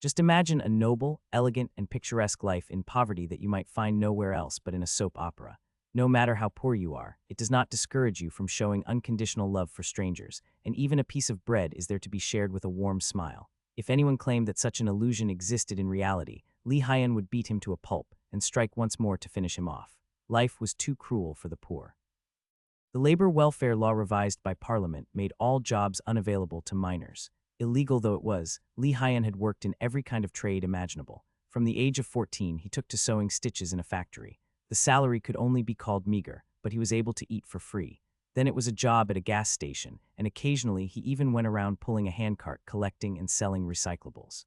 Just imagine a noble, elegant, and picturesque life in poverty that you might find nowhere else but in a soap opera. No matter how poor you are, it does not discourage you from showing unconditional love for strangers, and even a piece of bread is there to be shared with a warm smile. If anyone claimed that such an illusion existed in reality, Lee Hyun would beat him to a pulp and strike once more to finish him off. Life was too cruel for the poor. The labor welfare law revised by Parliament made all jobs unavailable to minors. Illegal though it was, Lee Hyun had worked in every kind of trade imaginable. From the age of 14, he took to sewing stitches in a factory. The salary could only be called meager, but he was able to eat for free. Then it was a job at a gas station, and occasionally he even went around pulling a handcart collecting and selling recyclables.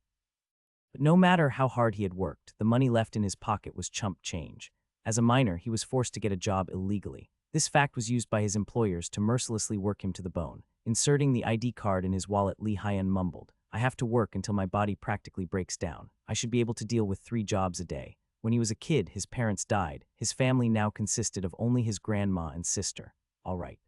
But no matter how hard he had worked, the money left in his pocket was chump change. As a minor, he was forced to get a job illegally. This fact was used by his employers to mercilessly work him to the bone. Inserting the ID card in his wallet, Lee Hyun mumbled, "I have to work until my body practically breaks down. I should be able to deal with 3 jobs a day." When he was a kid, his parents died. His family now consisted of only his grandma and sister. All right.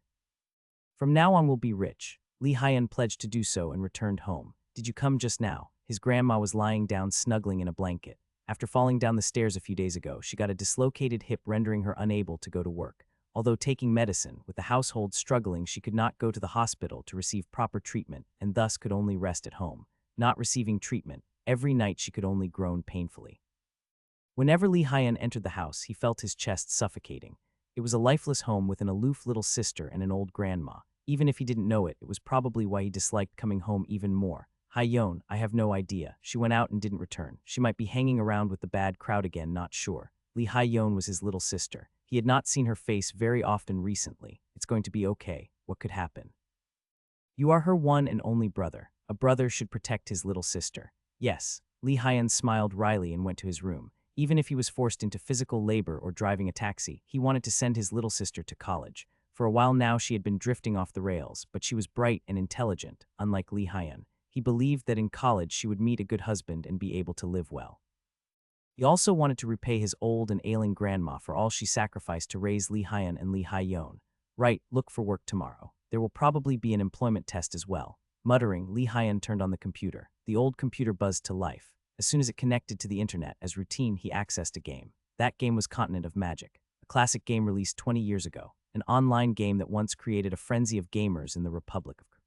From now on we'll be rich. Lee Hyun pledged to do so and returned home. "Did you come just now?" His grandma was lying down snuggling in a blanket. After falling down the stairs a few days ago, she got a dislocated hip, rendering her unable to go to work. Although taking medicine, with the household struggling, she could not go to the hospital to receive proper treatment and thus could only rest at home. Not receiving treatment, every night she could only groan painfully. Whenever Lee Hyun entered the house, he felt his chest suffocating. It was a lifeless home with an aloof little sister and an old grandma. Even if he didn't know it, it was probably why he disliked coming home even more. Hyun, I have no idea. She went out and didn't return. She might be hanging around with the bad crowd again, not sure. Lee Hyun was his little sister. He had not seen her face very often recently. It's going to be okay. What could happen? You are her one and only brother. A brother should protect his little sister. Yes. Lee Hyun smiled wryly and went to his room. Even if he was forced into physical labor or driving a taxi, he wanted to send his little sister to college. For a while now she had been drifting off the rails, but she was bright and intelligent, unlike Lee Hyun. He believed that in college she would meet a good husband and be able to live well. He also wanted to repay his old and ailing grandma for all she sacrificed to raise Lee Hyun and Lee Hyun. Right, look for work tomorrow. There will probably be an employment test as well. Muttering, Lee Hyun turned on the computer. The old computer buzzed to life. As soon as it connected to the internet, as routine, he accessed a game. That game was Continent of Magic, a classic game released 20 years ago, an online game that once created a frenzy of gamers in the Republic of Korea.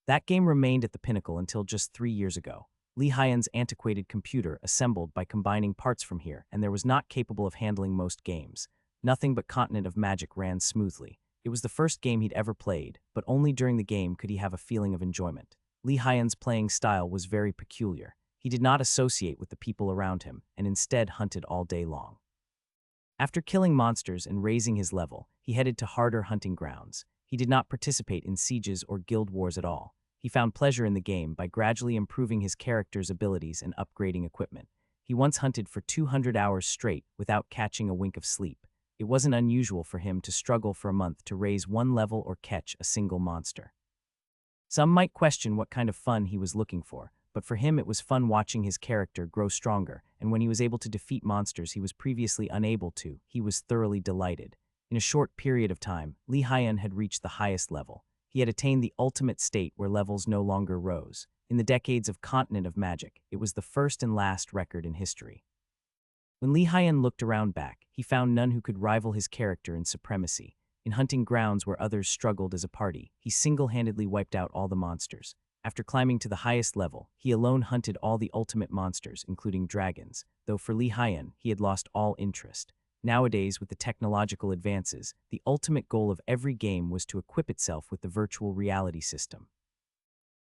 That game remained at the pinnacle until just 3 years ago. Lee Hyun's antiquated computer, assembled by combining parts from here, and there was not capable of handling most games. Nothing but Continent of Magic ran smoothly. It was the first game he'd ever played, but only during the game could he have a feeling of enjoyment. Lee Hyun's playing style was very peculiar. He did not associate with the people around him, and instead hunted all day long. After killing monsters and raising his level, he headed to harder hunting grounds. He did not participate in sieges or guild wars at all. He found pleasure in the game by gradually improving his character's abilities and upgrading equipment. He once hunted for 200 hours straight without catching a wink of sleep. It wasn't unusual for him to struggle for a month to raise 1 level or catch a single monster. Some might question what kind of fun he was looking for, but for him it was fun watching his character grow stronger, and when he was able to defeat monsters he was previously unable to, he was thoroughly delighted. In a short period of time, Lee Hyun had reached the highest level. He had attained the ultimate state where levels no longer rose. In the decades of Continent of Magic, it was the first and last record in history. When Lee Hyun looked around back, he found none who could rival his character in supremacy. In hunting grounds where others struggled as a party, he single-handedly wiped out all the monsters. After climbing to the highest level, he alone hunted all the ultimate monsters, including dragons, though for Lee Hyun, he had lost all interest. Nowadays, with the technological advances, the ultimate goal of every game was to equip itself with the virtual reality system.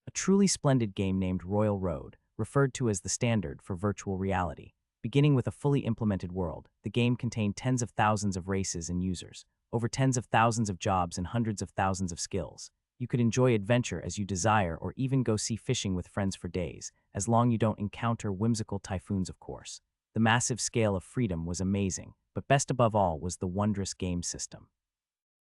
A truly splendid game named Royal Road, referred to as the standard for virtual reality. Beginning with a fully implemented world, the game contained tens of thousands of races and users, over tens of thousands of jobs and hundreds of thousands of skills. You could enjoy adventure as you desire or even go sea fishing with friends for days, as long as you don't encounter whimsical typhoons, of course. The massive scale of freedom was amazing, but best above all was the wondrous game system.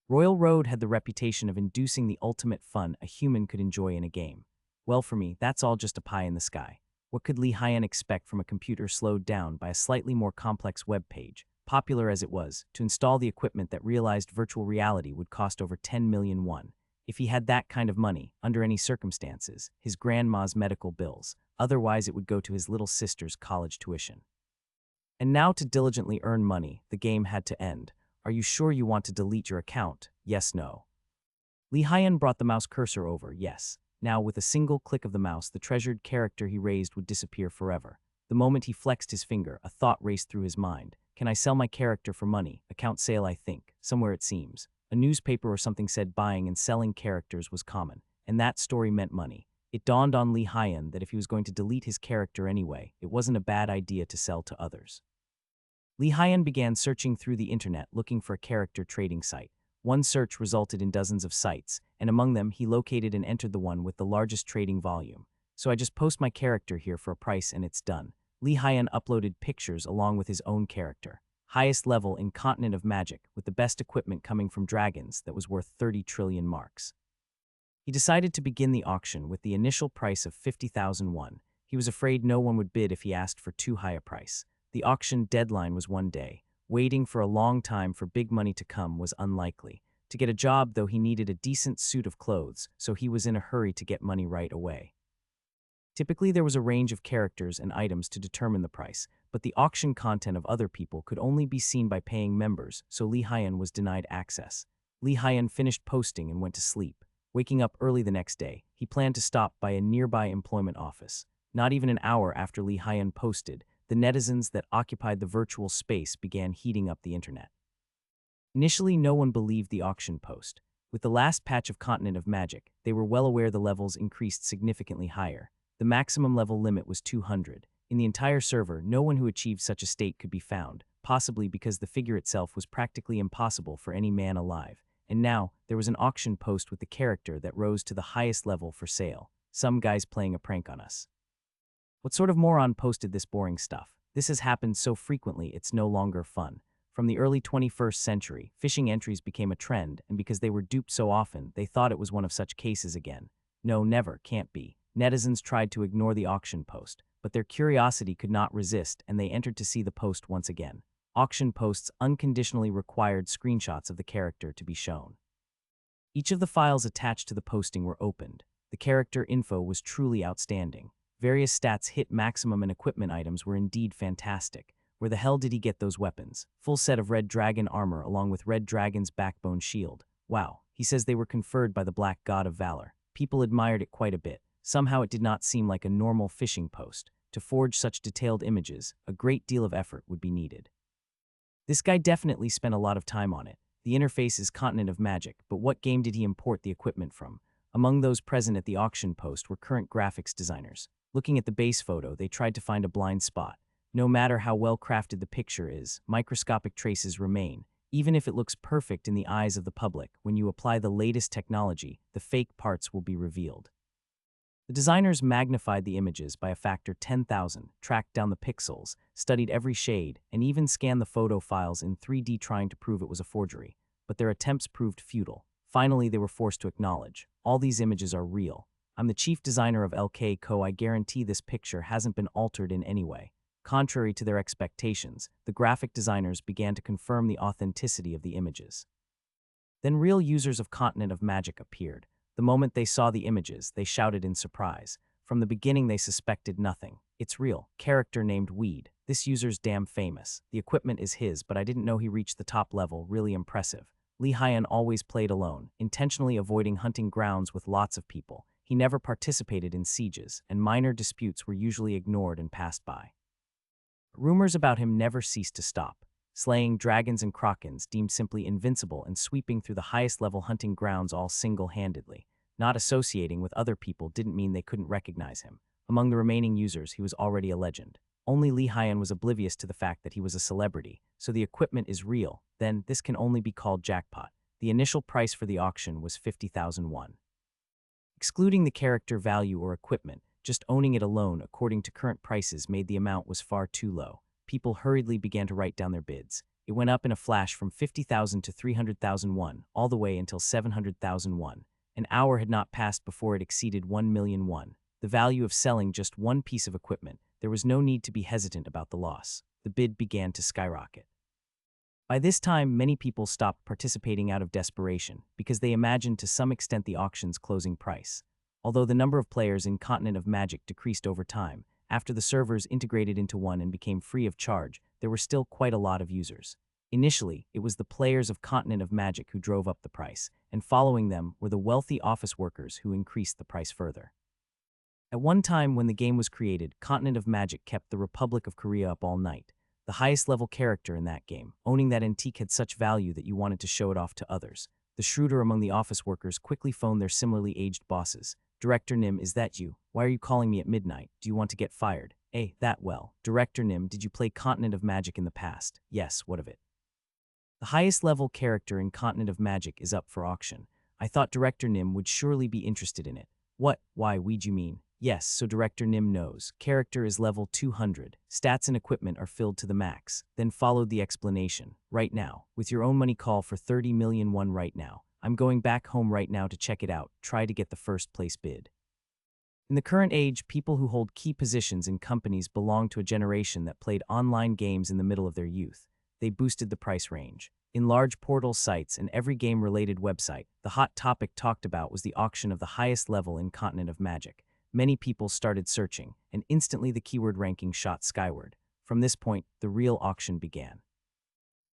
Royal Road had the reputation of inducing the ultimate fun a human could enjoy in a game. Well, for me, that's all just a pie in the sky. What could Lee Hyun expect from a computer slowed down by a slightly more complex web page? Popular as it was, to install the equipment that realized virtual reality would cost over 10 million won. If he had that kind of money, under any circumstances, his grandma's medical bills, otherwise it would go to his little sister's college tuition. And now to diligently earn money, the game had to end. Are you sure you want to delete your account? Yes, no. Lee Hyun brought the mouse cursor over, yes. Now, with a single click of the mouse, the treasured character he raised would disappear forever. The moment he flexed his finger, a thought raced through his mind. Can I sell my character for money? Account sale, I think. Somewhere it seems. A newspaper or something said buying and selling characters was common, and that story meant money. It dawned on Lee Hyun that if he was going to delete his character anyway, it wasn't a bad idea to sell to others. Lee Hyun began searching through the internet looking for a character trading site. One search resulted in dozens of sites, and among them he located and entered the one with the largest trading volume. So I just post my character here for a price and it's done. Lee Hyun uploaded pictures along with his own character. Highest level in Continent of Magic, with the best equipment coming from dragons that was worth 30 trillion marks. He decided to begin the auction with the initial price of 50,000 won. He was afraid no one would bid if he asked for too high a price. The auction deadline was one day. Waiting for a long time for big money to come was unlikely. To get a job, though, he needed a decent suit of clothes, so he was in a hurry to get money right away. Typically, there was a range of characters and items to determine the price, but the auction content of other people could only be seen by paying members, so Lee Hyun was denied access. Lee Hyun finished posting and went to sleep. Waking up early the next day, he planned to stop by a nearby employment office. Not even an hour after Lee Hyun posted, the netizens that occupied the virtual space began heating up the internet. Initially, no one believed the auction post. With the last patch of Continent of Magic, they were well aware the levels increased significantly higher. The maximum level limit was 200. In the entire server, no one who achieved such a state could be found, possibly because the figure itself was practically impossible for any man alive. And now, there was an auction post with the character that rose to the highest level for sale. Some guy's playing a prank on us. What sort of moron posted this boring stuff? This has happened so frequently it's no longer fun. From the early 21st century, phishing entries became a trend, and because they were duped so often, they thought it was one of such cases again. No, never, can't be. Netizens tried to ignore the auction post, but their curiosity could not resist, and they entered to see the post once again. Auction posts unconditionally required screenshots of the character to be shown. Each of the files attached to the posting were opened. The character info was truly outstanding. Various stats hit maximum and equipment items were indeed fantastic. Where the hell did he get those weapons? Full set of red dragon armor along with red dragon's backbone shield. Wow, he says they were conferred by the black god of valor. People admired it quite a bit. Somehow it did not seem like a normal phishing post. To forge such detailed images, a great deal of effort would be needed. This guy definitely spent a lot of time on it. The interface is Continent of Magic, but what game did he import the equipment from? Among those present at the auction post were current graphics designers. Looking at the base photo, they tried to find a blind spot. No matter how well crafted the picture is, microscopic traces remain. Even if it looks perfect in the eyes of the public, when you apply the latest technology, the fake parts will be revealed. The designers magnified the images by a factor 10,000, tracked down the pixels, studied every shade, and even scanned the photo files in 3D trying to prove it was a forgery. But their attempts proved futile. Finally, they were forced to acknowledge, all these images are real. I'm the chief designer of LK Co. I guarantee this picture hasn't been altered in any way. Contrary to their expectations, the graphic designers began to confirm the authenticity of the images. Then real users of Continent of Magic appeared. The moment they saw the images, they shouted in surprise. From the beginning, they suspected nothing. It's real. Character named Weed. This user's damn famous. The equipment is his, but I didn't know he reached the top level. Really impressive. Lee Hyun always played alone, intentionally avoiding hunting grounds with lots of people. He never participated in sieges, and minor disputes were usually ignored and passed by. Rumors about him never ceased to stop. Slaying dragons and krakens deemed simply invincible and sweeping through the highest level hunting grounds all single-handedly. Not associating with other people didn't mean they couldn't recognize him. Among the remaining users, he was already a legend. Only Lee Hyun was oblivious to the fact that he was a celebrity, so the equipment is real. Then, this can only be called jackpot. The initial price for the auction was 50,000 won. Excluding the character value or equipment, just owning it alone according to current prices made the amount was far too low. People hurriedly began to write down their bids. It went up in a flash from 50,000 to 300,000 won, all the way until 700,000 won. An hour had not passed before it exceeded 1 million won. The value of selling just one piece of equipment, there was no need to be hesitant about the loss. The bid began to skyrocket. By this time, many people stopped participating out of desperation because they imagined to some extent the auction's closing price. Although the number of players in Continent of Magic decreased over time, after the servers integrated into one and became free of charge, there were still quite a lot of users. Initially, it was the players of Continent of Magic who drove up the price, and following them were the wealthy office workers who increased the price further. At one time when the game was created, Continent of Magic kept the Republic of Korea up all night. The highest level character in that game, owning that antique had such value that you wanted to show it off to others. The shrewder among the office workers quickly phoned their similarly aged bosses. Director Nim, is that you? Why are you calling me at midnight? Do you want to get fired? That well. Director Nim, did you play Continent of Magic in the past? Yes, what of it? The highest level character in Continent of Magic is up for auction. I thought Director Nim would surely be interested in it. What? Why, we'd you mean? Yes, so Director Nim knows. Character is level 200. Stats and equipment are filled to the max. Then followed the explanation. Right now. With your own money, call for 30 million won right now. I'm going back home right now to check it out. Try to get the first place bid. In the current age, people who hold key positions in companies belong to a generation that played online games in the middle of their youth. They boosted the price range. In large portal sites and every game-related website, the hot topic talked about was the auction of the highest level in Continent of Magic. Many people started searching, and instantly the keyword ranking shot skyward. From this point, the real auction began.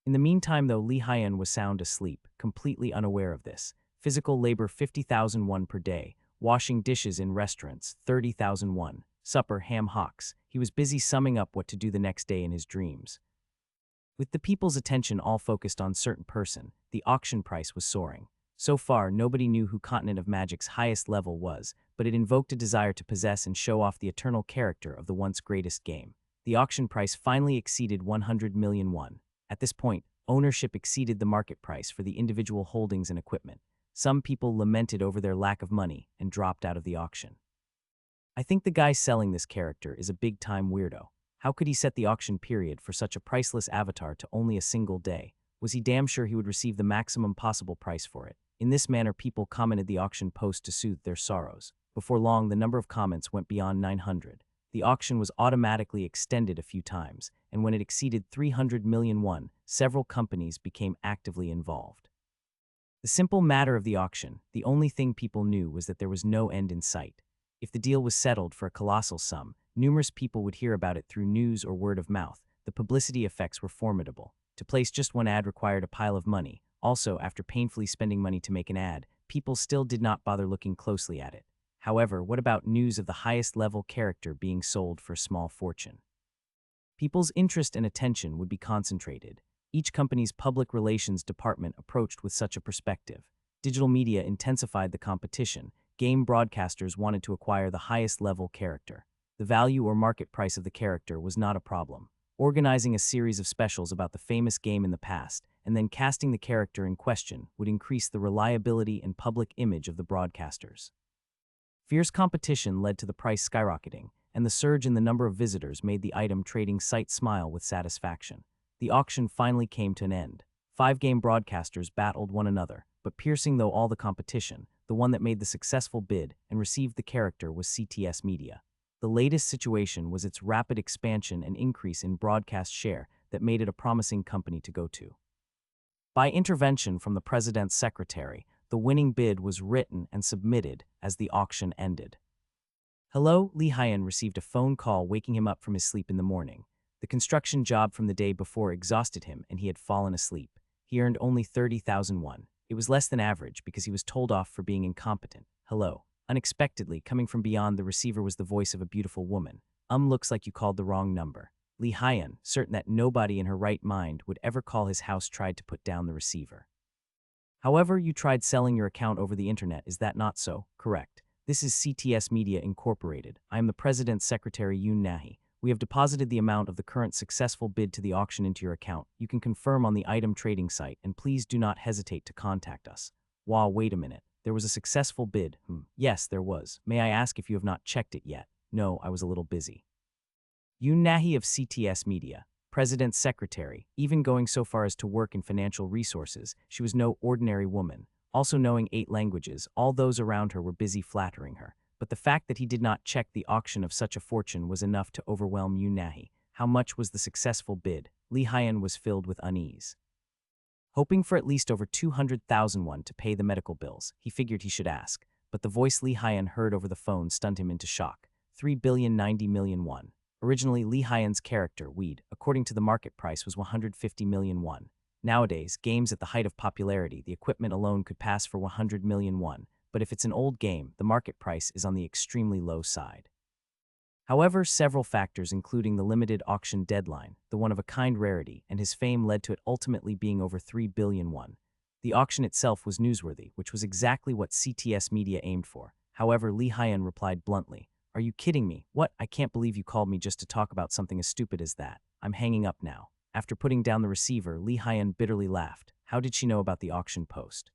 In the meantime, though, Lee Hyen was sound asleep, completely unaware of this. Physical labor 50,000 won per day, washing dishes in restaurants 30,000 won, supper ham hocks. He was busy summing up what to do the next day in his dreams. With the people's attention all focused on certain person, the auction price was soaring. So far, nobody knew who Continent of Magic's highest level was, but it invoked a desire to possess and show off the eternal character of the once greatest game. The auction price finally exceeded 100 million won. At this point, ownership exceeded the market price for the individual holdings and equipment. Some people lamented over their lack of money and dropped out of the auction. I think the guy selling this character is a big-time weirdo. How could he set the auction period for such a priceless avatar to only a single day? Was he damn sure he would receive the maximum possible price for it? In this manner, people commented the auction post to soothe their sorrows. Before long, the number of comments went beyond 900. The auction was automatically extended a few times, and when it exceeded 300 million won, several companies became actively involved. The simple matter of the auction, the only thing people knew was that there was no end in sight. If the deal was settled for a colossal sum, numerous people would hear about it through news or word of mouth. The publicity effects were formidable. To place just one ad required a pile of money. Also, after painfully spending money to make an ad, people still did not bother looking closely at it. However, what about news of the highest level character being sold for a small fortune? People's interest and attention would be concentrated. Each company's public relations department approached with such a perspective. Digital media intensified the competition. Game broadcasters wanted to acquire the highest level character. The value or market price of the character was not a problem. Organizing a series of specials about the famous game in the past, and then casting the character in question would increase the reliability and public image of the broadcasters. Fierce competition led to the price skyrocketing, and the surge in the number of visitors made the item trading site smile with satisfaction. The auction finally came to an end. 5 game broadcasters battled one another, but piercing though all the competition, the one that made the successful bid and received the character was CTS Media. The latest situation was its rapid expansion and increase in broadcast share that made it a promising company to go to. By intervention from the president's secretary, the winning bid was written and submitted as the auction ended. Hello, Lee Hyen received a phone call waking him up from his sleep in the morning. The construction job from the day before exhausted him and he had fallen asleep. He earned only 30,000 won. It was less than average because he was told off for being incompetent. Hello. Unexpectedly, coming from beyond the receiver was the voice of a beautiful woman. Looks like you called the wrong number. Lee Hyen, certain that nobody in her right mind would ever call his house, tried to put down the receiver. However, you tried selling your account over the internet, is that not so? Correct. This is CTS Media Incorporated. I am the President's Secretary Yoon Nahi. We have deposited the amount of the current successful bid to the auction into your account. You can confirm on the item trading site, and please do not hesitate to contact us. Wow, wait a minute. There was a successful bid. Yes, there was. May I ask if you have not checked it yet? No, I was a little busy. Yoon Nahi of CTS Media, President's Secretary, even going so far as to work in financial resources, she was no ordinary woman. Also knowing 8 languages, all those around her were busy flattering her. But the fact that he did not check the auction of such a fortune was enough to overwhelm Yoon Nahi. How much was the successful bid? Lee Hyen was filled with unease. Hoping for at least over 200,000 won to pay the medical bills, he figured he should ask. but the voice Lee Hyun heard over the phone stunned him into shock. 3,090,000,000 won. Originally, Lee Hyun's character, Weed, according to the market price, was 150 million won. Nowadays, games at the height of popularity, the equipment alone could pass for 100 million won, but if it's an old game, the market price is on the extremely low side. However, several factors, including the limited auction deadline, the one-of-a-kind rarity, and his fame led to it ultimately being over 3 billion won. The auction itself was newsworthy, which was exactly what CTS Media aimed for. However, Lee Hyun replied bluntly, "Are you kidding me? What? I can't believe you called me just to talk about something as stupid as that. I'm hanging up now." After putting down the receiver, Lee Hyun bitterly laughed. How did she know about the auction post?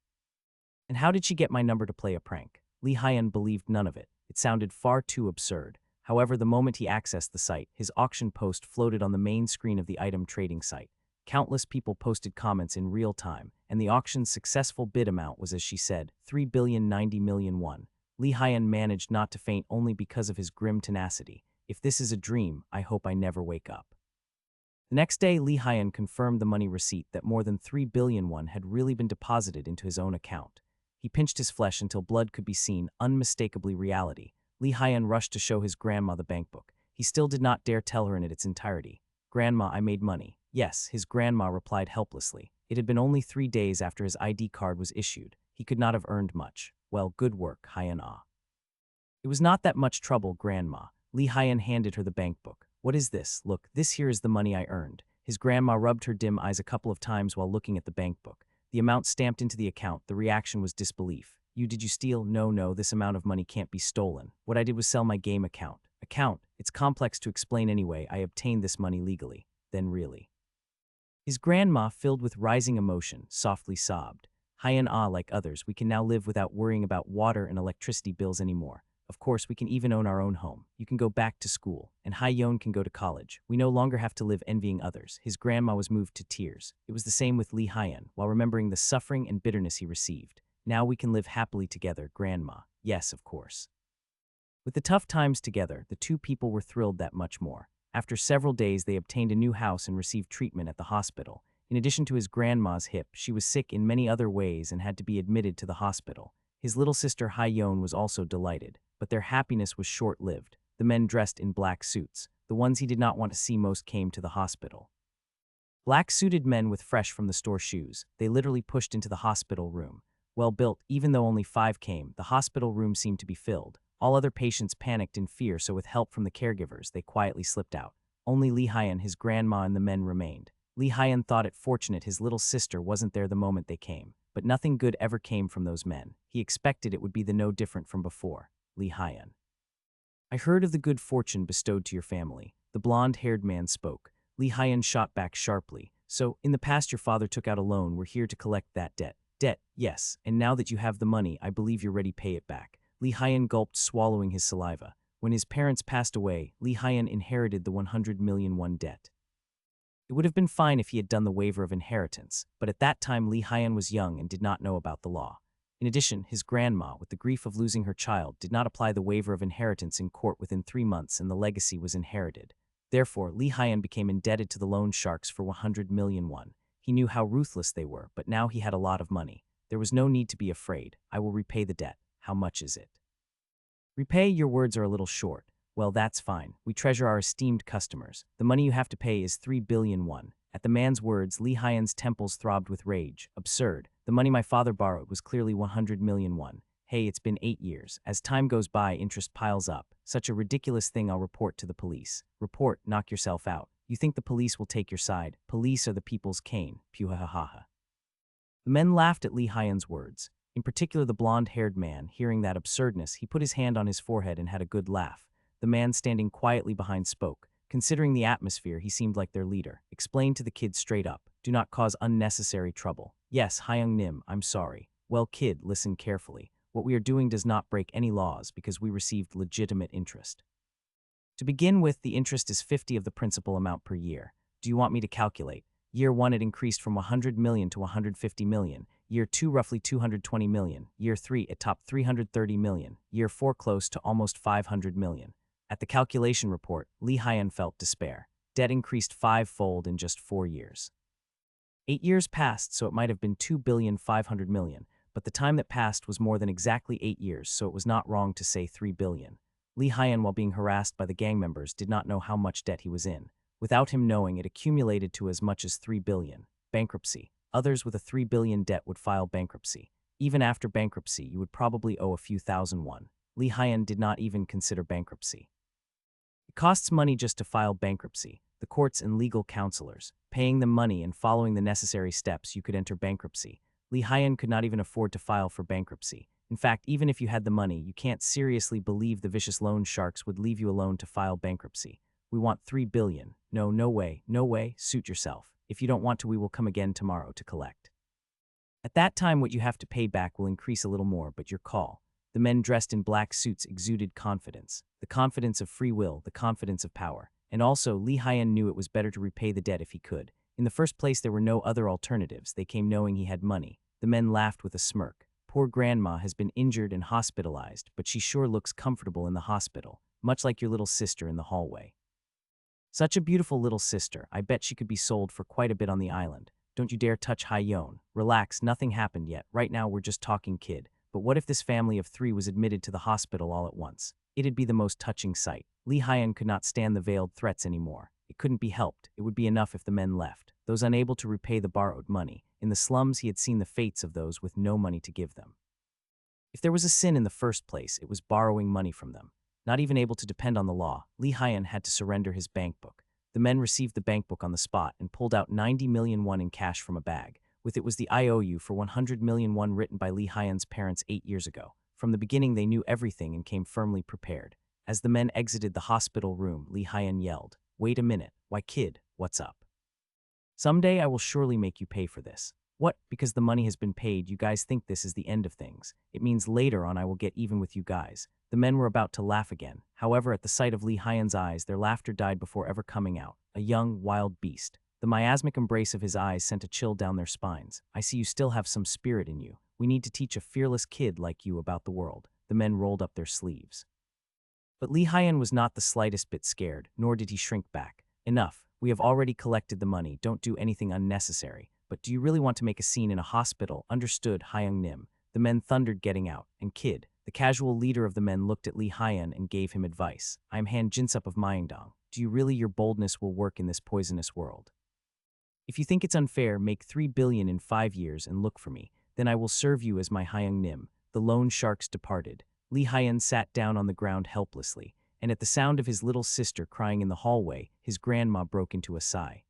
And how did she get my number to play a prank? Lee Hyun believed none of it. It sounded far too absurd. However, the moment he accessed the site, his auction post floated on the main screen of the item trading site. Countless people posted comments in real time, and the auction's successful bid amount was, as she said, 3,090,000,000 won. Lee Hyun managed not to faint only because of his grim tenacity. If this is a dream, I hope I never wake up. The next day, Lee Hyun confirmed the money receipt that more than 3 billion won had really been deposited into his own account. He pinched his flesh until blood could be seen, unmistakably reality. Lee Hyun rushed to show his grandma the bankbook. He still did not dare tell her in its entirety. "Grandma, I made money." Yes, his grandma replied helplessly. It had been only 3 days after his ID card was issued. He could not have earned much. "Well, good work, Hyun Ah." "It was not that much trouble, Grandma." Lee Hyun handed her the bankbook. "What is this? Look, this here is the money I earned." His grandma rubbed her dim eyes a couple of times while looking at the bankbook. The amount stamped into the account, the reaction was disbelief. Did you steal?" No, this amount of money can't be stolen. What I did was sell my game account." "Account? It's complex to explain anyway. I obtained this money legally." "Then really?" His grandma, filled with rising emotion, softly sobbed. "Hyun Ah, like others, we can now live without worrying about water and electricity bills anymore. Of course, we can even own our own home. You can go back to school, and Hyun can go to college. We no longer have to live envying others." His grandma was moved to tears. It was the same with Lee Hyun, while remembering the suffering and bitterness he received. "Now we can live happily together, Grandma." Yes, of course. With the tough times together, the two people were thrilled that much more. After several days, they obtained a new house and received treatment at the hospital. In addition to his grandma's hip, she was sick in many other ways and had to be admitted to the hospital. His little sister Hyun was also delighted, but their happiness was short-lived. The men dressed in black suits. The ones he did not want to see most came to the hospital. Black-suited men with fresh-from-the-store shoes. They literally pushed into the hospital room. Well built, even though only 5 came, the hospital room seemed to be filled. All other patients panicked in fear, so with help from the caregivers, they quietly slipped out. Only Lee Hyun, his grandma, and the men remained. Lee Hyun thought it fortunate his little sister wasn't there the moment they came. But nothing good ever came from those men. He expected it would be the no different from before. Lee Hyun. "I heard of the good fortune bestowed to your family." The blonde-haired man spoke. Lee Hyun shot back sharply. "So, in the past your father took out a loan. We're here to collect that debt." "Debt, yes, and now that you have the money, I believe you're ready to pay it back." Lee Hyun gulped, swallowing his saliva. When his parents passed away, Lee Hyun inherited the 100 million won debt. It would have been fine if he had done the waiver of inheritance, but at that time Lee Hyun was young and did not know about the law. In addition, his grandma, with the grief of losing her child, did not apply the waiver of inheritance in court within 3 months, and the legacy was inherited. Therefore, Lee Hyun became indebted to the loan sharks for 100 million won. He knew how ruthless they were, but now he had a lot of money. There was no need to be afraid. "I will repay the debt." "How much is it?" "Repay? Your words are a little short." "Well, that's fine. We treasure our esteemed customers. The money you have to pay is 3 billion won. At the man's words, Lee Hyun's temples throbbed with rage. "Absurd. The money my father borrowed was clearly 100 million won. Hey, it's been 8 years. As time goes by, interest piles up. Such a ridiculous thing. I'll report to the police." "Report? Knock yourself out. You think the police will take your side? Police are the people's cane." Puhahaha. The men laughed at Lee Hyun's words. In particular, the blonde-haired man. Hearing that absurdness, he put his hand on his forehead and had a good laugh. The man standing quietly behind spoke. Considering the atmosphere, he seemed like their leader. "Explain to the kid straight up. Do not cause unnecessary trouble." "Yes, Hyung Nim, I'm sorry." "Well, kid, listen carefully. What we are doing does not break any laws because we received legitimate interest. To begin with, the interest is 50 of the principal amount per year. Do you want me to calculate? Year 1 it increased from 100 million to 150 million. Year 2 roughly 220 million. Year 3 it topped 330 million. Year 4 close to almost 500 million. At the calculation report, Lee Hyun felt despair. Debt increased 5-fold in just 4 years. 8 years passed, so it might have been 2,500,000,000, but the time that passed was more than exactly 8 years, so it was not wrong to say 3 billion. Lee Hyun, while being harassed by the gang members, did not know how much debt he was in. Without him knowing, it accumulated to as much as 3 billion. Bankruptcy. Others with a 3 billion debt would file bankruptcy. Even after bankruptcy, you would probably owe a few thousand won. Lee Hyun did not even consider bankruptcy. It costs money just to file bankruptcy. The courts and legal counselors, paying them money and following the necessary steps, you could enter bankruptcy. Lee Hyun could not even afford to file for bankruptcy. In fact, even if you had the money, you can't seriously believe the vicious loan sharks would leave you alone to file bankruptcy. We want 3 billion. No, no way, no way, suit yourself. If you don't want to, we will come again tomorrow to collect. At that time, what you have to pay back will increase a little more, but your call. The men dressed in black suits exuded confidence. The confidence of free will, the confidence of power. And also, Lee Hyun knew it was better to repay the debt if he could. In the first place, there were no other alternatives. They came knowing he had money. The men laughed with a smirk. Poor grandma has been injured and hospitalized, but she sure looks comfortable in the hospital, much like your little sister in the hallway. Such a beautiful little sister. I bet she could be sold for quite a bit on the island. Don't you dare touch Hyun. Relax, nothing happened yet. Right now we're just talking, kid. But what if this family of 3 was admitted to the hospital all at once? It'd be the most touching sight. Lee Hyun could not stand the veiled threats anymore. It couldn't be helped. It would be enough if the men left. Those unable to repay the borrowed money. In the slums, he had seen the fates of those with no money to give them. If there was a sin in the first place, it was borrowing money from them. Not even able to depend on the law, Lee Hyun had to surrender his bank book. The men received the bank book on the spot and pulled out 90 million won in cash from a bag. With it was the IOU for 100 million won written by Lee Hyun's parents 8 years ago. From the beginning, they knew everything and came firmly prepared. As the men exited the hospital room, Lee Hyun yelled, "Wait a minute. Why, kid, what's up? Someday I will surely make you pay for this." "What? Because the money has been paid, you guys think this is the end of things. It means later on I will get even with you guys." The men were about to laugh again. However, at the sight of Lee Hyun's eyes, their laughter died before ever coming out. A young, wild beast. The miasmic embrace of his eyes sent a chill down their spines. "I see you still have some spirit in you. We need to teach a fearless kid like you about the world." The men rolled up their sleeves. But Lee Hyun was not the slightest bit scared, nor did he shrink back. "Enough. We have already collected the money. Don't do anything unnecessary. But do you really want to make a scene in a hospital?" "Understood, Hyung Nim." The men thundered, getting out. And Kid, the casual leader of the men, looked at Lee Hyun and gave him advice. "I am Han Jinsup of Myeongdong. Do you really? Your boldness will work in this poisonous world. If you think it's unfair, make 3 billion in 5 years and look for me. Then I will serve you as my Hyung Nim." The loan sharks departed. Lee Hyun sat down on the ground helplessly, and at the sound of his little sister crying in the hallway, his grandma broke into a sigh.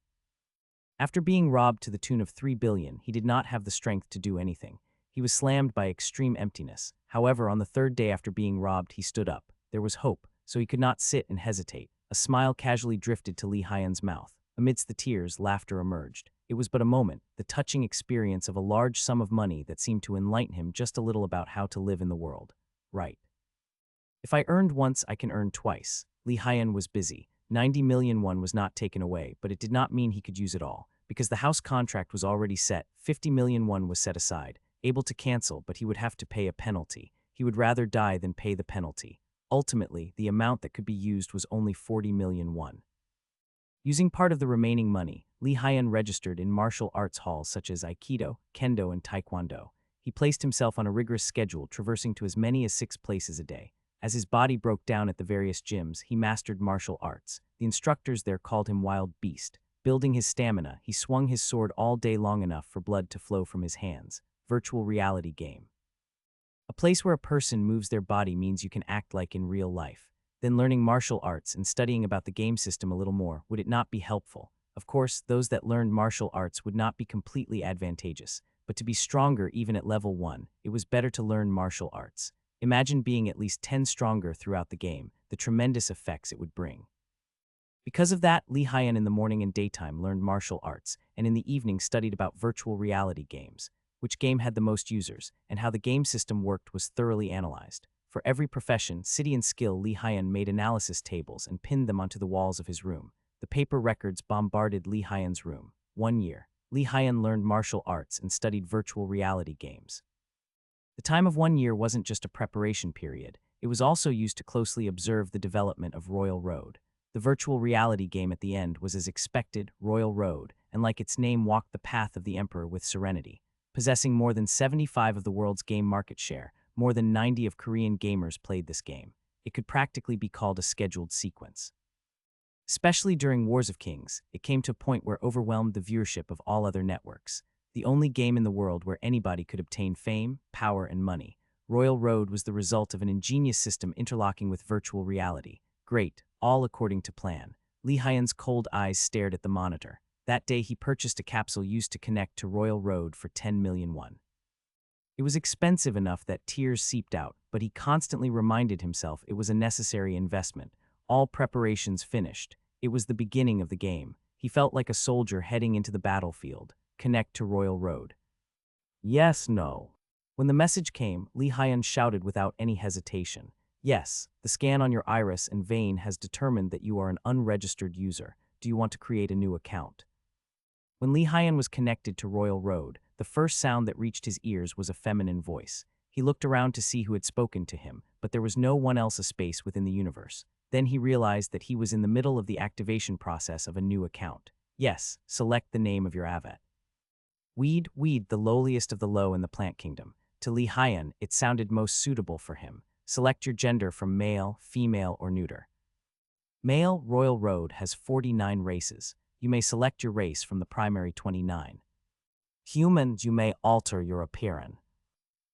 After being robbed to the tune of 3 billion, he did not have the strength to do anything. He was slammed by extreme emptiness. However, on the third day after being robbed, he stood up. There was hope, so he could not sit and hesitate. A smile casually drifted to Lee Hyun's mouth. Amidst the tears, laughter emerged. It was but a moment, the touching experience of a large sum of money that seemed to enlighten him just a little about how to live in the world. Right. If I earned once, I can earn twice. Lee Hyun was busy. 90 million won was not taken away, but it did not mean he could use it all. Because the house contract was already set, 50 million won was set aside, able to cancel, but he would have to pay a penalty. He would rather die than pay the penalty. Ultimately, the amount that could be used was only 40 million won. Using part of the remaining money, Lee Hyun registered in martial arts halls such as Aikido, Kendo, and Taekwondo. He placed himself on a rigorous schedule, traversing to as many as 6 places a day. As his body broke down at the various gyms, he mastered martial arts. The instructors there called him Wild Beast. Building his stamina, he swung his sword all day long enough for blood to flow from his hands. Virtual reality game. A place where a person moves their body means you can act like in real life. Then learning martial arts and studying about the game system a little more, would it not be helpful? Of course, those that learned martial arts would not be completely advantageous, but to be stronger even at level 1, it was better to learn martial arts. Imagine being at least 10 stronger throughout the game, the tremendous effects it would bring. Because of that, Lee Hyun in the morning and daytime learned martial arts, and in the evening studied about virtual reality games. Which game had the most users, and how the game system worked was thoroughly analyzed. For every profession, city, and skill, Lee Hyun made analysis tables and pinned them onto the walls of his room. The paper records bombarded Lee Hyun's room. 1 year, Lee Hyun learned martial arts and studied virtual reality games. The time of 1 year wasn't just a preparation period, it was also used to closely observe the development of Royal Road. The virtual reality game at the end was as expected, Royal Road, and like its name walked the path of the Emperor with serenity. Possessing more than 75 of the world's game market share, more than 90 of Korean gamers played this game. It could practically be called a scheduled sequence. Especially during Wars of Kings, it came to a point where overwhelmed the viewership of all other networks. The only game in the world where anybody could obtain fame, power, and money. Royal Road was the result of an ingenious system interlocking with virtual reality. Great, all according to plan. Lee Hyun's cold eyes stared at the monitor. That day he purchased a capsule used to connect to Royal Road for 10 million won. It was expensive enough that tears seeped out, but he constantly reminded himself it was a necessary investment. All preparations finished. It was the beginning of the game. He felt like a soldier heading into the battlefield. Connect to Royal Road. Yes, no. When the message came, Lee Hyun shouted without any hesitation. Yes, the scan on your iris and vein has determined that you are an unregistered user. Do you want to create a new account? When Lee Hyun was connected to Royal Road, the first sound that reached his ears was a feminine voice. He looked around to see who had spoken to him, but there was no one else a space within the universe. Then he realized that he was in the middle of the activation process of a new account. Yes, select the name of your avatar. Weed, the lowliest of the low in the plant kingdom. To Lee Hyun, it sounded most suitable for him. Select your gender from male, female, or neuter. Male, Royal Road has 49 races. You may select your race from the primary 29. Humans, you may alter your appearance.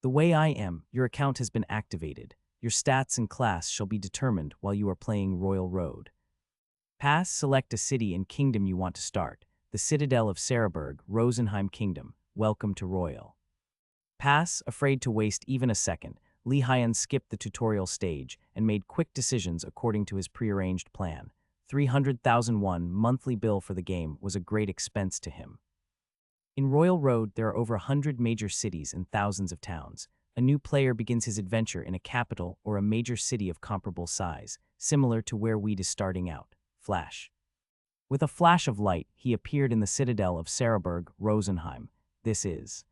The way I am, your account has been activated. Your stats and class shall be determined while you are playing Royal Road. Pass, select a city and kingdom you want to start. The Citadel of Saraburg, Rosenheim Kingdom. Welcome to Royal. Pass, afraid to waste even a second, Lee Hyun skipped the tutorial stage and made quick decisions according to his prearranged plan. 300,000 won monthly bill for the game was a great expense to him. In Royal Road, there are over 100 major cities and thousands of towns. A new player begins his adventure in a capital or a major city of comparable size, similar to where Weed is starting out. Flash. With a flash of light, he appeared in the Citadel of Saraburg, Rosenheim. This is.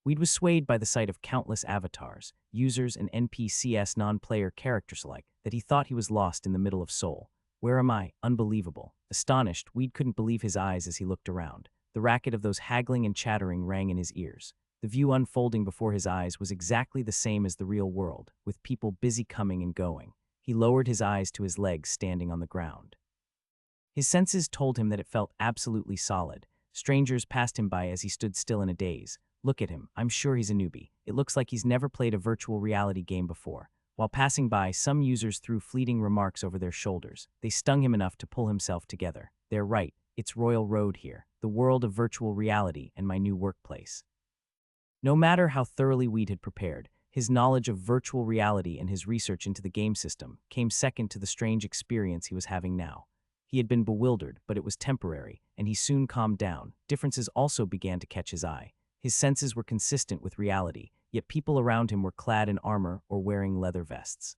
Weed was swayed by the sight of countless avatars, users, and NPCs non-player characters alike that he thought he was lost in the middle of Seoul. Where am I? Unbelievable. Astonished, Weed couldn't believe his eyes as he looked around. The racket of those haggling and chattering rang in his ears. The view unfolding before his eyes was exactly the same as the real world, with people busy coming and going. He lowered his eyes to his legs standing on the ground. His senses told him that it felt absolutely solid. Strangers passed him by as he stood still in a daze. Look at him, I'm sure he's a newbie. It looks like he's never played a virtual reality game before. While passing by, some users threw fleeting remarks over their shoulders. They stung him enough to pull himself together. They're right, it's Royal Road here, the world of virtual reality and my new workplace. No matter how thoroughly Weed had prepared, his knowledge of virtual reality and his research into the game system came second to the strange experience he was having now. He had been bewildered, but it was temporary, and he soon calmed down. Differences also began to catch his eye. His senses were consistent with reality, yet people around him were clad in armor or wearing leather vests.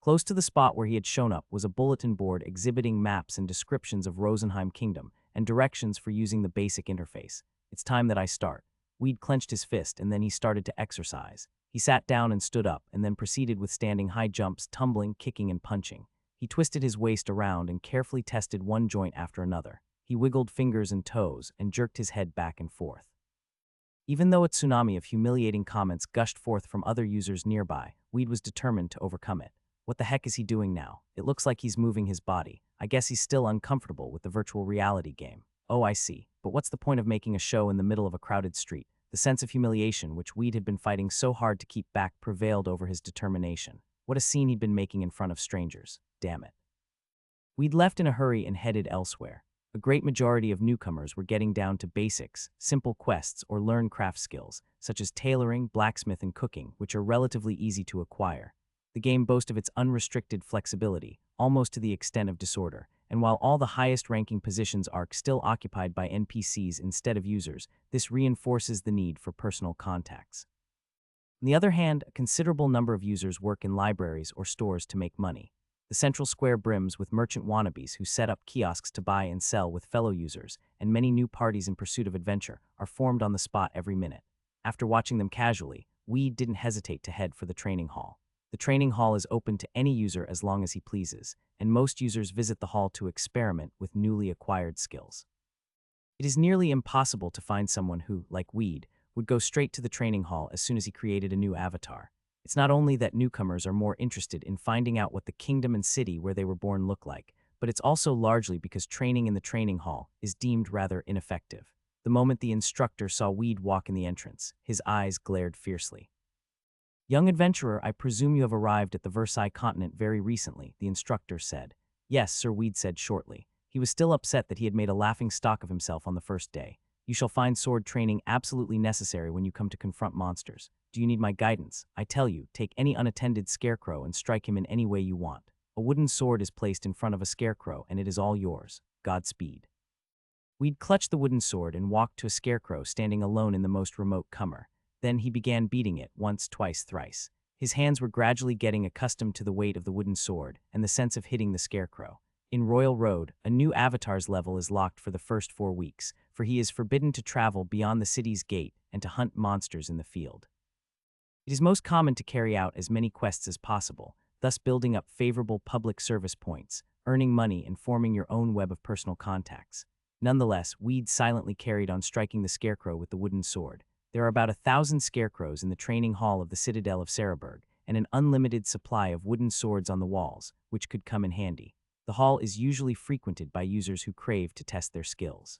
Close to the spot where he had shown up was a bulletin board exhibiting maps and descriptions of Rosenheim Kingdom and directions for using the basic interface. It's time that I start. Weed clenched his fist and then he started to exercise. He sat down and stood up and then proceeded with standing high jumps, tumbling, kicking, and punching. He twisted his waist around and carefully tested one joint after another. He wiggled fingers and toes and jerked his head back and forth. Even though a tsunami of humiliating comments gushed forth from other users nearby, Weed was determined to overcome it. What the heck is he doing now? It looks like he's moving his body. I guess he's still uncomfortable with the virtual reality game. Oh, I see. But what's the point of making a show in the middle of a crowded street? The sense of humiliation, which Weed had been fighting so hard to keep back, prevailed over his determination. What a scene he'd been making in front of strangers. Damn it. Weed left in a hurry and headed elsewhere. A great majority of newcomers were getting down to basics, simple quests, or learn craft skills, such as tailoring, blacksmith, and cooking, which are relatively easy to acquire. The game boasts of its unrestricted flexibility, almost to the extent of disorder, and while all the highest-ranking positions are still occupied by NPCs instead of users, this reinforces the need for personal contacts. On the other hand, a considerable number of users work in libraries or stores to make money. The central square brims with merchant wannabes who set up kiosks to buy and sell with fellow users, and many new parties in pursuit of adventure are formed on the spot every minute. After watching them casually, Weed didn't hesitate to head for the training hall. The training hall is open to any user as long as he pleases, and most users visit the hall to experiment with newly acquired skills. It is nearly impossible to find someone who, like Weed, would go straight to the training hall as soon as he created a new avatar. It's not only that newcomers are more interested in finding out what the kingdom and city where they were born look like, but it's also largely because training in the training hall is deemed rather ineffective. The moment the instructor saw Weed walk in the entrance, his eyes glared fiercely. "Young adventurer, I presume you have arrived at the Versailles continent very recently," the instructor said. "Yes, Sir," Weed said shortly. He was still upset that he had made a laughingstock of himself on the first day. "You shall find sword training absolutely necessary when you come to confront monsters. Do you need my guidance? I tell you, take any unattended scarecrow and strike him in any way you want. A wooden sword is placed in front of a scarecrow, and it is all yours. Godspeed." Weed clutched the wooden sword and walked to a scarecrow standing alone in the most remote comer. Then he began beating it once, twice, thrice. His hands were gradually getting accustomed to the weight of the wooden sword and the sense of hitting the scarecrow. In Royal Road, a new avatar's level is locked for the first 4 weeks, for he is forbidden to travel beyond the city's gate and to hunt monsters in the field. It is most common to carry out as many quests as possible, thus building up favorable public service points, earning money, and forming your own web of personal contacts. Nonetheless, Weed silently carried on striking the scarecrow with the wooden sword. There are about 1,000 scarecrows in the training hall of the Citadel of Cereburg, and an unlimited supply of wooden swords on the walls, which could come in handy. The hall is usually frequented by users who crave to test their skills.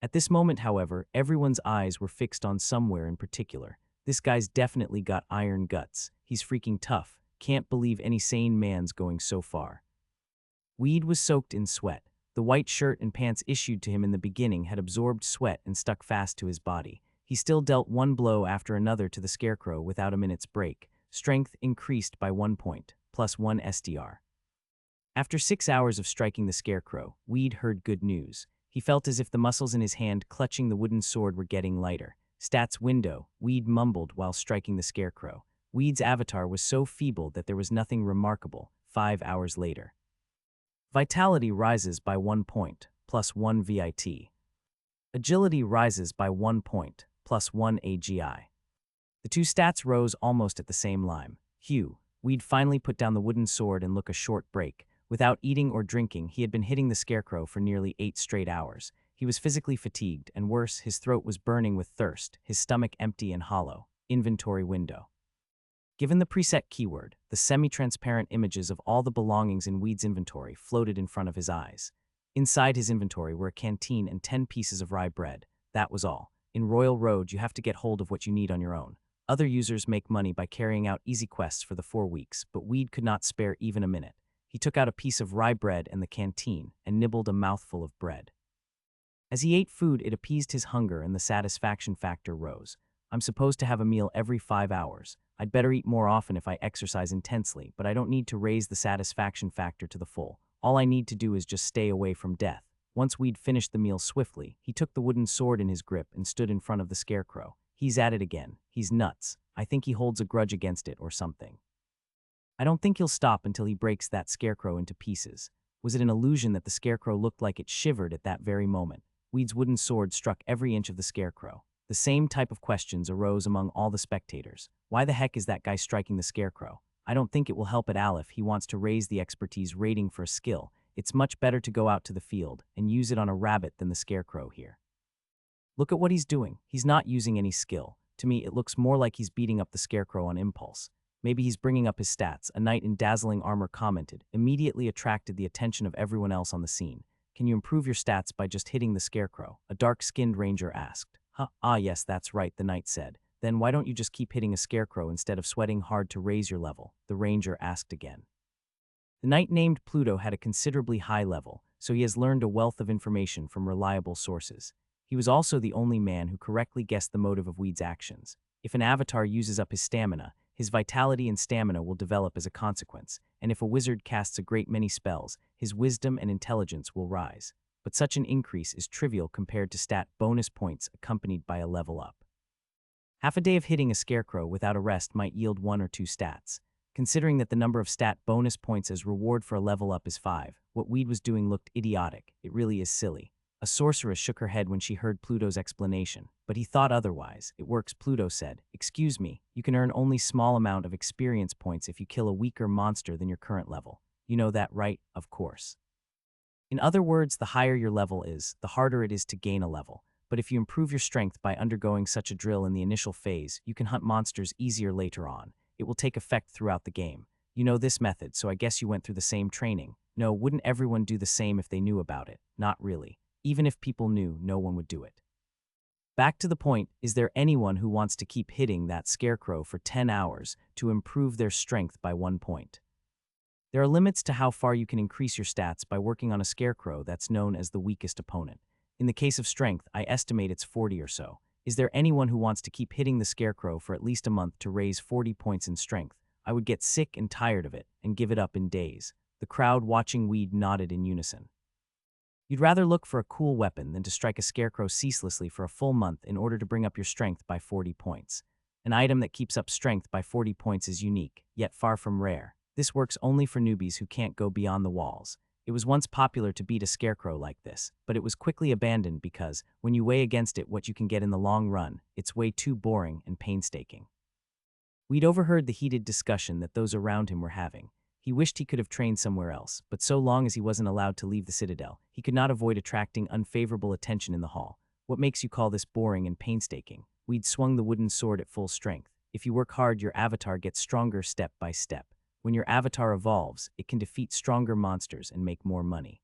At this moment, however, everyone's eyes were fixed on somewhere in particular. "This guy's definitely got iron guts. He's freaking tough. Can't believe any sane man's going so far." Weed was soaked in sweat. The white shirt and pants issued to him in the beginning had absorbed sweat and stuck fast to his body. He still dealt one blow after another to the scarecrow without a minute's break. Strength increased by 1 point, plus 1 SDR. After 6 hours of striking the scarecrow, Weed heard good news. He felt as if the muscles in his hand clutching the wooden sword were getting lighter. "Stats window," Weed mumbled while striking the scarecrow. Weed's avatar was so feeble that there was nothing remarkable. 5 hours later. Vitality rises by 1 point, plus 1 VIT. Agility rises by 1 point, plus 1 AGI. The two stats rose almost at the same time. Weed finally put down the wooden sword and took a short break. Without eating or drinking, he had been hitting the scarecrow for nearly 8 straight hours. He was physically fatigued, and worse, his throat was burning with thirst, his stomach empty and hollow. Inventory window. Given the preset keyword, the semi-transparent images of all the belongings in Weed's inventory floated in front of his eyes. Inside his inventory were a canteen and 10 pieces of rye bread. That was all. In Royal Road, you have to get hold of what you need on your own. Other users make money by carrying out easy quests for the 4 weeks, but Weed could not spare even a minute. He took out a piece of rye bread and the canteen and nibbled a mouthful of bread. As he ate food, it appeased his hunger and the satisfaction factor rose. "I'm supposed to have a meal every 5 hours. I'd better eat more often if I exercise intensely, but I don't need to raise the satisfaction factor to the full. All I need to do is just stay away from death." Once Weed finished the meal swiftly, he took the wooden sword in his grip and stood in front of the scarecrow. "He's at it again. He's nuts. I think he holds a grudge against it or something. I don't think he'll stop until he breaks that scarecrow into pieces." Was it an illusion that the scarecrow looked like it shivered at that very moment? Weed's wooden sword struck every inch of the scarecrow. The same type of questions arose among all the spectators. "Why the heck is that guy striking the scarecrow? I don't think it will help at all if he wants to raise the expertise rating for a skill. It's much better to go out to the field and use it on a rabbit than the scarecrow here. Look at what he's doing. He's not using any skill. To me, it looks more like he's beating up the scarecrow on impulse. Maybe he's bringing up his stats," a knight in dazzling armor commented, immediately attracted the attention of everyone else on the scene. "Can you improve your stats by just hitting the scarecrow?" a dark-skinned ranger asked. Ah, yes, that's right," the knight said. "Then why don't you just keep hitting a scarecrow instead of sweating hard to raise your level?" the ranger asked again. The knight named Pluto had a considerably high level, so he has learned a wealth of information from reliable sources. He was also the only man who correctly guessed the motive of Weed's actions. If an avatar uses up his stamina, his vitality and stamina will develop as a consequence, and if a wizard casts a great many spells, his wisdom and intelligence will rise. But such an increase is trivial compared to stat bonus points accompanied by a level up. Half a day of hitting a scarecrow without a rest might yield 1 or 2 stats. Considering that the number of stat bonus points as reward for a level up is 5, what Weed was doing looked idiotic. It really is silly. A sorceress shook her head when she heard Pluto's explanation, but he thought otherwise. "It works," Pluto said. "Excuse me, you can earn only small amount of experience points if you kill a weaker monster than your current level. You know that, right? Of course. In other words, the higher your level is, the harder it is to gain a level. but if you improve your strength by undergoing such a drill in the initial phase, you can hunt monsters easier later on. It will take effect throughout the game. You know this method, so I guess you went through the same training. No, wouldn't everyone do the same if they knew about it? Not really. Even if people knew, no one would do it. Back to the point, is there anyone who wants to keep hitting that scarecrow for 10 hours to improve their strength by 1 point? There are limits to how far you can increase your stats by working on a scarecrow that's known as the weakest opponent. In the case of strength, I estimate it's 40 or so. Is there anyone who wants to keep hitting the scarecrow for at least a month to raise 40 points in strength? I would get sick and tired of it and give it up in days. The crowd watching Weed nodded in unison. You'd rather look for a cool weapon than to strike a scarecrow ceaselessly for a full month in order to bring up your strength by 40 points. An item that keeps up strength by 40 points is unique, yet far from rare. This works only for newbies who can't go beyond the walls. It was once popular to beat a scarecrow like this, but it was quickly abandoned because, when you weigh against it what you can get in the long run, it's way too boring and painstaking. We'd overheard the heated discussion that those around him were having. He wished he could have trained somewhere else, but so long as he wasn't allowed to leave the citadel, he could not avoid attracting unfavorable attention in the hall. What makes you call this boring and painstaking? We'd swung the wooden sword at full strength. If you work hard, your avatar gets stronger step by step. When your avatar evolves, it can defeat stronger monsters and make more money.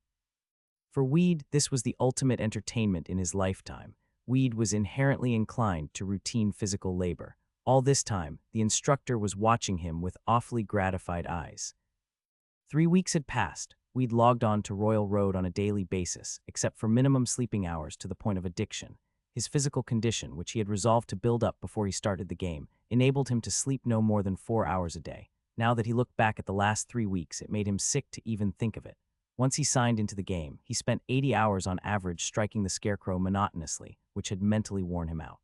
For Weed, this was the ultimate entertainment in his lifetime. Weed was inherently inclined to routine physical labor. All this time, the instructor was watching him with awfully gratified eyes. 3 weeks had passed. Weed logged on to Royal Road on a daily basis, except for minimum sleeping hours to the point of addiction. His physical condition, which he had resolved to build up before he started the game, enabled him to sleep no more than 4 hours a day. Now that he looked back at the last 3 weeks, it made him sick to even think of it. Once he signed into the game, he spent 80 hours on average striking the scarecrow monotonously, which had mentally worn him out.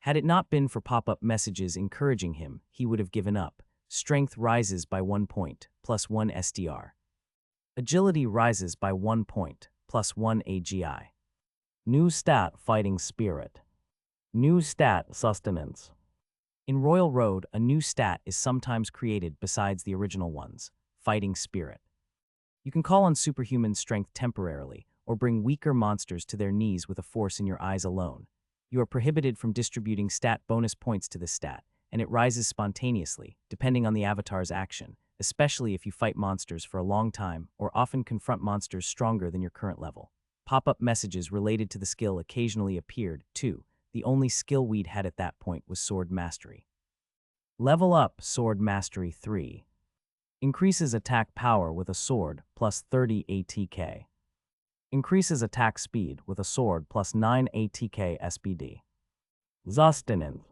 Had it not been for pop-up messages encouraging him, he would have given up. Strength rises by 1 point, plus 1 SDR. Agility rises by 1 point, plus 1 AGI. New stat, Fighting Spirit. New stat, Sustenance. In Royal Road, a new stat is sometimes created besides the original ones, Fighting Spirit. You can call on superhuman strength temporarily, or bring weaker monsters to their knees with a force in your eyes alone. You are prohibited from distributing stat bonus points to this stat, and it rises spontaneously, depending on the avatar's action, especially if you fight monsters for a long time or often confront monsters stronger than your current level. Pop-up messages related to the skill occasionally appeared, too. The only skill Weed had at that point was Sword Mastery. Level up, Sword Mastery 3. Increases attack power with a sword, plus 30 ATK. Increases attack speed with a sword, plus 9 ATK SBD. Sustenance.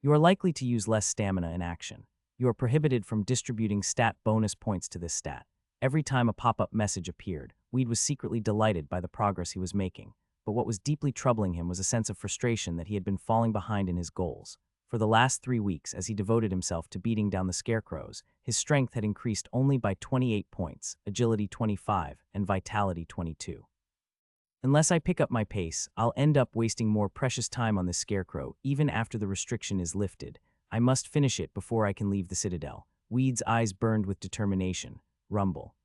You are likely to use less stamina in action. You are prohibited from distributing stat bonus points to this stat. Every time a pop-up message appeared, Weed was secretly delighted by the progress he was making. But what was deeply troubling him was a sense of frustration that he had been falling behind in his goals. For the last 3 weeks, as he devoted himself to beating down the scarecrows, his strength had increased only by 28 points, agility 25, and vitality 22. Unless I pick up my pace, I'll end up wasting more precious time on this scarecrow, even after the restriction is lifted. I must finish it before I can leave the citadel. Weed's eyes burned with determination. Rumble.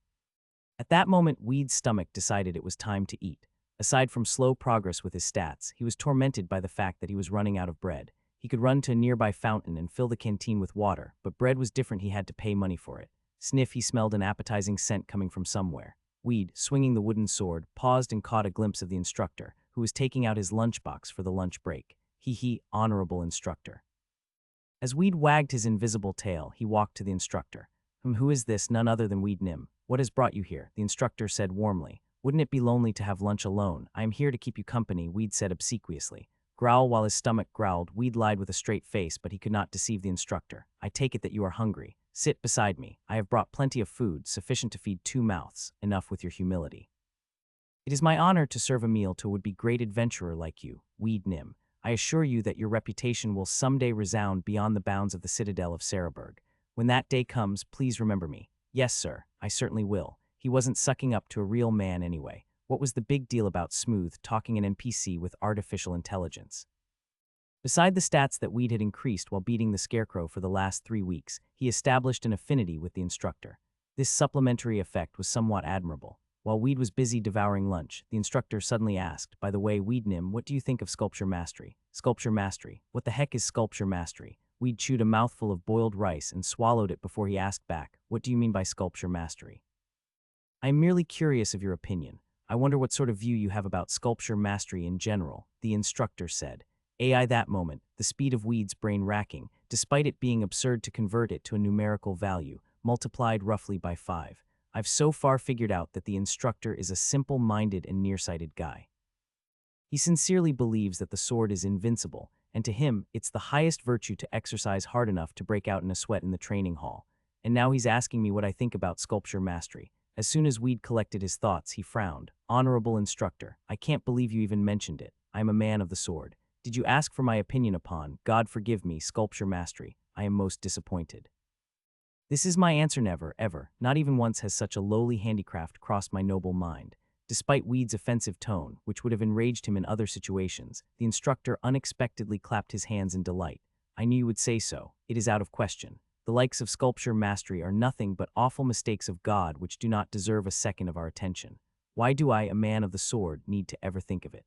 At that moment, Weed's stomach decided it was time to eat. Aside from slow progress with his stats, he was tormented by the fact that he was running out of bread. He could run to a nearby fountain and fill the canteen with water, but bread was different. He had to pay money for it. Sniff, he smelled an appetizing scent coming from somewhere. Weed, swinging the wooden sword, paused and caught a glimpse of the instructor, who was taking out his lunchbox for the lunch break. He, honorable instructor. As Weed wagged his invisible tail, he walked to the instructor. Who is this? None other than Weed Nim. What has brought you here? The instructor said warmly. Wouldn't it be lonely to have lunch alone? I am here to keep you company, Weed said obsequiously. Growl while his stomach growled, Weed lied with a straight face, but he could not deceive the instructor. I take it that you are hungry. Sit beside me. I have brought plenty of food, sufficient to feed 2 mouths. Enough with your humility. It is my honor to serve a meal to a would-be great adventurer like you, Weed Nim. I assure you that your reputation will someday resound beyond the bounds of the citadel of Saraburg. When that day comes, please remember me. Yes, sir, I certainly will. He wasn't sucking up to a real man anyway. What was the big deal about Smooth talking an NPC with artificial intelligence? Beside the stats that Weed had increased while beating the scarecrow for the last 3 weeks, he established an affinity with the instructor. This supplementary effect was somewhat admirable. While Weed was busy devouring lunch, the instructor suddenly asked, "By the way, Weednim, what do you think of sculpture mastery?" Sculpture mastery. What the heck is sculpture mastery? Weed chewed a mouthful of boiled rice and swallowed it before he asked back, "What do you mean by sculpture mastery?" "I am merely curious of your opinion. I wonder what sort of view you have about sculpture mastery in general," the instructor said. AI that moment, the speed of Weed's brain racking, despite it being absurd to convert it to a numerical value, multiplied roughly by 5. I've so far figured out that the instructor is a simple-minded and nearsighted guy. He sincerely believes that the sword is invincible, and to him, it's the highest virtue to exercise hard enough to break out in a sweat in the training hall. And now he's asking me what I think about sculpture mastery. As soon as Weed collected his thoughts, he frowned. "Honorable instructor, I can't believe you even mentioned it. I am a man of the sword. Did you ask for my opinion upon, God forgive me, sculpture mastery? I am most disappointed." This is my answer. Never, ever, not even once has such a lowly handicraft crossed my noble mind. Despite Weed's offensive tone, which would have enraged him in other situations, the instructor unexpectedly clapped his hands in delight. "I knew you would say so. It is out of question. The likes of sculpture mastery are nothing but awful mistakes of God which do not deserve a second of our attention. Why do I, a man of the sword, need to ever think of it?"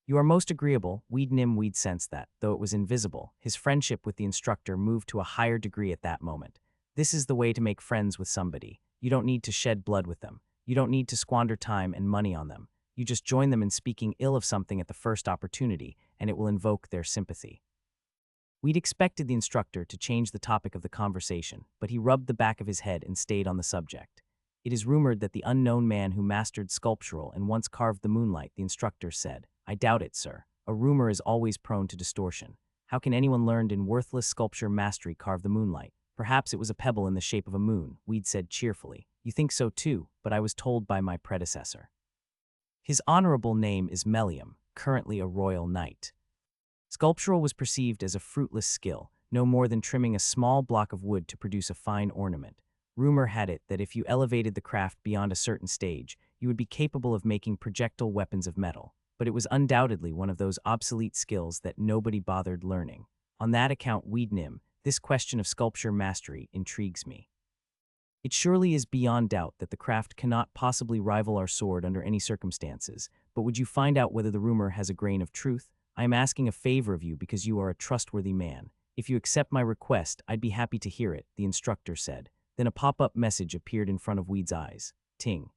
"You are most agreeable." Weed sensed that, though it was invisible, his friendship with the instructor moved to a higher degree at that moment. This is the way to make friends with somebody. You don't need to shed blood with them. You don't need to squander time and money on them. You just join them in speaking ill of something at the first opportunity, and it will invoke their sympathy. We'd expected the instructor to change the topic of the conversation, but he rubbed the back of his head and stayed on the subject. "It is rumored that the unknown man who mastered sculptural and once carved the moonlight," the instructor said. "I doubt it, sir. A rumor is always prone to distortion. How can anyone learned in worthless sculpture mastery carve the moonlight? Perhaps it was a pebble in the shape of a moon," Weed said cheerfully. "You think so too, but I was told by my predecessor. His honorable name is Melium, currently a royal knight." Sculptural was perceived as a fruitless skill, no more than trimming a small block of wood to produce a fine ornament. Rumor had it that if you elevated the craft beyond a certain stage, you would be capable of making projectile weapons of metal, but it was undoubtedly one of those obsolete skills that nobody bothered learning. On that account, Weednim, this question of sculpture mastery intrigues me. It surely is beyond doubt that the craft cannot possibly rival our sword under any circumstances, but would you find out whether the rumor has a grain of truth? I am asking a favor of you because you are a trustworthy man. If you accept my request, I'd be happy to hear it," the instructor said. Then a pop-up message appeared in front of Weed's eyes. Ting.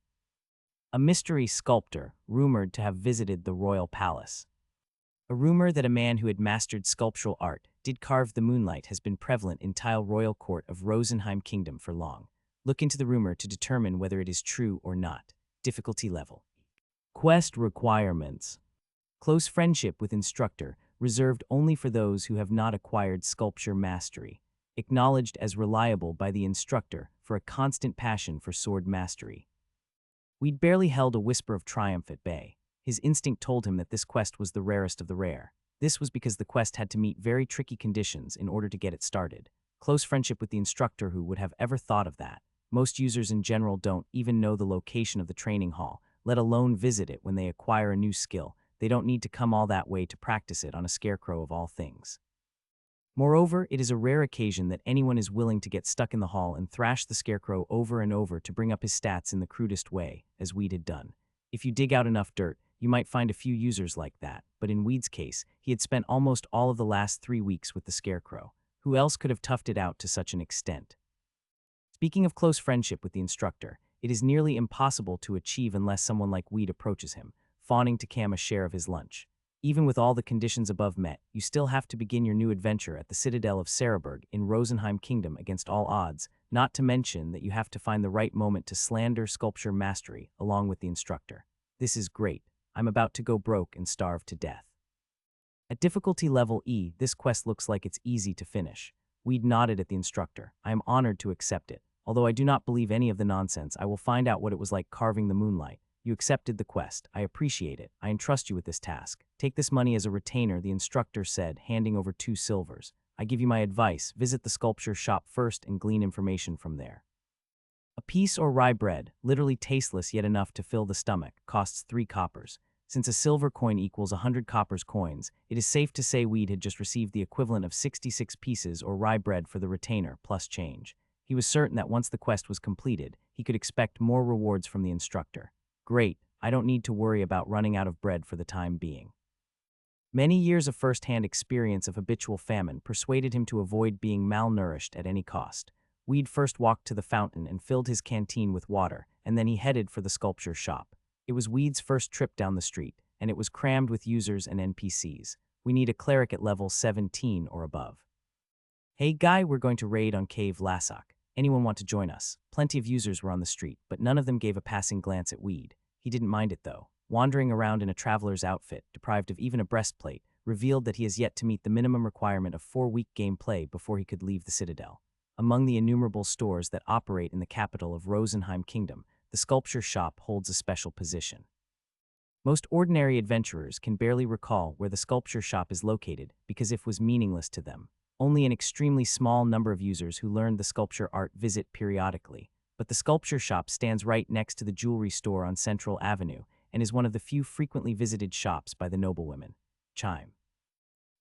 A mystery sculptor, rumored to have visited the royal palace. A rumor that a man who had mastered sculptural art did carve the moonlight has been prevalent in Tile Royal Court of Rosenheim Kingdom for long. Look into the rumor to determine whether it is true or not. Difficulty level. Quest requirements. Close friendship with instructor, reserved only for those who have not acquired sculpture mastery. Acknowledged as reliable by the instructor for a constant passion for sword mastery. We'd barely held a whisper of triumph at bay. His instinct told him that this quest was the rarest of the rare. This was because the quest had to meet very tricky conditions in order to get it started. Close friendship with the instructor. Who would have ever thought of that? Most users in general don't even know the location of the training hall, let alone visit it when they acquire a new skill. They don't need to come all that way to practice it on a scarecrow of all things. Moreover, it is a rare occasion that anyone is willing to get stuck in the hall and thrash the scarecrow over and over to bring up his stats in the crudest way, as Weed had done. If you dig out enough dirt, you might find a few users like that, but in Weed's case, he had spent almost all of the last 3 weeks with the scarecrow. Who else could have toughed it out to such an extent? Speaking of close friendship with the instructor, it is nearly impossible to achieve unless someone like Weed approaches him, fawning to cam a share of his lunch. Even with all the conditions above met, you still have to begin your new adventure at the Citadel of Cereberg in Rosenheim Kingdom against all odds, not to mention that you have to find the right moment to slander sculpture mastery along with the instructor. This is great. I'm about to go broke and starve to death. At difficulty level E, this quest looks like it's easy to finish. Weed nodded at the instructor. I am honored to accept it. Although I do not believe any of the nonsense, I will find out what it was like carving the moonlight. You accepted the quest. I appreciate it. I entrust you with this task. Take this money as a retainer, the instructor said, handing over 2 silvers. I give you my advice. Visit the sculpture shop first and glean information from there. A piece or rye bread, literally tasteless yet enough to fill the stomach, costs 3 coppers. Since a silver coin equals 100 coppers coins, it is safe to say Weed had just received the equivalent of 66 pieces or rye bread for the retainer, plus change. He was certain that once the quest was completed, he could expect more rewards from the instructor. Great, I don't need to worry about running out of bread for the time being. Many years of first-hand experience of habitual famine persuaded him to avoid being malnourished at any cost. Weed first walked to the fountain and filled his canteen with water, and then he headed for the sculpture shop. It was Weed's first trip down the street, and it was crammed with users and NPCs. We need a cleric at level 17 or above. Hey guy, we're going to raid on Cave Lassock. Anyone want to join us? Plenty of users were on the street, but none of them gave a passing glance at Weed. He didn't mind it though. Wandering around in a traveler's outfit, deprived of even a breastplate, revealed that he has yet to meet the minimum requirement of 4-week gameplay before he could leave the Citadel. Among the innumerable stores that operate in the capital of Rosenheim Kingdom, the sculpture shop holds a special position. Most ordinary adventurers can barely recall where the sculpture shop is located because it was meaningless to them. Only an extremely small number of users who learned the sculpture art visit periodically, but the sculpture shop stands right next to the jewelry store on Central Avenue and is one of the few frequently visited shops by the noblewomen. Chime.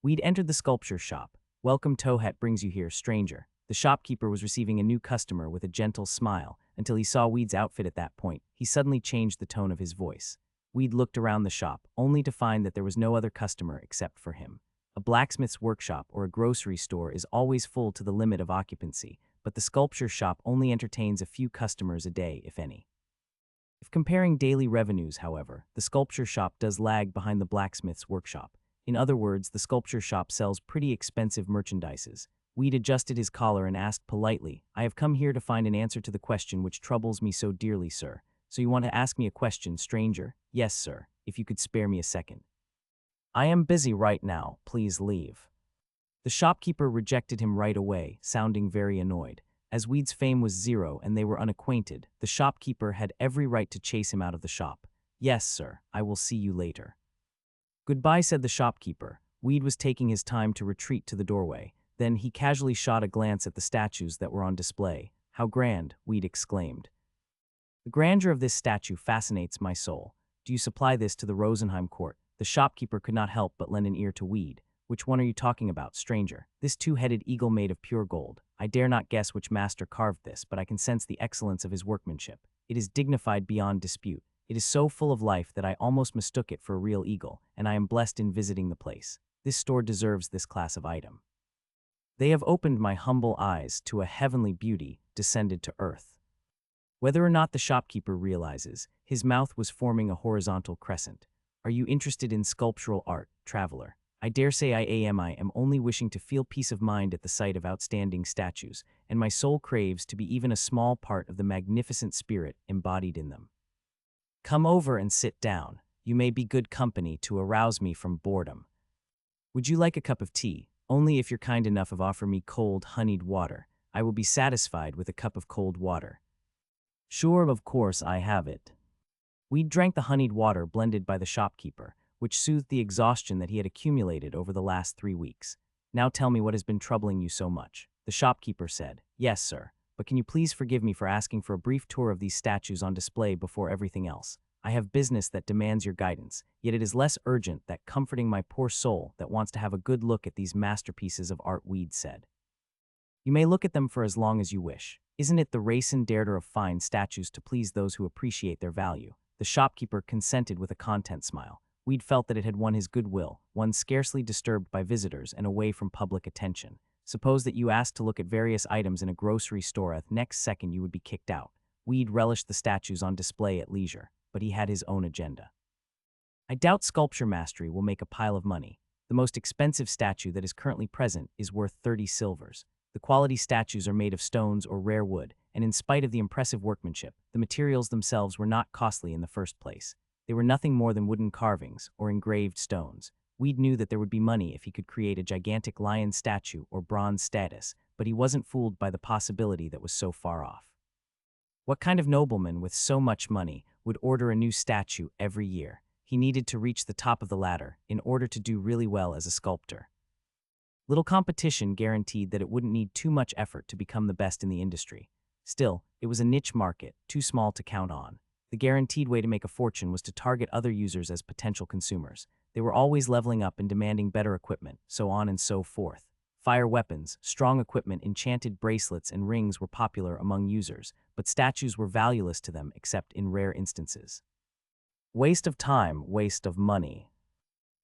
We'd entered the sculpture shop. Welcome Towhet brings you here, stranger. The shopkeeper was receiving a new customer with a gentle smile until he saw Weed's outfit at that point. He suddenly changed the tone of his voice. Weed looked around the shop, only to find that there was no other customer except for him. A blacksmith's workshop or a grocery store is always full to the limit of occupancy, but the sculpture shop only entertains a few customers a day, if any. If comparing daily revenues, however, the sculpture shop does lag behind the blacksmith's workshop. In other words, the sculpture shop sells pretty expensive merchandises. Weed adjusted his collar and asked politely, I have come here to find an answer to the question which troubles me so dearly, sir. So you want to ask me a question, stranger? Yes, sir, if you could spare me a second. I am busy right now, please leave. The shopkeeper rejected him right away, sounding very annoyed. As Weed's fame was zero and they were unacquainted, the shopkeeper had every right to chase him out of the shop. Yes, sir, I will see you later. Goodbye, said the shopkeeper. Weed was taking his time to retreat to the doorway. Then he casually shot a glance at the statues that were on display. How grand, Weed exclaimed. The grandeur of this statue fascinates my soul. Do you supply this to the Rosenheim court? The shopkeeper could not help but lend an ear to Weed. Which one are you talking about, stranger? This two-headed eagle made of pure gold. I dare not guess which master carved this, but I can sense the excellence of his workmanship. It is dignified beyond dispute. It is so full of life that I almost mistook it for a real eagle, and I am blessed in visiting the place. This store deserves this class of item. They have opened my humble eyes to a heavenly beauty descended to earth. Whether or not the shopkeeper realizes, his mouth was forming a horizontal crescent. Are you interested in sculptural art, traveler? I dare say I am only wishing to feel peace of mind at the sight of outstanding statues, and my soul craves to be even a small part of the magnificent spirit embodied in them. Come over and sit down. You may be good company to arouse me from boredom. Would you like a cup of tea? Only if you're kind enough of offer me cold, honeyed water. I will be satisfied with a cup of cold water. Sure, of course, I have it. We drank the honeyed water blended by the shopkeeper, which soothed the exhaustion that he had accumulated over the last 3 weeks. Now tell me what has been troubling you so much. The shopkeeper said, Yes, sir, but can you please forgive me for asking for a brief tour of these statues on display before everything else? I have business that demands your guidance, yet it is less urgent than comforting my poor soul that wants to have a good look at these masterpieces of art, Weed said. You may look at them for as long as you wish. Isn't it the racin' darter of fine statues to please those who appreciate their value? The shopkeeper consented with a content smile. Weed felt that it had won his goodwill, one scarcely disturbed by visitors and away from public attention. Suppose that you asked to look at various items in a grocery store, the next second you would be kicked out. Weed relished the statues on display at leisure, but he had his own agenda. I doubt sculpture mastery will make a pile of money. The most expensive statue that is currently present is worth 30 silvers. The quality statues are made of stones or rare wood, and in spite of the impressive workmanship, the materials themselves were not costly in the first place. They were nothing more than wooden carvings or engraved stones. Weed knew that there would be money if he could create a gigantic lion statue or bronze status, but he wasn't fooled by the possibility that was so far off. What kind of nobleman with so much money would order a new statue every year? He needed to reach the top of the ladder in order to do really well as a sculptor. Little competition guaranteed that it wouldn't need too much effort to become the best in the industry. Still, it was a niche market, too small to count on. The guaranteed way to make a fortune was to target other users as potential consumers. They were always leveling up and demanding better equipment, so on and so forth. Fire weapons, strong equipment, enchanted bracelets, and rings were popular among users, but statues were valueless to them except in rare instances. Waste of time, waste of money.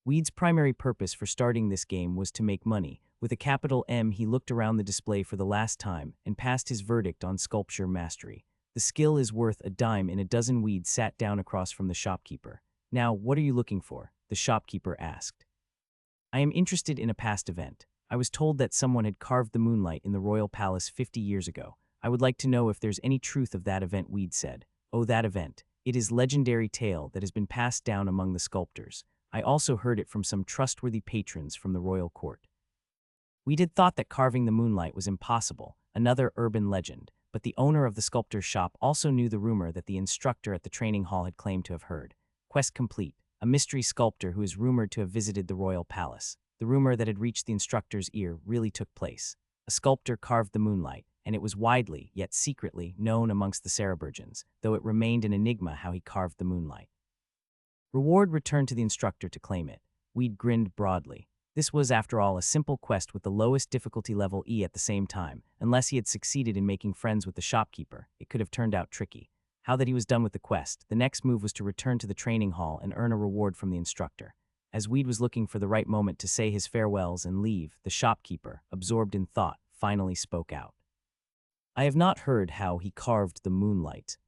Weed's primary purpose for starting this game was to make money. With a capital M, he looked around the display for the last time and passed his verdict on sculpture mastery. The skill is worth a dime in a dozen. Weed sat down across from the shopkeeper. Now, what are you looking for? The shopkeeper asked. I am interested in a past event. I was told that someone had carved the moonlight in the royal palace 50 years ago. I would like to know if there's any truth of that event, Weed said. Oh, that event. It is legendary tale that has been passed down among the sculptors. I also heard it from some trustworthy patrons from the royal court. Weed had thought that carving the moonlight was impossible, another urban legend, but the owner of the sculptor's shop also knew the rumor that the instructor at the training hall had claimed to have heard. Quest complete. A mystery sculptor who is rumored to have visited the royal palace. The rumor that had reached the instructor's ear really took place. A sculptor carved the moonlight, and it was widely, yet secretly, known amongst the Cereburgens, though it remained an enigma how he carved the moonlight. Reward returned to the instructor to claim it. Weed grinned broadly. This was, after all, a simple quest with the lowest difficulty level E at the same time. Unless he had succeeded in making friends with the shopkeeper, it could have turned out tricky. How that he was done with the quest, the next move was to return to the training hall and earn a reward from the instructor. As Weed was looking for the right moment to say his farewells and leave, the shopkeeper, absorbed in thought, finally spoke out. I have not heard how he carved the moonlight.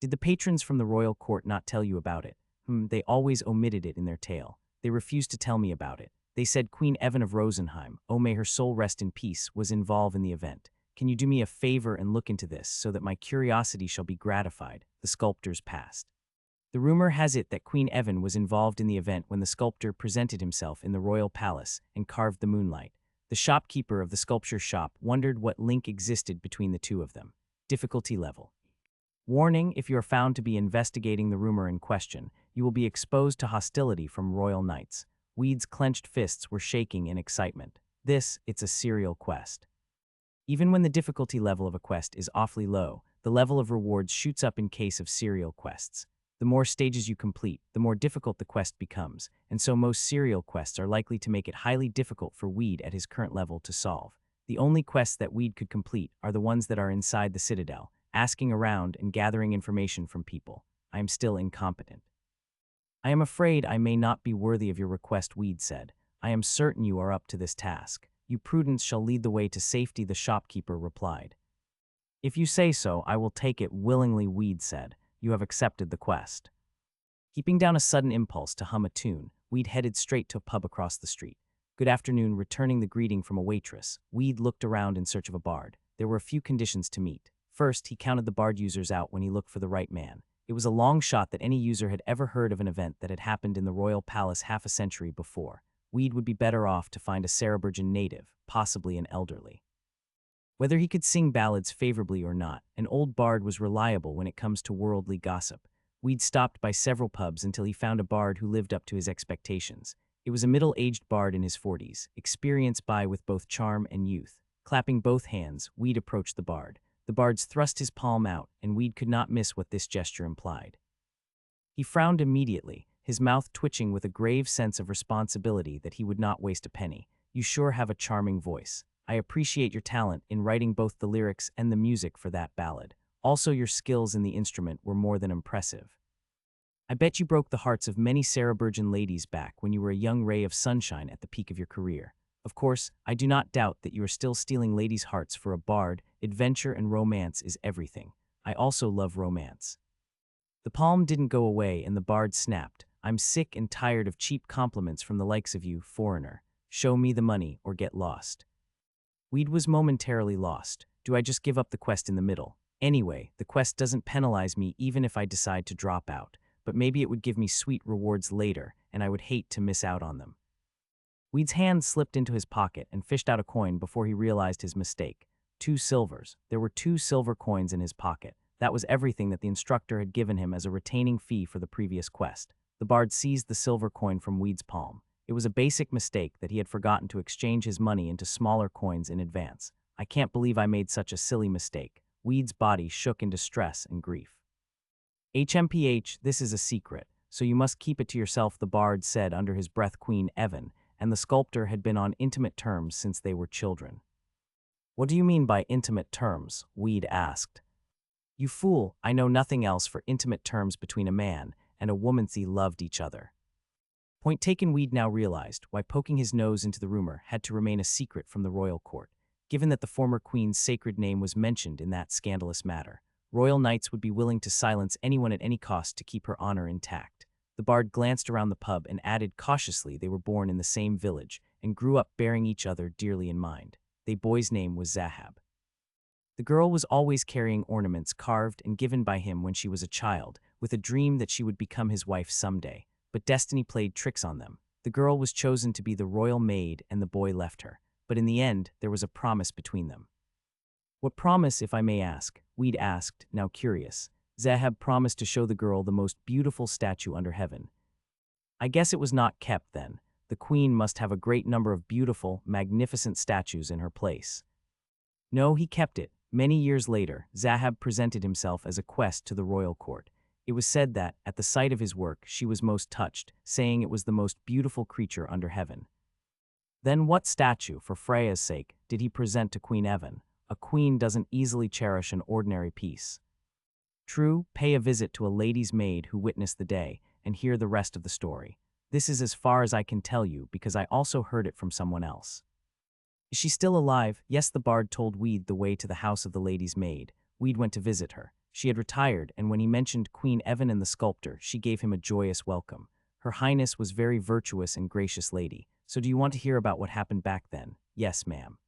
Did the patrons from the royal court not tell you about it? They always omitted it in their tale. They refused to tell me about it. They said Queen Evan of Rosenheim, oh may her soul rest in peace, was involved in the event. Can you do me a favor and look into this so that my curiosity shall be gratified? The sculptors passed. The rumor has it that Queen Evan was involved in the event when the sculptor presented himself in the royal palace and carved the moonlight. The shopkeeper of the sculpture shop wondered what link existed between the two of them. Difficulty level. Warning, if you are found to be investigating the rumor in question, you will be exposed to hostility from royal knights. Weed's clenched fists were shaking in excitement. It's a serial quest. Even when the difficulty level of a quest is awfully low, the level of rewards shoots up in case of serial quests. The more stages you complete, the more difficult the quest becomes, and so most serial quests are likely to make it highly difficult for Weed at his current level to solve. The only quests that Weed could complete are the ones that are inside the citadel, asking around and gathering information from people. I am still incompetent. I am afraid I may not be worthy of your request, Weed said. I am certain you are up to this task. You prudence shall lead the way to safety, the shopkeeper replied. If you say so, I will take it willingly, Weed said. You have accepted the quest. Keeping down a sudden impulse to hum a tune, Weed headed straight to a pub across the street. Good afternoon, returning the greeting from a waitress. Weed looked around in search of a bard. There were a few conditions to meet. First, he counted the bard users out when he looked for the right man. It was a long shot that any user had ever heard of an event that had happened in the royal palace half a century before. Weed would be better off to find a Cereburgen native, possibly an elderly. Whether he could sing ballads favorably or not, an old bard was reliable when it comes to worldly gossip. Weed stopped by several pubs until he found a bard who lived up to his expectations. It was a middle-aged bard in his 40s, experienced by with both charm and youth. Clapping both hands, Weed approached the bard. The bard thrust his palm out, and Weed could not miss what this gesture implied. He frowned immediately, his mouth twitching with a grave sense of responsibility that he would not waste a penny. You sure have a charming voice. I appreciate your talent in writing both the lyrics and the music for that ballad. Also, your skills in the instrument were more than impressive. I bet you broke the hearts of many Cereburgen ladies back when you were a young ray of sunshine at the peak of your career. Of course, I do not doubt that you are still stealing ladies' hearts for a bard. Adventure and romance is everything. I also love romance. The palm didn't go away and the bard snapped. I'm sick and tired of cheap compliments from the likes of you, foreigner. Show me the money or get lost. Weed was momentarily lost. Do I just give up the quest in the middle? Anyway, the quest doesn't penalize me even if I decide to drop out, but maybe it would give me sweet rewards later, and I would hate to miss out on them. Weed's hand slipped into his pocket and fished out a coin before he realized his mistake. 2 silvers. There were 2 silver coins in his pocket. That was everything that the instructor had given him as a retaining fee for the previous quest. The bard seized the silver coin from Weed's palm. It was a basic mistake that he had forgotten to exchange his money into smaller coins in advance. I can't believe I made such a silly mistake. Weed's body shook in distress and grief. HMPH, this is a secret, so you must keep it to yourself, the bard said under his breath. Queen Evan, and the sculptor had been on intimate terms since they were children. "What do you mean by intimate terms?" Weed asked. "You fool, I know nothing else for intimate terms between a man and a woman. They loved each other." Point taken. Weed now realized why poking his nose into the rumor had to remain a secret from the royal court, given that the former queen's sacred name was mentioned in that scandalous matter. Royal knights would be willing to silence anyone at any cost to keep her honor intact. The bard glanced around the pub and added cautiously they were born in the same village and grew up bearing each other dearly in mind. The boy's name was Zahab. The girl was always carrying ornaments carved and given by him when she was a child, with a dream that she would become his wife someday. But destiny played tricks on them. The girl was chosen to be the royal maid and the boy left her. But in the end, there was a promise between them. "What promise, if I may ask?" Weed asked, now curious. Zahab promised to show the girl the most beautiful statue under heaven. "I guess it was not kept then. The queen must have a great number of beautiful, magnificent statues in her place." "No, he kept it." Many years later, Zahab presented himself as a quest to the royal court. It was said that, at the sight of his work, she was most touched, saying it was the most beautiful creature under heaven. Then what statue, for Freya's sake, did he present to Queen Evan? A queen doesn't easily cherish an ordinary piece. True, pay a visit to a lady's maid who witnessed the day, and hear the rest of the story. This is as far as I can tell you because I also heard it from someone else. "Is she still alive?" "Yes," the bard told Weed the way to the house of the lady's maid. Weed went to visit her. She had retired, and when he mentioned Queen Evan and the sculptor, she gave him a joyous welcome. "Her Highness was very virtuous and gracious lady. So do you want to hear about what happened back then?" "Yes, ma'am."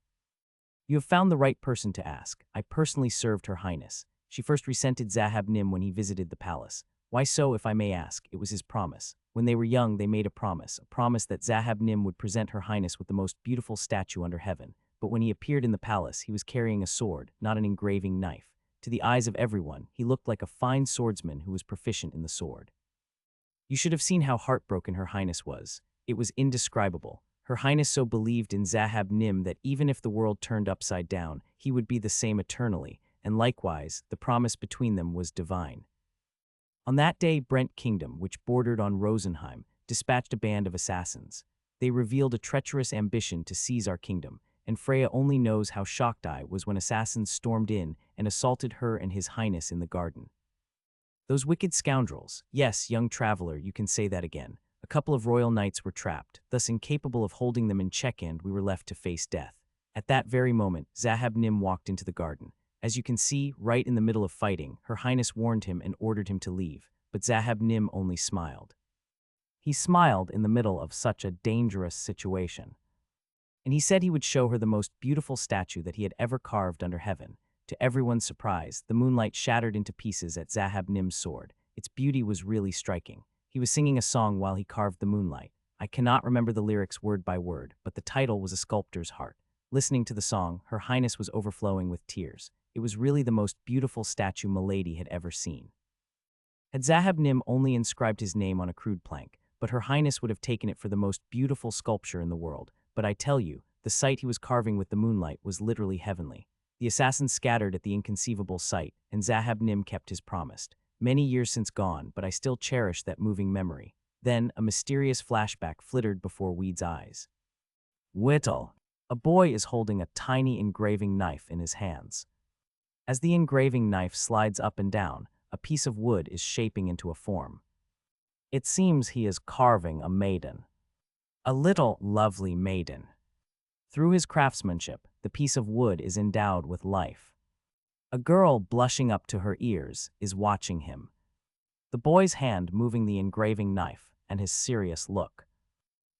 "You have found the right person to ask. I personally served Her Highness. She first resented Zahab Nim when he visited the palace. Why so, if I may ask? It was his promise. When they were young, they made a promise that Zahab Nim would present Her Highness with the most beautiful statue under heaven. But when he appeared in the palace, he was carrying a sword, not an engraving knife. To the eyes of everyone, he looked like a fine swordsman who was proficient in the sword. You should have seen how heartbroken Her Highness was. It was indescribable. Her Highness so believed in Zahab Nim that even if the world turned upside down, he would be the same eternally, and likewise, the promise between them was divine. On that day, Brent Kingdom, which bordered on Rosenheim, dispatched a band of assassins. They revealed a treacherous ambition to seize our kingdom, and Freya only knows how shocked I was when assassins stormed in and assaulted her and His Highness in the garden. Those wicked scoundrels. Yes, young traveler, you can say that again. A couple of royal knights were trapped, thus incapable of holding them in check, and we were left to face death. At that very moment, Zahab Nim walked into the garden. As you can see, right in the middle of fighting, Her Highness warned him and ordered him to leave, but Zahab Nim only smiled. He smiled in the middle of such a dangerous situation. And he said he would show her the most beautiful statue that he had ever carved under heaven. To everyone's surprise, the moonlight shattered into pieces at Zahab Nim's sword. Its beauty was really striking. He was singing a song while he carved the moonlight. I cannot remember the lyrics word by word, but the title was A Sculptor's Heart. Listening to the song, Her Highness was overflowing with tears. It was really the most beautiful statue Milady had ever seen. Had Zahab Nim only inscribed his name on a crude plank, but Her Highness would have taken it for the most beautiful sculpture in the world. But I tell you, the sight he was carving with the moonlight was literally heavenly. The assassins scattered at the inconceivable sight, and Zahab Nim kept his promise. Many years since gone, but I still cherish that moving memory. Then, a mysterious flashback flittered before Weed's eyes. Whittle. A boy is holding a tiny engraving knife in his hands. As the engraving knife slides up and down, a piece of wood is shaping into a form. It seems he is carving a maiden. A little, lovely maiden. Through his craftsmanship, the piece of wood is endowed with life. A girl blushing up to her ears is watching him. The boy's hand moving the engraving knife and his serious look.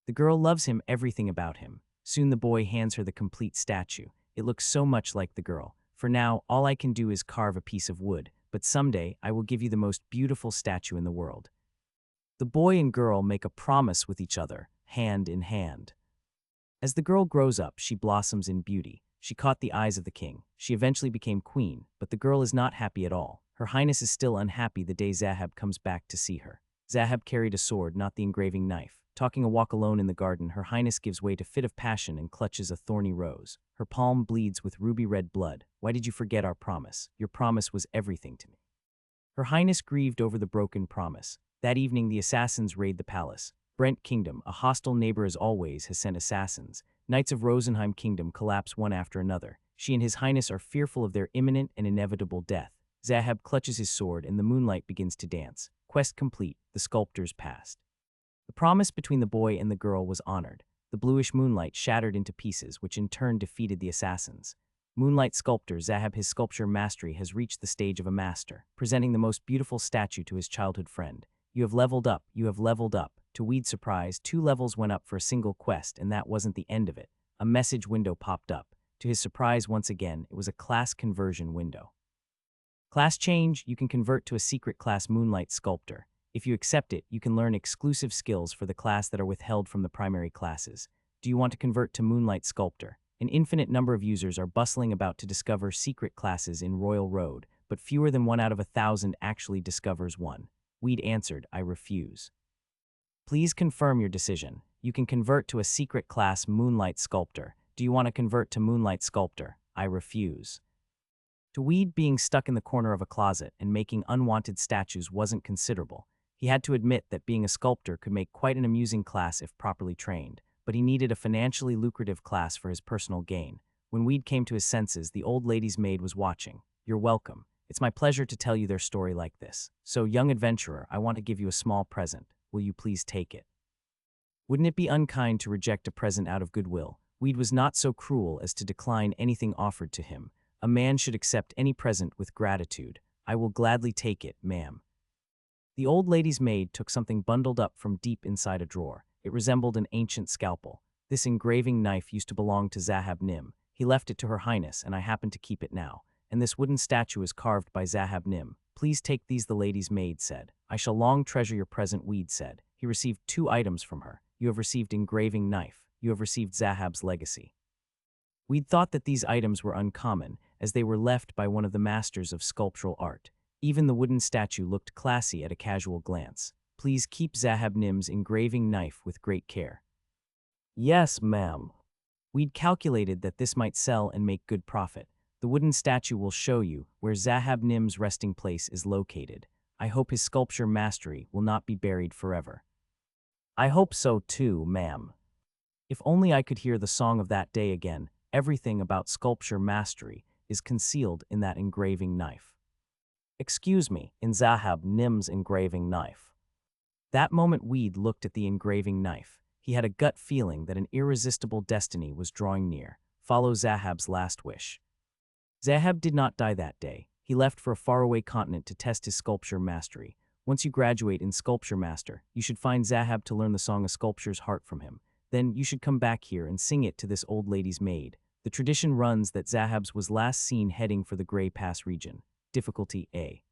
The girl loves him, everything about him. Soon the boy hands her the complete statue. It looks so much like the girl. For now, all I can do is carve a piece of wood, but someday I will give you the most beautiful statue in the world. The boy and girl make a promise with each other, hand in hand. As the girl grows up, she blossoms in beauty. She caught the eyes of the king. She eventually became queen, but the girl is not happy at all. Her Highness is still unhappy the day Zahab comes back to see her. Zahab carried a sword, not the engraving knife. Talking a walk alone in the garden, Her Highness gives way to fit of passion and clutches a thorny rose. Her palm bleeds with ruby-red blood. Why did you forget our promise? Your promise was everything to me. Her Highness grieved over the broken promise. That evening, the assassins raid the palace. Brent Kingdom, a hostile neighbor as always, has sent assassins. Knights of Rosenheim Kingdom collapse one after another. She and his highness are fearful of their imminent and inevitable death. Zahab clutches his sword and the moonlight begins to dance. Quest complete, the sculptor's past. The promise between the boy and the girl was honored. The bluish moonlight shattered into pieces, which in turn defeated the assassins. Moonlight sculptor Zahab, his sculpture mastery has reached the stage of a master, presenting the most beautiful statue to his childhood friend. You have leveled up, you have leveled up. To Weed's surprise, 2 levels went up for a single quest, and that wasn't the end of it. A message window popped up. To his surprise once again, it was a class conversion window. Class change, you can convert to a secret class Moonlight Sculptor. If you accept it, you can learn exclusive skills for the class that are withheld from the primary classes. Do you want to convert to Moonlight Sculptor? An infinite number of users are bustling about to discover secret classes in Royal Road, but fewer than 1 out of 1,000 actually discovers one. Weed answered, I refuse. Please confirm your decision. You can convert to a secret class Moonlight Sculptor. Do you want to convert to Moonlight Sculptor? I refuse. To Weed, being stuck in the corner of a closet and making unwanted statues wasn't considerable. He had to admit that being a sculptor could make quite an amusing class if properly trained, but he needed a financially lucrative class for his personal gain. When Weed came to his senses, the old lady's maid was watching. You're welcome. It's my pleasure to tell you their story like this. So, young adventurer, I want to give you a small present. Will you please take it? Wouldn't it be unkind to reject a present out of goodwill? Weed was not so cruel as to decline anything offered to him. A man should accept any present with gratitude. I will gladly take it, ma'am. The old lady's maid took something bundled up from deep inside a drawer. It resembled an ancient scalpel. This engraving knife used to belong to Zahab Nim. He left it to Her Highness, and I happen to keep it now. And this wooden statue is carved by Zahab Nim. Please take these, the lady's maid said. I shall long treasure your present, Weed said. He received 2 items from her. You have received engraving knife. You have received Zahab's legacy. Weed thought that these items were uncommon, as they were left by one of the masters of sculptural art. Even the wooden statue looked classy at a casual glance. Please keep Zahab Nim's engraving knife with great care. Yes, ma'am. Weed calculated that this might sell and make good profit. The wooden statue will show you where Zahab Nim's resting place is located. I hope his sculpture mastery will not be buried forever. I hope so too, ma'am. If only I could hear the song of that day again. Everything about sculpture mastery is concealed in that engraving knife. Excuse me, in Zahab Nim's engraving knife. That moment Weed looked at the engraving knife. He had a gut feeling that an irresistible destiny was drawing near. Follow Zahab's last wish. Zahab did not die that day. He left for a faraway continent to test his sculpture mastery. Once you graduate in Sculpture Master, you should find Zahab to learn the song A Sculpture's Heart from him. Then you should come back here and sing it to this old lady's maid. The tradition runs that Zahab's was last seen heading for the Grey Pass region. Difficulty A.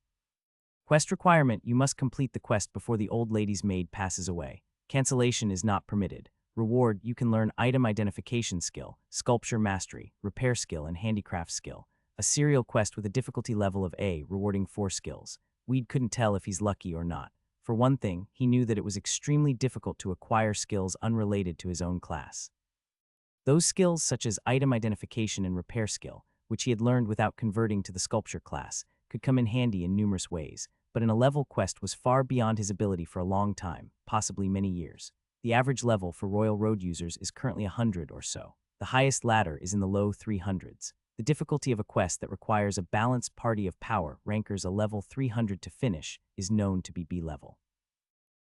Quest requirement: you must complete the quest before the old lady's maid passes away. Cancellation is not permitted. Reward: you can learn item identification skill, sculpture mastery, repair skill, and handicraft skill. A serial quest with a difficulty level of A, rewarding 4 skills. Weed couldn't tell if he's lucky or not. For one thing, he knew that it was extremely difficult to acquire skills unrelated to his own class. Those skills, such as item identification and repair skill, which he had learned without converting to the sculpture class, could come in handy in numerous ways, but in a level quest was far beyond his ability for a long time, possibly many years. The average level for Royal Road users is currently 100 or so. The highest ladder is in the low 300s. The difficulty of a quest that requires a balanced party of power rankers a level 300 to finish is known to be B-level.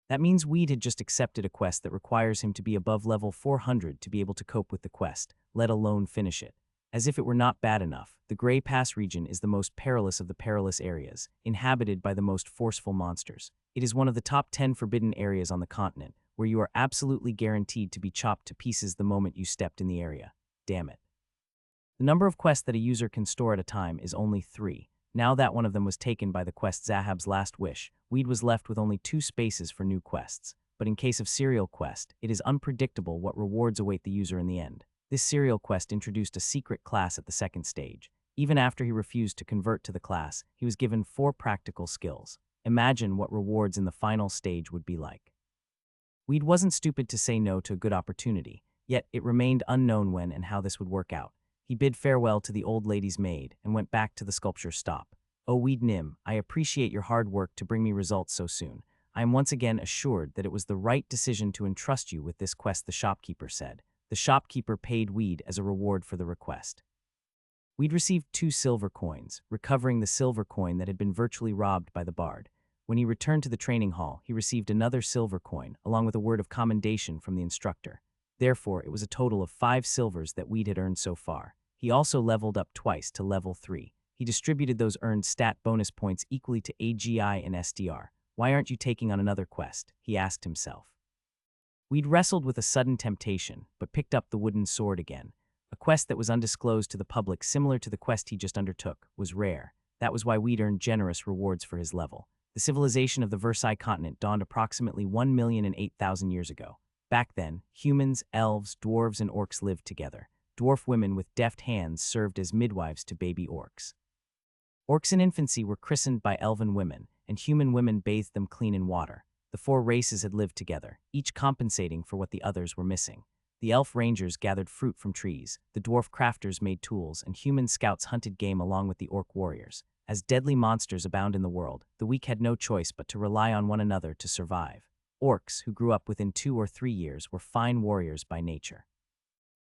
That means Weed had just accepted a quest that requires him to be above level 400 to be able to cope with the quest, let alone finish it. As if it were not bad enough, the Grey Pass region is the most perilous of the perilous areas, inhabited by the most forceful monsters. It is one of the top 10 forbidden areas on the continent, where you are absolutely guaranteed to be chopped to pieces the moment you stepped in the area. Damn it. The number of quests that a user can store at a time is only 3. Now that one of them was taken by the quest Zahab's Last Wish, Weed was left with only 2 spaces for new quests. But in case of serial quest, it is unpredictable what rewards await the user in the end. This serial quest introduced a secret class at the 2nd stage. Even after he refused to convert to the class, he was given 4 practical skills. Imagine what rewards in the final stage would be like. Weed wasn't stupid to say no to a good opportunity, yet it remained unknown when and how this would work out. He bid farewell to the old lady's maid and went back to the sculpture stop. Oh, Weed Nim, I appreciate your hard work to bring me results so soon. I am once again assured that it was the right decision to entrust you with this quest, the shopkeeper said. The shopkeeper paid Weed as a reward for the request. We'd received 2 silver coins, recovering the silver coin that had been virtually robbed by the bard. When he returned to the training hall, he received another silver coin, along with a word of commendation from the instructor. Therefore, it was a total of 5 silvers that Weed had earned so far. He also leveled up twice to level 3. He distributed those earned stat bonus points equally to AGI and SDR. Why aren't you taking on another quest? He asked himself. We'd wrestled with a sudden temptation, but picked up the wooden sword again. A quest that was undisclosed to the public, similar to the quest he just undertook, was rare. That was why We'd earned generous rewards for his level. The civilization of the Versailles continent dawned approximately 1,008,000 years ago. Back then, humans, elves, dwarves, and orcs lived together. Dwarf women with deft hands served as midwives to baby orcs. Orcs in infancy were christened by elven women, and human women bathed them clean in water. The 4 races had lived together, each compensating for what the others were missing. The elf rangers gathered fruit from trees, the dwarf crafters made tools, and human scouts hunted game along with the orc warriors. As deadly monsters abound in the world, the weak had no choice but to rely on one another to survive. Orcs, who grew up within 2 or 3 years, were fine warriors by nature.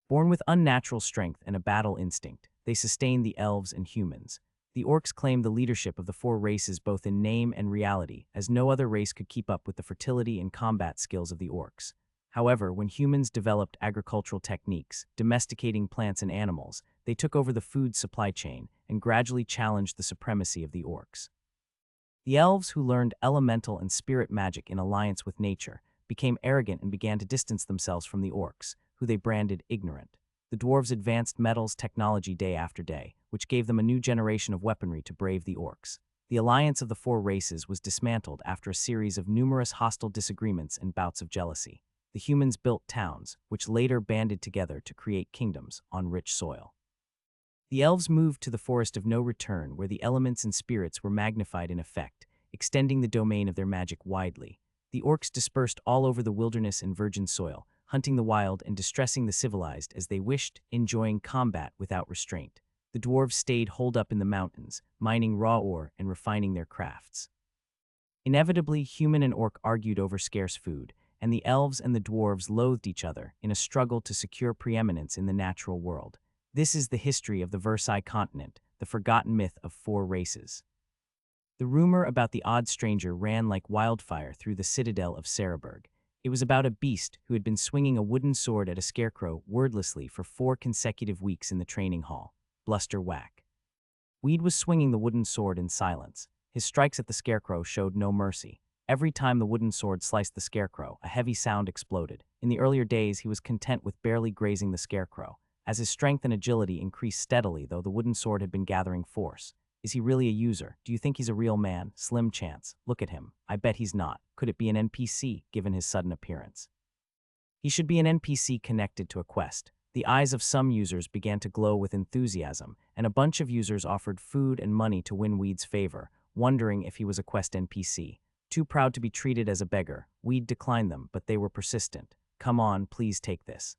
Born with unnatural strength and a battle instinct, they sustained the elves and humans. The orcs claimed the leadership of the 4 races both in name and reality, as no other race could keep up with the fertility and combat skills of the orcs. However, when humans developed agricultural techniques, domesticating plants and animals, they took over the food supply chain and gradually challenged the supremacy of the orcs. The elves, who learned elemental and spirit magic in alliance with nature, became arrogant and began to distance themselves from the orcs, who they branded ignorant. The dwarves advanced metals technology day after day, which gave them a new generation of weaponry to brave the orcs. The alliance of the 4 races was dismantled after a series of numerous hostile disagreements and bouts of jealousy. The humans built towns, which later banded together to create kingdoms on rich soil. The elves moved to the Forest of No Return, where the elements and spirits were magnified in effect, extending the domain of their magic widely. The orcs dispersed all over the wilderness and virgin soil, hunting the wild and distressing the civilized as they wished, enjoying combat without restraint. The dwarves stayed holed up in the mountains, mining raw ore and refining their crafts. Inevitably, human and orc argued over scarce food, and the elves and the dwarves loathed each other in a struggle to secure preeminence in the natural world. This is the history of the Versailles continent, the forgotten myth of 4 races. The rumor about the odd stranger ran like wildfire through the citadel of Cereburg. It was about a beast who had been swinging a wooden sword at a scarecrow wordlessly for 4 consecutive weeks in the training hall. Bluster whack. Weed was swinging the wooden sword in silence. His strikes at the scarecrow showed no mercy. Every time the wooden sword sliced the scarecrow, a heavy sound exploded. In the earlier days, he was content with barely grazing the scarecrow. As his strength and agility increased steadily, though, the wooden sword had been gathering force. Is he really a user? Do you think he's a real man? Slim chance. Look at him. I bet he's not. Could it be an NPC, given his sudden appearance? He should be an NPC connected to a quest. The eyes of some users began to glow with enthusiasm, and a bunch of users offered food and money to win Weed's favor, wondering if he was a quest NPC. Too proud to be treated as a beggar, Weed declined them, but they were persistent. Come on, please take this.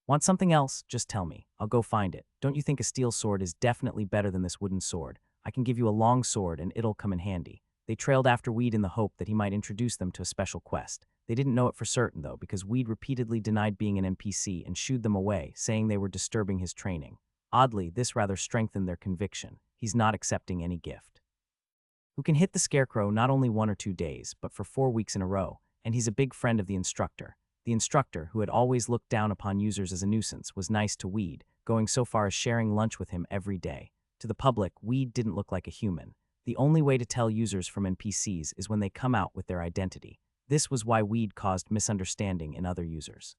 Want something else? Just tell me. I'll go find it. Don't you think a steel sword is definitely better than this wooden sword? I can give you a long sword and it'll come in handy. They trailed after Weed in the hope that he might introduce them to a special quest. They didn't know it for certain, though, because Weed repeatedly denied being an NPC and shooed them away, saying they were disturbing his training. Oddly, this rather strengthened their conviction. He's not accepting any gift. Who can hit the scarecrow not only 1 or 2 days, but for 4 weeks in a row, and he's a big friend of the instructor. The instructor, who had always looked down upon users as a nuisance, was nice to Weed, going so far as sharing lunch with him every day. To the public, Weed didn't look like a human. The only way to tell users from NPCs is when they come out with their identity. This was why Weed caused misunderstanding in other users.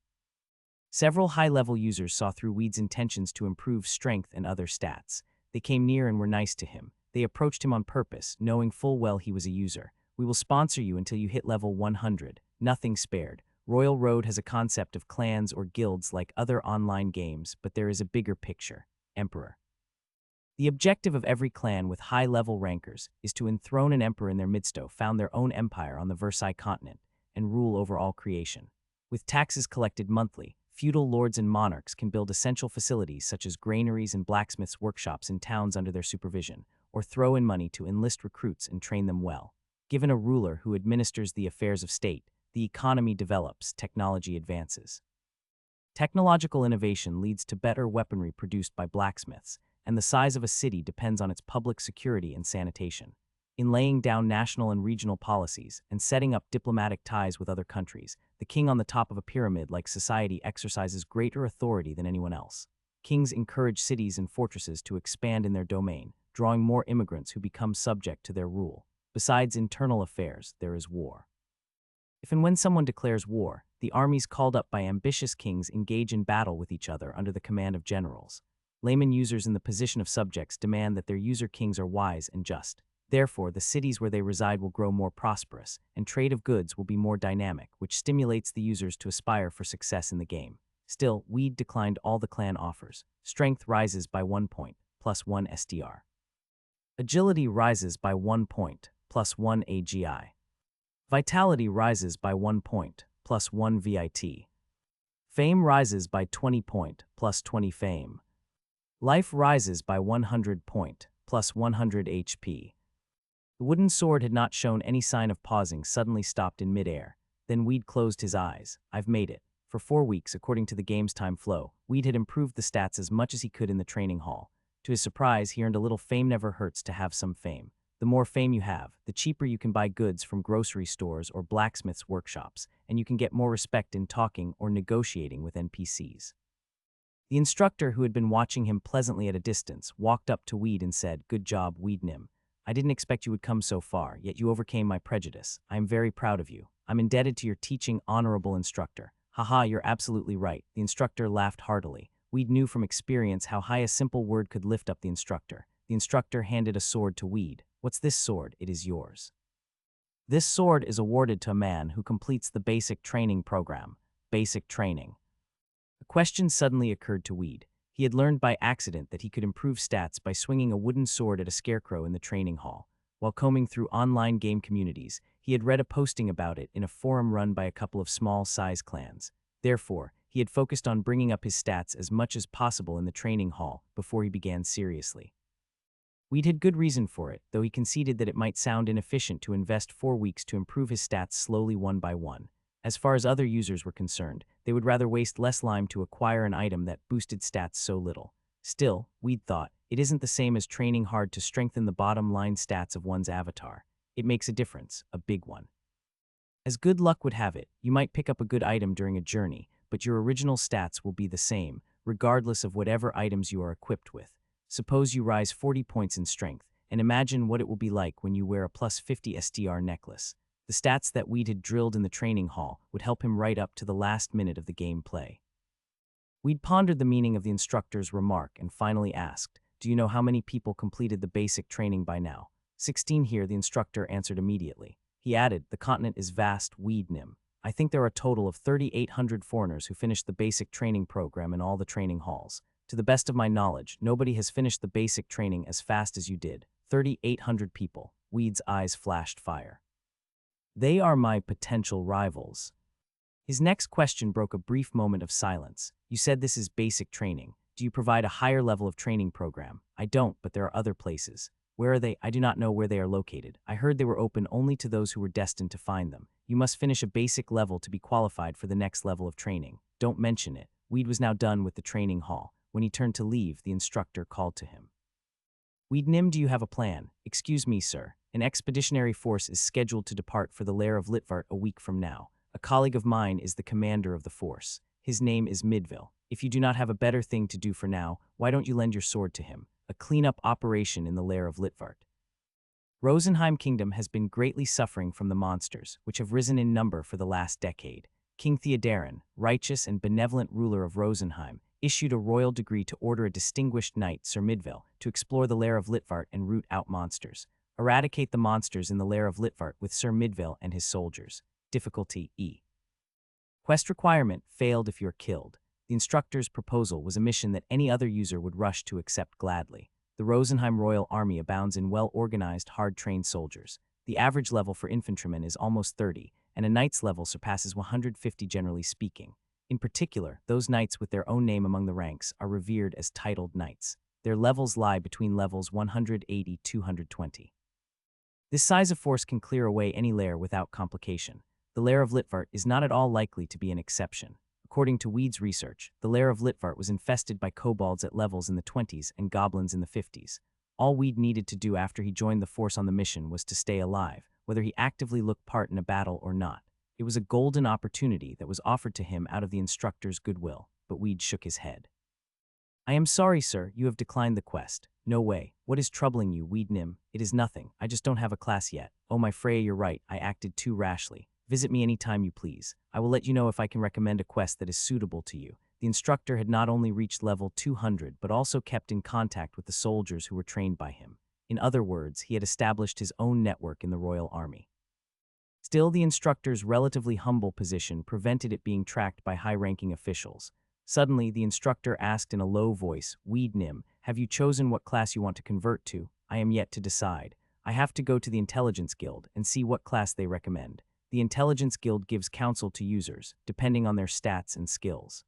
Several high-level users saw through Weed's intentions to improve strength and other stats. They came near and were nice to him. They approached him on purpose, knowing full well he was a user. We will sponsor you until you hit level 100. Nothing spared. Royal Road has a concept of clans or guilds like other online games, but there is a bigger picture. Emperor. The objective of every clan with high-level rankers is to enthrone an emperor in their midst, found their own empire on the Versailles continent, and rule over all creation. With taxes collected monthly, feudal lords and monarchs can build essential facilities such as granaries and blacksmiths' workshops in towns under their supervision, or throw in money to enlist recruits and train them well. Given a ruler who administers the affairs of state, the economy develops, technology advances. Technological innovation leads to better weaponry produced by blacksmiths, and the size of a city depends on its public security and sanitation. In laying down national and regional policies and setting up diplomatic ties with other countries, the king on the top of a pyramid-like society exercises greater authority than anyone else. Kings encourage cities and fortresses to expand in their domain, drawing more immigrants who become subject to their rule. Besides internal affairs, there is war. If and when someone declares war, the armies called up by ambitious kings engage in battle with each other under the command of generals. Layman users in the position of subjects demand that their user kings are wise and just. Therefore, the cities where they reside will grow more prosperous, and trade of goods will be more dynamic, which stimulates the users to aspire for success in the game. Still, Weed declined all the clan offers. Strength rises by 1 point, plus 1 SDR. Agility rises by 1 point, plus 1 AGI. Vitality rises by 1 point, plus 1 VIT. Fame rises by 20 point, plus 20 fame. Life rises by 100 point, plus 100 HP. The wooden sword had not shown any sign of pausing, suddenly stopped in midair. Then Weed closed his eyes. I've made it. For 4 weeks, according to the game's time flow, Weed had improved the stats as much as he could in the training hall. To his surprise, he earned a little fame. Never hurts to have some fame. The more fame you have, the cheaper you can buy goods from grocery stores or blacksmiths' workshops, and you can get more respect in talking or negotiating with NPCs. The instructor, who had been watching him pleasantly at a distance, walked up to Weed and said, "Good job, Weed Nim. I didn't expect you would come so far, yet you overcame my prejudice. I am very proud of you. I'm indebted to your teaching, honorable instructor." "Haha, you're absolutely right." The instructor laughed heartily. Weed knew from experience how high a simple word could lift up the instructor. The instructor handed a sword to Weed. "What's this sword? It is yours. This sword is awarded to a man who completes the basic training program." Basic training. A question suddenly occurred to Weed. He had learned by accident that he could improve stats by swinging a wooden sword at a scarecrow in the training hall. While combing through online game communities, he had read a posting about it in a forum run by a couple of small-size clans. Therefore, he had focused on bringing up his stats as much as possible in the training hall before he began seriously. Weed had good reason for it, though he conceded that it might sound inefficient to invest 4 weeks to improve his stats slowly one by one. As far as other users were concerned, they would rather waste less lime to acquire an item that boosted stats so little. Still, Weed thought, it isn't the same as training hard to strengthen the bottom-line stats of one's avatar. It makes a difference, a big one. As good luck would have it, you might pick up a good item during a journey, but your original stats will be the same, regardless of whatever items you are equipped with. Suppose you rise 40 points in strength, and imagine what it will be like when you wear a plus 50 STR necklace. The stats that Weed had drilled in the training hall would help him right up to the last minute of the gameplay. Weed pondered the meaning of the instructor's remark and finally asked, "Do you know how many people completed the basic training by now?" 16 here, the instructor answered immediately. He added, "The continent is vast, Weed Nim. I think there are a total of 3,800 foreigners who finished the basic training program in all the training halls. To the best of my knowledge, nobody has finished the basic training as fast as you did. 3,800 people." Weed's eyes flashed fire. "They are my potential rivals." His next question broke a brief moment of silence. "You said this is basic training. Do you provide a higher level of training program?" "I don't, but there are other places." "Where are they?" "I do not know where they are located. I heard they were open only to those who were destined to find them. You must finish a basic level to be qualified for the next level of training." "Don't mention it." Weed was now done with the training hall. When he turned to leave, the instructor called to him. "Weed Nim, do you have a plan?" "Excuse me, sir. An expeditionary force is scheduled to depart for the lair of Litvart a week from now. A colleague of mine is the commander of the force. His name is Midville. If you do not have a better thing to do for now, why don't you lend your sword to him? A cleanup operation in the lair of Litvart." Rosenheim Kingdom has been greatly suffering from the monsters, which have risen in number for the last decade. King Theodorin, righteous and benevolent ruler of Rosenheim, issued a royal decree to order a distinguished knight, Sir Midville, to explore the lair of Litvart and root out monsters. Eradicate the monsters in the lair of Litvart with Sir Midville and his soldiers. Difficulty E. Quest requirement: failed if you're killed. The instructor's proposal was a mission that any other user would rush to accept gladly. The Rosenheim Royal Army abounds in well-organized, hard-trained soldiers. The average level for infantrymen is almost 30, and a knight's level surpasses 150 generally speaking. In particular, those knights with their own name among the ranks are revered as titled knights. Their levels lie between levels 180–220. This size of force can clear away any layer without complication. The layer of Litvart is not at all likely to be an exception. According to Weed's research, the layer of Litvart was infested by kobolds at levels in the 20s and goblins in the 50s. All Weed needed to do after he joined the force on the mission was to stay alive, whether he actively looked part in a battle or not. It was a golden opportunity that was offered to him out of the instructor's goodwill, but Weed shook his head. I am sorry, sir, you have declined the quest. No way. What is troubling you, Weed Nim? It is nothing. I just don't have a class yet. Oh, my Freya, you're right. I acted too rashly. Visit me any time you please. I will let you know if I can recommend a quest that is suitable to you. The instructor had not only reached level 200, but also kept in contact with the soldiers who were trained by him. In other words, he had established his own network in the Royal Army. Still, the instructor's relatively humble position prevented it being tracked by high-ranking officials. Suddenly, the instructor asked in a low voice, Weed Nim, have you chosen what class you want to convert to? I am yet to decide. I have to go to the Intelligence Guild and see what class they recommend. The Intelligence Guild gives counsel to users, depending on their stats and skills.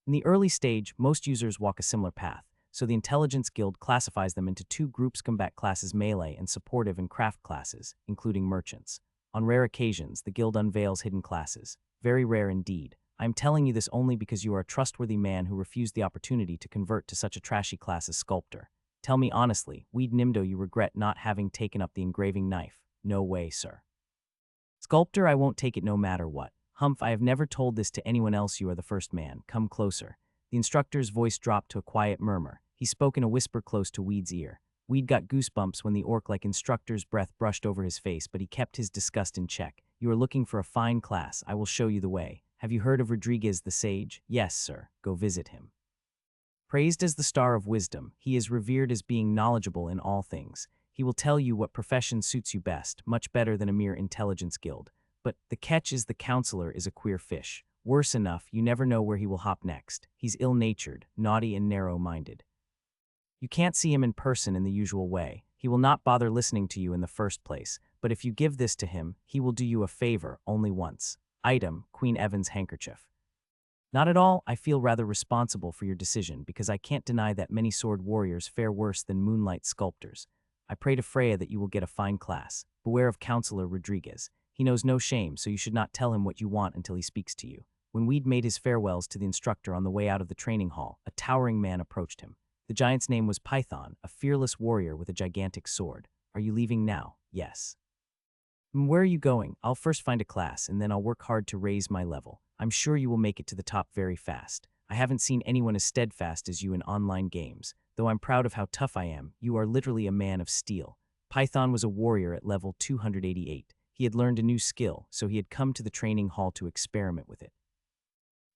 In the early stage, most users walk a similar path, so the Intelligence Guild classifies them into two groups: combat classes melee and supportive and craft classes, including merchants. On rare occasions, the guild unveils hidden classes. Very rare indeed. I am telling you this only because you are a trustworthy man who refused the opportunity to convert to such a trashy class as Sculptor. Tell me honestly, Weed Nimdo, you regret not having taken up the engraving knife. No way, sir. Sculptor, I won't take it no matter what. Humph, I have never told this to anyone else. You are the first man. Come closer. The instructor's voice dropped to a quiet murmur. He spoke in a whisper close to Weed's ear. Weed got goosebumps when the orc-like instructor's breath brushed over his face, but he kept his disgust in check. You are looking for a fine class. I will show you the way. Have you heard of Rodriguez the Sage? Yes, sir. Go visit him. Praised as the star of wisdom, he is revered as being knowledgeable in all things. He will tell you what profession suits you best, much better than a mere intelligence guild. But the catch is the counselor is a queer fish. Worse enough, you never know where he will hop next. He's ill-natured, naughty, and narrow-minded. You can't see him in person in the usual way. He will not bother listening to you in the first place, but if you give this to him, he will do you a favor only once. Item, Queen Evan's handkerchief. Not at all. I feel rather responsible for your decision because I can't deny that many sword warriors fare worse than moonlight sculptors. I pray to Freya that you will get a fine class. Beware of Counselor Rodriguez. He knows no shame, so you should not tell him what you want until he speaks to you. When Weed made his farewells to the instructor on the way out of the training hall, a towering man approached him. The giant's name was Python, a fearless warrior with a gigantic sword. Are you leaving now? Yes. Where are you going? I'll first find a class, and then I'll work hard to raise my level. I'm sure you will make it to the top very fast. I haven't seen anyone as steadfast as you in online games. Though I'm proud of how tough I am, you are literally a man of steel. Python was a warrior at level 288. He had learned a new skill, so he had come to the training hall to experiment with it.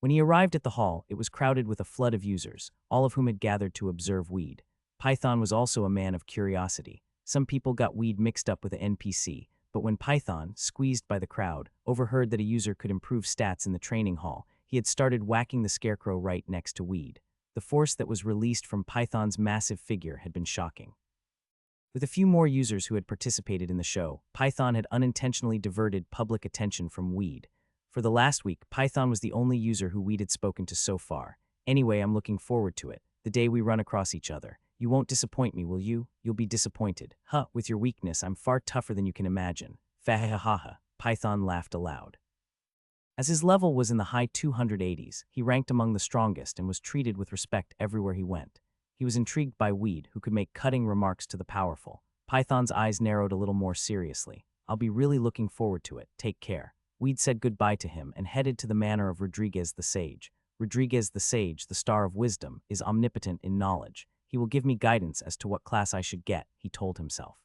When he arrived at the hall, it was crowded with a flood of users, all of whom had gathered to observe Weed. Python was also a man of curiosity. Some people got Weed mixed up with an NPC, but when Python, squeezed by the crowd, overheard that a user could improve stats in the training hall, he had started whacking the scarecrow right next to Weed. The force that was released from Python's massive figure had been shocking. With a few more users who had participated in the show, Python had unintentionally diverted public attention from Weed. For the last week, Python was the only user who Weed had spoken to so far. Anyway, I'm looking forward to it. The day we run across each other. You won't disappoint me, will you? You'll be disappointed. Huh, with your weakness, I'm far tougher than you can imagine. Fahahaha. Python laughed aloud. As his level was in the high 280s, he ranked among the strongest and was treated with respect everywhere he went. He was intrigued by Weed, who could make cutting remarks to the powerful. Python's eyes narrowed a little more seriously. I'll be really looking forward to it. Take care. Weed said goodbye to him and headed to the manor of Rodriguez the Sage. Rodriguez the Sage, the star of wisdom, is omnipotent in knowledge. He will give me guidance as to what class I should get, he told himself.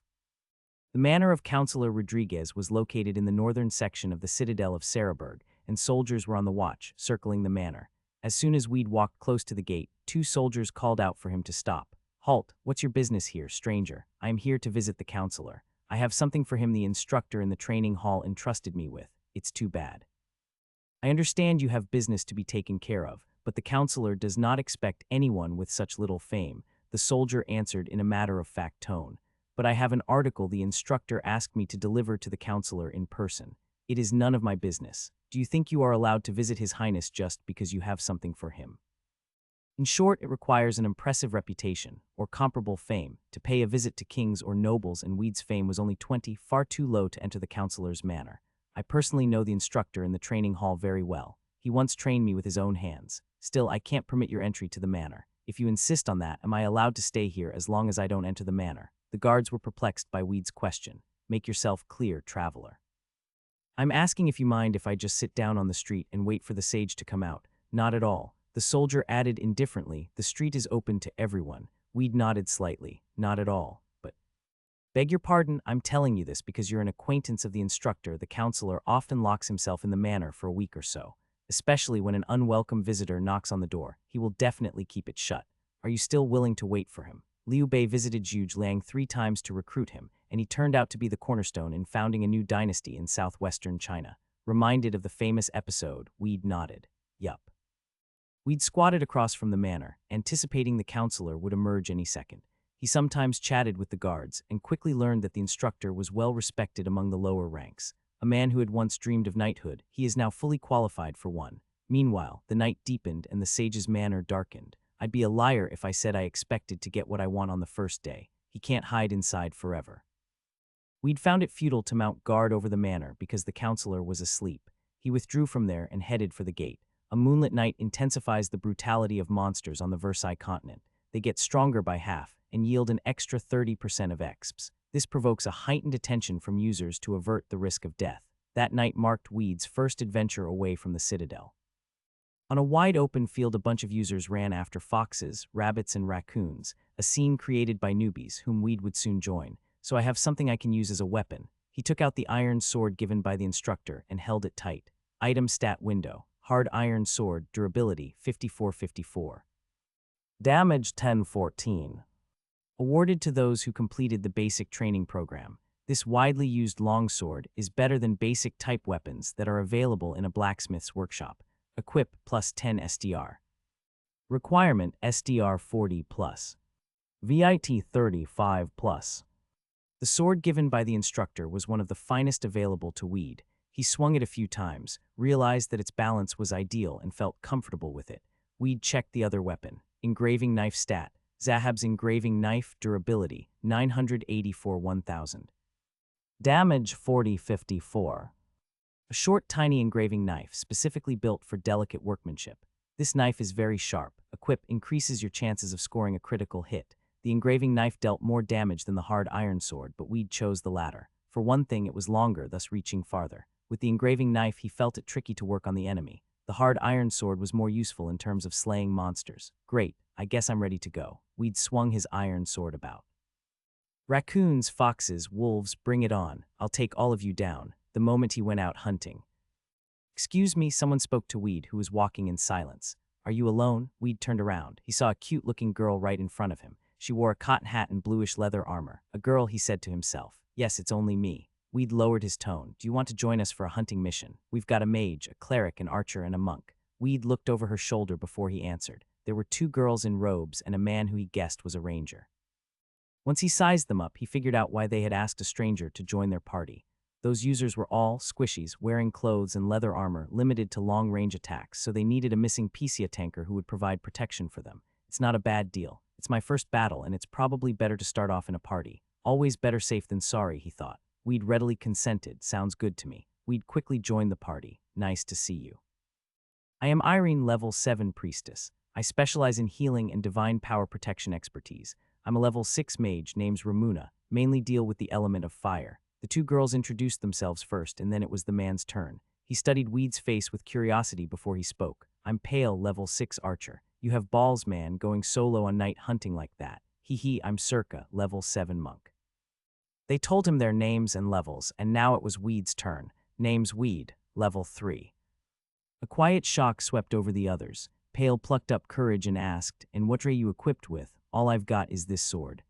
The manor of Counselor Rodriguez was located in the northern section of the citadel of Saraburg, and soldiers were on the watch, circling the manor. As soon as Weed walked close to the gate, two soldiers called out for him to stop. Halt, what's your business here, stranger? I am here to visit the counselor. I have something for him the instructor in the training hall entrusted me with. It's too bad. I understand you have business to be taken care of, but the counselor does not expect anyone with such little fame, the soldier answered in a matter-of-fact tone. But I have an article the instructor asked me to deliver to the counselor in person. It is none of my business. Do you think you are allowed to visit His Highness just because you have something for him? In short, it requires an impressive reputation, or comparable fame, to pay a visit to kings or nobles, and Weed's fame was only 20, far too low to enter the counselor's manor. I personally know the instructor in the training hall very well. He once trained me with his own hands. Still, I can't permit your entry to the manor. If you insist on that, am I allowed to stay here as long as I don't enter the manor? The guards were perplexed by Weed's question. Make yourself clear, traveler. I'm asking if you mind if I just sit down on the street and wait for the sage to come out. Not at all. The soldier added indifferently, the street is open to everyone. Weed nodded slightly. Not at all. But, beg your pardon, I'm telling you this because you're an acquaintance of the instructor. The counselor often locks himself in the manor for a week or so. Especially when an unwelcome visitor knocks on the door, he will definitely keep it shut. Are you still willing to wait for him? Liu Bei visited Zhuge Liang 3 times to recruit him, and he turned out to be the cornerstone in founding a new dynasty in southwestern China. Reminded of the famous episode, Weed nodded. Yup. Weed squatted across from the manor, anticipating the counselor would emerge any second. He sometimes chatted with the guards, and quickly learned that the instructor was well respected among the lower ranks. A man who had once dreamed of knighthood, he is now fully qualified for one. Meanwhile, the night deepened and the sage's manor darkened. I'd be a liar if I said I expected to get what I want on the first day. He can't hide inside forever. We'd found it futile to mount guard over the manor because the counselor was asleep. He withdrew from there and headed for the gate. A moonlit night intensifies the brutality of monsters on the Versailles continent. They get stronger by half and yield an extra 30% of exps. This provokes a heightened attention from users to avert the risk of death. That night marked Weed's first adventure away from the citadel. On a wide open field, a bunch of users ran after foxes, rabbits, and raccoons, a scene created by newbies whom Weed would soon join. So I have something I can use as a weapon. He took out the iron sword given by the instructor and held it tight. Item stat window. Hard iron sword, durability 5454. Damage 1014. Awarded to those who completed the basic training program. This widely used longsword is better than basic type weapons that are available in a blacksmith's workshop. Equip plus 10 SDR. Requirement SDR 40 plus. VIT 35 plus. The sword given by the instructor was one of the finest available to Weed. He swung it a few times, realized that its balance was ideal, and felt comfortable with it. Weed checked the other weapon. Engraving knife stat. Zahab's engraving knife, durability 984 1000. Damage 4054. A short, tiny engraving knife specifically built for delicate workmanship. This knife is very sharp. Equip increases your chances of scoring a critical hit. The engraving knife dealt more damage than the hard iron sword, but Weed chose the latter. For one thing, it was longer, thus reaching farther. With the engraving knife, he felt it tricky to work on the enemy. The hard iron sword was more useful in terms of slaying monsters. Great, I guess I'm ready to go. Weed swung his iron sword about. Raccoons, foxes, wolves, bring it on. I'll take all of you down. The moment he went out hunting. Excuse me, someone spoke to Weed, who was walking in silence. Are you alone? Weed turned around. He saw a cute-looking girl right in front of him. She wore a cotton hat and bluish leather armor. A girl, he said to himself. Yes, it's only me. Weed lowered his tone. Do you want to join us for a hunting mission? We've got a mage, a cleric, an archer, and a monk. Weed looked over her shoulder before he answered. There were 2 girls in robes and a man who he guessed was a ranger. Once he sized them up, he figured out why they had asked a stranger to join their party. Those users were all squishies, wearing clothes and leather armor limited to long-range attacks, so they needed a missing PCA tanker who would provide protection for them. It's not a bad deal. It's my first battle, and it's probably better to start off in a party. Always better safe than sorry, he thought. Weed readily consented. Sounds good to me. Weed quickly joined the party. Nice to see you. I am Irene, level 7 priestess. I specialize in healing and divine power protection expertise. I'm a level 6 mage, name's Ramuna, mainly deal with the element of fire. The 2 girls introduced themselves first, and then it was the man's turn. He studied Weed's face with curiosity before he spoke. I'm Pale, level 6 archer. You have balls, man, going solo on night hunting like that. Hee, I'm Circa, level 7 monk. They told him their names and levels, and now it was Weed's turn. Name's Weed, level 3. A quiet shock swept over the others. Pale plucked up courage and asked, and what are you equipped with? All I've got is this sword.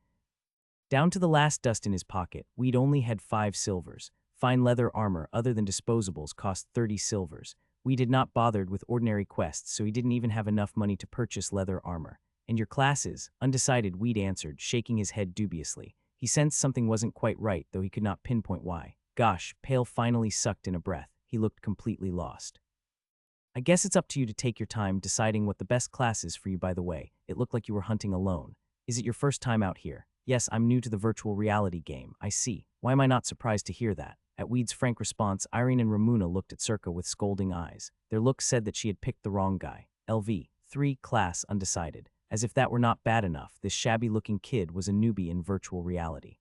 Down to the last dust in his pocket, Weed only had 5 silvers. Fine leather armor other than disposables cost 30 silvers. Weed had not bothered with ordinary quests, so he didn't even have enough money to purchase leather armor. And your class is? Undecided, Weed answered, shaking his head dubiously. He sensed something wasn't quite right, though he could not pinpoint why. Gosh, Pale finally sucked in a breath. He looked completely lost. I guess it's up to you to take your time deciding what the best class is for you. By the way, it looked like you were hunting alone. Is it your first time out here? Yes, I'm new to the virtual reality game. I see. Why am I not surprised to hear that? At Weed's frank response, Irene and Ramuna looked at Circa with scolding eyes. Their looks said that she had picked the wrong guy. LV, 3, class, undecided. As if that were not bad enough, this shabby-looking kid was a newbie in virtual reality.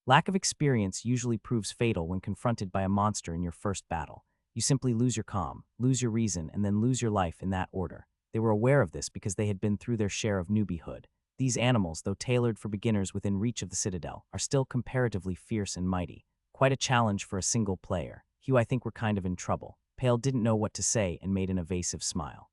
Lack of experience usually proves fatal when confronted by a monster in your first battle. You simply lose your calm, lose your reason, and then lose your life in that order. They were aware of this because they had been through their share of newbiehood. These animals, though tailored for beginners within reach of the Citadel, are still comparatively fierce and mighty. Quite a challenge for a single player. Hugh, I think we're kind of in trouble. Pale didn't know what to say and made an evasive smile.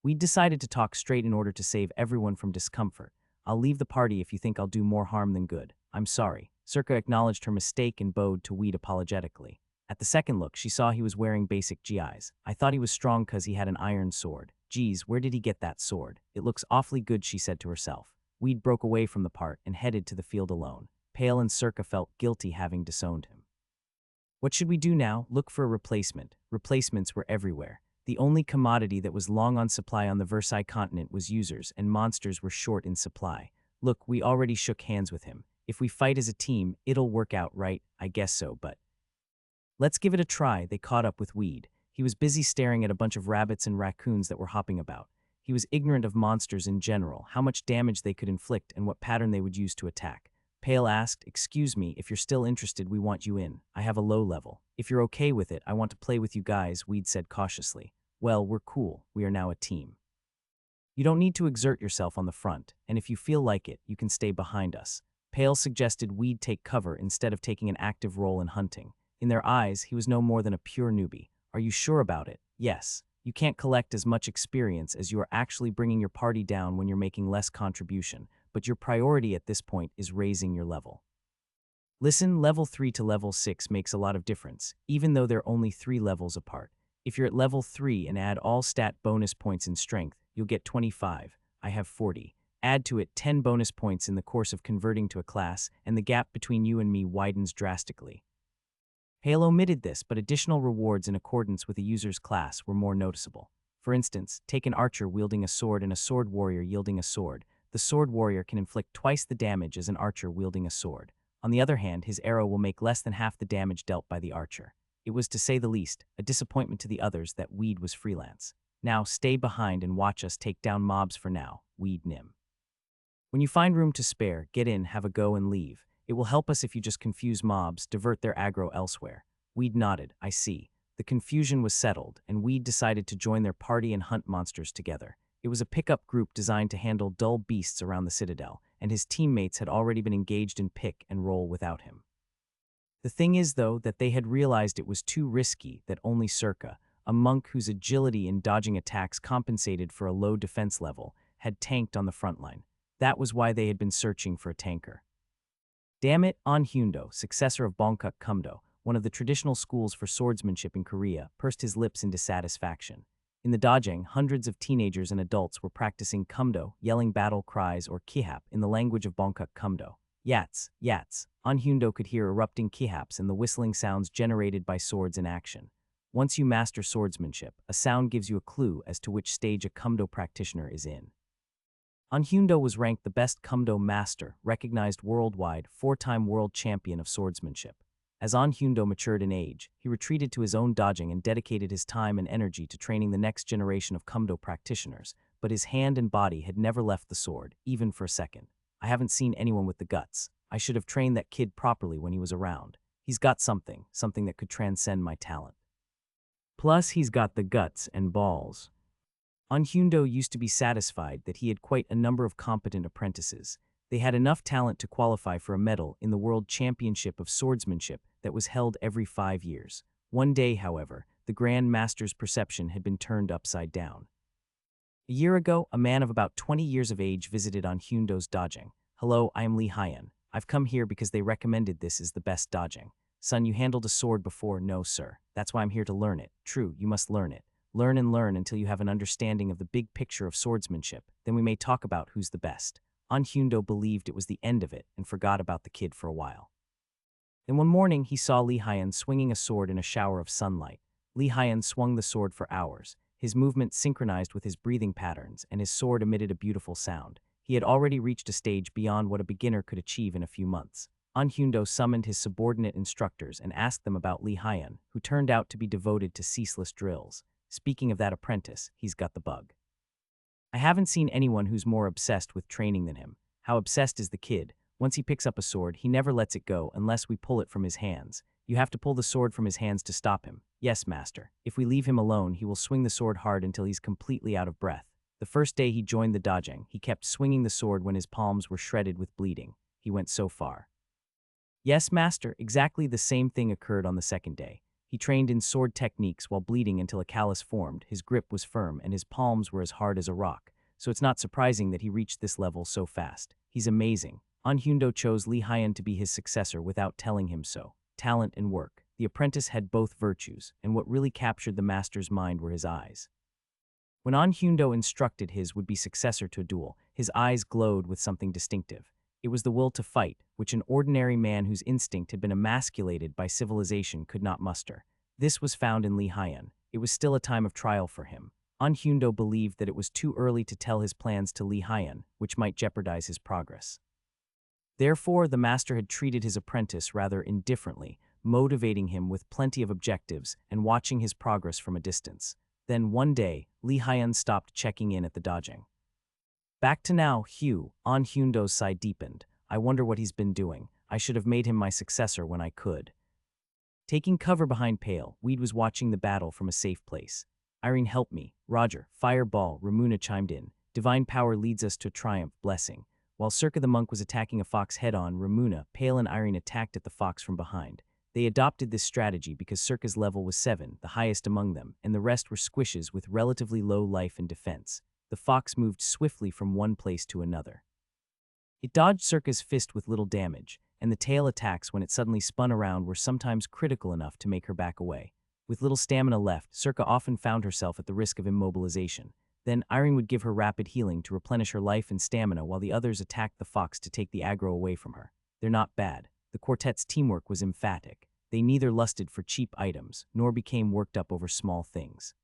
We decided to talk straight in order to save everyone from discomfort. I'll leave the party if you think I'll do more harm than good. I'm sorry. Circa acknowledged her mistake and bowed to Weed apologetically. At the second look, she saw he was wearing basic GIs. I thought he was strong cause he had an iron sword. Geez, where did he get that sword? It looks awfully good, she said to herself. Weed broke away from the part and headed to the field alone. Pale and Circa felt guilty having disowned him. What should we do now? Look for a replacement. Replacements were everywhere. The only commodity that was long on supply on the Versailles continent was users, and monsters were short in supply. Look, we already shook hands with him. If we fight as a team, it'll work out, right? I guess so, but let's give it a try. They caught up with Weed. He was busy staring at a bunch of rabbits and raccoons that were hopping about. He was ignorant of monsters in general, how much damage they could inflict and what pattern they would use to attack. Pale asked, "Excuse me, if you're still interested, we want you in. I have a low level. If you're okay with it, I want to play with you guys," Weed said cautiously. "Well, we're cool. We are now a team. You don't need to exert yourself on the front, and if you feel like it, you can stay behind us." Pale suggested Weed take cover instead of taking an active role in hunting. In their eyes, he was no more than a pure newbie. "Are you sure about it?" "Yes. You can't collect as much experience as you are actually bringing your party down when you're making less contribution, but your priority at this point is raising your level. Listen, level 3 to level 6 makes a lot of difference, even though they're only 3 levels apart. If you're at level 3 and add all stat bonus points in strength, you'll get 25. I have 40. Add to it 10 bonus points in the course of converting to a class, and the gap between you and me widens drastically. Hale omitted this, but additional rewards in accordance with a user's class were more noticeable. For instance, take an archer wielding a sword and a sword warrior yielding a sword. The sword warrior can inflict twice the damage as an archer wielding a sword. On the other hand, his arrow will make less than half the damage dealt by the archer. It was, to say the least, a disappointment to the others that Weed was freelance. "Now stay behind and watch us take down mobs for now," Weed Nim. "When you find room to spare, get in, have a go, and leave. It will help us if you just confuse mobs, divert their aggro elsewhere." Weed nodded. "I see." The confusion was settled, and Weed decided to join their party and hunt monsters together. It was a pickup group designed to handle dull beasts around the Citadel, and his teammates had already been engaged in pick and roll without him. The thing is, though, that they had realized it was too risky, that only Circa, a monk whose agility in dodging attacks compensated for a low defense level, had tanked on the front line. That was why they had been searching for a tanker. Damn it, An Hyundo, successor of Bangkok Kumdo, one of the traditional schools for swordsmanship in Korea, pursed his lips in dissatisfaction. In the dojang, hundreds of teenagers and adults were practicing Kumdo, yelling battle cries or kihap in the language of Bangkok Kumdo. Yats, yats. An Hyundo could hear erupting kihaps and the whistling sounds generated by swords in action. Once you master swordsmanship, a sound gives you a clue as to which stage a Kumdo practitioner is in. An Hyundo was ranked the best Kumdo master, recognized worldwide, 4-time world champion of swordsmanship. As An Hyundo matured in age, he retreated to his own dojang and dedicated his time and energy to training the next generation of Kumdo practitioners, but his hand and body had never left the sword, even for a second. "I haven't seen anyone with the guts. I should have trained that kid properly when he was around. He's got something that could transcend my talent. Plus, he's got the guts and balls." An Hyundo used to be satisfied that he had quite a number of competent apprentices. They had enough talent to qualify for a medal in the World Championship of Swordsmanship that was held every 5 years. One day, however, the Grand Master's perception had been turned upside down. A year ago, a man of about 20 years of age visited An Hyundo's dojang. "Hello, I am Lee Hyan. I've come here because they recommended this is the best dojang. Son, you handled a sword before?" "No, sir. That's why I'm here to learn it." "True, you must learn it. Learn and learn until you have an understanding of the big picture of swordsmanship. Then we may talk about who's the best." An Hyundo believed it was the end of it and forgot about the kid for a while. Then one morning he saw Lee Hyan swinging a sword in a shower of sunlight. Li Haiyan swung the sword for hours. His movement synchronized with his breathing patterns, and his sword emitted a beautiful sound. He had already reached a stage beyond what a beginner could achieve in a few months. An Hyundo summoned his subordinate instructors and asked them about Li Haiyan, who turned out to be devoted to ceaseless drills. Speaking of that apprentice, he's got the bug. I haven't seen anyone who's more obsessed with training than him. How obsessed is the kid? Once he picks up a sword, he never lets it go unless we pull it from his hands. You have to pull the sword from his hands to stop him. Yes, master. If we leave him alone, he will swing the sword hard until he's completely out of breath. The first day he joined the dojang, he kept swinging the sword when his palms were shredded with bleeding. He went so far. Yes, master, exactly the same thing occurred on the second day. He trained in sword techniques while bleeding until a callus formed, his grip was firm, and his palms were as hard as a rock. So it's not surprising that he reached this level so fast. He's amazing. An Hyundo chose Li Haiyan to be his successor without telling him so. Talent and work. The apprentice had both virtues, and what really captured the master's mind were his eyes. When An Hyundo instructed his would-be successor to a duel, his eyes glowed with something distinctive. It was the will to fight, which an ordinary man whose instinct had been emasculated by civilization could not muster. This was found in Li Haiyan. It was still a time of trial for him. An Hyundo believed that it was too early to tell his plans to Li Haiyan, which might jeopardize his progress. Therefore, the master had treated his apprentice rather indifferently, motivating him with plenty of objectives and watching his progress from a distance. Then one day, Li Haiyan stopped checking in at the dojang. Back to now, Hugh. An Hyundo's sigh deepened. I wonder what he's been doing. I should have made him my successor when I could. Taking cover behind Pale, Weed was watching the battle from a safe place. Irene, help me. Roger, fireball, Ramuna chimed in. Divine power leads us to triumph, blessing. While Circa the monk was attacking a fox head-on, Ramuna, Pale, and Irene attacked at the fox from behind. They adopted this strategy because Circa's level was 7, the highest among them, and the rest were squishes with relatively low life and defense. The fox moved swiftly from one place to another. It dodged Circa's fist with little damage, and the tail attacks when it suddenly spun around were sometimes critical enough to make her back away. With little stamina left, Circa often found herself at the risk of immobilization. Then Irene would give her rapid healing to replenish her life and stamina while the others attacked the fox to take the aggro away from her. They're not bad. The quartet's teamwork was emphatic. They neither lusted for cheap items, nor became worked up over small things.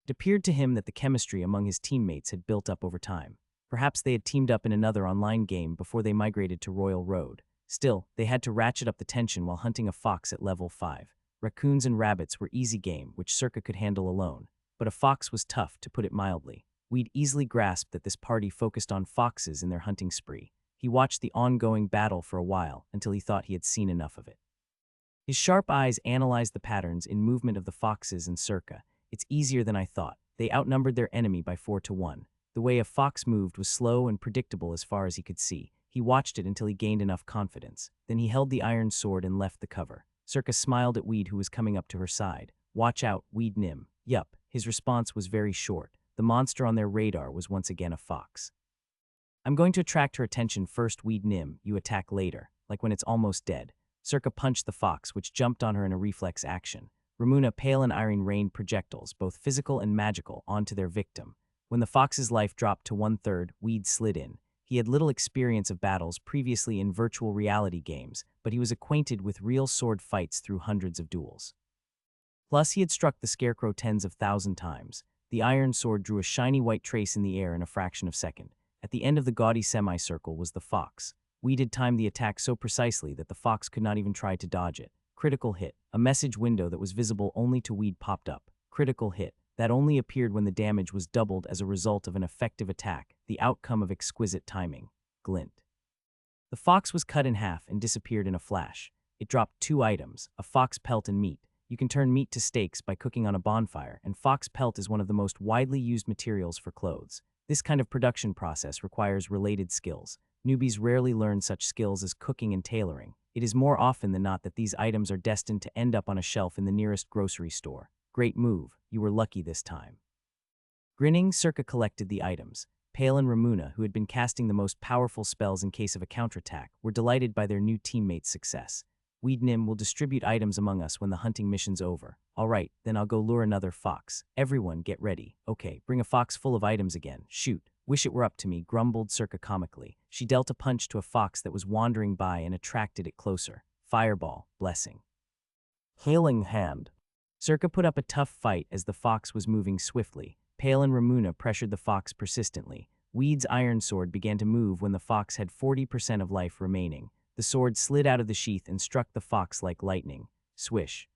It appeared to him that the chemistry among his teammates had built up over time. Perhaps they had teamed up in another online game before they migrated to Royal Road. Still, they had to ratchet up the tension while hunting a fox at level 5. Raccoons and rabbits were easy game, which Circa could handle alone. But a fox was tough, to put it mildly. We'd easily grasped that this party focused on foxes in their hunting spree. He watched the ongoing battle for a while until he thought he had seen enough of it. His sharp eyes analyzed the patterns in movement of the foxes and Circa. It's easier than I thought. They outnumbered their enemy by 4-1. The way a fox moved was slow and predictable as far as he could see. He watched it until he gained enough confidence. Then he held the iron sword and left the cover. Circa smiled at Weed, who was coming up to her side. Watch out, Weed Nim. Yup. His response was very short. The monster on their radar was once again a fox. I'm going to attract her attention first, Weed Nim. You attack later, like when it's almost dead. Circa punched the fox, which jumped on her in a reflex action. Ramuna, Pale, and Irene rained projectiles, both physical and magical, onto their victim. When the fox's life dropped to 1/3, Weed slid in. He had little experience of battles previously in virtual reality games, but he was acquainted with real sword fights through hundreds of duels. Plus, he had struck the scarecrow tens of thousand times. The iron sword drew a shiny white trace in the air in a fraction of a second. At the end of the gaudy semicircle was the fox. Weed had timed the attack so precisely that the fox could not even try to dodge it. Critical hit. A message window that was visible only to Weed popped up. Critical hit. That only appeared when the damage was doubled as a result of an effective attack, the outcome of exquisite timing. Glint. The fox was cut in half and disappeared in a flash. It dropped 2 items, a fox pelt and meat. You can turn meat to steaks by cooking on a bonfire, and fox pelt is one of the most widely used materials for clothes. This kind of production process requires related skills. Newbies rarely learn such skills as cooking and tailoring. It is more often than not that these items are destined to end up on a shelf in the nearest grocery store. Great move. You were lucky this time. Grinning, Circa collected the items. Pale and Ramuna, who had been casting the most powerful spells in case of a counterattack, were delighted by their new teammate's success. Weed Nim will distribute items among us when the hunting mission's over. All right, then I'll go lure another fox. Everyone, get ready. Okay, bring a fox full of items again. Shoot. Wish it were up to me, grumbled Circa comically. She dealt a punch to a fox that was wandering by and attracted it closer. Fireball, blessing. Hailing hand. Circa put up a tough fight as the fox was moving swiftly. Pale and Ramuna pressured the fox persistently. Weed's iron sword began to move when the fox had 40% of life remaining. The sword slid out of the sheath and struck the fox like lightning. Swish.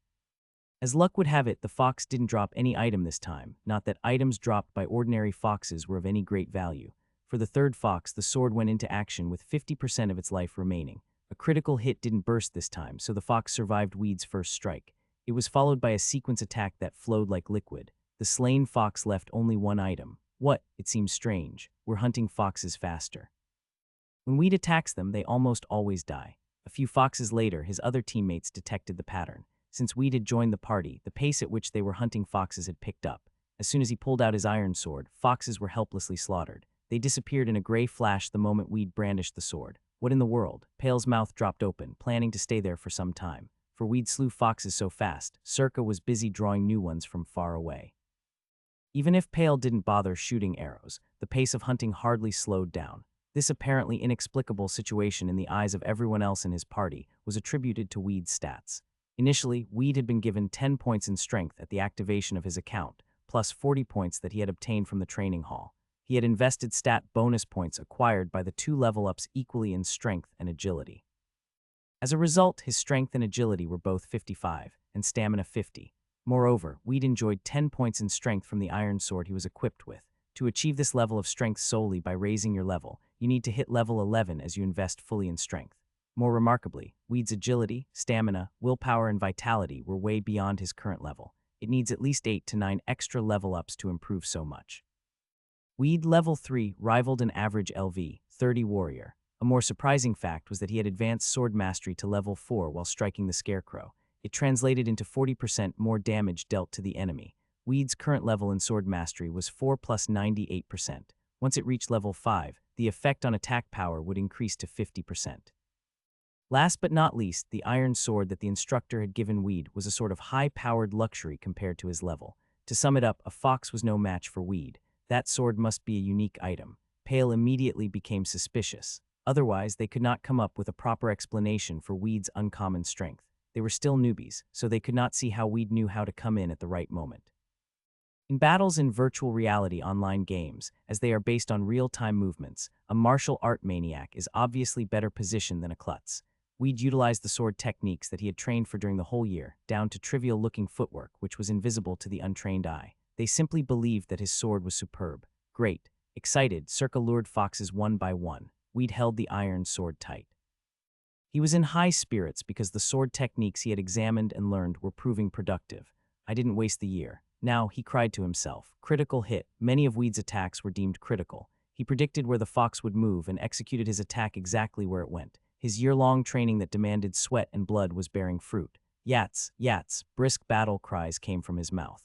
As luck would have it, the fox didn't drop any item this time, not that items dropped by ordinary foxes were of any great value. For the third fox, the sword went into action with 50% of its life remaining. A critical hit didn't burst this time, so the fox survived Weed's first strike. It was followed by a sequence attack that flowed like liquid. The slain fox left only one item. What? It seems strange. We're hunting foxes faster. When Weed attacks them, they almost always die. A few foxes later, his other teammates detected the pattern. Since Weed had joined the party, the pace at which they were hunting foxes had picked up. As soon as he pulled out his iron sword, foxes were helplessly slaughtered. They disappeared in a gray flash the moment Weed brandished the sword. What in the world? Pale's mouth dropped open, planning to stay there for some time. For Weed slew foxes so fast, Circa was busy drawing new ones from far away. Even if Pale didn't bother shooting arrows, the pace of hunting hardly slowed down. This apparently inexplicable situation in the eyes of everyone else in his party was attributed to Weed's stats. Initially, Weed had been given 10 points in strength at the activation of his account, plus 40 points that he had obtained from the training hall. He had invested stat bonus points acquired by the 2 level-ups equally in strength and agility. As a result, his strength and agility were both 55, and stamina 50. Moreover, Weed enjoyed 10 points in strength from the iron sword he was equipped with. To achieve this level of strength solely by raising your level, you need to hit level 11 as you invest fully in strength. More remarkably, Weed's agility, stamina, willpower, and vitality were way beyond his current level. It needs at least 8 to 9 extra level-ups to improve so much. Weed level 3 rivaled an average LV 30 warrior. A more surprising fact was that he had advanced sword mastery to level 4 while striking the scarecrow. It translated into 40% more damage dealt to the enemy. Weed's current level in sword mastery was 4 plus 98%. Once it reached level 5, the effect on attack power would increase to 50%. Last but not least, the iron sword that the instructor had given Weed was a sort of high-powered luxury compared to his level. To sum it up, a fox was no match for Weed. That sword must be a unique item. Pale immediately became suspicious. Otherwise, they could not come up with a proper explanation for Weed's uncommon strength. They were still newbies, so they could not see how Weed knew how to come in at the right moment. In battles in virtual reality online games, as they are based on real-time movements, a martial art maniac is obviously better positioned than a klutz. Weed utilized the sword techniques that he had trained for during the whole year, down to trivial-looking footwork which was invisible to the untrained eye. They simply believed that his sword was superb. Great. Excited, Circa lured foxes one by one. Weed held the iron sword tight. He was in high spirits because the sword techniques he had examined and learned were proving productive. I didn't waste the year. Now, he cried to himself. Critical hit. Many of Weed's attacks were deemed critical. He predicted where the fox would move and executed his attack exactly where it went. His year-long training that demanded sweat and blood was bearing fruit. Yats, yats, brisk battle cries came from his mouth.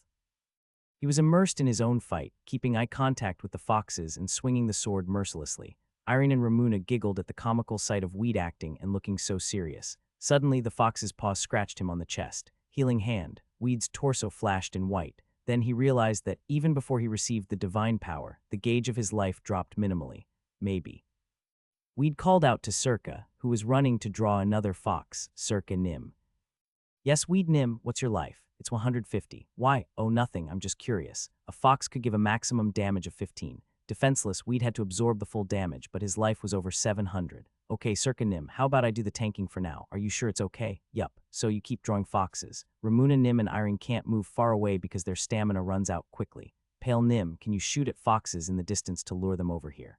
He was immersed in his own fight, keeping eye contact with the foxes and swinging the sword mercilessly. Irene and Ramuna giggled at the comical sight of Weed acting and looking so serious. Suddenly, the fox's paw scratched him on the chest. Healing hand. Weed's torso flashed in white. Then he realized that, even before he received the divine power, the gauge of his life dropped minimally. Maybe. Weed called out to Circa, who was running to draw another fox, Circa Nim. Yes, Weed Nim, what's your life? It's 150. Why? Oh, nothing, I'm just curious. A fox could give a maximum damage of 15. Defenseless, Weed had to absorb the full damage, but his life was over 700. Okay, Circa Nim, how about I do the tanking for now? Are you sure it's okay? Yup, so you keep drawing foxes. Ramuna, Nim, and Irene can't move far away because their stamina runs out quickly. Pale Nim, can you shoot at foxes in the distance to lure them over here?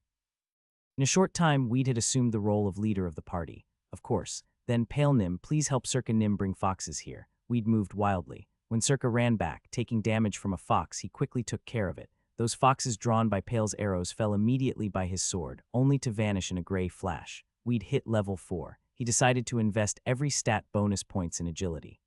In a short time, Weed had assumed the role of leader of the party. Of course. Then, Pale Nim, please help Circa Nim bring foxes here. Weed moved wildly. When Circa ran back, taking damage from a fox, he quickly took care of it. Those foxes drawn by Pale's arrows fell immediately by his sword, only to vanish in a gray flash. Weed hit level 4. He decided to invest every stat bonus points in agility.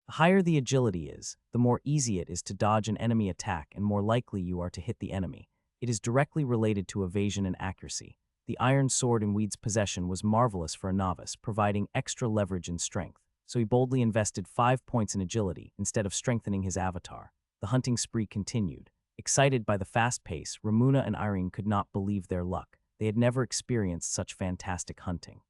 The higher the agility is, the more easy it is to dodge an enemy attack and more likely you are to hit the enemy. It is directly related to evasion and accuracy. The iron sword in Weed's possession was marvelous for a novice, providing extra leverage and strength, so he boldly invested 5 points in agility instead of strengthening his avatar. The hunting spree continued. Excited by the fast pace, Ramuna and Irene could not believe their luck. They had never experienced such fantastic hunting.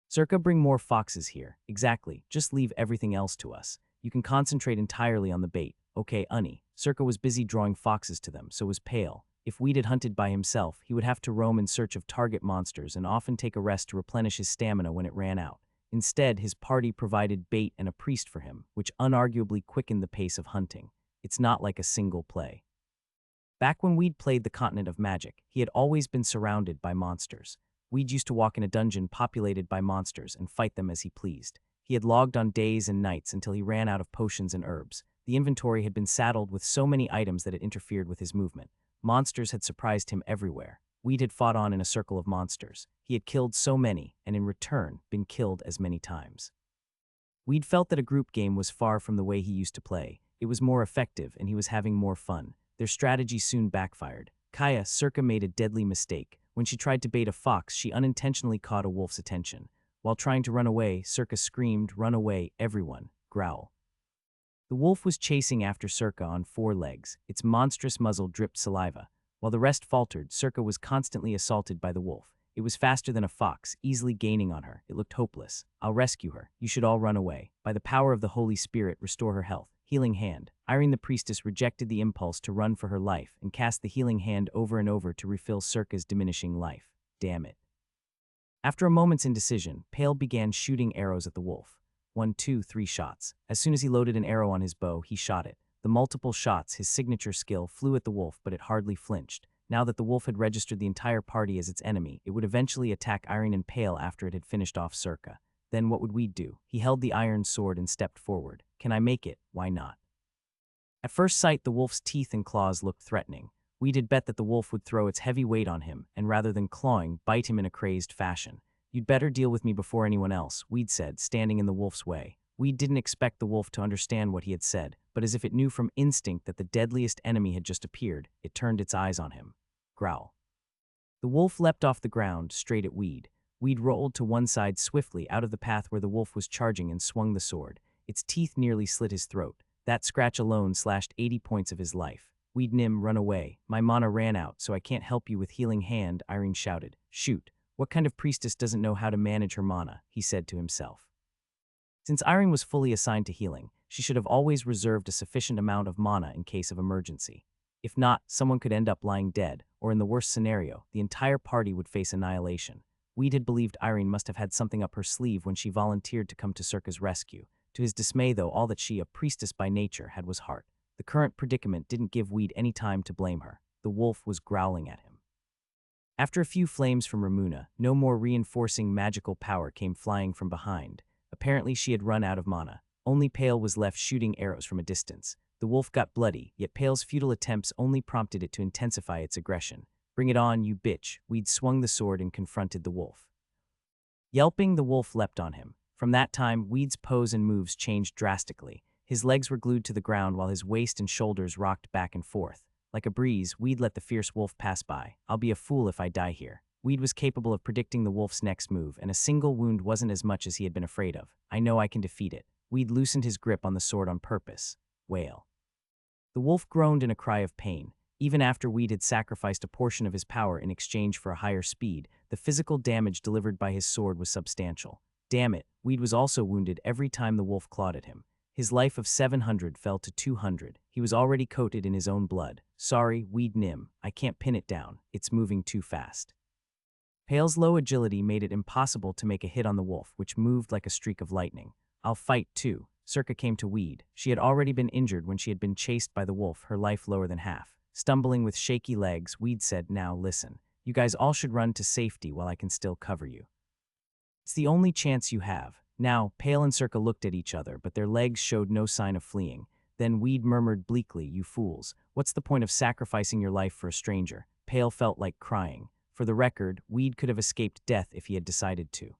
Circa, bring more foxes here. Exactly, just leave everything else to us. You can concentrate entirely on the bait. Okay, Unny. Circa was busy drawing foxes to them, so was Pale. If Weed had hunted by himself, he would have to roam in search of target monsters and often take a rest to replenish his stamina when it ran out. Instead, his party provided bait and a priest for him, which unarguably quickened the pace of hunting. It's not like a single play. Back when Weed played the continent of magic, he had always been surrounded by monsters. Weed used to walk in a dungeon populated by monsters and fight them as he pleased. He had logged on days and nights until he ran out of potions and herbs. The inventory had been saddled with so many items that it interfered with his movement. Monsters had surprised him everywhere. Weed had fought on in a circle of monsters. He had killed so many, and in return, been killed as many times. Weed felt that a group game was far from the way he used to play. It was more effective, and he was having more fun. Their strategy soon backfired. Kaya, Circa, made a deadly mistake. When she tried to bait a fox, she unintentionally caught a wolf's attention. While trying to run away, Circa screamed, "Run away, everyone!" Growl. The wolf was chasing after Circa on 4 legs. Its monstrous muzzle dripped saliva. While the rest faltered, Circa was constantly assaulted by the wolf. It was faster than a fox, easily gaining on her. It looked hopeless. "I'll rescue her. You should all run away. By the power of the Holy Spirit, restore her health." Healing Hand. Irene the priestess rejected the impulse to run for her life and cast the healing hand over and over to refill Circa's diminishing life. Damn it. After a moment's indecision, Pale began shooting arrows at the wolf. 1, 2, 3 shots. As soon as he loaded an arrow on his bow, he shot it. The multiple shots, his signature skill, flew at the wolf, but it hardly flinched. Now that the wolf had registered the entire party as its enemy, it would eventually attack Irene and Pale after it had finished off Circa. Then what would Weed do? He held the iron sword and stepped forward. Can I make it? Why not? At first sight, the wolf's teeth and claws looked threatening. Weed had bet that the wolf would throw its heavy weight on him, and rather than clawing, bite him in a crazed fashion. "You'd better deal with me before anyone else," Weed said, standing in the wolf's way. Weed didn't expect the wolf to understand what he had said, but as if it knew from instinct that the deadliest enemy had just appeared, it turned its eyes on him. Growl. The wolf leapt off the ground, straight at Weed. Weed rolled to one side swiftly out of the path where the wolf was charging and swung the sword. Its teeth nearly slit his throat. That scratch alone slashed 80 points of his life. "Weed Nim, run away. My mana ran out, so I can't help you with healing hand," Irene shouted. "Shoot. What kind of priestess doesn't know how to manage her mana?" he said to himself. Since Irene was fully assigned to healing, she should have always reserved a sufficient amount of mana in case of emergency. If not, someone could end up lying dead, or in the worst scenario, the entire party would face annihilation. Weed had believed Irene must have had something up her sleeve when she volunteered to come to Circa's rescue. To his dismay, though, all that she, a priestess by nature, had was heart. The current predicament didn't give Weed any time to blame her. The wolf was growling at him. After a few flames from Ramuna, no more reinforcing magical power came flying from behind. Apparently she had run out of mana. Only Pale was left shooting arrows from a distance. The wolf got bloody, yet Pale's futile attempts only prompted it to intensify its aggression. "Bring it on, you bitch." Weed swung the sword and confronted the wolf. Yelping, the wolf leapt on him. From that time, Weed's pose and moves changed drastically. His legs were glued to the ground while his waist and shoulders rocked back and forth. Like a breeze, Weed let the fierce wolf pass by. "I'll be a fool if I die here." Weed was capable of predicting the wolf's next move, and a single wound wasn't as much as he had been afraid of. "I know I can defeat it." Weed loosened his grip on the sword on purpose. Wail. The wolf groaned in a cry of pain. Even after Weed had sacrificed a portion of his power in exchange for a higher speed, the physical damage delivered by his sword was substantial. Damn it, Weed was also wounded every time the wolf clawed at him. His life of 700 fell to 200. He was already coated in his own blood. "Sorry, Weed Nim, I can't pin it down. It's moving too fast." Pale's low agility made it impossible to make a hit on the wolf, which moved like a streak of lightning. "I'll fight too." Circa came to Weed. She had already been injured when she had been chased by the wolf, her life lower than half. Stumbling with shaky legs, Weed said, "Now listen. You guys all should run to safety while I can still cover you. It's the only chance you have." Now, Pale and Circa looked at each other, but their legs showed no sign of fleeing. Then Weed murmured bleakly, "You fools. What's the point of sacrificing your life for a stranger?" Pale felt like crying. For the record, Weed could have escaped death if he had decided to.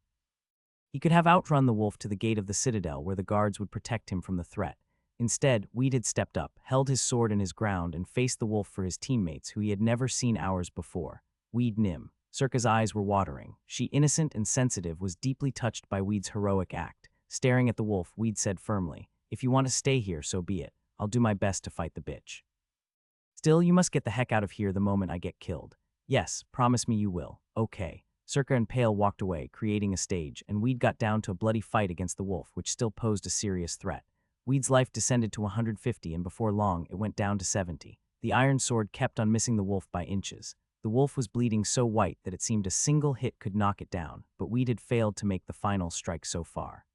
He could have outrun the wolf to the gate of the citadel where the guards would protect him from the threat. Instead, Weed had stepped up, held his sword in his ground, and faced the wolf for his teammates, who he had never seen hours before. Weed Nim. Circa's eyes were watering. She, innocent and sensitive, was deeply touched by Weed's heroic act. Staring at the wolf, Weed said firmly, "If you want to stay here, so be it. I'll do my best to fight the bitch. Still, you must get the heck out of here the moment I get killed." "Yes, promise me you will." "Okay." Circa and Pale walked away, creating a stage, and Weed got down to a bloody fight against the wolf, which still posed a serious threat. Weed's life descended to 150, and before long, it went down to 70. The iron sword kept on missing the wolf by inches. The wolf was bleeding so white that it seemed a single hit could knock it down, but Weed had failed to make the final strike so far.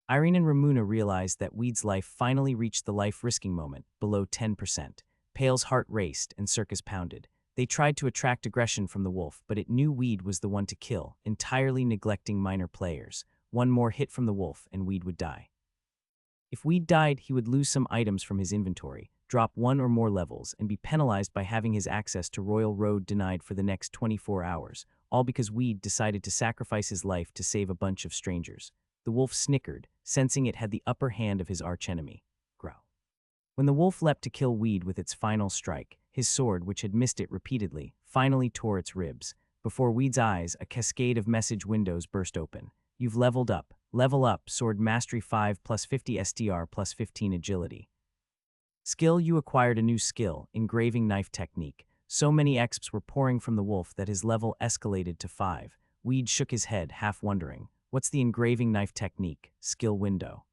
Irene and Ramuna realized that Weed's life finally reached the life-risking moment, below 10%. Pale's heart raced and Circa's pounded. They tried to attract aggression from the wolf, but it knew Weed was the one to kill, entirely neglecting minor players. One more hit from the wolf and Weed would die. If Weed died, he would lose some items from his inventory, drop one or more levels, and be penalized by having his access to Royal Road denied for the next 24 hours, all because Weed decided to sacrifice his life to save a bunch of strangers. The wolf snickered, sensing it had the upper hand of his archenemy. Growl. When the wolf leapt to kill Weed with its final strike, his sword, which had missed it repeatedly, finally tore its ribs. Before Weed's eyes, a cascade of message windows burst open. You've leveled up. Level up, Sword Mastery 5 plus 50 STR plus 15 Agility. Skill, you acquired a new skill, Engraving Knife Technique. So many exps were pouring from the wolf that his level escalated to 5. Weed shook his head, half wondering, what's the Engraving Knife Technique? Skill window.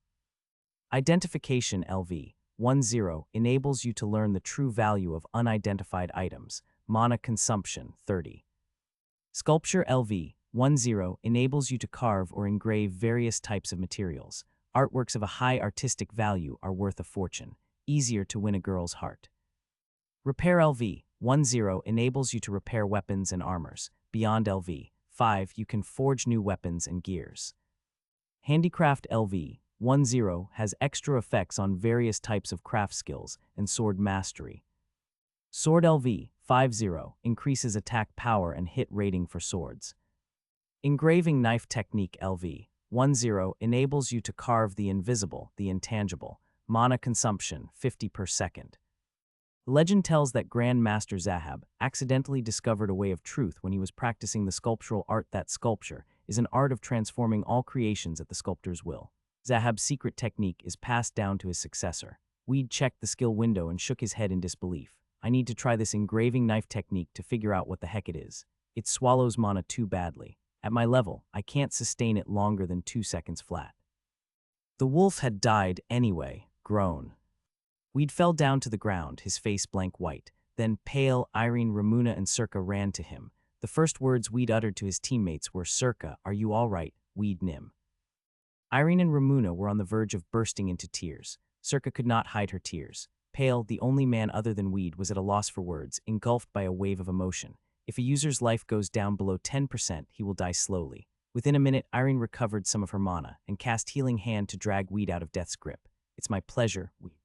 Identification LV 10 enables you to learn the true value of unidentified items. Mana consumption 30. Sculpture LV 10 enables you to carve or engrave various types of materials. Artworks of a high artistic value are worth a fortune. Easier to win a girl's heart. Repair LV 10 enables you to repair weapons and armors. Beyond LV 5, you can forge new weapons and gears. Handicraft LV 10 has extra effects on various types of craft skills and sword mastery. Sword LV 50 increases attack power and hit rating for swords. Engraving Knife Technique LV 10 enables you to carve the invisible, the intangible. Mana consumption 50 per second. Legend tells that Grand Master Zahab accidentally discovered a way of truth when he was practicing the sculptural art. That sculpture is an art of transforming all creations at the sculptor's will. Zahab's secret technique is passed down to his successor. Weed checked the skill window and shook his head in disbelief. I need to try this engraving knife technique to figure out what the heck it is. It swallows mana too badly. At my level, I can't sustain it longer than 2 seconds flat. The wolf had died anyway. Groan. Weed fell down to the ground, his face blank white. Then Pale, Irene, Ramuna, and Circa ran to him. The first words Weed uttered to his teammates were, "Circa, are you all right, Weed Nim?" Irene and Ramuna were on the verge of bursting into tears. Circa could not hide her tears. Pale, the only man other than Weed, was at a loss for words, engulfed by a wave of emotion. If a user's life goes down below 10%, he will die slowly. Within a minute, Irene recovered some of her mana and cast Healing Hand to drag Weed out of death's grip. It's my pleasure, Weed.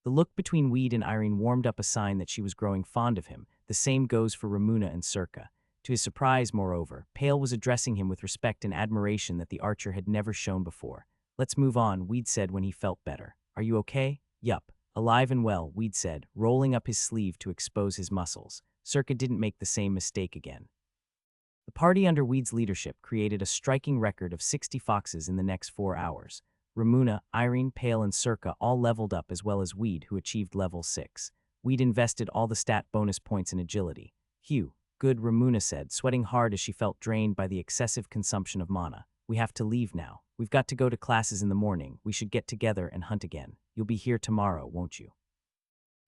The look between Weed and Irene warmed up, a sign that she was growing fond of him. The same goes for Ramuna and Circa. To his surprise, moreover, Pale was addressing him with respect and admiration that the archer had never shown before. Let's move on, Weed said when he felt better. Are you okay? Yup. Alive and well, Weed said, rolling up his sleeve to expose his muscles. Circa didn't make the same mistake again. The party under Weed's leadership created a striking record of 60 foxes in the next 4 hours. Ramuna, Irene, Pale, and Circa all leveled up, as well as Weed, who achieved level 6. Weed invested all the stat bonus points in agility. Phew, good, Ramuna said, sweating hard as she felt drained by the excessive consumption of mana. We have to leave now. We've got to go to classes in the morning. We should get together and hunt again. You'll be here tomorrow, won't you?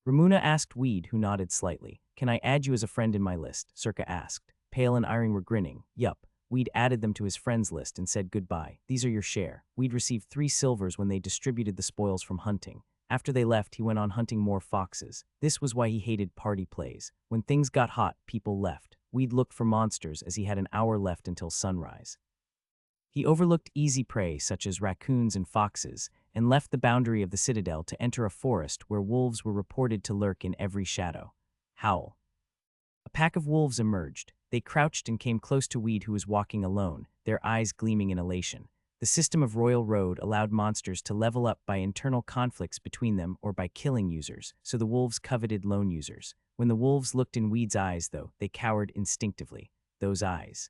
Ramuna asked Weed, who nodded slightly. Can I add you as a friend in my list? Circa asked. Pale and Irene were grinning. Yup. Weed added them to his friends list and said goodbye. These are your share. Weed received 3 silvers when they distributed the spoils from hunting. After they left, he went on hunting more foxes. This was why he hated party plays. When things got hot, people left. Weed looked for monsters as he had an hour left until sunrise. He overlooked easy prey such as raccoons and foxes and left the boundary of the citadel to enter a forest where wolves were reported to lurk in every shadow. Howl. A pack of wolves emerged. They crouched and came close to Weed, who was walking alone, their eyes gleaming in elation. The system of Royal Road allowed monsters to level up by internal conflicts between them or by killing users, so the wolves coveted lone users. When the wolves looked in Weed's eyes, though, they cowered instinctively. Those eyes.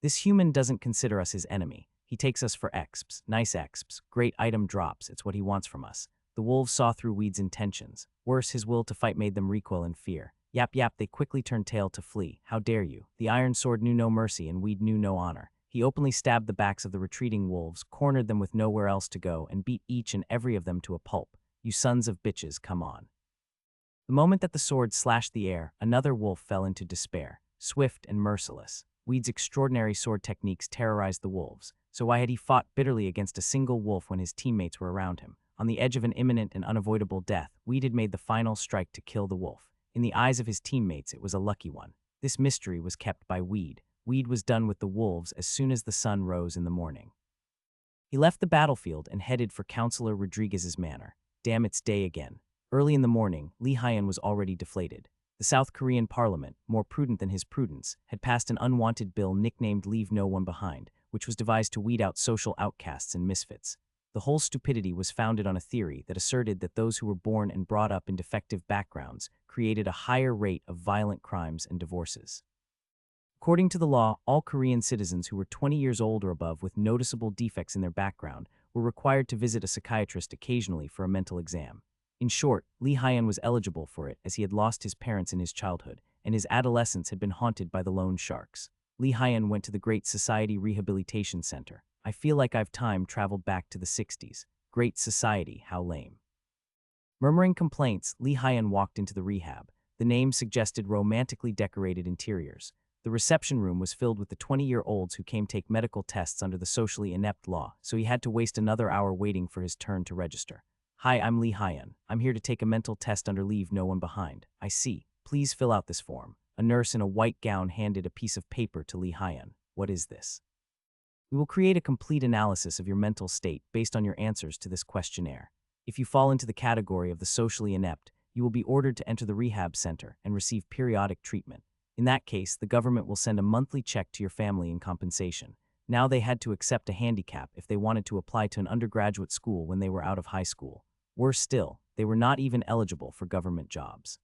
This human doesn't consider us his enemy. He takes us for exps, nice exps, great item drops, it's what he wants from us. The wolves saw through Weed's intentions. Worse, his will to fight made them recoil in fear. Yap yap, they quickly turned tail to flee. How dare you? The iron sword knew no mercy and Weed knew no honor. He openly stabbed the backs of the retreating wolves, cornered them with nowhere else to go, and beat each and every of them to a pulp. You sons of bitches, come on. The moment that the sword slashed the air, another wolf fell into despair, swift and merciless. Weed's extraordinary sword techniques terrorized the wolves, so why had he fought bitterly against a single wolf when his teammates were around him? On the edge of an imminent and unavoidable death, Weed had made the final strike to kill the wolf. In the eyes of his teammates, it was a lucky one. This mystery was kept by Weed. Weed was done with the wolves as soon as the sun rose in the morning. He left the battlefield and headed for Councilor Rodriguez's manor. Damn, it's day again. Early in the morning, Lee Hyun was already deflated. The South Korean parliament, more prudent than his prudence, had passed an unwanted bill nicknamed Leave No One Behind, which was devised to weed out social outcasts and misfits. The whole stupidity was founded on a theory that asserted that those who were born and brought up in defective backgrounds created a higher rate of violent crimes and divorces. According to the law, all Korean citizens who were 20 years old or above with noticeable defects in their background were required to visit a psychiatrist occasionally for a mental exam. In short, Lee Hyun was eligible for it as he had lost his parents in his childhood, and his adolescence had been haunted by the loan sharks. Lee Hyun went to the Great Society Rehabilitation Center. I feel like I've time traveled back to the 60s. Great Society, how lame. Murmuring complaints, Lee Hyun walked into the rehab. The name suggested romantically decorated interiors. The reception room was filled with the 20-year-olds who came take medical tests under the socially inept law, so he had to waste another hour waiting for his turn to register. Hi, I'm Lee Hyun. I'm here to take a mental test under Leave No One Behind. I see. Please fill out this form. A nurse in a white gown handed a piece of paper to Lee Hyun. What is this? We will create a complete analysis of your mental state based on your answers to this questionnaire. If you fall into the category of the socially inept, you will be ordered to enter the rehab center and receive periodic treatment. In that case, the government will send a monthly check to your family in compensation. Now they had to accept a handicap if they wanted to apply to an undergraduate school when they were out of high school. Worse still, they were not even eligible for government jobs.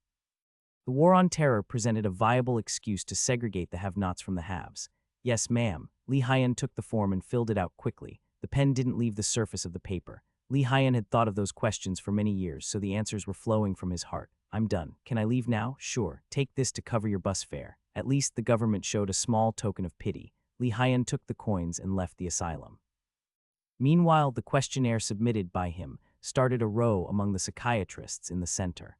The war on terror presented a viable excuse to segregate the have-nots from the haves. Yes, ma'am. Lee Hyun took the form and filled it out quickly. The pen didn't leave the surface of the paper. Lee Hyun had thought of those questions for many years, so the answers were flowing from his heart. I'm done. Can I leave now? Sure. Take this to cover your bus fare. At least the government showed a small token of pity. Lee Hyun took the coins and left the asylum. Meanwhile, the questionnaire submitted by him started a row among the psychiatrists in the center.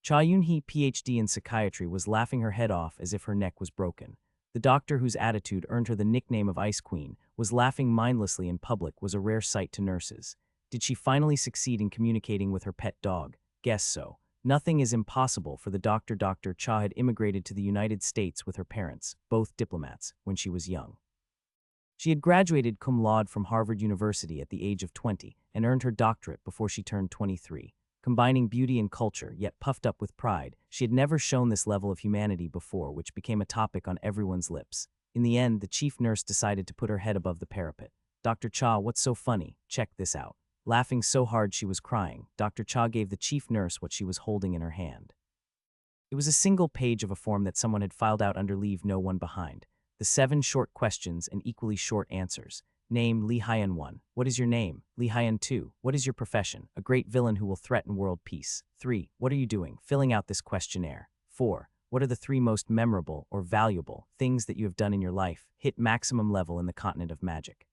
Cha Yoon-hee, PhD in psychiatry, was laughing her head off as if her neck was broken. The doctor whose attitude earned her the nickname of Ice Queen was laughing mindlessly in public was a rare sight to nurses. Did she finally succeed in communicating with her pet dog? Guess so. Nothing is impossible for the doctor. Dr. Cha had immigrated to the United States with her parents, both diplomats, when she was young. She had graduated cum laude from Harvard University at the age of 20 and earned her doctorate before she turned 23. Combining beauty and culture, yet puffed up with pride, she had never shown this level of humanity before, which became a topic on everyone's lips. In the end, the chief nurse decided to put her head above the parapet. Dr. Cha, what's so funny? Check this out. Laughing so hard she was crying, Dr. Cha gave the chief nurse what she was holding in her hand. It was a single page of a form that someone had filed out under Leave No One Behind. The 7 short questions and equally short answers. Name, Lee Hyun 1. What is your name? Lee Hyun 2. What is your profession? A great villain who will threaten world peace. 3. What are you doing? Filling out this questionnaire. 4. What are the 3 most memorable or valuable things that you have done in your life? Hit maximum level in the continent of magic.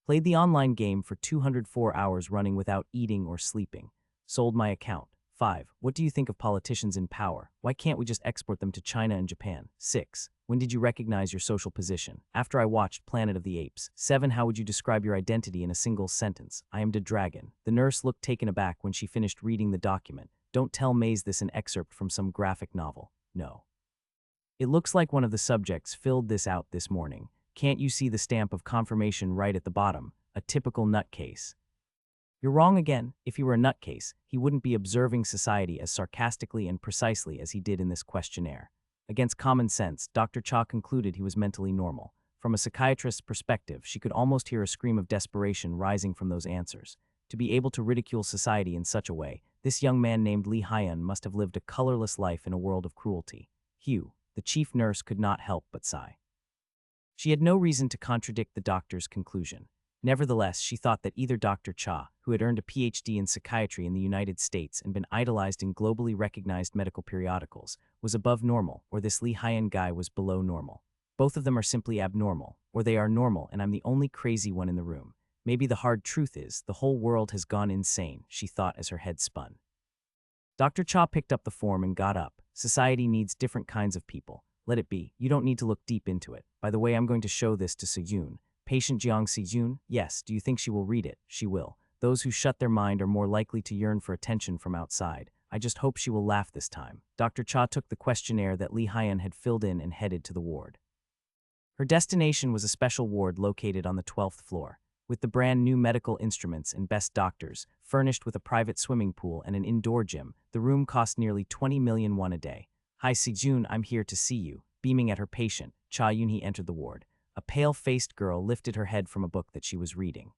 Played the online game for 204 hours running without eating or sleeping. Sold my account. 5. What do you think of politicians in power? Why can't we just export them to China and Japan? 6. When did you recognize your social position? After I watched Planet of the Apes. 7. How would you describe your identity in a single sentence? I am the dragon. The nurse looked taken aback when she finished reading the document. Don't tell Maze this an excerpt from some graphic novel. No. It looks like one of the subjects filled this out this morning. Can't you see the stamp of confirmation right at the bottom? A typical nutcase. You're wrong again. If he were a nutcase, he wouldn't be observing society as sarcastically and precisely as he did in this questionnaire. Against common sense, Dr. Cha concluded he was mentally normal. From a psychiatrist's perspective, she could almost hear a scream of desperation rising from those answers. To be able to ridicule society in such a way, this young man named Lee Hyun must have lived a colorless life in a world of cruelty. Hugh, the chief nurse, could not help but sigh. She had no reason to contradict the doctor's conclusion. Nevertheless, she thought that either Dr. Cha, who had earned a PhD in psychiatry in the United States and been idolized in globally recognized medical periodicals, was above normal, or this Lee Hyun guy was below normal. Both of them are simply abnormal, or they are normal and I'm the only crazy one in the room. Maybe the hard truth is, the whole world has gone insane, she thought as her head spun. Dr. Cha picked up the form and got up. Society needs different kinds of people. Let it be. You don't need to look deep into it. By the way, I'm going to show this to Sejun. Patient Jiang Sejun? Yes, do you think she will read it? She will. Those who shut their mind are more likely to yearn for attention from outside. I just hope she will laugh this time. Dr. Cha took the questionnaire that Li Haiyan had filled in and headed to the ward. Her destination was a special ward located on the 12th floor. With the brand new medical instruments and best doctors, furnished with a private swimming pool and an indoor gym, the room cost nearly 20 million won a day. Hi Sejun, I'm here to see you. Beaming at her patient, Cha Yunhee entered the ward. A pale-faced girl lifted her head from a book that she was reading.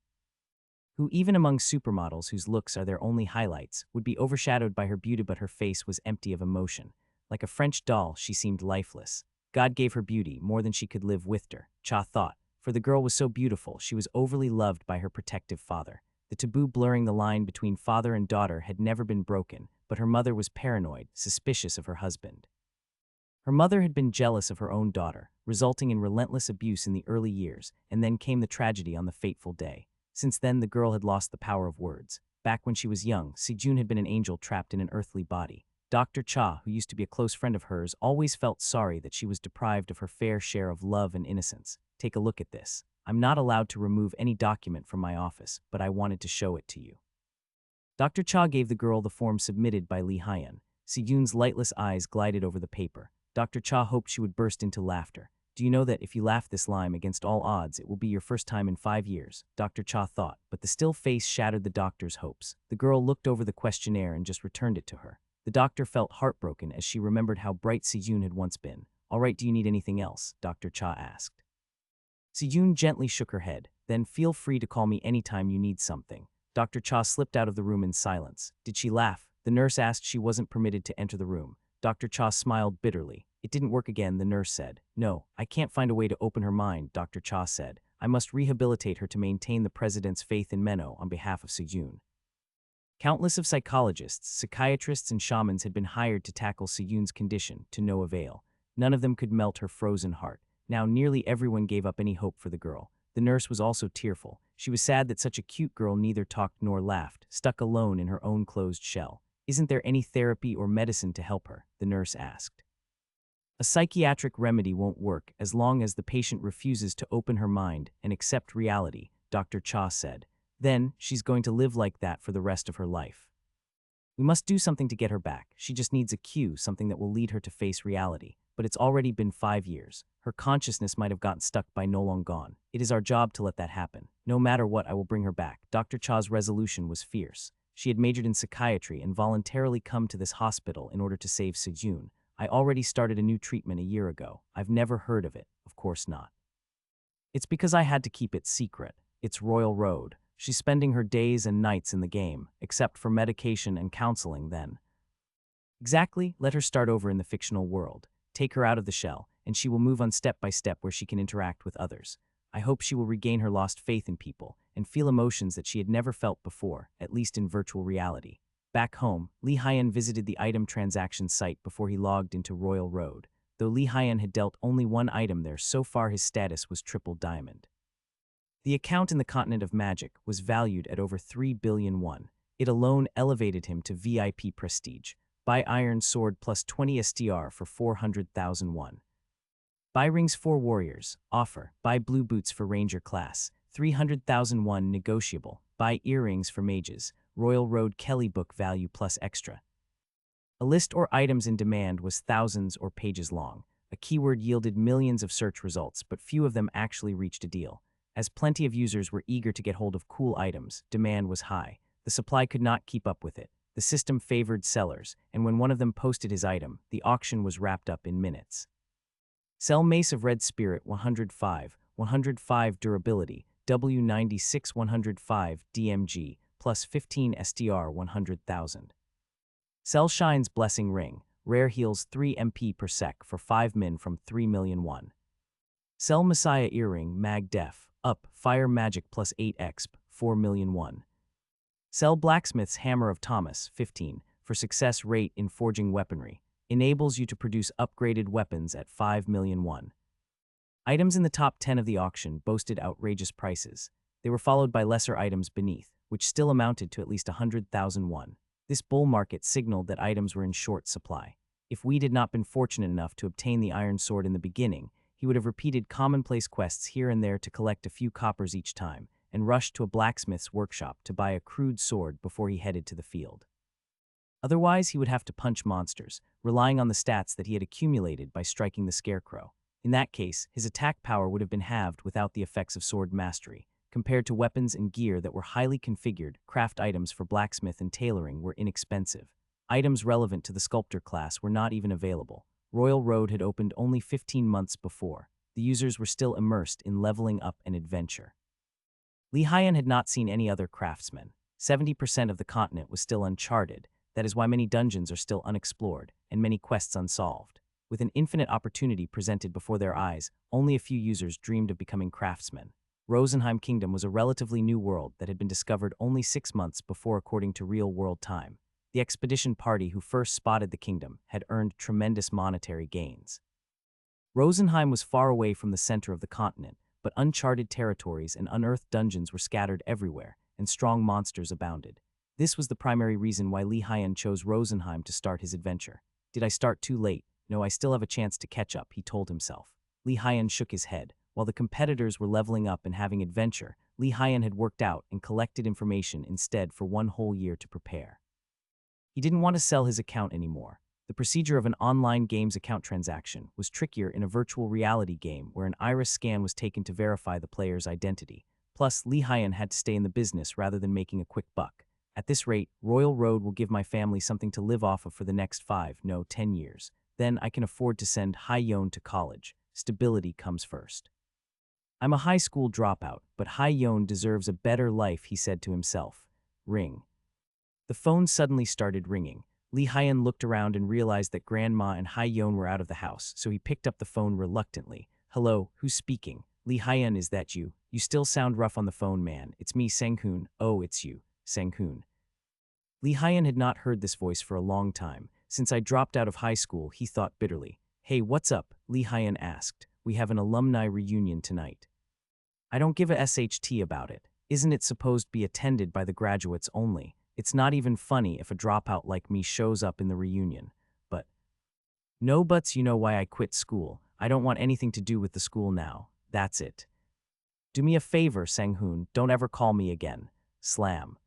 Who, even among supermodels whose looks are their only highlights, would be overshadowed by her beauty, but her face was empty of emotion. Like a French doll, she seemed lifeless. God gave her beauty more than she could live with her, Cha thought. For the girl was so beautiful, she was overly loved by her protective father. The taboo blurring the line between father and daughter had never been broken, but her mother was paranoid, suspicious of her husband. Her mother had been jealous of her own daughter, resulting in relentless abuse in the early years, and then came the tragedy on the fateful day. Since then, the girl had lost the power of words. Back when she was young, Sejun had been an angel trapped in an earthly body. Dr. Cha, who used to be a close friend of hers, always felt sorry that she was deprived of her fair share of love and innocence. Take a look at this. I'm not allowed to remove any document from my office, but I wanted to show it to you. Dr. Cha gave the girl the form submitted by Li Haiyan. Sejun's lightless eyes glided over the paper. Dr. Cha hoped she would burst into laughter. Do you know that if you laugh this line against all odds, it will be your first time in 5 years? Dr. Cha thought, but the still face shattered the doctor's hopes. The girl looked over the questionnaire and just returned it to her. The doctor felt heartbroken as she remembered how bright Sejun had once been. All right, do you need anything else? Dr. Cha asked. Sejun gently shook her head. Then feel free to call me anytime you need something. Dr. Cha slipped out of the room in silence. Did she laugh? The nurse asked. She wasn't permitted to enter the room. Dr. Cha smiled bitterly. It didn't work again, the nurse said. No, I can't find a way to open her mind, Dr. Cha said. I must rehabilitate her to maintain the president's faith in Menno on behalf of Sejun. Countless of psychologists, psychiatrists, and shamans had been hired to tackle Sejun's condition, to no avail. None of them could melt her frozen heart. Now nearly everyone gave up any hope for the girl. The nurse was also tearful. She was sad that such a cute girl neither talked nor laughed, stuck alone in her own closed shell. Isn't there any therapy or medicine to help her? The nurse asked. A psychiatric remedy won't work as long as the patient refuses to open her mind and accept reality, Dr. Cha said. Then, she's going to live like that for the rest of her life. We must do something to get her back. She just needs a cue, something that will lead her to face reality. But it's already been 5 years. Her consciousness might have gotten stuck by no long gone. It is our job to let that happen. No matter what, I will bring her back. Dr. Cha's resolution was fierce. She had majored in psychiatry and voluntarily come to this hospital in order to save Sejun. I already started a new treatment a year ago. I've never heard of it. Of course not. It's because I had to keep it secret. It's Royal Road. She's spending her days and nights in the game, except for medication and counseling then. Exactly, let her start over in the fictional world. Take her out of the shell, and she will move on step by step where she can interact with others. I hope she will regain her lost faith in people and feel emotions that she had never felt before, at least in virtual reality. Back home, Li Haiyan visited the item transaction site before he logged into Royal Road. Though Li Haiyan had dealt only one item there, so far his status was triple diamond. The account in the continent of magic was valued at over 3 billion won. It alone elevated him to VIP prestige. Buy Iron Sword plus 20 STR for 400,000 won. Buy Rings for Warriors. Offer. Buy Blue Boots for Ranger class. 300,000 won negotiable. Buy Earrings for Mages. Royal Road Kelly book value plus extra. A list or items in demand was thousands or pages long. A keyword yielded millions of search results, but few of them actually reached a deal. As plenty of users were eager to get hold of cool items, demand was high. The supply could not keep up with it. The system favored sellers, and when one of them posted his item, the auction was wrapped up in minutes. Sell Mace of Red Spirit 105 durability, W96 105 DMG, plus 15 STR 100,000. Sell Shine's Blessing Ring, Rare Heals 3 MP per sec for 5 min from 3 million won. Sell Messiah Earring Mag Def, up, Fire Magic plus 8 exp, 4 million won. Sell Blacksmith's Hammer of Thomas, 15, for success rate in forging weaponry. Enables you to produce upgraded weapons at 5 million won. Items in the top 10 of the auction boasted outrageous prices. They were followed by lesser items beneath, which still amounted to at least 100,000 won. This bull market signaled that items were in short supply. If Weed had not been fortunate enough to obtain the iron sword in the beginning, he would have repeated commonplace quests here and there to collect a few coppers each time, and rushed to a blacksmith's workshop to buy a crude sword before he headed to the field. Otherwise, he would have to punch monsters, relying on the stats that he had accumulated by striking the scarecrow. In that case, his attack power would have been halved without the effects of sword mastery. Compared to weapons and gear that were highly configured, craft items for blacksmith and tailoring were inexpensive. Items relevant to the sculptor class were not even available. Royal Road had opened only 15 months before. The users were still immersed in leveling up and adventure. Li Haiyan had not seen any other craftsmen. 70% of the continent was still uncharted. That is why many dungeons are still unexplored, and many quests unsolved. With an infinite opportunity presented before their eyes, only a few users dreamed of becoming craftsmen. Rosenheim Kingdom was a relatively new world that had been discovered only 6 months before according to real-world time. The expedition party who first spotted the kingdom had earned tremendous monetary gains. Rosenheim was far away from the center of the continent, but uncharted territories and unearthed dungeons were scattered everywhere, and strong monsters abounded. This was the primary reason why Li Haiyan chose Rosenheim to start his adventure. Did I start too late? No, I still have a chance to catch up, he told himself. Li Haiyan shook his head. While the competitors were leveling up and having adventure, Li Haiyan had worked out and collected information instead for 1 whole year to prepare. He didn't want to sell his account anymore. The procedure of an online games account transaction was trickier in a virtual reality game where an iris scan was taken to verify the player's identity. Plus, Li Haiyan had to stay in the business rather than making a quick buck. At this rate, Royal Road will give my family something to live off of for the next 5, no, 10 years. Then I can afford to send Haiyan to college. Stability comes first. I'm a high school dropout, but Haiyan deserves a better life, he said to himself. Ring. The phone suddenly started ringing. Li Haiyan looked around and realized that Grandma and Haiyan were out of the house, so he picked up the phone reluctantly. Hello, who's speaking? Li Haiyan, is that you? You still sound rough on the phone, man. It's me, Sang-hoon. Oh, it's you, Sang-hoon. Li Haiyan had not heard this voice for a long time. Since I dropped out of high school, he thought bitterly. Hey, what's up? Li Haiyan asked. We have an alumni reunion tonight. I don't give a SHT about it. Isn't it supposed to be attended by the graduates only? It's not even funny if a dropout like me shows up in the reunion. But no buts, you know why I quit school. I don't want anything to do with the school now. That's it. Do me a favor, Sang-hoon, don't ever call me again. Slam.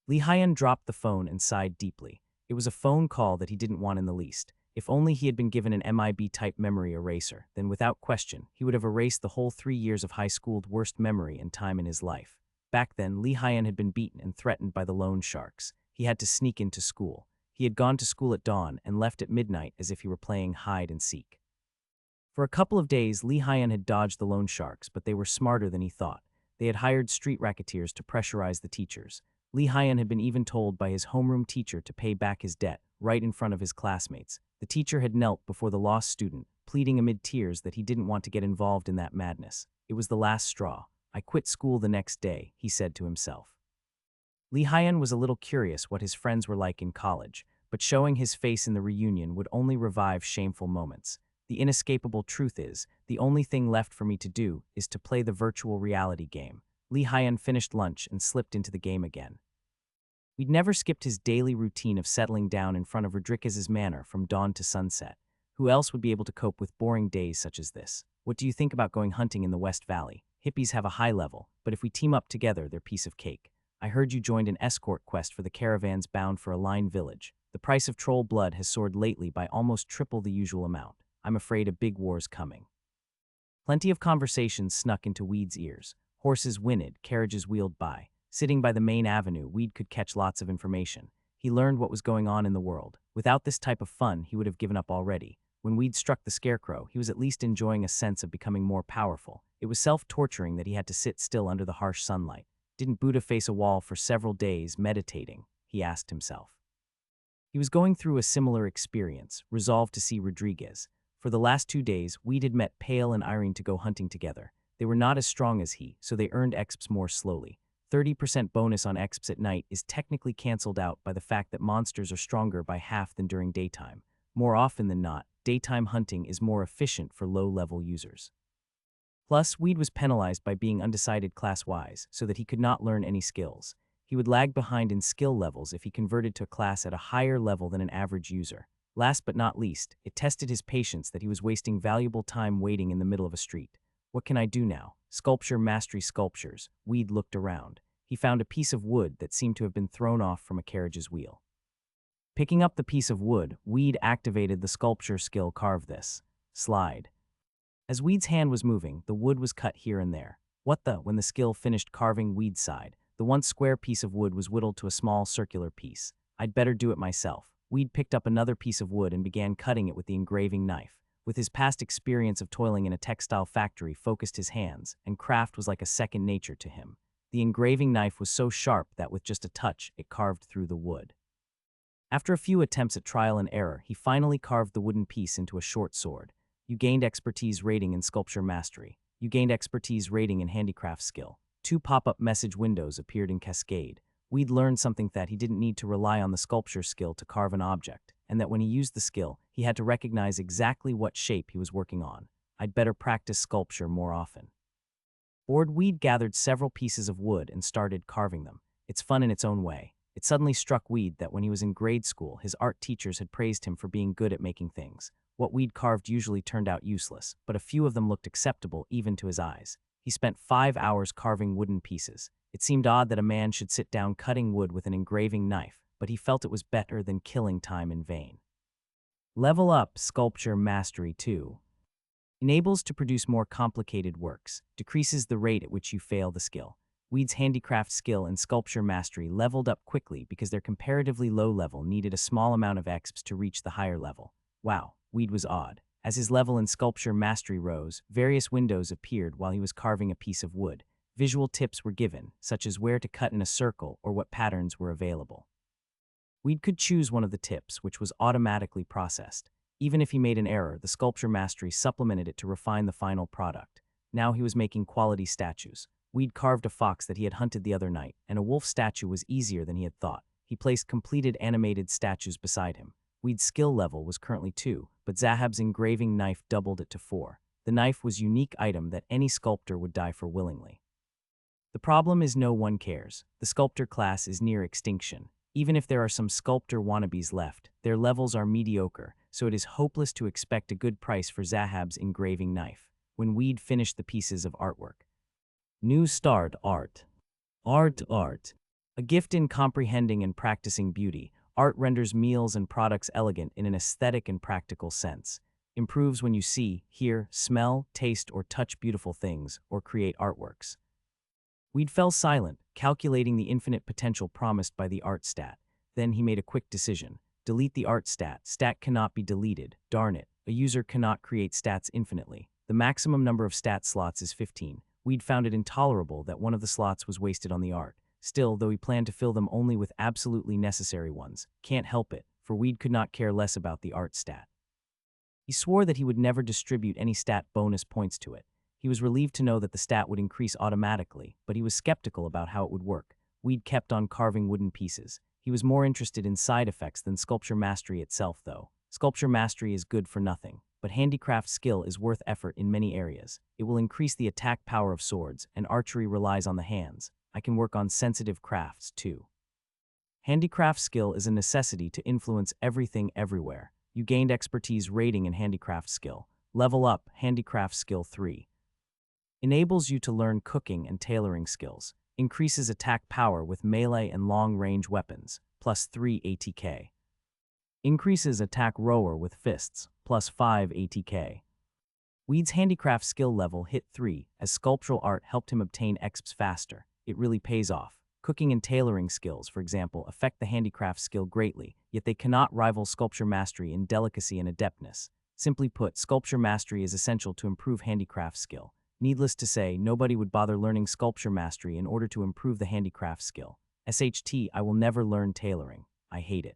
Li Haiyan dropped the phone and sighed deeply. It was a phone call that he didn't want in the least. If only he had been given an MIB-type memory eraser, then without question, he would have erased the whole 3 years of high school's worst memory and time in his life. Back then, Li Haiyan had been beaten and threatened by the loan sharks. He had to sneak into school. He had gone to school at dawn and left at midnight as if he were playing hide and seek. For a couple of days, Li Haiyan had dodged the loan sharks, but they were smarter than he thought. They had hired street racketeers to pressurize the teachers. Li Haiyan had been even told by his homeroom teacher to pay back his debt, right in front of his classmates. The teacher had knelt before the lost student, pleading amid tears that he didn't want to get involved in that madness. It was the last straw. I quit school the next day, he said to himself. Li Haiyan was a little curious what his friends were like in college, but showing his face in the reunion would only revive shameful moments. The inescapable truth is, the only thing left for me to do is to play the virtual reality game. Li Haiyan finished lunch and slipped into the game again. We'd never skipped his daily routine of settling down in front of Rodriguez's manor from dawn to sunset. Who else would be able to cope with boring days such as this? What do you think about going hunting in the West Valley? Hippies have a high level, but if we team up together, they're piece of cake. I heard you joined an escort quest for the caravans bound for a Line village. The price of troll blood has soared lately by almost triple the usual amount. I'm afraid a big war's coming. Plenty of conversations snuck into Weed's ears. Horses whinnied, carriages wheeled by. Sitting by the main avenue, Weed could catch lots of information. He learned what was going on in the world. Without this type of fun, he would have given up already. When Weed struck the scarecrow, he was at least enjoying a sense of becoming more powerful. It was self-torturing that he had to sit still under the harsh sunlight. Didn't Buddha face a wall for several days, meditating? He asked himself. He was going through a similar experience, resolved to see Rodriguez. For the last 2 days, Weed had met Pale and Irene to go hunting together. They were not as strong as he, so they earned exps more slowly. 30% bonus on exps at night is technically cancelled out by the fact that monsters are stronger by half than during daytime. More often than not, daytime hunting is more efficient for low-level users. Plus, Weed was penalized by being undecided class-wise, so that he could not learn any skills. He would lag behind in skill levels if he converted to a class at a higher level than an average user. Last but not least, it tested his patience that he was wasting valuable time waiting in the middle of a street. What can I do now? Sculpture mastery sculptures. Weed looked around. He found a piece of wood that seemed to have been thrown off from a carriage's wheel. Picking up the piece of wood, Weed activated the sculpture skill carve this. Slide. As Weed's hand was moving, the wood was cut here and there. When the skill finished carving Weed's side, the once square piece of wood was whittled to a small circular piece. I'd better do it myself. Weed picked up another piece of wood and began cutting it with the engraving knife. With his past experience of toiling in a textile factory focused his hands, and craft was like a second nature to him. The engraving knife was so sharp that with just a touch, it carved through the wood. After a few attempts at trial and error, he finally carved the wooden piece into a short sword. You gained expertise rating in sculpture mastery. You gained expertise rating in handicraft skill. 2 pop-up message windows appeared in cascade. We'd learned something that he didn't need to rely on the sculpture skill to carve an object, and that when he used the skill, he had to recognize exactly what shape he was working on. I'd better practice sculpture more often. Bored, Weed gathered several pieces of wood and started carving them. It's fun in its own way. It suddenly struck Weed that when he was in grade school, his art teachers had praised him for being good at making things. What Weed carved usually turned out useless, but a few of them looked acceptable even to his eyes. He spent 5 hours carving wooden pieces. It seemed odd that a man should sit down cutting wood with an engraving knife, but he felt it was better than killing time in vain. Level up Sculpture Mastery 2. Enables to produce more complicated works, decreases the rate at which you fail the skill. Weed's handicraft skill and sculpture mastery leveled up quickly because their comparatively low level needed a small amount of exps to reach the higher level. Wow, Weed was awed. As his level in sculpture mastery rose, various windows appeared while he was carving a piece of wood. Visual tips were given, such as where to cut in a circle or what patterns were available. Weed could choose one of the tips, which was automatically processed. Even if he made an error, the sculpture mastery supplemented it to refine the final product. Now he was making quality statues. Weed carved a fox that he had hunted the other night, and a wolf statue was easier than he had thought. He placed completed animated statues beside him. Weed's skill level was currently 2, but Zahab's engraving knife doubled it to 4. The knife was a unique item that any sculptor would die for willingly. The problem is no one cares. The sculptor class is near extinction. Even if there are some sculptor wannabes left, their levels are mediocre, so it is hopeless to expect a good price for Zahab's engraving knife. When Weed finished the pieces of artwork. New start art. Art. A gift in comprehending and practicing beauty. Art renders meals and products elegant in an aesthetic and practical sense. Improves when you see, hear, smell, taste, or touch beautiful things, or create artworks. Weed fell silent, calculating the infinite potential promised by the art stat. Then he made a quick decision. Delete the art stat. Stat cannot be deleted. Darn it. A user cannot create stats infinitely. The maximum number of stat slots is 15. Weed found it intolerable that one of the slots was wasted on the art. Still, though he planned to fill them only with absolutely necessary ones, can't help it, for Weed could not care less about the art stat. He swore that he would never distribute any stat bonus points to it. He was relieved to know that the stat would increase automatically, but he was skeptical about how it would work. Weed kept on carving wooden pieces. He was more interested in side effects than sculpture mastery itself, though. Sculpture mastery is good for nothing, but handicraft skill is worth effort in many areas. It will increase the attack power of swords, and archery relies on the hands. I can work on sensitive crafts, too. Handicraft skill is a necessity to influence everything everywhere. You gained expertise rating in handicraft skill. Level up, handicraft skill 3. Enables you to learn cooking and tailoring skills. Increases attack power with melee and long-range weapons, plus 3 ATK. Increases attack rower with fists, plus 5 ATK. Weed's handicraft skill level hit 3, as sculptural art helped him obtain exps faster. It really pays off. Cooking and tailoring skills, for example, affect the handicraft skill greatly, yet they cannot rival sculpture mastery in delicacy and adeptness. Simply put, sculpture mastery is essential to improve handicraft skill. Needless to say, nobody would bother learning sculpture mastery in order to improve the handicraft skill. SHT, I will never learn tailoring. I hate it.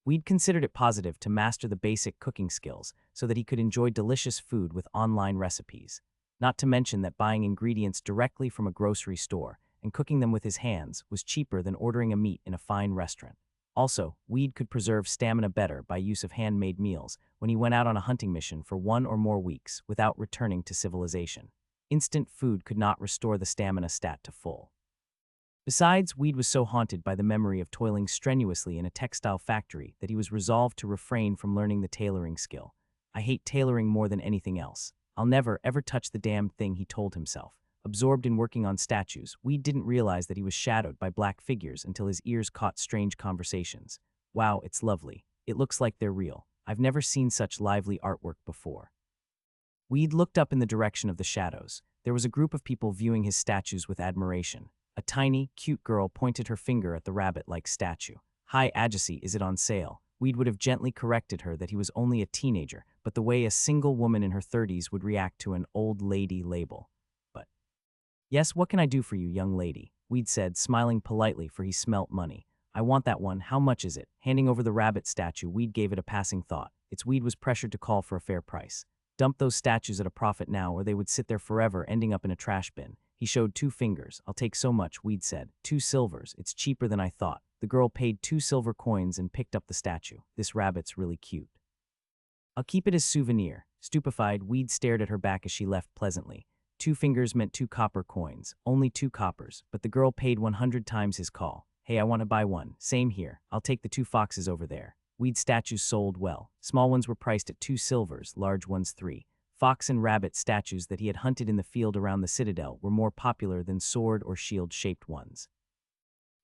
Weed considered it positive to master the basic cooking skills so that he could enjoy delicious food with online recipes. Not to mention that buying ingredients directly from a grocery store and cooking them with his hands was cheaper than ordering a meat in a fine restaurant. Also, Weed could preserve stamina better by use of handmade meals when he went out on a hunting mission for 1 or more weeks without returning to civilization. Instant food could not restore the stamina stat to full. Besides, Weed was so haunted by the memory of toiling strenuously in a textile factory that he was resolved to refrain from learning the tailoring skill. I hate tailoring more than anything else. I'll never, ever touch the damn thing, he told himself. Absorbed in working on statues, Weed didn't realize that he was shadowed by black figures until his ears caught strange conversations. Wow, it's lovely. It looks like they're real. I've never seen such lively artwork before. Weed looked up in the direction of the shadows. There was a group of people viewing his statues with admiration. A tiny, cute girl pointed her finger at the rabbit-like statue. "Hi, Agassi, is it on sale?" Weed would have gently corrected her that he was only a teenager, but the way a single woman in her 30s would react to an old lady label. But, "Yes, what can I do for you, young lady?" Weed said, smiling politely for he smelt money. "I want that one. How much is it?" Handing over the rabbit statue, Weed gave it a passing thought. Weed was pressured to call for a fair price. "Dump those statues at a profit now, or they would sit there forever, ending up in a trash bin." He showed 2 fingers. "I'll take so much," Weed said. 2 silvers. It's cheaper than I thought." The girl paid 2 silver coins and picked up the statue. "This rabbit's really cute. I'll keep it as souvenir." Stupefied, Weed stared at her back as she left pleasantly. 2 fingers meant 2 copper coins. Only 2 coppers, but the girl paid 100 times his call. "Hey, I want to buy one." "Same here. I'll take the 2 foxes over there." Weed's statues sold well. Small ones were priced at 2 silvers, large ones 3. Fox and rabbit statues that he had hunted in the field around the citadel were more popular than sword or shield-shaped ones.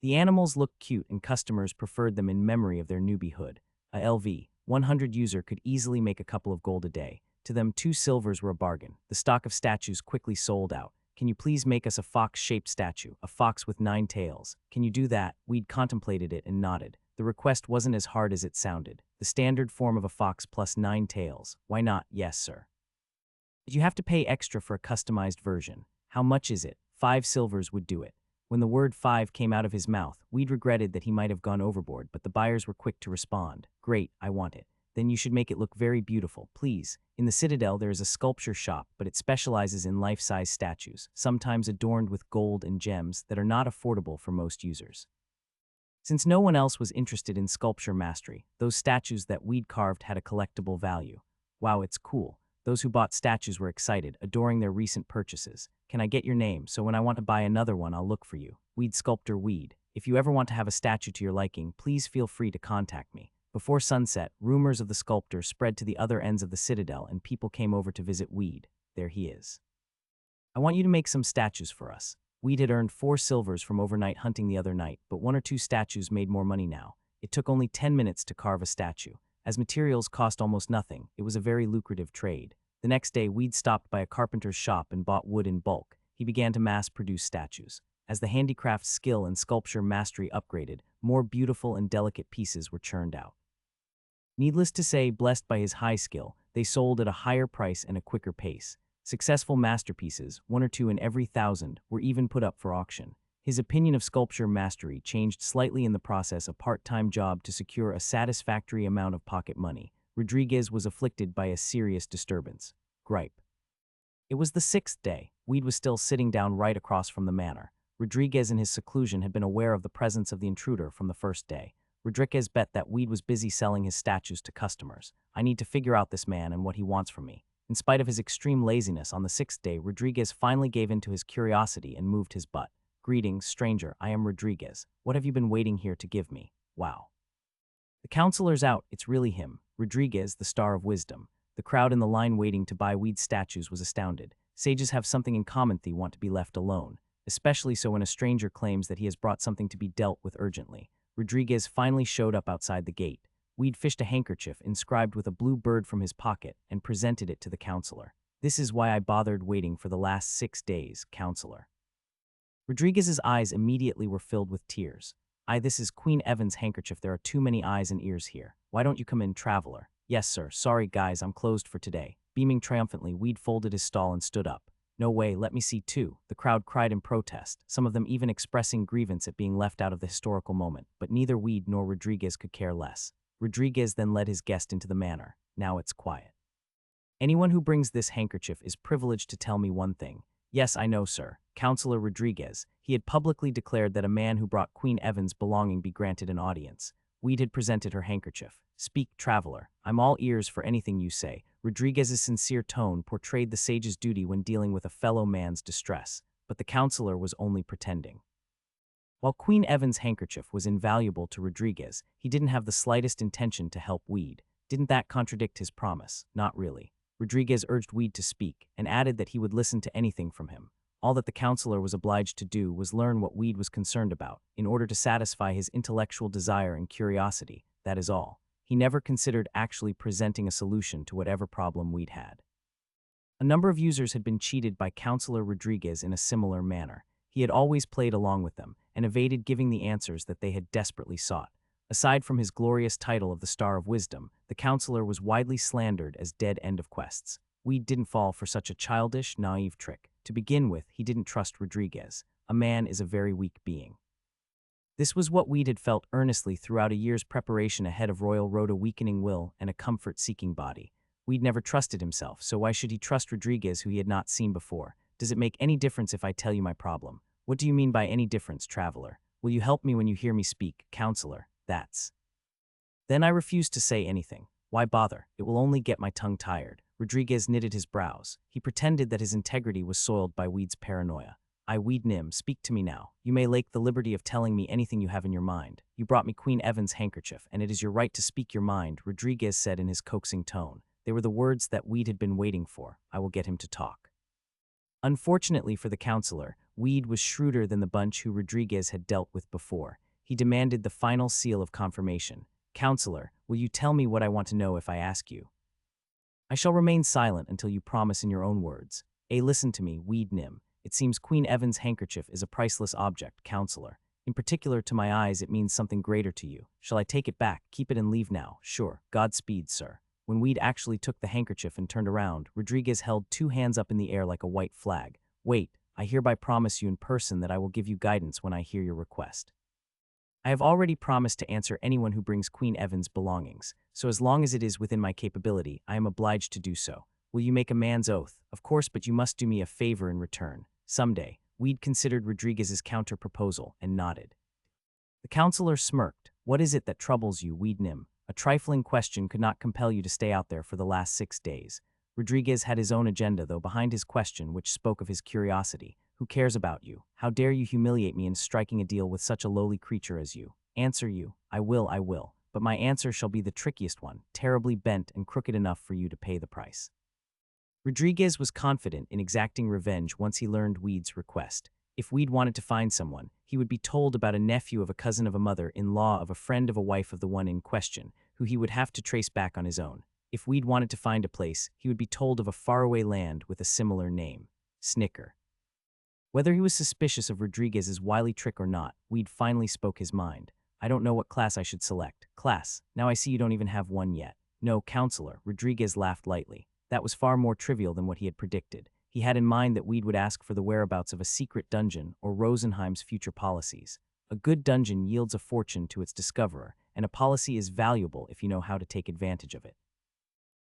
The animals looked cute and customers preferred them in memory of their newbiehood. A LV 100 user could easily make a couple of gold a day. To them, 2 silvers were a bargain. The stock of statues quickly sold out. "Can you please make us a fox-shaped statue, a fox with 9 tails?" "Can you do that?" Weed contemplated it and nodded. The request wasn't as hard as it sounded. The standard form of a fox plus 9 tails. "Why not?" "Yes, sir." "Did you have to pay extra for a customized version?" "How much is it?" 5 silvers would do it." When the word 5 came out of his mouth, Weed regretted that he might have gone overboard, but the buyers were quick to respond. "Great, I want it." "Then you should make it look very beautiful, please." In the Citadel, there is a sculpture shop, but it specializes in life-size statues, sometimes adorned with gold and gems that are not affordable for most users. Since no one else was interested in sculpture mastery, those statues that Weed carved had a collectible value. "Wow, it's cool." Those who bought statues were excited, adoring their recent purchases. "Can I get your name, so when I want to buy another one, I'll look for you?" Weed Sculptor Weed. "If you ever want to have a statue to your liking, please feel free to contact me." Before sunset, rumors of the sculptor spread to the other ends of the Citadel and people came over to visit Weed. "There he is. I want you to make some statues for us." Weed had earned 4 silvers from overnight hunting the other night, but 1 or 2 statues made more money now. It took only 10 minutes to carve a statue. As materials cost almost nothing, it was a very lucrative trade. The next day, Weed stopped by a carpenter's shop and bought wood in bulk. He began to mass-produce statues. As the handicraft skill and sculpture mastery upgraded, more beautiful and delicate pieces were churned out. Needless to say, blessed by his high skill, they sold at a higher price and a quicker pace. Successful masterpieces, 1 or 2 in every 1,000, were even put up for auction. His opinion of sculpture mastery changed slightly in the process, a part-time job to secure a satisfactory amount of pocket money. Rodriguez was afflicted by a serious disturbance. Gripe. It was the 6th day. Weed was still sitting down right across from the manor. Rodriguez in his seclusion had been aware of the presence of the intruder from the first day. Rodriguez bet that Weed was busy selling his statues to customers. "I need to figure out this man and what he wants from me." In spite of his extreme laziness, on the 6th day, Rodriguez finally gave in to his curiosity and moved his butt. "Greetings, stranger. I am Rodriguez. What have you been waiting here to give me?" "Wow. The counselor's out. It's really him. Rodriguez, the star of wisdom." The crowd in the line waiting to buy Weed's statues was astounded. Sages have something in common: they want to be left alone. Especially so when a stranger claims that he has brought something to be dealt with urgently. Rodriguez finally showed up outside the gate. Weed fished a handkerchief inscribed with a blue bird from his pocket and presented it to the counselor. "This is why I bothered waiting for the last 6 days, counselor." Rodriguez's eyes immediately were filled with tears. This is Queen Evan's handkerchief. There are too many eyes and ears here. Why don't you come in, traveler?" "Yes, sir. Sorry, guys, I'm closed for today." Beaming triumphantly, Weed folded his stall and stood up. "No way, let me see too." The crowd cried in protest, some of them even expressing grievance at being left out of the historical moment, but neither Weed nor Rodriguez could care less. Rodriguez then led his guest into the manor. "Now it's quiet. Anyone who brings this handkerchief is privileged to tell me one thing." "Yes, I know, sir." Counselor Rodriguez. He had publicly declared that a man who brought Queen Evan's belonging be granted an audience. Weed had presented her handkerchief. "Speak, traveler. I'm all ears for anything you say." Rodriguez's sincere tone portrayed the sage's duty when dealing with a fellow man's distress, but the counselor was only pretending. While Queen Evan's handkerchief was invaluable to Rodriguez, he didn't have the slightest intention to help Weed. Didn't that contradict his promise? Not really. Rodriguez urged Weed to speak, and added that he would listen to anything from him. All that the counselor was obliged to do was learn what Weed was concerned about, in order to satisfy his intellectual desire and curiosity, that is all. He never considered actually presenting a solution to whatever problem Weed had. A number of users had been cheated by Counselor Rodriguez in a similar manner. He had always played along with them, and evaded giving the answers that they had desperately sought. Aside from his glorious title of the Star of Wisdom, the counselor was widely slandered as dead end of quests. Weed didn't fall for such a childish, naive trick. To begin with, he didn't trust Rodriguez. A man is a very weak being. This was what Weed had felt earnestly throughout a year's preparation ahead of Royal Road, a weakening will and a comfort-seeking body. Weed never trusted himself, so why should he trust Rodriguez, who he had not seen before? Does it make any difference if I tell you my problem? What do you mean by any difference, traveler? Will you help me when you hear me speak, counselor? That's. Then I refused to say anything. Why bother? It will only get my tongue tired. Rodriguez knitted his brows. He pretended that his integrity was soiled by Weed's paranoia. Weed Nim, speak to me now. You may take the liberty of telling me anything you have in your mind. You brought me Queen Evan's handkerchief, and it is your right to speak your mind, Rodriguez said in his coaxing tone. They were the words that Weed had been waiting for. I will get him to talk. Unfortunately for the counselor, Weed was shrewder than the bunch who Rodriguez had dealt with before. He demanded the final seal of confirmation. Counselor, will you tell me what I want to know if I ask you? I shall remain silent until you promise in your own words. Listen to me, Weed Nim. It seems Queen Evan's handkerchief is a priceless object, counselor. In particular, to my eyes, it means something greater to you. Shall I take it back, keep it and leave now? Sure. Godspeed, sir. When Weed actually took the handkerchief and turned around, Rodriguez held two hands up in the air like a white flag. Wait, I hereby promise you in person that I will give you guidance when I hear your request. I have already promised to answer anyone who brings Queen Evan's belongings, so as long as it is within my capability, I am obliged to do so. Will you make a man's oath? Of course, but you must do me a favor in return. Someday. Weed considered Rodriguez's counter-proposal and nodded. The counselor smirked. What is it that troubles you, Weed Nim? A trifling question could not compel you to stay out there for the last 6 days. Rodriguez had his own agenda, though, behind his question, which spoke of his curiosity. Who cares about you? How dare you humiliate me in striking a deal with such a lowly creature as you? Answer you. I will. But my answer shall be the trickiest one, terribly bent and crooked enough for you to pay the price. Rodriguez was confident in exacting revenge once he learned Weed's request. If Weed wanted to find someone, he would be told about a nephew of a cousin of a mother-in-law of a friend of a wife of the one in question, who he would have to trace back on his own. If Weed wanted to find a place, he would be told of a faraway land with a similar name. Snicker. Whether he was suspicious of Rodriguez's wily trick or not, Weed finally spoke his mind. I don't know what class I should select. Class. Now I see you don't even have one yet. No, counselor. Rodriguez laughed lightly. That was far more trivial than what he had predicted. He had in mind that Weed would ask for the whereabouts of a secret dungeon or Rosenheim's future policies. A good dungeon yields a fortune to its discoverer, and a policy is valuable if you know how to take advantage of it.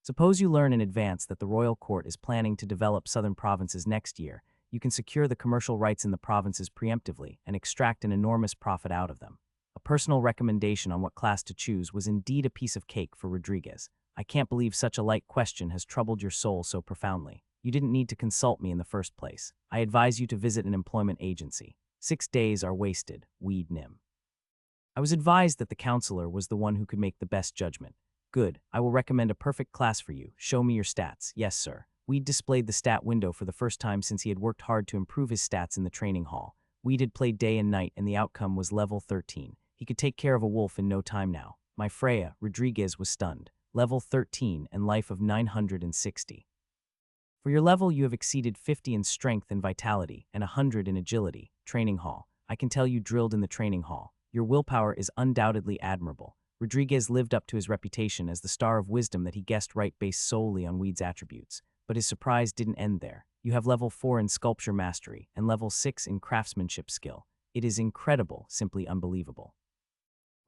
Suppose you learn in advance that the royal court is planning to develop southern provinces next year. You can secure the commercial rights in the provinces preemptively and extract an enormous profit out of them. A personal recommendation on what class to choose was indeed a piece of cake for Rodriguez. I can't believe such a light question has troubled your soul so profoundly. You didn't need to consult me in the first place. I advise you to visit an employment agency. 6 days are wasted, Weed Nim. I was advised that the counselor was the one who could make the best judgment. Good, I will recommend a perfect class for you. Show me your stats. Yes, sir. Weed displayed the stat window for the first time since he had worked hard to improve his stats in the training hall. Weed had played day and night, and the outcome was level 13. He could take care of a wolf in no time now. My Freya, Rodriguez was stunned. Level 13 and life of 960. For your level, you have exceeded 50 in strength and vitality and 100 in agility. Training hall. I can tell you drilled in the training hall. Your willpower is undoubtedly admirable. Rodriguez lived up to his reputation as the star of wisdom that he guessed right based solely on Weed's attributes. But his surprise didn't end there. You have level 4 in sculpture mastery and level 6 in craftsmanship skill. It is incredible, simply unbelievable.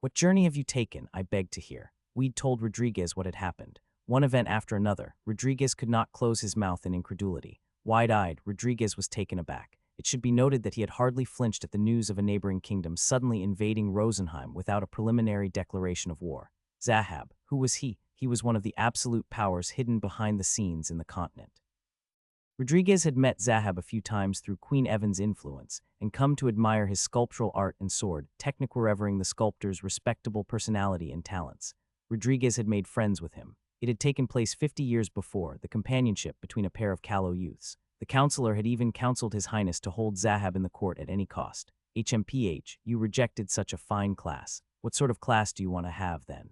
What journey have you taken? I beg to hear. Weed told Rodriguez what had happened. One event after another, Rodriguez could not close his mouth in incredulity. Wide-eyed, Rodriguez was taken aback. It should be noted that he had hardly flinched at the news of a neighboring kingdom suddenly invading Rosenheim without a preliminary declaration of war. Zahab, who was he? He was one of the absolute powers hidden behind the scenes in the continent. Rodriguez had met Zahab a few times through Queen Evan's influence and come to admire his sculptural art and sword, technically revering the sculptor's respectable personality and talents. Rodriguez had made friends with him. It had taken place 50 years before, the companionship between a pair of callow youths. The counselor had even counseled His Highness to hold Zahab in the court at any cost. HMPH, you rejected such a fine class. What sort of class do you want to have, then?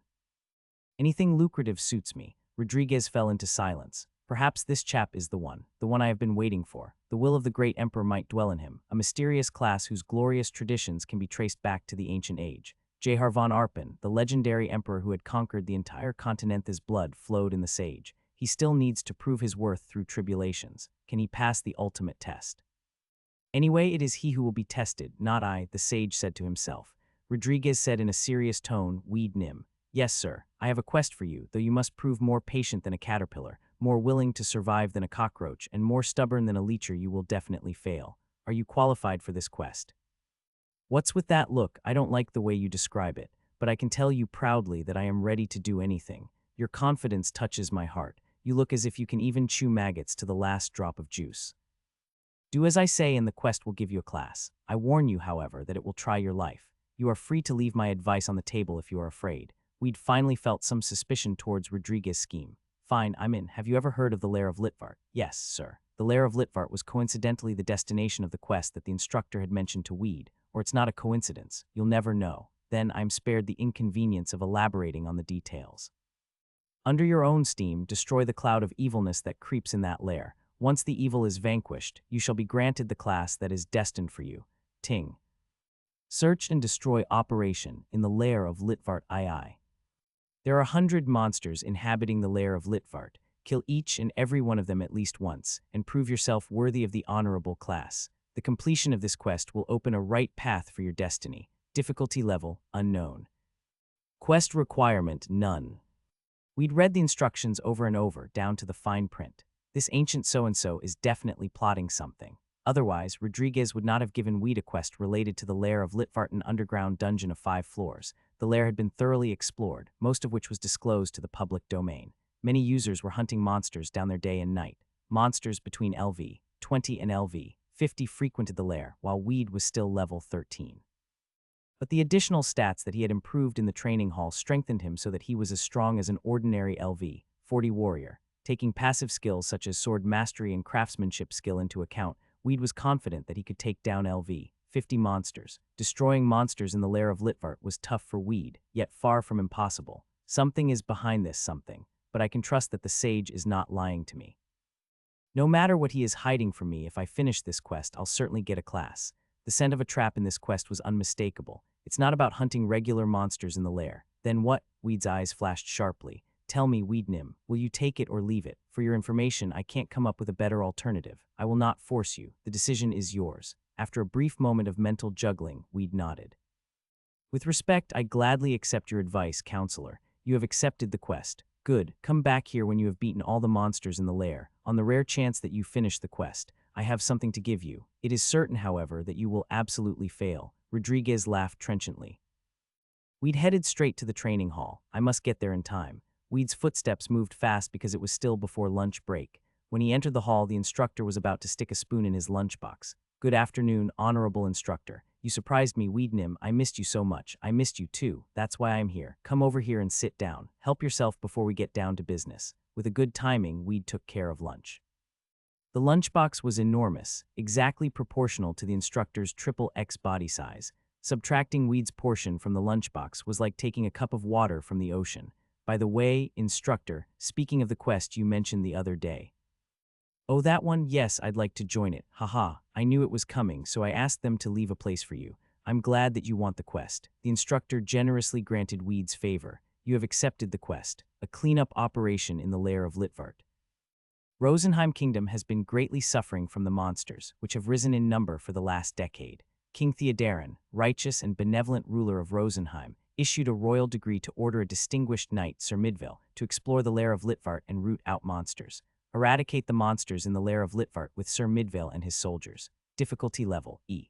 Anything lucrative suits me. Rodriguez fell into silence. Perhaps this chap is the one I have been waiting for. The will of the great emperor might dwell in him, a mysterious class whose glorious traditions can be traced back to the ancient age. Jehar von Arpen, the legendary emperor who had conquered the entire continent, his blood flowed in the sage. He still needs to prove his worth through tribulations. Can he pass the ultimate test? Anyway, it is he who will be tested, not I, the sage said to himself. Rodriguez said in a serious tone, Weed Nim. Yes, sir, I have a quest for you, though you must prove more patient than a caterpillar, more willing to survive than a cockroach, and more stubborn than a leecher. You will definitely fail. Are you qualified for this quest? What's with that look? I don't like the way you describe it, but I can tell you proudly that I am ready to do anything. Your confidence touches my heart. You look as if you can even chew maggots to the last drop of juice. Do as I say and the quest will give you a class. I warn you, however, that it will try your life. You are free to leave my advice on the table if you are afraid. We'd finally felt some suspicion towards Rodriguez's scheme. Fine, I'm in. Have you ever heard of the Lair of Litvart? Yes, sir. The Lair of Litvart was coincidentally the destination of the quest that the instructor had mentioned to Weed. Or it's not a coincidence. You'll never know. Then I'm spared the inconvenience of elaborating on the details. Under your own steam, destroy the cloud of evilness that creeps in that lair. Once the evil is vanquished, you shall be granted the class that is destined for you. Ting. Search and destroy operation in the Lair of Litvart II. There are 100 monsters inhabiting the Lair of Litvart. Kill each and every one of them at least once, and prove yourself worthy of the honorable class. The completion of this quest will open a right path for your destiny. Difficulty level, unknown. Quest requirement, none. We'd read the instructions over and over, down to the fine print. This ancient so-and-so is definitely plotting something. Otherwise, Rodriguez would not have given Weed a quest related to the Lair of Litvart, an underground dungeon of 5 floors. The lair had been thoroughly explored, most of which was disclosed to the public domain. Many users were hunting monsters down there day and night. Monsters between LV 20 and LV 50 frequented the lair, while Weed was still level 13. But the additional stats that he had improved in the training hall strengthened him so that he was as strong as an ordinary LV 40 warrior. Taking passive skills such as sword mastery and craftsmanship skill into account, Weed was confident that he could take down LV 50 monsters. Destroying monsters in the Lair of Litvart was tough for Weed, yet far from impossible. Something is behind this something, but I can trust that the sage is not lying to me. No matter what he is hiding from me, if I finish this quest, I'll certainly get a class. The scent of a trap in this quest was unmistakable. It's not about hunting regular monsters in the lair. Then what? Weed's eyes flashed sharply. Tell me, Weed Nim, will you take it or leave it? For your information, I can't come up with a better alternative. I will not force you. The decision is yours. After a brief moment of mental juggling, Weed nodded. With respect, I gladly accept your advice, counselor. You have accepted the quest. Good. Come back here when you have beaten all the monsters in the lair. On the rare chance that you finish the quest, I have something to give you. It is certain, however, that you will absolutely fail. Rodriguez laughed trenchantly. Weed headed straight to the training hall. I must get there in time. Weed's footsteps moved fast because it was still before lunch break. When he entered the hall, the instructor was about to stick a spoon in his lunchbox. Good afternoon, honorable instructor. You surprised me, Weed Nim. I missed you so much. I missed you too. That's why I'm here. Come over here and sit down. Help yourself before we get down to business. With a good timing, Weed took care of lunch. The lunchbox was enormous, exactly proportional to the instructor's triple X body size. Subtracting Weed's portion from the lunchbox was like taking a cup of water from the ocean. By the way, instructor, speaking of the quest you mentioned the other day. Oh, that one? Yes, I'd like to join it. Haha, I knew it was coming, so I asked them to leave a place for you. I'm glad that you want the quest. The instructor generously granted Weed's favor. You have accepted the quest, a cleanup operation in the Lair of Litvart. Rosenheim Kingdom has been greatly suffering from the monsters, which have risen in number for the last decade. King Theodarin, righteous and benevolent ruler of Rosenheim, issued a royal decree to order a distinguished knight, Sir Midville, to explore the Lair of Litvart and root out monsters. Eradicate the monsters in the Lair of Litvart with Sir Midville and his soldiers. Difficulty level, E.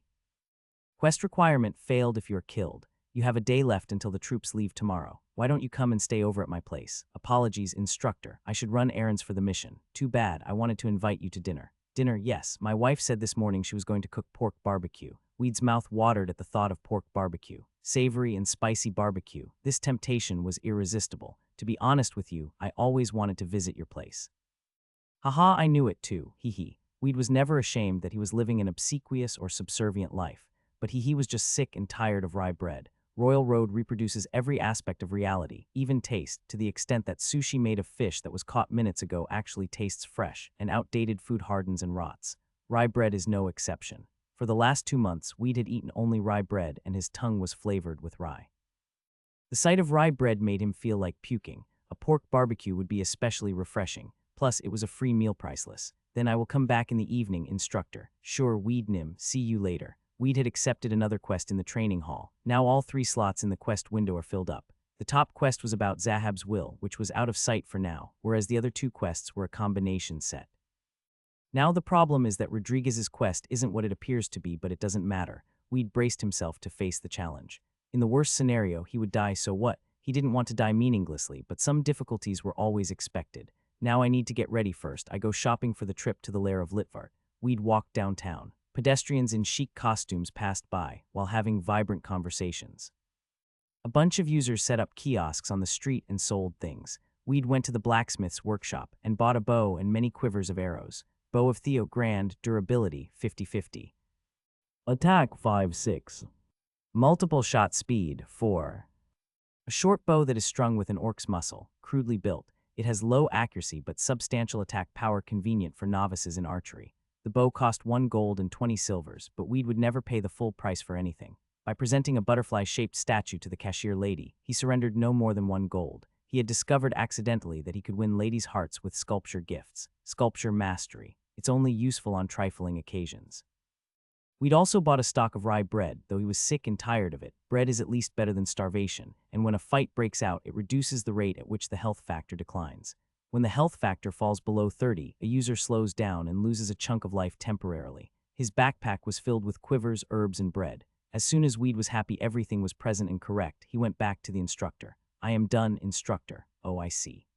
Quest requirement failed if you are killed. You have a day left until the troops leave tomorrow. Why don't you come and stay over at my place? Apologies, instructor. I should run errands for the mission. Too bad, I wanted to invite you to dinner. Dinner, yes. My wife said this morning she was going to cook pork barbecue. Weed's mouth watered at the thought of pork barbecue. Savory and spicy barbecue. This temptation was irresistible. To be honest with you, I always wanted to visit your place. Haha, I knew it too, hee. Weed was never ashamed that he was living an obsequious or subservient life, but he was just sick and tired of rye bread. Royal Road reproduces every aspect of reality, even taste, to the extent that sushi made of fish that was caught minutes ago actually tastes fresh, and outdated food hardens and rots. Rye bread is no exception. For the last 2 months, Weed had eaten only rye bread and his tongue was flavored with rye. The sight of rye bread made him feel like puking. A pork barbecue would be especially refreshing. Plus, it was a free meal, priceless. Then I will come back in the evening, instructor. Sure, Weed Nim, see you later. Weed had accepted another quest in the training hall. Now all 3 slots in the quest window are filled up. The top quest was about Zahab's will, which was out of sight for now, whereas the other 2 quests were a combination set. Now the problem is that Rodriguez's quest isn't what it appears to be, but it doesn't matter. Weed braced himself to face the challenge. In the worst scenario, he would die, so what? He didn't want to die meaninglessly, but some difficulties were always expected. Now I need to get ready first. I go shopping for the trip to the lair of Litvart. Weed walked downtown. Pedestrians in chic costumes passed by, while having vibrant conversations. A bunch of users set up kiosks on the street and sold things. Weed went to the blacksmith's workshop and bought a bow and many quivers of arrows. Bow of Theo Grand, durability 50-50. Attack 5-6. Multiple shot speed 4. A short bow that is strung with an orc's muscle, crudely built. It has low accuracy but substantial attack power, convenient for novices in archery. The bow cost 1 gold and 20 silvers, but Weed would never pay the full price for anything. By presenting a butterfly-shaped statue to the cashier lady, he surrendered no more than 1 gold. He had discovered accidentally that he could win ladies' hearts with sculpture gifts. Sculpture mastery. It's only useful on trifling occasions. We'd also bought a stock of rye bread, though he was sick and tired of it. Bread is at least better than starvation, and when a fight breaks out, it reduces the rate at which the health factor declines. When the health factor falls below 30, a user slows down and loses a chunk of life temporarily. His backpack was filled with quivers, herbs, and bread. As soon as Weed was happy everything was present and correct, he went back to the instructor. I am done, instructor. Oh, I see.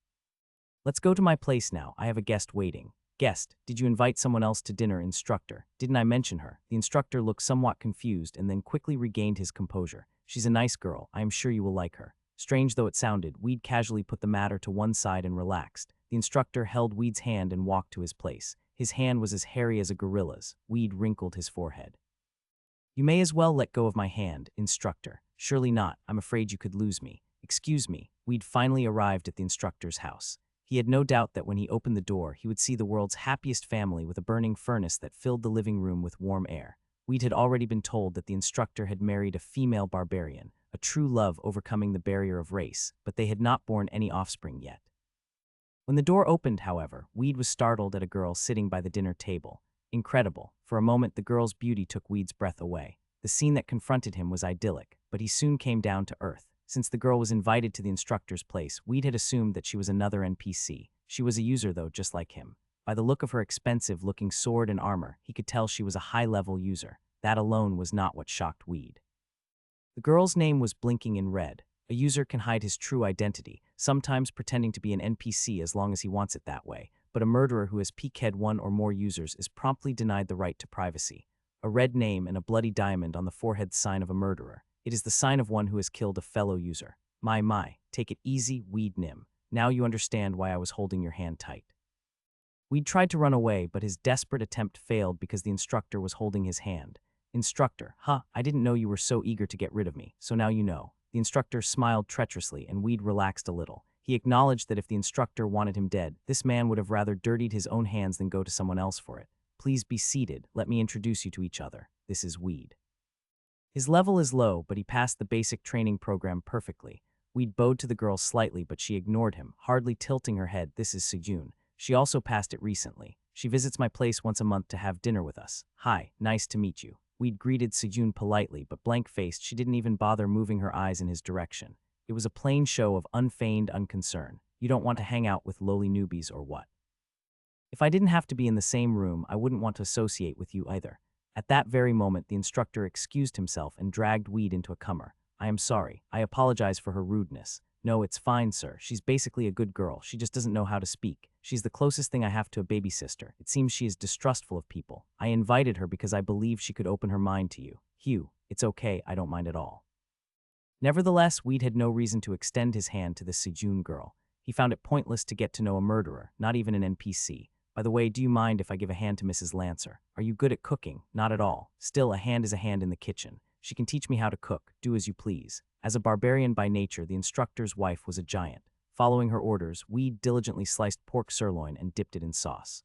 Let's go to my place now. I have a guest waiting. Guest, did you invite someone else to dinner, instructor? Didn't I mention her? The instructor looked somewhat confused and then quickly regained his composure. She's a nice girl. I am sure you will like her. Strange though it sounded, Weed casually put the matter to one side and relaxed. The instructor held Weed's hand and walked to his place. His hand was as hairy as a gorilla's. Weed wrinkled his forehead. You may as well let go of my hand, instructor. Surely not. I'm afraid you could lose me. Excuse me. Weed finally arrived at the instructor's house. He had no doubt that when he opened the door, he would see the world's happiest family with a burning furnace that filled the living room with warm air. Weed had already been told that the instructor had married a female barbarian, a true love overcoming the barrier of race, but they had not borne any offspring yet. When the door opened, however, Weed was startled at a girl sitting by the dinner table. Incredible. For a moment, the girl's beauty took Weed's breath away. The scene that confronted him was idyllic, but he soon came down to earth. Since the girl was invited to the instructor's place, Weed had assumed that she was another NPC. She was a user, though, just like him. By the look of her expensive-looking sword and armor, he could tell she was a high-level user. That alone was not what shocked Weed. The girl's name was blinking in red. A user can hide his true identity, sometimes pretending to be an NPC as long as he wants it that way, but a murderer who has PK'd 1 or more users is promptly denied the right to privacy. A red name and a bloody diamond on the forehead, sign of a murderer. It is the sign of one who has killed a fellow user. My, take it easy, Weed Nim. Now you understand why I was holding your hand tight. Weed tried to run away, but his desperate attempt failed because the instructor was holding his hand. Instructor, I didn't know you were so eager to get rid of me, so now you know. The instructor smiled treacherously and Weed relaxed a little. He acknowledged that if the instructor wanted him dead, this man would have rather dirtied his own hands than go to someone else for it. Please be seated. Let me introduce you to each other. This is Weed. His level is low, but he passed the basic training program perfectly. Weed bowed to the girl slightly, but she ignored him, hardly tilting her head. This is Sejun. She also passed it recently. She visits my place once a month to have dinner with us. Hi, nice to meet you. Weed greeted Sejun politely, but blank-faced, she didn't even bother moving her eyes in his direction. It was a plain show of unfeigned unconcern. You don't want to hang out with lowly newbies or what? If I didn't have to be in the same room, I wouldn't want to associate with you either. At that very moment, the instructor excused himself and dragged Weed into a cummer. I am sorry. I apologize for her rudeness. No, it's fine, sir. She's basically a good girl. She just doesn't know how to speak. She's the closest thing I have to a baby sister. It seems she is distrustful of people. I invited her because I believed she could open her mind to you. Hugh, it's okay. I don't mind at all. Nevertheless, Weed had no reason to extend his hand to the Sejun girl. He found it pointless to get to know a murderer, not even an NPC. By the way, do you mind if I give a hand to Mrs. Lancer? Are you good at cooking? Not at all. Still, a hand is a hand in the kitchen. She can teach me how to cook. Do as you please. As a barbarian by nature, the instructor's wife was a giant. Following her orders, Weed diligently sliced pork sirloin and dipped it in sauce.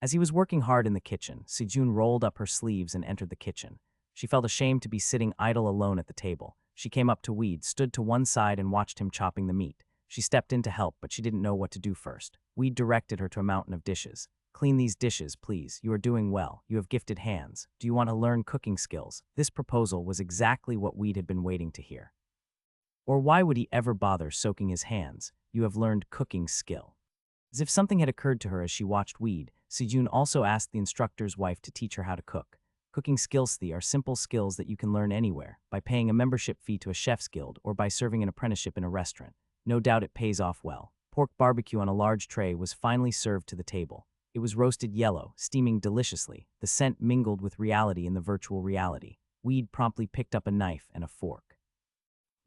As he was working hard in the kitchen, Sejun rolled up her sleeves and entered the kitchen. She felt ashamed to be sitting idle alone at the table. She came up to Weed, stood to one side and watched him chopping the meat. She stepped in to help, but she didn't know what to do first. Weed directed her to a mountain of dishes. Clean these dishes, please. You are doing well. You have gifted hands. Do you want to learn cooking skills? This proposal was exactly what Weed had been waiting to hear. Or why would he ever bother soaking his hands? You have learned cooking skill. As if something had occurred to her as she watched Weed, Sejun also asked the instructor's wife to teach her how to cook. Cooking skills are simple skills that you can learn anywhere, by paying a membership fee to a chef's guild or by serving an apprenticeship in a restaurant. No doubt it pays off well. Pork barbecue on a large tray was finally served to the table. It was roasted yellow, steaming deliciously. The scent mingled with reality in the virtual reality. Weed promptly picked up a knife and a fork.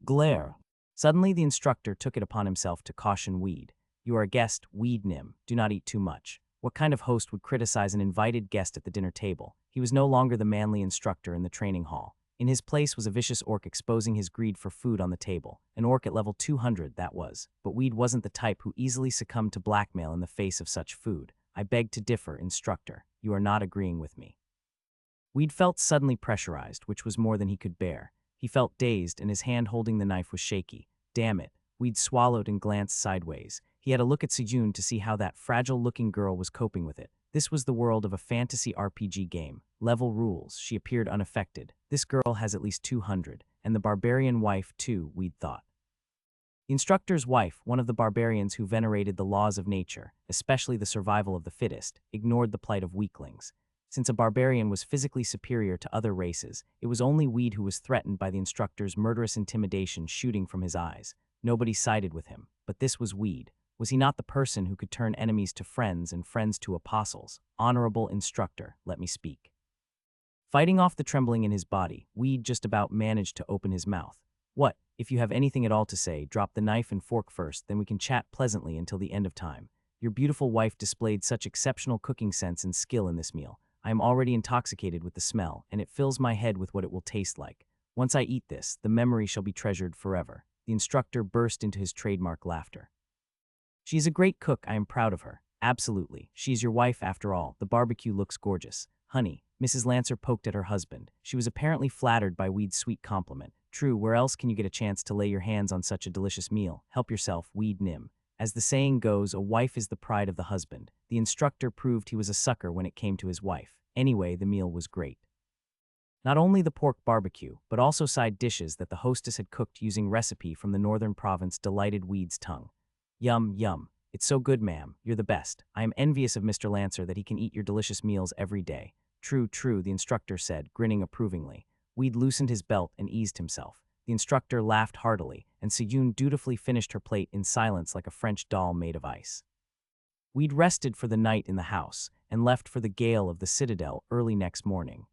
Glare. Suddenly the instructor took it upon himself to caution Weed. You are a guest, Weed Nim. Do not eat too much. What kind of host would criticize an invited guest at the dinner table? He was no longer the manly instructor in the training hall. In his place was a vicious orc exposing his greed for food on the table. An orc at level 200, that was. But Weed wasn't the type who easily succumbed to blackmail in the face of such food. I beg to differ, instructor. You are not agreeing with me. Weed felt suddenly pressurized, which was more than he could bear. He felt dazed, and his hand holding the knife was shaky. Damn it. Weed swallowed and glanced sideways. He had a look at Sejun to see how that fragile-looking girl was coping with it. This was the world of a fantasy RPG game. Level rules. She appeared unaffected. This girl has at least 200, and the barbarian wife, too, Weed thought. The instructor's wife, one of the barbarians who venerated the laws of nature, especially the survival of the fittest, ignored the plight of weaklings. Since a barbarian was physically superior to other races, it was only Weed who was threatened by the instructor's murderous intimidation shooting from his eyes. Nobody sided with him, but this was Weed. Was he not the person who could turn enemies to friends and friends to apostles? Honorable instructor, let me speak. Fighting off the trembling in his body, Weed just about managed to open his mouth. What? If you have anything at all to say, drop the knife and fork first, then we can chat pleasantly until the end of time. Your beautiful wife displayed such exceptional cooking sense and skill in this meal. I am already intoxicated with the smell, and it fills my head with what it will taste like. Once I eat this, the memory shall be treasured forever. The instructor burst into his trademark laughter. She is a great cook, I am proud of her. Absolutely. She is your wife after all. The barbecue looks gorgeous. Honey, Mrs. Lancer poked at her husband. She was apparently flattered by Weed's sweet compliment. True, where else can you get a chance to lay your hands on such a delicious meal? Help yourself, Weed Nim. As the saying goes, a wife is the pride of the husband. The instructor proved he was a sucker when it came to his wife. Anyway, the meal was great. Not only the pork barbecue, but also side dishes that the hostess had cooked using recipe from the northern province delighted Weed's tongue. Yum, yum. It's so good, ma'am. You're the best. I am envious of Mr. Lancer that he can eat your delicious meals every day. True, true, the instructor said, grinning approvingly. Weed loosened his belt and eased himself. The instructor laughed heartily, and Sejun dutifully finished her plate in silence like a French doll made of ice. Weed rested for the night in the house, and left for the gale of the citadel early next morning.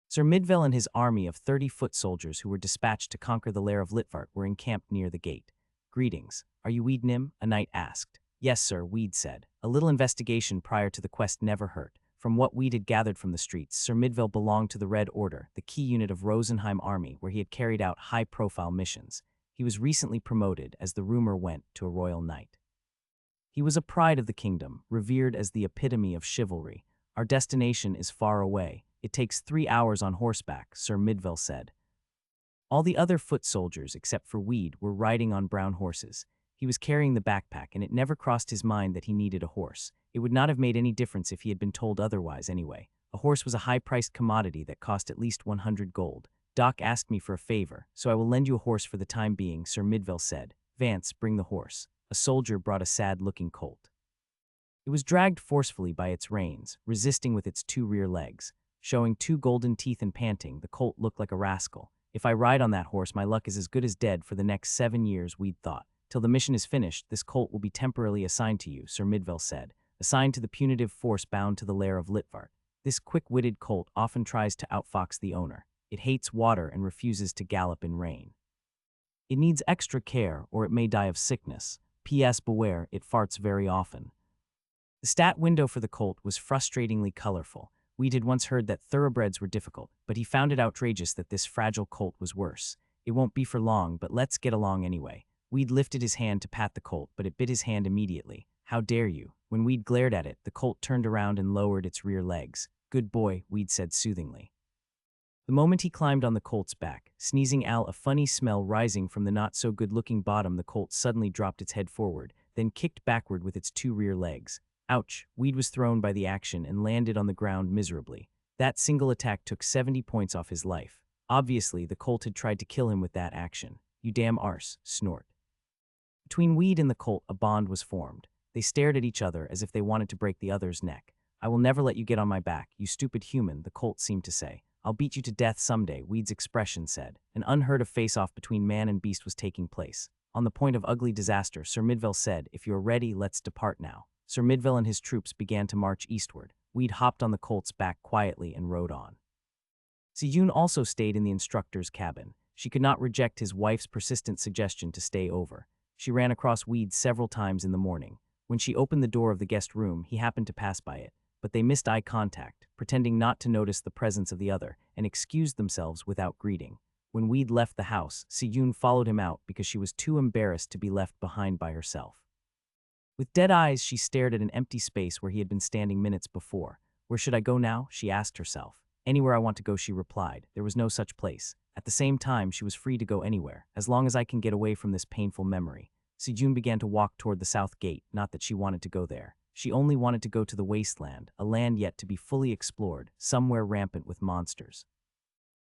Sir Midvale and his army of 30 foot soldiers who were dispatched to conquer the lair of Litvart were encamped near the gate. Greetings. Are you Weed Nim? A knight asked. Yes, sir, Weed said. A little investigation prior to the quest never hurt. From what Weed had gathered from the streets, Sir Midvale belonged to the Red Order, the key unit of Rosenheim army where he had carried out high-profile missions. He was recently promoted, as the rumor went, to a royal knight. He was a pride of the kingdom, revered as the epitome of chivalry. Our destination is far away. It takes 3 hours on horseback, Sir Midvale said. All the other foot soldiers, except for Weed, were riding on brown horses. He was carrying the backpack, and it never crossed his mind that he needed a horse. It would not have made any difference if he had been told otherwise anyway. A horse was a high-priced commodity that cost at least 100 gold. Doc asked me for a favor, so I will lend you a horse for the time being, Sir Midvale said. Vance, bring the horse. A soldier brought a sad-looking colt. It was dragged forcefully by its reins, resisting with its 2 rear legs. Showing 2 golden teeth and panting, the colt looked like a rascal. If I ride on that horse, my luck is as good as dead for the next 7 years, Weed thought. Till the mission is finished, this colt will be temporarily assigned to you, Sir Midville said. Assigned to the punitive force bound to the lair of Litvart. This quick-witted colt often tries to outfox the owner. It hates water and refuses to gallop in rain. It needs extra care, or it may die of sickness. P.S. Beware, it farts very often. The stat window for the colt was frustratingly colorful. Weed had once heard that thoroughbreds were difficult, but he found it outrageous that this fragile colt was worse. It won't be for long, but let's get along anyway. Weed lifted his hand to pat the colt, but it bit his hand immediately. How dare you? When Weed glared at it, the colt turned around and lowered its rear legs. Good boy, Weed said soothingly. The moment he climbed on the colt's back, sneezing out a funny smell rising from the not-so-good-looking bottom, the colt suddenly dropped its head forward, then kicked backward with its 2 rear legs. Ouch! Weed was thrown by the action and landed on the ground miserably. That single attack took 70 points off his life. Obviously, the colt had tried to kill him with that action. You damn arse, snort. Between Weed and the colt, a bond was formed. They stared at each other as if they wanted to break the other's neck. I will never let you get on my back, you stupid human, the colt seemed to say. I'll beat you to death someday, Weed's expression said. An unheard of face-off between man and beast was taking place. On the point of ugly disaster, Sir Midville said, if you're ready, let's depart now. Sir Midville and his troops began to march eastward. Weed hopped on the colt's back quietly and rode on. Siyun also stayed in the instructor's cabin. She could not reject his wife's persistent suggestion to stay over. She ran across Weed several times in the morning. When she opened the door of the guest room, he happened to pass by it, but they missed eye contact, pretending not to notice the presence of the other, and excused themselves without greeting. When Weed left the house, Siyun followed him out because she was too embarrassed to be left behind by herself. With dead eyes, she stared at an empty space where he had been standing minutes before. Where should I go now? She asked herself. Anywhere I want to go, she replied. There was no such place. At the same time, she was free to go anywhere, as long as I can get away from this painful memory. Sijun began to walk toward the south gate, not that she wanted to go there. She only wanted to go to the wasteland, a land yet to be fully explored, somewhere rampant with monsters.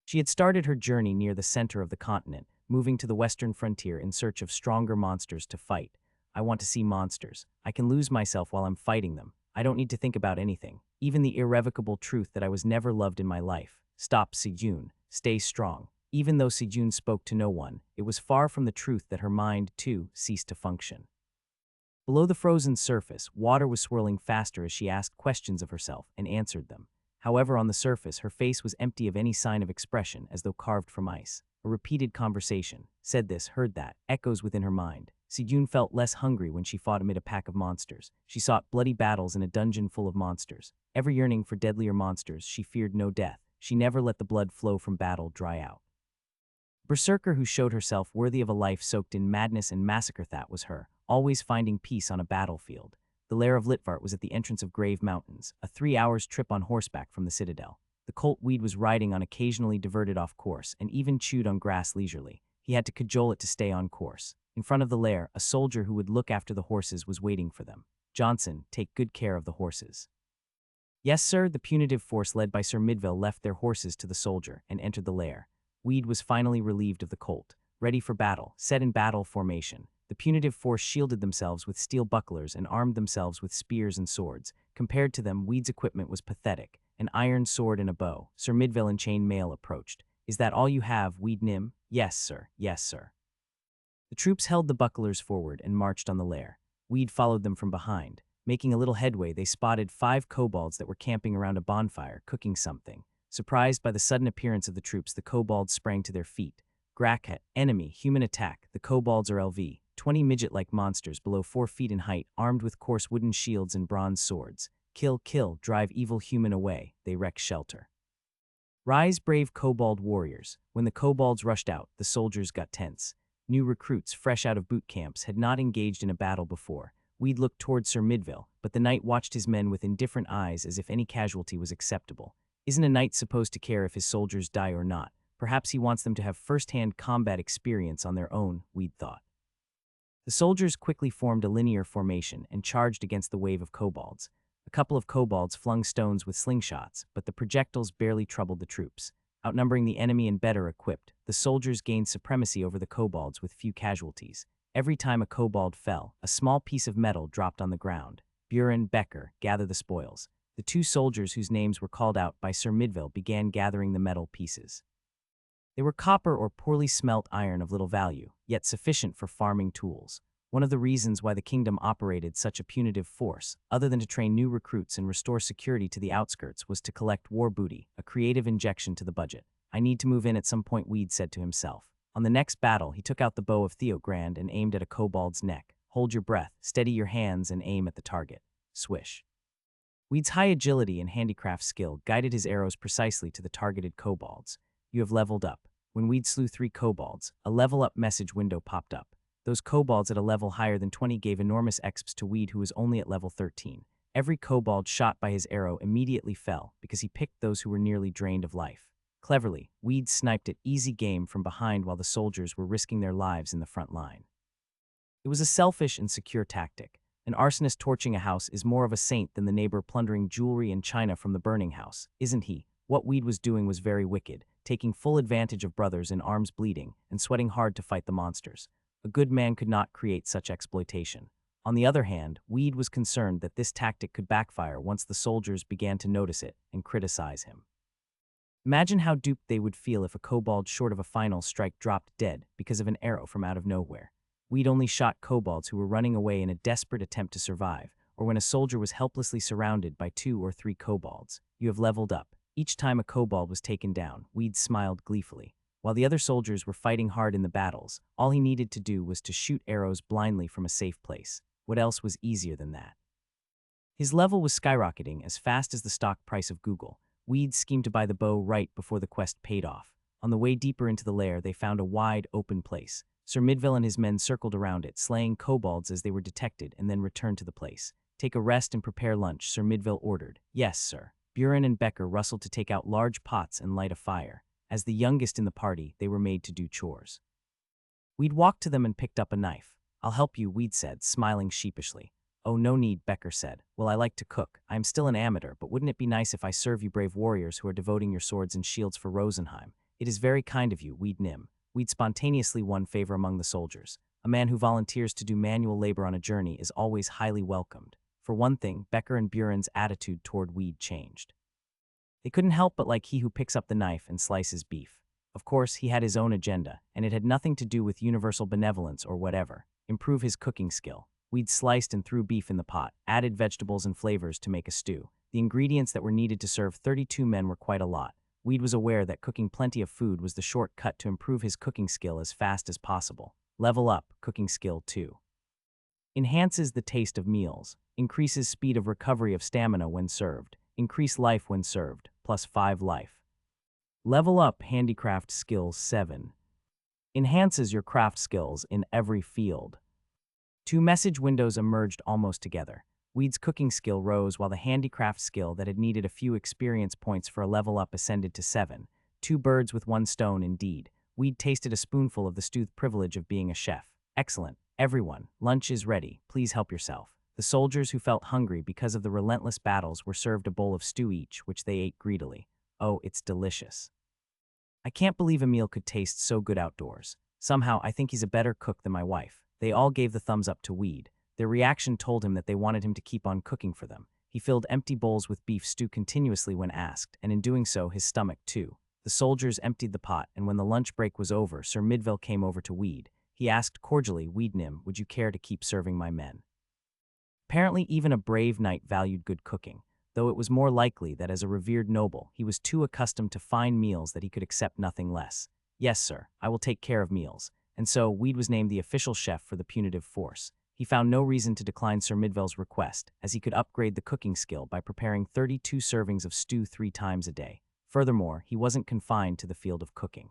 She had started her journey near the center of the continent, moving to the western frontier in search of stronger monsters to fight. I want to see monsters. I can lose myself while I'm fighting them. I don't need to think about anything, even the irrevocable truth that I was never loved in my life. Stop, Sijun. Stay strong. Even though Sijun spoke to no one, it was far from the truth that her mind, too, ceased to function. Below the frozen surface, water was swirling faster as she asked questions of herself and answered them. However, on the surface, her face was empty of any sign of expression, as though carved from ice. A repeated conversation, said this, heard that, echoes within her mind. Sijun felt less hungry when she fought amid a pack of monsters. She sought bloody battles in a dungeon full of monsters. Ever yearning for deadlier monsters, she feared no death. She never let the blood flow from battle dry out. Berserker who showed herself worthy of a life soaked in madness and massacre, that was her, always finding peace on a battlefield. The lair of Litvart was at the entrance of Grave Mountains, a 3-hour trip on horseback from the citadel. The colt Weed was riding on occasionally diverted off course and even chewed on grass leisurely. He had to cajole it to stay on course. In front of the lair, a soldier who would look after the horses was waiting for them. Johnson, take good care of the horses. Yes, sir. The punitive force led by Sir Midville left their horses to the soldier and entered the lair. Weed was finally relieved of the colt, ready for battle, set in battle formation. The punitive force shielded themselves with steel bucklers and armed themselves with spears and swords. Compared to them, Weed's equipment was pathetic. An iron sword and a bow. Sir Midville and chain mail approached. Is that all you have, Weed Nim? Yes, sir. Yes, sir. The troops held the bucklers forward and marched on the lair. Weed followed them from behind. Making a little headway, they spotted 5 kobolds that were camping around a bonfire, cooking something. Surprised by the sudden appearance of the troops, the kobolds sprang to their feet. Grakhet, enemy, human attack. The kobolds are LV, 20 midget-like monsters below 4 feet in height, armed with coarse wooden shields and bronze swords. Kill, kill, drive evil human away. They wreck shelter. Rise, brave kobold warriors. When the kobolds rushed out, the soldiers got tense. New recruits, fresh out of boot camps, had not engaged in a battle before. Weed looked toward Sir Midville, but the knight watched his men with indifferent eyes as if any casualty was acceptable. Isn't a knight supposed to care if his soldiers die or not? Perhaps he wants them to have first-hand combat experience on their own, Weed thought. The soldiers quickly formed a linear formation and charged against the wave of kobolds. A couple of kobolds flung stones with slingshots, but the projectiles barely troubled the troops. Outnumbering the enemy and better equipped, the soldiers gained supremacy over the kobolds with few casualties. Every time a kobold fell, a small piece of metal dropped on the ground. Buren, Becker, gather the spoils. The 2 soldiers whose names were called out by Sir Midville began gathering the metal pieces. They were copper or poorly smelt iron of little value, yet sufficient for farming tools. One of the reasons why the kingdom operated such a punitive force, other than to train new recruits and restore security to the outskirts, was to collect war booty, a creative injection to the budget. I need to move in at some point, Weed said to himself. On the next battle, he took out the bow of Theogrand and aimed at a kobold's neck. Hold your breath, steady your hands, and aim at the target. Swish. Weed's high agility and handicraft skill guided his arrows precisely to the targeted kobolds. You have leveled up. When Weed slew 3 kobolds, a level up message window popped up. Those kobolds at a level higher than 20 gave enormous exps to Weed, who was only at level 13. Every kobold shot by his arrow immediately fell because he picked those who were nearly drained of life. Cleverly, Weed sniped at easy game from behind while the soldiers were risking their lives in the front line. It was a selfish and secure tactic. An arsonist torching a house is more of a saint than the neighbor plundering jewelry and china from the burning house, isn't he? What Weed was doing was very wicked, taking full advantage of brothers in arms bleeding and sweating hard to fight the monsters. A good man could not create such exploitation. On the other hand, Weed was concerned that this tactic could backfire once the soldiers began to notice it and criticize him. Imagine how duped they would feel if a kobold short of a final strike dropped dead because of an arrow from out of nowhere. Weed only shot kobolds who were running away in a desperate attempt to survive, or when a soldier was helplessly surrounded by 2 or 3 kobolds. You have leveled up. Each time a kobold was taken down, Weed smiled gleefully. While the other soldiers were fighting hard in the battles, all he needed to do was to shoot arrows blindly from a safe place. What else was easier than that? His level was skyrocketing as fast as the stock price of Google. Weed schemed to buy the bow right before the quest paid off. On the way deeper into the lair, they found a wide, open place. Sir Midville and his men circled around it, slaying kobolds as they were detected, and then returned to the place. Take a rest and prepare lunch, Sir Midville ordered. Yes, sir. Buren and Becker rustled to take out large pots and light a fire. As the youngest in the party, they were made to do chores. Weed walked to them and picked up a knife. I'll help you, Weed said, smiling sheepishly. Oh, no need, Becker said. Well, I like to cook. I am still an amateur, but wouldn't it be nice if I serve you brave warriors who are devoting your swords and shields for Rosenheim? It is very kind of you, Weed Nim. Weed spontaneously won favor among the soldiers. A man who volunteers to do manual labor on a journey is always highly welcomed. For one thing, Becker and Buren's attitude toward Weed changed. They couldn't help but like he who picks up the knife and slices beef. Of course, he had his own agenda, and it had nothing to do with universal benevolence or whatever. Improve his cooking skill. Weed sliced and threw beef in the pot, added vegetables and flavors to make a stew. The ingredients that were needed to serve 32 men were quite a lot. Weed was aware that cooking plenty of food was the shortcut to improve his cooking skill as fast as possible. Level up, cooking skill 2. Enhances the taste of meals. Increases speed of recovery of stamina when served. Increase life when served, plus 5 life. Level up handicraft skills 7. Enhances your craft skills in every field. 2 message windows emerged almost together. Weed's cooking skill rose while the handicraft skill that had needed a few experience points for a level up ascended to 7. 2 birds with 1 stone indeed. Weed tasted a spoonful of the stewed privilege of being a chef. Excellent. Everyone, lunch is ready. Please help yourself. The soldiers who felt hungry because of the relentless battles were served a bowl of stew each, which they ate greedily. Oh, it's delicious. I can't believe a meal could taste so good outdoors. Somehow, I think he's a better cook than my wife. They all gave the thumbs up to Weed. Their reaction told him that they wanted him to keep on cooking for them. He filled empty bowls with beef stew continuously when asked, and in doing so, his stomach too. The soldiers emptied the pot, and when the lunch break was over, Sir Midville came over to Weed. He asked cordially, Weed Nim, would you care to keep serving my men? Apparently, even a brave knight valued good cooking, though it was more likely that as a revered noble, he was too accustomed to fine meals that he could accept nothing less. Yes, sir, I will take care of meals. And so, Weed was named the official chef for the punitive force. He found no reason to decline Sir Midville's request, as he could upgrade the cooking skill by preparing 32 servings of stew 3 times a day. Furthermore, he wasn't confined to the field of cooking.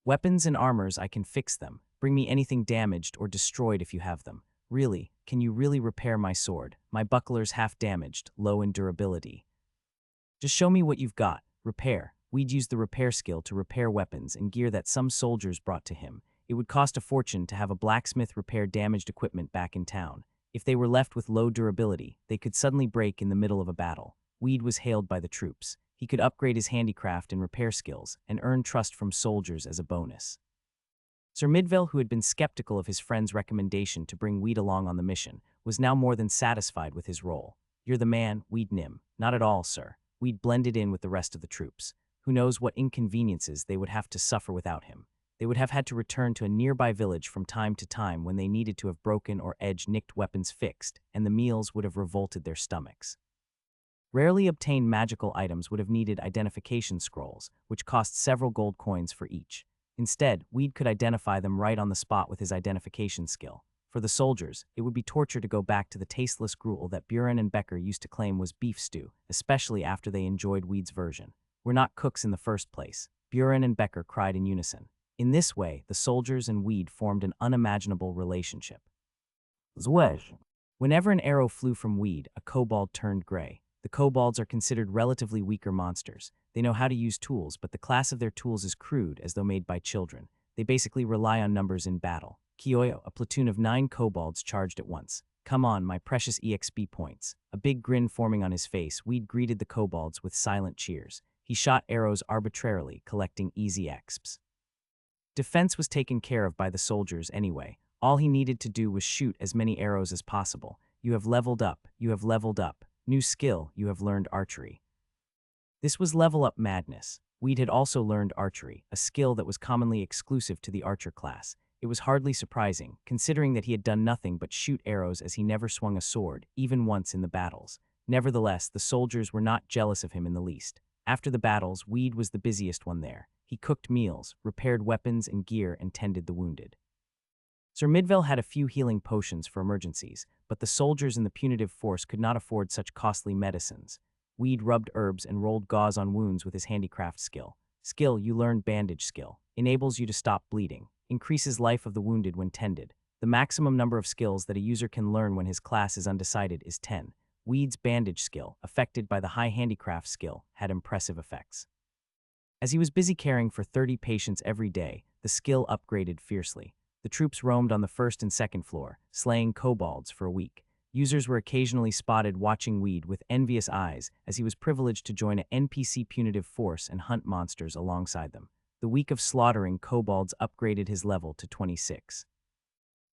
Weapons and armors, I can fix them. Bring me anything damaged or destroyed if you have them. Really, can you really repair my sword? My buckler's half damaged, low in durability. Just show me what you've got. Repair. We'd use the repair skill to repair weapons and gear that some soldiers brought to him. It would cost a fortune to have a blacksmith repair damaged equipment back in town. If they were left with low durability, they could suddenly break in the middle of a battle. Weed was hailed by the troops. He could upgrade his handicraft and repair skills and earn trust from soldiers as a bonus. Sir Midville, who had been skeptical of his friend's recommendation to bring Weed along on the mission, was now more than satisfied with his role. You're the man, Weed Nim. Not at all, sir. Weed blended in with the rest of the troops. Who knows what inconveniences they would have to suffer without him. They would have had to return to a nearby village from time to time when they needed to have broken or edge-nicked weapons fixed, and the meals would have revolted their stomachs. Rarely obtained magical items would have needed identification scrolls, which cost several gold coins for each. Instead, Weed could identify them right on the spot with his identification skill. For the soldiers, it would be torture to go back to the tasteless gruel that Buren and Becker used to claim was beef stew, especially after they enjoyed Weed's version. "We're not cooks in the first place," Buren and Becker cried in unison. In this way, the soldiers and Weed formed an unimaginable relationship. Zwedge. Whenever an arrow flew from Weed, a kobold turned gray. The kobolds are considered relatively weaker monsters. They know how to use tools, but the class of their tools is crude, as though made by children. They basically rely on numbers in battle. Kyoyo, a platoon of 9 kobolds, charged at once. "Come on, my precious EXP points." A big grin forming on his face, Weed greeted the kobolds with silent cheers. He shot arrows arbitrarily, collecting easy exps. Defense was taken care of by the soldiers anyway. All he needed to do was shoot as many arrows as possible. "You have leveled up, you have leveled up. New skill, you have learned archery." This was level up madness. Weed had also learned archery, a skill that was commonly exclusive to the archer class. It was hardly surprising, considering that he had done nothing but shoot arrows as he never swung a sword, even once in the battles. Nevertheless, the soldiers were not jealous of him in the least. After the battles, Weed was the busiest one there. He cooked meals, repaired weapons and gear, and tended the wounded. Sir Midvale had a few healing potions for emergencies, but the soldiers in the punitive force could not afford such costly medicines. Weed rubbed herbs and rolled gauze on wounds with his handicraft skill. Skill, you learned bandage skill. Enables you to stop bleeding. Increases life of the wounded when tended. The maximum number of skills that a user can learn when his class is undecided is 10. Weed's bandage skill, affected by the high handicraft skill, had impressive effects. As he was busy caring for 30 patients every day, the skill upgraded fiercely. The troops roamed on the first and second floor, slaying kobolds for a week. Users were occasionally spotted watching Weed with envious eyes, as he was privileged to join an NPC punitive force and hunt monsters alongside them. The week of slaughtering kobolds upgraded his level to 26.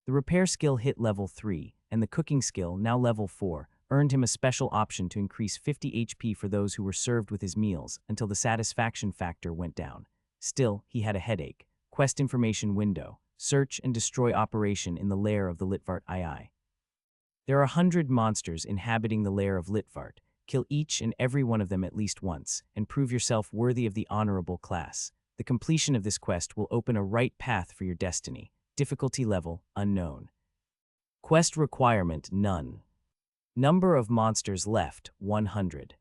The repair skill hit level 3, and the cooking skill, now level 4, earned him a special option to increase 50 HP for those who were served with his meals until the satisfaction factor went down. Still, he had a headache. Quest information window. Search and destroy operation in the lair of the Litvart II. There are 100 monsters inhabiting the lair of Litvart. Kill each and every one of them at least once, and prove yourself worthy of the honorable class. The completion of this quest will open a right path for your destiny. Difficulty level, unknown. Quest requirement, none. Number of monsters left, 100.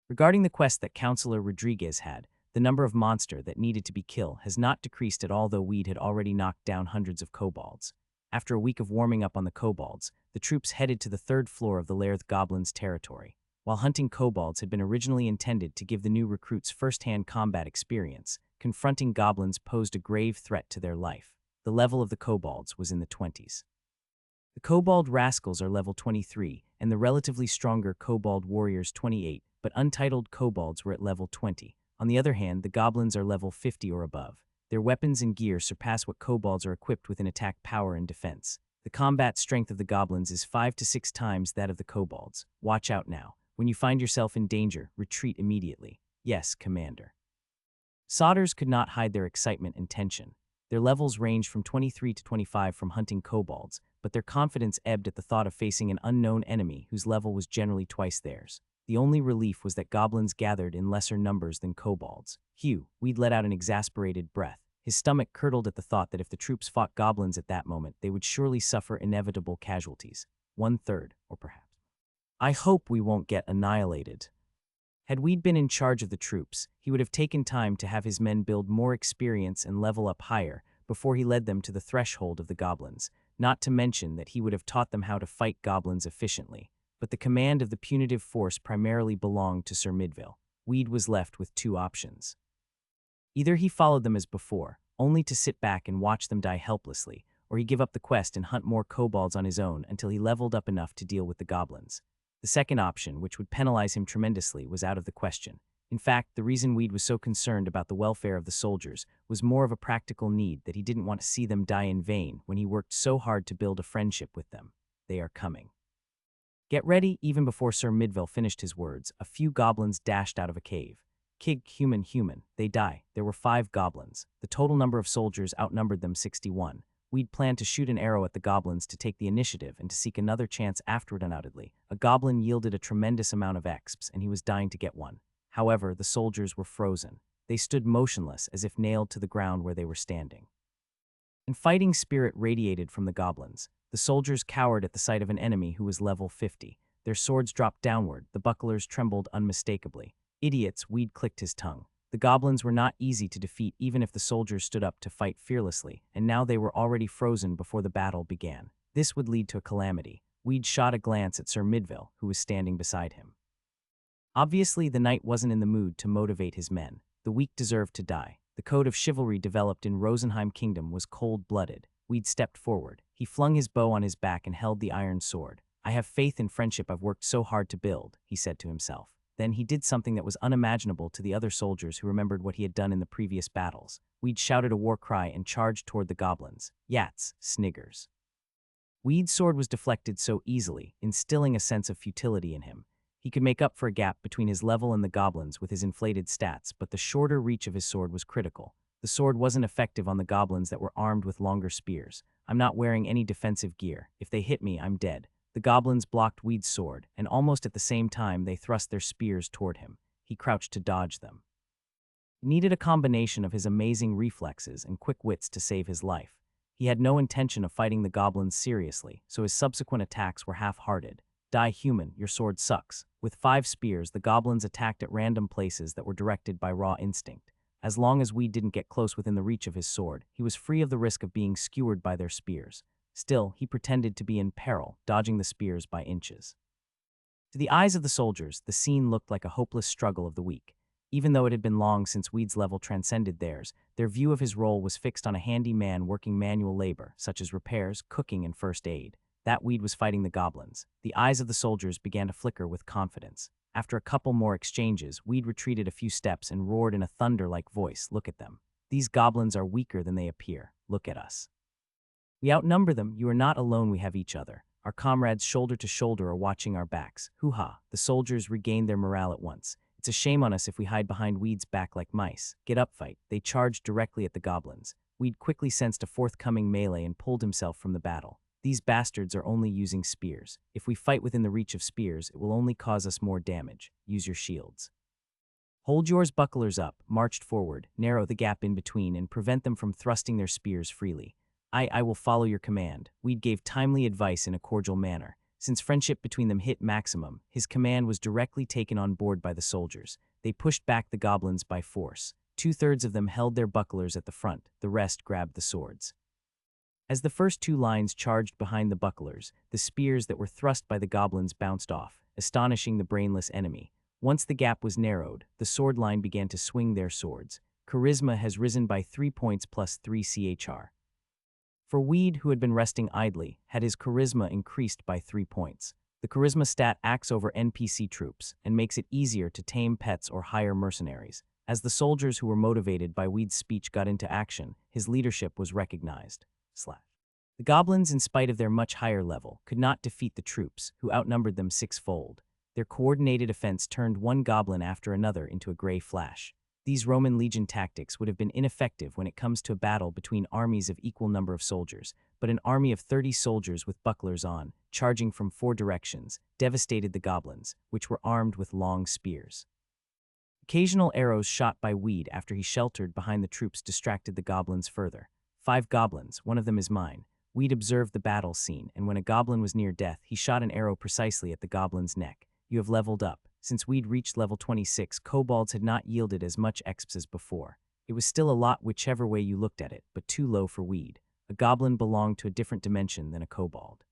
Regarding the quest that Counselor Rodriguez had, the number of monster that needed to be killed has not decreased at all, though Weed had already knocked down hundreds of kobolds. After a week of warming up on the kobolds, the troops headed to the 3rd floor of the Lairth Goblins' territory. While hunting kobolds had been originally intended to give the new recruits first-hand combat experience, confronting goblins posed a grave threat to their life. The level of the kobolds was in the 20s. The kobold rascals are level 23, and the relatively stronger kobold warriors 28, but untitled kobolds were at level 20. On the other hand, the goblins are level 50 or above. Their weapons and gear surpass what kobolds are equipped with in attack power and defense. The combat strength of the goblins is 5 to 6 times that of the kobolds. Watch out now. When you find yourself in danger, retreat immediately. Yes, Commander. Sodders could not hide their excitement and tension. Their levels ranged from 23 to 25 from hunting kobolds, but their confidence ebbed at the thought of facing an unknown enemy whose level was generally twice theirs. The only relief was that goblins gathered in lesser numbers than kobolds. Weed let out an exasperated breath. His stomach curdled at the thought that if the troops fought goblins at that moment, they would surely suffer inevitable casualties. 1/3, or perhaps. I hope we won't get annihilated. Had Weed been in charge of the troops, he would have taken time to have his men build more experience and level up higher before he led them to the threshold of the goblins, not to mention that he would have taught them how to fight goblins efficiently. But the command of the punitive force primarily belonged to Sir Midvale. Weed was left with 2 options. Either he followed them as before, only to sit back and watch them die helplessly, or he give up the quest and hunt more kobolds on his own until he leveled up enough to deal with the goblins. The second option, which would penalize him tremendously, was out of the question. In fact, the reason Weed was so concerned about the welfare of the soldiers was more of a practical need that he didn't want to see them die in vain when he worked so hard to build a friendship with them. They are coming. Get ready. Even before Sir Midvale finished his words, a few goblins dashed out of a cave. Kig, human, human. They die. There were 5 goblins. The total number of soldiers outnumbered them 61. We'd planned to shoot an arrow at the goblins to take the initiative and to seek another chance afterward undoubtedly. A goblin yielded a tremendous amount of exps, and he was dying to get one. However, the soldiers were frozen. They stood motionless as if nailed to the ground where they were standing. And fighting spirit radiated from the goblins. The soldiers cowered at the sight of an enemy who was level 50. Their swords dropped downward, the bucklers trembled unmistakably. Idiots, Weed clicked his tongue. The goblins were not easy to defeat even if the soldiers stood up to fight fearlessly, and now they were already frozen before the battle began. This would lead to a calamity. Weed shot a glance at Sir Midville, who was standing beside him. Obviously, the knight wasn't in the mood to motivate his men. The weak deserved to die. The code of chivalry developed in Rosenheim Kingdom was cold-blooded. Weed stepped forward. He flung his bow on his back and held the iron sword. I have faith in friendship I've worked so hard to build, he said to himself. Then he did something that was unimaginable to the other soldiers who remembered what he had done in the previous battles. Weed shouted a war cry and charged toward the goblins. Yats, sniggers. Weed's sword was deflected so easily, instilling a sense of futility in him. He could make up for a gap between his level and the goblins with his inflated stats, but the shorter reach of his sword was critical. The sword wasn't effective on the goblins that were armed with longer spears. I'm not wearing any defensive gear. If they hit me, I'm dead. The goblins blocked Weed's sword, and almost at the same time they thrust their spears toward him. He crouched to dodge them. He needed a combination of his amazing reflexes and quick wits to save his life. He had no intention of fighting the goblins seriously, so his subsequent attacks were half-hearted. Die human, your sword sucks. With 5 spears, the goblins attacked at random places that were directed by raw instinct. As long as Weed didn't get close within the reach of his sword, he was free of the risk of being skewered by their spears. Still, he pretended to be in peril, dodging the spears by inches. To the eyes of the soldiers, the scene looked like a hopeless struggle of the weak. Even though it had been long since Weed's level transcended theirs, their view of his role was fixed on a handy man working manual labor, such as repairs, cooking, and first aid. That Weed was fighting the goblins. The eyes of the soldiers began to flicker with confidence. After a couple more exchanges, Weed retreated a few steps and roared in a thunder-like voice, "Look at them. These goblins are weaker than they appear. Look at us. We outnumber them. You are not alone. We have each other. Our comrades shoulder to shoulder are watching our backs. Hoo-ha." The soldiers regained their morale at once. It's a shame on us if we hide behind Weed's back like mice. Get up, fight. They charged directly at the goblins. Weed quickly sensed a forthcoming melee and pulled himself from the battle. These bastards are only using spears. If we fight within the reach of spears, it will only cause us more damage. Use your shields. Hold yours, bucklers up, marched forward, narrow the gap in between, and prevent them from thrusting their spears freely. I will follow your command. Weed gave timely advice in a cordial manner. Since friendship between them hit maximum, his command was directly taken on board by the soldiers. They pushed back the goblins by force. 2/3 of them held their bucklers at the front, the rest grabbed the swords. As the first 2 lines charged behind the bucklers, the spears that were thrust by the goblins bounced off, astonishing the brainless enemy. Once the gap was narrowed, the sword line began to swing their swords. Charisma has risen by 3 points plus 3 CHR. For Weed, who had been resting idly, had his charisma increased by 3 points. The charisma stat acts over NPC troops and makes it easier to tame pets or hire mercenaries. As the soldiers who were motivated by Weed's speech got into action, his leadership was recognized. The goblins, in spite of their much higher level, could not defeat the troops, who outnumbered them 6-fold. Their coordinated offense turned one goblin after another into a gray flash. These Roman legion tactics would have been ineffective when it comes to a battle between armies of equal number of soldiers, but an army of 30 soldiers with bucklers on, charging from 4 directions, devastated the goblins, which were armed with long spears. Occasional arrows shot by Weed after he sheltered behind the troops distracted the goblins further. 5 goblins, one of them is mine. Weed observed the battle scene, and when a goblin was near death, he shot an arrow precisely at the goblin's neck. You have leveled up. Since Weed reached level 26, kobolds had not yielded as much exps as before. It was still a lot whichever way you looked at it, but too low for Weed. A goblin belonged to a different dimension than a kobold.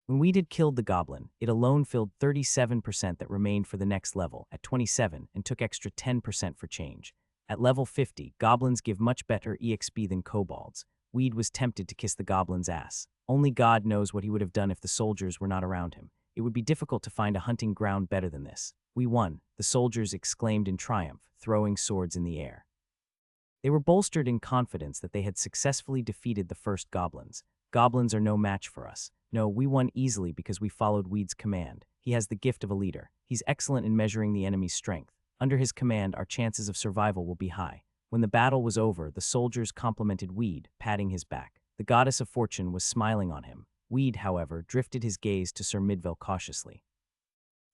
When Weed had killed the goblin, it alone filled 37% that remained for the next level, at 27, and took extra 10% for change. At level 50, goblins give much better EXP than kobolds. Weed was tempted to kiss the goblin's ass. Only God knows what he would have done if the soldiers were not around him. It would be difficult to find a hunting ground better than this. We won, the soldiers exclaimed in triumph, throwing swords in the air. They were bolstered in confidence that they had successfully defeated the first goblins. Goblins are no match for us. No, we won easily because we followed Weed's command. He has the gift of a leader. He's excellent in measuring the enemy's strength. Under his command, our chances of survival will be high. When the battle was over, the soldiers complimented Weed, patting his back. The goddess of fortune was smiling on him. Weed, however, drifted his gaze to Sir Midville cautiously.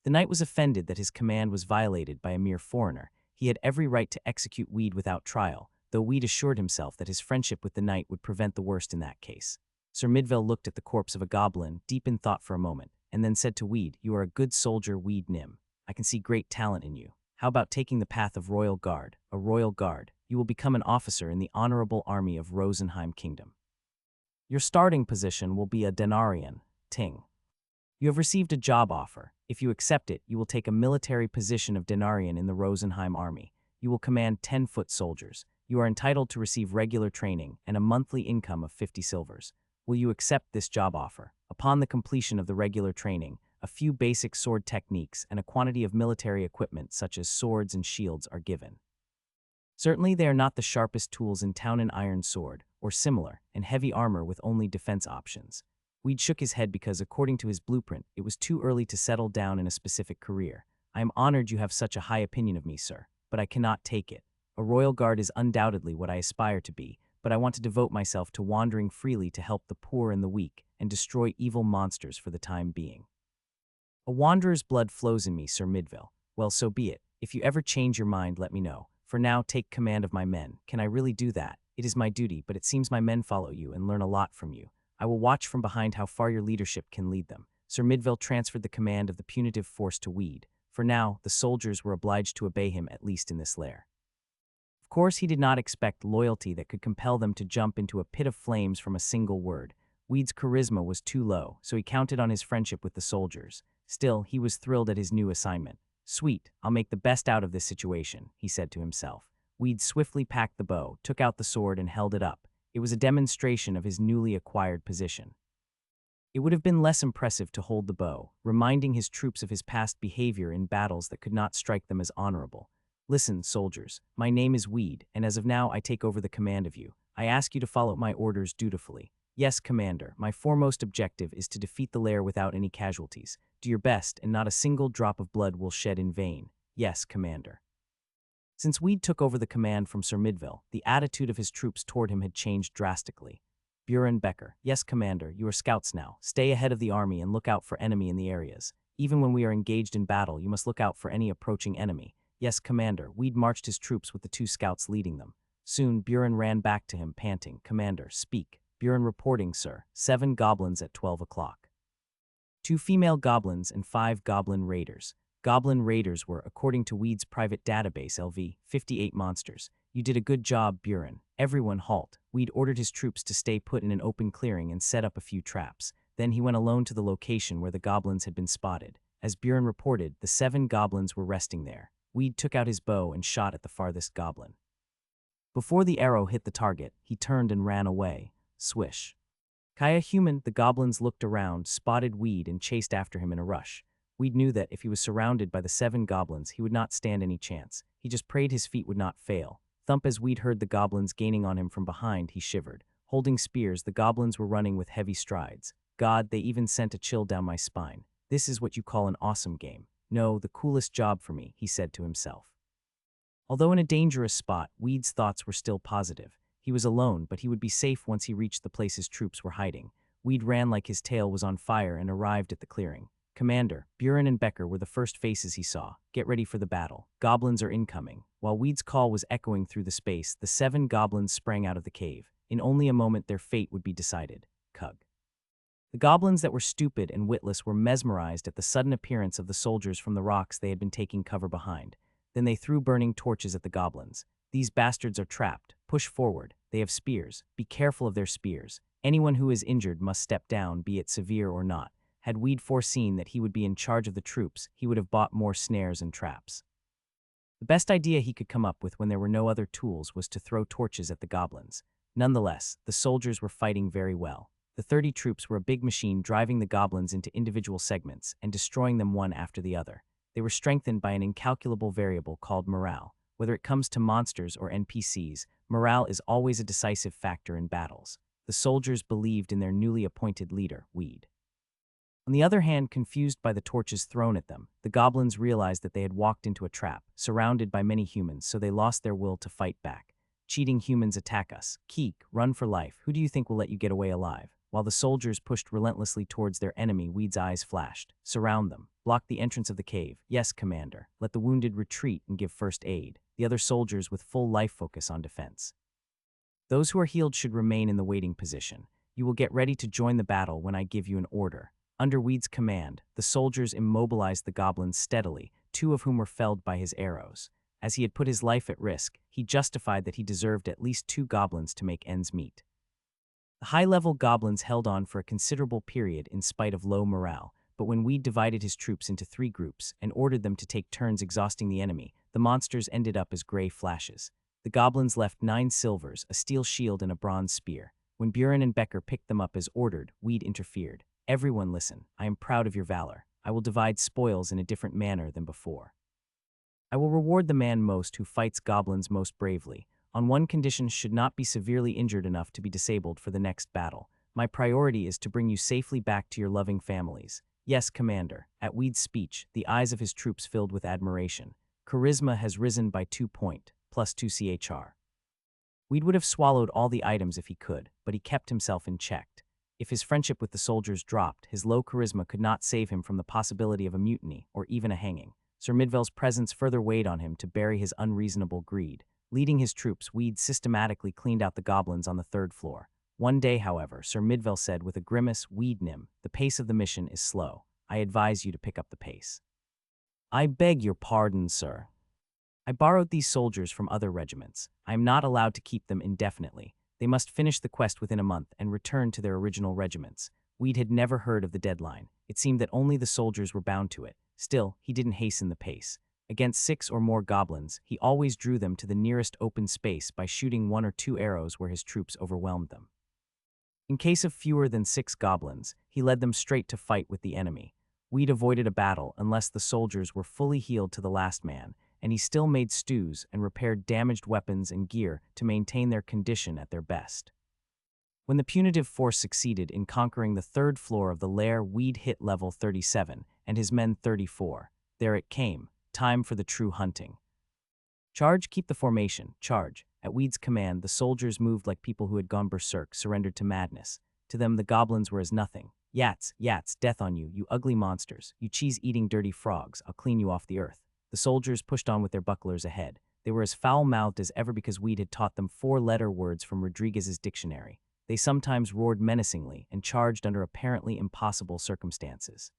The knight was offended that his command was violated by a mere foreigner. He had every right to execute Weed without trial, though Weed assured himself that his friendship with the knight would prevent the worst in that case. Sir Midville looked at the corpse of a goblin, deep in thought for a moment, and then said to Weed, "You are a good soldier, Weed Nim. I can see great talent in you. How about taking the path of royal guard, a royal guard? You will become an officer in the honorable army of Rosenheim Kingdom. Your starting position will be a denarian, ting. You have received a job offer. If you accept it, you will take a military position of denarian in the Rosenheim army. You will command 10-foot soldiers. You are entitled to receive regular training and a monthly income of 50 silvers. Will you accept this job offer? Upon the completion of the regular training, a few basic sword techniques and a quantity of military equipment such as swords and shields are given. Certainly they are not the sharpest tools in town, an iron sword, or similar, and heavy armor with only defense options." Weed shook his head because, according to his blueprint, it was too early to settle down in a specific career. "I am honored you have such a high opinion of me, sir, but I cannot take it. A royal guard is undoubtedly what I aspire to be, but I want to devote myself to wandering freely to help the poor and the weak, and destroy evil monsters for the time being. A wanderer's blood flows in me, Sir Midville. Well, so be it. If you ever change your mind, let me know. For now, take command of my men. Can I really do that? It is my duty, but it seems my men follow you and learn a lot from you. I will watch from behind how far your leadership can lead them." Sir Midville transferred the command of the punitive force to Weed. For now, the soldiers were obliged to obey him, at least in this lair. Of course, he did not expect loyalty that could compel them to jump into a pit of flames from a single word. Weed's charisma was too low, so he counted on his friendship with the soldiers. Still, he was thrilled at his new assignment. "Sweet, I'll make the best out of this situation," he said to himself. Weed swiftly packed the bow, took out the sword, and held it up. It was a demonstration of his newly acquired position. It would have been less impressive to hold the bow, reminding his troops of his past behavior in battles that could not strike them as honorable. "Listen, soldiers, my name is Weed, and as of now I take over the command of you. I ask you to follow my orders dutifully. Yes, Commander, my foremost objective is to defeat the lair without any casualties. Do your best, and not a single drop of blood will shed in vain. Yes, Commander." Since Weed took over the command from Sir Midville, the attitude of his troops toward him had changed drastically. Buren Becker: "Yes, Commander, you are scouts now. Stay ahead of the army and look out for enemy in the areas. Even when we are engaged in battle, you must look out for any approaching enemy." "Yes, Commander." Weed marched his troops with the 2 scouts leading them. Soon, Buren ran back to him, panting. "Commander, speak." Buren reporting, sir. 7 goblins at 12 o'clock. 2 female goblins and 5 goblin raiders. Goblin raiders were, according to Weed's private database, LV, 58 monsters. "You did a good job, Buren. Everyone halt." Weed ordered his troops to stay put in an open clearing and set up a few traps. Then he went alone to the location where the goblins had been spotted. As Buren reported, the 7 goblins were resting there. Weed took out his bow and shot at the farthest goblin. Before the arrow hit the target, he turned and ran away. Swish. Kaya human, the goblins looked around, spotted Weed, and chased after him in a rush. Weed knew that if he was surrounded by the 7 goblins, he would not stand any chance. He just prayed his feet would not fail. Thump. As Weed heard the goblins gaining on him from behind, he shivered. Holding spears, the goblins were running with heavy strides. God, they even sent a chill down my spine. "This is what you call an awesome game. No, the coolest job for me," he said to himself. Although in a dangerous spot, Weed's thoughts were still positive. He was alone, but he would be safe once he reached the place his troops were hiding. Weed ran like his tail was on fire and arrived at the clearing. "Commander, Buren and Becker were the first faces he saw. Get ready for the battle. Goblins are incoming." While Weed's call was echoing through the space, the 7 goblins sprang out of the cave. In only a moment their fate would be decided. Cug. The goblins that were stupid and witless were mesmerized at the sudden appearance of the soldiers from the rocks they had been taking cover behind. Then they threw burning torches at the goblins. "These bastards are trapped. Push forward. They have spears. Be careful of their spears. Anyone who is injured must step down, be it severe or not." Had Weed foreseen that he would be in charge of the troops, he would have bought more snares and traps. The best idea he could come up with when there were no other tools was to throw torches at the goblins. Nonetheless, the soldiers were fighting very well. The 30 troops were a big machine driving the goblins into individual segments and destroying them one after the other. They were strengthened by an incalculable variable called morale. Whether it comes to monsters or NPCs, morale is always a decisive factor in battles. The soldiers believed in their newly appointed leader, Weed. On the other hand, confused by the torches thrown at them, the goblins realized that they had walked into a trap, surrounded by many humans, so they lost their will to fight back. Cheating humans attack us. Keek, run for life. Who do you think will let you get away alive? While the soldiers pushed relentlessly towards their enemy, Weed's eyes flashed. Surround them. Block the entrance of the cave. Yes, Commander. Let the wounded retreat and give first aid. The other soldiers with full life focus on defense. Those who are healed should remain in the waiting position. You will get ready to join the battle when I give you an order. Under Weed's command, the soldiers immobilized the goblins steadily, 2 of whom were felled by his arrows. As he had put his life at risk, he justified that he deserved at least 2 goblins to make ends meet. The high-level goblins held on for a considerable period in spite of low morale, but when Weed divided his troops into 3 groups and ordered them to take turns exhausting the enemy, the monsters ended up as gray flashes. The goblins left 9 silvers, a steel shield, and a bronze spear. When Buren and Becker picked them up as ordered, Weed interfered. Everyone listen, I am proud of your valor. I will divide spoils in a different manner than before. I will reward the man most who fights goblins most bravely. On one condition, should not be severely injured enough to be disabled for the next battle. My priority is to bring you safely back to your loving families. Yes, Commander. At Weed's speech, the eyes of his troops filled with admiration. Charisma has risen by 2 points, plus 2 CHR. Weed would have swallowed all the items if he could, but he kept himself in check. If his friendship with the soldiers dropped, his low charisma could not save him from the possibility of a mutiny or even a hanging. Sir Midvale's presence further weighed on him to bury his unreasonable greed. Leading his troops, Weed systematically cleaned out the goblins on the 3rd floor. One day, however, Sir Midvale said with a grimace, Weed Nim, the pace of the mission is slow. I advise you to pick up the pace. I beg your pardon, sir. I borrowed these soldiers from other regiments. I am not allowed to keep them indefinitely. They must finish the quest within a month and return to their original regiments. Weed had never heard of the deadline. It seemed that only the soldiers were bound to it. Still, he didn't hasten the pace. Against 6 or more goblins, he always drew them to the nearest open space by shooting 1 or 2 arrows where his troops overwhelmed them. In case of fewer than 6 goblins, he led them straight to fight with the enemy. Weed avoided a battle unless the soldiers were fully healed to the last man, and he still made stews and repaired damaged weapons and gear to maintain their condition at their best. When the punitive force succeeded in conquering the 3rd floor of the lair, Weed hit level 37, and his men 34. There it came, time for the true hunting. Charge, keep the formation, charge. At Weed's command, the soldiers moved like people who had gone berserk, surrendered to madness. To them, the goblins were as nothing. Yats, yats, death on you, you ugly monsters, you cheese-eating dirty frogs, I'll clean you off the earth. The soldiers pushed on with their bucklers ahead. They were as foul-mouthed as ever because Weed had taught them 4-letter words from Rodriguez's dictionary. They sometimes roared menacingly and charged under apparently impossible circumstances.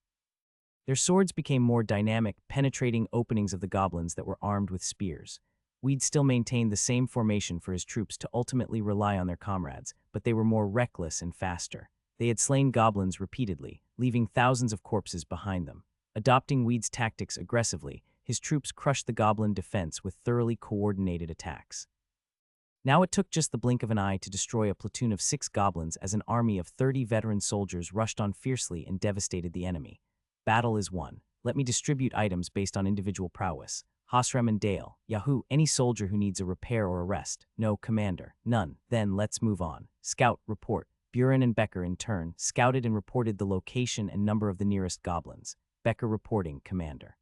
Their swords became more dynamic, penetrating openings of the goblins that were armed with spears. Weed still maintained the same formation for his troops to ultimately rely on their comrades, but they were more reckless and faster. They had slain goblins repeatedly, leaving thousands of corpses behind them. Adopting Weed's tactics aggressively, his troops crushed the goblin defense with thoroughly coordinated attacks. Now it took just the blink of an eye to destroy a platoon of 6 goblins as an army of 30 veteran soldiers rushed on fiercely and devastated the enemy. Battle is won. Let me distribute items based on individual prowess. Hosram and Dale, Yahoo, any soldier who needs a repair or a rest. No, Commander, none. Then let's move on. Scout, report. Buren and Becker in turn scouted and reported the location and number of the nearest goblins. Becker reporting, Commander.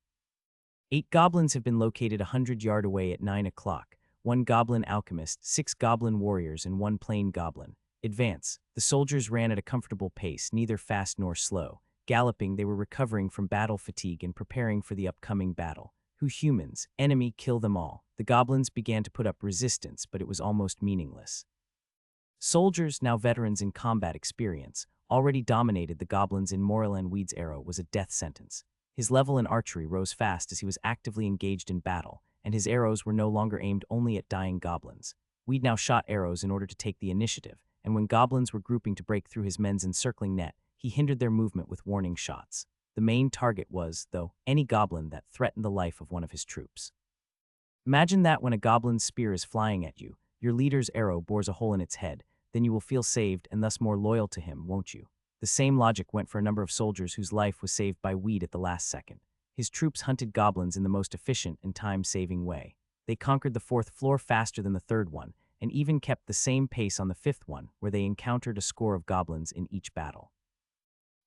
8 goblins have been located 100 yards away at 9 o'clock. 1 goblin alchemist, 6 goblin warriors, and 1 plain goblin. Advance. The soldiers ran at a comfortable pace, neither fast nor slow. Galloping, they were recovering from battle fatigue and preparing for the upcoming battle. Who humans? Enemy, kill them all. The goblins began to put up resistance, but it was almost meaningless. Soldiers, now veterans in combat experience, already dominated the goblins in Morrill. Weed's arrow was a death sentence. His level in archery rose fast as he was actively engaged in battle, and his arrows were no longer aimed only at dying goblins. Weed now shot arrows in order to take the initiative, and when goblins were grouping to break through his men's encircling net, he hindered their movement with warning shots. The main target was, though, any goblin that threatened the life of one of his troops. Imagine that when a goblin's spear is flying at you, your leader's arrow bores a hole in its head, then you will feel saved and thus more loyal to him, won't you? The same logic went for a number of soldiers whose life was saved by Weed at the last second. His troops hunted goblins in the most efficient and time-saving way. They conquered the 4th floor faster than the 3rd one, and even kept the same pace on the 5th one, where they encountered a score of goblins in each battle.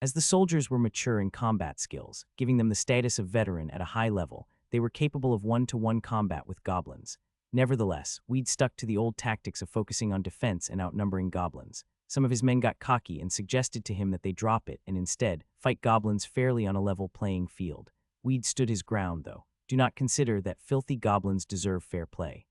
As the soldiers were mature in combat skills, giving them the status of veteran at a high level, they were capable of one-to-one combat with goblins. Nevertheless, Weed stuck to the old tactics of focusing on defense and outnumbering goblins. Some of his men got cocky and suggested to him that they drop it and instead fight goblins fairly on a level playing field. Weed stood his ground, though. Do not consider that filthy goblins deserve fair play.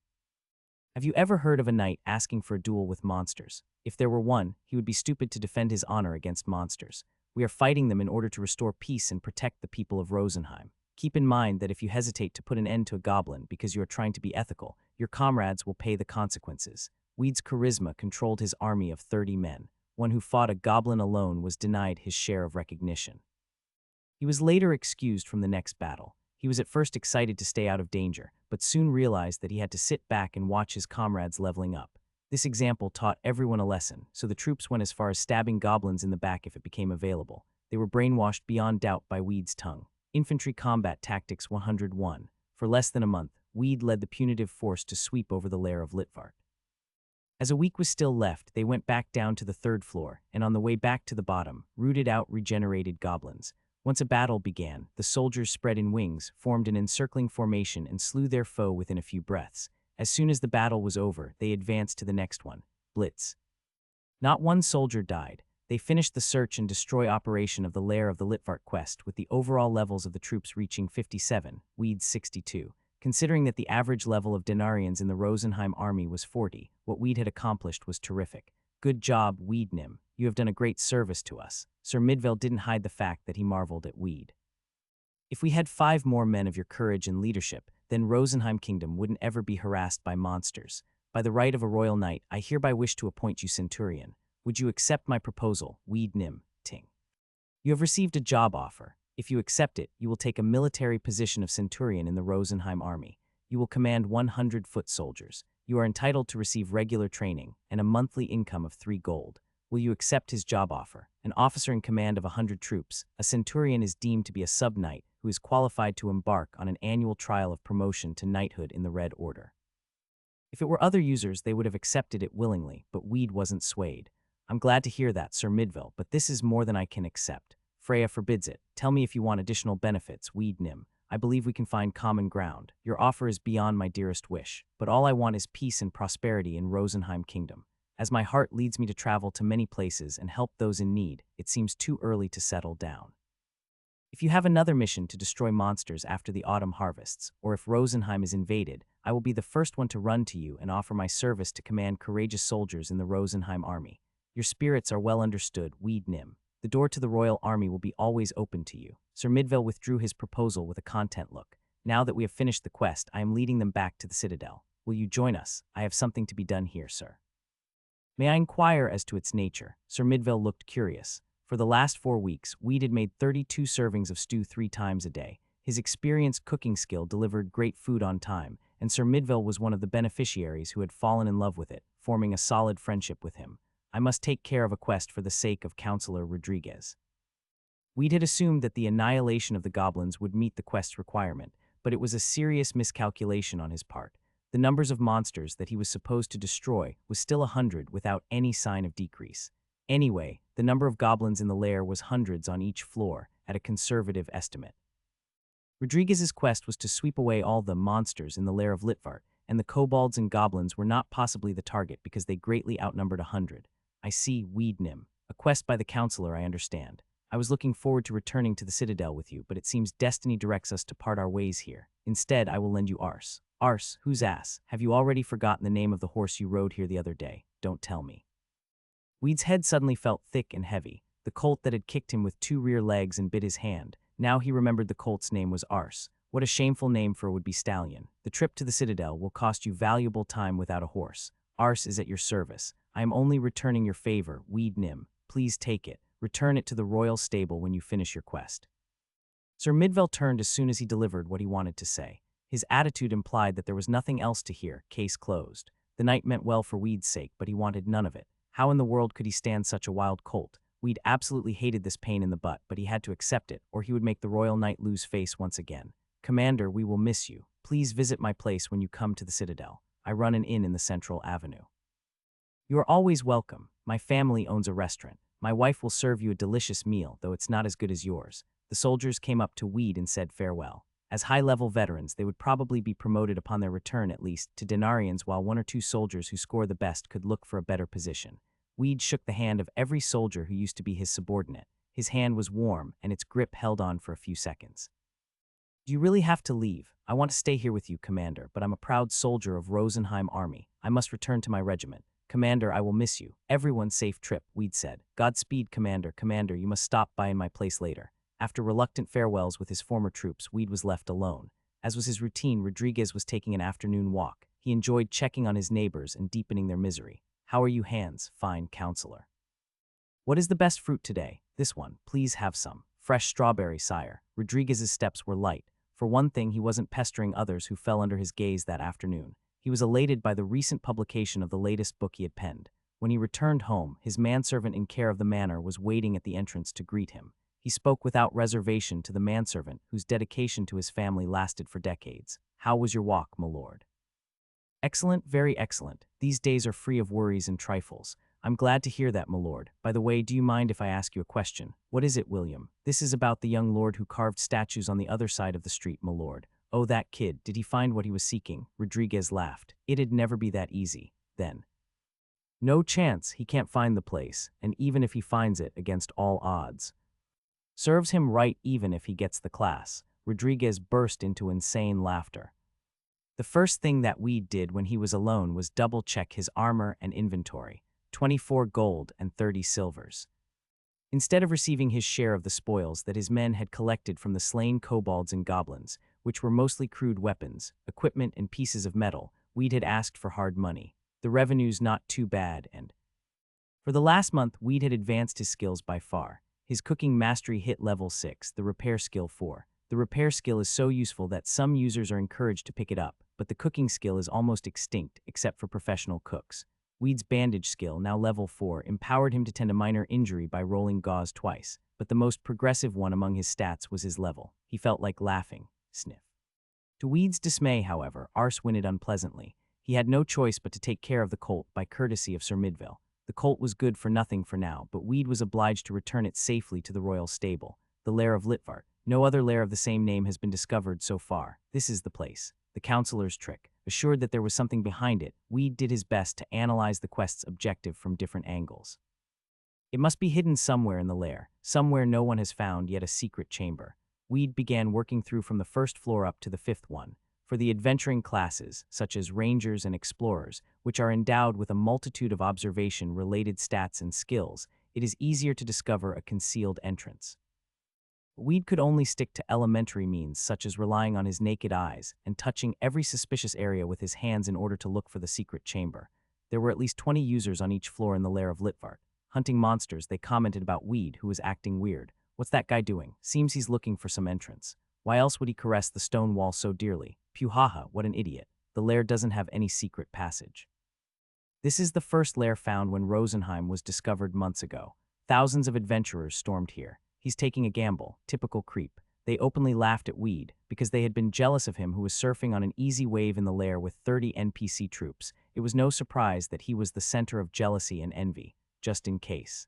Have you ever heard of a knight asking for a duel with monsters? If there were one, he would be stupid to defend his honor against monsters. We are fighting them in order to restore peace and protect the people of Rosenheim. Keep in mind that if you hesitate to put an end to a goblin because you are trying to be ethical, your comrades will pay the consequences. Weed's charisma controlled his army of 30 men. One who fought a goblin alone was denied his share of recognition. He was later excused from the next battle. He was at first excited to stay out of danger, but soon realized that he had to sit back and watch his comrades leveling up. This example taught everyone a lesson, so the troops went as far as stabbing goblins in the back if it became available. They were brainwashed beyond doubt by Weed's tongue. Infantry Combat Tactics 101. For less than a month, Weed led the punitive force to sweep over the lair of Litvart. As a week was still left, they went back down to the third floor, and on the way back to the bottom, rooted out regenerated goblins. Once a battle began, the soldiers spread in wings, formed an encircling formation, and slew their foe within a few breaths. As soon as the battle was over, they advanced to the next one, Blitz. Not one soldier died. They finished the search and destroy operation of the lair of the Litvart quest, with the overall levels of the troops reaching 57, Weed's 62. Considering that the average level of Denarians in the Rosenheim army was 40, what Weed had accomplished was terrific. Good job, Weednim. You have done a great service to us. Sir Midvale didn't hide the fact that he marveled at Weed. If we had 5 more men of your courage and leadership, then Rosenheim Kingdom wouldn't ever be harassed by monsters. By the right of a royal knight, I hereby wish to appoint you centurion. Would you accept my proposal, Weednim, Ting? You have received a job offer. If you accept it, you will take a military position of centurion in the Rosenheim army. You will command 100 foot soldiers. You are entitled to receive regular training and a monthly income of 3 gold. Will you accept his job offer? An officer in command of 100 troops, a centurion is deemed to be a sub-knight who is qualified to embark on an annual trial of promotion to knighthood in the Red Order. If it were other users, they would have accepted it willingly, but Weed wasn't swayed. I'm glad to hear that, Sir Midville, but this is more than I can accept. Freya forbids it. Tell me if you want additional benefits, Weednim. I believe we can find common ground. Your offer is beyond my dearest wish, but all I want is peace and prosperity in Rosenheim Kingdom. As my heart leads me to travel to many places and help those in need, it seems too early to settle down. If you have another mission to destroy monsters after the autumn harvests, or if Rosenheim is invaded, I will be the first one to run to you and offer my service to command courageous soldiers in the Rosenheim army. Your spirits are well understood, Weednim. The door to the royal army will be always open to you. Sir Midvale withdrew his proposal with a content look. Now that we have finished the quest, I am leading them back to the citadel. Will you join us? I have something to be done here, sir. May I inquire as to its nature? Sir Midvale looked curious. For the last 4 weeks, Weed had made 32 servings of stew 3 times a day. His experienced cooking skill delivered great food on time, and Sir Midvale was one of the beneficiaries who had fallen in love with it, forming a solid friendship with him. I must take care of a quest for the sake of Counselor Rodriguez. Weed had assumed that the annihilation of the goblins would meet the quest's requirement, but it was a serious miscalculation on his part. The numbers of monsters that he was supposed to destroy was still 100 without any sign of decrease. Anyway, the number of goblins in the lair was hundreds on each floor, at a conservative estimate. Rodriguez's quest was to sweep away all the monsters in the lair of Litvart, and the kobolds and goblins were not possibly the target because they greatly outnumbered 100. I see, Weednim. A quest by the counselor, I understand. I was looking forward to returning to the citadel with you, but it seems destiny directs us to part our ways here. Instead, I will lend you Ars. Ars, whose ass? Have you already forgotten the name of the horse you rode here the other day? Don't tell me. Weed's head suddenly felt thick and heavy. The colt that had kicked him with 2 rear legs and bit his hand. Now he remembered the colt's name was Ars. What a shameful name for a would-be stallion. The trip to the citadel will cost you valuable time without a horse. Ars is at your service. I am only returning your favor, Weednim. Please take it. Return it to the royal stable when you finish your quest. Sir Midvale turned as soon as he delivered what he wanted to say. His attitude implied that there was nothing else to hear, case closed. The knight meant well for Weed's sake, but he wanted none of it. How in the world could he stand such a wild colt? Weed absolutely hated this pain in the butt, but he had to accept it, or he would make the royal knight lose face once again. Commander, we will miss you. Please visit my place when you come to the citadel. I run an inn in the Central Avenue. You are always welcome. My family owns a restaurant. My wife will serve you a delicious meal, though it's not as good as yours." The soldiers came up to Weed and said farewell. As high-level veterans, they would probably be promoted upon their return at least to denarians, while one or two soldiers who score the best could look for a better position. Weed shook the hand of every soldier who used to be his subordinate. His hand was warm, and its grip held on for a few seconds. "Do you really have to leave? I want to stay here with you, Commander, but I'm a proud soldier of Rosenheim Army. I must return to my regiment. Commander, I will miss you. Everyone safe trip," Weed said. "Godspeed, Commander. Commander, you must stop by in my place later." After reluctant farewells with his former troops, Weed was left alone. As was his routine, Rodriguez was taking an afternoon walk. He enjoyed checking on his neighbors and deepening their misery. "How are you, Hans, fine counselor? What is the best fruit today?" "This one. Please have some." "Fresh strawberry, sire." Rodriguez's steps were light. For one thing, he wasn't pestering others who fell under his gaze that afternoon. He was elated by the recent publication of the latest book he had penned. When he returned home, his manservant in care of the manor was waiting at the entrance to greet him. He spoke without reservation to the manservant, whose dedication to his family lasted for decades. "How was your walk, my lord?" "Excellent, very excellent. These days are free of worries and trifles." "I'm glad to hear that, my lord. By the way, do you mind if I ask you a question?" "What is it, William?" "This is about the young lord who carved statues on the other side of the street, my lord." "Oh, that kid. Did he find what he was seeking?" Rodriguez laughed. "It'd never be that easy, then." "No chance. He can't find the place, and even if he finds it, against all odds, serves him right even if he gets the class." Rodriguez burst into insane laughter. The first thing that Weed did when he was alone was double-check his armor and inventory. 24 gold and 30 silvers. Instead of receiving his share of the spoils that his men had collected from the slain kobolds and goblins, which were mostly crude weapons, equipment, and pieces of metal, Weed had asked for hard money. The revenue's not too bad, and for the last month, Weed had advanced his skills by far. His cooking mastery hit level 6, the repair skill 4. The repair skill is so useful that some users are encouraged to pick it up, but the cooking skill is almost extinct except for professional cooks. Weed's bandage skill, now level 4, empowered him to tend a minor injury by rolling gauze twice, but the most progressive one among his stats was his level. He felt like laughing. Sniff. To Weed's dismay, however, Arse whinnied unpleasantly. He had no choice but to take care of the colt by courtesy of Sir Midville. The colt was good for nothing for now, but Weed was obliged to return it safely to the royal stable, the lair of Litvart. No other lair of the same name has been discovered so far. This is the place. The counselor's trick. Assured that there was something behind it, Weed did his best to analyze the quest's objective from different angles. It must be hidden somewhere in the lair, somewhere no one has found yet, a secret chamber. Weed began working through from the first floor up to the 5th one. For the adventuring classes, such as rangers and explorers, which are endowed with a multitude of observation-related stats and skills, it is easier to discover a concealed entrance. Weed could only stick to elementary means, such as relying on his naked eyes and touching every suspicious area with his hands in order to look for the secret chamber. There were at least 20 users on each floor in the lair of Litvart. Hunting monsters, they commented about Weed, who was acting weird. "What's that guy doing? Seems he's looking for some entrance. Why else would he caress the stone wall so dearly? Puhaha, what an idiot. The lair doesn't have any secret passage." This is the first lair found when Rosenheim was discovered months ago. Thousands of adventurers stormed here. "He's taking a gamble, typical creep." They openly laughed at Weed, because they had been jealous of him, who was surfing on an easy wave in the lair with 30 NPC troops. It was no surprise that he was the center of jealousy and envy, just in case.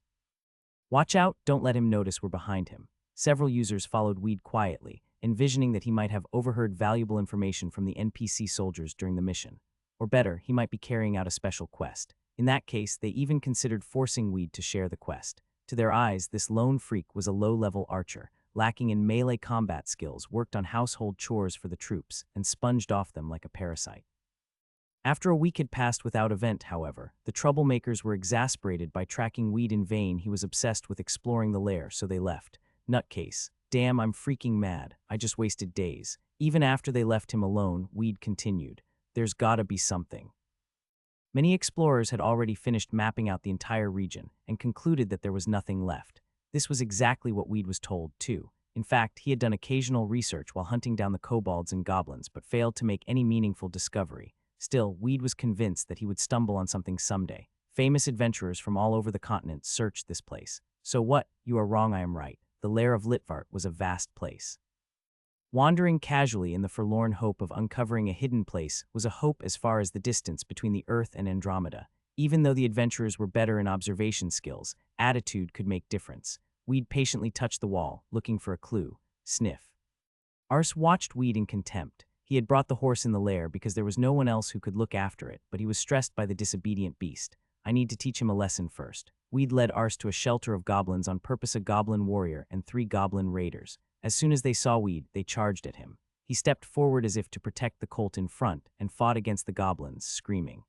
"Watch out, don't let him notice we're behind him." Several users followed Weed quietly, envisioning that he might have overheard valuable information from the NPC soldiers during the mission. Or better, he might be carrying out a special quest. In that case, they even considered forcing Weed to share the quest. To their eyes, this lone freak was a low-level archer, lacking in melee combat skills, worked on household chores for the troops, and sponged off them like a parasite. After a week had passed without event, however, the troublemakers were exasperated by tracking Weed in vain. He was obsessed with exploring the lair, so they left. Nutcase. "Damn, I'm freaking mad. I just wasted days." Even after they left him alone, Weed continued. "There's gotta be something." Many explorers had already finished mapping out the entire region and concluded that there was nothing left. This was exactly what Weed was told, too. In fact, he had done occasional research while hunting down the kobolds and goblins, but failed to make any meaningful discovery. Still, Weed was convinced that he would stumble on something someday. Famous adventurers from all over the continent searched this place. So what? You are wrong, I am right. The lair of Litvart was a vast place. Wandering casually in the forlorn hope of uncovering a hidden place was a hope as far as the distance between the Earth and Andromeda. Even though the adventurers were better in observation skills, attitude could make difference. Weed patiently touched the wall, looking for a clue. Sniff. Ars watched Weed in contempt. He had brought the horse in the lair because there was no one else who could look after it, but he was stressed by the disobedient beast. I need to teach him a lesson first. Weed led Ars to a shelter of goblins on purpose, a goblin warrior and 3 goblin raiders. As soon as they saw Weed, they charged at him. He stepped forward as if to protect the colt in front and fought against the goblins, screaming.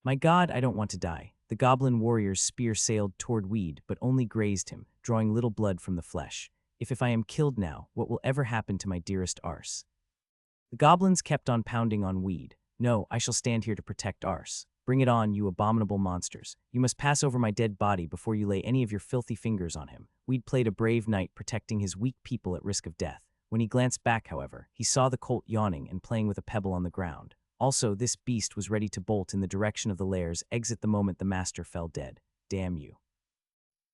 My God, I don't want to die. The goblin warrior's spear sailed toward Weed, but only grazed him, drawing little blood from the flesh. If I am killed now, what will ever happen to my dearest Ars? The goblins kept on pounding on Weed. No, I shall stand here to protect Ars. Bring it on, you abominable monsters. You must pass over my dead body before you lay any of your filthy fingers on him. Weed played a brave knight, protecting his weak people at risk of death. When he glanced back, however, he saw the colt yawning and playing with a pebble on the ground. Also, this beast was ready to bolt in the direction of the lair's exit the moment the master fell dead. Damn you.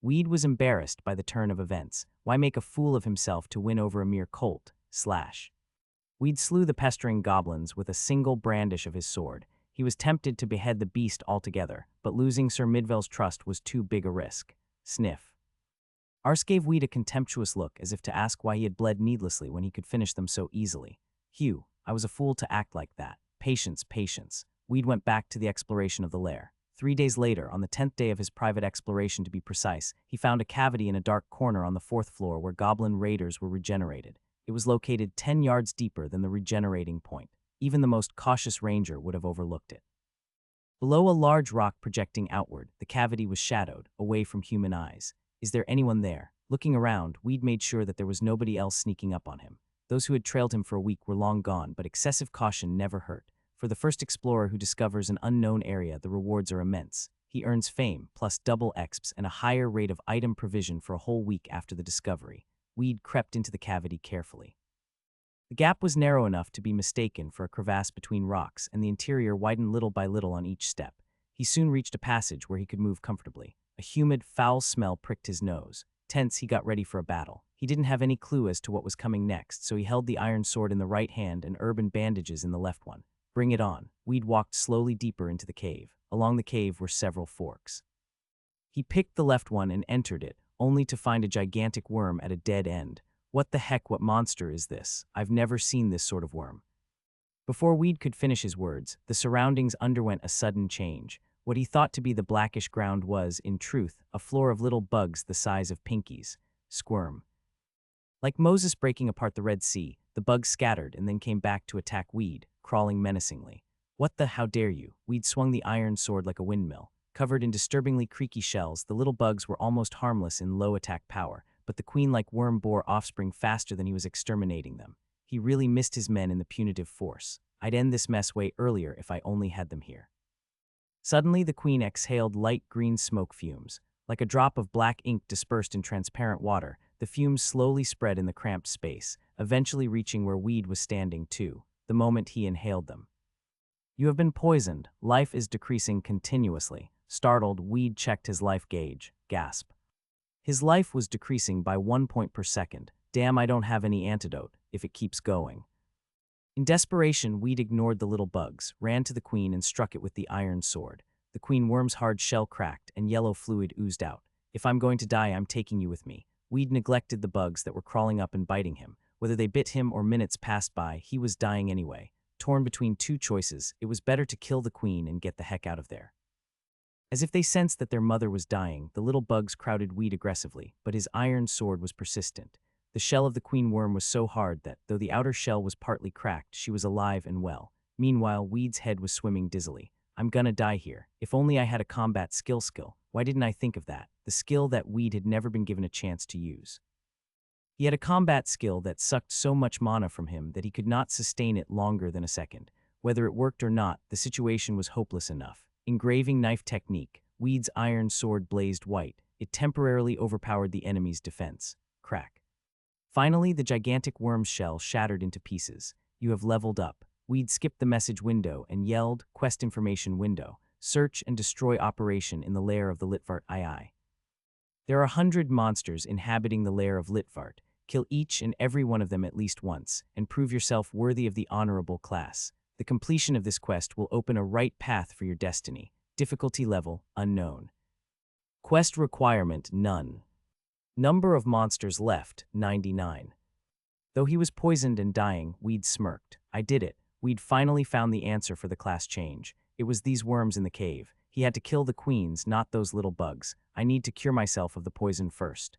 Weed was embarrassed by the turn of events. Why make a fool of himself to win over a mere colt? Weed slew the pestering goblins with a single brandish of his sword. He was tempted to behead the beast altogether, but losing Sir Midvale's trust was too big a risk. Sniff. Ars gave Weed a contemptuous look, as if to ask why he had bled needlessly when he could finish them so easily. Hugh, I was a fool to act like that. Patience, patience. Weed went back to the exploration of the lair. 3 days later, on the 10th day of his private exploration to be precise, he found a cavity in a dark corner on the 4th floor where goblin raiders were regenerated. It was located 10 yards deeper than the regenerating point. Even the most cautious ranger would have overlooked it. Below a large rock projecting outward, the cavity was shadowed, away from human eyes. Is there anyone there? Looking around, Weed made sure that there was nobody else sneaking up on him. Those who had trailed him for a week were long gone, but excessive caution never hurt. For the first explorer who discovers an unknown area, the rewards are immense. He earns fame, plus double exps and a higher rate of item provision for a whole week after the discovery. Weed crept into the cavity carefully. The gap was narrow enough to be mistaken for a crevasse between rocks, and the interior widened little by little on each step. He soon reached a passage where he could move comfortably. A humid, foul smell pricked his nose. Tense, he got ready for a battle. He didn't have any clue as to what was coming next, so he held the iron sword in the right hand and urban bandages in the left one. Bring it on. Weed walked slowly deeper into the cave. Along the cave were several forks. He picked the left one and entered it, only to find a gigantic worm at a dead end. What the heck, what monster is this? I've never seen this sort of worm. Before Weed could finish his words, the surroundings underwent a sudden change. What he thought to be the blackish ground was, in truth, a floor of little bugs the size of pinkies. Squirm. Like Moses breaking apart the Red Sea, the bugs scattered and then came back to attack Weed, crawling menacingly. What the, how dare you? Weed swung the iron sword like a windmill. Covered in disturbingly creaky shells, the little bugs were almost harmless in low attack power, but the queen-like worm bore offspring faster than he was exterminating them. He really missed his men in the punitive force. I'd end this mess way earlier if I only had them here. Suddenly, the queen exhaled light green smoke fumes. Like a drop of black ink dispersed in transparent water, the fumes slowly spread in the cramped space, eventually reaching where Weed was standing too, the moment he inhaled them. You have been poisoned. Life is decreasing continuously. Startled, Weed checked his life gauge. Gasp. His life was decreasing by 1 point per second. Damn, I don't have any antidote, if it keeps going. In desperation, Weed ignored the little bugs, ran to the queen and struck it with the iron sword. The queen worm's hard shell cracked and yellow fluid oozed out. If I'm going to die, I'm taking you with me. Weed neglected the bugs that were crawling up and biting him. Whether they bit him or minutes passed by, he was dying anyway. Torn between two choices, it was better to kill the queen and get the heck out of there. As if they sensed that their mother was dying, the little bugs crowded Weed aggressively, but his iron sword was persistent. The shell of the queen worm was so hard that, though the outer shell was partly cracked, she was alive and well. Meanwhile, Weed's head was swimming dizzily. I'm gonna die here. If only I had a combat skill. Why didn't I think of that? The skill that Weed had never been given a chance to use. He had a combat skill that sucked so much mana from him that he could not sustain it longer than a second. Whether it worked or not, the situation was hopeless enough. Engraving knife technique. Weed's iron sword blazed white. It temporarily overpowered the enemy's defense. Crack. Finally, the gigantic worm's shell shattered into pieces. You have leveled up. Weed skipped the message window and yelled, Quest information window. Search and destroy operation in the lair of the Litvart II. There are 100 monsters inhabiting the lair of Litvart. Kill each and every one of them at least once, and prove yourself worthy of the honorable class. The completion of this quest will open a right path for your destiny. Difficulty level, unknown. Quest requirement, none. Number of monsters left, 99. Though he was poisoned and dying, Weed smirked. I did it. Weed finally found the answer for the class change. It was these worms in the cave. He had to kill the queens, not those little bugs. I need to cure myself of the poison first.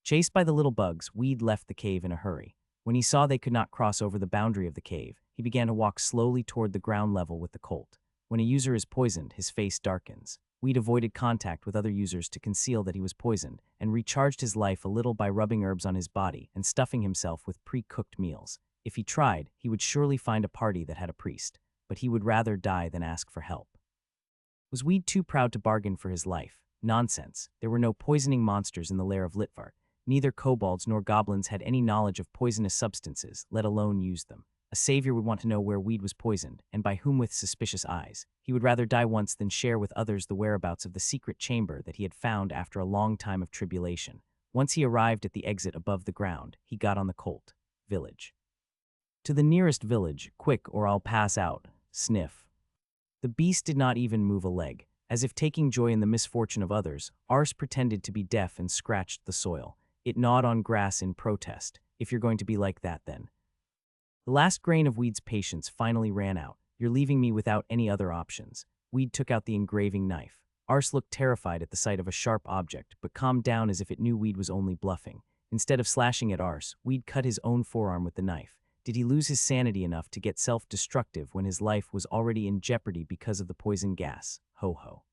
Chased by the little bugs, Weed left the cave in a hurry. When he saw they could not cross over the boundary of the cave, he began to walk slowly toward the ground level with the colt. When a user is poisoned, his face darkens. Weed avoided contact with other users to conceal that he was poisoned, and recharged his life a little by rubbing herbs on his body and stuffing himself with pre-cooked meals. If he tried, he would surely find a party that had a priest, but he would rather die than ask for help. Was Weed too proud to bargain for his life? Nonsense. There were no poisoning monsters in the lair of Litvart. Neither kobolds nor goblins had any knowledge of poisonous substances, let alone use them. A savior would want to know where Weed was poisoned, and by whom with suspicious eyes. He would rather die once than share with others the whereabouts of the secret chamber that he had found after a long time of tribulation. Once he arrived at the exit above the ground, he got on the colt. Village. To the nearest village, quick or I'll pass out. Sniff. The beast did not even move a leg. As if taking joy in the misfortune of others, Ars pretended to be deaf and scratched the soil. It gnawed on grass in protest. If you're going to be like that, then. The last grain of Weed's patience finally ran out. You're leaving me without any other options. Weed took out the engraving knife. Ars looked terrified at the sight of a sharp object, but calmed down as if it knew Weed was only bluffing. Instead of slashing at Ars, Weed cut his own forearm with the knife. Did he lose his sanity enough to get self-destructive when his life was already in jeopardy because of the poison gas? Ho ho.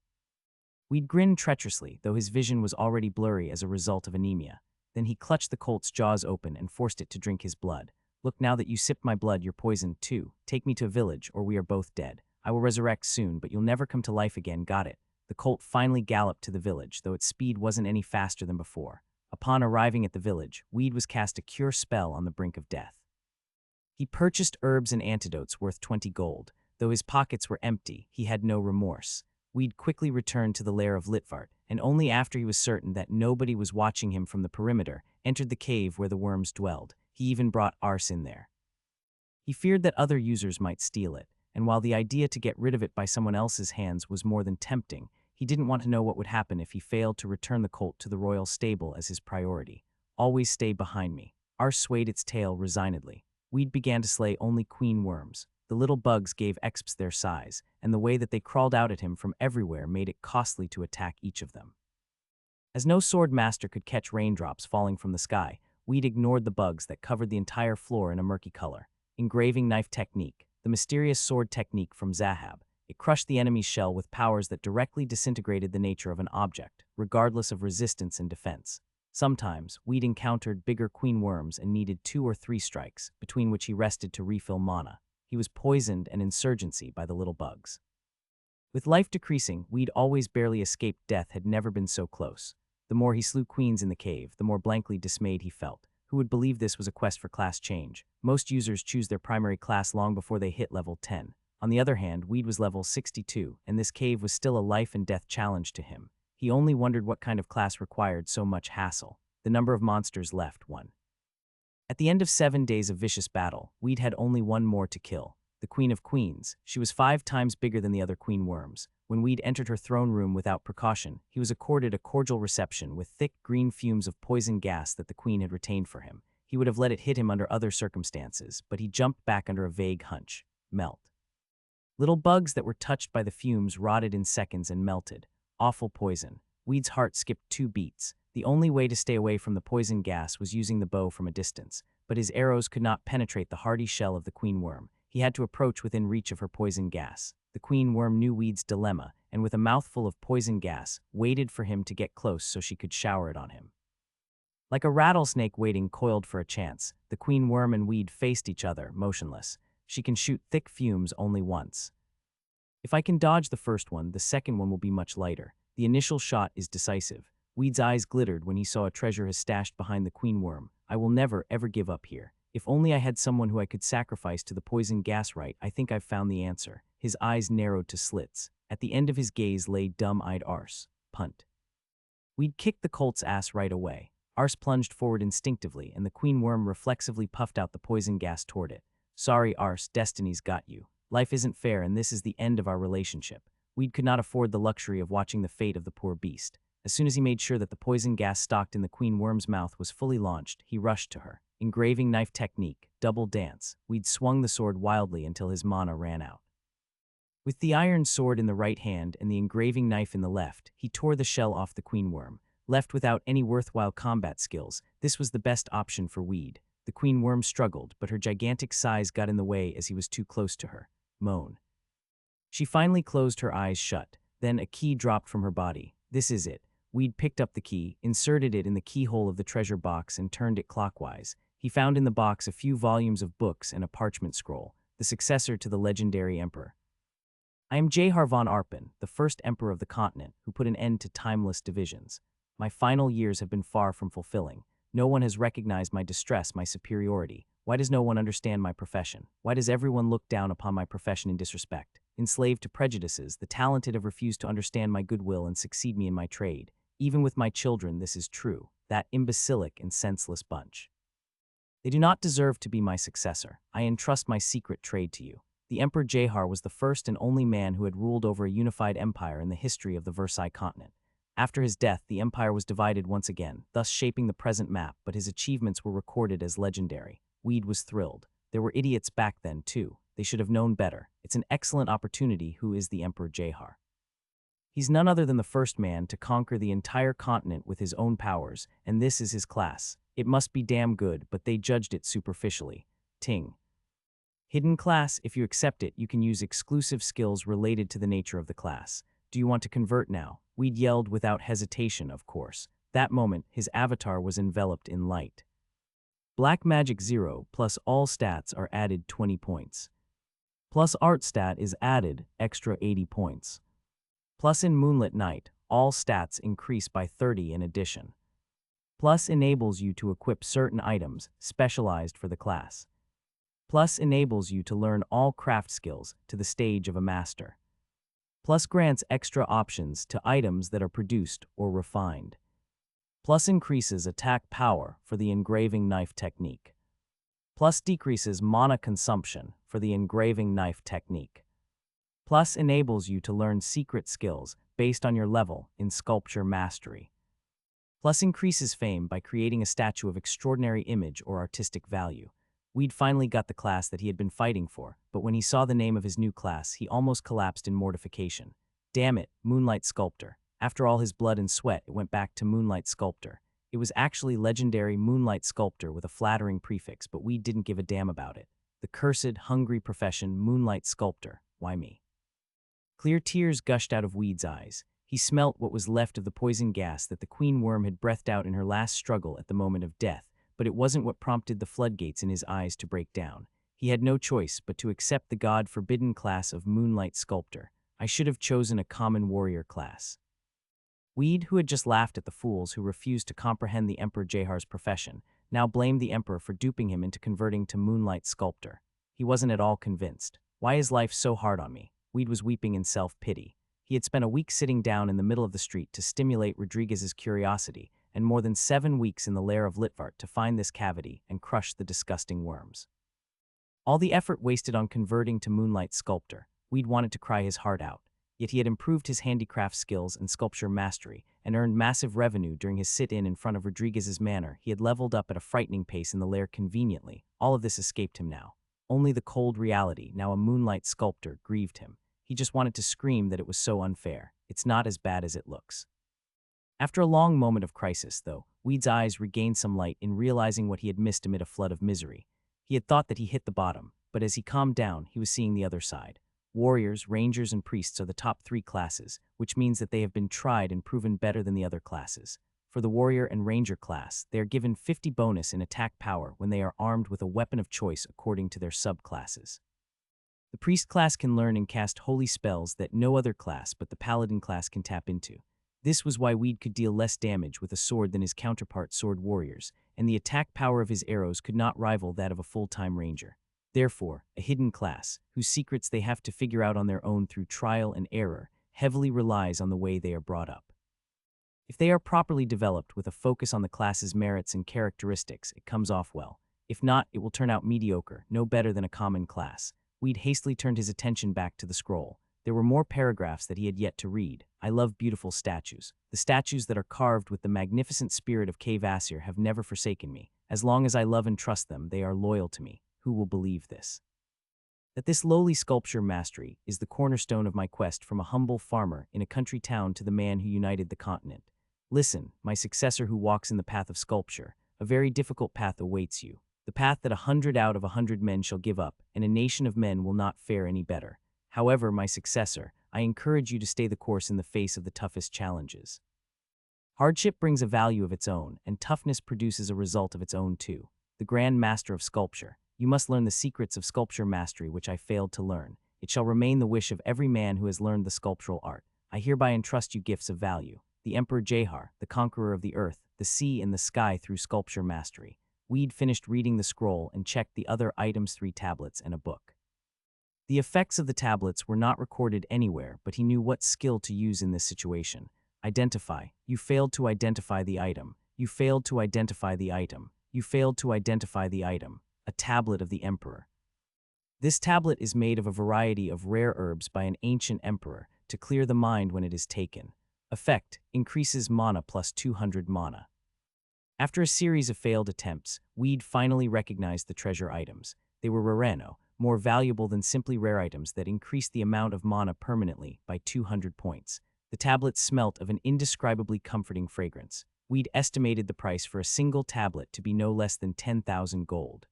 Weed grinned treacherously, though his vision was already blurry as a result of anemia. Then he clutched the colt's jaws open and forced it to drink his blood. Look, now that you sipped my blood, you're poisoned too. Take me to a village, or we are both dead. I will resurrect soon, but you'll never come to life again, got it? The colt finally galloped to the village, though its speed wasn't any faster than before. Upon arriving at the village, Weed was cast a cure spell on the brink of death. He purchased herbs and antidotes worth 20 gold. Though his pockets were empty, he had no remorse. Weed quickly returned to the lair of Litvart, and only after he was certain that nobody was watching him from the perimeter, entered the cave where the worms dwelled. He even brought Ars in there. He feared that other users might steal it, and while the idea to get rid of it by someone else's hands was more than tempting, he didn't want to know what would happen if he failed to return the colt to the royal stable as his priority. Always stay behind me. Ars swayed its tail resignedly. Weed began to slay only queen worms. The little bugs gave exps their size, and the way that they crawled out at him from everywhere made it costly to attack each of them. As no sword master could catch raindrops falling from the sky, Weed ignored the bugs that covered the entire floor in a murky color. Engraving knife technique, the mysterious sword technique from Zahab. It crushed the enemy's shell with powers that directly disintegrated the nature of an object, regardless of resistance and defense. Sometimes, Weed encountered bigger queen worms and needed 2 or 3 strikes, between which he rested to refill mana. He was poisoned and insurgency by the little bugs. With life decreasing, Weed always barely escaped death had never been so close. The more he slew queens in the cave, the more blankly dismayed he felt. Who would believe this was a quest for class change? Most users choose their primary class long before they hit level 10. On the other hand, Weed was level 62, and this cave was still a life and death challenge to him. He only wondered what kind of class required so much hassle. The number of monsters left, 1. At the end of 7 days of vicious battle, Weed had only one more to kill. The Queen of Queens. She was 5 times bigger than the other queen worms. When Weed entered her throne room without precaution, he was accorded a cordial reception with thick green fumes of poison gas that the queen had retained for him. He would have let it hit him under other circumstances, but he jumped back under a vague hunch. Melt. Little bugs that were touched by the fumes rotted in seconds and melted. Awful poison. Weed's heart skipped 2 beats. The only way to stay away from the poison gas was using the bow from a distance, but his arrows could not penetrate the hardy shell of the queen worm. He had to approach within reach of her poison gas. The queen worm knew Weed's dilemma, and with a mouthful of poison gas, waited for him to get close so she could shower it on him. Like a rattlesnake waiting coiled for a chance, the queen worm and Weed faced each other, motionless. She can shoot thick fumes only once. If I can dodge the first one, the second one will be much lighter. The initial shot is decisive. Weed's eyes glittered when he saw a treasure his stashed behind the queen worm. I will never, ever give up here. If only I had someone who I could sacrifice to the poison gas right, I think I've found the answer. His eyes narrowed to slits. At the end of his gaze lay dumb-eyed Ars. Punt. Weed kicked the colt's ass right away. Ars plunged forward instinctively, and the queen worm reflexively puffed out the poison gas toward it. Sorry, Ars, destiny's got you. Life isn't fair, and this is the end of our relationship. Weed could not afford the luxury of watching the fate of the poor beast. As soon as he made sure that the poison gas stocked in the queen worm's mouth was fully launched, he rushed to her. Engraving knife technique, double dance. Weed swung the sword wildly until his mana ran out. With the iron sword in the right hand and the engraving knife in the left, he tore the shell off the queen worm. Left without any worthwhile combat skills, this was the best option for Weed. The queen worm struggled, but her gigantic size got in the way as he was too close to her. Moan. She finally closed her eyes shut. Then a key dropped from her body. This is it. Weed picked up the key, inserted it in the keyhole of the treasure box, and turned it clockwise. He found in the box a few volumes of books and a parchment scroll, the successor to the legendary emperor. I am Jehar von Arpen, the first emperor of the continent, who put an end to timeless divisions. My final years have been far from fulfilling. No one has recognized my distress, my superiority. Why does no one understand my profession? Why does everyone look down upon my profession in disrespect? Enslaved to prejudices, the talented have refused to understand my goodwill and succeed me in my trade. Even with my children, this is true, that imbecilic and senseless bunch. They do not deserve to be my successor. I entrust my secret trade to you. The Emperor Jehar was the first and only man who had ruled over a unified empire in the history of the Versailles continent. After his death, the empire was divided once again, thus shaping the present map, but his achievements were recorded as legendary. Weed was thrilled. There were idiots back then, too. They should have known better. It's an excellent opportunity. Who is the Emperor Jehar? He's none other than the first man to conquer the entire continent with his own powers, and this is his class. It must be damn good, but they judged it superficially. Ting. Hidden class. If you accept it, you can use exclusive skills related to the nature of the class. Do you want to convert now? Weed yelled without hesitation, of course. That moment, his avatar was enveloped in light. Black Magic 0 plus all stats are added 20 points. Plus art stat is added, extra 80 points. Plus in Moonlit Night, all stats increase by 30 in addition. Plus enables you to equip certain items specialized for the class. Plus enables you to learn all craft skills to the stage of a master. Plus grants extra options to items that are produced or refined. Plus increases attack power for the engraving knife technique. Plus decreases mana consumption for the engraving knife technique. Plus enables you to learn secret skills based on your level in sculpture mastery. Plus increases fame by creating a statue of extraordinary image or artistic value. Weed finally got the class that he had been fighting for, but when he saw the name of his new class, he almost collapsed in mortification. Damn it, Moonlight Sculptor. After all his blood and sweat, it went back to Moonlight Sculptor. It was actually legendary Moonlight Sculptor with a flattering prefix, but Weed didn't give a damn about it. The cursed, hungry profession, Moonlight Sculptor. Why me? Clear tears gushed out of Weed's eyes. He smelt what was left of the poison gas that the queen worm had breathed out in her last struggle at the moment of death, but it wasn't what prompted the floodgates in his eyes to break down. He had no choice but to accept the god-forbidden class of Moonlight Sculptor. I should have chosen a common warrior class. Weed, who had just laughed at the fools who refused to comprehend the Emperor Jehar's profession, now blamed the Emperor for duping him into converting to Moonlight Sculptor. He wasn't at all convinced. Why is life so hard on me? Weed was weeping in self-pity. He had spent a week sitting down in the middle of the street to stimulate Rodriguez's curiosity, and more than 7 weeks in the lair of Litvart to find this cavity and crush the disgusting worms. All the effort wasted on converting to Moonlight Sculptor. Weed wanted to cry his heart out. Yet he had improved his handicraft skills and sculpture mastery and earned massive revenue during his sit-in in front of Rodriguez's manor. He had leveled up at a frightening pace in the lair conveniently. All of this escaped him now. Only the cold reality, now a Moonlight Sculptor, grieved him. He just wanted to scream that it was so unfair. It's not as bad as it looks. After a long moment of crisis, though, Weed's eyes regained some light in realizing what he had missed amid a flood of misery. He had thought that he hit the bottom, but as he calmed down, he was seeing the other side. Warriors, rangers, and priests are the top 3 classes, which means that they have been tried and proven better than the other classes. For the warrior and ranger class, they are given 50 bonus in attack power when they are armed with a weapon of choice according to their subclasses. The priest class can learn and cast holy spells that no other class but the paladin class can tap into. This was why Weed could deal less damage with a sword than his counterpart sword warriors, and the attack power of his arrows could not rival that of a full-time ranger. Therefore, a hidden class, whose secrets they have to figure out on their own through trial and error, heavily relies on the way they are brought up. If they are properly developed with a focus on the class's merits and characteristics, it comes off well. If not, it will turn out mediocre, no better than a common class. Weed hastily turned his attention back to the scroll. There were more paragraphs that he had yet to read. I love beautiful statues. The statues that are carved with the magnificent spirit of Kvasir have never forsaken me. As long as I love and trust them, they are loyal to me. Who will believe this? That this lowly sculpture mastery is the cornerstone of my quest from a humble farmer in a country town to the man who united the continent. Listen, my successor who walks in the path of sculpture, a very difficult path awaits you. The path that 100 out of 100 men shall give up, and a nation of men will not fare any better. However, my successor, I encourage you to stay the course in the face of the toughest challenges. Hardship brings a value of its own, and toughness produces a result of its own too. The Grand Master of Sculpture, you must learn the secrets of sculpture mastery which I failed to learn. It shall remain the wish of every man who has learned the sculptural art. I hereby entrust you gifts of value. The Emperor Jahar, the conqueror of the earth, the sea and the sky through sculpture mastery. Weed finished reading the scroll and checked the other items, 3 tablets and a book. The effects of the tablets were not recorded anywhere, but he knew what skill to use in this situation. Identify. You failed to identify the item. You failed to identify the item. You failed to identify the item. A tablet of the emperor. This tablet is made of a variety of rare herbs by an ancient emperor to clear the mind when it is taken. Effect: increases mana plus 200 mana. After a series of failed attempts, Weed finally recognized the treasure items. They were rareno, more valuable than simply rare items that increased the amount of mana permanently by 200 points. The tablets smelt of an indescribably comforting fragrance. Weed estimated the price for a single tablet to be no less than 10,000 gold.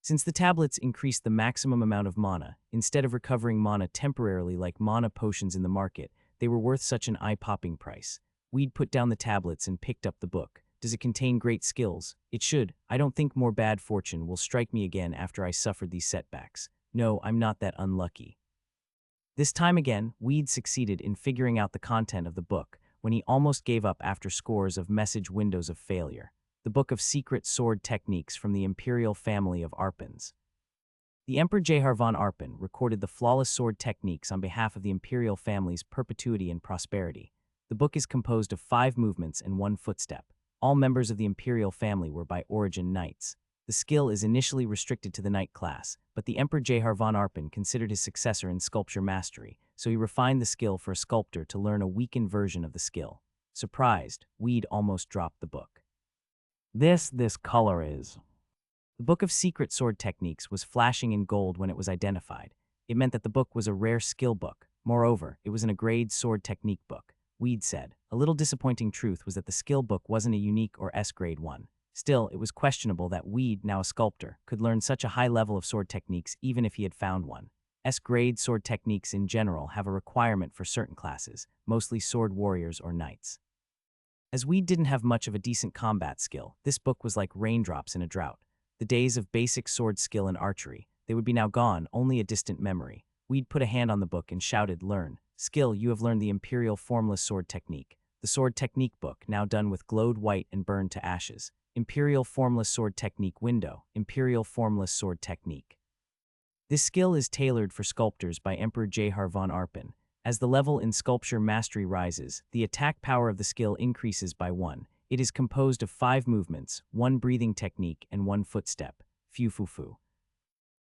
Since the tablets increased the maximum amount of mana, instead of recovering mana temporarily like mana potions in the market, they were worth such an eye-popping price. Weed put down the tablets and picked up the book. Does it contain great skills? It should. I don't think more bad fortune will strike me again after I suffered these setbacks. No, I'm not that unlucky. This time again, Weed succeeded in figuring out the content of the book when he almost gave up after scores of message windows of failure. The Book of Secret Sword Techniques from the Imperial Family of Arpins. The Emperor Jahar von Arpin recorded the flawless sword techniques on behalf of the imperial family's perpetuity and prosperity. The book is composed of 5 movements and 1 footstep. All members of the imperial family were by origin knights. The skill is initially restricted to the knight class, but the Emperor Jahar von Arpin considered his successor in sculpture mastery, so he refined the skill for a sculptor to learn a weakened version of the skill. Surprised, Weed almost dropped the book. This color is. The Book of Secret Sword Techniques was flashing in gold when it was identified. It meant that the book was a rare skill book. Moreover, it was an grade sword technique book. Weed said. A little disappointing truth was that the skill book wasn't a unique or S-grade one. Still, it was questionable that Weed, now a sculptor, could learn such a high level of sword techniques even if he had found one. S-grade sword techniques in general have a requirement for certain classes, mostly sword warriors or knights. As Weed didn't have much of a decent combat skill, this book was like raindrops in a drought. The days of basic sword skill and archery, they would be now gone, only a distant memory. Weed put a hand on the book and shouted, "Learn. Skill, you have learned the Imperial Formless Sword Technique. The Sword Technique book, now done with glowed white and burned to ashes. Imperial Formless Sword Technique window. Imperial Formless Sword Technique." This skill is tailored for sculptors by Emperor Jahar von Arpin. As the level in sculpture mastery rises, the attack power of the skill increases by 1. It is composed of 5 movements, 1 breathing technique, and 1 footstep. Fu-fu-fu.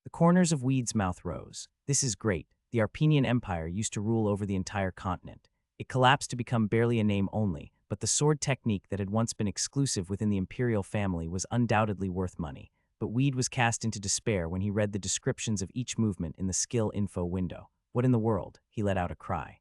The corners of Weed's mouth rose. This is great. The Arpenian Empire used to rule over the entire continent. It collapsed to become barely a name only, but the sword technique that had once been exclusive within the imperial family was undoubtedly worth money. But Weed was cast into despair when he read the descriptions of each movement in the skill info window. What in the world? He let out a cry.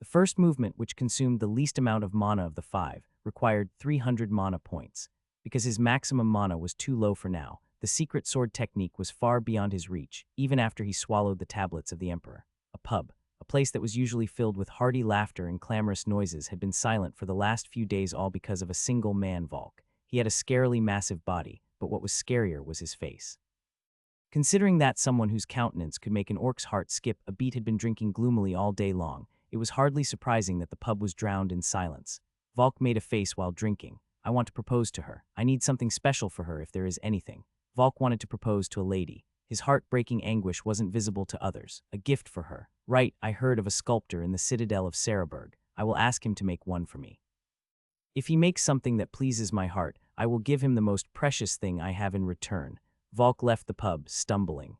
The first movement, which consumed the least amount of mana of the 5, required 300 mana points. Because his maximum mana was too low for now, the secret sword technique was far beyond his reach, even after he swallowed the tablets of the Emperor. A pub, a place that was usually filled with hearty laughter and clamorous noises, had been silent for the last few days, all because of a single man, Volk. He had a scarily massive body, but what was scarier was his face. Considering that someone whose countenance could make an orc's heart skip a beat had been drinking gloomily all day long, it was hardly surprising that the pub was drowned in silence. Volk made a face while drinking. "I want to propose to her. I need something special for her if there is anything." Volk wanted to propose to a lady. His heart-breaking anguish wasn't visible to others. A gift for her. "Right, I heard of a sculptor in the citadel of Saraburg. I will ask him to make one for me. If he makes something that pleases my heart, I will give him the most precious thing I have in return." Volk left the pub, stumbling.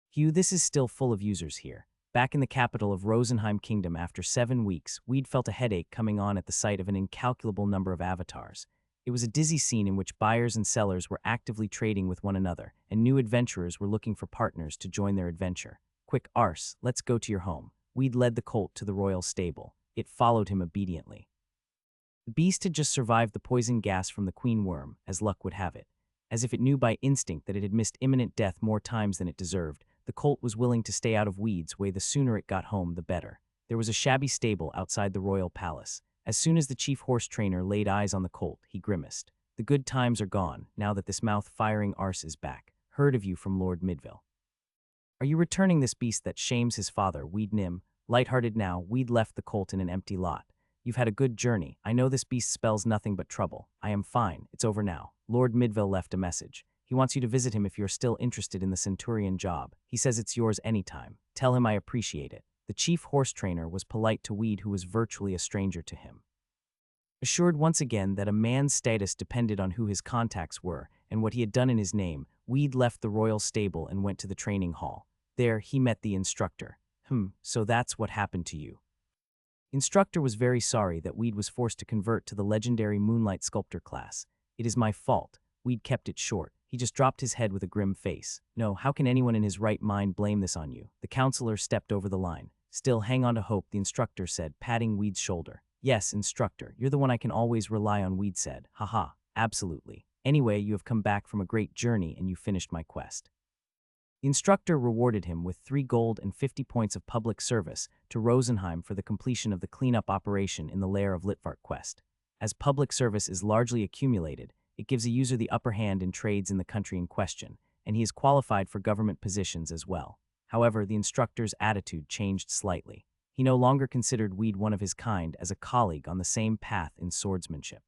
"Hugh, this is still full of users here. Back in the capital of Rosenheim Kingdom after 7 weeks, Weed felt a headache coming on at the sight of an incalculable number of avatars. It was a dizzy scene in which buyers and sellers were actively trading with one another, and new adventurers were looking for partners to join their adventure. Quick, Arse, let's go to your home. Weed led the colt to the royal stable. It followed him obediently. The beast had just survived the poison gas from the queen worm, as luck would have it. As if it knew by instinct that it had missed imminent death more times than it deserved, the colt was willing to stay out of Weed's way. The sooner it got home, the better. There was a shabby stable outside the royal palace. As soon as the chief horse trainer laid eyes on the colt, he grimaced. The good times are gone, now that this mouth-firing arse is back. Heard of you from Lord Midville. Are you returning this beast that shames his father, Weed Nim? Lighthearted now, Weed left the colt in an empty lot. You've had a good journey. I know this beast spells nothing but trouble. I am fine. It's over now. Lord Midville left a message. He wants you to visit him if you're still interested in the Centurion job. He says it's yours anytime. Tell him I appreciate it. The chief horse trainer was polite to Weed, who was virtually a stranger to him. Assured once again that a man's status depended on who his contacts were and what he had done in his name, Weed left the royal stable and went to the training hall. There, he met the instructor. So that's what happened to you. Instructor was very sorry that Weed was forced to convert to the legendary Moonlight Sculptor class. It is my fault. Weed kept it short. He just dropped his head with a grim face. No, how can anyone in his right mind blame this on you? The counselor stepped over the line. Still, hang on to hope, the instructor said, patting Weed's shoulder. Yes, instructor, you're the one I can always rely on, Weed said. Haha, absolutely. Anyway, you have come back from a great journey and you finished my quest. The instructor rewarded him with 3 gold and 50 points of public service to Rosenheim for the completion of the cleanup operation in the lair of Litvart quest. As public service is largely accumulated, it gives a user the upper hand in trades in the country in question, and he is qualified for government positions as well. However, the instructor's attitude changed slightly. He no longer considered Weed one of his kind as a colleague on the same path in swordsmanship.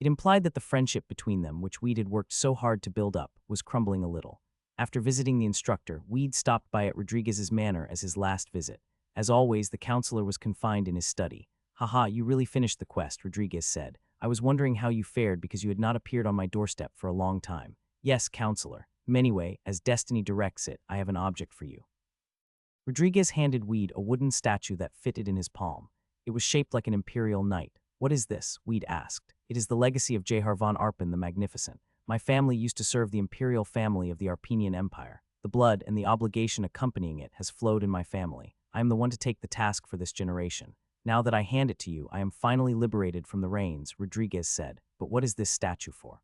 It implied that the friendship between them, which Weed had worked so hard to build up, was crumbling a little. After visiting the instructor, Weed stopped by at Rodriguez's manor as his last visit. As always, the counselor was confined in his study. Haha, you really finished the quest, Rodriguez said. I was wondering how you fared because you had not appeared on my doorstep for a long time. Yes, counselor. Anyway, as destiny directs it, I have an object for you. Rodriguez handed Weed a wooden statue that fitted in his palm. It was shaped like an imperial knight. What is this? Weed asked. It is the legacy of Jehar von Arpen the Magnificent. My family used to serve the imperial family of the Arpenian Empire. The blood and the obligation accompanying it has flowed in my family. I am the one to take the task for this generation. Now that I hand it to you, I am finally liberated from the reins, Rodriguez said. But what is this statue for?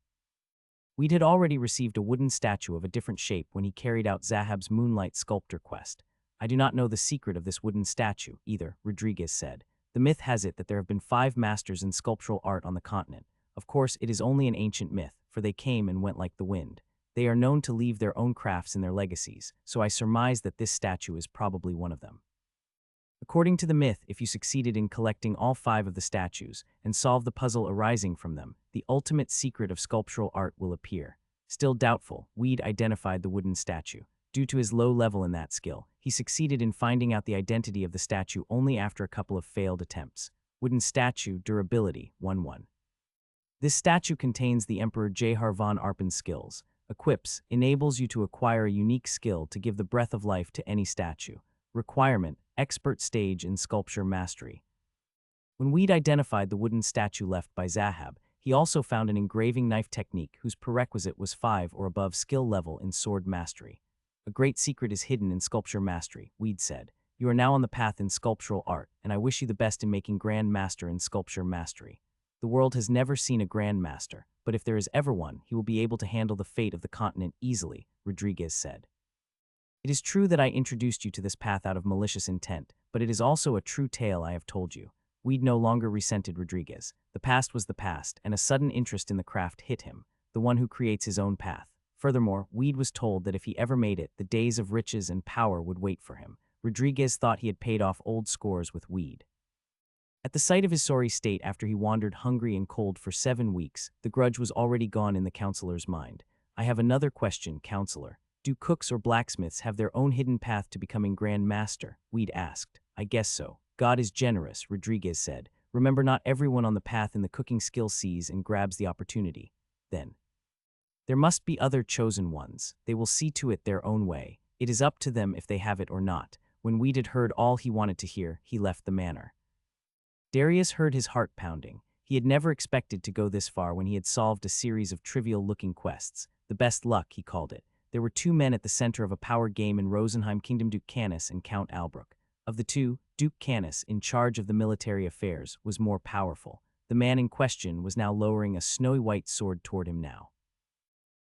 Weed had already received a wooden statue of a different shape when he carried out Zahab's Moonlight Sculptor quest. I do not know the secret of this wooden statue, either, Rodriguez said. The myth has it that there have been 5 masters in sculptural art on the continent. Of course, it is only an ancient myth, for they came and went like the wind. They are known to leave their own crafts in their legacies, so I surmise that this statue is probably one of them. According to the myth, if you succeeded in collecting all 5 of the statues and solve the puzzle arising from them, the ultimate secret of sculptural art will appear. Still doubtful, Weed identified the wooden statue. Due to his low level in that skill, he succeeded in finding out the identity of the statue only after a couple of failed attempts. Wooden statue, durability, 1-1. This statue contains the Emperor Jehar von Arpen's skills. Equips, enables you to acquire a unique skill to give the breath of life to any statue. Requirement, expert stage in sculpture mastery. When Weed identified the wooden statue left by Zahab, he also found an engraving knife technique whose prerequisite was 5 or above skill level in sword mastery. A great secret is hidden in sculpture mastery, Weed said. You are now on the path in sculptural art, and I wish you the best in making Grand Master in sculpture mastery. The world has never seen a Grand Master, but if there is ever one, he will be able to handle the fate of the continent easily, Rodriguez said. It is true that I introduced you to this path out of malicious intent, but it is also a true tale I have told you. Weed no longer resented Rodriguez. The past was the past, and a sudden interest in the craft hit him, the one who creates his own path. Furthermore, Weed was told that if he ever made it, the days of riches and power would wait for him. Rodriguez thought he had paid off old scores with Weed. At the sight of his sorry state after he wandered hungry and cold for 7 weeks, the grudge was already gone in the counselor's mind. I have another question, counselor. Do cooks or blacksmiths have their own hidden path to becoming Grand Master? Weed asked. I guess so. God is generous, Rodriguez said. Remember, not everyone on the path in the cooking skill sees and grabs the opportunity. Then, there must be other chosen ones. They will see to it their own way. It is up to them if they have it or not. When Weed had heard all he wanted to hear, he left the manor. Darius heard his heart pounding. He had never expected to go this far when he had solved a series of trivial-looking quests. The best luck, he called it. There were two men at the center of a power game in Rosenheim Kingdom, Duke Canis and Count Albrook. Of the two, Duke Canis, in charge of the military affairs, was more powerful. The man in question was now lowering a snowy white sword toward him now.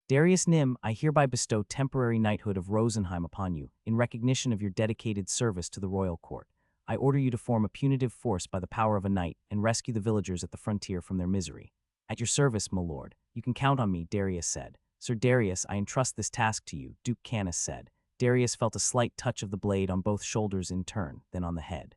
Darius Nim, I hereby bestow temporary knighthood of Rosenheim upon you, in recognition of your dedicated service to the royal court. I order you to form a punitive force by the power of a knight and rescue the villagers at the frontier from their misery. At your service, my lord. You can count on me, Darius said. Sir Darius, I entrust this task to you, Duke Canis said. Darius felt a slight touch of the blade on both shoulders in turn, then on the head.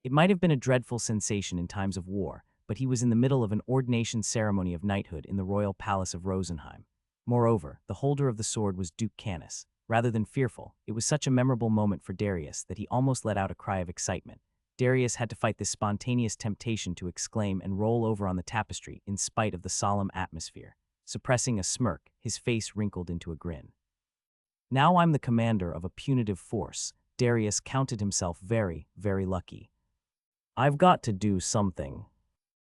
It might have been a dreadful sensation in times of war, but he was in the middle of an ordination ceremony of knighthood in the royal palace of Rosenheim. Moreover, the holder of the sword was Duke Canis. Rather than fearful, it was such a memorable moment for Darius that he almost let out a cry of excitement. Darius had to fight this spontaneous temptation to exclaim and roll over on the tapestry in spite of the solemn atmosphere. Suppressing a smirk, his face wrinkled into a grin. Now I'm the commander of a punitive force. Darius counted himself very, very lucky. I've got to do something.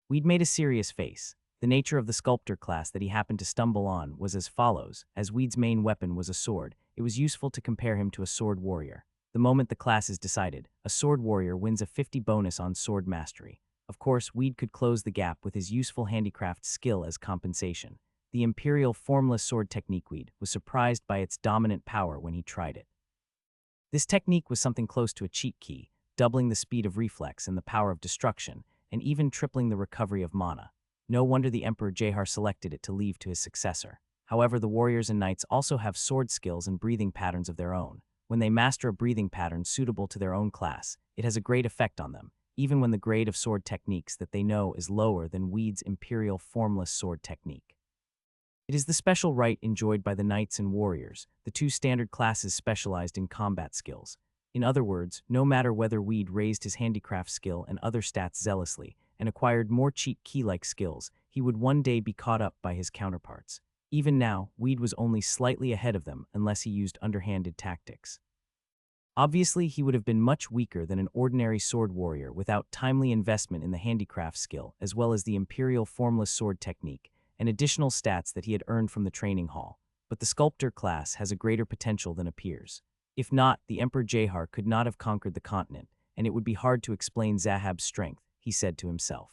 We'd made a serious face. The nature of the sculptor class that he happened to stumble on was as follows. As Weed's main weapon was a sword, it was useful to compare him to a sword warrior. The moment the class is decided, a sword warrior wins a 50 bonus on sword mastery. Of course, Weed could close the gap with his useful handicraft skill as compensation. The imperial formless sword technique Weed was surprised by its dominant power when he tried it. This technique was something close to a cheat key, doubling the speed of reflex and the power of destruction, and even tripling the recovery of mana. No wonder the Emperor Jahar selected it to leave to his successor. However, the warriors and knights also have sword skills and breathing patterns of their own. When they master a breathing pattern suitable to their own class, it has a great effect on them, even when the grade of sword techniques that they know is lower than Weed's imperial formless sword technique. It is the special right enjoyed by the knights and warriors, the two standard classes specialized in combat skills. In other words, no matter whether Weed raised his handicraft skill and other stats zealously, and acquired more cheat key-like skills, he would one day be caught up by his counterparts. Even now, Weed was only slightly ahead of them unless he used underhanded tactics. Obviously, he would have been much weaker than an ordinary sword warrior without timely investment in the handicraft skill as well as the imperial formless sword technique and additional stats that he had earned from the training hall. But the sculptor class has a greater potential than appears. If not, the Emperor Jahar could not have conquered the continent, and it would be hard to explain Zahab's strength, he said to himself.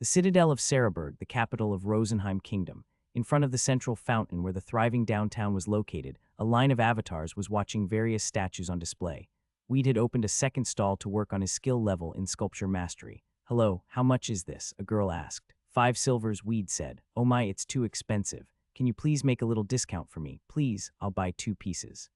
The citadel of Cereburg, the capital of Rosenheim Kingdom, in front of the central fountain where the thriving downtown was located, a line of avatars was watching various statues on display. Weed had opened a second stall to work on his skill level in sculpture mastery. Hello, how much is this? A girl asked. 5 silvers, Weed said. Oh my, it's too expensive. Can you please make a little discount for me? Please, I'll buy 2 pieces.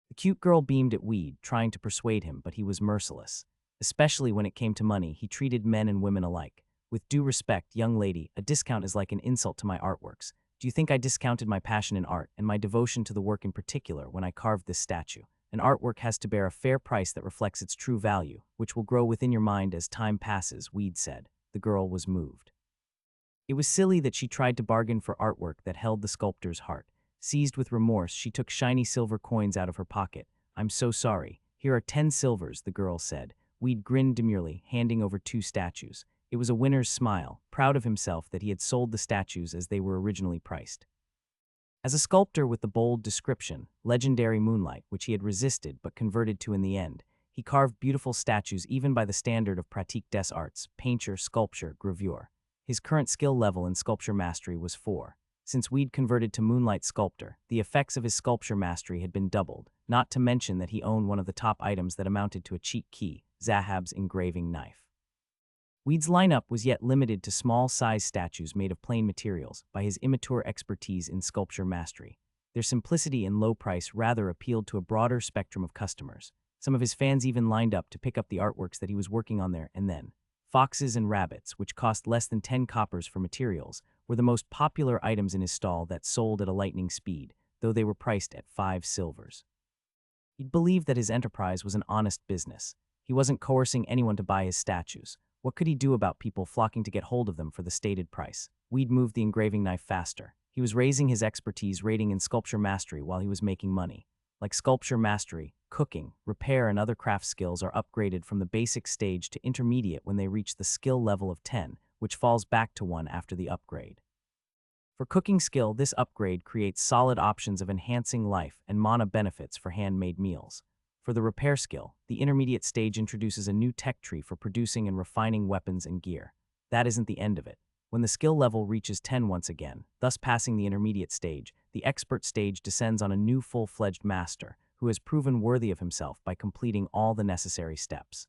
The cute girl beamed at Weed, trying to persuade him, but he was merciless. Especially when it came to money, he treated men and women alike. With due respect, young lady, a discount is like an insult to my artworks. Do you think I discounted my passion in art and my devotion to the work in particular when I carved this statue? An artwork has to bear a fair price that reflects its true value, which will grow within your mind as time passes, Weed said. The girl was moved. It was silly that she tried to bargain for artwork that held the sculptor's heart. Seized with remorse, she took shiny silver coins out of her pocket. I'm so sorry. Here are 10 silvers, the girl said. Weed grinned demurely, handing over 2 statues. It was a winner's smile, proud of himself that he had sold the statues as they were originally priced. As a sculptor with the bold description, legendary Moonlight, which he had resisted but converted to in the end, he carved beautiful statues even by the standard of pratique des arts, painture, sculpture, gravure. His current skill level in sculpture mastery was 4. Since Weed converted to Moonlight Sculptor, the effects of his sculpture mastery had been doubled, not to mention that he owned one of the top items that amounted to a cheat key, Zahab's engraving knife. Weed's lineup was yet limited to small-size statues made of plain materials by his immature expertise in sculpture mastery. Their simplicity and low price rather appealed to a broader spectrum of customers. Some of his fans even lined up to pick up the artworks that he was working on there and then. Foxes and rabbits, which cost less than 10 coppers for materials, were the most popular items in his stall that sold at a lightning speed, though they were priced at 5 silvers. He believed that his enterprise was an honest business. He wasn't coercing anyone to buy his statues. What could he do about people flocking to get hold of them for the stated price? Weed moved the engraving knife faster. He was raising his expertise rating in sculpture mastery while he was making money. like sculpture mastery, cooking, repair, and other craft skills are upgraded from the basic stage to intermediate when they reach the skill level of 10, which falls back to 1 after the upgrade. For cooking skill, this upgrade creates solid options of enhancing life and mana benefits for handmade meals. For the repair skill, the intermediate stage introduces a new tech tree for producing and refining weapons and gear. That isn't the end of it. When the skill level reaches 10 once again, thus passing the intermediate stage, the expert stage descends on a new full-fledged master who has proven worthy of himself by completing all the necessary steps.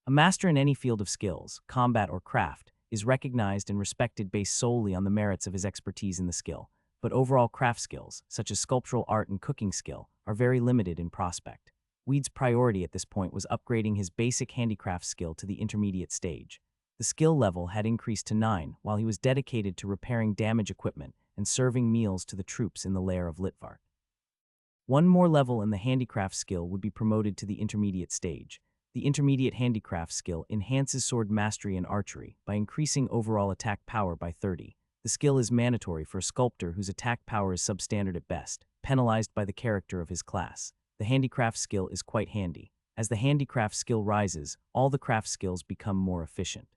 A master in any field of skills, combat or craft, is recognized and respected based solely on the merits of his expertise in the skill, but overall craft skills, such as sculptural art and cooking skill, are very limited in prospect. Weed's priority at this point was upgrading his basic handicraft skill to the intermediate stage. The skill level had increased to 9, while he was dedicated to repairing damaged equipment and serving meals to the troops in the lair of Litvart. One more level in the handicraft skill would be promoted to the intermediate stage. The intermediate handicraft skill enhances sword mastery and archery by increasing overall attack power by 30. The skill is mandatory for a sculptor whose attack power is substandard at best, penalized by the character of his class. The handicraft skill is quite handy. As the handicraft skill rises, all the craft skills become more efficient.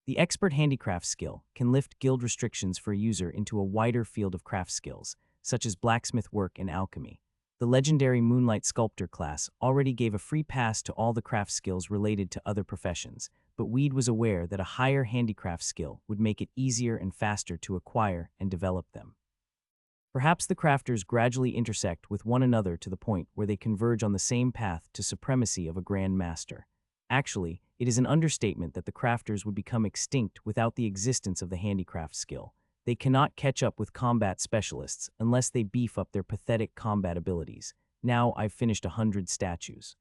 The expert handicraft skill can lift guild restrictions for a user into a wider field of craft skills, such as blacksmith work and alchemy. The legendary Moonlight Sculptor class already gave a free pass to all the craft skills related to other professions, but Weed was aware that a higher handicraft skill would make it easier and faster to acquire and develop them. Perhaps the crafters gradually intersect with one another to the point where they converge on the same path to supremacy of a grand master. Actually, it is an understatement that the crafters would become extinct without the existence of the handicraft skill. They cannot catch up with combat specialists unless they beef up their pathetic combat abilities. Now I've finished 100 statues.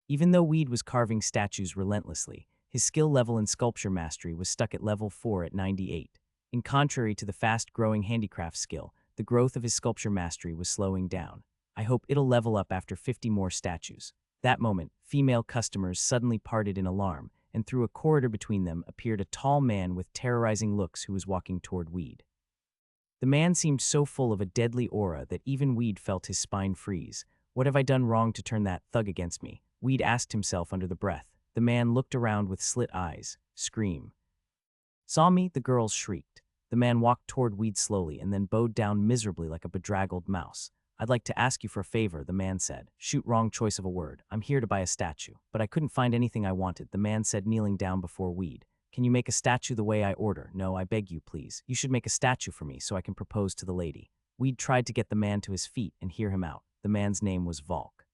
Even though Weed was carving statues relentlessly, his skill level in sculpture mastery was stuck at level 4 at 98. In contrary to the fast-growing handicraft skill, the growth of his sculpture mastery was slowing down. I hope it'll level up after 50 more statues. That moment, female customers suddenly parted in alarm, and through a corridor between them appeared a tall man with terrorizing looks who was walking toward Weed. The man seemed so full of a deadly aura that even Weed felt his spine freeze. What have I done wrong to turn that thug against me? Weed asked himself under the breath. The man looked around with slit eyes. Scream. Saw me? The girls shrieked. The man walked toward Weed slowly and then bowed down miserably like a bedraggled mouse. I'd like to ask you for a favor, the man said. Shoot, wrong choice of a word. I'm here to buy a statue. But I couldn't find anything I wanted, the man said, kneeling down before Weed. Can you make a statue the way I order? No, I beg you, please. You should make a statue for me so I can propose to the lady. Weed tried to get the man to his feet and hear him out. The man's name was Valk.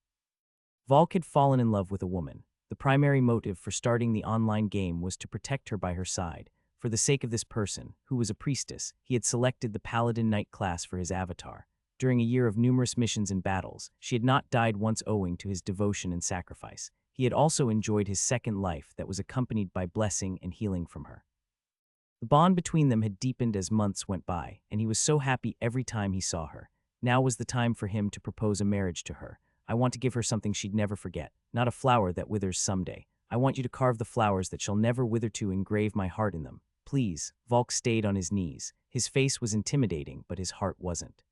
Valk had fallen in love with a woman. The primary motive for starting the online game was to protect her by her side. For the sake of this person, who was a priestess, he had selected the Paladin Knight class for his avatar. During a year of numerous missions and battles, she had not died once owing to his devotion and sacrifice. He had also enjoyed his second life that was accompanied by blessing and healing from her. The bond between them had deepened as months went by, and he was so happy every time he saw her. Now was the time for him to propose a marriage to her. I want to give her something she'd never forget, not a flower that withers someday. I want you to carve the flowers that shall never wither to engrave my heart in them. Please. Valk stayed on his knees. His face was intimidating, but his heart wasn't.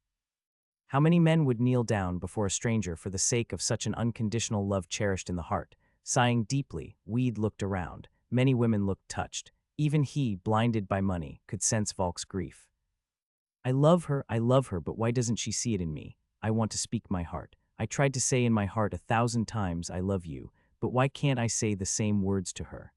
How many men would kneel down before a stranger for the sake of such an unconditional love cherished in the heart? Sighing deeply, Weed looked around. Many women looked touched. Even he, blinded by money, could sense Valk's grief. I love her, but why doesn't she see it in me? I want to speak my heart. I tried to say in my heart 1,000 times I love you, but why can't I say the same words to her?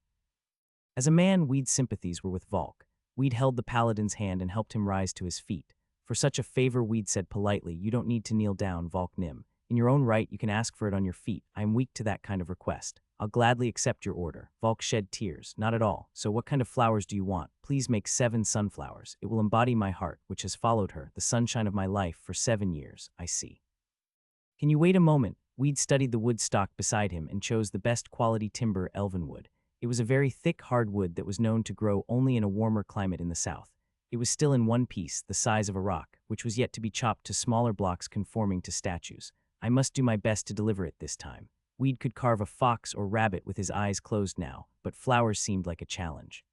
As a man, Weed's sympathies were with Valk. Weed held the paladin's hand and helped him rise to his feet. For such a favor, Weed said politely, you don't need to kneel down, Valk Nim. In your own right, you can ask for it on your feet. I am weak to that kind of request. I'll gladly accept your order. Valk shed tears. Not at all. So what kind of flowers do you want? Please make 7 sunflowers. It will embody my heart, which has followed her, the sunshine of my life, for 7 years. I see. Can you wait a moment? Weed studied the wood stock beside him and chose the best quality timber, elvenwood. It was a very thick, hard wood that was known to grow only in a warmer climate in the south. It was still in one piece, the size of a rock, which was yet to be chopped to smaller blocks conforming to statues. I must do my best to deliver it this time. Weed could carve a fox or rabbit with his eyes closed now, but flowers seemed like a challenge.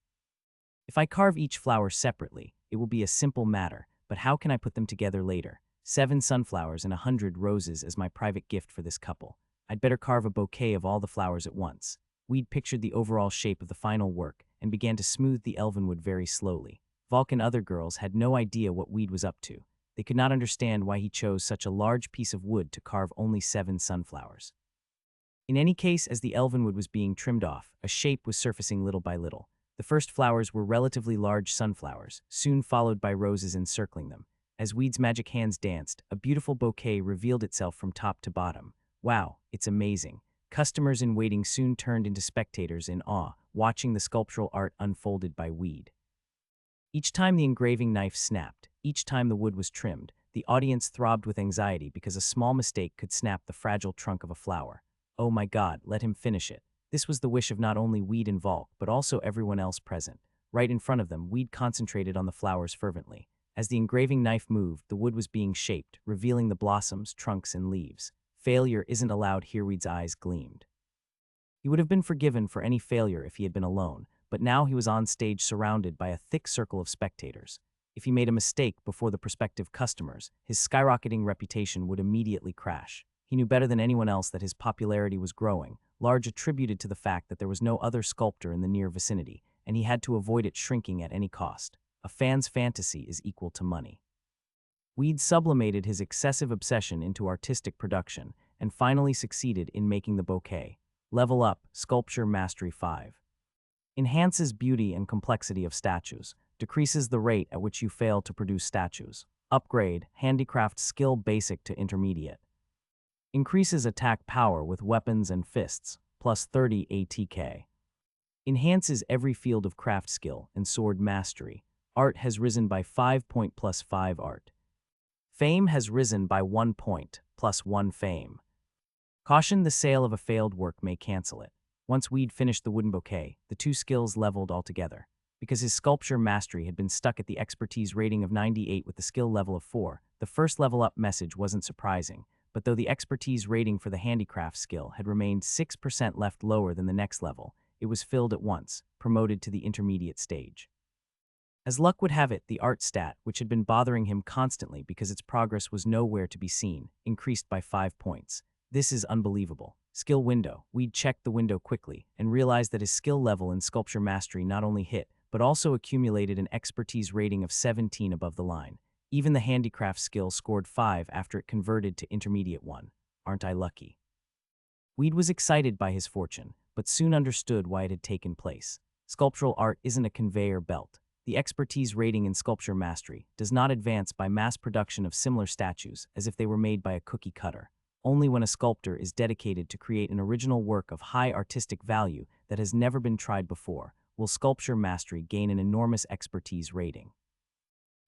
If I carve each flower separately, it will be a simple matter, but how can I put them together later? 7 sunflowers and 100 roses as my private gift for this couple. I'd better carve a bouquet of all the flowers at once. Weed pictured the overall shape of the final work and began to smooth the elvenwood very slowly. Volk and other girls had no idea what Weed was up to. They could not understand why he chose such a large piece of wood to carve only 7 sunflowers. In any case, as the elvenwood was being trimmed off, a shape was surfacing little by little. The first flowers were relatively large sunflowers, soon followed by roses encircling them. As Weed's magic hands danced, a beautiful bouquet revealed itself from top to bottom. Wow, it's amazing. Customers in waiting soon turned into spectators in awe, watching the sculptural art unfolded by Weed. Each time the engraving knife snapped, each time the wood was trimmed, the audience throbbed with anxiety because a small mistake could snap the fragile trunk of a flower. Oh my God, let him finish it. This was the wish of not only Weed and Volk, but also everyone else present. Right in front of them, Weed concentrated on the flowers fervently. As the engraving knife moved, the wood was being shaped, revealing the blossoms, trunks, and leaves. Failure isn't allowed here, Weed's eyes gleamed. He would have been forgiven for any failure if he had been alone, but now he was on stage surrounded by a thick circle of spectators. If he made a mistake before the prospective customers, his skyrocketing reputation would immediately crash. He knew better than anyone else that his popularity was growing, large attributed to the fact that there was no other sculptor in the near vicinity, and he had to avoid it shrinking at any cost. A fan's fantasy is equal to money. Weed sublimated his excessive obsession into artistic production and finally succeeded in making the bouquet. Level up, Sculpture Mastery 5. Enhances beauty and complexity of statues. Decreases the rate at which you fail to produce statues. Upgrade, Handicraft Skill Basic to Intermediate. Increases attack power with weapons and fists, plus 30 ATK. Enhances every field of craft skill and sword mastery. Art has risen by 5 point plus 5 art. Fame has risen by 1 point, plus 1 fame. Caution, the sale of a failed work may cancel it. Once Weed finished the wooden bouquet, the 2 skills leveled altogether. Because his sculpture mastery had been stuck at the expertise rating of 98 with the skill level of 4, the first level up message wasn't surprising, but though the expertise rating for the handicraft skill had remained 6% left lower than the next level, it was filled at once, promoted to the intermediate stage. As luck would have it, the art stat, which had been bothering him constantly because its progress was nowhere to be seen, increased by 5 points. This is unbelievable. Skill window. Weed checked the window quickly and realized that his skill level in sculpture mastery not only hit, but also accumulated an expertise rating of 17 above the line. Even the handicraft skill scored 5 after it converted to intermediate 1. Aren't I lucky? Weed was excited by his fortune, but soon understood why it had taken place. Sculptural art isn't a conveyor belt. The expertise rating in sculpture mastery does not advance by mass production of similar statues as if they were made by a cookie cutter. Only when a sculptor is dedicated to create an original work of high artistic value that has never been tried before will sculpture mastery gain an enormous expertise rating.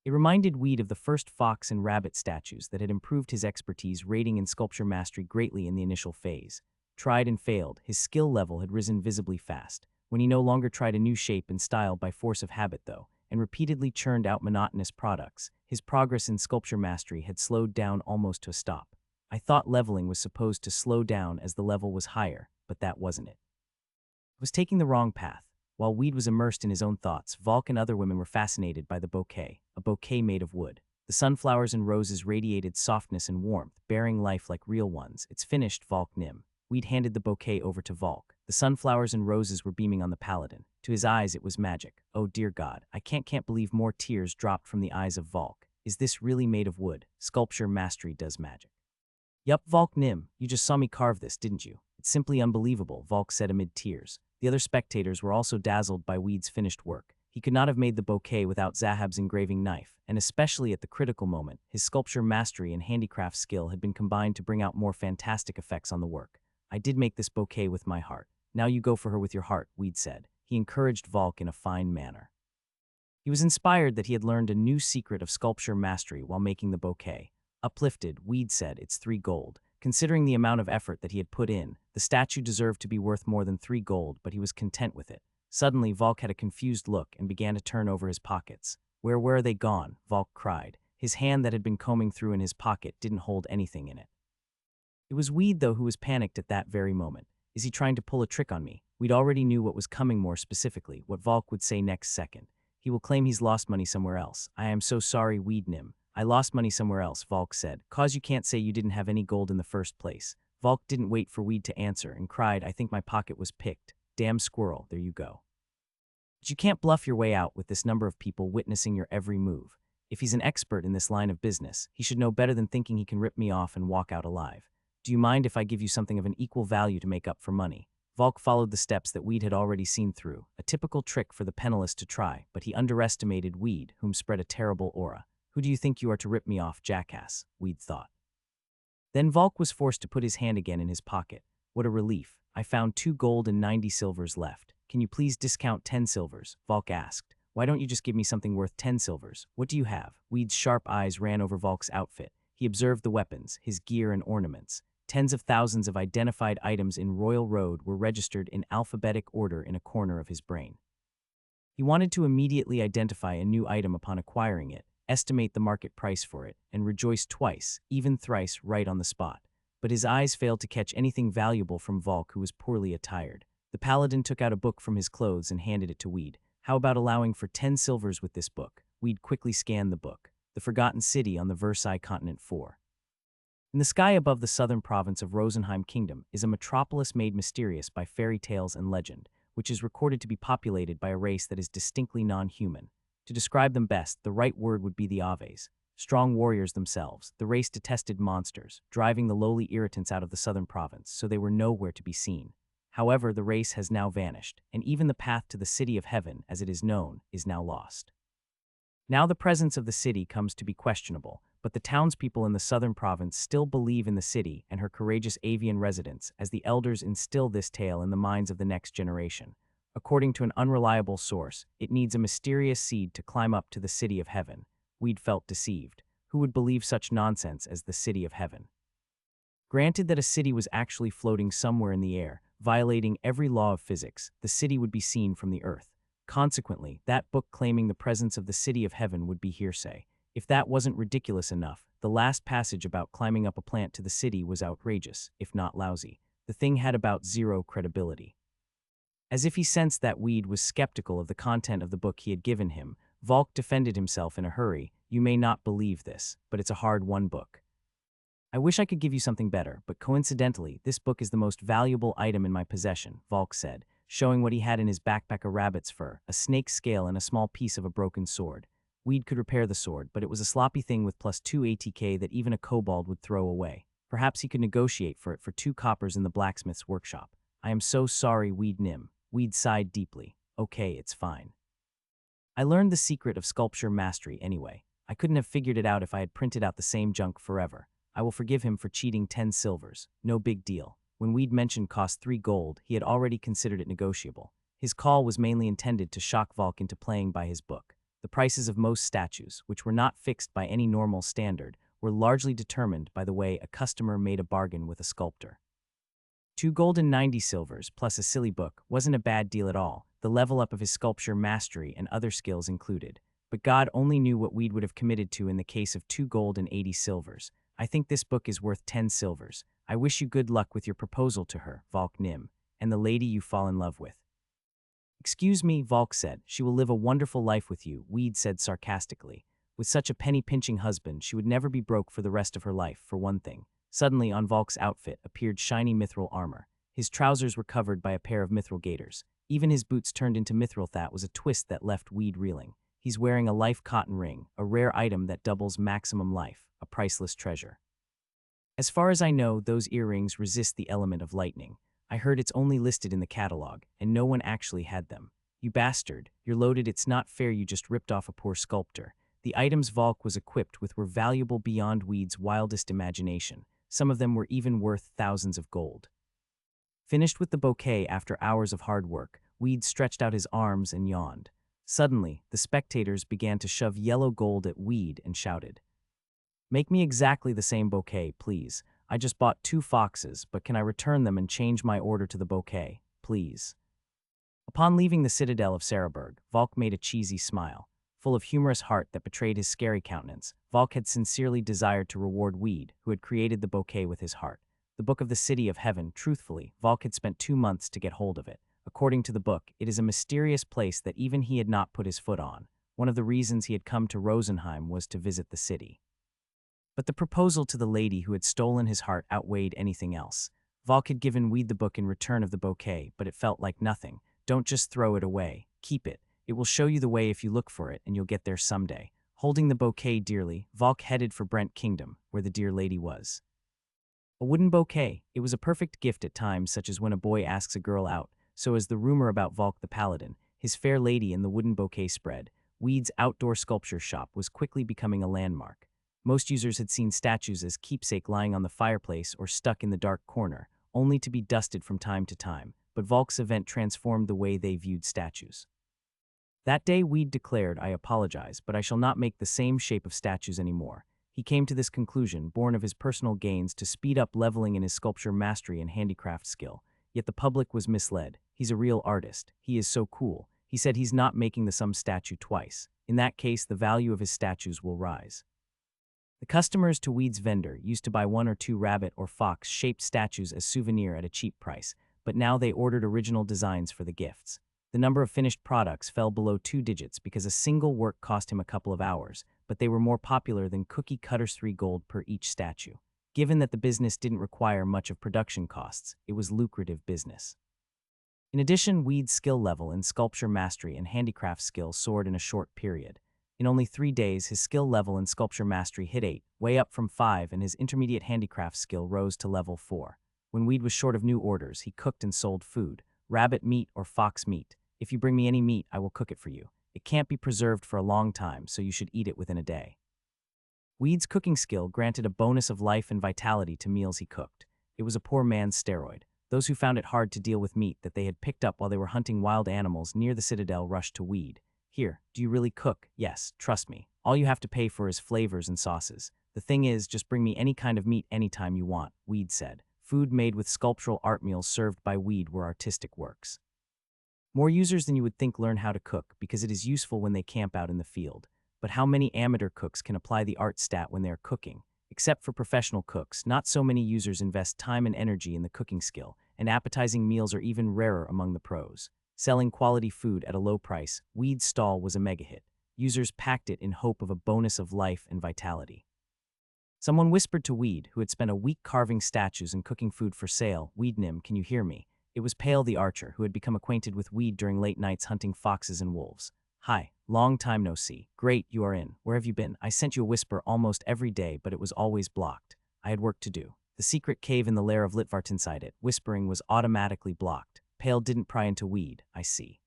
It reminded Weed of the first fox and rabbit statues that had improved his expertise rating in sculpture mastery greatly in the initial phase. Tried and failed, his skill level had risen visibly fast. When he no longer tried a new shape and style by force of habit, though, and repeatedly churned out monotonous products, his progress in sculpture mastery had slowed down almost to a stop. I thought leveling was supposed to slow down as the level was higher, but that wasn't it. It was taking the wrong path. While Weed was immersed in his own thoughts, Volk and other women were fascinated by the bouquet, a bouquet made of wood. The sunflowers and roses radiated softness and warmth, bearing life like real ones. It's finished, Volk Nim. Weed handed the bouquet over to Volk. The sunflowers and roses were beaming on the paladin. To his eyes, it was magic. Oh dear God, I can't believe more tears dropped from the eyes of Volk. Is this really made of wood? Sculpture mastery does magic. Yup, Volk Nim, you just saw me carve this, didn't you? It's simply unbelievable, Volk said amid tears. The other spectators were also dazzled by Weed's finished work. He could not have made the bouquet without Zahab's engraving knife, and especially at the critical moment, his sculpture mastery and handicraft skill had been combined to bring out more fantastic effects on the work. I did make this bouquet with my heart. Now you go for her with your heart, Weed said. He encouraged Volk in a fine manner. He was inspired that he had learned a new secret of sculpture mastery while making the bouquet. Uplifted, Weed said, it's 3 gold. Considering the amount of effort that he had put in, the statue deserved to be worth more than 3 gold, but he was content with it. Suddenly, Volk had a confused look and began to turn over his pockets. Where are they gone? Volk cried. His hand that had been combing through in his pocket didn't hold anything in it. It was Weed, though, who was panicked at that very moment. Is he trying to pull a trick on me? Weed already knew what was coming, more specifically, what Volk would say next second. He will claim he's lost money somewhere else. I am so sorry, Weed Nim. I lost money somewhere else, Volk said. Cause you can't say you didn't have any gold in the first place. Volk didn't wait for Weed to answer and cried, I think my pocket was picked. Damn squirrel, there you go. But you can't bluff your way out with this number of people witnessing your every move. If he's an expert in this line of business, he should know better than thinking he can rip me off and walk out alive. Do you mind if I give you something of an equal value to make up for money? Volk followed the steps that Weed had already seen through, a typical trick for the Penniless to try, but he underestimated Weed, whom spread a terrible aura. Who do you think you are to rip me off, jackass? Weed thought. Then Volk was forced to put his hand again in his pocket. What a relief. I found 2 gold and 90 silvers left. Can you please discount 10 silvers? Volk asked. Why don't you just give me something worth 10 silvers? What do you have? Weed's sharp eyes ran over Volk's outfit. He observed the weapons, his gear and ornaments. Tens of thousands of identified items in Royal Road were registered in alphabetic order in a corner of his brain. He wanted to immediately identify a new item upon acquiring it, estimate the market price for it, and rejoice twice, even thrice, right on the spot. But his eyes failed to catch anything valuable from Volk, who was poorly attired. The paladin took out a book from his clothes and handed it to Weed. How about allowing for 10 silvers with this book? Weed quickly scanned the book. The Forgotten City on the Versailles Continent 4. In the sky above the southern province of Rosenheim Kingdom is a metropolis made mysterious by fairy tales and legend, which is recorded to be populated by a race that is distinctly non-human. To describe them best, the right word would be the Aves. Strong warriors themselves, the race detested monsters, driving the lowly irritants out of the southern province, so they were nowhere to be seen. However, the race has now vanished, and even the path to the City of Heaven, as it is known, is now lost. Now the presence of the city comes to be questionable, but the townspeople in the southern province still believe in the city and her courageous avian residents, as the elders instill this tale in the minds of the next generation. According to an unreliable source, it needs a mysterious seed to climb up to the City of Heaven. Weed felt deceived. Who would believe such nonsense as the City of Heaven? Granted that a city was actually floating somewhere in the air, violating every law of physics, the city would be seen from the earth. Consequently, that book claiming the presence of the City of Heaven would be hearsay. If that wasn't ridiculous enough, the last passage about climbing up a plant to the city was outrageous, if not lousy. The thing had about zero credibility. As if he sensed that Weed was skeptical of the content of the book he had given him, Volk defended himself in a hurry. You may not believe this, but it's a hard-won book. I wish I could give you something better, but coincidentally, this book is the most valuable item in my possession, Volk said, showing what he had in his backpack: a rabbit's fur, a snake's scale, and a small piece of a broken sword. Weed could repair the sword, but it was a sloppy thing with plus 2 ATK that even a kobold would throw away. Perhaps he could negotiate for it for 2 coppers in the blacksmith's workshop. I am so sorry, Weed Nim. Weed sighed deeply. Okay, it's fine. I learned the secret of sculpture mastery anyway. I couldn't have figured it out if I had printed out the same junk forever. I will forgive him for cheating 10 silvers. No big deal. When Weed mentioned cost 3 gold, he had already considered it negotiable. His call was mainly intended to shock Volk into playing by his book. The prices of most statues, which were not fixed by any normal standard, were largely determined by the way a customer made a bargain with a sculptor. 2 gold and 90 silvers, plus a silly book, wasn't a bad deal at all, the level up of his sculpture mastery and other skills included. But God only knew what Weed would have committed to in the case of 2 gold and 80 silvers. I think this book is worth 10 silvers. I wish you good luck with your proposal to her, Volk Nim, and the lady you fall in love with. Excuse me, Volk said. She will live a wonderful life with you, Weed said sarcastically. With such a penny-pinching husband, she would never be broke for the rest of her life, for one thing. Suddenly, on Volk's outfit appeared shiny mithril armor. His trousers were covered by a pair of mithril gaiters. Even his boots turned into mithril. That was a twist that left Weed reeling. He's wearing a life cotton ring, a rare item that doubles maximum life, a priceless treasure. As far as I know, those earrings resist the element of lightning. I heard it's only listed in the catalog, and no one actually had them. You bastard, you're loaded. It's not fair, you just ripped off a poor sculptor. The items Volk was equipped with were valuable beyond Weed's wildest imagination. Some of them were even worth thousands of gold. Finished with the bouquet after hours of hard work, Weed stretched out his arms and yawned. Suddenly, the spectators began to shove yellow gold at Weed and shouted, "Make me exactly the same bouquet, please. I just bought 2 foxes, but can I return them and change my order to the bouquet, please?" Upon leaving the citadel of Saraberg, Volk made a cheesy smile. Full of humorous heart that betrayed his scary countenance, Volk had sincerely desired to reward Weed, who had created the bouquet with his heart. The Book of the City of Heaven, truthfully, Volk had spent 2 months to get hold of it. According to the book, it is a mysterious place that even he had not put his foot on. One of the reasons he had come to Rosenheim was to visit the city. But the proposal to the lady who had stolen his heart outweighed anything else. Valk had given Weed the book in return of the bouquet, but it felt like nothing. Don't just throw it away. Keep it. It will show you the way if you look for it, and you'll get there someday. Holding the bouquet dearly, Valk headed for Brent Kingdom, where the dear lady was. A wooden bouquet. It was a perfect gift at times, such as when a boy asks a girl out. So as the rumor about Valk the Paladin, his fair lady and the wooden bouquet spread, Weed's outdoor sculpture shop was quickly becoming a landmark. Most users had seen statues as keepsake lying on the fireplace or stuck in the dark corner, only to be dusted from time to time, but Valk's event transformed the way they viewed statues. That day Weed declared, "I apologize, but I shall not make the same shape of statues anymore." He came to this conclusion, born of his personal gains, to speed up leveling in his sculpture mastery and handicraft skill. Yet the public was misled. He's a real artist. He is so cool. He said he's not making the same statue twice. In that case, the value of his statues will rise. The customers to Weed's vendor used to buy 1 or 2 rabbit or fox-shaped statues as souvenir at a cheap price, but now they ordered original designs for the gifts. The number of finished products fell below 2 digits because a single work cost him a couple of hours, but they were more popular than cookie cutters. 3 gold per each statue. Given that the business didn't require much of production costs, it was lucrative business. In addition, Weed's skill level in sculpture mastery and handicraft skill soared in a short period. In only 3 days, his skill level in sculpture mastery hit 8, way up from 5, and his intermediate handicraft skill rose to level 4. When Weed was short of new orders, he cooked and sold food, rabbit meat or fox meat. "If you bring me any meat, I will cook it for you. It can't be preserved for a long time, so you should eat it within a day." Weed's cooking skill granted a bonus of life and vitality to meals he cooked. It was a poor man's steroid. Those who found it hard to deal with meat that they had picked up while they were hunting wild animals near the citadel rushed to Weed. "Here, do you really cook?" "Yes, trust me. All you have to pay for is flavors and sauces. The thing is, just bring me any kind of meat anytime you want," Weed said. Food made with sculptural art meals served by Weed were artistic works. More users than you would think learn how to cook because it is useful when they camp out in the field. But how many amateur cooks can apply the art stat when they are cooking? Except for professional cooks, not so many users invest time and energy in the cooking skill, and appetizing meals are even rarer among the pros. Selling quality food at a low price, Weed's stall was a mega hit. Users packed it in hope of a bonus of life and vitality. Someone whispered to Weed, who had spent a week carving statues and cooking food for sale, "Weednim, can you hear me?" It was Pale the archer, who had become acquainted with Weed during late nights hunting foxes and wolves. "Hi, long time no see. Great, you are in. Where have you been? I sent you a whisper almost every day, but it was always blocked. I had work to do." The secret cave in the lair of Litvart inside it, whispering, was automatically blocked. Pale didn't pry into Weed. "I see.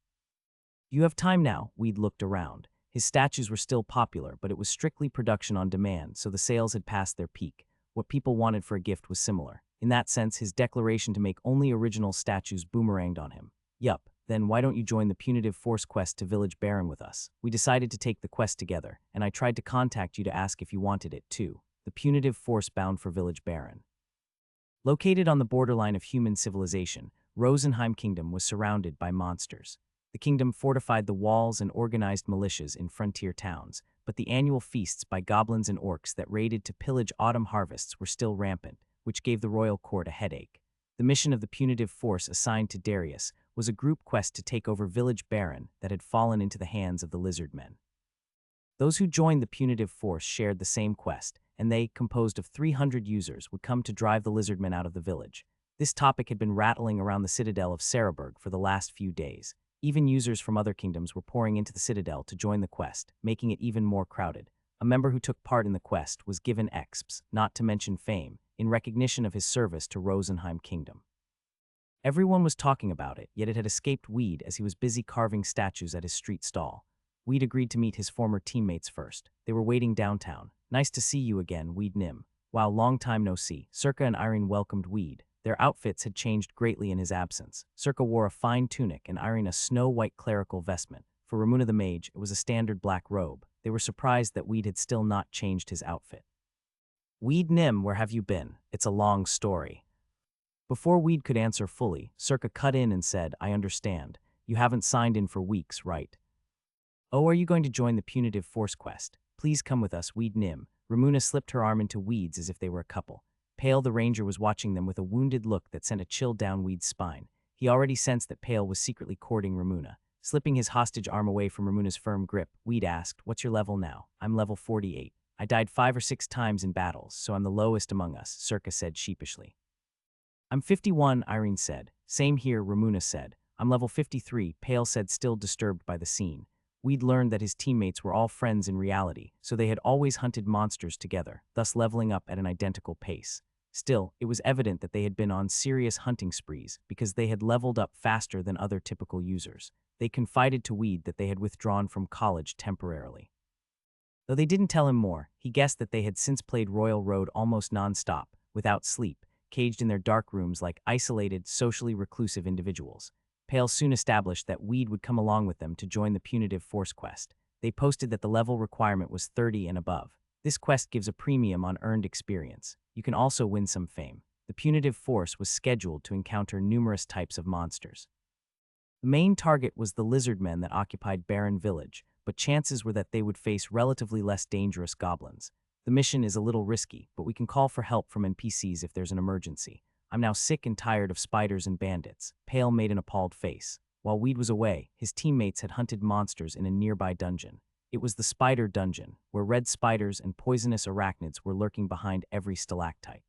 You have time now." Weed looked around. His statues were still popular, but it was strictly production on demand, so the sales had passed their peak. What people wanted for a gift was similar. In that sense, his declaration to make only original statues boomeranged on him. "Yup, then why don't you join the Punitive Force quest to Village Baron with us? We decided to take the quest together, and I tried to contact you to ask if you wanted it too." The Punitive Force bound for Village Baron. Located on the borderline of human civilization, Rosenheim Kingdom was surrounded by monsters. The kingdom fortified the walls and organized militias in frontier towns, but the annual feasts by goblins and orcs that raided to pillage autumn harvests were still rampant, which gave the royal court a headache. The mission of the Punitive Force assigned to Darius was a group quest to take over Village Baron that had fallen into the hands of the lizard men. Those who joined the Punitive Force shared the same quest, and they, composed of 300 users, would come to drive the lizardmen out of the village. This topic had been rattling around the citadel of Sarahberg for the last few days. Even users from other kingdoms were pouring into the citadel to join the quest, making it even more crowded. A member who took part in the quest was given exps, not to mention fame, in recognition of his service to Rosenheim Kingdom. Everyone was talking about it, yet it had escaped Weed as he was busy carving statues at his street stall. Weed agreed to meet his former teammates first. They were waiting downtown. "Nice to see you again, Weed Nim." "Wow, long time no see." Circa and Irene welcomed Weed. Their outfits had changed greatly in his absence. Circa wore a fine tunic and Irene a snow-white clerical vestment. For Ramuna the mage, it was a standard black robe. They were surprised that Weed had still not changed his outfit. "Weed Nim, where have you been? It's a long story." Before Weed could answer fully, Circa cut in and said, "I understand. You haven't signed in for weeks, right? Oh, are you going to join the Punitive Force quest? Please come with us, Weed Nim." Ramuna slipped her arm into Weed's as if they were a couple. Pale the ranger was watching them with a wounded look that sent a chill down Weed's spine. He already sensed that Pale was secretly courting Ramuna. Slipping his hostage arm away from Ramuna's firm grip, Weed asked, "What's your level now?" "I'm level 48. I died 5 or 6 times in battles, so I'm the lowest among us," Circa said sheepishly. "I'm 51, Irene said. "Same here," Ramuna said. "I'm level 53, Pale said, still disturbed by the scene. We'd learned that his teammates were all friends in reality, so they had always hunted monsters together, thus leveling up at an identical pace. Still, it was evident that they had been on serious hunting sprees because they had leveled up faster than other typical users. They confided to Weed that they had withdrawn from college temporarily. Though they didn't tell him more, he guessed that they had since played Royal Road almost non-stop, without sleep, caged in their dark rooms like isolated, socially reclusive individuals. Pale soon established that Weed would come along with them to join the punitive force quest. They posted that the level requirement was 30 and above. This quest gives a premium on earned experience. You can also win some fame. The punitive force was scheduled to encounter numerous types of monsters. The main target was the lizard men that occupied Barren Village, but chances were that they would face relatively less dangerous goblins. The mission is a little risky, but we can call for help from NPCs if there's an emergency. I'm now sick and tired of spiders and bandits. Pale made an appalled face. While Weed was away, his teammates had hunted monsters in a nearby dungeon. It was the Spider Dungeon, where red spiders and poisonous arachnids were lurking behind every stalactite.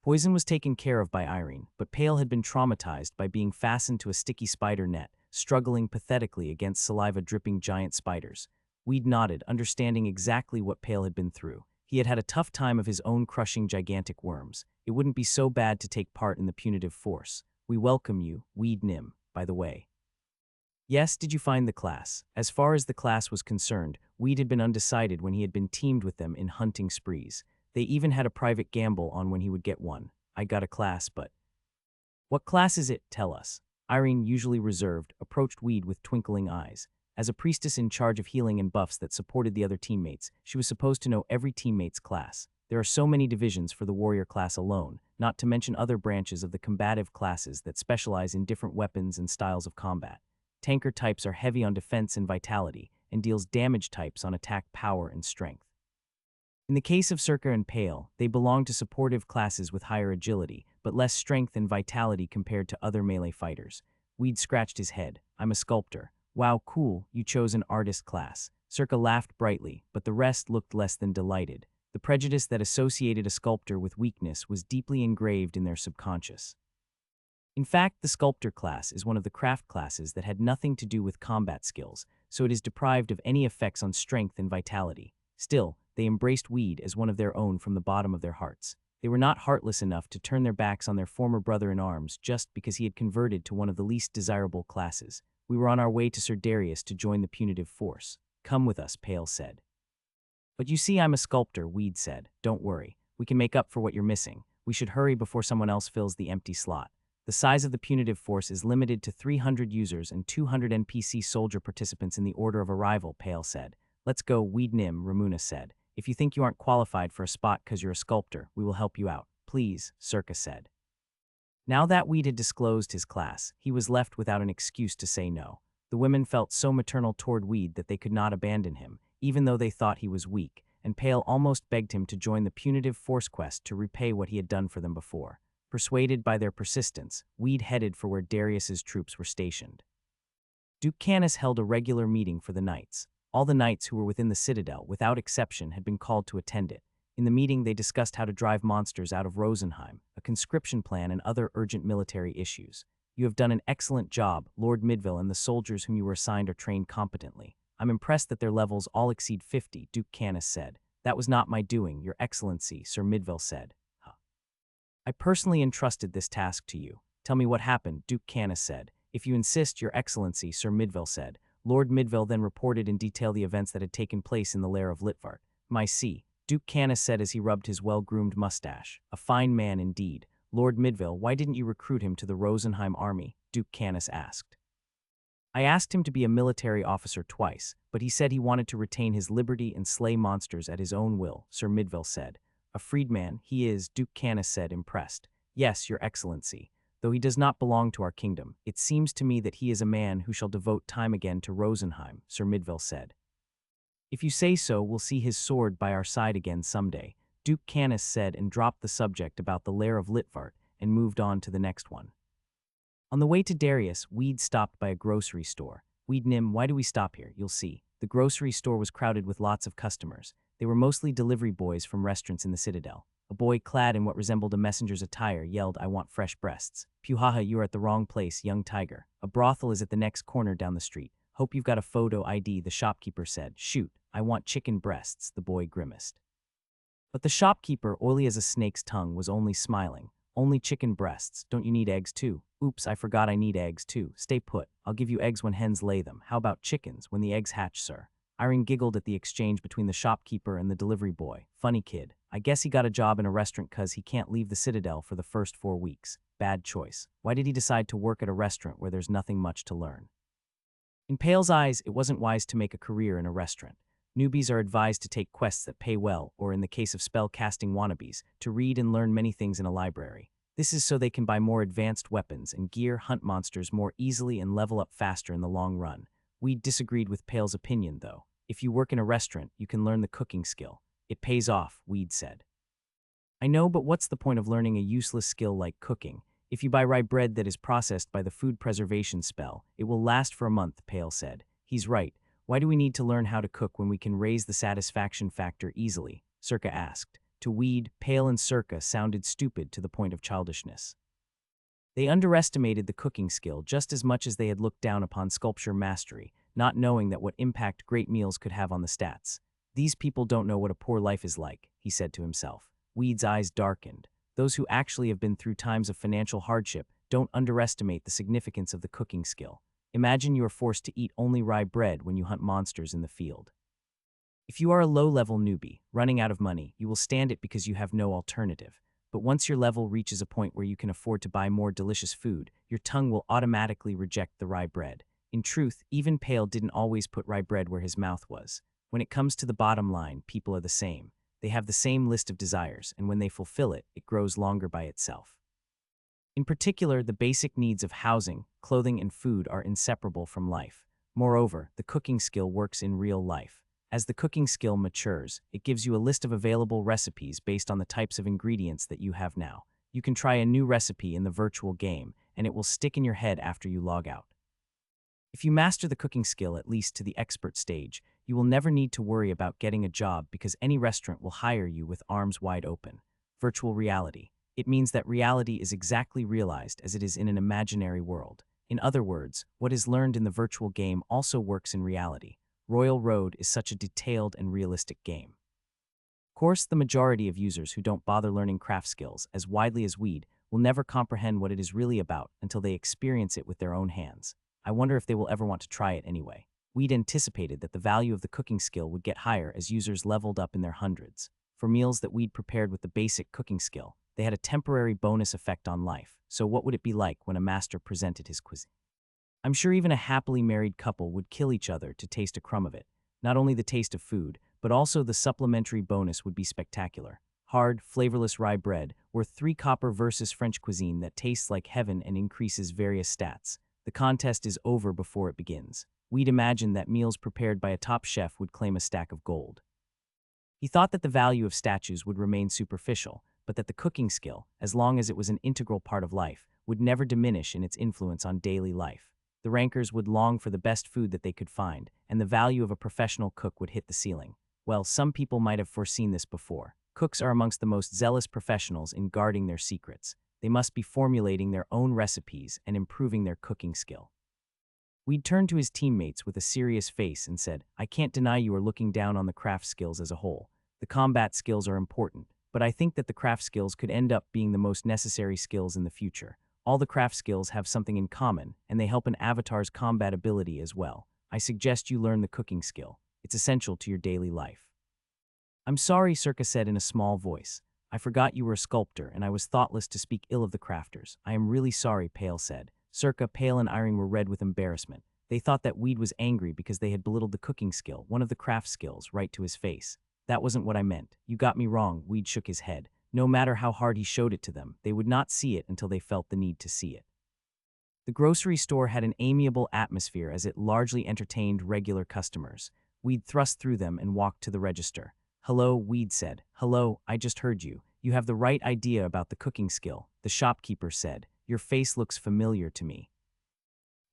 Poison was taken care of by Irene, but Pale had been traumatized by being fastened to a sticky spider net, struggling pathetically against saliva-dripping giant spiders. Weed nodded, understanding exactly what Pale had been through. He had had a tough time of his own crushing gigantic worms. It wouldn't be so bad to take part in the punitive force. "We welcome you, Weed Nim, by the way." "Yes, did you find the class?" As far as the class was concerned, Weed had been undecided when he had been teamed with them in hunting sprees. They even had a private gamble on when he would get one. "I got a class, but..." "What class is it? Tell us." Irene, usually reserved, approached Weed with twinkling eyes. As a priestess in charge of healing and buffs that supported the other teammates, she was supposed to know every teammate's class. There are so many divisions for the warrior class alone, not to mention other branches of the combative classes that specialize in different weapons and styles of combat. Tanker types are heavy on defense and vitality, and deals damage types on attack power and strength. In the case of Circa and Pale, they belong to supportive classes with higher agility, but less strength and vitality compared to other melee fighters. Weed scratched his head. "I'm a sculptor." "Wow, cool, you chose an artist class." Circa laughed brightly, but the rest looked less than delighted. The prejudice that associated a sculptor with weakness was deeply engraved in their subconscious. In fact, the sculptor class is one of the craft classes that had nothing to do with combat skills, so it is deprived of any effects on strength and vitality. Still, they embraced Weed as one of their own from the bottom of their hearts. They were not heartless enough to turn their backs on their former brother-in-arms just because he had converted to one of the least desirable classes. "We were on our way to Sir Darius to join the punitive force." "Come with us," Pale said. "But you see, I'm a sculptor," Weed said. "Don't worry. We can make up for what you're missing. We should hurry before someone else fills the empty slot." The size of the punitive force is limited to 300 users and 200 NPC soldier participants in the order of arrival, Pale said. "Let's go, Weed Nim," Ramuna said. "If you think you aren't qualified for a spot because you're a sculptor, we will help you out." "Please," Circa said. Now that Weed had disclosed his class, he was left without an excuse to say no. The women felt so maternal toward Weed that they could not abandon him, even though they thought he was weak, and Pale almost begged him to join the punitive force quest to repay what he had done for them before. Persuaded by their persistence, Weed headed for where Darius's troops were stationed. Duke Canis held a regular meeting for the knights. All the knights who were within the citadel, without exception, had been called to attend it. In the meeting, they discussed how to drive monsters out of Rosenheim, a conscription plan, and other urgent military issues. "You have done an excellent job. Lord Midville and the soldiers whom you were assigned are trained competently. I'm impressed that their levels all exceed 50, Duke Canis said. "That was not my doing, Your Excellency," Sir Midville said. "I personally entrusted this task to you." "Tell me what happened," Duke Canis said. "If you insist, Your Excellency," Sir Midville said. Lord Midville then reported in detail the events that had taken place in the lair of Litvart. "My see," Duke Canis said as he rubbed his well-groomed mustache. "A fine man indeed. Lord Midville, why didn't you recruit him to the Rosenheim army?" Duke Canis asked. "I asked him to be a military officer twice, but he said he wanted to retain his liberty and slay monsters at his own will," Sir Midville said. "A freedman, he is," Duke Canis said, impressed. "Yes, Your Excellency. Though he does not belong to our kingdom, it seems to me that he is a man who shall devote time again to Rosenheim," Sir Midville said. "If you say so, we'll see his sword by our side again someday," Duke Canis said, and dropped the subject about the lair of Litvart and moved on to the next one. On the way to Darius, Weed stopped by a grocery store. Weed Nim, why do we stop here? You'll see. The grocery store was crowded with lots of customers. They were mostly delivery boys from restaurants in the Citadel. A boy clad in what resembled a messenger's attire yelled, "I want fresh breasts." "Puhaha, you are at the wrong place, young tiger. A brothel is at the next corner down the street. Hope you've got a photo ID," the shopkeeper said. "Shoot, I want chicken breasts," the boy grimaced. But the shopkeeper, oily as a snake's tongue, was only smiling. "Only chicken breasts. Don't you need eggs too?" "Oops, I forgot I need eggs too. Stay put. I'll give you eggs when hens lay them. How about chickens when the eggs hatch, sir?" Irene giggled at the exchange between the shopkeeper and the delivery boy. "Funny kid. I guess he got a job in a restaurant 'cause he can't leave the Citadel for the first 4 weeks. Bad choice. Why did he decide to work at a restaurant where there's nothing much to learn?" In Pale's eyes, it wasn't wise to make a career in a restaurant. Newbies are advised to take quests that pay well, or in the case of spell-casting wannabes, to read and learn many things in a library. This is so they can buy more advanced weapons and gear, hunt monsters more easily, and level up faster in the long run. We disagreed with Pale's opinion, though. "If you work in a restaurant, you can learn the cooking skill. It pays off," Weed said. "I know, but what's the point of learning a useless skill like cooking? If you buy rye bread that is processed by the food preservation spell, it will last for a month," Pale said. "He's right. Why do we need to learn how to cook when we can raise the satisfaction factor easily?" Circa asked. To Weed, Pale and Circa sounded stupid to the point of childishness. They underestimated the cooking skill just as much as they had looked down upon sculpture mastery, not knowing that what impact great meals could have on the stats. "These people don't know what a poor life is like," he said to himself. Weed's eyes darkened. "Those who actually have been through times of financial hardship don't underestimate the significance of the cooking skill. Imagine you are forced to eat only rye bread when you hunt monsters in the field. If you are a low-level newbie, running out of money, you will stand it because you have no alternative. But once your level reaches a point where you can afford to buy more delicious food, your tongue will automatically reject the rye bread." In truth, even Pale didn't always put rye bread where his mouth was. When it comes to the bottom line, people are the same. They have the same list of desires, and when they fulfill it, it grows longer by itself. In particular, the basic needs of housing, clothing, and food are inseparable from life. Moreover, the cooking skill works in real life. As the cooking skill matures, it gives you a list of available recipes based on the types of ingredients that you have now. You can try a new recipe in the virtual game, and it will stick in your head after you log out. If you master the cooking skill at least to the expert stage, you will never need to worry about getting a job because any restaurant will hire you with arms wide open. Virtual reality. It means that reality is exactly realized as it is in an imaginary world. In other words, what is learned in the virtual game also works in reality. Royal Road is such a detailed and realistic game. Of course, the majority of users who don't bother learning craft skills as widely as Weed will never comprehend what it is really about until they experience it with their own hands. I wonder if they will ever want to try it anyway. Weed anticipated that the value of the cooking skill would get higher as users leveled up in their hundreds. For meals that Weed prepared with the basic cooking skill, they had a temporary bonus effect on life. So what would it be like when a master presented his cuisine? I'm sure even a happily married couple would kill each other to taste a crumb of it. Not only the taste of food, but also the supplementary bonus would be spectacular. Hard, flavorless rye bread, worth 3 copper versus French cuisine that tastes like heaven and increases various stats. The contest is over before it begins. We'd imagine that meals prepared by a top chef would claim a stack of gold. He thought that the value of statues would remain superficial, but that the cooking skill, as long as it was an integral part of life, would never diminish in its influence on daily life. The rankers would long for the best food that they could find, and the value of a professional cook would hit the ceiling. Well, some people might have foreseen this before. Cooks are amongst the most zealous professionals in guarding their secrets. They must be formulating their own recipes and improving their cooking skill. We'd turned to his teammates with a serious face and said, "I can't deny you are looking down on the craft skills as a whole. The combat skills are important, but I think that the craft skills could end up being the most necessary skills in the future. All the craft skills have something in common, and they help an avatar's combat ability as well. I suggest you learn the cooking skill. It's essential to your daily life." "I'm sorry," Circa said in a small voice. "I forgot you were a sculptor, and I was thoughtless to speak ill of the crafters. I am really sorry," Pale said. Circa, Pale, and Irene were red with embarrassment. They thought that Weed was angry because they had belittled the cooking skill, one of the craft skills, right to his face. "That wasn't what I meant. You got me wrong," Weed shook his head. No matter how hard he showed it to them, they would not see it until they felt the need to see it. The grocery store had an amiable atmosphere as it largely entertained regular customers. Weed thrust through them and walked to the register. "Hello," Weed said. "Hello, I just heard you. You have the right idea about the cooking skill," the shopkeeper said. "Your face looks familiar to me."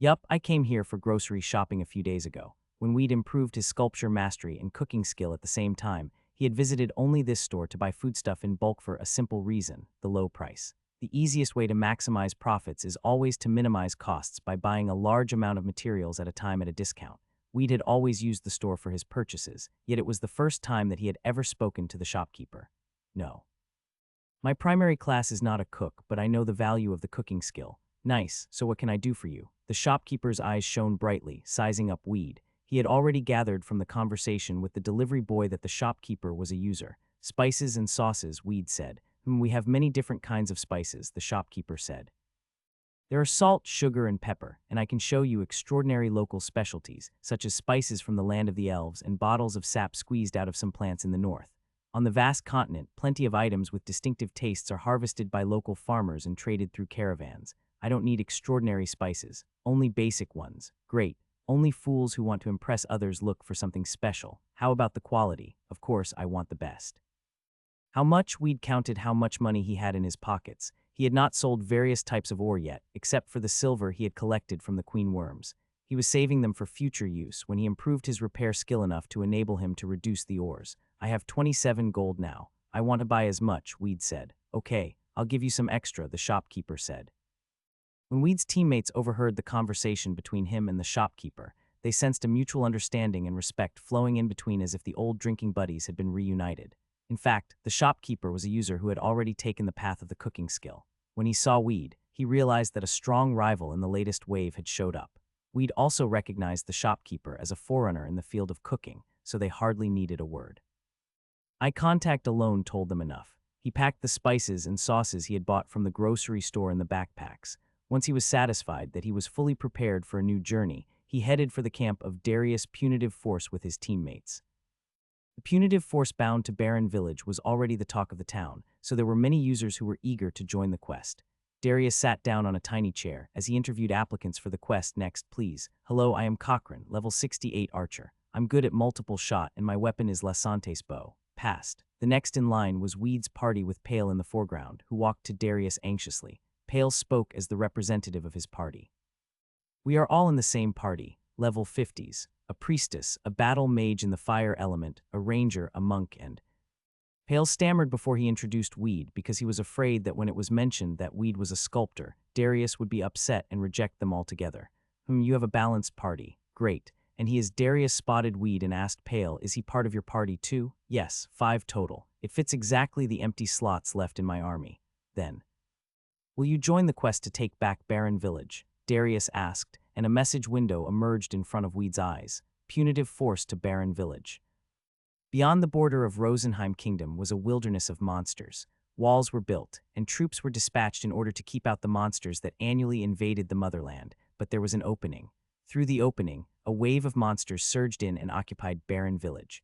Yup, I came here for grocery shopping a few days ago. When Weed improved his sculpture mastery and cooking skill at the same time, he had visited only this store to buy foodstuff in bulk for a simple reason: the low price. The easiest way to maximize profits is always to minimize costs by buying a large amount of materials at a time at a discount. Weed had always used the store for his purchases, yet it was the first time that he had ever spoken to the shopkeeper. No. My primary class is not a cook, but I know the value of the cooking skill. Nice, so what can I do for you? The shopkeeper's eyes shone brightly, sizing up Weed. He had already gathered from the conversation with the delivery boy that the shopkeeper was a user. Spices and sauces, Weed said. We have many different kinds of spices, the shopkeeper said. There are salt, sugar, and pepper, and I can show you extraordinary local specialties, such as spices from the land of the elves and bottles of sap squeezed out of some plants in the north. On the vast continent, plenty of items with distinctive tastes are harvested by local farmers and traded through caravans. I don't need extraordinary spices, only basic ones. Great. Only fools who want to impress others look for something special. How about the quality? Of course, I want the best. How much? Weed counted how much money he had in his pockets. He had not sold various types of ore yet, except for the silver he had collected from the queen worms. He was saving them for future use when he improved his repair skill enough to enable him to reduce the ores. I have 27 gold now. I want to buy as much, Weed said. Okay, I'll give you some extra, the shopkeeper said. When Weed's teammates overheard the conversation between him and the shopkeeper, they sensed a mutual understanding and respect flowing in between as if the old drinking buddies had been reunited. In fact, the shopkeeper was a user who had already taken the path of the cooking skill. When he saw Weed, he realized that a strong rival in the latest wave had showed up. Weed also recognized the shopkeeper as a forerunner in the field of cooking, so they hardly needed a word. Eye contact alone told them enough. He packed the spices and sauces he had bought from the grocery store in the backpacks. Once he was satisfied that he was fully prepared for a new journey, he headed for the camp of Darius' punitive force with his teammates. The punitive force bound to Barren Village was already the talk of the town, so there were many users who were eager to join the quest. Darius sat down on a tiny chair as he interviewed applicants for the quest. Next, please. Hello, I am Cochrane, level 68 archer. I'm good at multiple shot and my weapon is Lasante's bow. Passed. The next in line was Weed's party with Pale in the foreground, who walked to Darius anxiously. Pale spoke as the representative of his party. We are all in the same party, level 50s, a priestess, a battle mage in the fire element, a ranger, a monk, and... Pale stammered before he introduced Weed because he was afraid that when it was mentioned that Weed was a sculptor, Darius would be upset and reject them altogether. You have a balanced party. Great. And he is Darius spotted Weed and asked Pale, is he part of your party too? Yes, 5 total. It fits exactly the empty slots left in my army. Then, will you join the quest to take back Barren Village? Darius asked, and a message window emerged in front of Weed's eyes. Punitive force to Barren Village. Beyond the border of Rosenheim Kingdom was a wilderness of monsters. Walls were built, and troops were dispatched in order to keep out the monsters that annually invaded the motherland, but there was an opening. Through the opening, a wave of monsters surged in and occupied Barren Village.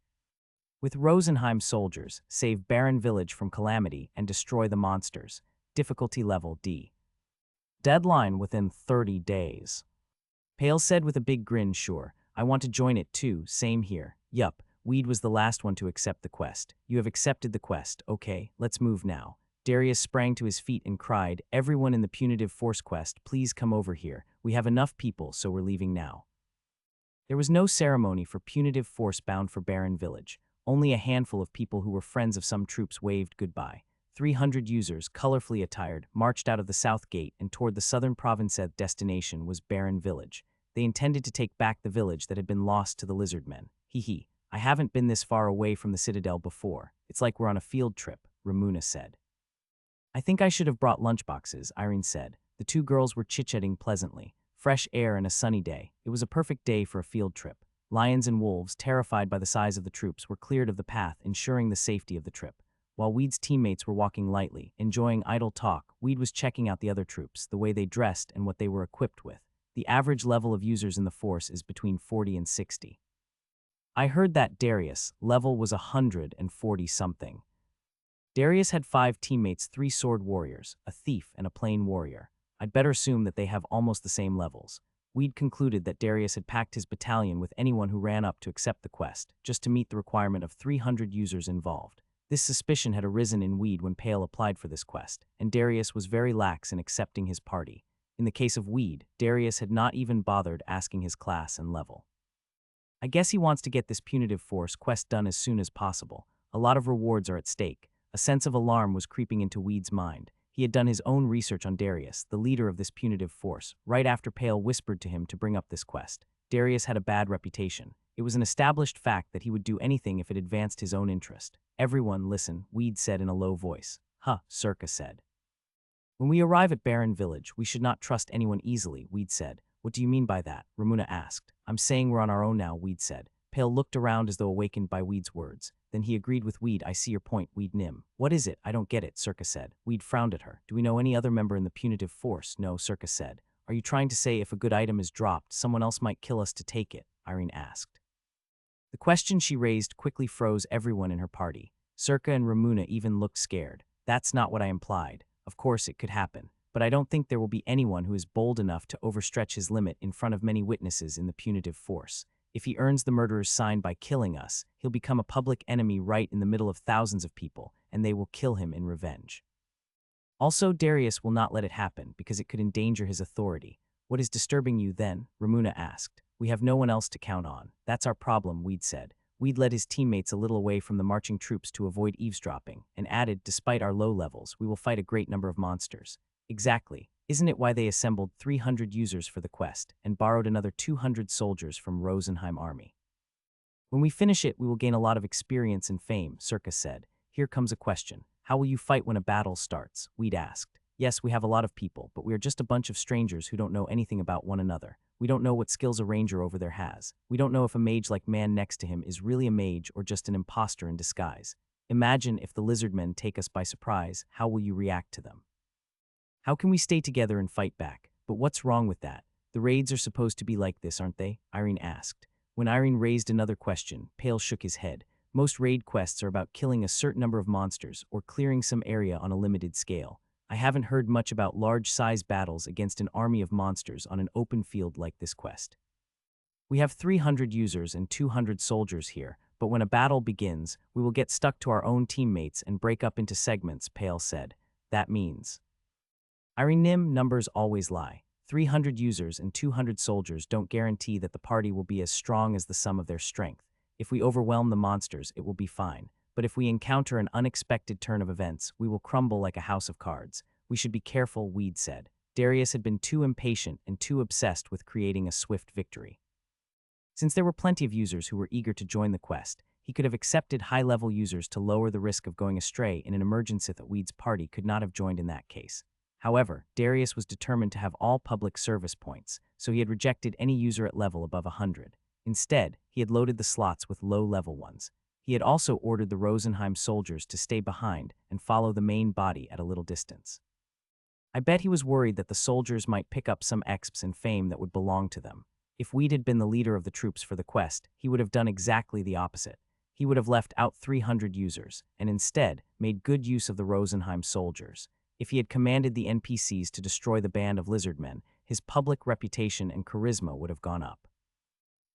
With Rosenheim soldiers, save Barren Village from calamity and destroy the monsters. Difficulty level D. Deadline within 30 days. Pale said with a big grin, sure, I want to join it too, same here. Yup, Weed was the last one to accept the quest. You have accepted the quest, okay, let's move now. Darius sprang to his feet and cried, everyone in the punitive force quest, please come over here. We have enough people, so we're leaving now. There was no ceremony for punitive force bound for Barren Village. Only a handful of people who were friends of some troops waved goodbye. 300 users, colorfully attired, marched out of the south gate and toward the southern province. Destination was Barren Village. They intended to take back the village that had been lost to the lizard men. Hee. I haven't been this far away from the citadel before. It's like we're on a field trip, Ramuna said. I think I should have brought lunchboxes, Irene said. The two girls were chit-chatting pleasantly. Fresh air and a sunny day. It was a perfect day for a field trip. Lions and wolves, terrified by the size of the troops, were cleared of the path, ensuring the safety of the trip. While Weed's teammates were walking lightly, enjoying idle talk, Weed was checking out the other troops, the way they dressed and what they were equipped with. The average level of users in the force is between 40 and 60. I heard that Darius' level was 140-something. Darius had 5 teammates, 3 sword warriors, a thief, and a plain warrior. I'd better assume that they have almost the same levels. Weed concluded that Darius had packed his battalion with anyone who ran up to accept the quest, just to meet the requirement of 300 users involved. This suspicion had arisen in Weed when Pale applied for this quest, and Darius was very lax in accepting his party. In the case of Weed, Darius had not even bothered asking his class and level. I guess he wants to get this punitive force quest done as soon as possible. A lot of rewards are at stake. A sense of alarm was creeping into Weed's mind. He had done his own research on Darius, the leader of this punitive force, right after Pale whispered to him to bring up this quest. Darius had a bad reputation. It was an established fact that he would do anything if it advanced his own interest. Everyone, listen, Weed said in a low voice. Huh, Circa said. When we arrive at Barren Village, we should not trust anyone easily, Weed said. What do you mean by that? Ramuna asked. I'm saying we're on our own now, Weed said. Pale looked around as though awakened by Weed's words. Then he agreed with Weed. I see your point, Weed Nim. What is it? I don't get it, Circa said. Weed frowned at her. Do we know any other member in the punitive force? No, Circa said. Are you trying to say if a good item is dropped, someone else might kill us to take it? Irene asked. The question she raised quickly froze everyone in her party. Circa and Ramuna even looked scared. That's not what I implied. Of course it could happen, but I don't think there will be anyone who is bold enough to overstretch his limit in front of many witnesses in the punitive force. If he earns the murderer's sign by killing us, he'll become a public enemy right in the middle of thousands of people, and they will kill him in revenge. Also, Darius will not let it happen because it could endanger his authority. What is disturbing you then? Ramuna asked. We have no one else to count on. That's our problem, Weed said. Weed led his teammates a little away from the marching troops to avoid eavesdropping, and added, despite our low levels, we will fight a great number of monsters. Exactly. Isn't it why they assembled 300 users for the quest, and borrowed another 200 soldiers from Rosenheim army? When we finish it, we will gain a lot of experience and fame, Circa said. Here comes a question. How will you fight when a battle starts? Weed asked. Yes, we have a lot of people, but we are just a bunch of strangers who don't know anything about one another. We don't know what skills a ranger over there has. We don't know if a mage like man next to him is really a mage or just an imposter in disguise. Imagine if the lizardmen take us by surprise, how will you react to them? How can we stay together and fight back? But what's wrong with that? The raids are supposed to be like this, aren't they? Irene asked. When Irene raised another question, Pale shook his head. Most raid quests are about killing a certain number of monsters or clearing some area on a limited scale. I haven't heard much about large-size battles against an army of monsters on an open field like this quest. We have 300 users and 200 soldiers here, but when a battle begins, we will get stuck to our own teammates and break up into segments, Pale said. That means. Irene Nim, numbers always lie. 300 users and 200 soldiers don't guarantee that the party will be as strong as the sum of their strength. If we overwhelm the monsters, it will be fine. But if we encounter an unexpected turn of events, we will crumble like a house of cards. We should be careful, Weed said. Darius had been too impatient and too obsessed with creating a swift victory. Since there were plenty of users who were eager to join the quest, he could have accepted high-level users to lower the risk of going astray in an emergency that Weed's party could not have joined in that case. However, Darius was determined to have all public service points, so he had rejected any user at level above 100. Instead, he had loaded the slots with low-level ones. He had also ordered the Rosenheim soldiers to stay behind and follow the main body at a little distance. I bet he was worried that the soldiers might pick up some exps and fame that would belong to them. If Weed had been the leader of the troops for the quest, he would have done exactly the opposite. He would have left out 300 users, and instead made good use of the Rosenheim soldiers. If he had commanded the NPCs to destroy the band of lizardmen, his public reputation and charisma would have gone up.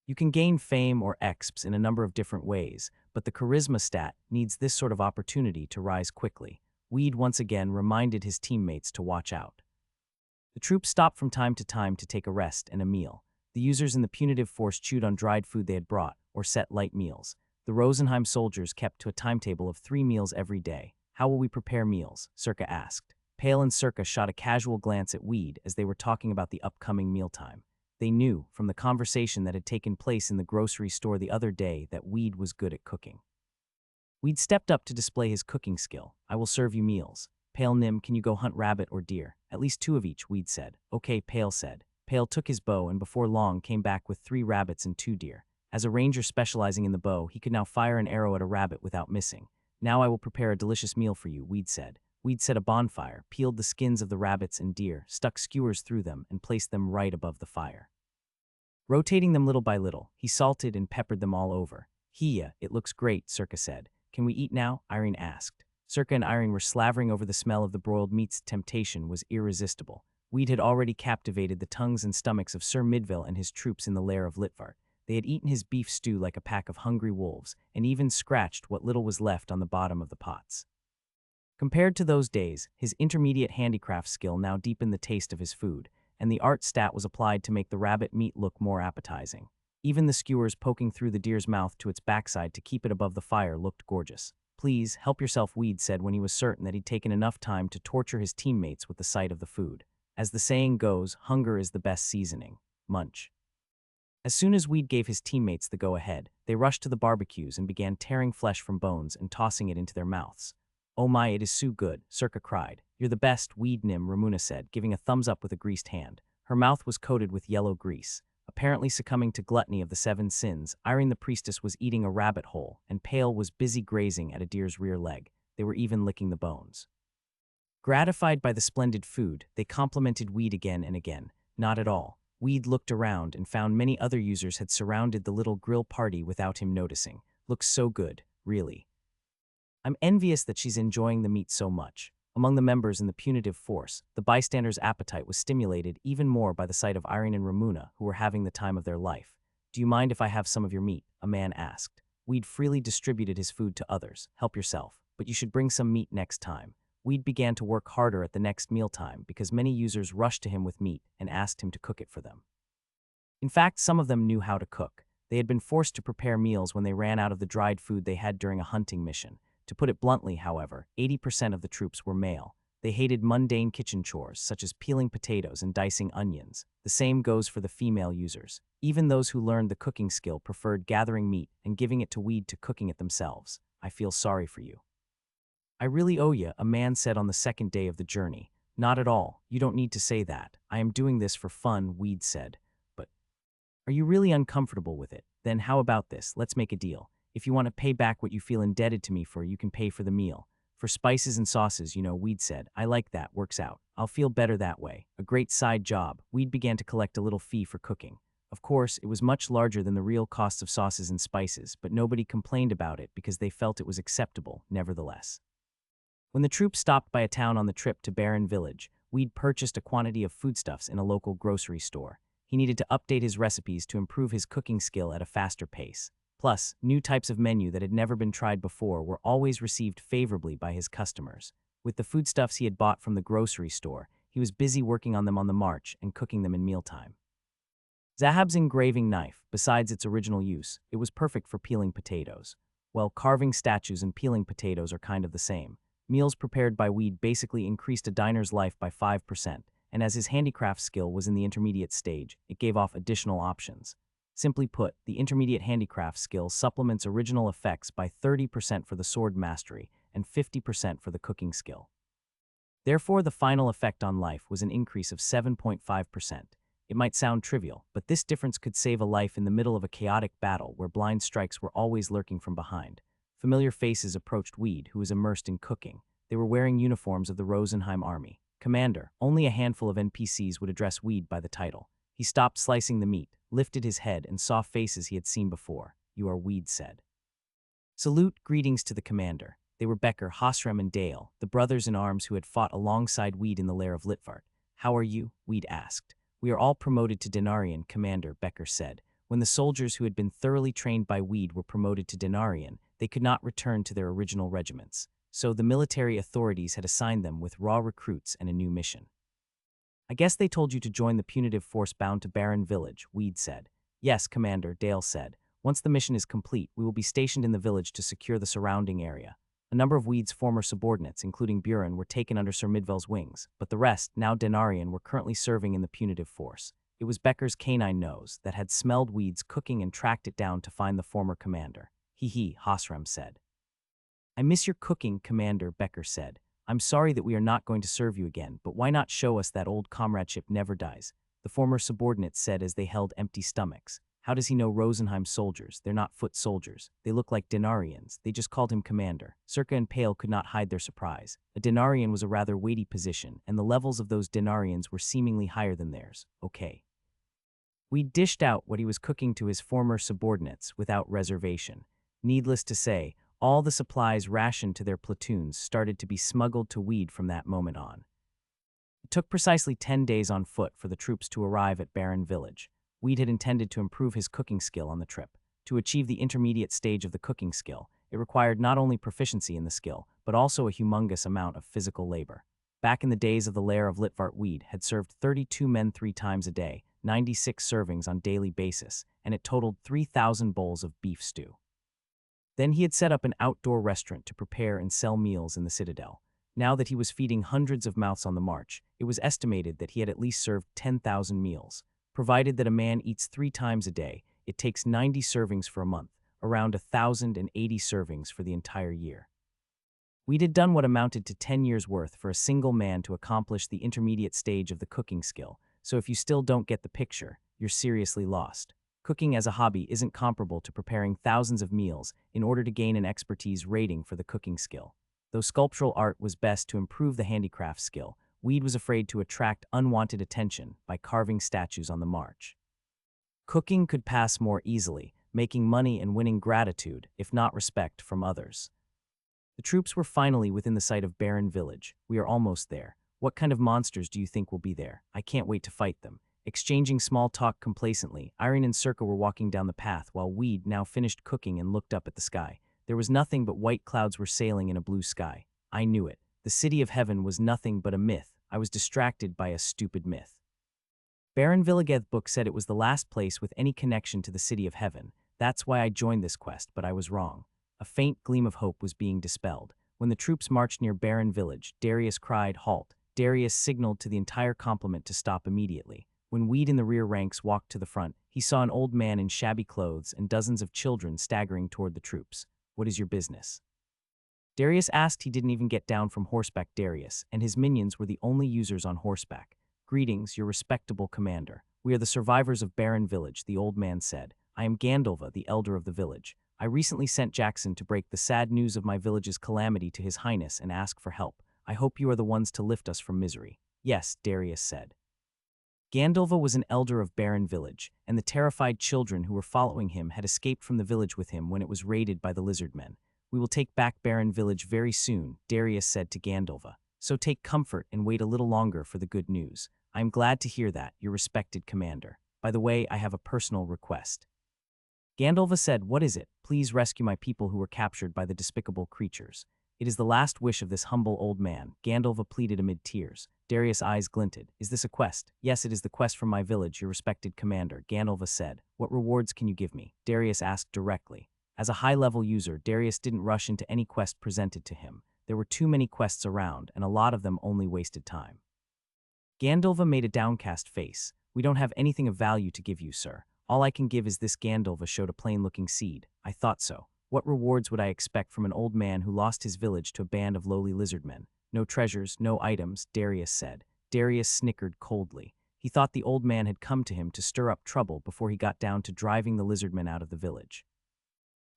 You can gain fame or exps in a number of different ways, but the charisma stat needs this sort of opportunity to rise quickly. Weed once again reminded his teammates to watch out. The troops stopped from time to take a rest and a meal. The users in the punitive force chewed on dried food they had brought, or set light meals. The Rosenheim soldiers kept to a timetable of 3 meals every day. How will we prepare meals? Circa asked. Pale and Circa shot a casual glance at Weed as they were talking about the upcoming mealtime. They knew, from the conversation that had taken place in the grocery store the other day, that Weed was good at cooking. Weed stepped up to display his cooking skill. I will serve you meals. Pale Nim, can you go hunt rabbit or deer? At least 2 of each, Weed said. Okay, Pale said. Pale took his bow and before long came back with 3 rabbits and 2 deer. As a ranger specializing in the bow, he could now fire an arrow at a rabbit without missing. Now I will prepare a delicious meal for you, Weed said. Weed set a bonfire, peeled the skins of the rabbits and deer, stuck skewers through them, and placed them right above the fire. Rotating them little by little, he salted and peppered them all over. Hiya, it looks great, Circa said. Can we eat now? Irene asked. Circa and Irene were slavering over the smell of the broiled meat's temptation was irresistible. Weed had already captivated the tongues and stomachs of Sir Midville and his troops in the lair of Litvart. They had eaten his beef stew like a pack of hungry wolves, and even scratched what little was left on the bottom of the pots. Compared to those days, his intermediate handicraft skill now deepened the taste of his food, and the art stat was applied to make the rabbit meat look more appetizing. Even the skewers poking through the deer's mouth to its backside to keep it above the fire looked gorgeous. "Please, help yourself," Weed said when he was certain that he'd taken enough time to torture his teammates with the sight of the food. As the saying goes, hunger is the best seasoning. Munch. As soon as Weed gave his teammates the go-ahead, they rushed to the barbecues and began tearing flesh from bones and tossing it into their mouths. "Oh my, it is so good," Circa cried. "You're the best, Weed Nim," Ramuna said, giving a thumbs up with a greased hand. Her mouth was coated with yellow grease. Apparently succumbing to gluttony of the 7 sins, Irene the priestess was eating a rabbit whole, and Pale was busy grazing at a deer's rear leg. They were even licking the bones. Gratified by the splendid food, they complimented Weed again and again. Not at all. Weed looked around and found many other users had surrounded the little grill party without him noticing. "Looks so good, really. I'm envious that she's enjoying the meat so much." Among the members in the punitive force, the bystanders' appetite was stimulated even more by the sight of Irene and Ramuna, who were having the time of their life. "Do you mind if I have some of your meat?" a man asked. Weed freely distributed his food to others. "Help yourself, but you should bring some meat next time." Weed began to work harder at the next mealtime because many users rushed to him with meat and asked him to cook it for them. In fact, some of them knew how to cook. They had been forced to prepare meals when they ran out of the dried food they had during a hunting mission. To put it bluntly, however, 80% of the troops were male. They hated mundane kitchen chores, such as peeling potatoes and dicing onions. The same goes for the female users. Even those who learned the cooking skill preferred gathering meat and giving it to Weed to cooking it themselves. "I feel sorry for you." "I really owe you," a man said on the second day of the journey. "Not at all. You don't need to say that. I am doing this for fun," Weed said. "But are you really uncomfortable with it? Then how about this? Let's make a deal. If you want to pay back what you feel indebted to me for, you can pay for the meal. For spices and sauces, Weed said. "I like that. Works out. I'll feel better that way." A great side job. Weed began to collect a little fee for cooking. Of course, it was much larger than the real costs of sauces and spices, but nobody complained about it because they felt it was acceptable, nevertheless. When the troops stopped by a town on the trip to Barren Village, Weed purchased a quantity of foodstuffs in a local grocery store. He needed to update his recipes to improve his cooking skill at a faster pace. Plus, new types of menu that had never been tried before were always received favorably by his customers. With the foodstuffs he had bought from the grocery store, he was busy working on them on the march and cooking them in mealtime. Zahab's engraving knife, besides its original use, it was perfect for peeling potatoes. Well, carving statues and peeling potatoes are kind of the same. Meals prepared by Weed basically increased a diner's life by 5%, and as his handicraft skill was in the intermediate stage, it gave off additional options. Simply put, the intermediate handicraft skill supplements original effects by 30% for the sword mastery and 50% for the cooking skill. Therefore, the final effect on life was an increase of 7.5%. It might sound trivial, but this difference could save a life in the middle of a chaotic battle where blind strikes were always lurking from behind. Familiar faces approached Weed, who was immersed in cooking. They were wearing uniforms of the Rosenheim army. "Commander." Only a handful of NPCs would address Weed by the title. He stopped slicing the meat, lifted his head, and saw faces he had seen before. "You are Weed," said. "Salute, greetings to the commander." They were Becker, Hosram, and Dale, the brothers-in-arms who had fought alongside Weed in the lair of Litvart. "How are you?" Weed asked. "We are all promoted to Denarian, Commander," Becker said. When the soldiers who had been thoroughly trained by Weed were promoted to Denarian, they could not return to their original regiments. So the military authorities had assigned them with raw recruits and a new mission. "I guess they told you to join the punitive force bound to Barren Village," Weed said. "Yes, Commander," Dale said. "Once the mission is complete, we will be stationed in the village to secure the surrounding area." A number of Weed's former subordinates, including Buren, were taken under Sir Midville's wings, but the rest, now Denarian, were currently serving in the punitive force. It was Becker's canine nose that had smelled Weed's cooking and tracked it down to find the former commander. "Hee, Hosram said. "I miss your cooking, Commander," Becker said. "I'm sorry that we are not going to serve you again, but why not show us that old comradeship never dies?" The former subordinate said as they held empty stomachs. "How does he know Rosenheim soldiers? They're not foot soldiers. They look like Denarians. They just called him Commander." Circa and Pale could not hide their surprise. A Denarian was a rather weighty position, and the levels of those Denarians were seemingly higher than theirs. "Okay." We dished out what he was cooking to his former subordinates without reservation. Needless to say, all the supplies rationed to their platoons started to be smuggled to Weed from that moment on. It took precisely 10 days on foot for the troops to arrive at Barren Village. Weed had intended to improve his cooking skill on the trip. To achieve the intermediate stage of the cooking skill, it required not only proficiency in the skill, but also a humongous amount of physical labor. back in the days of the lair of Litvart Weed, had served 32 men 3 times a day, 96 servings on daily basis, and it totaled 3,000 bowls of beef stew. Then he had set up an outdoor restaurant to prepare and sell meals in the citadel. Now that he was feeding hundreds of mouths on the march, it was estimated that he had at least served 10,000 meals. Provided that a man eats 3 times a day, it takes 90 servings for a month, around 1,080 servings for the entire year. We'd had done what amounted to 10 years' worth for a single man to accomplish the intermediate stage of the cooking skill, so if you still don't get the picture, you're seriously lost. Cooking as a hobby isn't comparable to preparing thousands of meals in order to gain an expertise rating for the cooking skill. Though sculptural art was best to improve the handicraft skill, Weed was afraid to attract unwanted attention by carving statues on the march. Cooking could pass more easily, making money and winning gratitude, if not respect, from others. The troops were finally within the sight of Barren Village. We are almost there. What kind of monsters do you think will be there? I can't wait to fight them. Exchanging small talk complacently, Irene and Circa were walking down the path while Weed now finished cooking and looked up at the sky. There was nothing but white clouds were sailing in a blue sky. I knew it. The city of heaven was nothing but a myth. I was distracted by a stupid myth. Baron Villigeth book said it was the last place with any connection to the city of heaven. That's why I joined this quest, but I was wrong. A faint gleam of hope was being dispelled. When the troops marched near Barren Village, Darius cried, "Halt!" Darius signaled to the entire complement to stop immediately. When Weed in the rear ranks walked to the front, he saw an old man in shabby clothes and dozens of children staggering toward the troops. "What is your business?" Darius asked. He didn't even get down from horseback. Darius and his minions were the only users on horseback. "Greetings, your respectable commander. We are the survivors of Barren Village," the old man said. "I am Gandalva, the elder of the village. I recently sent Jackson to break the sad news of my village's calamity to His Highness and ask for help. I hope you are the ones to lift us from misery." "Yes," Darius said. Gandalva was an elder of Barren Village, and the terrified children who were following him had escaped from the village with him when it was raided by the lizard men. "We will take back Barren Village very soon," Darius said to Gandalva. "So take comfort and wait a little longer for the good news. I am glad to hear that, your respected commander. By the way, I have a personal request." Gandalva said, "What is it? Please rescue my people who were captured by the despicable creatures." "It is the last wish of this humble old man," Gandalva pleaded amid tears. Darius' eyes glinted. "Is this a quest?" "Yes, it is the quest from my village, your respected commander," Gandalva said. "What rewards can you give me?" Darius asked directly. As a high-level user, Darius didn't rush into any quest presented to him. There were too many quests around, and a lot of them only wasted time. Gandalva made a downcast face. "We don't have anything of value to give you, sir. All I can give is this." Gandalva showed a plain-looking seed. "I thought so. What rewards would I expect from an old man who lost his village to a band of lowly lizardmen?" "No treasures, no items," Darius said. Darius snickered coldly. He thought the old man had come to him to stir up trouble before he got down to driving the lizardmen out of the village.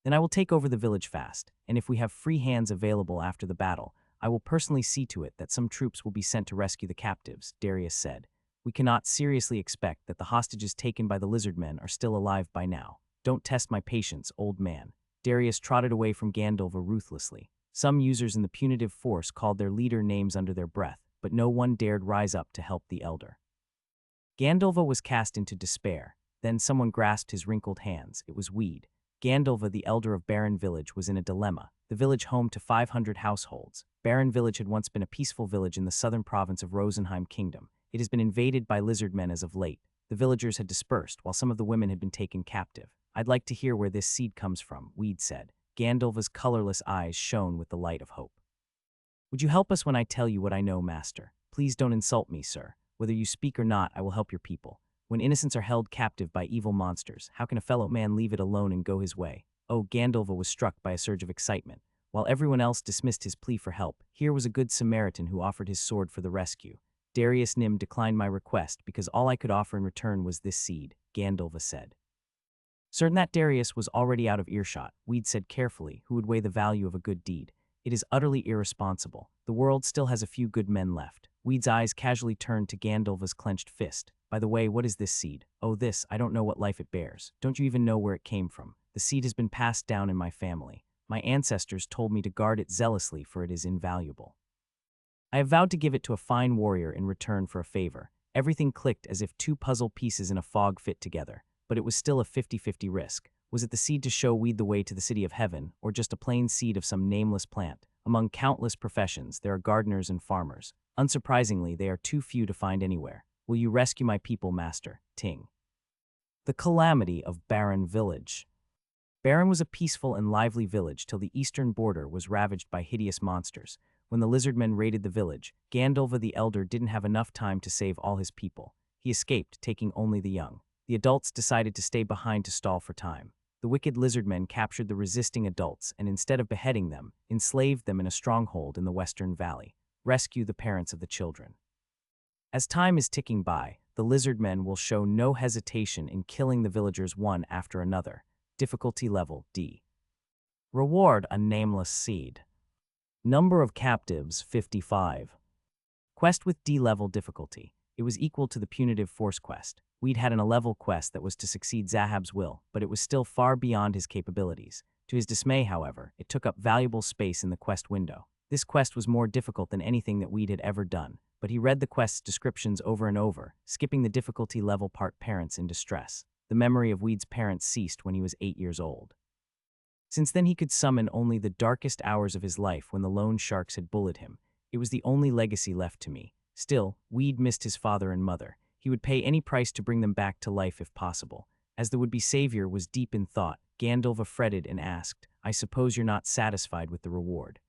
"Then I will take over the village fast, and if we have free hands available after the battle, I will personally see to it that some troops will be sent to rescue the captives," Darius said. "We cannot seriously expect that the hostages taken by the lizardmen are still alive by now. Don't test my patience, old man." Darius trotted away from Gandalva ruthlessly. Some users in the punitive force called their leader names under their breath, but no one dared rise up to help the elder. Gandalva was cast into despair. Then someone grasped his wrinkled hands. It was Weed. Gandalva, the elder of Barren Village, was in a dilemma. The village home to 500 households. Barren Village had once been a peaceful village in the southern province of Rosenheim Kingdom. It has been invaded by lizard men as of late. The villagers had dispersed, while some of the women had been taken captive. "I'd like to hear where this seed comes from," Weed said. Gandalva's colorless eyes shone with the light of hope. "Would you help us when I tell you what I know, master? Please don't insult me, sir. Whether you speak or not, I will help your people. When innocents are held captive by evil monsters, how can a fellow man leave it alone and go his way?" Oh, Gandalva was struck by a surge of excitement. While everyone else dismissed his plea for help, here was a good Samaritan who offered his sword for the rescue. "Darius Nim declined my request because all I could offer in return was this seed," Gandalva said. Certain that Darius was already out of earshot, Weed said carefully, who would weigh the value of a good deed. "It is utterly irresponsible. The world still has a few good men left." Weed's eyes casually turned to Gandalva's clenched fist. "By the way, what is this seed?" "Oh, this, I don't know what life it bears. Don't you even know where it came from? The seed has been passed down in my family. My ancestors told me to guard it zealously, for it is invaluable. I have vowed to give it to a fine warrior in return for a favor." Everything clicked as if two puzzle pieces in a fog fit together, but it was still a 50-50 risk. Was it the seed to show Weed the way to the city of heaven, or just a plain seed of some nameless plant? Among countless professions, there are gardeners and farmers. Unsurprisingly, they are too few to find anywhere. Will you rescue my people, master? Ting. The calamity of Barren Village. Barren was a peaceful and lively village till the eastern border was ravaged by hideous monsters. When the lizardmen raided the village, Gandalf the Elder didn't have enough time to save all his people. He escaped, taking only the young. The adults decided to stay behind to stall for time. The wicked lizardmen captured the resisting adults and instead of beheading them, enslaved them in a stronghold in the Western Valley. Rescue the parents of the children. As time is ticking by, the lizardmen will show no hesitation in killing the villagers one after another. Difficulty level D. Reward a nameless seed. Number of captives 55. Quest with D-level difficulty. It was equal to the punitive force quest. Weed had an A-level quest that was to succeed Zahab's will, but it was still far beyond his capabilities. To his dismay, however, it took up valuable space in the quest window. This quest was more difficult than anything that Weed had ever done, but he read the quest's descriptions over and over, skipping the difficulty level part parents in distress. The memory of Weed's parents ceased when he was 8 years old. Since then he could summon only the darkest hours of his life when the loan sharks had bullied him. It was the only legacy left to me. Still, Weed missed his father and mother. He would pay any price to bring them back to life if possible. As the would-be savior was deep in thought, Gandalf fretted and asked, I suppose you're not satisfied with the reward.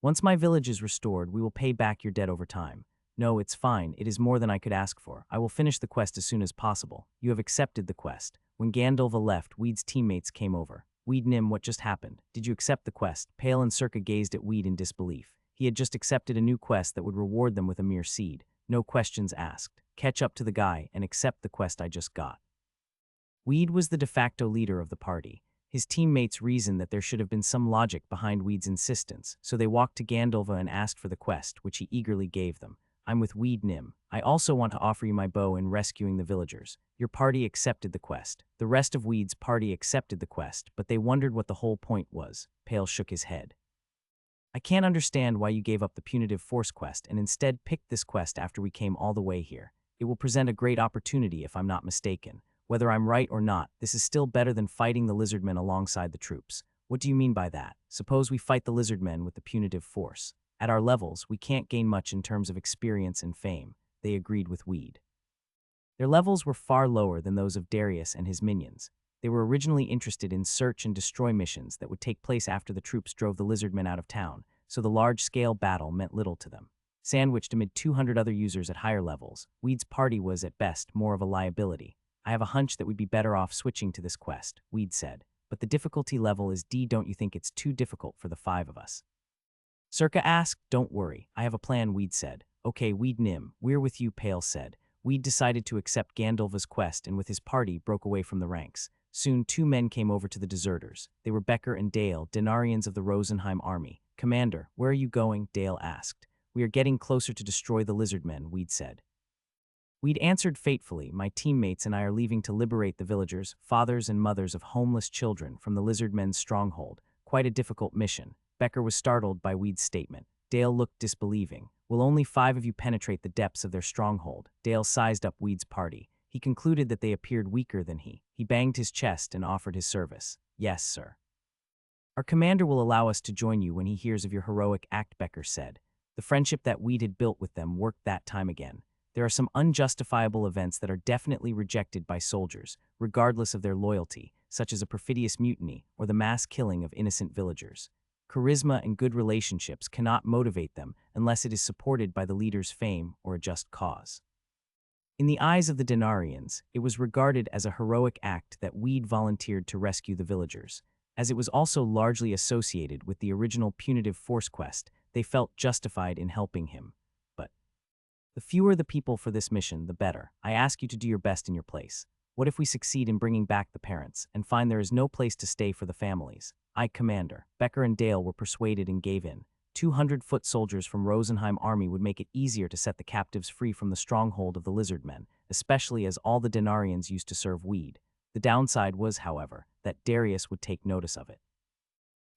Once my village is restored, we will pay back your debt over time. No, it's fine. It is more than I could ask for. I will finish the quest as soon as possible. You have accepted the quest. When Gandalf left, Weed's teammates came over. Weed Nim, what just happened? Did you accept the quest? Pale and Circa gazed at Weed in disbelief. He had just accepted a new quest that would reward them with a mere seed. No questions asked. Catch up to the guy and accept the quest I just got. Weed was the de facto leader of the party. His teammates reasoned that there should have been some logic behind Weed's insistence, so they walked to Gandalf and asked for the quest, which he eagerly gave them. I'm with Weed Nim. I also want to offer you my bow in rescuing the villagers. Your party accepted the quest. The rest of Weed's party accepted the quest, but they wondered what the whole point was. Pale shook his head. I can't understand why you gave up the punitive force quest and instead picked this quest after we came all the way here. It will present a great opportunity if I'm not mistaken. Whether I'm right or not, this is still better than fighting the lizardmen alongside the troops. What do you mean by that? Suppose we fight the lizardmen with the punitive force. At our levels, we can't gain much in terms of experience and fame. They agreed with Weed. Their levels were far lower than those of Darius and his minions. They were originally interested in search and destroy missions that would take place after the troops drove the lizardmen out of town, so the large-scale battle meant little to them. Sandwiched amid 200 other users at higher levels, Weed's party was, at best, more of a liability. I have a hunch that we'd be better off switching to this quest, Weed said. But the difficulty level is D. Don't you think it's too difficult for the 5 of us? Circa asked. Don't worry. I have a plan, Weed said. Okay, Weed Nim, we're with you, Pale said. Weed decided to accept Gandalf's quest and with his party broke away from the ranks. Soon 2 men came over to the deserters. They were Becker and Dale, Denarians of the Rosenheim army. Commander, where are you going? Dale asked. We are getting closer to destroy the lizardmen, Weed said. Weed answered fatefully, my teammates and I are leaving to liberate the villagers, fathers and mothers of homeless children from the lizardmen's stronghold. Quite a difficult mission. Becker was startled by Weed's statement. Dale looked disbelieving. Will only 5 of you penetrate the depths of their stronghold? Dale sized up Weed's party. He concluded that they appeared weaker than he. He banged his chest and offered his service. Yes, sir. Our commander will allow us to join you when he hears of your heroic act, Becker said. The friendship that Weed had built with them worked that time again. There are some unjustifiable events that are definitely rejected by soldiers, regardless of their loyalty, such as a perfidious mutiny or the mass killing of innocent villagers. Charisma and good relationships cannot motivate them unless it is supported by the leader's fame or a just cause. In the eyes of the Denarians, it was regarded as a heroic act that Weed volunteered to rescue the villagers. As it was also largely associated with the original punitive force quest, they felt justified in helping him. But the fewer the people for this mission, the better. I ask you to do your best in your place. What if we succeed in bringing back the parents and find there is no place to stay for the families? I, Commander. Becker and Dale were persuaded and gave in. 200-foot soldiers from Rosenheim army would make it easier to set the captives free from the stronghold of the lizardmen, especially as all the Denarians used to serve Weed. The downside was, however, that Darius would take notice of it.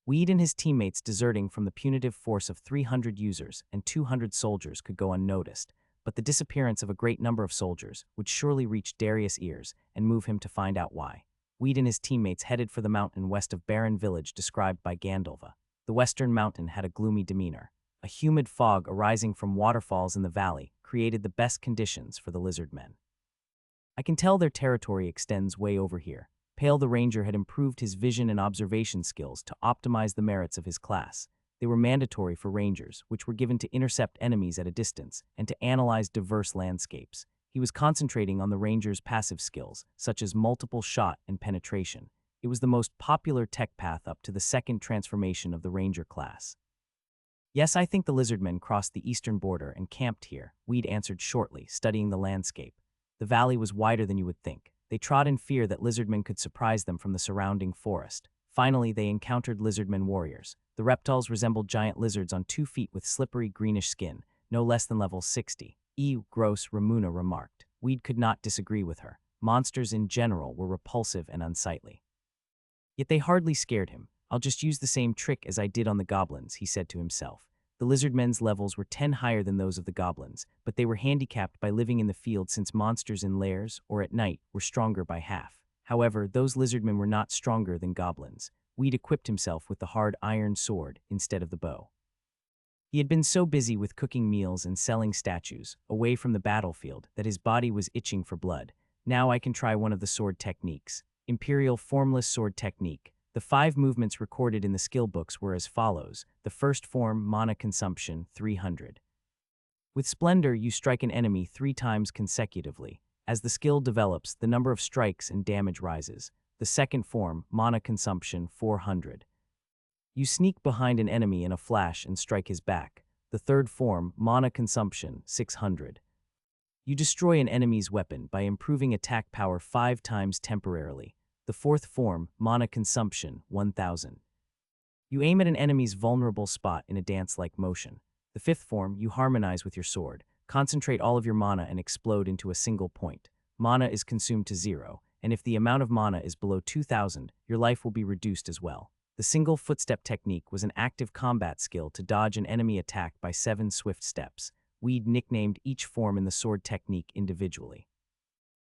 Weed and his teammates deserting from the punitive force of 300 users and 200 soldiers could go unnoticed, but the disappearance of a great number of soldiers would surely reach Darius' ears and move him to find out why. Weed and his teammates headed for the mountain west of Barren Village described by Gandalf. The western mountain had a gloomy demeanor. A humid fog arising from waterfalls in the valley created the best conditions for the lizard men. I can tell their territory extends way over here. Pale the Ranger had improved his vision and observation skills to optimize the merits of his class. They were mandatory for Rangers, which were given to intercept enemies at a distance and to analyze diverse landscapes. He was concentrating on the Ranger's passive skills, such as multiple shot and penetration. It was the most popular tech path up to the second transformation of the Ranger class. Yes, I think the lizardmen crossed the eastern border and camped here, Weed answered shortly, studying the landscape. The valley was wider than you would think. They trod in fear that lizardmen could surprise them from the surrounding forest. Finally, they encountered lizardmen warriors. The reptiles resembled giant lizards on 2 feet with slippery greenish skin, no less than level 60. Gross, Ramuna remarked. Weed could not disagree with her. Monsters in general were repulsive and unsightly. Yet they hardly scared him. I'll just use the same trick as I did on the goblins, he said to himself. The lizardmen's levels were 10 higher than those of the goblins, but they were handicapped by living in the field since monsters in lairs, or at night, were stronger by half. However, those lizardmen were not stronger than goblins. Weed equipped himself with the hard iron sword instead of the bow. He had been so busy with cooking meals and selling statues, away from the battlefield, that his body was itching for blood. Now I can try one of the sword techniques. Imperial Formless Sword Technique. The 5 movements recorded in the skill books were as follows. The first form, mana consumption, 300. With Splendor, you strike an enemy 3 times consecutively. As the skill develops, the number of strikes and damage rises. The second form, mana consumption, 400. You sneak behind an enemy in a flash and strike his back. The third form, mana consumption, 600. You destroy an enemy's weapon by improving attack power 5 times temporarily. The fourth form, mana consumption, 1000. You aim at an enemy's vulnerable spot in a dance-like motion. The fifth form, you harmonize with your sword. Concentrate all of your mana and explode into a single point. Mana is consumed to 0, and if the amount of mana is below 2000, your life will be reduced as well. The single footstep technique was an active combat skill to dodge an enemy attack by 7 swift steps. Weed nicknamed each form in the sword technique individually.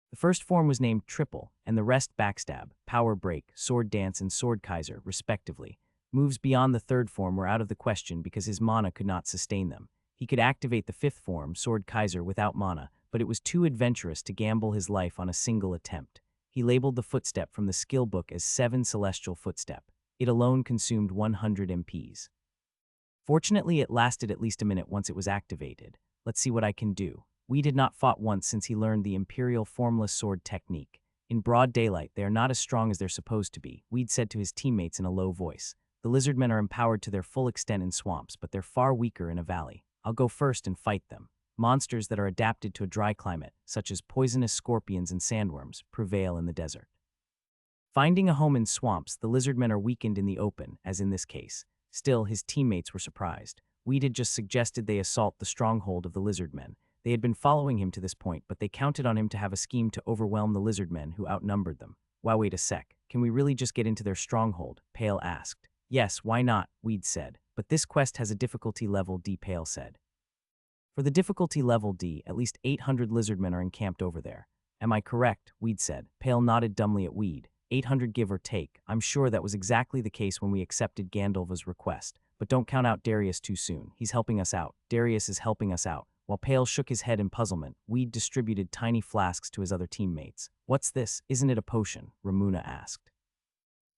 The first form was named Triple, and the rest Backstab, Power Break, Sword Dance, and Sword Kaiser, respectively. Moves beyond the third form were out of the question because his mana could not sustain them. He could activate the fifth form, Sword Kaiser, without mana, but it was too adventurous to gamble his life on a single attempt. He labeled the footstep from the skill book as 7 Celestial Footstep. It alone consumed 100 MPs. Fortunately, it lasted at least a minute once it was activated. Let's see what I can do. Weed had not fought once since he learned the Imperial Formless Sword technique. In broad daylight, they are not as strong as they're supposed to be, Weed said to his teammates in a low voice. The lizardmen are empowered to their full extent in swamps, but they're far weaker in a valley. I'll go first and fight them. Monsters that are adapted to a dry climate, such as poisonous scorpions and sandworms, prevail in the desert. Finding a home in swamps, the lizardmen are weakened in the open, as in this case. Still, his teammates were surprised. Weed had just suggested they assault the stronghold of the lizardmen. They had been following him to this point, but they counted on him to have a scheme to overwhelm the lizardmen who outnumbered them. Wow, wait a sec. Can we really just get into their stronghold? Pale asked. Yes, why not? Weed said. But this quest has a difficulty level D, Pale said. For the difficulty level D, at least 800 lizardmen are encamped over there. Am I correct? Weed said. Pale nodded dumbly at Weed. 800 give or take. I'm sure that was exactly the case when we accepted Gandalva's request. But don't count out Darius too soon. He's helping us out. Darius is helping us out. While Pale shook his head in puzzlement, Weed distributed tiny flasks to his other teammates. What's this? Isn't it a potion? Ramuna asked.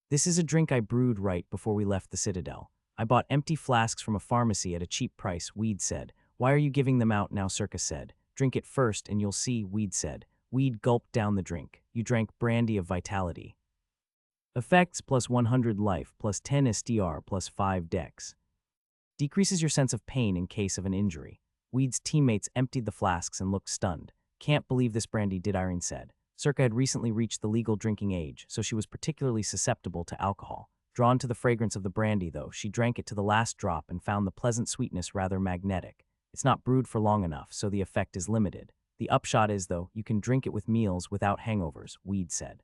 This is a drink I brewed right before we left the Citadel. I bought empty flasks from a pharmacy at a cheap price, Weed said. Why are you giving them out now? Circus said. Drink it first and you'll see, Weed said. Weed gulped down the drink. You drank brandy of vitality. Effects plus 100 life plus 10 SDR plus 5 dex. Decreases your sense of pain in case of an injury. Weed's teammates emptied the flasks and looked stunned. Can't believe this brandy, did Irene said. Circa had recently reached the legal drinking age, so she was particularly susceptible to alcohol. Drawn to the fragrance of the brandy, though, she drank it to the last drop and found the pleasant sweetness rather magnetic. It's not brewed for long enough, so the effect is limited. The upshot is, though, you can drink it with meals without hangovers, Weed said.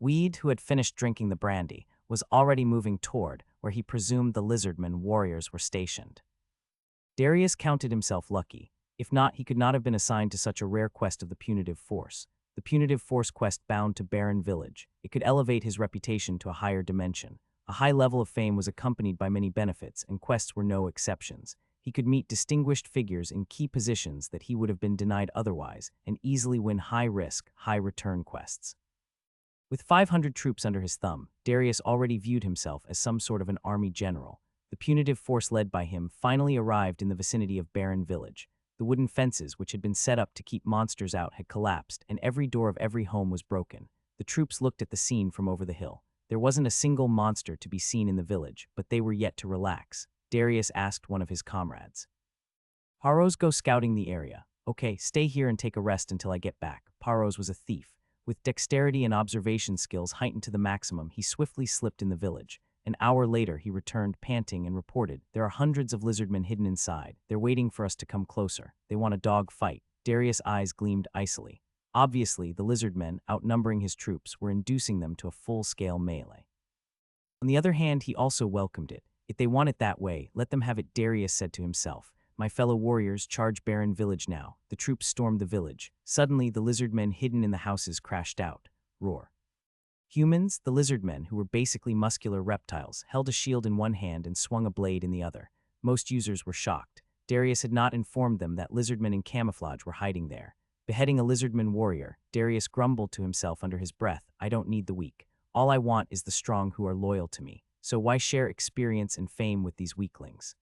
Weed, who had finished drinking the brandy, was already moving toward where he presumed the lizardmen warriors were stationed. Darius counted himself lucky. If not, he could not have been assigned to such a rare quest of the Punitive Force. The Punitive Force quest bound to Barren Village. It could elevate his reputation to a higher dimension. A high level of fame was accompanied by many benefits, and quests were no exceptions. He could meet distinguished figures in key positions that he would have been denied otherwise, and easily win high-risk, high-return quests. With 500 troops under his thumb, Darius already viewed himself as some sort of an army general. The punitive force led by him finally arrived in the vicinity of Barren Village. The wooden fences, which had been set up to keep monsters out, had collapsed, and every door of every home was broken. The troops looked at the scene from over the hill. There wasn't a single monster to be seen in the village, but they were yet to relax. Darius asked one of his comrades. "Paros, go scouting the area." "Okay, stay here and take a rest until I get back." Paros was a thief. With dexterity and observation skills heightened to the maximum, he swiftly slipped in the village. An hour later, he returned panting and reported, "There are hundreds of lizardmen hidden inside. They're waiting for us to come closer. They want a dog fight." Darius' eyes gleamed icily. Obviously, the lizardmen, outnumbering his troops, were inducing them to a full-scale melee. On the other hand, he also welcomed it. If they want it that way, let them have it, Darius said to himself. "My fellow warriors, charge Barren Village now." The troops stormed the village. Suddenly, the lizardmen hidden in the houses crashed out. Roar. Humans, the lizardmen, who were basically muscular reptiles, held a shield in one hand and swung a blade in the other. Most users were shocked. Darius had not informed them that lizardmen in camouflage were hiding there. Beheading a lizardman warrior, Darius grumbled to himself under his breath, "I don't need the weak. All I want is the strong who are loyal to me. So why share experience and fame with these weaklings?"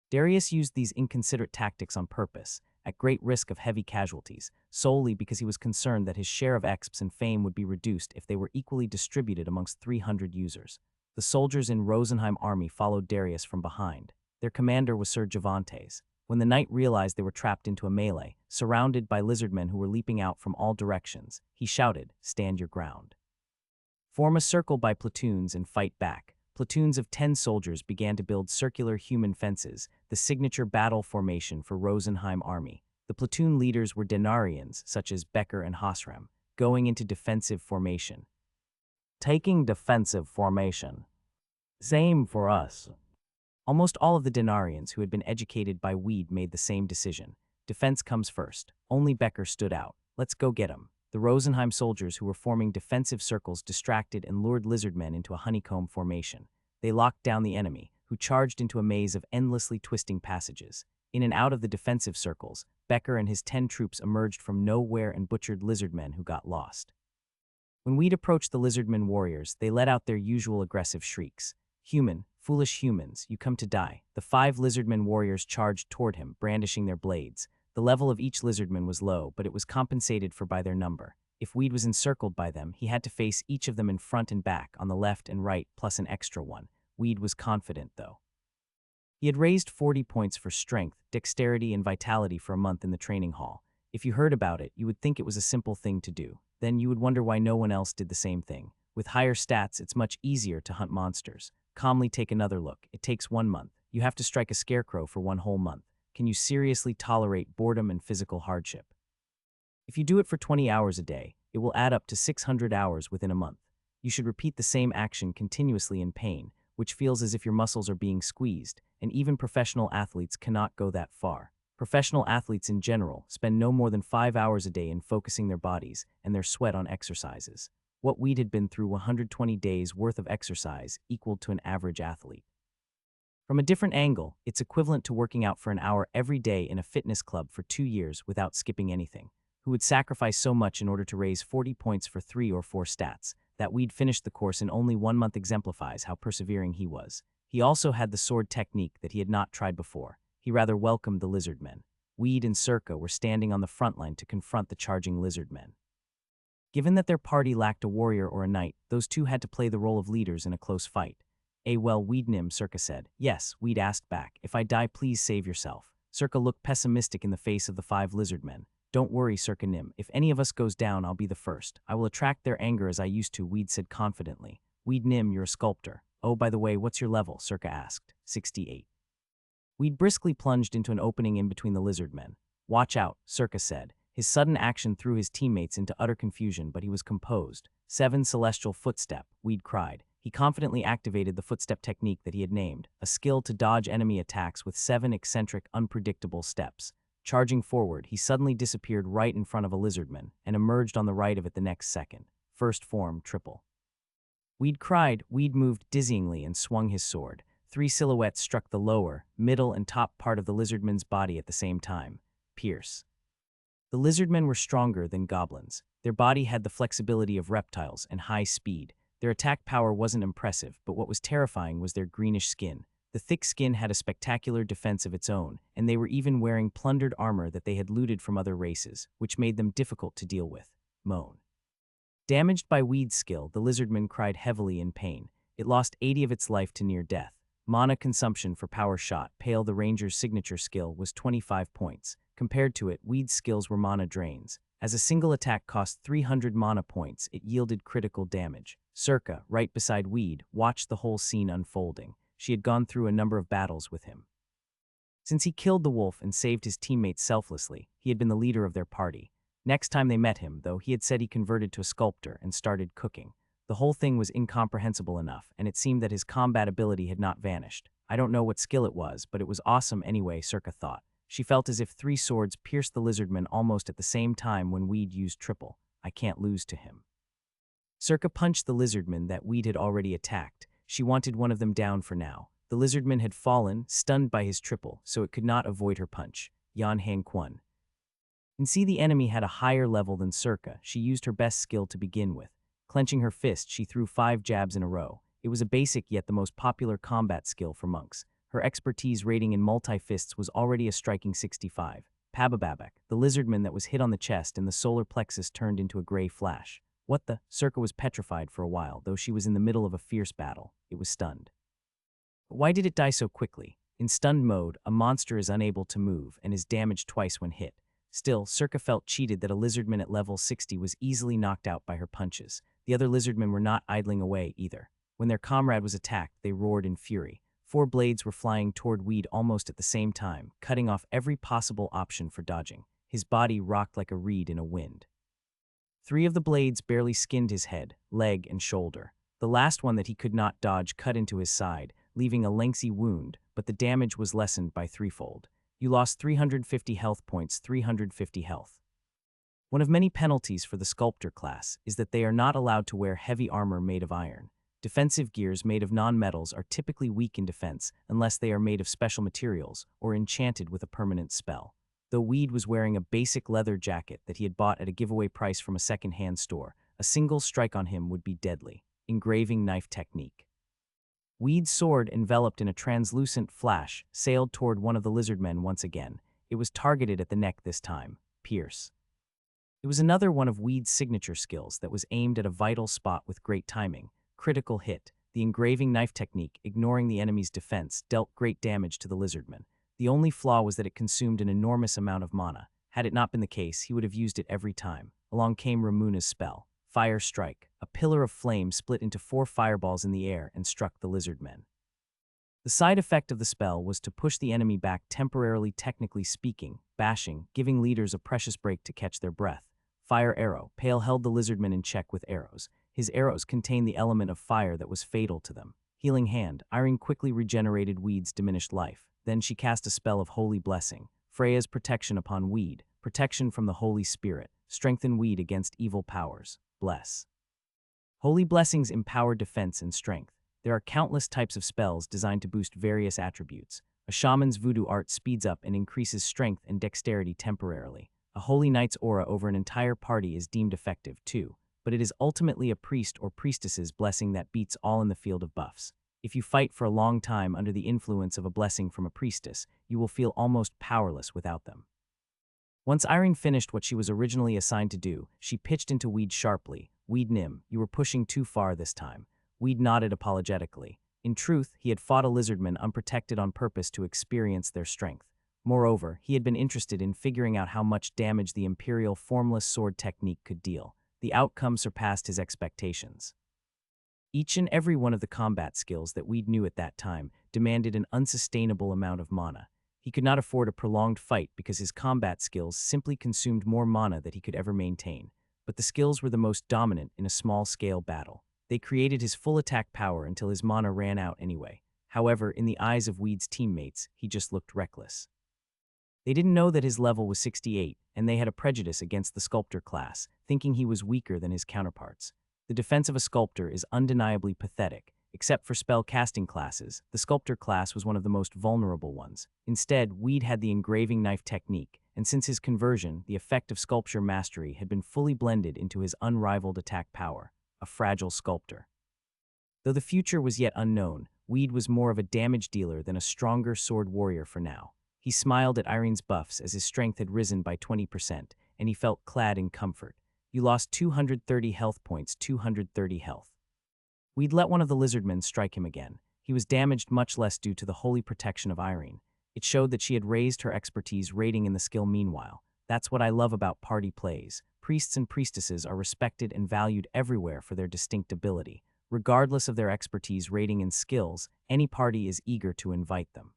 Darius used these inconsiderate tactics on purpose, at great risk of heavy casualties, solely because he was concerned that his share of exps and fame would be reduced if they were equally distributed amongst 300 users. The soldiers in Rosenheim army followed Darius from behind. Their commander was Sir Javantes. When the knight realized they were trapped into a melee, surrounded by lizardmen who were leaping out from all directions, he shouted, "Stand your ground. Form a circle by platoons and fight back." Platoons of 10 soldiers began to build circular human fences, the signature battle formation for Rosenheim army. The platoon leaders were Denarians, such as Becker and Hosram, going into defensive formation. "Taking defensive formation. Same for us." Almost all of the Denarians who had been educated by Weed made the same decision. Defense comes first. Only Becker stood out. "Let's go get him." The Rosenheim soldiers who were forming defensive circles distracted and lured lizardmen into a honeycomb formation. They locked down the enemy, who charged into a maze of endlessly twisting passages. In and out of the defensive circles, Becker and his 10 troops emerged from nowhere and butchered lizardmen who got lost. When Weed approached the lizardmen warriors, they let out their usual aggressive shrieks. "Human, foolish humans, you come to die." The 5 lizardmen warriors charged toward him, brandishing their blades. The level of each lizardman was low, but it was compensated for by their number. If Weed was encircled by them, he had to face each of them in front and back, on the left and right, plus an extra one. Weed was confident, though. He had raised 40 points for strength, dexterity, and vitality for a month in the training hall. If you heard about it, you would think it was a simple thing to do. Then you would wonder why no one else did the same thing. With higher stats, it's much easier to hunt monsters. Calmly take another look. It takes 1 month. You have to strike a scarecrow for 1 whole month. Can you seriously tolerate boredom and physical hardship? If you do it for 20 hours a day, it will add up to 600 hours within a month. You should repeat the same action continuously in pain, which feels as if your muscles are being squeezed, and even professional athletes cannot go that far. Professional athletes in general spend no more than 5 hours a day in focusing their bodies and their sweat on exercises. What Weed had been through 120 days worth of exercise equaled to an average athlete. From a different angle, it's equivalent to working out for an hour every day in a fitness club for 2 years without skipping anything. Who would sacrifice so much in order to raise 40 points for 3 or 4 stats? That Weed finished the course in only 1 month exemplifies how persevering he was. He also had the sword technique that he had not tried before. He rather welcomed the lizardmen. Weed and Circa were standing on the front line to confront the charging lizardmen. Given that their party lacked a warrior or a knight, those two had to play the role of leaders in a close fight. Well, Weednim, Circa said. "Yes," Weed asked back. "If I die, please save yourself." Circa looked pessimistic in the face of the 5 lizardmen. "Don't worry, Circa Nim. If any of us goes down, I'll be the first. I will attract their anger as I used to," Weed said confidently. "Weed Nim, you're a sculptor." "Oh, by the way, what's your level?" Circa asked. 68. Weed briskly plunged into an opening in between the lizardmen. "Watch out," Circa said. His sudden action threw his teammates into utter confusion, but he was composed. 7 celestial footstep, Weed cried. He confidently activated the footstep technique that he had named, a skill to dodge enemy attacks with 7 eccentric, unpredictable steps. Charging forward, he suddenly disappeared right in front of a lizardman and emerged on the right of it the next second. First form, triple. Weed cried. Weed moved dizzyingly and swung his sword. Three silhouettes struck the lower, middle, and top part of the lizardman's body at the same time. Pierce. The lizardmen were stronger than goblins. Their body had the flexibility of reptiles and high speed. Their attack power wasn't impressive, but what was terrifying was their greenish skin. The thick skin had a spectacular defense of its own, and they were even wearing plundered armor that they had looted from other races, which made them difficult to deal with. Moan. Damaged by Weed's skill, the lizardman cried heavily in pain. It lost 80 of its life to near death. Mana consumption for Power Shot, Pale the Ranger's signature skill, was 25 points. Compared to it, Weed's skills were mana drains. As a single attack cost 300 mana points, it yielded critical damage. Circa, right beside Weed, watched the whole scene unfolding. She had gone through a number of battles with him. Since he killed the wolf and saved his teammates selflessly, he had been the leader of their party. Next time they met him, though, he had said he converted to a sculptor and started cooking. The whole thing was incomprehensible enough, and it seemed that his combat ability had not vanished. I don't know what skill it was, but it was awesome anyway, Circa thought. She felt as if three swords pierced the lizardman almost at the same time when Weed used triple. I can't lose to him. Circa punched the lizardman that Weed had already attacked. She wanted one of them down for now. The lizardman had fallen, stunned by his triple, so it could not avoid her punch. Yan Hang Quan. And see, the enemy had a higher level than Circa. She used her best skill to begin with. Clenching her fist, she threw 5 jabs in a row. It was a basic yet the most popular combat skill for monks. Her expertise rating in multi-fists was already a striking 65. Pabababak, the lizardman that was hit on the chest and the solar plexus turned into a gray flash. What the? Circa was petrified for a while, though she was in the middle of a fierce battle. It was stunned. But why did it die so quickly? In stunned mode, a monster is unable to move and is damaged twice when hit. Still, Circa felt cheated that a lizardman at level 60 was easily knocked out by her punches. The other lizardmen were not idling away either. When their comrade was attacked, they roared in fury. 4 blades were flying toward Weed almost at the same time, cutting off every possible option for dodging. His body rocked like a reed in a wind. 3 of the blades barely skinned his head, leg, and shoulder. The last one that he could not dodge cut into his side, leaving a lengthy wound, but the damage was lessened by threefold. You lost 350 health points, 350 health. One of many penalties for the sculptor class is that they are not allowed to wear heavy armor made of iron. Defensive gears made of non-metals are typically weak in defense unless they are made of special materials or enchanted with a permanent spell. Though Weed was wearing a basic leather jacket that he had bought at a giveaway price from a second-hand store, a single strike on him would be deadly. Engraving knife technique. Weed's sword, enveloped in a translucent flash, sailed toward one of the lizardmen once again. It was targeted at the neck this time. Pierce. It was another one of Weed's signature skills that was aimed at a vital spot with great timing. Critical hit. The engraving knife technique, ignoring the enemy's defense, dealt great damage to the lizardman. The only flaw was that it consumed an enormous amount of mana. Had it not been the case, he would have used it every time. Along came Ramuna's spell. Fire Strike. A pillar of flame split into 4 fireballs in the air and struck the lizardmen. The side effect of the spell was to push the enemy back temporarily, technically speaking, bashing, giving leaders a precious break to catch their breath. Fire Arrow. Pale held the lizardman in check with arrows. His arrows contained the element of fire that was fatal to them. Healing Hand. Irene quickly regenerated Weed's diminished life. Then she cast a spell of Holy Blessing. Freya's protection upon Weed. Protection from the Holy Spirit. Strengthen Weed against evil powers. Bless. Holy Blessings empower defense and strength. There are countless types of spells designed to boost various attributes. A shaman's voodoo art speeds up and increases strength and dexterity temporarily. A Holy Knight's aura over an entire party is deemed effective too, but it is ultimately a priest or priestess's blessing that beats all in the field of buffs. If you fight for a long time under the influence of a blessing from a priestess, you will feel almost powerless without them. Once Irene finished what she was originally assigned to do, she pitched into Weed sharply. Weed Nim, you were pushing too far this time. Weed nodded apologetically. In truth, he had fought a lizardman unprotected on purpose to experience their strength. Moreover, he had been interested in figuring out how much damage the Imperial formless sword technique could deal. The outcome surpassed his expectations. Each and every one of the combat skills that Weed knew at that time demanded an unsustainable amount of mana. He could not afford a prolonged fight because his combat skills simply consumed more mana than he could ever maintain. But the skills were the most dominant in a small-scale battle. They created his full attack power until his mana ran out anyway. However, in the eyes of Weed's teammates, he just looked reckless. They didn't know that his level was 68, and they had a prejudice against the sculptor class, thinking he was weaker than his counterparts. The defense of a sculptor is undeniably pathetic. Except for spell casting classes, the sculptor class was one of the most vulnerable ones. Instead, Weed had the engraving knife technique, and since his conversion, the effect of sculpture mastery had been fully blended into his unrivaled attack power, a fragile sculptor. Though the future was yet unknown, Weed was more of a damage dealer than a stronger sword warrior for now. He smiled at Irene's buffs as his strength had risen by 20%, and he felt clad in comfort. You lost 230 health points, 230 health. We'd let one of the lizardmen strike him again. He was damaged much less due to the holy protection of Irene. It showed that she had raised her expertise rating in the skill meanwhile. That's what I love about party plays. Priests and priestesses are respected and valued everywhere for their distinct ability. Regardless of their expertise rating and skills, any party is eager to invite them.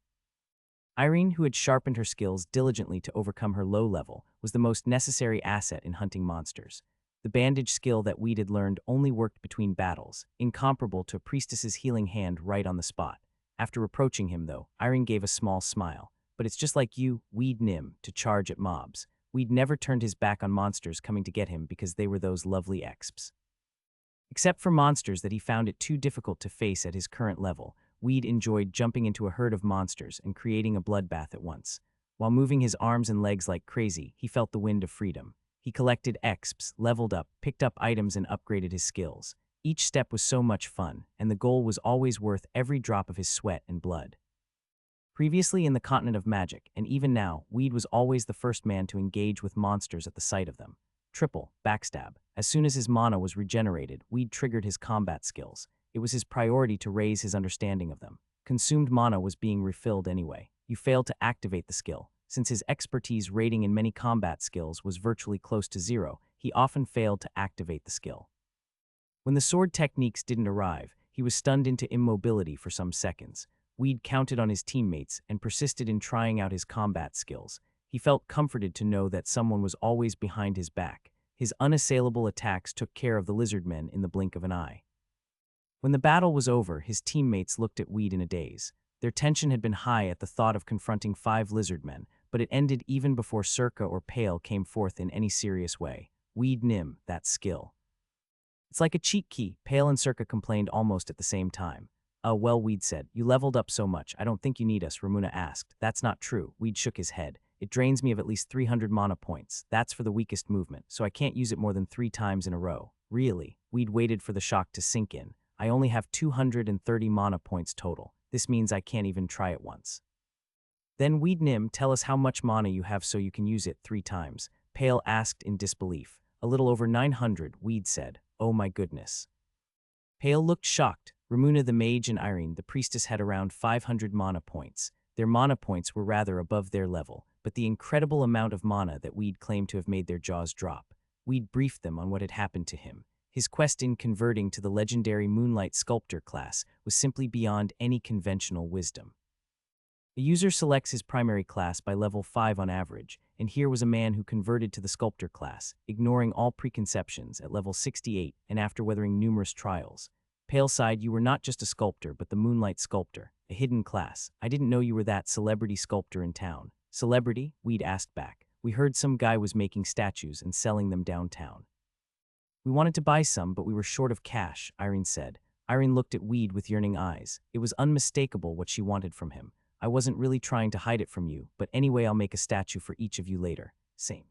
Irene, who had sharpened her skills diligently to overcome her low level, was the most necessary asset in hunting monsters. The bandage skill that Weed had learned only worked between battles, incomparable to a priestess's healing hand right on the spot. After approaching him, though, Irene gave a small smile. But it's just like you, Weed Nim, to charge at mobs. Weed never turned his back on monsters coming to get him because they were those lovely exps. Except for monsters that he found it too difficult to face at his current level, Weed enjoyed jumping into a herd of monsters and creating a bloodbath at once. While moving his arms and legs like crazy, he felt the wind of freedom. He collected exps, leveled up, picked up items, and upgraded his skills. Each step was so much fun, and the goal was always worth every drop of his sweat and blood. Previously in the continent of magic, and even now, Weed was always the first man to engage with monsters at the sight of them. Triple, backstab. As soon as his mana was regenerated, Weed triggered his combat skills. It was his priority to raise his understanding of them. Consumed mana was being refilled anyway. You failed to activate the skill. Since his expertise rating in many combat skills was virtually close to 0, he often failed to activate the skill. When the sword techniques didn't arrive, he was stunned into immobility for some seconds. Weed counted on his teammates and persisted in trying out his combat skills. He felt comforted to know that someone was always behind his back. His unassailable attacks took care of the lizardmen in the blink of an eye. When the battle was over, his teammates looked at Weed in a daze. Their tension had been high at the thought of confronting 5 lizardmen, but it ended even before Circa or Pale came forth in any serious way. Weed Nim, that skill. It's like a cheat key, Pale and Circa complained almost at the same time. Well, Weed said, you leveled up so much, I don't think you need us, Ramuna asked. That's not true, Weed shook his head. It drains me of at least 300 mana points. That's for the weakest movement, so I can't use it more than 3 times in a row. Really? Weed waited for the shock to sink in. I only have 230 mana points total. This means I can't even try it once. Then Weed Nim, tell us how much mana you have so you can use it 3 times. Pale asked in disbelief. A little over 900, Weed said. Oh my goodness. Pale looked shocked. Ramuna the mage and Irene the priestess had around 500 mana points. Their mana points were rather above their level, but the incredible amount of mana that Weed claimed to have made their jaws drop. Weed briefed them on what had happened to him. His quest in converting to the legendary Moonlight Sculptor class was simply beyond any conventional wisdom. A user selects his primary class by level 5 on average, and here was a man who converted to the Sculptor class, ignoring all preconceptions at level 68 and after weathering numerous trials. Pale sighed, you were not just a sculptor, but the Moonlight Sculptor, a hidden class. I didn't know you were that celebrity sculptor in town. Celebrity? Weed asked back. We heard some guy was making statues and selling them downtown. We wanted to buy some, but we were short of cash, Irene said. Irene looked at Weed with yearning eyes. It was unmistakable what she wanted from him. I wasn't really trying to hide it from you, but anyway I'll make a statue for each of you later. Same.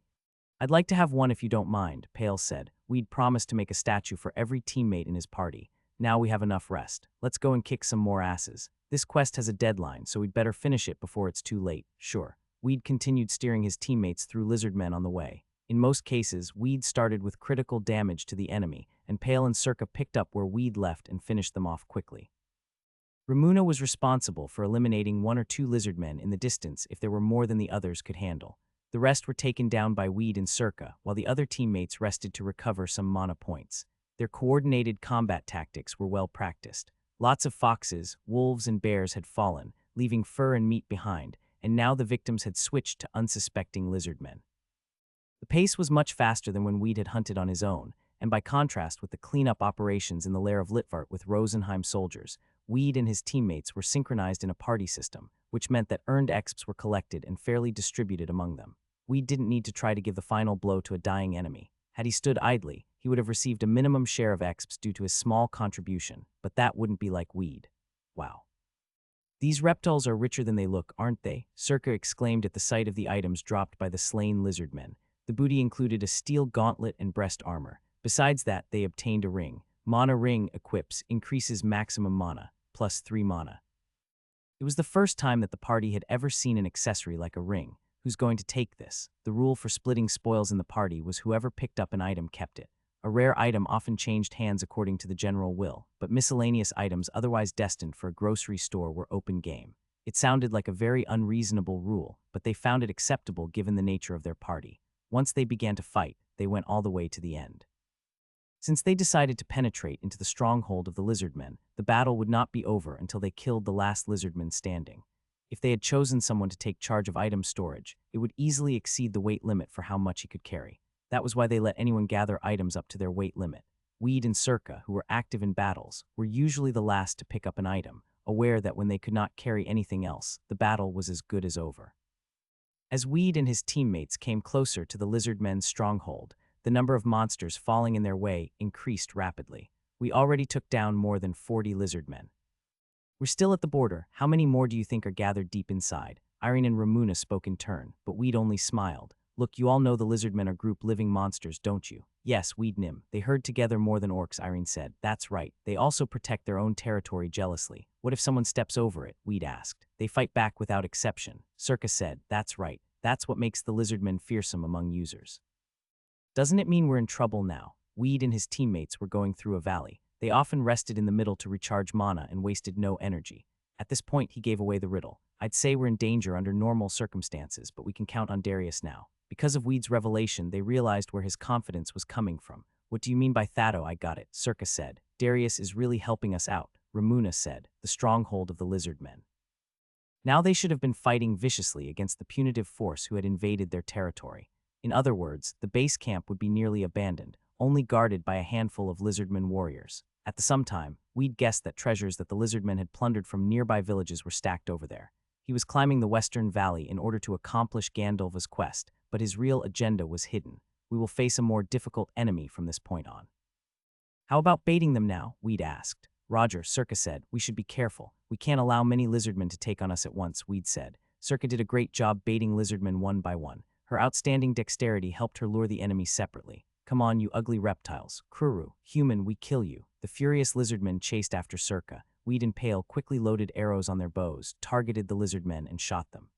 I'd like to have one if you don't mind, Pale said. We'd promised to make a statue for every teammate in his party. Now we have enough rest. Let's go and kick some more asses. This quest has a deadline, so we'd better finish it before it's too late. Sure. Weed continued steering his teammates through lizardmen on the way. In most cases, Weed started with critical damage to the enemy, and Pale and Circa picked up where Weed left and finished them off quickly. Ramuna was responsible for eliminating 1 or 2 lizardmen in the distance if there were more than the others could handle. The rest were taken down by Weed and Circa, while the other teammates rested to recover some mana points. Their coordinated combat tactics were well practiced. Lots of foxes, wolves, and bears had fallen, leaving fur and meat behind, and now the victims had switched to unsuspecting lizardmen. The pace was much faster than when Weed had hunted on his own, and by contrast with the cleanup operations in the lair of Litvart with Rosenheim soldiers, Weed and his teammates were synchronized in a party system, which meant that earned exps were collected and fairly distributed among them. Weed didn't need to try to give the final blow to a dying enemy. Had he stood idly, he would have received a minimum share of exps due to his small contribution, but that wouldn't be like weed. Wow. These reptiles are richer than they look, aren't they? Circa exclaimed at the sight of the items dropped by the slain lizardmen. The booty included a steel gauntlet and breast armor. Besides that, they obtained a ring. Mana ring equips increases maximum mana, plus 3 mana. It was the first time that the party had ever seen an accessory like a ring. Who's going to take this? The rule for splitting spoils in the party was whoever picked up an item kept it. A rare item often changed hands according to the general will, but miscellaneous items otherwise destined for a grocery store were open game. It sounded like a very unreasonable rule, but they found it acceptable given the nature of their party. Once they began to fight, they went all the way to the end. Since they decided to penetrate into the stronghold of the lizardmen, the battle would not be over until they killed the last lizardman standing. If they had chosen someone to take charge of item storage, it would easily exceed the weight limit for how much he could carry. That was why they let anyone gather items up to their weight limit. Weed and Circa, who were active in battles, were usually the last to pick up an item, aware that when they could not carry anything else, the battle was as good as over. As Weed and his teammates came closer to the lizardmen's stronghold, the number of monsters falling in their way increased rapidly. We already took down more than 40 lizardmen. We're still at the border. How many more do you think are gathered deep inside? Irene and Ramuna spoke in turn, but Weed only smiled. Look, you all know the lizardmen are group living monsters, don't you? Yes, Weed Nim. They herd together more than orcs, Irene said. That's right. They also protect their own territory jealously. What if someone steps over it? Weed asked. They fight back without exception. Circa said. That's right. That's what makes the lizardmen fearsome among users. Doesn't it mean we're in trouble now? Weed and his teammates were going through a valley. They often rested in the middle to recharge mana and wasted no energy. At this point, he gave away the riddle. I'd say we're in danger under normal circumstances, but we can count on Darius now. Because of Weed's revelation, they realized where his confidence was coming from. What do you mean by Thado? I got it, Circa said. Darius is really helping us out, Ramuna said, the stronghold of the lizardmen. Now they should have been fighting viciously against the punitive force who had invaded their territory. In other words, the base camp would be nearly abandoned, only guarded by a handful of lizardmen warriors. At the same time, Weed guessed that treasures that the lizardmen had plundered from nearby villages were stacked over there. He was climbing the western valley in order to accomplish Gandalva's quest, but his real agenda was hidden. We will face a more difficult enemy from this point on. How about baiting them now? Weed asked. Roger, Circa said. We should be careful. We can't allow many lizardmen to take on us at once, Weed said. Circa did a great job baiting lizardmen one by one. Her outstanding dexterity helped her lure the enemy separately. Come on, you ugly reptiles. Kruru, human, we kill you. The furious lizardmen chased after Circa. Weed and Pale quickly loaded arrows on their bows, targeted the lizardmen, and shot them.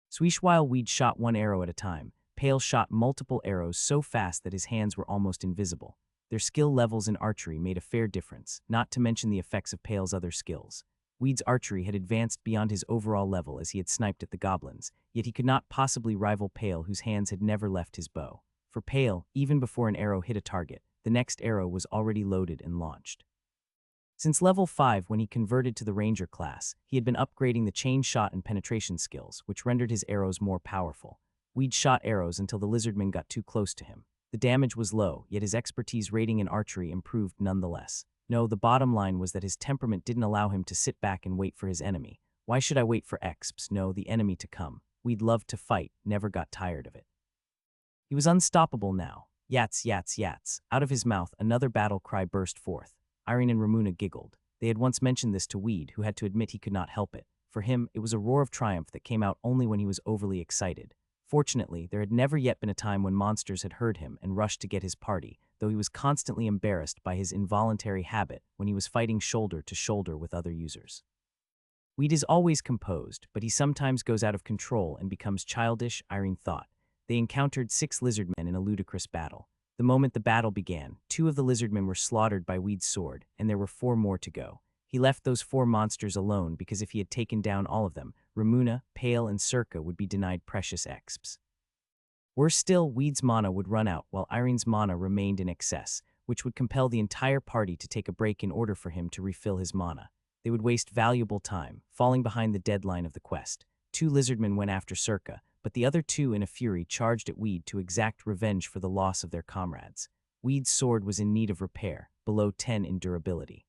Swish, while Weed shot one arrow at a time, Pale shot multiple arrows so fast that his hands were almost invisible. Their skill levels in archery made a fair difference, not to mention the effects of Pale's other skills. Weed's archery had advanced beyond his overall level as he had sniped at the goblins, yet he could not possibly rival Pale, whose hands had never left his bow. For Pale, even before an arrow hit a target, the next arrow was already loaded and launched. Since level 5, when he converted to the Ranger class, he had been upgrading the chain shot and penetration skills, which rendered his arrows more powerful. Weed shot arrows until the lizardmen got too close to him. The damage was low, yet his expertise rating in archery improved nonetheless. No, the bottom line was that his temperament didn't allow him to sit back and wait for his enemy. Why should I wait for exps? No, the enemy to come. Weed loved to fight, never got tired of it. He was unstoppable now. Yats, yats, yats. Out of his mouth, another battle cry burst forth. Irene and Ramuna giggled. They had once mentioned this to Weed, who had to admit he could not help it. For him, it was a roar of triumph that came out only when he was overly excited. Fortunately, there had never yet been a time when monsters had heard him and rushed to get his party, though he was constantly embarrassed by his involuntary habit when he was fighting shoulder to shoulder with other users. Weed is always composed, but he sometimes goes out of control and becomes childish, Irene thought. They encountered 6 lizardmen in a ludicrous battle. The moment the battle began, 2 of the lizardmen were slaughtered by Weed's sword, and there were 4 more to go. He left those 4 monsters alone because if he had taken down all of them, Ramuna, Pale, and Circa would be denied precious exps. Worse still, Weed's mana would run out while Irene's mana remained in excess, which would compel the entire party to take a break in order for him to refill his mana. They would waste valuable time, falling behind the deadline of the quest. 2 lizardmen went after Circa, but the other 2 in a fury charged at Weed to exact revenge for the loss of their comrades. Weed's sword was in need of repair, below 10 in durability.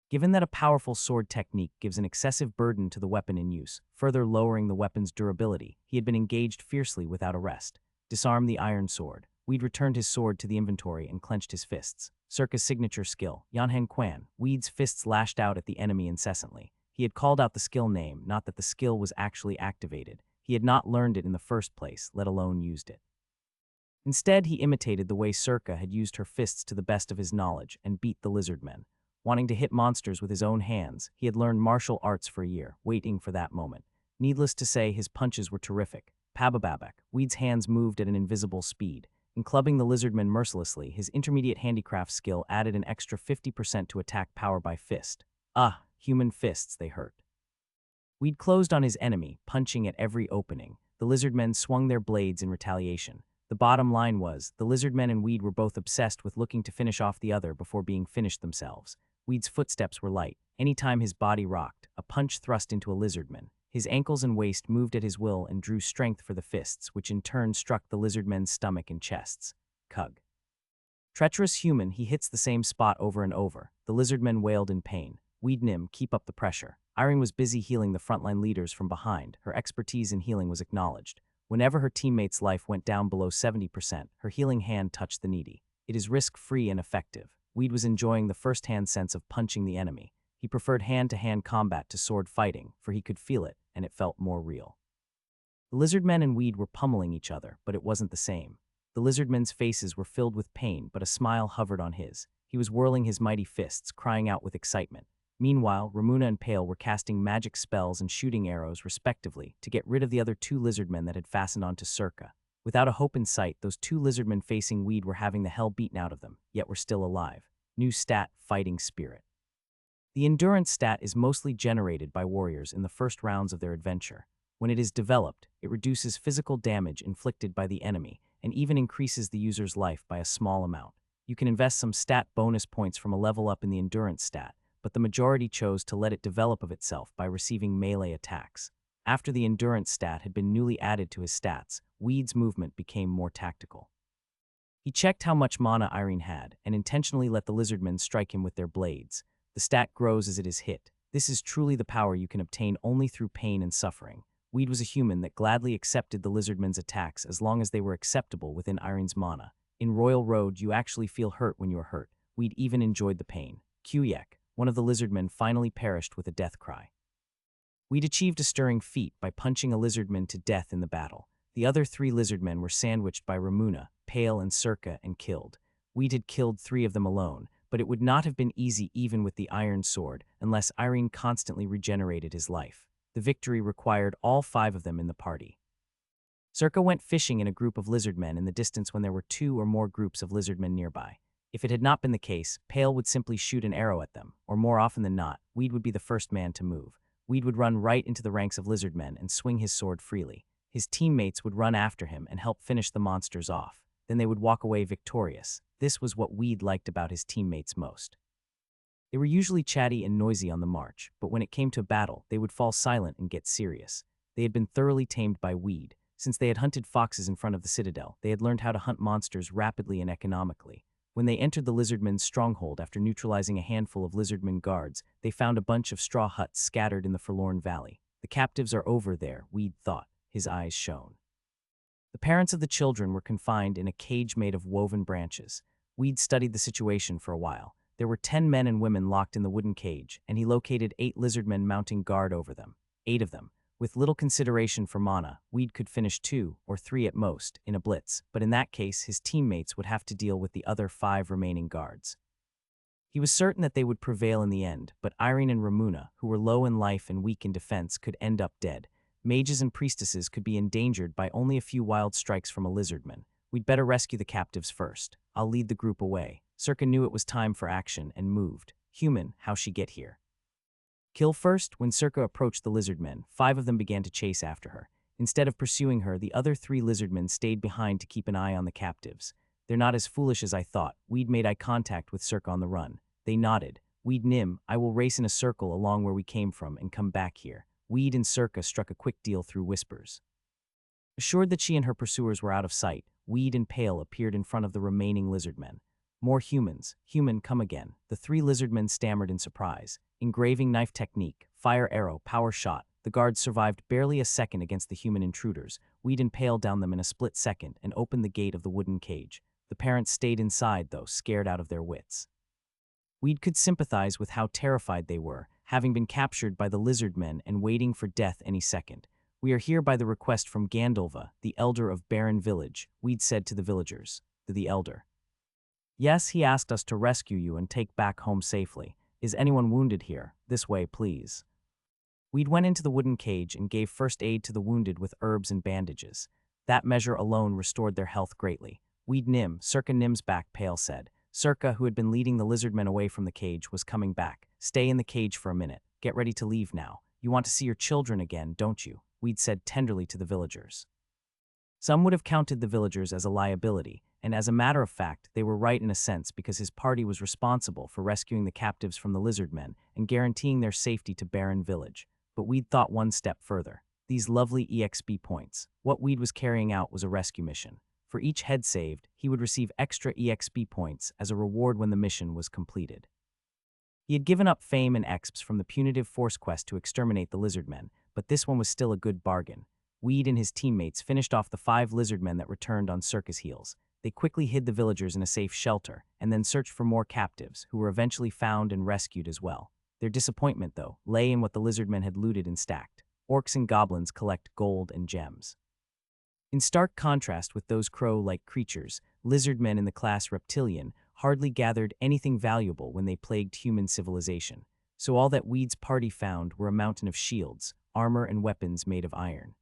Given that a powerful sword technique gives an excessive burden to the weapon in use, further lowering the weapon's durability, he had been engaged fiercely without a rest. Disarm the iron sword. Weed returned his sword to the inventory and clenched his fists. Circa's signature skill, Yanhan Quan. Weed's fists lashed out at the enemy incessantly. He had called out the skill name, not that the skill was actually activated. He had not learned it in the first place, let alone used it. Instead, he imitated the way Circa had used her fists to the best of his knowledge and beat the lizardmen. Wanting to hit monsters with his own hands, he had learned martial arts for a year, waiting for that moment. Needless to say, his punches were terrific. Pabababak, Weed's hands moved at an invisible speed. In clubbing the lizardmen mercilessly, his intermediate handicraft skill added an extra 50% to attack power by fist. Human fists, they hurt. Weed closed on his enemy, punching at every opening. The lizardmen swung their blades in retaliation. The bottom line was, the lizardmen and Weed were both obsessed with looking to finish off the other before being finished themselves. Weed's footsteps were light. Anytime his body rocked, a punch thrust into a lizardman. His ankles and waist moved at his will and drew strength for the fists, which in turn struck the lizardmen's stomach and chests. Cug. Treacherous human, he hits the same spot over and over. The lizardmen wailed in pain. Weed Nim, keep up the pressure. Irene was busy healing the frontline leaders from behind. Her expertise in healing was acknowledged. Whenever her teammate's life went down below 70%, her healing hand touched the needy. It is risk-free and effective. Weed was enjoying the first-hand sense of punching the enemy. He preferred hand-to-hand combat to sword fighting, for he could feel it, and it felt more real. The lizardmen and Weed were pummeling each other, but it wasn't the same. The lizardmen's faces were filled with pain, but a smile hovered on his. He was whirling his mighty fists, crying out with excitement. Meanwhile, Ramuna and Pale were casting magic spells and shooting arrows, respectively, to get rid of the other two lizardmen that had fastened onto Circa. Without a hope in sight, those two lizardmen facing Weed were having the hell beaten out of them, yet were still alive. New stat, Fighting Spirit. The endurance stat is mostly generated by warriors in the first rounds of their adventure. When it is developed, it reduces physical damage inflicted by the enemy and even increases the user's life by a small amount. You can invest some stat bonus points from a level up in the endurance stat, but the majority chose to let it develop of itself by receiving melee attacks. After the endurance stat had been newly added to his stats, Weed's movement became more tactical. He checked how much mana Irene had and intentionally let the lizardmen strike him with their blades. The stat grows as it is hit. This is truly the power you can obtain only through pain and suffering. Weed was a human that gladly accepted the lizardmen's attacks as long as they were acceptable within Irene's mana. In Royal Road, you actually feel hurt when you are hurt. Weed even enjoyed the pain. Kuyek, one of the lizardmen, finally perished with a death cry. Weed achieved a stirring feat by punching a lizardman to death in the battle. The other three lizardmen were sandwiched by Ramuna, Pale, and Circa and killed. Weed had killed 3 of them alone, but it would not have been easy even with the iron sword unless Irene constantly regenerated his life. The victory required all 5 of them in the party. Circa went fishing in a group of lizardmen in the distance when there were 2 or more groups of lizardmen nearby. If it had not been the case, Pale would simply shoot an arrow at them, or more often than not, Weed would be the first man to move. Weed would run right into the ranks of lizardmen and swing his sword freely. His teammates would run after him and help finish the monsters off. Then they would walk away victorious. This was what Weed liked about his teammates most. They were usually chatty and noisy on the march, but when it came to battle, they would fall silent and get serious. They had been thoroughly tamed by Weed. Since they had hunted foxes in front of the citadel, they had learned how to hunt monsters rapidly and economically. When they entered the lizardmen's stronghold after neutralizing a handful of lizardmen guards, they found a bunch of straw huts scattered in the forlorn valley. The captives are over there, Weed thought. His eyes shone. The parents of the children were confined in a cage made of woven branches. Weed studied the situation for a while. There were 10 men and women locked in the wooden cage, and he located 8 lizardmen mounting guard over them. 8 of them. With little consideration for mana, Weed could finish 2 or 3 at most in a blitz, but in that case his teammates would have to deal with the other 5 remaining guards. He was certain that they would prevail in the end, but Irene and Ramuna, who were low in life and weak in defense, could end up dead. Mages and priestesses could be endangered by only a few wild strikes from a lizardman. We'd better rescue the captives first. I'll lead the group away. Circa knew it was time for action and moved. Human, how she get here? Kill first. When Circa approached the lizardmen, 5 of them began to chase after her. Instead of pursuing her, the other 3 lizardmen stayed behind to keep an eye on the captives. They're not as foolish as I thought. Weed made eye contact with Circa on the run. They nodded. Weed Nim, I will race in a circle along where we came from and come back here. Weed and Circa struck a quick deal through whispers. Assured that she and her pursuers were out of sight, Weed and Pale appeared in front of the remaining lizardmen. More humans. Human, come again. The 3 lizardmen stammered in surprise. Engraving knife technique, fire arrow, power shot. The guards survived barely a second against the human intruders. Weed impaled down them in a split second and opened the gate of the wooden cage. The parents stayed inside, though, scared out of their wits. Weed could sympathize with how terrified they were, having been captured by the lizard men and waiting for death any second. "We are here by the request from Gandalva, the elder of Barren Village," Weed said to the villagers. The elder. "Yes, he asked us to rescue you and take back home safely. Is anyone wounded here? This way, please." Weed went into the wooden cage and gave first aid to the wounded with herbs and bandages. That measure alone restored their health greatly. Weed Nim, Circa Nim's back pale, said. Circa, who had been leading the lizardmen away from the cage, was coming back. "Stay in the cage for a minute. Get ready to leave now. You want to see your children again, don't you?" Weed said tenderly to the villagers. Some would have counted the villagers as a liability, and as a matter of fact, they were right in a sense because his party was responsible for rescuing the captives from the lizardmen and guaranteeing their safety to Barren Village. But Weed thought one step further. These lovely EXP points. What Weed was carrying out was a rescue mission. For each head saved, he would receive extra EXP points as a reward when the mission was completed. He had given up fame and exps from the punitive force quest to exterminate the lizardmen, but this one was still a good bargain. Weed and his teammates finished off the 5 lizardmen that returned on Circa's heels. They quickly hid the villagers in a safe shelter, and then searched for more captives, who were eventually found and rescued as well. Their disappointment, though, lay in what the lizardmen had looted and stacked. Orcs and goblins collect gold and gems. In stark contrast with those crow-like creatures, lizardmen in the class reptilian hardly gathered anything valuable when they plagued human civilization. So all that Weed's party found were a mountain of shields, armor, and weapons made of iron.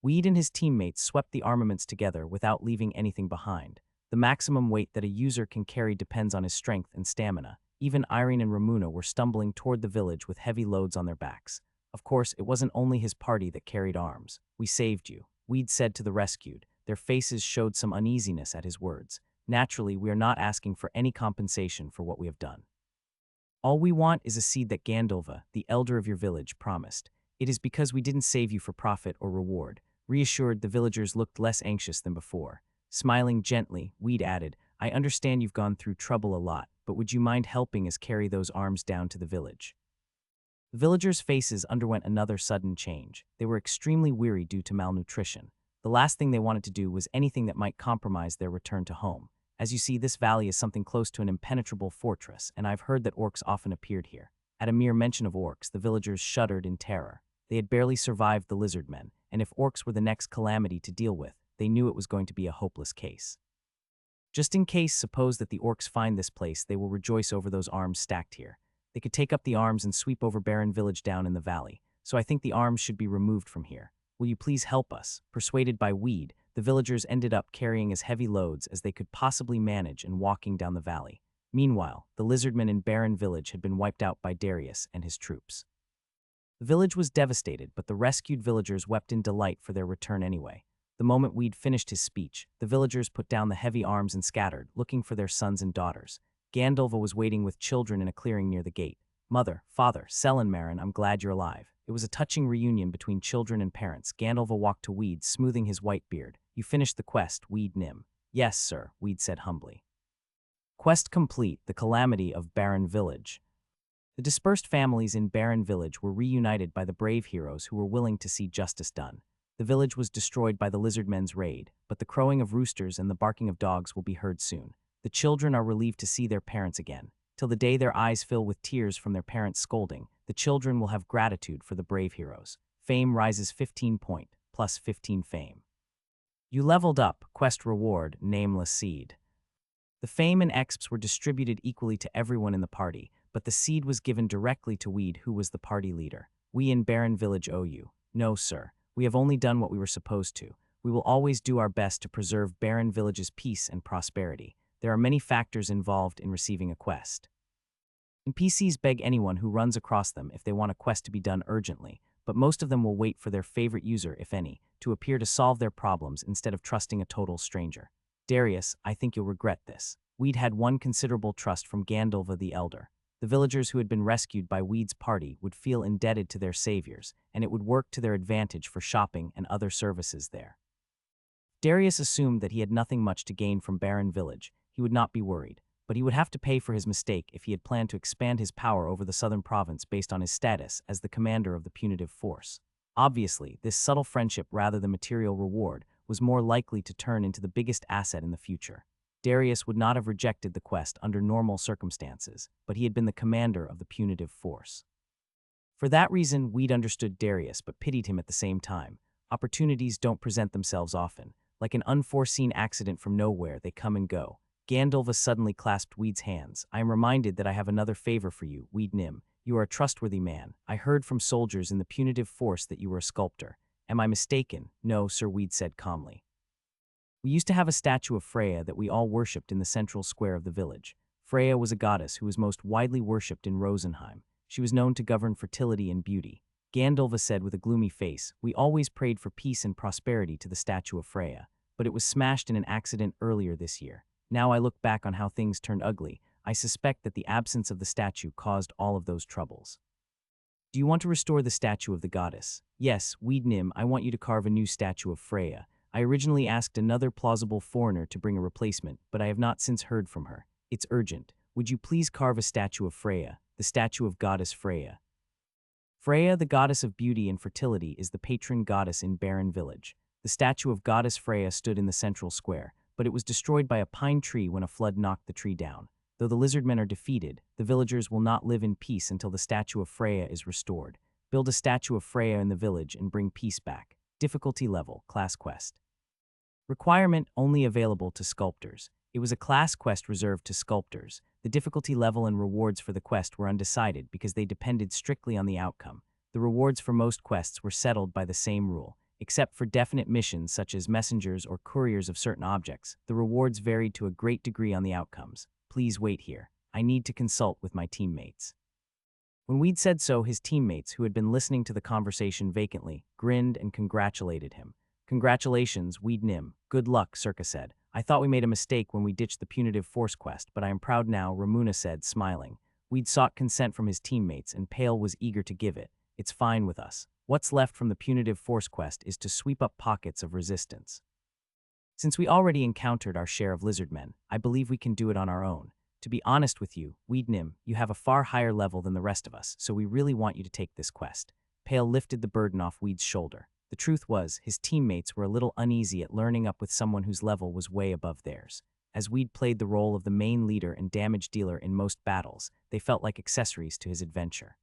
Weed and his teammates swept the armaments together without leaving anything behind. The maximum weight that a user can carry depends on his strength and stamina. Even Irene and Ramuna were stumbling toward the village with heavy loads on their backs. Of course, it wasn't only his party that carried arms. "We saved you," Weed said to the rescued. Their faces showed some uneasiness at his words. "Naturally, we are not asking for any compensation for what we have done. All we want is a seed that Gandalva, the elder of your village, promised. It is because we didn't save you for profit or reward." Reassured, the villagers looked less anxious than before. Smiling gently, Weed added, "I understand you've gone through trouble a lot, but would you mind helping us carry those arms down to the village?" The villagers' faces underwent another sudden change. They were extremely weary due to malnutrition. The last thing they wanted to do was anything that might compromise their return to home. As you see, this valley is something close to an impenetrable fortress, and I've heard that orcs often appeared here. At a mere mention of orcs, the villagers shuddered in terror. They had barely survived the lizardmen, and if orcs were the next calamity to deal with, they knew it was going to be a hopeless case. Just in case, suppose that the orcs find this place, they will rejoice over those arms stacked here. They could take up the arms and sweep over Barren Village down in the valley, so I think the arms should be removed from here. Will you please help us?" Persuaded by Weed, the villagers ended up carrying as heavy loads as they could possibly manage and walking down the valley. Meanwhile, the lizardmen in Barren Village had been wiped out by Darius and his troops. The village was devastated, but the rescued villagers wept in delight for their return anyway. The moment Weed finished his speech, the villagers put down the heavy arms and scattered, looking for their sons and daughters. Gandalva was waiting with children in a clearing near the gate. "Mother, father, Selenmarin, I'm glad you're alive." It was a touching reunion between children and parents. Gandalva walked to Weed, smoothing his white beard. "You finished the quest, Weed Nim." "Yes, sir," Weed said humbly. Quest complete, the calamity of Barren Village. The dispersed families in Barren Village were reunited by the brave heroes who were willing to see justice done. The village was destroyed by the lizardmen's raid, but the crowing of roosters and the barking of dogs will be heard soon. The children are relieved to see their parents again. Till the day their eyes fill with tears from their parents' scolding, the children will have gratitude for the brave heroes. Fame rises 15 point, plus 15 fame. You leveled up, quest reward, nameless seed. The fame and exps were distributed equally to everyone in the party, but the seed was given directly to Weed, who was the party leader. "We in Barren Village owe you." "No, sir. We have only done what we were supposed to. We will always do our best to preserve Barren Village's peace and prosperity. There are many factors involved in receiving a quest. NPCs beg anyone who runs across them if they want a quest to be done urgently, but most of them will wait for their favorite user, if any, to appear to solve their problems instead of trusting a total stranger. Darius, I think you'll regret this. Weed had won considerable trust from Gandalva the Elder. The villagers who had been rescued by Weed's party would feel indebted to their saviors, and it would work to their advantage for shopping and other services there. Darius assumed that he had nothing much to gain from Barren Village. He would not be worried. but he would have to pay for his mistake if he had planned to expand his power over the southern province based on his status as the commander of the punitive force. Obviously, this subtle friendship rather than material reward was more likely to turn into the biggest asset in the future. Darius would not have rejected the quest under normal circumstances, but he had been the commander of the punitive force. For that reason, Weed understood Darius but pitied him at the same time. Opportunities don't present themselves often. Like an unforeseen accident from nowhere, they come and go. Gandalva suddenly clasped Weed's hands. I am reminded that I have another favor for you, Weed Nim. You are a trustworthy man. I heard from soldiers in the punitive force that you were a sculptor. Am I mistaken? No, Sir Weed said calmly. We used to have a statue of Freya that we all worshipped in the central square of the village. Freya was a goddess who was most widely worshipped in Rosenheim. She was known to govern fertility and beauty. Gandalva said with a gloomy face, we always prayed for peace and prosperity to the statue of Freya, but it was smashed in an accident earlier this year. Now I look back on how things turned ugly. I suspect that the absence of the statue caused all of those troubles. Do you want to restore the statue of the goddess? Yes, Weed Nim, I want you to carve a new statue of Freya. I originally asked another plausible foreigner to bring a replacement, but I have not since heard from her. It's urgent. Would you please carve a statue of Freya, the statue of goddess Freya? Freya, the goddess of beauty and fertility, is the patron goddess in Barren Village. The statue of goddess Freya stood in the central square, but it was destroyed by a pine tree when a flood knocked the tree down. Though the lizardmen are defeated, the villagers will not live in peace until the statue of Freya is restored. Build a statue of Freya in the village and bring peace back. Difficulty level, class quest. Requirement only available to sculptors. It was a class quest reserved to sculptors. The difficulty level and rewards for the quest were undecided because they depended strictly on the outcome. The rewards for most quests were settled by the same rule. Except for definite missions such as messengers or couriers of certain objects, the rewards varied to a great degree on the outcomes. Please wait here. I need to consult with my teammates. When Weed said so, his teammates, who had been listening to the conversation vacantly, grinned and congratulated him. Congratulations, Weed Nim. Good luck, Circa said. I thought we made a mistake when we ditched the punitive force quest, but I am proud now, Ramuna said, smiling. Weed sought consent from his teammates, and Pale was eager to give it. It's fine with us. What's left from the punitive force quest is to sweep up pockets of resistance. Since we already encountered our share of lizardmen, I believe we can do it on our own. To be honest with you, Weed Nim, you have a far higher level than the rest of us, so we really want you to take this quest. Pale lifted the burden off Weed's shoulder. The truth was, his teammates were a little uneasy at learning up with someone whose level was way above theirs. As Weed played the role of the main leader and damage dealer in most battles, they felt like accessories to his adventure.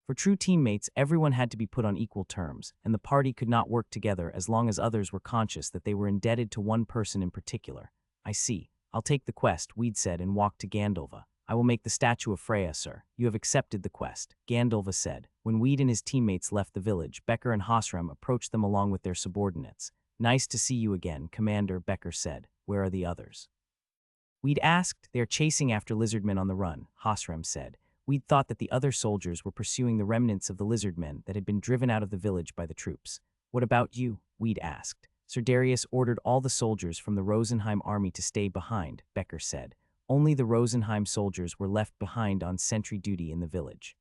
For true teammates, everyone had to be put on equal terms, and the party could not work together as long as others were conscious that they were indebted to one person in particular. I see. I'll take the quest, Weed said and walked to Gandalva. I will make the statue of Freya, sir. You have accepted the quest, Gandalva said. When Weed and his teammates left the village, Becker and Hosram approached them along with their subordinates. Nice to see you again, Commander, Becker said. Where are the others? Weed asked. They are chasing after lizardmen on the run, Hosram said. We'd thought that the other soldiers were pursuing the remnants of the lizardmen that had been driven out of the village by the troops. What about you? Weed asked. Sir Darius ordered all the soldiers from the Rosenheim army to stay behind, Becker said. Only the Rosenheim soldiers were left behind on sentry duty in the village.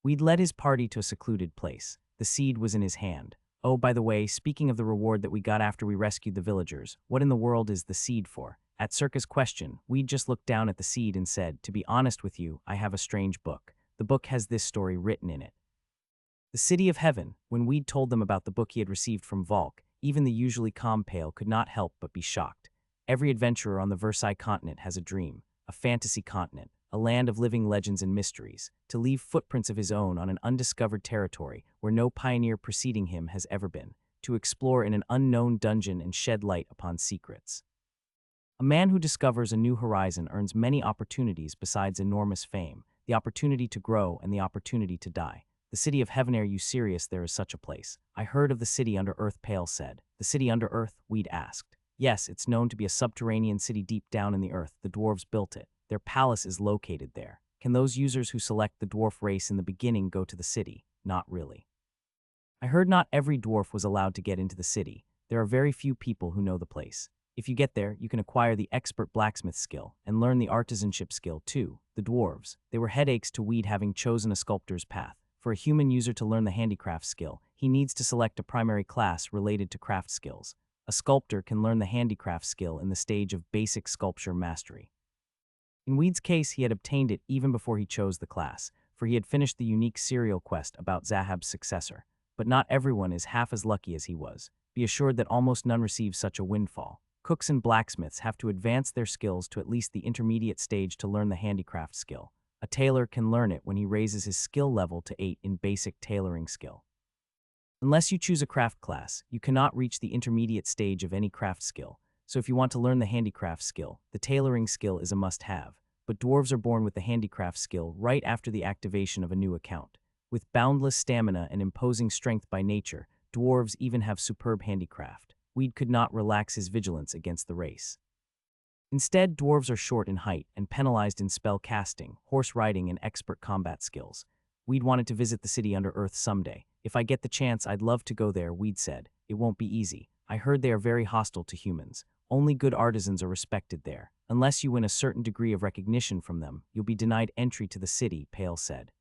We'd led his party to a secluded place. The seed was in his hand. Oh, by the way, speaking of the reward that we got after we rescued the villagers, what in the world is the seed for? At Circa's question, Weed just looked down at the seed and said, to be honest with you, I have a strange book. The book has this story written in it. The City of Heaven. When Weed told them about the book he had received from Valk, even the usually calm Pale could not help but be shocked. Every adventurer on the Versailles continent has a dream, a fantasy continent, a land of living legends and mysteries, to leave footprints of his own on an undiscovered territory where no pioneer preceding him has ever been, to explore in an unknown dungeon and shed light upon secrets. A man who discovers a new horizon earns many opportunities besides enormous fame, the opportunity to grow and the opportunity to die. The City of Heaven, are you serious? There is such a place. I heard of the city under earth, Pale said. The city under earth? Weed asked. Yes, it's known to be a subterranean city deep down in the earth. The dwarves built it. Their palace is located there. Can those users who select the dwarf race in the beginning go to the city? Not really. I heard not every dwarf was allowed to get into the city. There are very few people who know the place. If you get there, you can acquire the expert blacksmith skill and learn the artisanship skill too. The dwarves, they were headaches to Weed having chosen a sculptor's path. For a human user to learn the handicraft skill, he needs to select a primary class related to craft skills. A sculptor can learn the handicraft skill in the stage of basic sculpture mastery. In Weed's case, he had obtained it even before he chose the class, for he had finished the unique serial quest about Zahab's successor. But not everyone is half as lucky as he was. Be assured that almost none receive such a windfall. Cooks and blacksmiths have to advance their skills to at least the intermediate stage to learn the handicraft skill. A tailor can learn it when he raises his skill level to 8 in basic tailoring skill. Unless you choose a craft class, you cannot reach the intermediate stage of any craft skill. So if you want to learn the handicraft skill, the tailoring skill is a must-have. But dwarves are born with the handicraft skill right after the activation of a new account. With boundless stamina and imposing strength by nature, dwarves even have superb handicraft. Weed could not relax his vigilance against the race. Instead, dwarves are short in height and penalized in spell casting, horse riding, and expert combat skills. Weed wanted to visit the city under Earth someday. If I get the chance, I'd love to go there, Weed said. It won't be easy. I heard they are very hostile to humans. Only good artisans are respected there. Unless you win a certain degree of recognition from them, you'll be denied entry to the city, Pale said.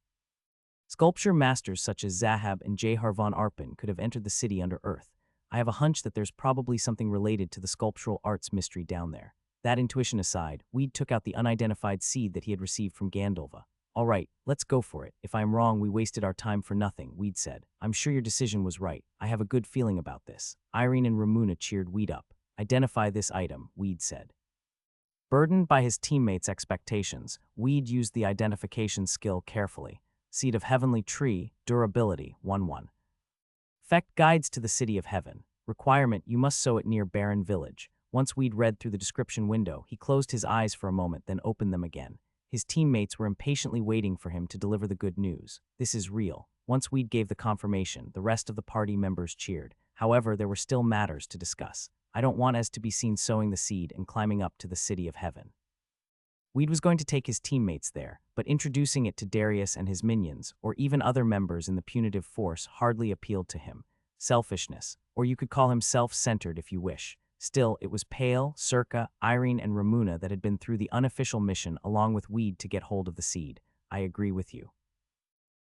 Sculpture masters such as Zahab and Jehar von Arpen could have entered the city under Earth. I have a hunch that there's probably something related to the sculptural arts mystery down there. That intuition aside, Weed took out the unidentified seed that he had received from Gandalva. All right, let's go for it. If I'm wrong, we wasted our time for nothing, Weed said. I'm sure your decision was right. I have a good feeling about this. Irene and Ramuna cheered Weed up. Identify this item, Weed said. Burdened by his teammates' expectations, Weed used the identification skill carefully. Seed of Heavenly Tree, Durability, 1-1. Effect guides to the City of Heaven. Requirement, you must sow it near Barren Village. Once Weed read through the description window, he closed his eyes for a moment, then opened them again. His teammates were impatiently waiting for him to deliver the good news. This is real. Once Weed gave the confirmation, the rest of the party members cheered. However, there were still matters to discuss. I don't want us to be seen sowing the seed and climbing up to the City of Heaven. Weed was going to take his teammates there, but introducing it to Darius and his minions, or even other members in the punitive force, hardly appealed to him. Selfishness, or you could call him self-centered if you wish. Still, it was Pale, Circa, Irene, and Ramuna that had been through the unofficial mission along with Weed to get hold of the seed. I agree with you.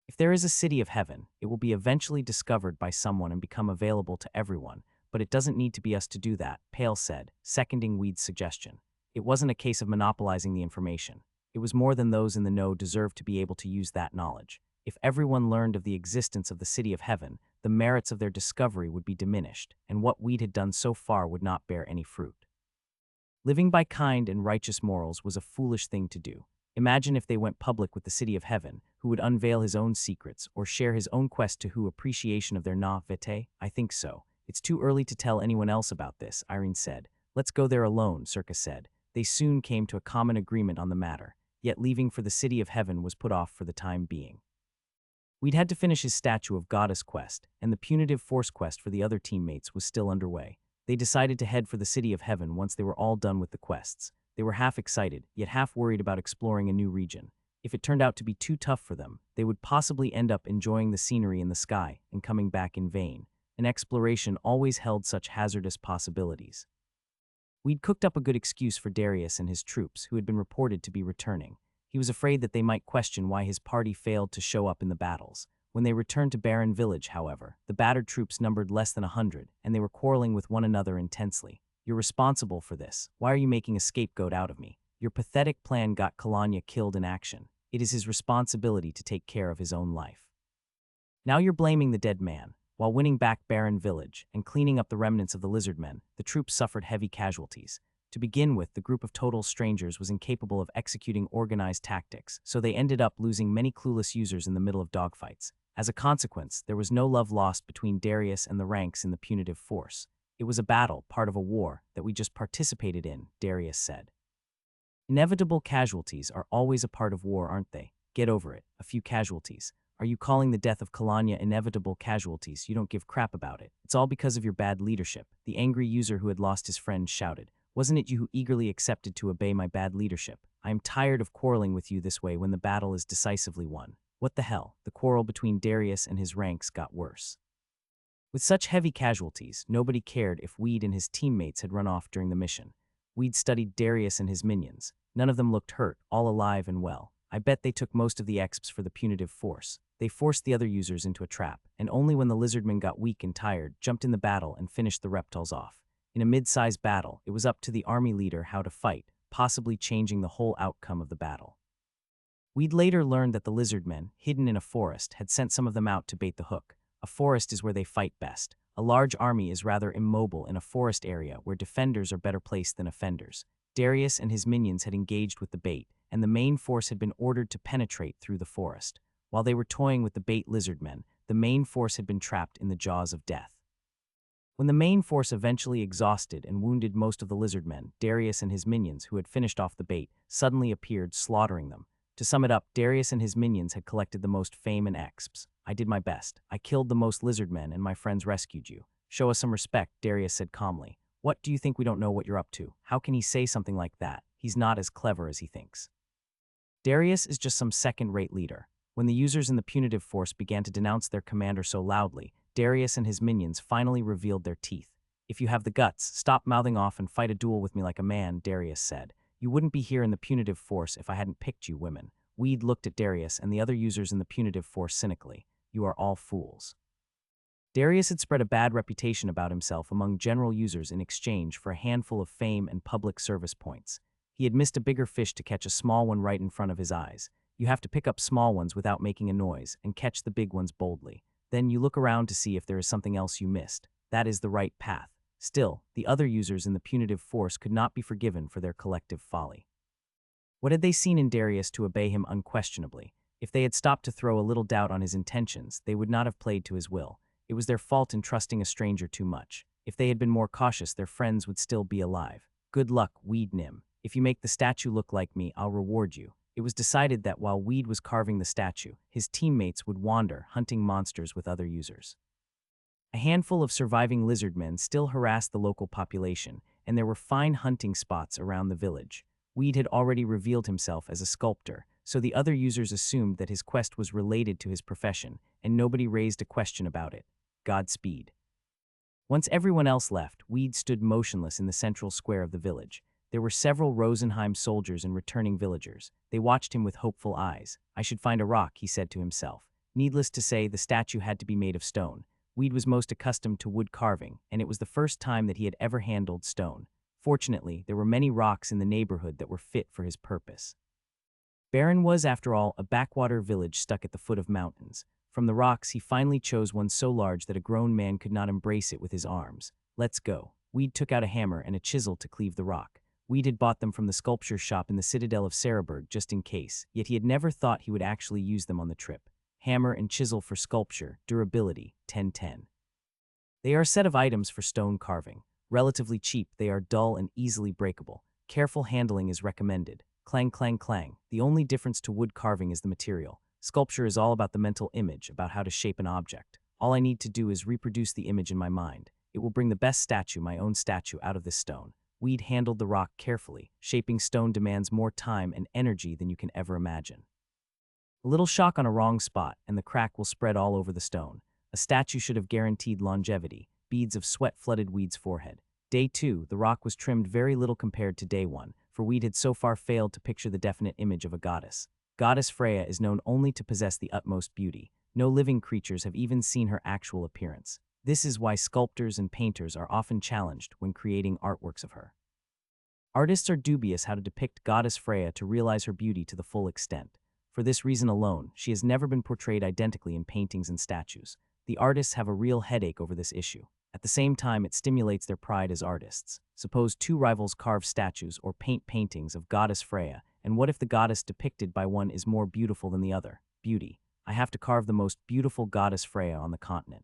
If there is a City of Heaven, it will be eventually discovered by someone and become available to everyone, but it doesn't need to be us to do that, Pale said, seconding Weed's suggestion. It wasn't a case of monopolizing the information. It was more than those in the know deserved to be able to use that knowledge. If everyone learned of the existence of the City of Heaven, the merits of their discovery would be diminished, and what Weed had done so far would not bear any fruit. Living by kind and righteous morals was a foolish thing to do. Imagine if they went public with the City of Heaven, who would unveil his own secrets or share his own quest to who appreciation of their naivete? I think so. It's too early to tell anyone else about this, Irene said. Let's go there alone, Circa said. They soon came to a common agreement on the matter, yet leaving for the City of Heaven was put off for the time being. We'd had to finish his Statue of Goddess quest, and the punitive force quest for the other teammates was still underway. They decided to head for the City of Heaven once they were all done with the quests. They were half excited, yet half worried about exploring a new region. If it turned out to be too tough for them, they would possibly end up enjoying the scenery in the sky and coming back in vain. An exploration always held such hazardous possibilities. We'd cooked up a good excuse for Darius and his troops, who had been reported to be returning. He was afraid that they might question why his party failed to show up in the battles. When they returned to Barren Village, however, the battered troops numbered less than 100, and they were quarreling with one another intensely. You're responsible for this. Why are you making a scapegoat out of me? Your pathetic plan got Kalanya killed in action. It is his responsibility to take care of his own life. Now you're blaming the dead man. While winning back Barren Village and cleaning up the remnants of the lizardmen, the troops suffered heavy casualties. To begin with, the group of total strangers was incapable of executing organized tactics, so they ended up losing many clueless users in the middle of dogfights. As a consequence, there was no love lost between Darius and the ranks in the punitive force. It was a battle, part of a war, that we just participated in, Darius said. Inevitable casualties are always a part of war, aren't they? Get over it. A few casualties. Are you calling the death of Kalanya inevitable casualties? You don't give crap about it. It's all because of your bad leadership, the angry user who had lost his friend shouted. Wasn't it you who eagerly accepted to obey my bad leadership? I am tired of quarreling with you this way when the battle is decisively won. What the hell? The quarrel between Darius and his ranks got worse. With such heavy casualties, nobody cared if Weed and his teammates had run off during the mission. Weed studied Darius and his minions. None of them looked hurt, all alive and well. I bet they took most of the exps for the punitive force. They forced the other users into a trap, and only when the lizardmen got weak and tired, jumped in the battle and finished the reptiles off. In a mid-sized battle, it was up to the army leader how to fight, possibly changing the whole outcome of the battle. We'd later learned that the lizardmen, hidden in a forest, had sent some of them out to bait the hook. A forest is where they fight best. A large army is rather immobile in a forest area where defenders are better placed than offenders. Darius and his minions had engaged with the bait, and the main force had been ordered to penetrate through the forest. While they were toying with the bait lizardmen, the main force had been trapped in the jaws of death. When the main force eventually exhausted and wounded most of the lizardmen, Darius and his minions, who had finished off the bait, suddenly appeared, slaughtering them. To sum it up, Darius and his minions had collected the most fame and exps. I did my best. I killed the most lizardmen and my friends rescued you. Show us some respect, Darius said calmly. What do you think we don't know what you're up to? How can he say something like that? He's not as clever as he thinks. Darius is just some second-rate leader. When the users in the punitive force began to denounce their commander so loudly, Darius and his minions finally revealed their teeth. If you have the guts, stop mouthing off and fight a duel with me like a man, Darius said. You wouldn't be here in the punitive force if I hadn't picked you, women. Weed looked at Darius and the other users in the punitive force cynically. You are all fools. Darius had spread a bad reputation about himself among general users in exchange for a handful of fame and public service points. He had missed a bigger fish to catch a small one right in front of his eyes. You have to pick up small ones without making a noise and catch the big ones boldly. Then you look around to see if there is something else you missed. That is the right path. Still, the other users in the punitive force could not be forgiven for their collective folly. What had they seen in Darius to obey him unquestionably? If they had stopped to throw a little doubt on his intentions, they would not have played to his will. It was their fault in trusting a stranger too much. If they had been more cautious, their friends would still be alive. Good luck, Weed Nim. If you make the statue look like me, I'll reward you. It was decided that while Weed was carving the statue, his teammates would wander, hunting monsters with other users. A handful of surviving lizardmen still harassed the local population, and there were fine hunting spots around the village. Weed had already revealed himself as a sculptor, so the other users assumed that his quest was related to his profession, and nobody raised a question about it. Godspeed. Once everyone else left, Weed stood motionless in the central square of the village. There were several Rosenheim soldiers and returning villagers. They watched him with hopeful eyes. I should find a rock, he said to himself. Needless to say, the statue had to be made of stone. Weed was most accustomed to wood carving, and it was the first time that he had ever handled stone. Fortunately, there were many rocks in the neighborhood that were fit for his purpose. Barren was, after all, a backwater village stuck at the foot of mountains. From the rocks, he finally chose one so large that a grown man could not embrace it with his arms. Let's go. Weed took out a hammer and a chisel to cleave the rock. Weed had bought them from the sculpture shop in the citadel of Cereberg just in case, yet he had never thought he would actually use them on the trip. Hammer and chisel for sculpture, durability, 10/10. They are a set of items for stone carving. Relatively cheap, they are dull and easily breakable. Careful handling is recommended. Clang, clang, clang. The only difference to wood carving is the material. Sculpture is all about the mental image, about how to shape an object. All I need to do is reproduce the image in my mind. It will bring the best statue, my own statue, out of this stone. Weed handled the rock carefully. Shaping stone demands more time and energy than you can ever imagine. A little shock on a wrong spot, and the crack will spread all over the stone. A statue should have guaranteed longevity. Beads of sweat flooded Weed's forehead. Day 2, the rock was trimmed very little compared to day 1, for Weed had so far failed to picture the definite image of a goddess. Goddess Freya is known only to possess the utmost beauty. No living creatures have even seen her actual appearance. This is why sculptors and painters are often challenged when creating artworks of her. Artists are dubious how to depict Goddess Freya to realize her beauty to the full extent. For this reason alone, she has never been portrayed identically in paintings and statues. The artists have a real headache over this issue. At the same time, it stimulates their pride as artists. Suppose two rivals carve statues or paint paintings of Goddess Freya, and what if the goddess depicted by one is more beautiful than the other? Beauty. I have to carve the most beautiful Goddess Freya on the continent.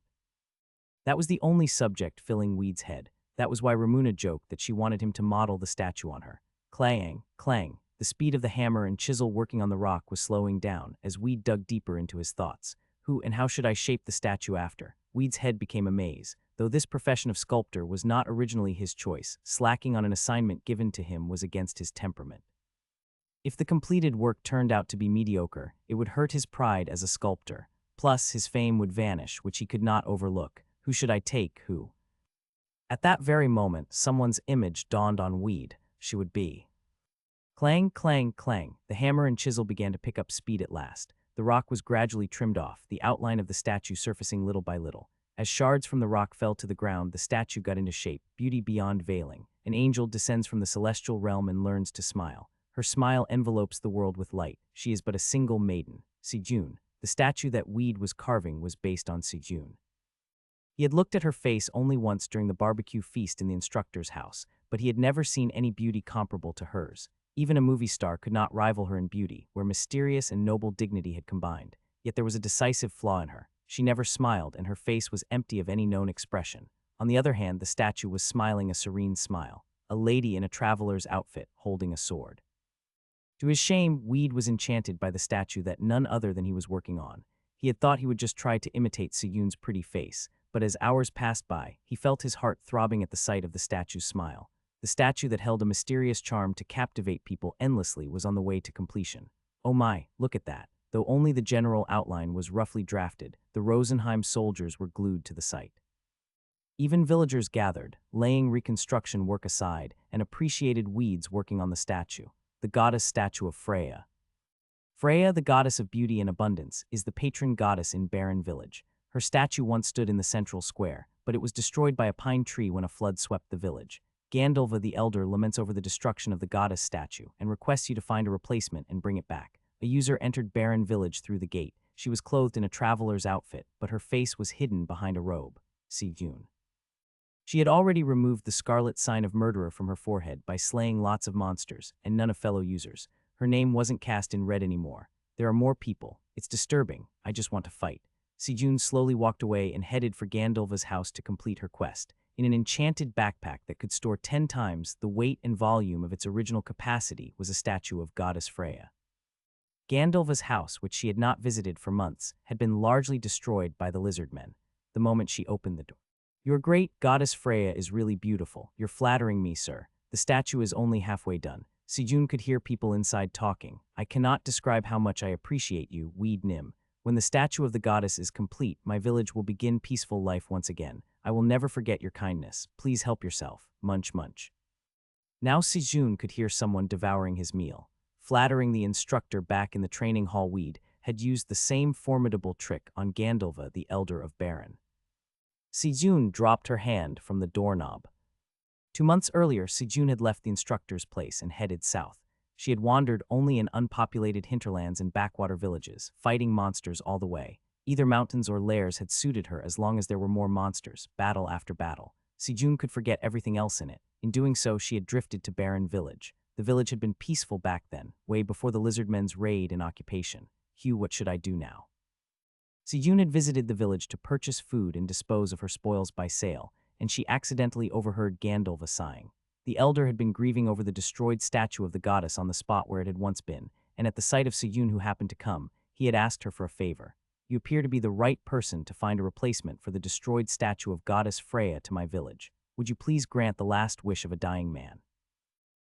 That was the only subject filling Weed's head. That was why Ramuna joked that she wanted him to model the statue on her. Clang, clang. The speed of the hammer and chisel working on the rock was slowing down as Weed dug deeper into his thoughts. Who and how should I shape the statue after? Weed's head became a maze. Though this profession of sculptor was not originally his choice, slacking on an assignment given to him was against his temperament. If the completed work turned out to be mediocre, it would hurt his pride as a sculptor. Plus, his fame would vanish, which he could not overlook. Who should I take, who? At that very moment, someone's image dawned on Weed. She would be. Clang, clang, clang. The hammer and chisel began to pick up speed at last. The rock was gradually trimmed off, the outline of the statue surfacing little by little. As shards from the rock fell to the ground, the statue got into shape, beauty beyond veiling. An angel descends from the celestial realm and learns to smile. Her smile envelopes the world with light. She is but a single maiden, Sejun. The statue that Weed was carving was based on Sejun. He had looked at her face only once during the barbecue feast in the instructor's house, but he had never seen any beauty comparable to hers. Even a movie star could not rival her in beauty, where mysterious and noble dignity had combined. Yet there was a decisive flaw in her. She never smiled, and her face was empty of any known expression. On the other hand, the statue was smiling a serene smile, a lady in a traveler's outfit, holding a sword. To his shame, Weed was enchanted by the statue that none other than he was working on. He had thought he would just try to imitate Seyun's pretty face, but as hours passed by, he felt his heart throbbing at the sight of the statue's smile. The statue that held a mysterious charm to captivate people endlessly was on the way to completion. Oh my, look at that. Though only the general outline was roughly drafted, the Rosenheim soldiers were glued to the site. Even villagers gathered, laying reconstruction work aside, and appreciated Weeds working on the statue, the goddess statue of Freya. Freya, the goddess of beauty and abundance, is the patron goddess in Barren Village. Her statue once stood in the central square, but it was destroyed by a pine tree when a flood swept the village. Gandalva the Elder laments over the destruction of the goddess statue and requests you to find a replacement and bring it back. A user entered Barren Village through the gate. She was clothed in a traveler's outfit, but her face was hidden behind a robe. See June. She had already removed the scarlet sign of murderer from her forehead by slaying lots of monsters and none of fellow users. Her name wasn't cast in red anymore. There are more people. It's disturbing. I just want to fight. Sejun slowly walked away and headed for Gandalva's house to complete her quest. In an enchanted backpack that could store 10 times the weight and volume of its original capacity was a statue of Goddess Freya. Gandalva's house, which she had not visited for months, had been largely destroyed by the lizard men the moment she opened the door. Your great Goddess Freya is really beautiful. You're flattering me, sir. The statue is only halfway done. Sejun could hear people inside talking. I cannot describe how much I appreciate you, Weed Nim. When the statue of the goddess is complete, my village will begin peaceful life once again. I will never forget your kindness. Please help yourself. Munch, munch. Now Sejun could hear someone devouring his meal. Flattering the instructor back in the training hall, Weed had used the same formidable trick on Gandalva, the Elder of Barren. Sejun dropped her hand from the doorknob. 2 months earlier, Sejun had left the instructor's place and headed south. She had wandered only in unpopulated hinterlands and backwater villages, fighting monsters all the way. Either mountains or lairs had suited her as long as there were more monsters, battle after battle. Sejun could forget everything else in it. In doing so, she had drifted to Barren Village. The village had been peaceful back then, way before the lizardmen's raid and occupation. Hugh, what should I do now? Sejun had visited the village to purchase food and dispose of her spoils by sale, and she accidentally overheard Gandalva sighing. The elder had been grieving over the destroyed statue of the goddess on the spot where it had once been, and at the sight of Sejun who happened to come, he had asked her for a favor. You appear to be the right person to find a replacement for the destroyed statue of Goddess Freya to my village. Would you please grant the last wish of a dying man?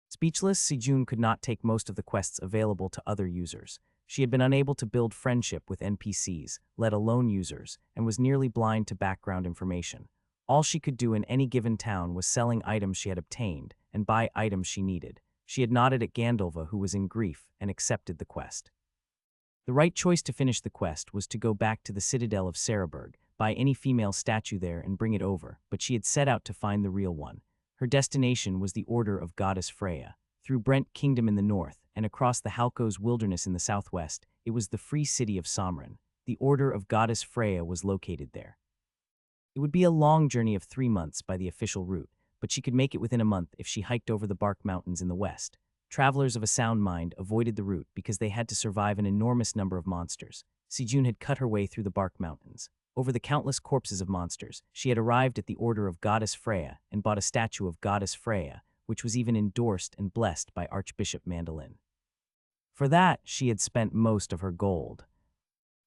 Speechless, Sejun could not take most of the quests available to other users. She had been unable to build friendship with NPCs, let alone users, and was nearly blind to background information. All she could do in any given town was selling items she had obtained and buy items she needed. She had nodded at Gandalva, who was in grief, and accepted the quest. The right choice to finish the quest was to go back to the citadel of Cereburg, buy any female statue there and bring it over, but she had set out to find the real one. Her destination was the Order of Goddess Freya. Through Brent Kingdom in the north and across the Halko's wilderness in the southwest, it was the free city of Somren. The Order of Goddess Freya was located there. It would be a long journey of 3 months by the official route, but she could make it within a month if she hiked over the Bark Mountains in the west. Travelers of a sound mind avoided the route because they had to survive an enormous number of monsters. Sejun had cut her way through the Bark Mountains. Over the countless corpses of monsters, she had arrived at the Order of Goddess Freya and bought a statue of Goddess Freya, which was even endorsed and blessed by Archbishop Mandolin. For that, she had spent most of her gold.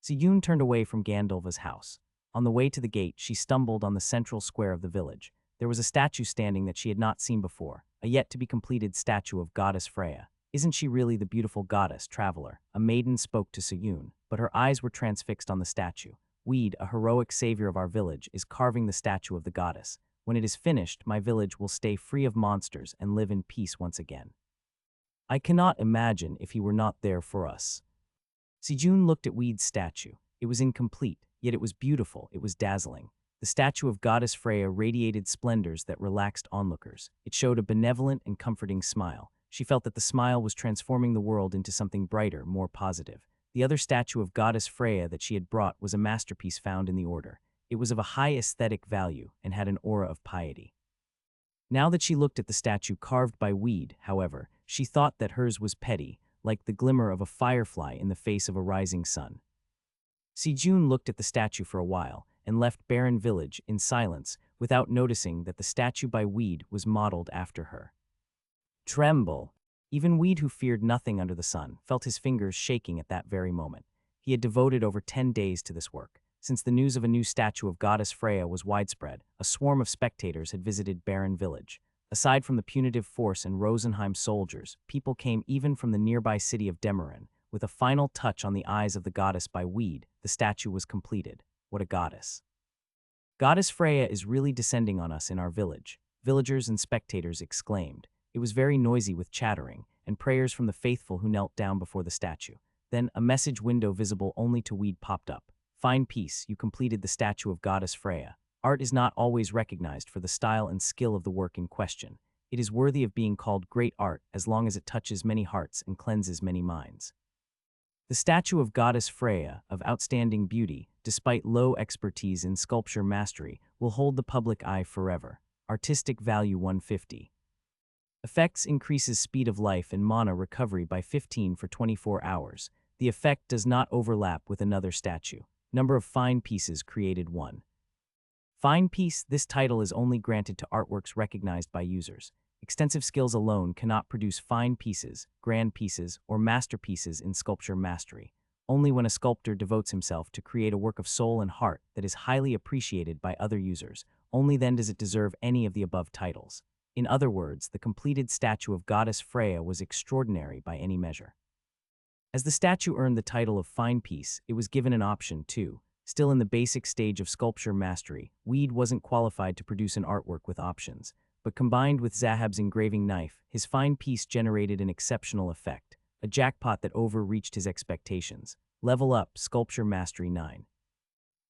Sejun turned away from Gandalva's house. On the way to the gate, she stumbled on the central square of the village. There was a statue standing that she had not seen before, a yet-to-be-completed statue of Goddess Freya. Isn't she really the beautiful goddess, traveler? A maiden spoke to Sejun, but her eyes were transfixed on the statue. Weed, a heroic savior of our village, is carving the statue of the goddess. When it is finished, my village will stay free of monsters and live in peace once again. I cannot imagine if he were not there for us. Sejun looked at Weed's statue. It was incomplete, yet it was beautiful, it was dazzling. The statue of Goddess Freya radiated splendors that relaxed onlookers. It showed a benevolent and comforting smile. She felt that the smile was transforming the world into something brighter, more positive. The other statue of Goddess Freya that she had brought was a masterpiece found in the order. It was of a high aesthetic value and had an aura of piety. Now that she looked at the statue carved by Weed, however, she thought that hers was petty, like the glimmer of a firefly in the face of a rising sun. Sejun looked at the statue for a while and left Barren Village in silence without noticing that the statue by Weed was modeled after her. Tremble! Even Weed, who feared nothing under the sun, felt his fingers shaking at that very moment. He had devoted over 10 days to this work. Since the news of a new statue of Goddess Freya was widespread, a swarm of spectators had visited Barren Village. Aside from the punitive force and Rosenheim soldiers, people came even from the nearby city of Demerin. With a final touch on the eyes of the goddess by Weed, the statue was completed. What a goddess. Goddess Freya is really descending on us in our village, villagers and spectators exclaimed. It was very noisy with chattering and prayers from the faithful who knelt down before the statue. Then a message window visible only to Weed popped up. Fine piece, you completed the statue of Goddess Freya. Art is not always recognized for the style and skill of the work in question. It is worthy of being called great art as long as it touches many hearts and cleanses many minds. The statue of Goddess Freya, of outstanding beauty, despite low expertise in sculpture mastery, will hold the public eye forever. Artistic value 150. Effects increases speed of life and mana recovery by 15 for 24 hours. The effect does not overlap with another statue. Number of fine pieces created 1. Fine piece, this title is only granted to artworks recognized by users. Extensive skills alone cannot produce fine pieces, grand pieces, or masterpieces in sculpture mastery. Only when a sculptor devotes himself to create a work of soul and heart that is highly appreciated by other users, only then does it deserve any of the above titles. In other words, the completed statue of Goddess Freya was extraordinary by any measure. As the statue earned the title of fine piece, it was given an option too. Still in the basic stage of sculpture mastery, Weed wasn't qualified to produce an artwork with options, but combined with Zahab's engraving knife, his fine piece generated an exceptional effect, a jackpot that overreached his expectations. Level up, Sculpture Mastery 9.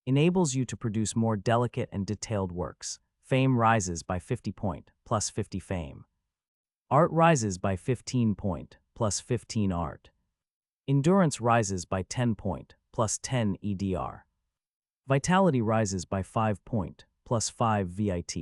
Enables you to produce more delicate and detailed works. Fame rises by 50 point, plus 50 fame. Art rises by 15 point, plus 15 art. Endurance rises by 10 point, plus 10 EDR. Vitality rises by 5 point, plus 5 VIT.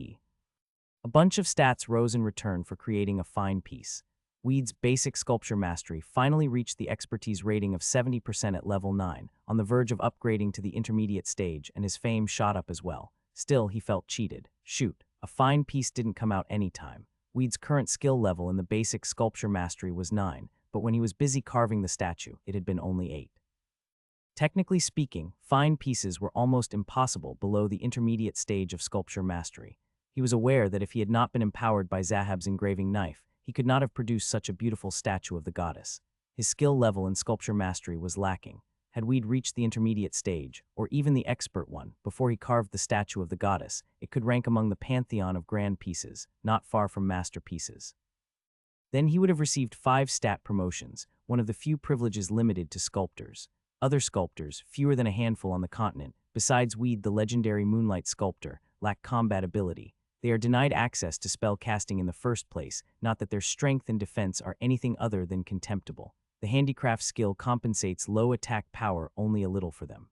A bunch of stats rose in return for creating a fine piece. Weed's basic sculpture mastery finally reached the expertise rating of 70% at level 9, on the verge of upgrading to the intermediate stage, and his fame shot up as well. Still, he felt cheated. Shoot, a fine piece didn't come out anytime. Weed's current skill level in the basic sculpture mastery was 9, but when he was busy carving the statue, it had been only 8. Technically speaking, fine pieces were almost impossible below the intermediate stage of sculpture mastery. He was aware that if he had not been empowered by Zahab's engraving knife, he could not have produced such a beautiful statue of the goddess. His skill level in sculpture mastery was lacking. Had Weed reached the intermediate stage, or even the expert one, before he carved the statue of the goddess, it could rank among the pantheon of grand pieces, not far from masterpieces. Then he would have received 5 stat promotions, one of the few privileges limited to sculptors. Other sculptors, fewer than a handful on the continent, besides Weed the legendary Moonlight sculptor, lack combat ability. They are denied access to spell casting in the first place, not that their strength and defense are anything other than contemptible. The handicraft skill compensates low attack power only a little for them.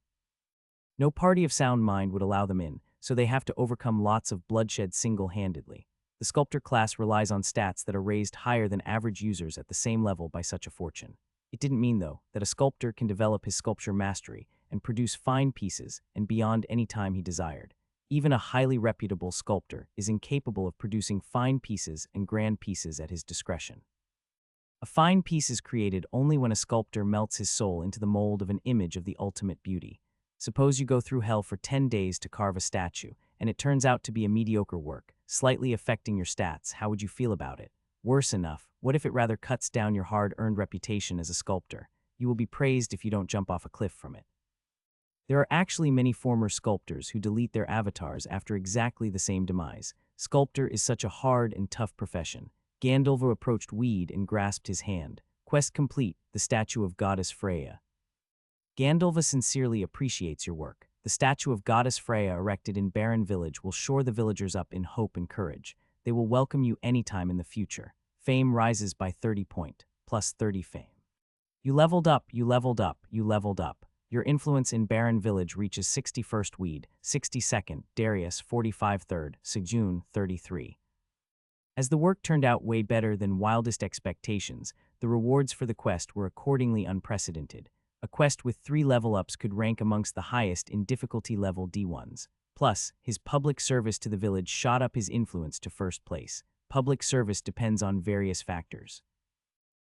No party of sound mind would allow them in, so they have to overcome lots of bloodshed single-handedly. The sculptor class relies on stats that are raised higher than average users at the same level by such a fortune. It didn't mean, though, that a sculptor can develop his sculpture mastery and produce fine pieces and beyond any time he desired. Even a highly reputable sculptor is incapable of producing fine pieces and grand pieces at his discretion. A fine piece is created only when a sculptor melts his soul into the mold of an image of the ultimate beauty. Suppose you go through hell for 10 days to carve a statue, and it turns out to be a mediocre work, slightly affecting your stats. How would you feel about it? Worse enough, what if it rather cuts down your hard-earned reputation as a sculptor? You will be praised if you don't jump off a cliff from it. There are actually many former sculptors who delete their avatars after exactly the same demise. Sculptor is such a hard and tough profession. Gandalf approached Weed and grasped his hand. Quest complete, the statue of Goddess Freya. Gandalf sincerely appreciates your work. The statue of Goddess Freya erected in barren village will shore the villagers up in hope and courage. They will welcome you anytime in the future. Fame rises by 30 point, plus 30 fame. You leveled up, you leveled up, you leveled up. Your influence in barren village reaches 61st weed, 62nd, Darius 45 3rd, Sejun 33. As the work turned out way better than wildest expectations, the rewards for the quest were accordingly unprecedented. A quest with 3 level-ups could rank amongst the highest in difficulty level D1s. Plus, his public service to the village shot up his influence to first place. Public service depends on various factors.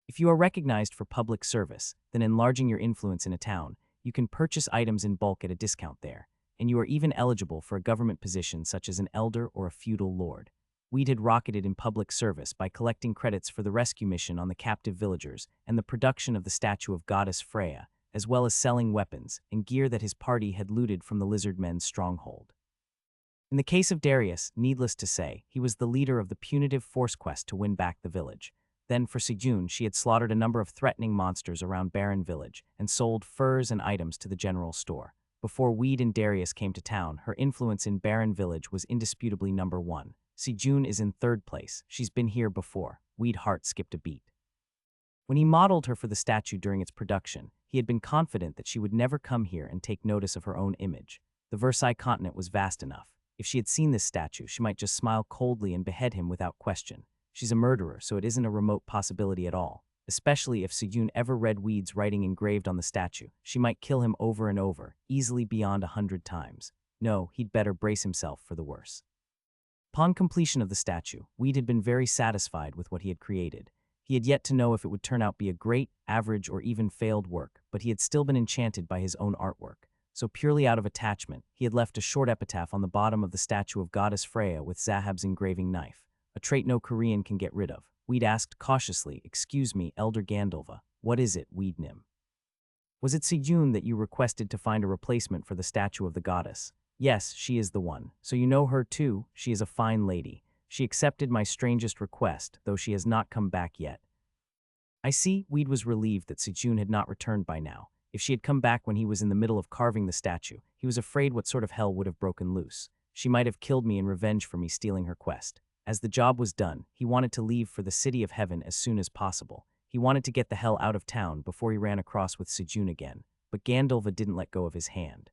If you are recognized for public service, then enlarging your influence in a town, you can purchase items in bulk at a discount there, and you are even eligible for a government position such as an elder or a feudal lord. Weed had rocketed in public service by collecting credits for the rescue mission on the captive villagers and the production of the statue of Goddess Freya, as well as selling weapons and gear that his party had looted from the lizard men's stronghold. In the case of Darius, needless to say, he was the leader of the punitive force quest to win back the village. Then for Sejun, she had slaughtered a number of threatening monsters around Barren Village and sold furs and items to the general store. Before Weed and Darius came to town, her influence in Barren Village was indisputably number 1. Sejun is in 3rd place. She's been here before. Weed heart skipped a beat. When he modeled her for the statue during its production, he had been confident that she would never come here and take notice of her own image. The Versailles continent was vast enough. If she had seen this statue, she might just smile coldly and behead him without question. She's a murderer, so it isn't a remote possibility at all. Especially if Sejun ever read Weed's writing engraved on the statue, she might kill him over and over, easily beyond 100 times. No, he'd better brace himself for the worst. Upon completion of the statue, Weed had been very satisfied with what he had created. He had yet to know if it would turn out be a great, average, or even failed work, but he had still been enchanted by his own artwork. So purely out of attachment, he had left a short epitaph on the bottom of the statue of Goddess Freya with Zahab's engraving knife, a trait no Korean can get rid of. Weed asked cautiously, "Excuse me, Elder Gandalva, what is it, Weed Nim? Was it Sejun that you requested to find a replacement for the statue of the goddess?" "Yes, she is the one. So you know her too? She is a fine lady. She accepted my strangest request, though she has not come back yet." I see. Weed was relieved that Sejun had not returned by now. If she had come back when he was in the middle of carving the statue, he was afraid what sort of hell would have broken loose. She might have killed me in revenge for me stealing her quest. As the job was done, he wanted to leave for the City of Heaven as soon as possible. He wanted to get the hell out of town before he ran across with Sejun again, but Gandalva didn't let go of his hand.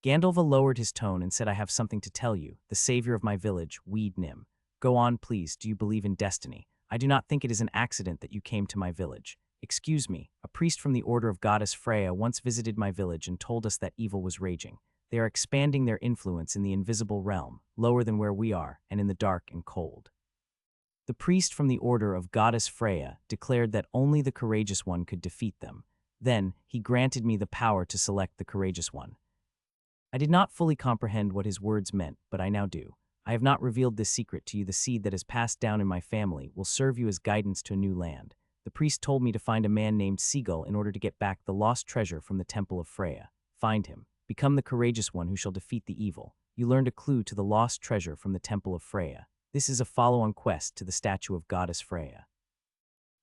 Gandalva lowered his tone and said, "I have something to tell you, the savior of my village, Weed Nim. Go on, please. Do you believe in destiny? I do not think it is an accident that you came to my village. Excuse me, a priest from the Order of Goddess Freya once visited my village and told us that evil was raging. They are expanding their influence in the invisible realm, lower than where we are, and in the dark and cold." The priest from the Order of Goddess Freya declared that only the courageous one could defeat them. Then, he granted me the power to select the courageous one. I did not fully comprehend what his words meant, but I now do. I have not revealed this secret to you. The seed that is passed down in my family will serve you as guidance to a new land. The priest told me to find a man named Seagull in order to get back the lost treasure from the Temple of Freya. Find him. Become the courageous one who shall defeat the evil. You learned a clue to the lost treasure from the Temple of Freya. This is a follow-on quest to the statue of Goddess Freya.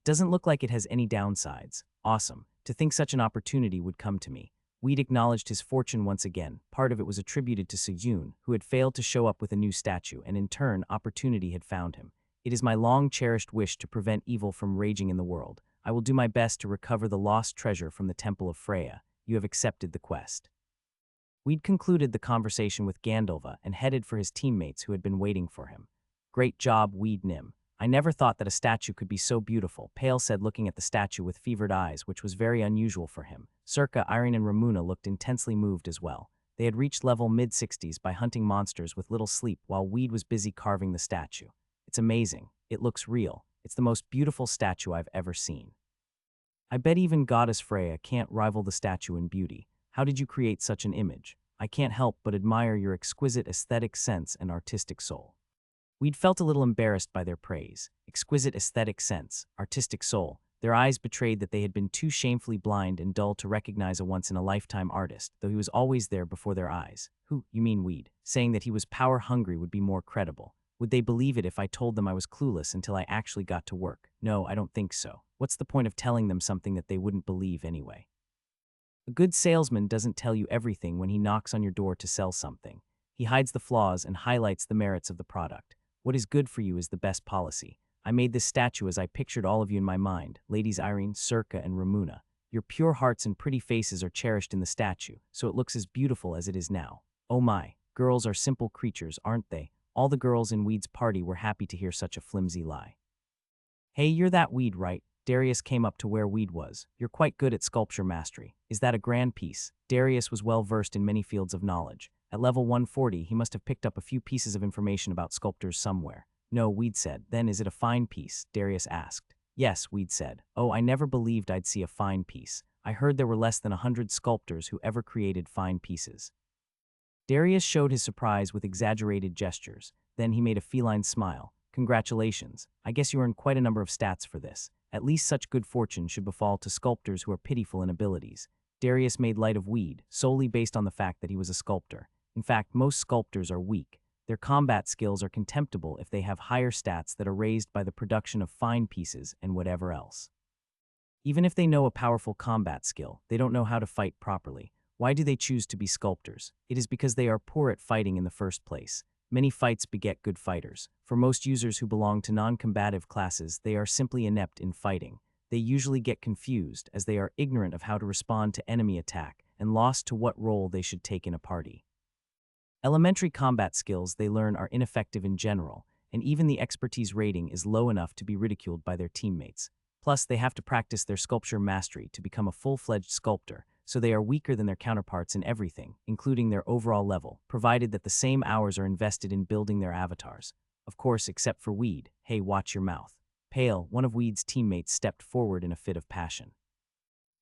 Doesn't look like it has any downsides. Awesome. To think such an opportunity would come to me. Weed acknowledged his fortune once again. Part of it was attributed to Sejun, who had failed to show up with a new statue, and in turn, opportunity had found him. It is my long-cherished wish to prevent evil from raging in the world. I will do my best to recover the lost treasure from the Temple of Freya. You have accepted the quest. Weed concluded the conversation with Gandalva and headed for his teammates who had been waiting for him. "Great job, Weed Nim. I never thought that a statue could be so beautiful," Pale said, looking at the statue with fevered eyes, which was very unusual for him. Circa, Irene, and Ramuna looked intensely moved as well. They had reached level mid-60s by hunting monsters with little sleep while Weed was busy carving the statue. "It's amazing. It looks real. It's the most beautiful statue I've ever seen. I bet even Goddess Freya can't rival the statue in beauty. How did you create such an image? I can't help but admire your exquisite aesthetic sense and artistic soul." We'd felt a little embarrassed by their praise. Exquisite aesthetic sense, artistic soul. Their eyes betrayed that they had been too shamefully blind and dull to recognize a once-in-a-lifetime artist, though he was always there before their eyes. "Who, you mean Weed?" Saying that he was power-hungry would be more credible. Would they believe it if I told them I was clueless until I actually got to work? No, I don't think so. What's the point of telling them something that they wouldn't believe anyway? A good salesman doesn't tell you everything when he knocks on your door to sell something. He hides the flaws and highlights the merits of the product. What is good for you is the best policy. I made this statue as I pictured all of you in my mind, ladies Irene, Circa, and Ramuna. Your pure hearts and pretty faces are cherished in the statue, so it looks as beautiful as it is now. Oh my, girls are simple creatures, aren't they? All the girls in Weed's party were happy to hear such a flimsy lie. Hey, you're that Weed, right? Darius came up to where Weed was. You're quite good at sculpture mastery. Is that a grand piece? Darius was well versed in many fields of knowledge. At level 140, he must have picked up a few pieces of information about sculptors somewhere. No, Weed said. Then is it a fine piece? Darius asked. Yes, Weed said. Oh, I never believed I'd see a fine piece. I heard there were less than 100 sculptors who ever created fine pieces. Darius showed his surprise with exaggerated gestures. Then he made a feline smile. Congratulations. I guess you earned quite a number of stats for this. At least such good fortune should befall to sculptors who are pitiful in abilities. Darius made light of Weed, solely based on the fact that he was a sculptor. In fact, most sculptors are weak. Their combat skills are contemptible if they have higher stats that are raised by the production of fine pieces and whatever else. Even if they know a powerful combat skill, they don't know how to fight properly. Why do they choose to be sculptors? It is because they are poor at fighting in the first place. Many fights beget good fighters. For most users who belong to non-combative classes, they are simply inept in fighting. They usually get confused, as they are ignorant of how to respond to enemy attack and lost to what role they should take in a party. Elementary combat skills they learn are ineffective in general, and even the expertise rating is low enough to be ridiculed by their teammates. Plus, they have to practice their sculpture mastery to become a full-fledged sculptor, so they are weaker than their counterparts in everything, including their overall level, provided that the same hours are invested in building their avatars. Of course, except for Weed. Hey, watch your mouth. Pale, one of Weed's teammates, stepped forward in a fit of passion.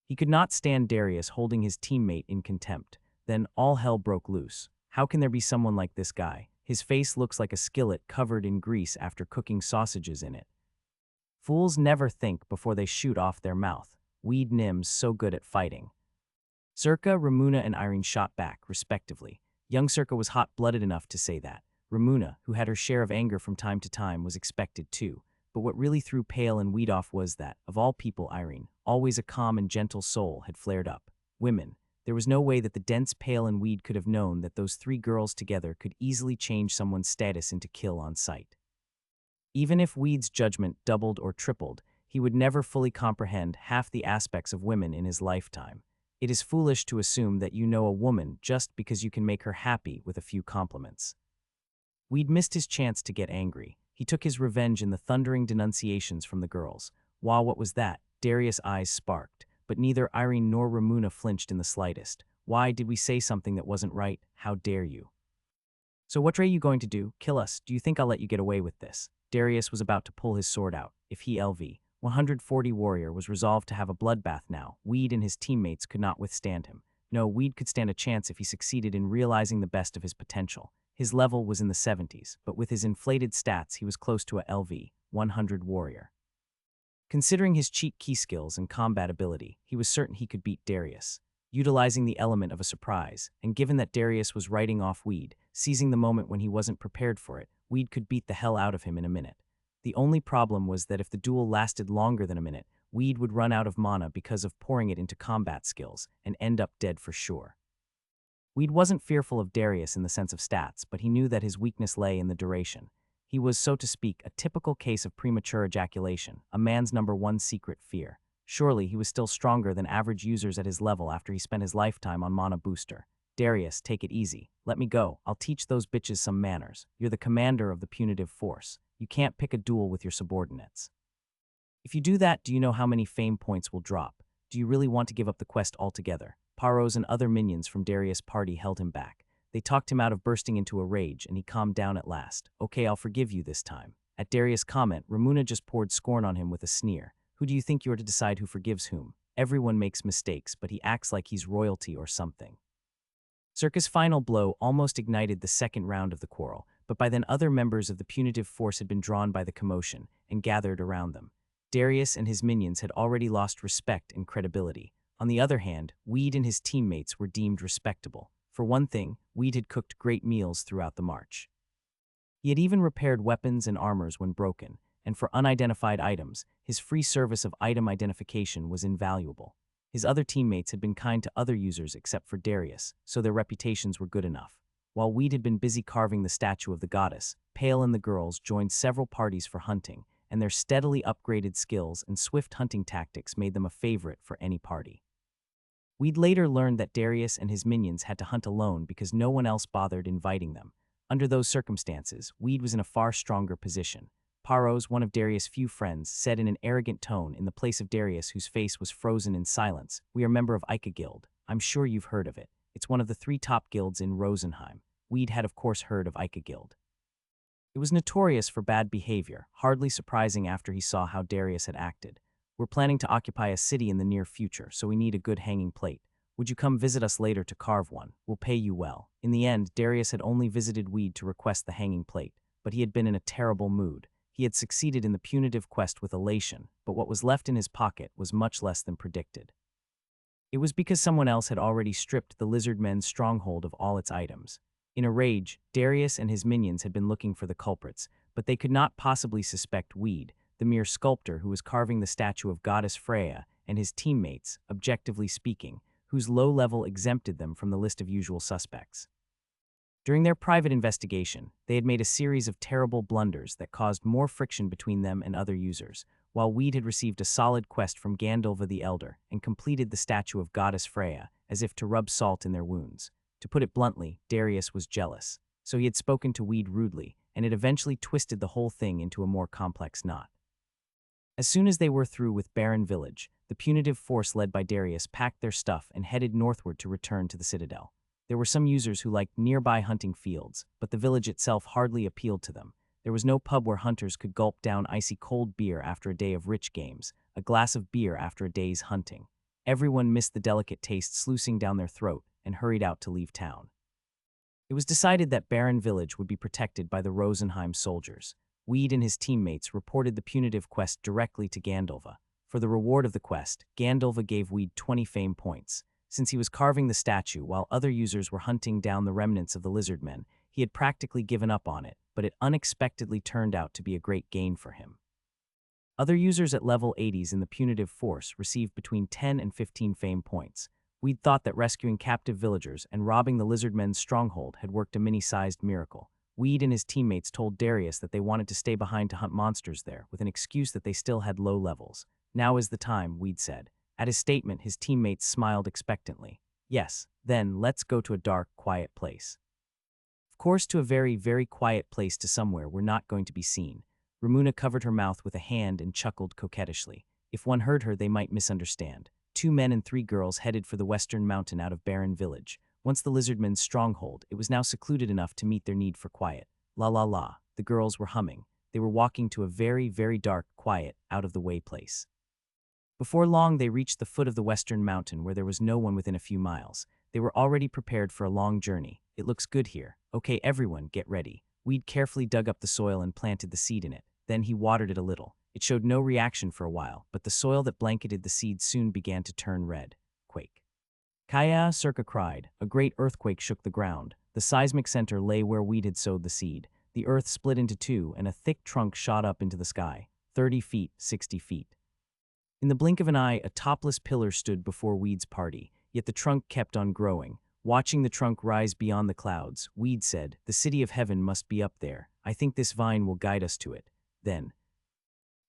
He could not stand Darius holding his teammate in contempt. Then all hell broke loose. How can there be someone like this guy? His face looks like a skillet covered in grease after cooking sausages in it. Fools never think before they shoot off their mouth. Weed Nim's so good at fighting. Circa, Ramuna, and Irene shot back, respectively. Young Circa was hot-blooded enough to say that. Ramuna, who had her share of anger from time to time, was expected too. But what really threw Pale and Weed off was that, of all people, Irene, always a calm and gentle soul, had flared up. Women. There was no way that the dense Pale and Weed could have known that those three girls together could easily change someone's status into kill on sight. Even if Weed's judgment doubled or tripled, he would never fully comprehend half the aspects of women in his lifetime. It is foolish to assume that you know a woman just because you can make her happy with a few compliments. Weed missed his chance to get angry. He took his revenge in the thundering denunciations from the girls. Wow, what was that? Darius' eyes sparked, but neither Irene nor Ramuna flinched in the slightest. Why did we say something that wasn't right? How dare you? So what are you going to do? Kill us? Do you think I'll let you get away with this? Darius was about to pull his sword out. If he LV 140 warrior was resolved to have a bloodbath now, Weed and his teammates could not withstand him. No, Weed could stand a chance if he succeeded in realizing the best of his potential. His level was in the 70s, but with his inflated stats, he was close to a LV 100 warrior. Considering his cheat key skills and combat ability, he was certain he could beat Darius. Utilizing the element of a surprise, and given that Darius was writing off Weed, seizing the moment when he wasn't prepared for it, Weed could beat the hell out of him in a minute. The only problem was that if the duel lasted longer than a minute, Weed would run out of mana because of pouring it into combat skills and end up dead for sure. Weed wasn't fearful of Darius in the sense of stats, but he knew that his weakness lay in the duration. He was, so to speak, a typical case of premature ejaculation, a man's #1 secret fear. Surely he was still stronger than average users at his level after he spent his lifetime on mana booster. Darius, take it easy. Let me go. I'll teach those bitches some manners. You're the commander of the punitive force. You can't pick a duel with your subordinates. If you do that, do you know how many fame points will drop? Do you really want to give up the quest altogether? Paros and other minions from Darius' party held him back. They talked him out of bursting into a rage, and he calmed down at last. Okay, I'll forgive you this time. At Darius' comment, Ramuna just poured scorn on him with a sneer. Who do you think you are to decide who forgives whom? Everyone makes mistakes, but he acts like he's royalty or something. Circa's final blow almost ignited the second round of the quarrel, but by then other members of the punitive force had been drawn by the commotion and gathered around them. Darius and his minions had already lost respect and credibility. On the other hand, Weed and his teammates were deemed respectable. For one thing, Weed had cooked great meals throughout the march. He had even repaired weapons and armors when broken, and for unidentified items, his free service of item identification was invaluable. His other teammates had been kind to other users except for Darius, so their reputations were good enough. While Weed had been busy carving the statue of the goddess, Pale and the girls joined several parties for hunting, and their steadily upgraded skills and swift hunting tactics made them a favorite for any party. We'd later learned that Darius and his minions had to hunt alone because no one else bothered inviting them. Under those circumstances, Weed was in a far stronger position. Paros, one of Darius' few friends, said in an arrogant tone in the place of Darius, whose face was frozen in silence, "We are a member of Ica Guild. I'm sure you've heard of it. It's one of the 3 top guilds in Rosenheim." Weed had of course heard of Ica Guild. It was notorious for bad behavior, hardly surprising after he saw how Darius had acted. "We're planning to occupy a city in the near future, so we need a good hanging plate. Would you come visit us later to carve one? We'll pay you well." In the end, Darius had only visited Weed to request the hanging plate, but he had been in a terrible mood. He had succeeded in the punitive quest with elation, but what was left in his pocket was much less than predicted. It was because someone else had already stripped the lizard men's stronghold of all its items. In a rage, Darius and his minions had been looking for the culprits, but they could not possibly suspect Weed, the mere sculptor who was carving the statue of goddess Freya, and his teammates, objectively speaking, whose low level exempted them from the list of usual suspects. During their private investigation, they had made a series of terrible blunders that caused more friction between them and other users, while Weed had received a solid quest from Gandalva the Elder and completed the statue of goddess Freya, as if to rub salt in their wounds. To put it bluntly, Darius was jealous, so he had spoken to Weed rudely, and it eventually twisted the whole thing into a more complex knot. As soon as they were through with Barren Village, the punitive force led by Darius packed their stuff and headed northward to return to the Citadel. There were some users who liked nearby hunting fields, but the village itself hardly appealed to them. There was no pub where hunters could gulp down icy cold beer after a day of rich games, a glass of beer after a day's hunting. Everyone missed the delicate taste sluicing down their throat and hurried out to leave town. It was decided that Barren Village would be protected by the Rosenheim soldiers. Weed and his teammates reported the punitive quest directly to Gandalva. For the reward of the quest, Gandalva gave Weed 20 fame points. Since he was carving the statue while other users were hunting down the remnants of the lizardmen, he had practically given up on it, but it unexpectedly turned out to be a great gain for him. Other users at level 80s in the punitive force received between 10 and 15 fame points. We'd thought that rescuing captive villagers and robbing the lizardmen's stronghold had worked a mini-sized miracle. Weed and his teammates told Darius that they wanted to stay behind to hunt monsters there, with an excuse that they still had low levels. "Now is the time," Weed said. At his statement, his teammates smiled expectantly. "Yes, then let's go to a dark, quiet place." Of course, to a very, very quiet place to somewhere we're not going to be seen. Ramuna covered her mouth with a hand and chuckled coquettishly. If one heard her, they might misunderstand. 2 men and 3 girls headed for the western mountain out of Barren Village. Once the lizardmen's stronghold, it was now secluded enough to meet their need for quiet. La la la, the girls were humming. They were walking to a very, very dark, quiet, out-of-the-way place. Before long, they reached the foot of the western mountain where there was no one within a few miles. They were already prepared for a long journey. "It looks good here. Okay, everyone, get ready." Weed carefully dug up the soil and planted the seed in it. Then he watered it a little. It showed no reaction for a while, but the soil that blanketed the seed soon began to turn red. Quake. Kaya Circa cried. A great earthquake shook the ground. The seismic center lay where Weed had sowed the seed. The earth split into 2, and a thick trunk shot up into the sky. 30 feet, 60 feet. In the blink of an eye, a topless pillar stood before Weed's party, yet the trunk kept on growing. Watching the trunk rise beyond the clouds, Weed said, "The city of heaven must be up there. I think this vine will guide us to it." Then,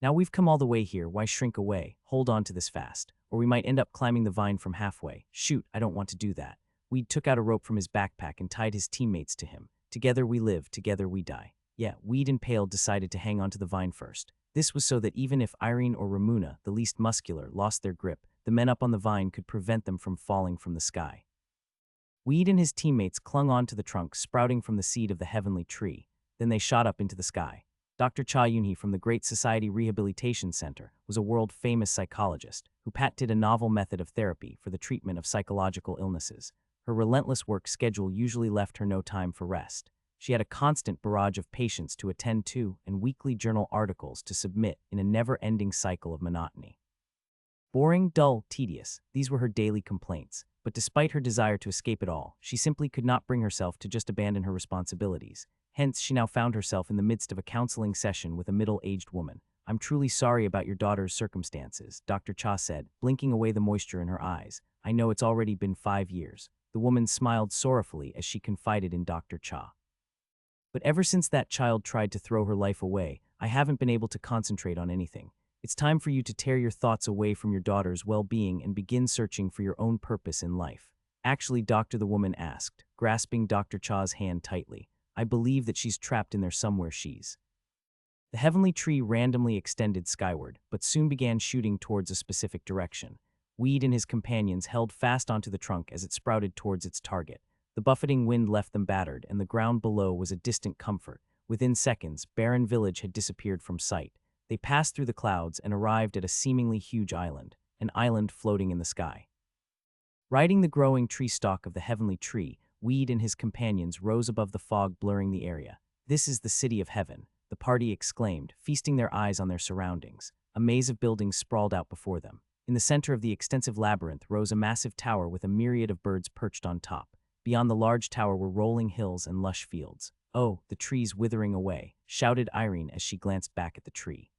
"Now we've come all the way here, why shrink away? Hold on to this fast, or we might end up climbing the vine from halfway." "Shoot, I don't want to do that." Weed took out a rope from his backpack and tied his teammates to him. "Together we live, together we die." Yeah, Weed and Pale decided to hang onto the vine first. This was so that even if Irene or Ramuna, the least muscular, lost their grip, the men up on the vine could prevent them from falling from the sky. Weed and his teammates clung on to the trunk sprouting from the seed of the heavenly tree. Then they shot up into the sky. Dr. Cha Yunhee from the Great Society Rehabilitation Center was a world-famous psychologist who patented a novel method of therapy for the treatment of psychological illnesses. Her relentless work schedule usually left her no time for rest. She had a constant barrage of patients to attend to and weekly journal articles to submit in a never-ending cycle of monotony. Boring, dull, tedious, these were her daily complaints. But despite her desire to escape it all, she simply could not bring herself to just abandon her responsibilities. Hence, she now found herself in the midst of a counseling session with a middle-aged woman. I'm truly sorry about your daughter's circumstances, Dr. Cha said, blinking away the moisture in her eyes. I know it's already been 5 years. The woman smiled sorrowfully as she confided in Dr. Cha. But ever since that child tried to throw her life away, I haven't been able to concentrate on anything. It's time for you to tear your thoughts away from your daughter's well-being and begin searching for your own purpose in life. Actually, doctor, the woman asked, grasping Dr. Cha's hand tightly. I believe that she's trapped in there somewhere. The heavenly tree randomly extended skyward, but soon began shooting towards a specific direction. Weed and his companions held fast onto the trunk as it sprouted towards its target. The buffeting wind left them battered, and the ground below was a distant comfort. Within seconds, Barren Village had disappeared from sight. They passed through the clouds and arrived at a seemingly huge island, an island floating in the sky. Riding the growing tree stalk of the heavenly tree, Weed and his companions rose above the fog blurring the area. This is the city of heaven, the party exclaimed, feasting their eyes on their surroundings. A maze of buildings sprawled out before them. In the center of the extensive labyrinth rose a massive tower with a myriad of birds perched on top. Beyond the large tower were rolling hills and lush fields. Oh, the tree's withering away, shouted Irene as she glanced back at the tree.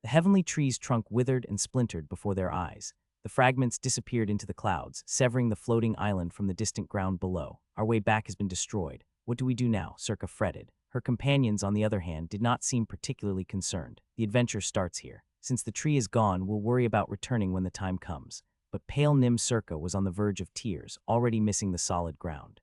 The heavenly tree's trunk withered and splintered before their eyes. The fragments disappeared into the clouds, severing the floating island from the distant ground below. Our way back has been destroyed. What do we do now? Circa fretted. Her companions, on the other hand, did not seem particularly concerned. The adventure starts here. Since the tree is gone, we'll worry about returning when the time comes. But pale Nim Circa was on the verge of tears, already missing the solid ground.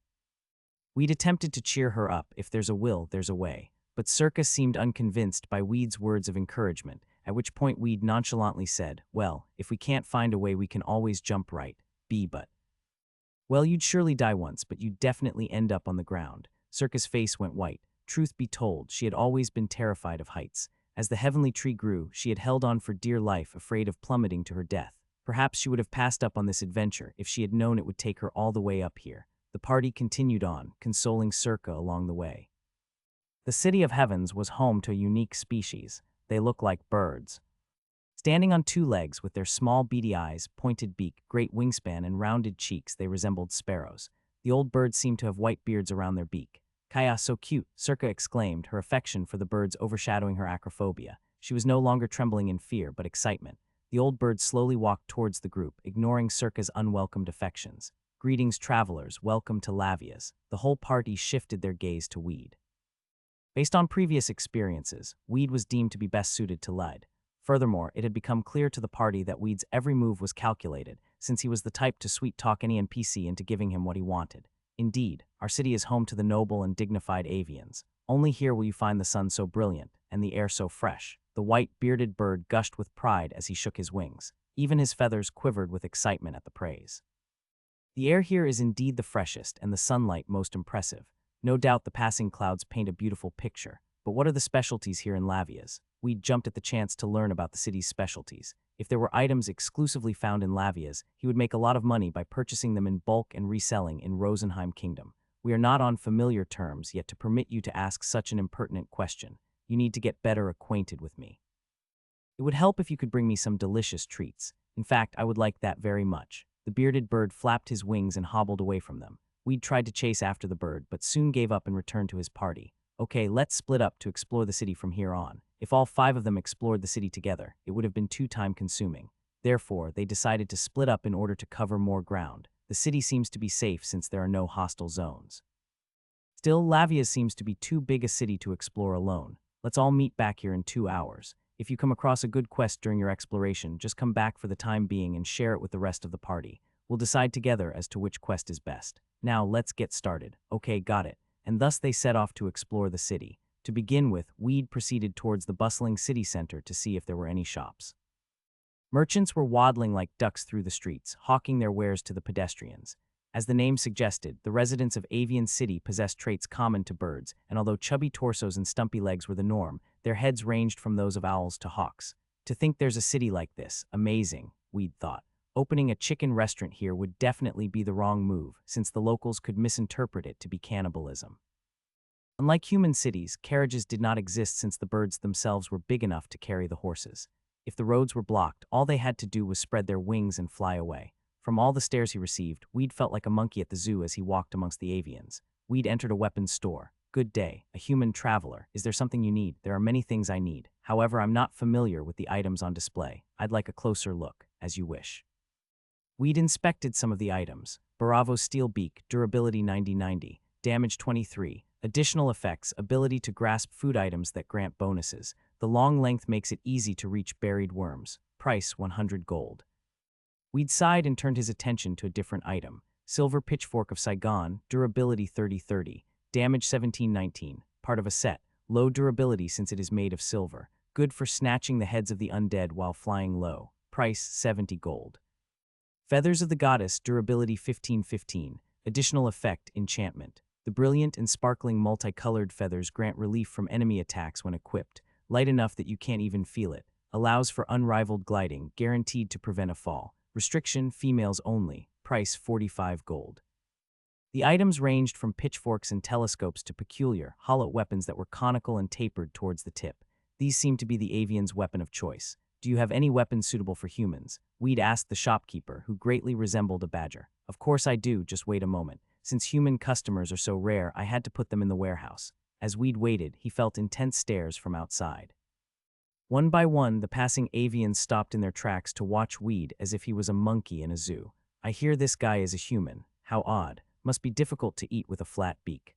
Weed attempted to cheer her up. If there's a will, there's a way. But Circa seemed unconvinced by Weed's words of encouragement, at which point Weed nonchalantly said, well, if we can't find a way, we can always jump right. But. Well, you'd surely die once, but you'd definitely end up on the ground. Circa's face went white. Truth be told, she had always been terrified of heights. As the heavenly tree grew, she had held on for dear life, afraid of plummeting to her death. Perhaps she would have passed up on this adventure if she had known it would take her all the way up here. The party continued on, consoling Circa along the way. The City of Heavens was home to a unique species. They look like birds. Standing on two legs with their small beady eyes, pointed beak, great wingspan, and rounded cheeks, they resembled sparrows. The old birds seemed to have white beards around their beak. Kaya, so cute, Circa exclaimed, her affection for the birds overshadowing her acrophobia. She was no longer trembling in fear, but excitement. The old bird slowly walked towards the group, ignoring Circa's unwelcomed affections. Greetings, travelers, welcome to Lavia's. The whole party shifted their gaze to Weed. Based on previous experiences, Weed was deemed to be best suited to lead. Furthermore, it had become clear to the party that Weed's every move was calculated, since he was the type to sweet-talk any NPC into giving him what he wanted. Indeed, our city is home to the noble and dignified avians. Only here will you find the sun so brilliant and the air so fresh. The white, bearded bird gushed with pride as he shook his wings. Even his feathers quivered with excitement at the praise. The air here is indeed the freshest and the sunlight most impressive. No doubt the passing clouds paint a beautiful picture. But what are the specialties here in Lavia's? We jumped at the chance to learn about the city's specialties. If there were items exclusively found in Lavia's, he would make a lot of money by purchasing them in bulk and reselling in Rosenheim Kingdom. We are not on familiar terms, yet to permit you to ask such an impertinent question, you need to get better acquainted with me. It would help if you could bring me some delicious treats. In fact, I would like that very much. The bearded bird flapped his wings and hobbled away from them. Weed tried to chase after the bird, but soon gave up and returned to his party. Okay, let's split up to explore the city from here on. If all 5 of them explored the city together, it would have been too time-consuming. Therefore, they decided to split up in order to cover more ground. The city seems to be safe since there are no hostile zones. Still, Lavia seems to be too big a city to explore alone. Let's all meet back here in 2 hours. If you come across a good quest during your exploration, just come back for the time being and share it with the rest of the party. We'll decide together as to which quest is best. Now, let's get started. Okay, got it. And thus they set off to explore the city. To begin with, Weed proceeded towards the bustling city center to see if there were any shops. Merchants were waddling like ducks through the streets, hawking their wares to the pedestrians. As the name suggested, the residents of Avian City possessed traits common to birds, and although chubby torsos and stumpy legs were the norm, their heads ranged from those of owls to hawks. To think there's a city like this, amazing, Weed thought. Opening a chicken restaurant here would definitely be the wrong move, since the locals could misinterpret it to be cannibalism. Unlike human cities, carriages did not exist since the birds themselves were big enough to carry the horses. If the roads were blocked, all they had to do was spread their wings and fly away. From all the stares he received, Weed felt like a monkey at the zoo as he walked amongst the avians. Weed entered a weapons store. Good day, a human traveler. Is there something you need? There are many things I need. However, I'm not familiar with the items on display. I'd like a closer look, as you wish. We'd inspected some of the items. Bravo Steel Beak, Durability 90-90, Damage 23, Additional Effects, Ability to grasp food items that grant bonuses. The long length makes it easy to reach buried worms. Price 100 gold. We'd sighed and turned his attention to a different item. Silver Pitchfork of Saigon, Durability 30-30, Damage 17-19, part of a set. Low durability since it is made of silver. Good for snatching the heads of the undead while flying low. Price 70 gold. Feathers of the Goddess, Durability 15-15, Additional Effect, Enchantment. The brilliant and sparkling multicolored feathers grant relief from enemy attacks when equipped, light enough that you can't even feel it. Allows for unrivaled gliding, guaranteed to prevent a fall. Restriction, females only. Price 45 gold. The items ranged from pitchforks and telescopes to peculiar, hollow weapons that were conical and tapered towards the tip. These seemed to be the avian's weapon of choice. Do you have any weapons suitable for humans? We'd asked the shopkeeper, who greatly resembled a badger. Of course I do, just wait a moment. Since human customers are so rare, I had to put them in the warehouse. As Weed waited, he felt intense stares from outside. One by one, the passing avians stopped in their tracks to watch Weed as if he was a monkey in a zoo. I hear this guy is a human. How odd. Must be difficult to eat with a flat beak.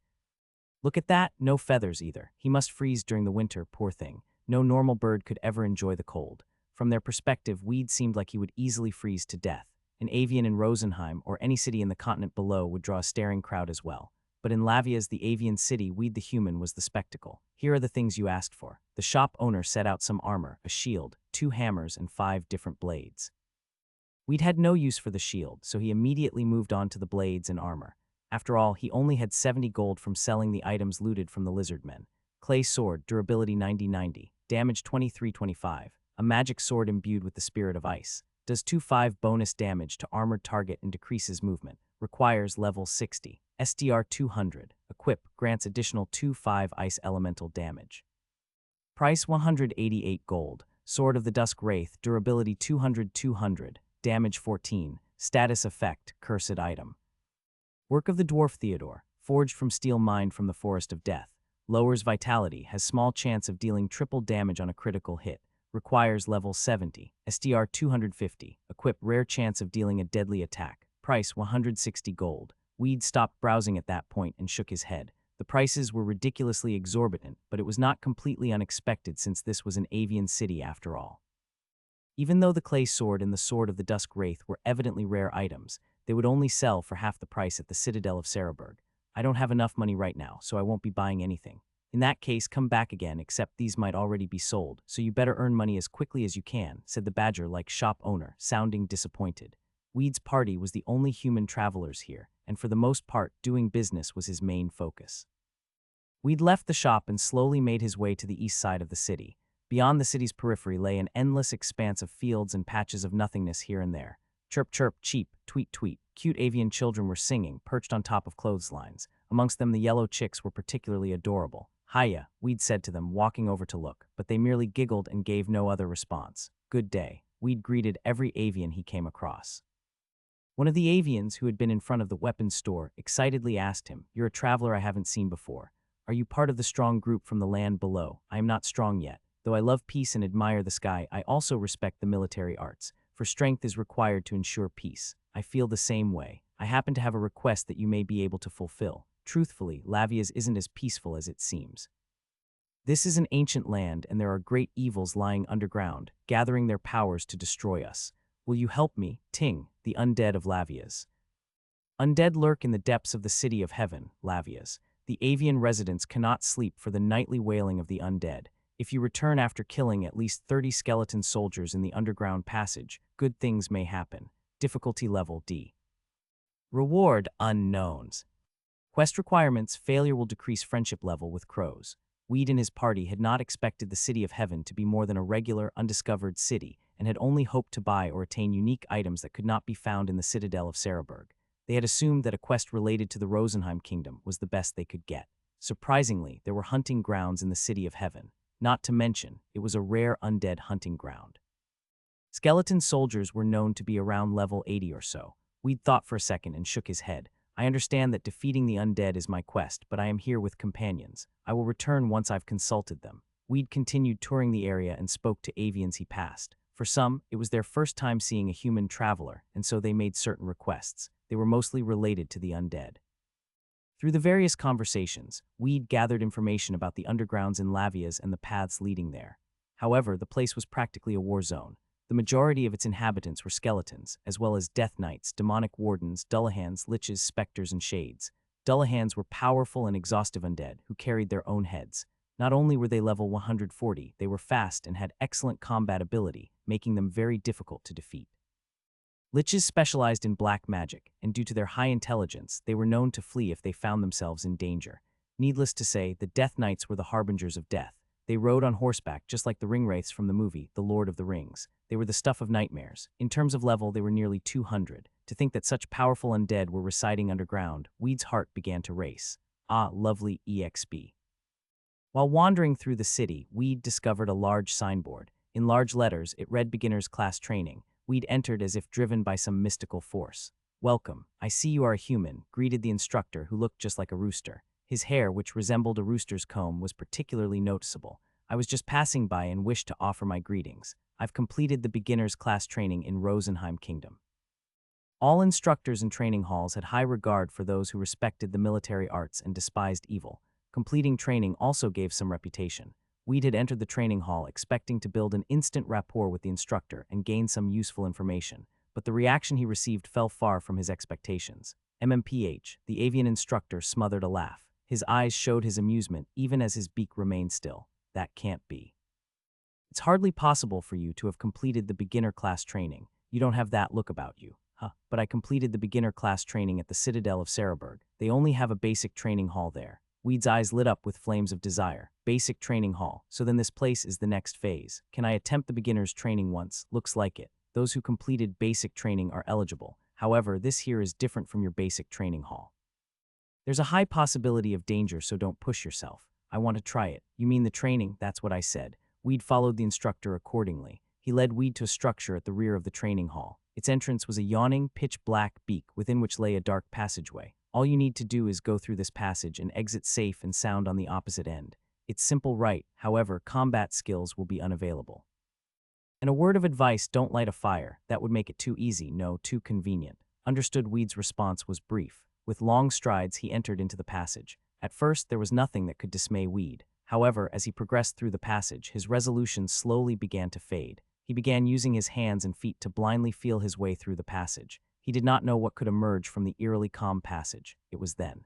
Look at that, no feathers either. He must freeze during the winter, poor thing. No normal bird could ever enjoy the cold. From their perspective, Weed seemed like he would easily freeze to death. An avian in Rosenheim or any city in the continent below would draw a staring crowd as well. But in Lavia's the avian city, Weed the human was the spectacle. Here are the things you asked for. The shop owner set out some armor, a shield, 2 hammers, and 5 different blades. Weed had no use for the shield, so he immediately moved on to the blades and armor. After all, he only had 70 gold from selling the items looted from the lizard men. Clay sword, durability 90-90, damage 23-25, a magic sword imbued with the spirit of ice. Does 2-5 bonus damage to armored target and decreases movement. Requires level 60. STR 200. Equip, grants additional 2-5 ice elemental damage. Price 188 gold. Sword of the Dusk Wraith, durability 200-200, damage 14, status effect, cursed item. Work of the Dwarf Theodore, forged from steel mined from the Forest of Death. Lowers vitality, has small chance of dealing triple damage on a critical hit. Requires level 70, STR 250, equip rare chance of dealing a deadly attack. Price 160 gold. Weed stopped browsing at that point and shook his head. The prices were ridiculously exorbitant, but it was not completely unexpected since this was an avian city after all. Even though the clay sword and the sword of the Dusk Wraith were evidently rare items, they would only sell for half the price at the Citadel of Sarahberg. I don't have enough money right now, so I won't be buying anything. In that case, come back again, except these might already be sold, so you better earn money as quickly as you can, said the badger-like shop owner, sounding disappointed. Weed's party was the only human travelers here, and for the most part, doing business was his main focus. Weed left the shop and slowly made his way to the east side of the city. Beyond the city's periphery lay an endless expanse of fields and patches of nothingness here and there. Chirp, chirp, cheep, tweet, tweet. Cute avian children were singing, perched on top of clotheslines. Amongst them, the yellow chicks were particularly adorable. Hiya, Weed said to them, walking over to look, but they merely giggled and gave no other response. Good day. Weed greeted every avian he came across. One of the avians, who had been in front of the weapons store, excitedly asked him, "You're a traveler I haven't seen before. Are you part of the strong group from the land below? I am not strong yet. Though I love peace and admire the sky, I also respect the military arts, for strength is required to ensure peace. I feel the same way. I happen to have a request that you may be able to fulfill. Truthfully, Lavia's isn't as peaceful as it seems. This is an ancient land, and there are great evils lying underground, gathering their powers to destroy us. Will you help me, Ting, the undead of Lavia's? Undead lurk in the depths of the city of heaven, Lavia's. The avian residents cannot sleep for the nightly wailing of the undead. If you return after killing at least 30 skeleton soldiers in the underground passage, good things may happen. Difficulty level D. Reward unknowns. Quest requirements: failure will decrease friendship level with crows. Weed and his party had not expected the City of Heaven to be more than a regular, undiscovered city, and had only hoped to buy or attain unique items that could not be found in the Citadel of Sarahberg. They had assumed that a quest related to the Rosenheim Kingdom was the best they could get. Surprisingly, there were hunting grounds in the City of Heaven. Not to mention, it was a rare undead hunting ground. Skeleton soldiers were known to be around level 80 or so. Weed thought for a second and shook his head. I understand that defeating the undead is my quest, but I am here with companions. I will return once I've consulted them. Weed continued touring the area and spoke to avians he passed. For some, it was their first time seeing a human traveler, and so they made certain requests. They were mostly related to the undead. Through the various conversations, Weed gathered information about the undergrounds in Lavias and the paths leading there. However, the place was practically a war zone. The majority of its inhabitants were skeletons, as well as death knights, demonic wardens, dullahans, liches, specters, and shades. Dullahans were powerful and exhaustive undead who carried their own heads. Not only were they level 140, they were fast and had excellent combat ability, making them very difficult to defeat. Liches specialized in black magic, and due to their high intelligence, they were known to flee if they found themselves in danger. Needless to say, the Death Knights were the harbingers of death. They rode on horseback just like the ringwraiths from the movie The Lord of the Rings. They were the stuff of nightmares. In terms of level, they were nearly 200. To think that such powerful undead were residing underground, Weed's heart began to race. Ah, lovely EXP. While wandering through the city, Weed discovered a large signboard. In large letters, it read Beginner's Class Training. Weed entered as if driven by some mystical force. "Welcome. I see you are a human," greeted the instructor, who looked just like a rooster. His hair, which resembled a rooster's comb, was particularly noticeable. "I was just passing by and wished to offer my greetings. I've completed the Beginner's Class Training in Rosenheim Kingdom." All instructors in training halls had high regard for those who respected the military arts and despised evil. Completing training also gave some reputation. Weed had entered the training hall expecting to build an instant rapport with the instructor and gain some useful information, but the reaction he received fell far from his expectations. MMPH, the avian instructor, smothered a laugh. His eyes showed his amusement even as his beak remained still. "That can't be. It's hardly possible for you to have completed the beginner class training. You don't have that look about you." "Huh, but I completed the beginner class training at the Citadel of Cereburg. They only have a basic training hall there." Weed's eyes lit up with flames of desire. "Basic training hall. So then this place is the next phase. Can I attempt the beginner's training once? Looks like it. Those who completed basic training are eligible. However, this here is different from your basic training hall. There's a high possibility of danger, so don't push yourself. I want to try it." "You mean the training?" "That's what I said." Weed followed the instructor accordingly. He led Weed to a structure at the rear of the training hall. Its entrance was a yawning, pitch-black beak within which lay a dark passageway. "All you need to do is go through this passage and exit safe and sound on the opposite end. It's simple, right? However, combat skills will be unavailable. And a word of advice, don't light a fire. That would make it too easy, no, too convenient." Understood. Weed's response was brief. With long strides, he entered into the passage. At first, there was nothing that could dismay Weed. However, as he progressed through the passage, his resolution slowly began to fade. He began using his hands and feet to blindly feel his way through the passage. He did not know what could emerge from the eerily calm passage. It was then.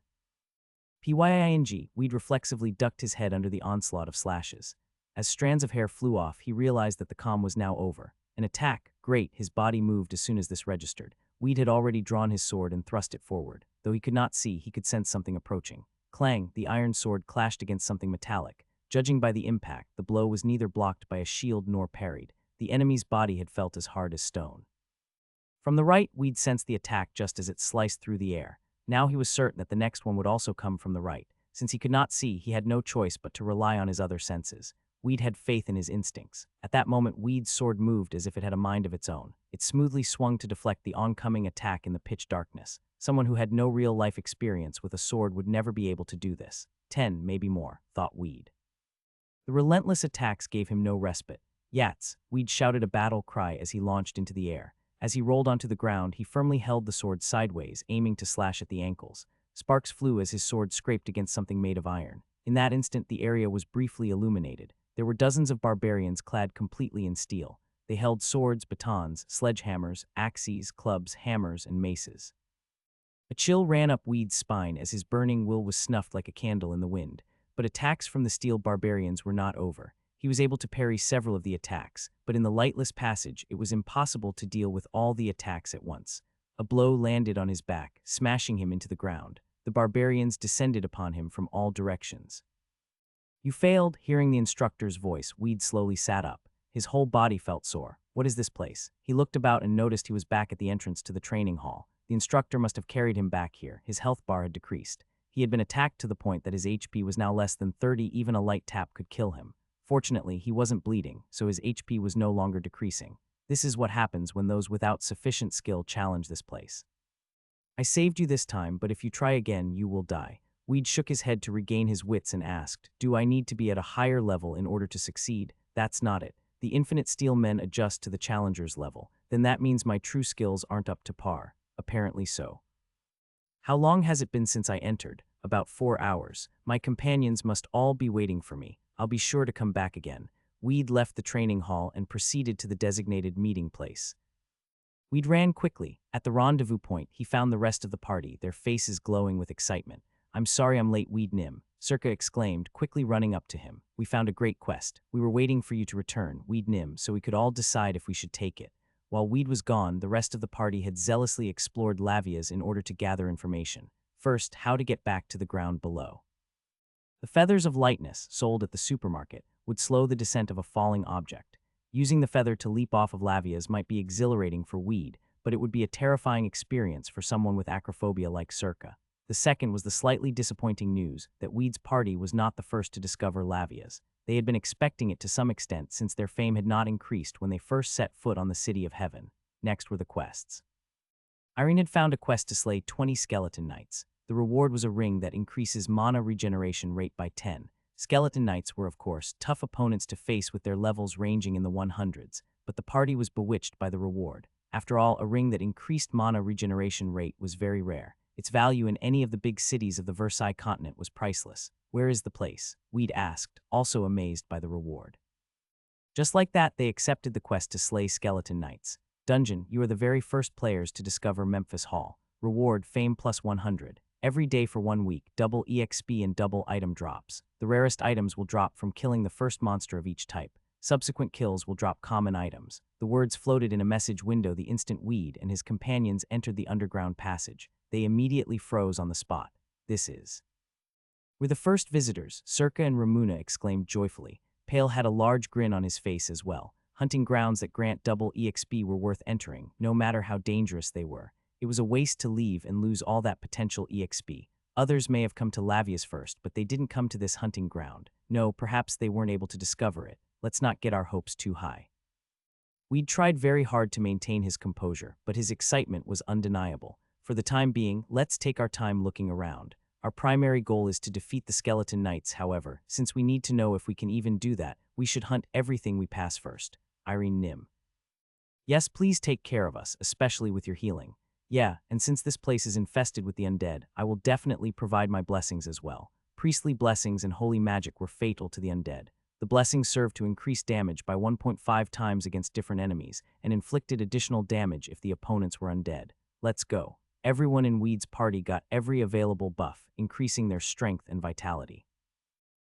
Pying, Weed reflexively ducked his head under the onslaught of slashes. As strands of hair flew off, he realized that the calm was now over. An attack, great, his body moved as soon as this registered. Weed had already drawn his sword and thrust it forward. Though he could not see, he could sense something approaching. Clang, the iron sword clashed against something metallic. Judging by the impact, the blow was neither blocked by a shield nor parried. The enemy's body had felt as hard as stone. From the right, Weed sensed the attack just as it sliced through the air. Now he was certain that the next one would also come from the right. Since he could not see, he had no choice but to rely on his other senses. Weed had faith in his instincts. At that moment, Weed's sword moved as if it had a mind of its own. It smoothly swung to deflect the oncoming attack in the pitch darkness. Someone who had no real-life experience with a sword would never be able to do this. 10, maybe more, thought Weed. The relentless attacks gave him no respite. "Yats!" Weed shouted a battle cry as he launched into the air. As he rolled onto the ground, he firmly held the sword sideways, aiming to slash at the ankles. Sparks flew as his sword scraped against something made of iron. In that instant, the area was briefly illuminated. There were dozens of barbarians clad completely in steel. They held swords, batons, sledgehammers, axes, clubs, hammers, and maces. A chill ran up Weed's spine as his burning will was snuffed like a candle in the wind. But attacks from the steel barbarians were not over. He was able to parry several of the attacks, but in the lightless passage, it was impossible to deal with all the attacks at once. A blow landed on his back, smashing him into the ground. The barbarians descended upon him from all directions. "You failed." Hearing the instructor's voice, Weed slowly sat up. His whole body felt sore. "What is this place?" He looked about and noticed he was back at the entrance to the training hall. The instructor must have carried him back here. His health bar had decreased. He had been attacked to the point that his HP was now less than 30. Even a light tap could kill him. Fortunately, he wasn't bleeding, so his HP was no longer decreasing. This is what happens when those without sufficient skill challenge this place. I saved you this time, but if you try again, you will die. Weed shook his head to regain his wits and asked, do I need to be at a higher level in order to succeed? That's not it. The Infinite Steel men adjust to the Challenger's level. Then that means my true skills aren't up to par. Apparently so. How long has it been since I entered? About 4 hours. My companions must all be waiting for me. I'll be sure to come back again. Weed left the training hall and proceeded to the designated meeting place. Weed ran quickly. At the rendezvous point, he found the rest of the party, their faces glowing with excitement. I'm sorry I'm late, Weed Nim, Circa exclaimed, quickly running up to him. We found a great quest. We were waiting for you to return, Weed Nim, so we could all decide if we should take it. While Weed was gone, the rest of the party had zealously explored Lavia's in order to gather information. First, how to get back to the ground below. The feathers of lightness, sold at the supermarket, would slow the descent of a falling object. Using the feather to leap off of Lavia's might be exhilarating for Weed, but it would be a terrifying experience for someone with acrophobia like Circa. The second was the slightly disappointing news that Weed's party was not the first to discover Lavia's. They had been expecting it to some extent since their fame had not increased when they first set foot on the City of Heaven. Next were the quests. Irene had found a quest to slay 20 skeleton knights. The reward was a ring that increases mana regeneration rate by 10. Skeleton knights were, of course, tough opponents to face with their levels ranging in the 100s, but the party was bewitched by the reward. After all, a ring that increased mana regeneration rate was very rare. Its value in any of the big cities of the Versailles continent was priceless. Where is the place? Weed asked, also amazed by the reward. Just like that, they accepted the quest to slay skeleton knights. Dungeon, you are the very first players to discover Memphis Hall. Reward, fame plus 100. Every day for 1 week, double EXP and double item drops. The rarest items will drop from killing the first monster of each type. Subsequent kills will drop common items. The words floated in a message window the instant Weed and his companions entered the underground passage. They immediately froze on the spot. This is. We're the first visitors, Circa and Ramuna exclaimed joyfully. Pale had a large grin on his face as well. Hunting grounds that grant double EXP were worth entering, no matter how dangerous they were. It was a waste to leave and lose all that potential EXP. Others may have come to Lavia's first, but they didn't come to this hunting ground. No, perhaps they weren't able to discover it. Let's not get our hopes too high. We'd tried very hard to maintain his composure, but his excitement was undeniable. For the time being, let's take our time looking around. Our primary goal is to defeat the skeleton knights, however. Since we need to know if we can even do that, we should hunt everything we pass first. Irene Nim. Yes, please take care of us, especially with your healing. Yeah, and since this place is infested with the undead, I will definitely provide my blessings as well. Priestly blessings and holy magic were fatal to the undead. The blessings served to increase damage by 1.5 times against different enemies, and inflicted additional damage if the opponents were undead. Let's go. Everyone in Weed's party got every available buff, increasing their strength and vitality.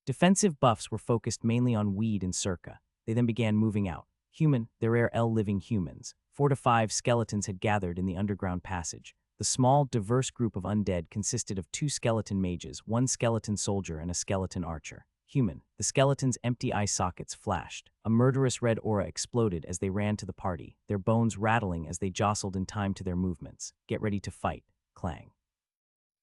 Defensive buffs were focused mainly on Weed and Circa. They then began moving out. Human, the rare living humans. 4 to 5 skeletons had gathered in the underground passage. The small, diverse group of undead consisted of 2 skeleton mages, 1 skeleton soldier, and a skeleton archer. Human, the skeleton's empty eye sockets flashed. A murderous red aura exploded as they ran to the party, their bones rattling as they jostled in time to their movements. Get ready to fight. Clang.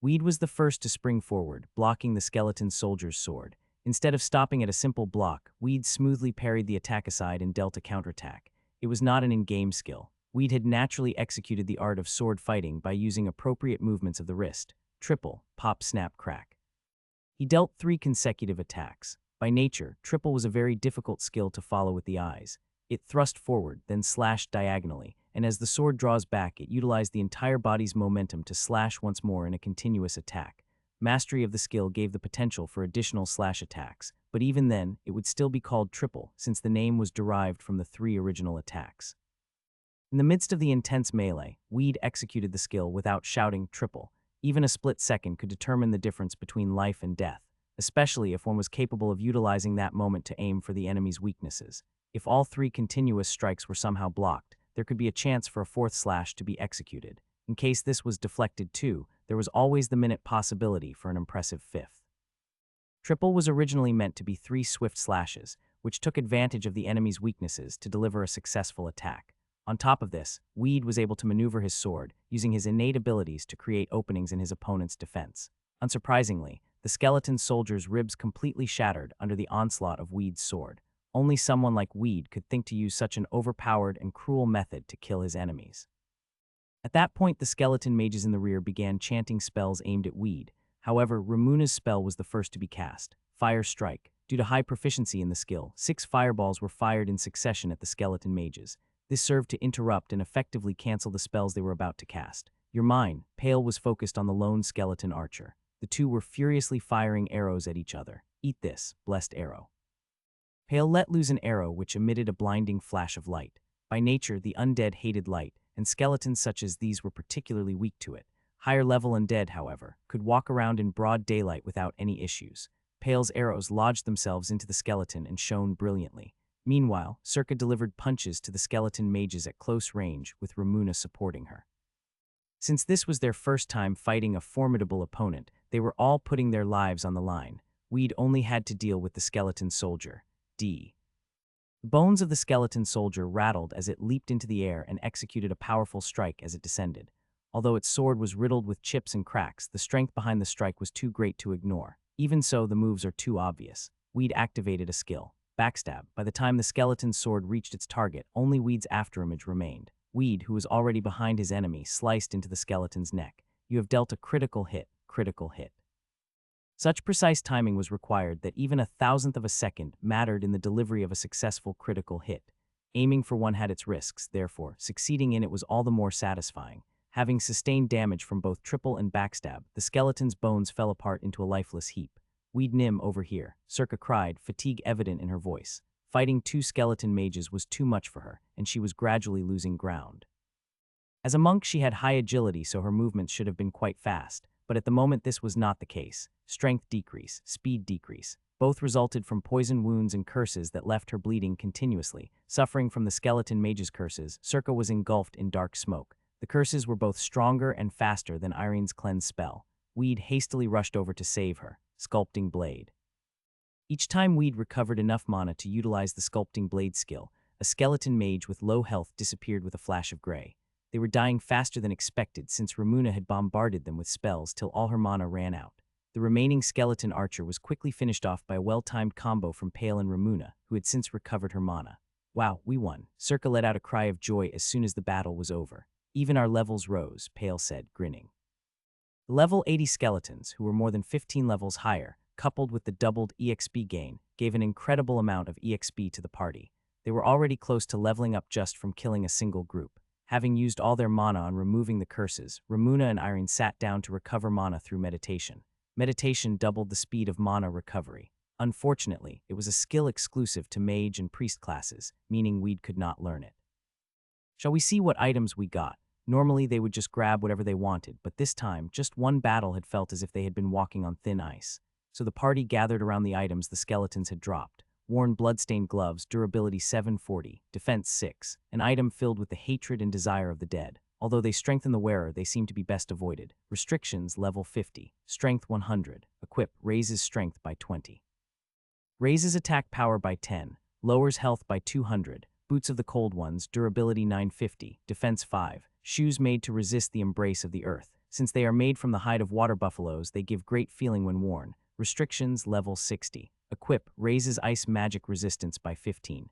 Weed was the first to spring forward, blocking the skeleton soldier's sword. Instead of stopping at a simple block, Weed smoothly parried the attack aside and dealt a counterattack. It was not an in-game skill. Weed had naturally executed the art of sword fighting by using appropriate movements of the wrist. Triple, pop, snap, crack. He dealt 3 consecutive attacks. By nature, triple was a very difficult skill to follow with the eyes. It thrust forward, then slashed diagonally, and as the sword draws back, it utilized the entire body's momentum to slash once more in a continuous attack. Mastery of the skill gave the potential for additional slash attacks, but even then, it would still be called triple, since the name was derived from the 3 original attacks. In the midst of the intense melee, Weed executed the skill without shouting triple. Even a split second could determine the difference between life and death, especially if one was capable of utilizing that moment to aim for the enemy's weaknesses. If all 3 continuous strikes were somehow blocked, there could be a chance for a 4th slash to be executed. In case this was deflected too, there was always the minute possibility for an impressive 5th. Triple was originally meant to be 3 swift slashes, which took advantage of the enemy's weaknesses to deliver a successful attack. On top of this, Weed was able to maneuver his sword, using his innate abilities to create openings in his opponent's defense. Unsurprisingly, the skeleton soldier's ribs completely shattered under the onslaught of Weed's sword. Only someone like Weed could think to use such an overpowered and cruel method to kill his enemies. At that point, the skeleton mages in the rear began chanting spells aimed at Weed. However, Ramuna's spell was the first to be cast, Fire Strike. Due to high proficiency in the skill, 6 fireballs were fired in succession at the skeleton mages. This served to interrupt and effectively cancel the spells they were about to cast. Your mind, Pale was focused on the lone skeleton archer. The two were furiously firing arrows at each other. Eat this, blessed arrow. Pale let loose an arrow which emitted a blinding flash of light. By nature, the undead hated light, and skeletons such as these were particularly weak to it. Higher-level undead, however, could walk around in broad daylight without any issues. Pale's arrows lodged themselves into the skeleton and shone brilliantly. Meanwhile, Circa delivered punches to the skeleton mages at close range, with Ramuna supporting her. Since this was their first time fighting a formidable opponent, they were all putting their lives on the line. Weed only had to deal with the skeleton soldier. The bones of the skeleton soldier rattled as it leaped into the air and executed a powerful strike as it descended. Although its sword was riddled with chips and cracks, the strength behind the strike was too great to ignore. Even so, the moves are too obvious. Weed activated a skill, Backstab. By the time the skeleton's sword reached its target, only Weed's afterimage remained. Weed, who was already behind his enemy, sliced into the skeleton's neck. You have dealt a critical hit, critical hit. Such precise timing was required that even 1,000th of a second mattered in the delivery of a successful critical hit. Aiming for one had its risks, therefore, succeeding in it was all the more satisfying. Having sustained damage from both triple and backstab, the skeleton's bones fell apart into a lifeless heap. Weed Nim over here, Circa cried, fatigue evident in her voice. Fighting 2 skeleton mages was too much for her, and she was gradually losing ground. As a monk, she had high agility, so her movements should have been quite fast, but at the moment this was not the case. Strength decrease, speed decrease. Both resulted from poison wounds and curses that left her bleeding continuously. Suffering from the skeleton mage's curses, Circa was engulfed in dark smoke. The curses were both stronger and faster than Irene's cleanse spell. Weed hastily rushed over to save her, Sculpting Blade. Each time Weed recovered enough mana to utilize the Sculpting Blade skill, a skeleton mage with low health disappeared with a flash of gray. They were dying faster than expected since Ramuna had bombarded them with spells till all her mana ran out. The remaining skeleton archer was quickly finished off by a well-timed combo from Pale and Ramuna, who had since recovered her mana. Wow, we won. Circa let out a cry of joy as soon as the battle was over. Even our levels rose, Pale said, grinning. The level 80 skeletons, who were more than 15 levels higher, coupled with the doubled EXP gain, gave an incredible amount of EXP to the party. They were already close to leveling up just from killing a single group. Having used all their mana on removing the curses, Ramuna and Irene sat down to recover mana through meditation. Meditation doubled the speed of mana recovery. Unfortunately, it was a skill exclusive to mage and priest classes, meaning Weed could not learn it. Shall we see what items we got? Normally they would just grab whatever they wanted, but this time, just one battle had felt as if they had been walking on thin ice. So the party gathered around the items the skeletons had dropped. Worn bloodstained gloves, durability 740, defense 6, an item filled with the hatred and desire of the dead. Although they strengthen the wearer, they seem to be best avoided. Restrictions, level 50, strength 100, equip, raises strength by 20. Raises attack power by 10, lowers health by 200, boots of the cold ones, durability 950, defense 5, shoes made to resist the embrace of the earth. Since they are made from the hide of water buffaloes, they give great feeling when worn. Restrictions, level 60. Equip, raises ice magic resistance by 15.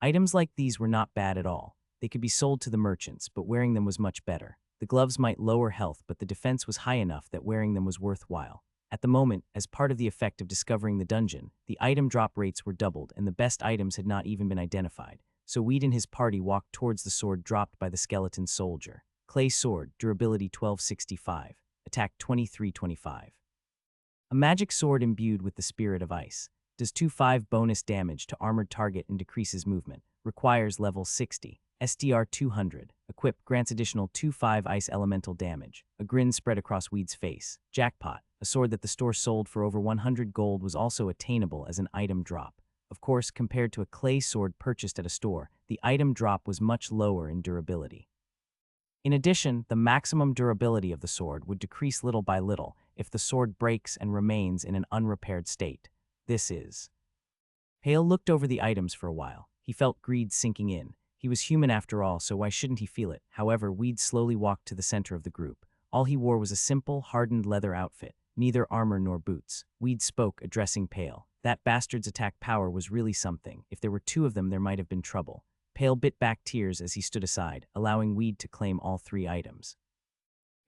Items like these were not bad at all. They could be sold to the merchants, but wearing them was much better. The gloves might lower health, but the defense was high enough that wearing them was worthwhile. At the moment, as part of the effect of discovering the dungeon, the item drop rates were doubled and the best items had not even been identified. So Weed and his party walked towards the sword dropped by the skeleton soldier. Clay sword, durability 1265, attack 2325. A magic sword imbued with the spirit of ice. Does 2-5 bonus damage to armored target and decreases movement. Requires level 60. SDR 200. Equip, grants additional 2-5 ice elemental damage. A grin spread across Weed's face. Jackpot. A sword that the store sold for over 100 gold was also attainable as an item drop. Of course, compared to a clay sword purchased at a store, the item drop was much lower in durability. In addition, the maximum durability of the sword would decrease little by little if the sword breaks and remains in an unrepaired state. This is. Pale looked over the items for a while. He felt greed sinking in. He was human after all, so why shouldn't he feel it? However, Weed slowly walked to the center of the group. All he wore was a simple, hardened leather outfit, neither armor nor boots. Weed spoke, addressing Pale. That bastard's attack power was really something. If there were 2 of them, there might have been trouble. Pale bit back tears as he stood aside, allowing Weed to claim all 3 items.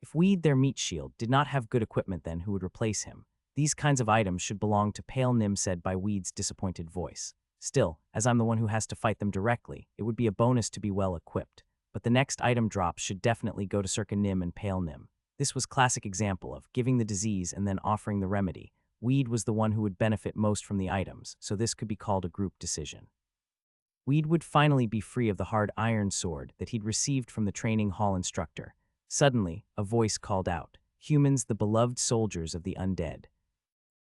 If Weed, their meat shield, did not have good equipment, then who would replace him? These kinds of items should belong to Pale Nim, said by Weed's disappointed voice. Still, as I'm the one who has to fight them directly, it would be a bonus to be well equipped. But the next item drop should definitely go to Circa Nim and Pale Nim. This was classic example of giving the disease and then offering the remedy. Weed was the one who would benefit most from the items, so this could be called a group decision. Weed would finally be free of the hard iron sword that he'd received from the training hall instructor. Suddenly, a voice called out, "Humans, the beloved soldiers of the undead."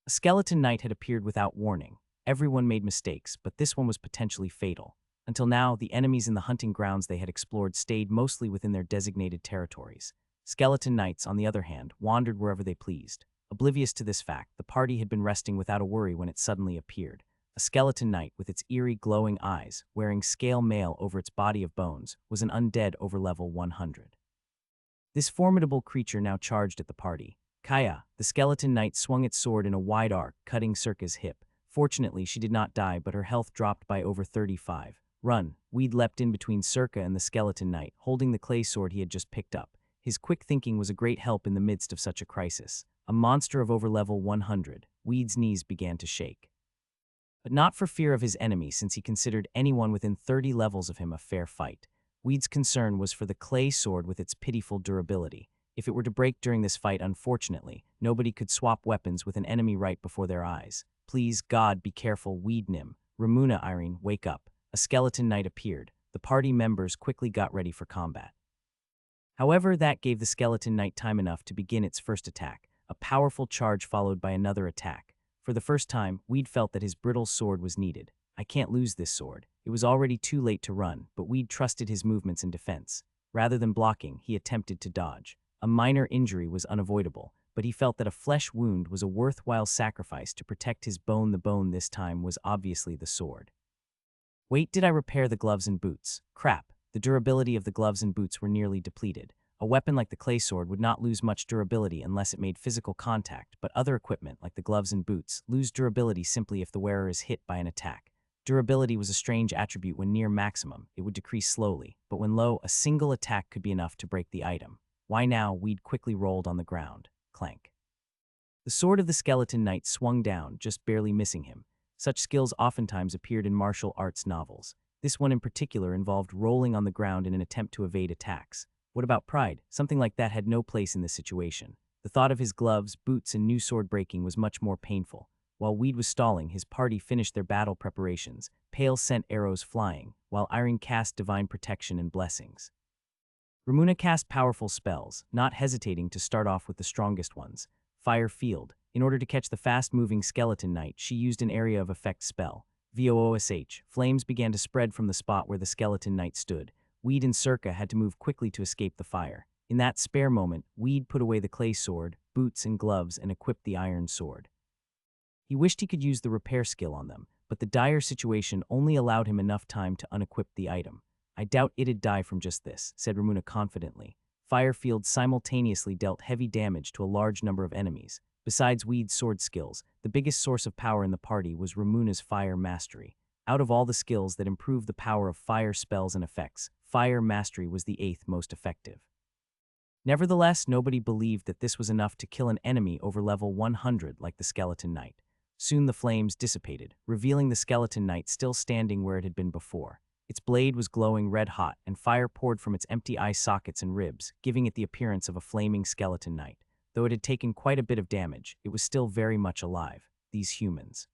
A skeleton knight had appeared without warning. Everyone made mistakes, but this one was potentially fatal. Until now, the enemies in the hunting grounds they had explored stayed mostly within their designated territories. Skeleton knights, on the other hand, wandered wherever they pleased. Oblivious to this fact, the party had been resting without a worry when it suddenly appeared. A skeleton knight with its eerie glowing eyes, wearing scale mail over its body of bones, was an undead over level 100. This formidable creature now charged at the party. Kaya, the skeleton knight, swung its sword in a wide arc, cutting Circa's hip. Fortunately, she did not die, but her health dropped by over 35. Run! Weed leapt in between Circa and the skeleton knight, holding the clay sword he had just picked up. His quick thinking was a great help in the midst of such a crisis. A monster of over level 100, Weed's knees began to shake. But not for fear of his enemy, since he considered anyone within 30 levels of him a fair fight. Weed's concern was for the clay sword with its pitiful durability. If it were to break during this fight, unfortunately, nobody could swap weapons with an enemy right before their eyes. Please, God, be careful, Weed Nim. Ramuna, Irene, wake up. A skeleton knight appeared. The party members quickly got ready for combat. However, that gave the skeleton knight time enough to begin its first attack, a powerful charge followed by another attack. For the first time, Weed felt that his brittle sword was needed. I can't lose this sword. It was already too late to run, but Weed trusted his movements in defense. Rather than blocking, he attempted to dodge. A minor injury was unavoidable, but he felt that a flesh wound was a worthwhile sacrifice to protect his bone. The bone this time was obviously the sword. Wait, did I repair the gloves and boots? Crap, the durability of the gloves and boots were nearly depleted. A weapon like the clay sword would not lose much durability unless it made physical contact, but other equipment like the gloves and boots lose durability simply if the wearer is hit by an attack. Durability was a strange attribute. When near maximum, it would decrease slowly, but when low, a single attack could be enough to break the item. Why now? Weed quickly rolled on the ground. Clank. The sword of the skeleton knight swung down, just barely missing him. Such skills oftentimes appeared in martial arts novels. This one in particular involved rolling on the ground in an attempt to evade attacks. What about pride? Something like that had no place in this situation. The thought of his gloves, boots, and new sword breaking was much more painful. While Weed was stalling, his party finished their battle preparations. Pale sent arrows flying, while Irene cast divine protection and blessings. Ramuna cast powerful spells, not hesitating to start off with the strongest ones. Fire Field. In order to catch the fast-moving skeleton knight, she used an area of effect spell. VOOSH. Flames began to spread from the spot where the skeleton knight stood. Weed and Circa had to move quickly to escape the fire. In that spare moment, Weed put away the clay sword, boots, and gloves and equipped the iron sword. He wished he could use the repair skill on them, but the dire situation only allowed him enough time to unequip the item. I doubt it'd die from just this, said Ramuna confidently. Firefield simultaneously dealt heavy damage to a large number of enemies. Besides Weed's sword skills, the biggest source of power in the party was Ramuna's fire mastery. Out of all the skills that improve the power of fire spells and effects, fire mastery was the 8th most effective. Nevertheless, nobody believed that this was enough to kill an enemy over level 100 like the skeleton knight. Soon the flames dissipated, revealing the skeleton knight still standing where it had been before. Its blade was glowing red-hot, and fire poured from its empty eye sockets and ribs, giving it the appearance of a flaming skeleton knight. Though it had taken quite a bit of damage, it was still very much alive. These humans.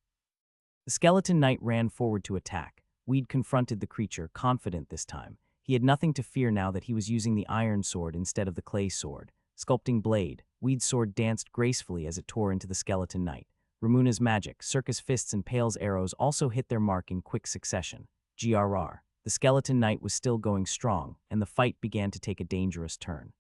The skeleton knight ran forward to attack. Weed confronted the creature, confident this time. He had nothing to fear now that he was using the iron sword instead of the clay sword. Sculpting blade, Weed's sword danced gracefully as it tore into the skeleton knight. Ramuna's magic, Circa's fists, and Pale's arrows also hit their mark in quick succession. GRR. The skeleton knight was still going strong, and the fight began to take a dangerous turn.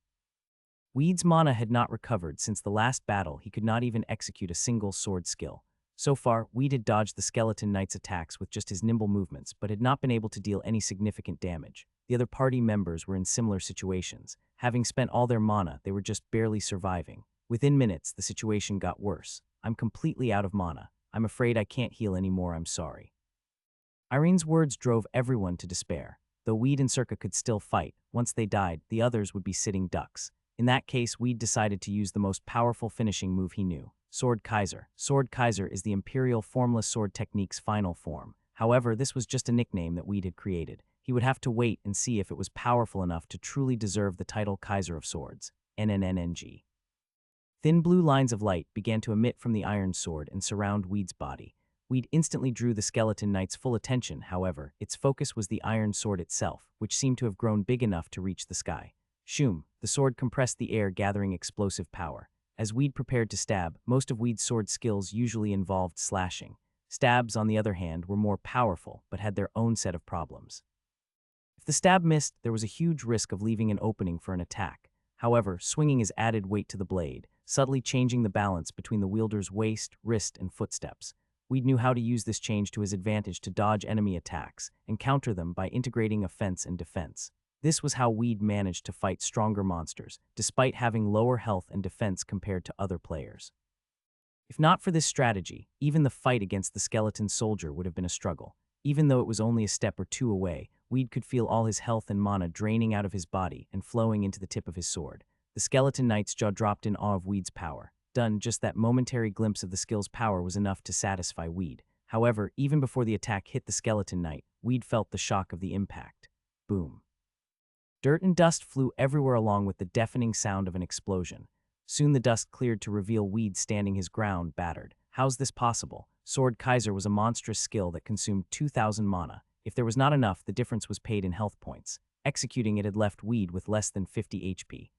Weed's mana had not recovered since the last battle. He could not even execute a single sword skill. So far, Weed had dodged the skeleton knight's attacks with just his nimble movements, but had not been able to deal any significant damage. The other party members were in similar situations. Having spent all their mana, they were just barely surviving. Within minutes, the situation got worse. I'm completely out of mana. I'm afraid I can't heal anymore, I'm sorry. Irene's words drove everyone to despair. though Weed and Circa could still fight. Once they died, the others would be sitting ducks. In that case, Weed decided to use the most powerful finishing move he knew, Sword Kaiser. Sword Kaiser is the Imperial Formless Sword technique's final form. However, this was just a nickname that Weed had created. He would have to wait and see if it was powerful enough to truly deserve the title Kaiser of Swords. NNNNG. Thin blue lines of light began to emit from the iron sword and surround Weed's body. Weed instantly drew the skeleton knight's full attention. However, its focus was the iron sword itself, which seemed to have grown big enough to reach the sky. Shoom, the sword compressed the air, gathering explosive power. As Weed prepared to stab, most of Weed's sword skills usually involved slashing. Stabs, on the other hand, were more powerful, but had their own set of problems. If the stab missed, there was a huge risk of leaving an opening for an attack. However, swinging his added weight to the blade, subtly changing the balance between the wielder's waist, wrist, and footsteps. Weed knew how to use this change to his advantage to dodge enemy attacks and counter them by integrating offense and defense. This was how Weed managed to fight stronger monsters, despite having lower health and defense compared to other players. If not for this strategy, even the fight against the skeleton soldier would have been a struggle. Even though it was only a step or two away, Weed could feel all his health and mana draining out of his body and flowing into the tip of his sword. The skeleton knight's jaw dropped in awe of Weed's power. Just that momentary glimpse of the skill's power was enough to satisfy Weed. However, even before the attack hit the skeleton knight, Weed felt the shock of the impact. Boom. Dirt and dust flew everywhere along with the deafening sound of an explosion. Soon the dust cleared to reveal Weed standing his ground, battered. How's this possible? Sword Kaiser was a monstrous skill that consumed 2,000 mana. If there was not enough, the difference was paid in health points. Executing it had left Weed with less than 50 HP.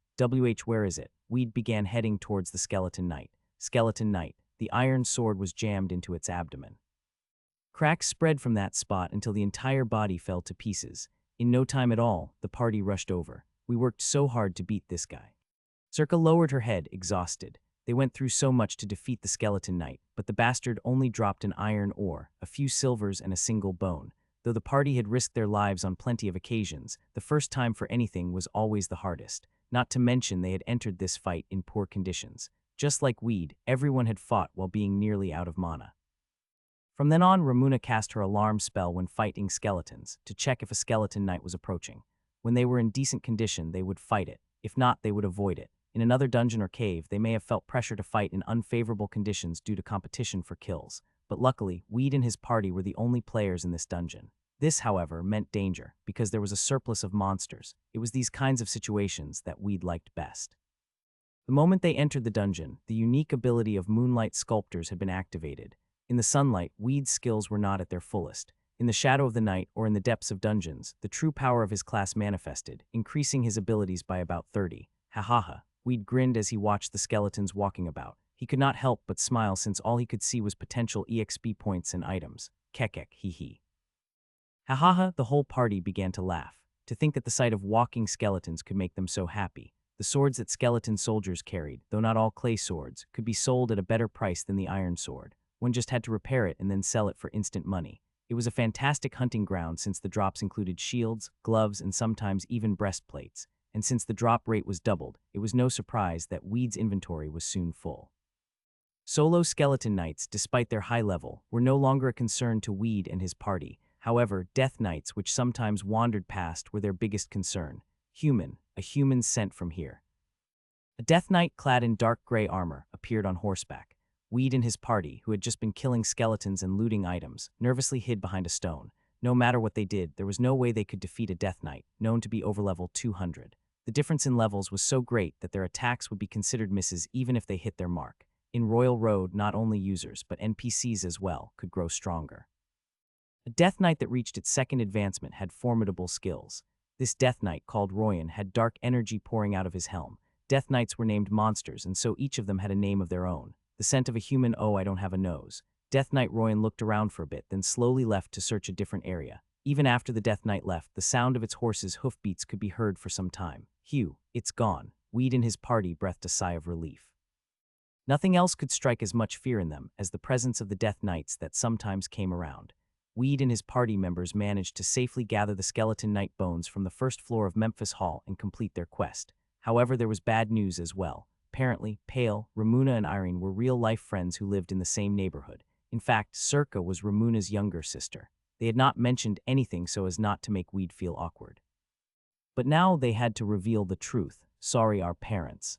Where is it? Weed began heading towards the skeleton knight. Skeleton knight. The iron sword was jammed into its abdomen. Cracks spread from that spot until the entire body fell to pieces. In no time at all, the party rushed over. We worked so hard to beat this guy. Circa lowered her head, exhausted. They went through so much to defeat the skeleton knight, but the bastard only dropped an iron ore, a few silvers, and a single bone. Though the party had risked their lives on plenty of occasions, the first time for anything was always the hardest. Not to mention they had entered this fight in poor conditions. Just like Weed, everyone had fought while being nearly out of mana. From then on, Ramuna cast her alarm spell when fighting skeletons, to check if a skeleton knight was approaching. When they were in decent condition, they would fight it. If not, they would avoid it. In another dungeon or cave, they may have felt pressure to fight in unfavorable conditions due to competition for kills. But luckily, Weed and his party were the only players in this dungeon. This, however, meant danger, because there was a surplus of monsters. It was these kinds of situations that Weed liked best. The moment they entered the dungeon, the unique ability of Moonlight Sculptors had been activated. In the sunlight, Weed's skills were not at their fullest. In the shadow of the night or in the depths of dungeons, the true power of his class manifested, increasing his abilities by about 30. Ha. Weed grinned as he watched the skeletons walking about. He could not help but smile since all he could see was potential EXP points and items. Kekek, hee. Ha, the whole party began to laugh. To think that the sight of walking skeletons could make them so happy. The swords that skeleton soldiers carried, though not all clay swords, could be sold at a better price than the iron sword. One just had to repair it and then sell it for instant money. It was a fantastic hunting ground since the drops included shields, gloves, and sometimes even breastplates. And since the drop rate was doubled, it was no surprise that Weed's inventory was soon full. Solo skeleton knights, despite their high level, were no longer a concern to Weed and his party. However, death knights, which sometimes wandered past, were their biggest concern. A human sent from here. A death knight clad in dark gray armor appeared on horseback. Weed and his party, who had just been killing skeletons and looting items, nervously hid behind a stone. No matter what they did, there was no way they could defeat a death knight, known to be over level 200. The difference in levels was so great that their attacks would be considered misses even if they hit their mark. In Royal Road, not only users, but NPCs as well, could grow stronger. A Death Knight that reached its second advancement had formidable skills. This Death Knight, called Royan, had dark energy pouring out of his helm. Death Knights were named monsters, and so each of them had a name of their own. The scent of a human, oh, I don't have a nose. Death Knight Royan looked around for a bit, then slowly left to search a different area. Even after the Death Knight left, the sound of its horse's hoofbeats could be heard for some time. Phew, it's gone. Weed and his party breathed a sigh of relief. Nothing else could strike as much fear in them as the presence of the Death Knights that sometimes came around. Weed and his party members managed to safely gather the skeleton knight bones from the first floor of Memphis Hall and complete their quest. However, there was bad news as well. Apparently, Pale, Ramuna, and Irene were real-life friends who lived in the same neighborhood. In fact, Circa was Ramuna's younger sister. They had not mentioned anything so as not to make Weed feel awkward. But now they had to reveal the truth. Sorry, our parents.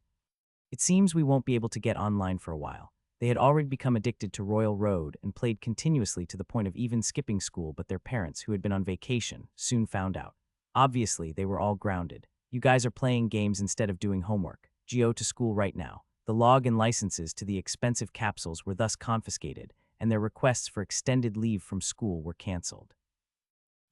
It seems we won't be able to get online for a while. They had already become addicted to Royal Road and played continuously to the point of even skipping school, but their parents, who had been on vacation, soon found out. Obviously, they were all grounded. You guys are playing games instead of doing homework. Go to school right now. The log and licenses to the expensive capsules were thus confiscated, and their requests for extended leave from school were cancelled.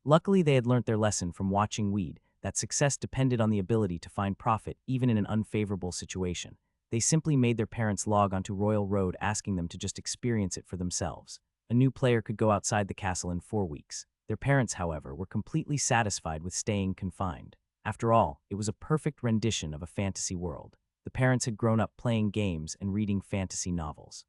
Luckily, they had learnt their lesson from watching Weed, that success depended on the ability to find profit even in an unfavorable situation. They simply made their parents log onto Royal Road, asking them to just experience it for themselves. A new player could go outside the castle in 4 weeks. Their parents, however, were completely satisfied with staying confined. After all, it was a perfect rendition of a fantasy world. The parents had grown up playing games and reading fantasy novels.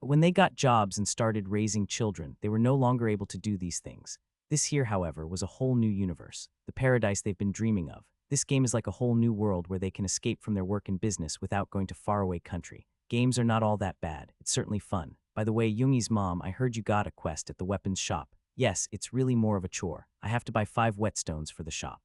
But when they got jobs and started raising children, they were no longer able to do these things. This here, however, was a whole new universe, the paradise they've been dreaming of. This game is like a whole new world where they can escape from their work and business without going to faraway country. Games are not all that bad. It's certainly fun. By the way, Yoongi's mom, I heard you got a quest at the weapons shop. Yes, it's really more of a chore. I have to buy 5 whetstones for the shop.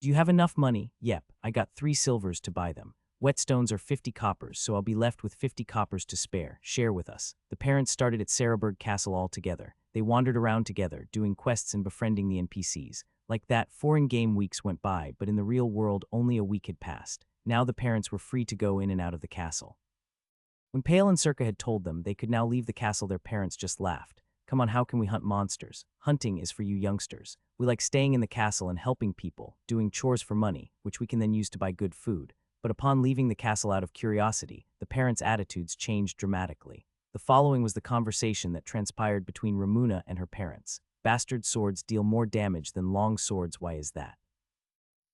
Do you have enough money? Yep, I got 3 silvers to buy them. Whetstones are 50 coppers, so I'll be left with 50 coppers to spare. Share with us. The parents started at Sarahberg Castle all together. They wandered around together, doing quests and befriending the NPCs. Like that, 4 in-game weeks went by, but in the real world, only a week had passed. Now the parents were free to go in and out of the castle. When Pale and Circa had told them they could now leave the castle, their parents just laughed. Come on, how can we hunt monsters? Hunting is for you youngsters. We like staying in the castle and helping people, doing chores for money, which we can then use to buy good food. But upon leaving the castle out of curiosity, the parents' attitudes changed dramatically. The following was the conversation that transpired between Ramuna and her parents. Bastard swords deal more damage than long swords. Why is that?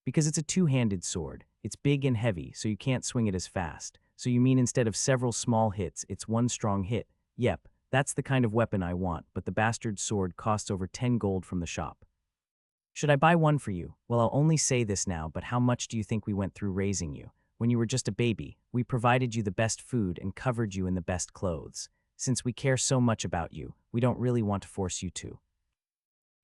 Because it's a 2-handed sword. It's big and heavy, so you can't swing it as fast. So you mean instead of several small hits, it's 1 strong hit? Yep, that's the kind of weapon I want, but the bastard sword costs over 10 gold from the shop. Should I buy one for you? Well, I'll only say this now, but how much do you think we went through raising you? When you were just a baby, we provided you the best food and covered you in the best clothes. Since we care so much about you, we don't really want to force you to.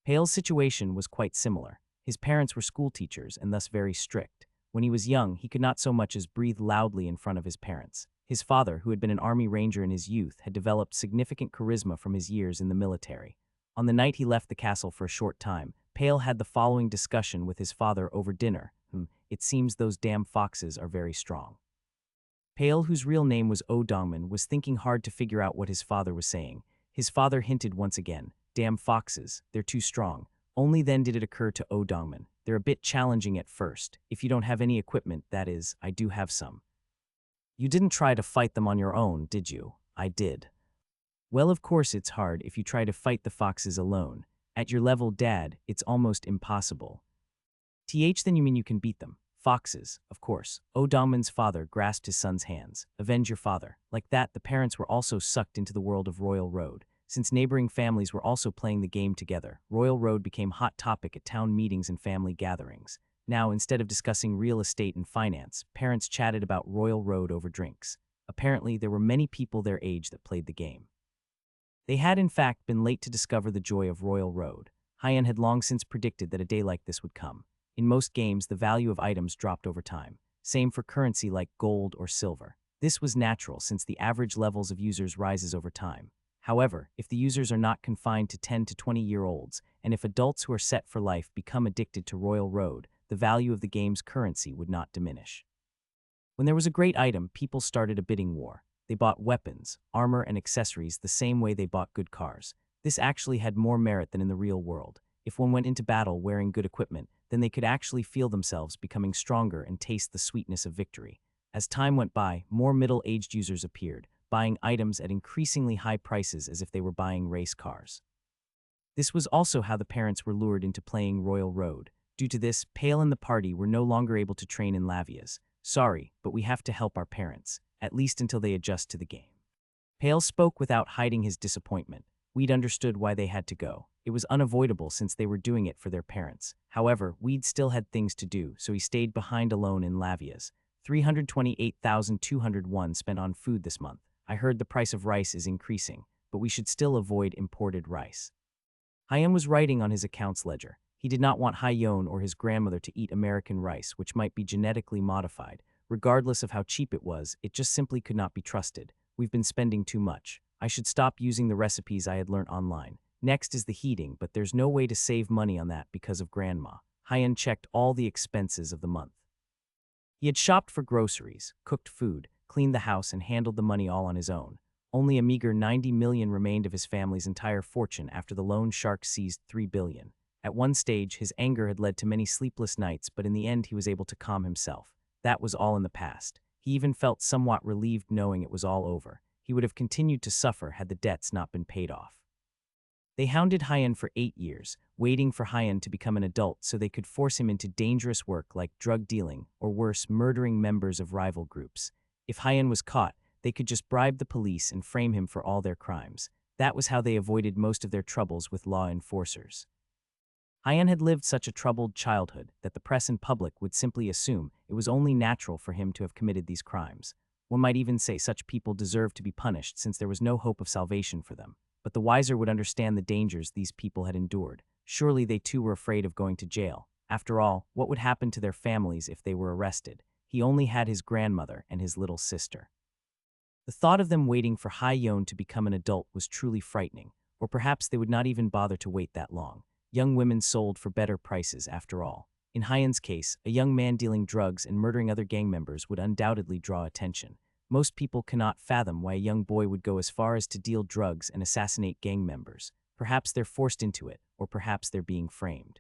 Pale's situation was quite similar. His parents were school teachers and thus very strict. When he was young, he could not so much as breathe loudly in front of his parents. His father, who had been an army ranger in his youth, had developed significant charisma from his years in the military. On the night he left the castle for a short time, Pale had the following discussion with his father over dinner. It seems those damn foxes are very strong. Pale, whose real name was O Dongman, was thinking hard to figure out what his father was saying. His father hinted once again, damn foxes, they're too strong. Only then did it occur to O Dongman. They're a bit challenging at first. If you don't have any equipment, that is, I do have some. You didn't try to fight them on your own, did you? I did. Well, of course it's hard if you try to fight the foxes alone. At your level, Dad, it's almost impossible. Then you mean you can beat them? Foxes, of course. O Dongman's father grasped his son's hands. Avenge your father. Like that, the parents were also sucked into the world of Royal Road. Since neighboring families were also playing the game together, Royal Road became hot topic at town meetings and family gatherings. Now, instead of discussing real estate and finance, parents chatted about Royal Road over drinks. Apparently, there were many people their age that played the game. They had, in fact, been late to discover the joy of Royal Road. Hyen had long since predicted that a day like this would come. In most games, the value of items dropped over time. Same for currency like gold or silver. This was natural since the average levels of users rises over time. However, if the users are not confined to 10 to 20-year-olds, and if adults who are set for life become addicted to Royal Road, the value of the game's currency would not diminish. When there was a great item, people started a bidding war. They bought weapons, armor, and accessories the same way they bought good cars. This actually had more merit than in the real world. If one went into battle wearing good equipment, then they could actually feel themselves becoming stronger and taste the sweetness of victory. As time went by, more middle-aged users appeared, buying items at increasingly high prices as if they were buying race cars. This was also how the parents were lured into playing Royal Road. Due to this, Pale and the party were no longer able to train in Lavias. Sorry, but we have to help our parents, at least until they adjust to the game. Pale spoke without hiding his disappointment. Weed understood why they had to go. It was unavoidable since they were doing it for their parents. However, Weed still had things to do, so he stayed behind alone in Lavias. 328,201 spent on food this month. I heard the price of rice is increasing, but we should still avoid imported rice. Hyeon was writing on his accounts ledger. He did not want Hyeon or his grandmother to eat American rice, which might be genetically modified. Regardless of how cheap it was, it just simply could not be trusted. We've been spending too much. I should stop using the recipes I had learnt online. Next is the heating, but there's no way to save money on that because of grandma. Hyeon checked all the expenses of the month. He had shopped for groceries, cooked food, cleaned the house, and handled the money all on his own. Only a meager 90 million remained of his family's entire fortune after the loan shark seized 3 billion. At one stage, his anger had led to many sleepless nights, but in the end he was able to calm himself. That was all in the past. He even felt somewhat relieved knowing it was all over. He would have continued to suffer had the debts not been paid off. They hounded Hyeon for 8 years, waiting for Hyeon to become an adult so they could force him into dangerous work like drug dealing, or worse, murdering members of rival groups. If Hyeon was caught, they could just bribe the police and frame him for all their crimes. That was how they avoided most of their troubles with law enforcers. Hyeon had lived such a troubled childhood that the press and public would simply assume it was only natural for him to have committed these crimes. One might even say such people deserved to be punished since there was no hope of salvation for them. But the wiser would understand the dangers these people had endured. Surely they too were afraid of going to jail. After all, what would happen to their families if they were arrested? He only had his grandmother and his little sister. The thought of them waiting for Hyeon to become an adult was truly frightening, or perhaps they would not even bother to wait that long. Young women sold for better prices after all. In Hyeon's case, a young man dealing drugs and murdering other gang members would undoubtedly draw attention. Most people cannot fathom why a young boy would go as far as to deal drugs and assassinate gang members. Perhaps they're forced into it, or perhaps they're being framed.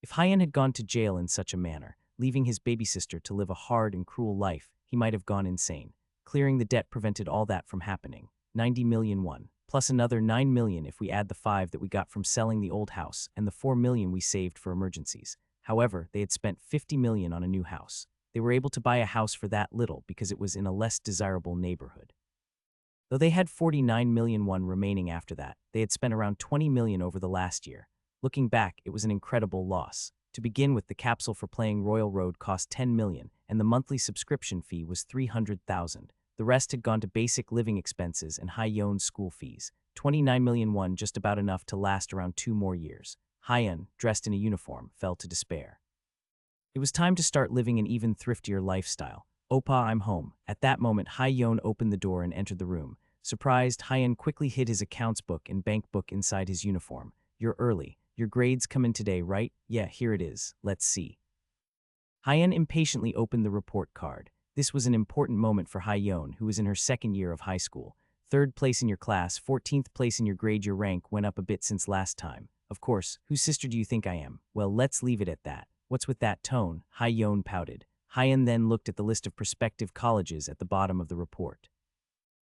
If Hyeon had gone to jail in such a manner, leaving his baby sister to live a hard and cruel life, he might have gone insane. Clearing the debt prevented all that from happening. 90 million won, plus another 9 million if we add the 5 that we got from selling the old house and the 4 million we saved for emergencies. However, they had spent 50 million on a new house. They were able to buy a house for that little because it was in a less desirable neighborhood. Though they had 49 million won remaining after that, they had spent around 20 million over the last year. Looking back, it was an incredible loss. To begin with, the capsule for playing Royal Road cost 10 million, and the monthly subscription fee was 300,000. The rest had gone to basic living expenses and Hyeon's school fees. 29 million won, just about enough to last around 2 more years. Hyeon, dressed in a uniform, fell to despair. It was time to start living an even thriftier lifestyle. "Oppa, I'm home." At that moment, Hyeon opened the door and entered the room. Surprised, Hyeon quickly hid his accounts book and bank book inside his uniform. "You're early. Your grades come in today, right?" "Yeah, here it is. Let's see." Hyeon impatiently opened the report card. This was an important moment for Hyeon, who was in her second year of high school. 3rd place in your class, 14th place in your grade. Your rank went up a bit since last time. Of course, whose sister do you think I am? Well, let's leave it at that. What's with that tone? Hyeon pouted. Hyeon then looked at the list of prospective colleges at the bottom of the report.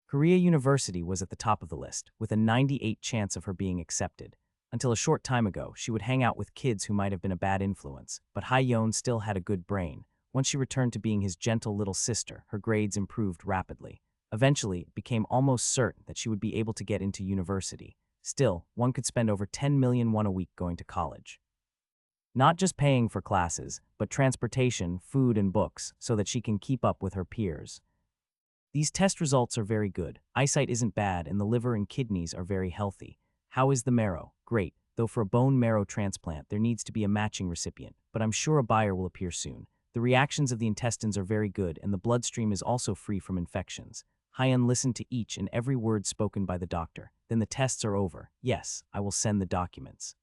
Korea University was at the top of the list, with a 98% chance of her being accepted. Until a short time ago, she would hang out with kids who might have been a bad influence, but Hyeon still had a good brain. Once she returned to being his gentle little sister, her grades improved rapidly. Eventually, it became almost certain that she would be able to get into university. Still, one could spend over 10 million won a week going to college. Not just paying for classes, but transportation, food, and books, so that she can keep up with her peers. These test results are very good. Eyesight isn't bad, and the liver and kidneys are very healthy. How is the marrow? Great, though for a bone marrow transplant, there needs to be a matching recipient, but I'm sure a buyer will appear soon. The reactions of the intestines are very good, and the bloodstream is also free from infections. Hyeon listened to each and every word spoken by the doctor. Then the tests are over. Yes, I will send the documents.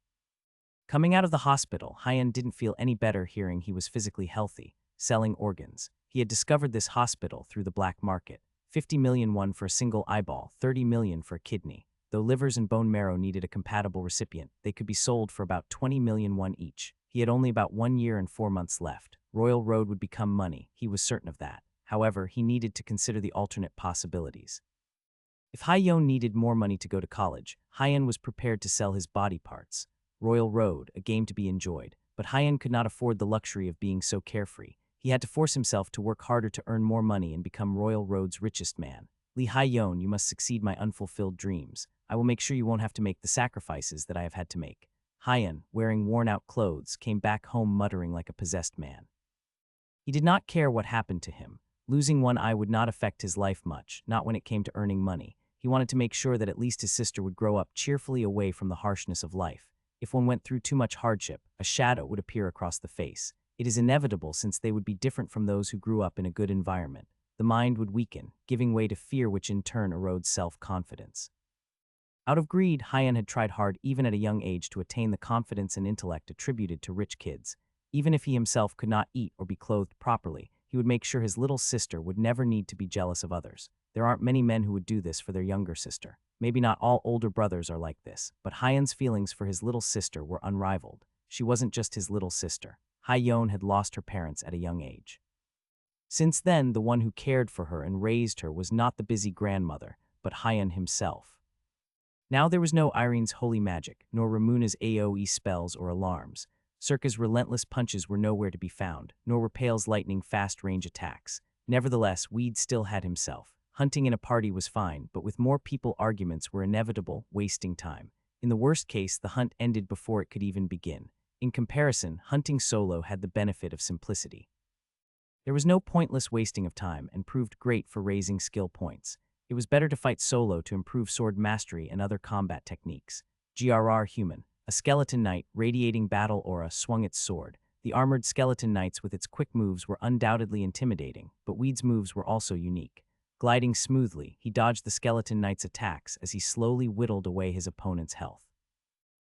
Coming out of the hospital, Hyeon didn't feel any better hearing he was physically healthy, selling organs. He had discovered this hospital through the black market. 50 million won for a single eyeball, 30 million for a kidney. Though livers and bone marrow needed a compatible recipient, they could be sold for about 20 million won each. He had only about 1 year and 4 months left. Royal Road would become money, he was certain of that. However, he needed to consider the alternate possibilities. If Hyeon needed more money to go to college, Hyeon was prepared to sell his body parts. Royal Road, a game to be enjoyed, but Hyeon could not afford the luxury of being so carefree. He had to force himself to work harder to earn more money and become Royal Road's richest man. "Lee Hyeon, you must succeed my unfulfilled dreams. I will make sure you won't have to make the sacrifices that I have had to make." Hyeon, wearing worn-out clothes, came back home muttering like a possessed man. He did not care what happened to him. Losing one eye would not affect his life much, not when it came to earning money. He wanted to make sure that at least his sister would grow up cheerfully away from the harshness of life. If one went through too much hardship, a shadow would appear across the face. It is inevitable since they would be different from those who grew up in a good environment. The mind would weaken, giving way to fear, which in turn erodes self-confidence. Out of greed, Hyan had tried hard even at a young age to attain the confidence and intellect attributed to rich kids. Even if he himself could not eat or be clothed properly, he would make sure his little sister would never need to be jealous of others. There aren't many men who would do this for their younger sister. Maybe not all older brothers are like this, but Hyan's feelings for his little sister were unrivaled. She wasn't just his little sister. Hyeon had lost her parents at a young age. Since then, the one who cared for her and raised her was not the busy grandmother, but Hyan himself. Now there was no Irene's holy magic, nor Ramuna's AoE spells or alarms. Circa's relentless punches were nowhere to be found, nor were Pale's lightning fast-range attacks. Nevertheless, Weed still had himself. Hunting in a party was fine, but with more people, arguments were inevitable, wasting time. In the worst case, the hunt ended before it could even begin. In comparison, hunting solo had the benefit of simplicity. There was no pointless wasting of time and proved great for raising skill points. It was better to fight solo to improve sword mastery and other combat techniques. GRR Human. A skeleton knight, radiating battle aura, swung its sword. The armored skeleton knights with its quick moves were undoubtedly intimidating, but Weed's moves were also unique. Gliding smoothly, he dodged the skeleton knight's attacks as he slowly whittled away his opponent's health.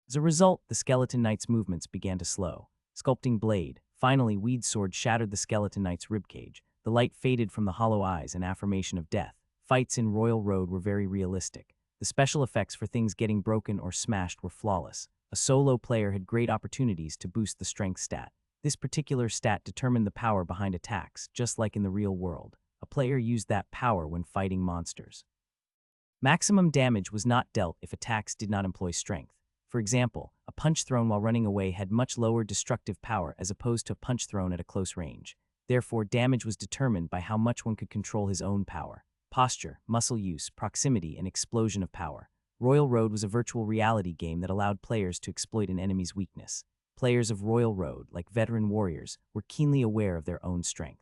As a result, the skeleton knight's movements began to slow. Sculpting blade. Finally, Weed's sword shattered the skeleton knight's ribcage. The light faded from the hollow eyes, an affirmation of death. Fights in Royal Road were very realistic. The special effects for things getting broken or smashed were flawless. A solo player had great opportunities to boost the strength stat. This particular stat determined the power behind attacks, just like in the real world. A player used that power when fighting monsters. Maximum damage was not dealt if attacks did not employ strength. For example, a punch thrown while running away had much lower destructive power as opposed to a punch thrown at a close range. Therefore, damage was determined by how much one could control his own power. Posture, muscle use, proximity, and explosion of power. Royal Road was a virtual reality game that allowed players to exploit an enemy's weakness. Players of Royal Road, like veteran warriors, were keenly aware of their own strength.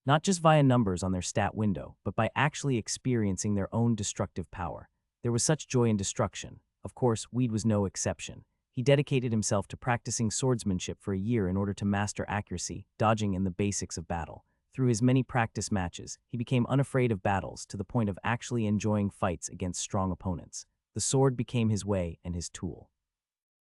Not just via numbers on their stat window, but by actually experiencing their own destructive power. There was such joy in destruction. Of course, Weed was no exception. He dedicated himself to practicing swordsmanship for a year in order to master accuracy, dodging, and the basics of battle. Through his many practice matches, he became unafraid of battles to the point of actually enjoying fights against strong opponents. The sword became his way and his tool.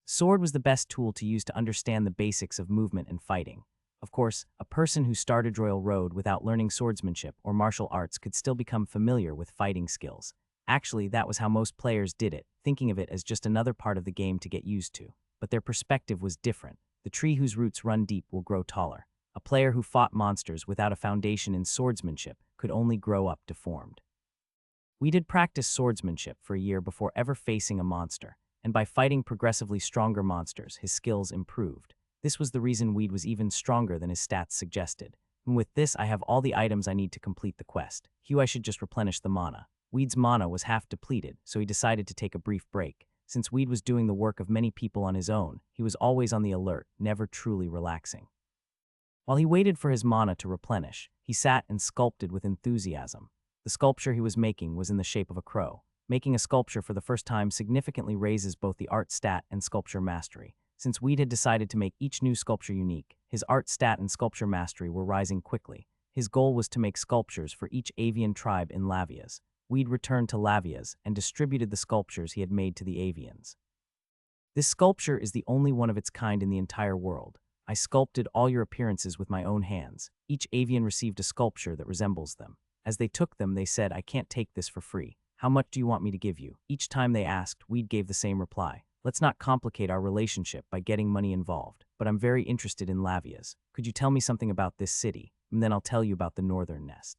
Sword was the best tool to use to understand the basics of movement and fighting. Of course, a person who started Royal Road without learning swordsmanship or martial arts could still become familiar with fighting skills. Actually, that was how most players did it, thinking of it as just another part of the game to get used to. But their perspective was different. The tree whose roots run deep will grow taller. A player who fought monsters without a foundation in swordsmanship could only grow up deformed. We did practice swordsmanship for a year before ever facing a monster, and by fighting progressively stronger monsters, his skills improved. This was the reason Weed was even stronger than his stats suggested. And with this, I have all the items I need to complete the quest. I should just replenish the mana. Weed's mana was half depleted, so he decided to take a brief break. Since Weed was doing the work of many people on his own, he was always on the alert, never truly relaxing. While he waited for his mana to replenish, he sat and sculpted with enthusiasm. The sculpture he was making was in the shape of a crow. Making a sculpture for the first time significantly raises both the art stat and sculpture mastery. Since Weed had decided to make each new sculpture unique, his art stat and sculpture mastery were rising quickly. His goal was to make sculptures for each avian tribe in Lavias. Weed returned to Lavias and distributed the sculptures he had made to the avians. This sculpture is the only one of its kind in the entire world. I sculpted all your appearances with my own hands. Each avian received a sculpture that resembles them. As they took them, they said, "I can't take this for free. How much do you want me to give you?" Each time they asked, Weed gave the same reply. "Let's not complicate our relationship by getting money involved, but I'm very interested in Lavias. Could you tell me something about this city? And then I'll tell you about the northern nest.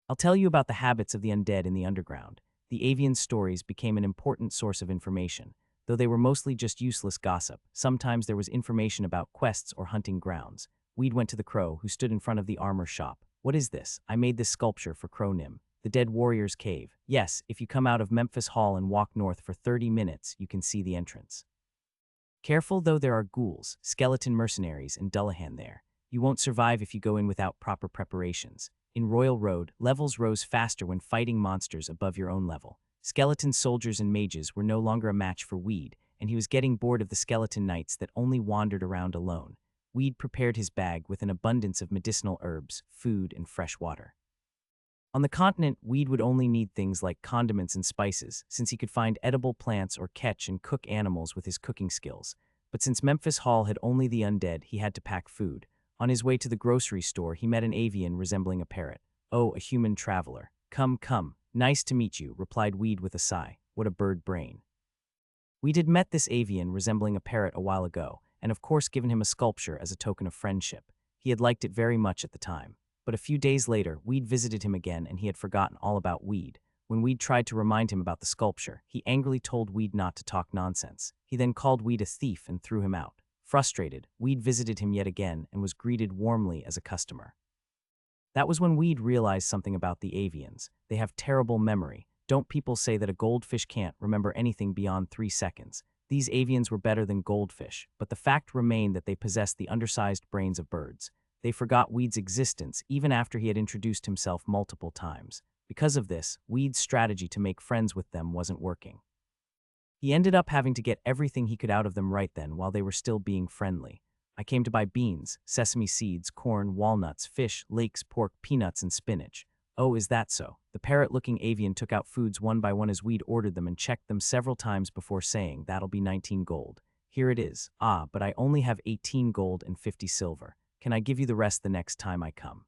I'll tell you about the habits of the undead in the underground." The avian stories became an important source of information. Though they were mostly just useless gossip, sometimes there was information about quests or hunting grounds. Weed went to the crow, who stood in front of the armor shop. "What is this?" "I made this sculpture for Crow Nim. The Dead Warrior's Cave. Yes, if you come out of Memphis Hall and walk north for 30 minutes, you can see the entrance. Careful though, there are ghouls, skeleton mercenaries, and Dullahan there. You won't survive if you go in without proper preparations. In Royal Road, levels rose faster when fighting monsters above your own level. Skeleton soldiers and mages were no longer a match for Weed, and he was getting bored of the skeleton knights that only wandered around alone. Weed prepared his bag with an abundance of medicinal herbs, food, and fresh water. On the continent, Weed would only need things like condiments and spices, since he could find edible plants or catch and cook animals with his cooking skills. But since Memphis Hall had only the undead, he had to pack food. On his way to the grocery store, he met an avian resembling a parrot. "Oh, a human traveler. Come, come. Nice to meet you," replied Weed with a sigh. What a bird brain. Weed had met this avian resembling a parrot a while ago, and of course given him a sculpture as a token of friendship. He had liked it very much at the time. But a few days later, Weed visited him again and he had forgotten all about Weed. When Weed tried to remind him about the sculpture, he angrily told Weed not to talk nonsense. He then called Weed a thief and threw him out. Frustrated, Weed visited him yet again and was greeted warmly as a customer. That was when Weed realized something about the avians. They have terrible memory. Don't people say that a goldfish can't remember anything beyond 3 seconds? These avians were better than goldfish, but the fact remained that they possessed the undersized brains of birds. They forgot Weed's existence even after he had introduced himself multiple times. Because of this, Weed's strategy to make friends with them wasn't working. He ended up having to get everything he could out of them right then while they were still being friendly. "I came to buy beans, sesame seeds, corn, walnuts, fish, lakes, pork, peanuts, and spinach." "Oh, is that so?" The parrot-looking avian took out foods one by one as Weed ordered them and checked them several times before saying, "That'll be 19 gold. Here it is." "Ah, but I only have 18 gold and 50 silver. Can I give you the rest the next time I come?"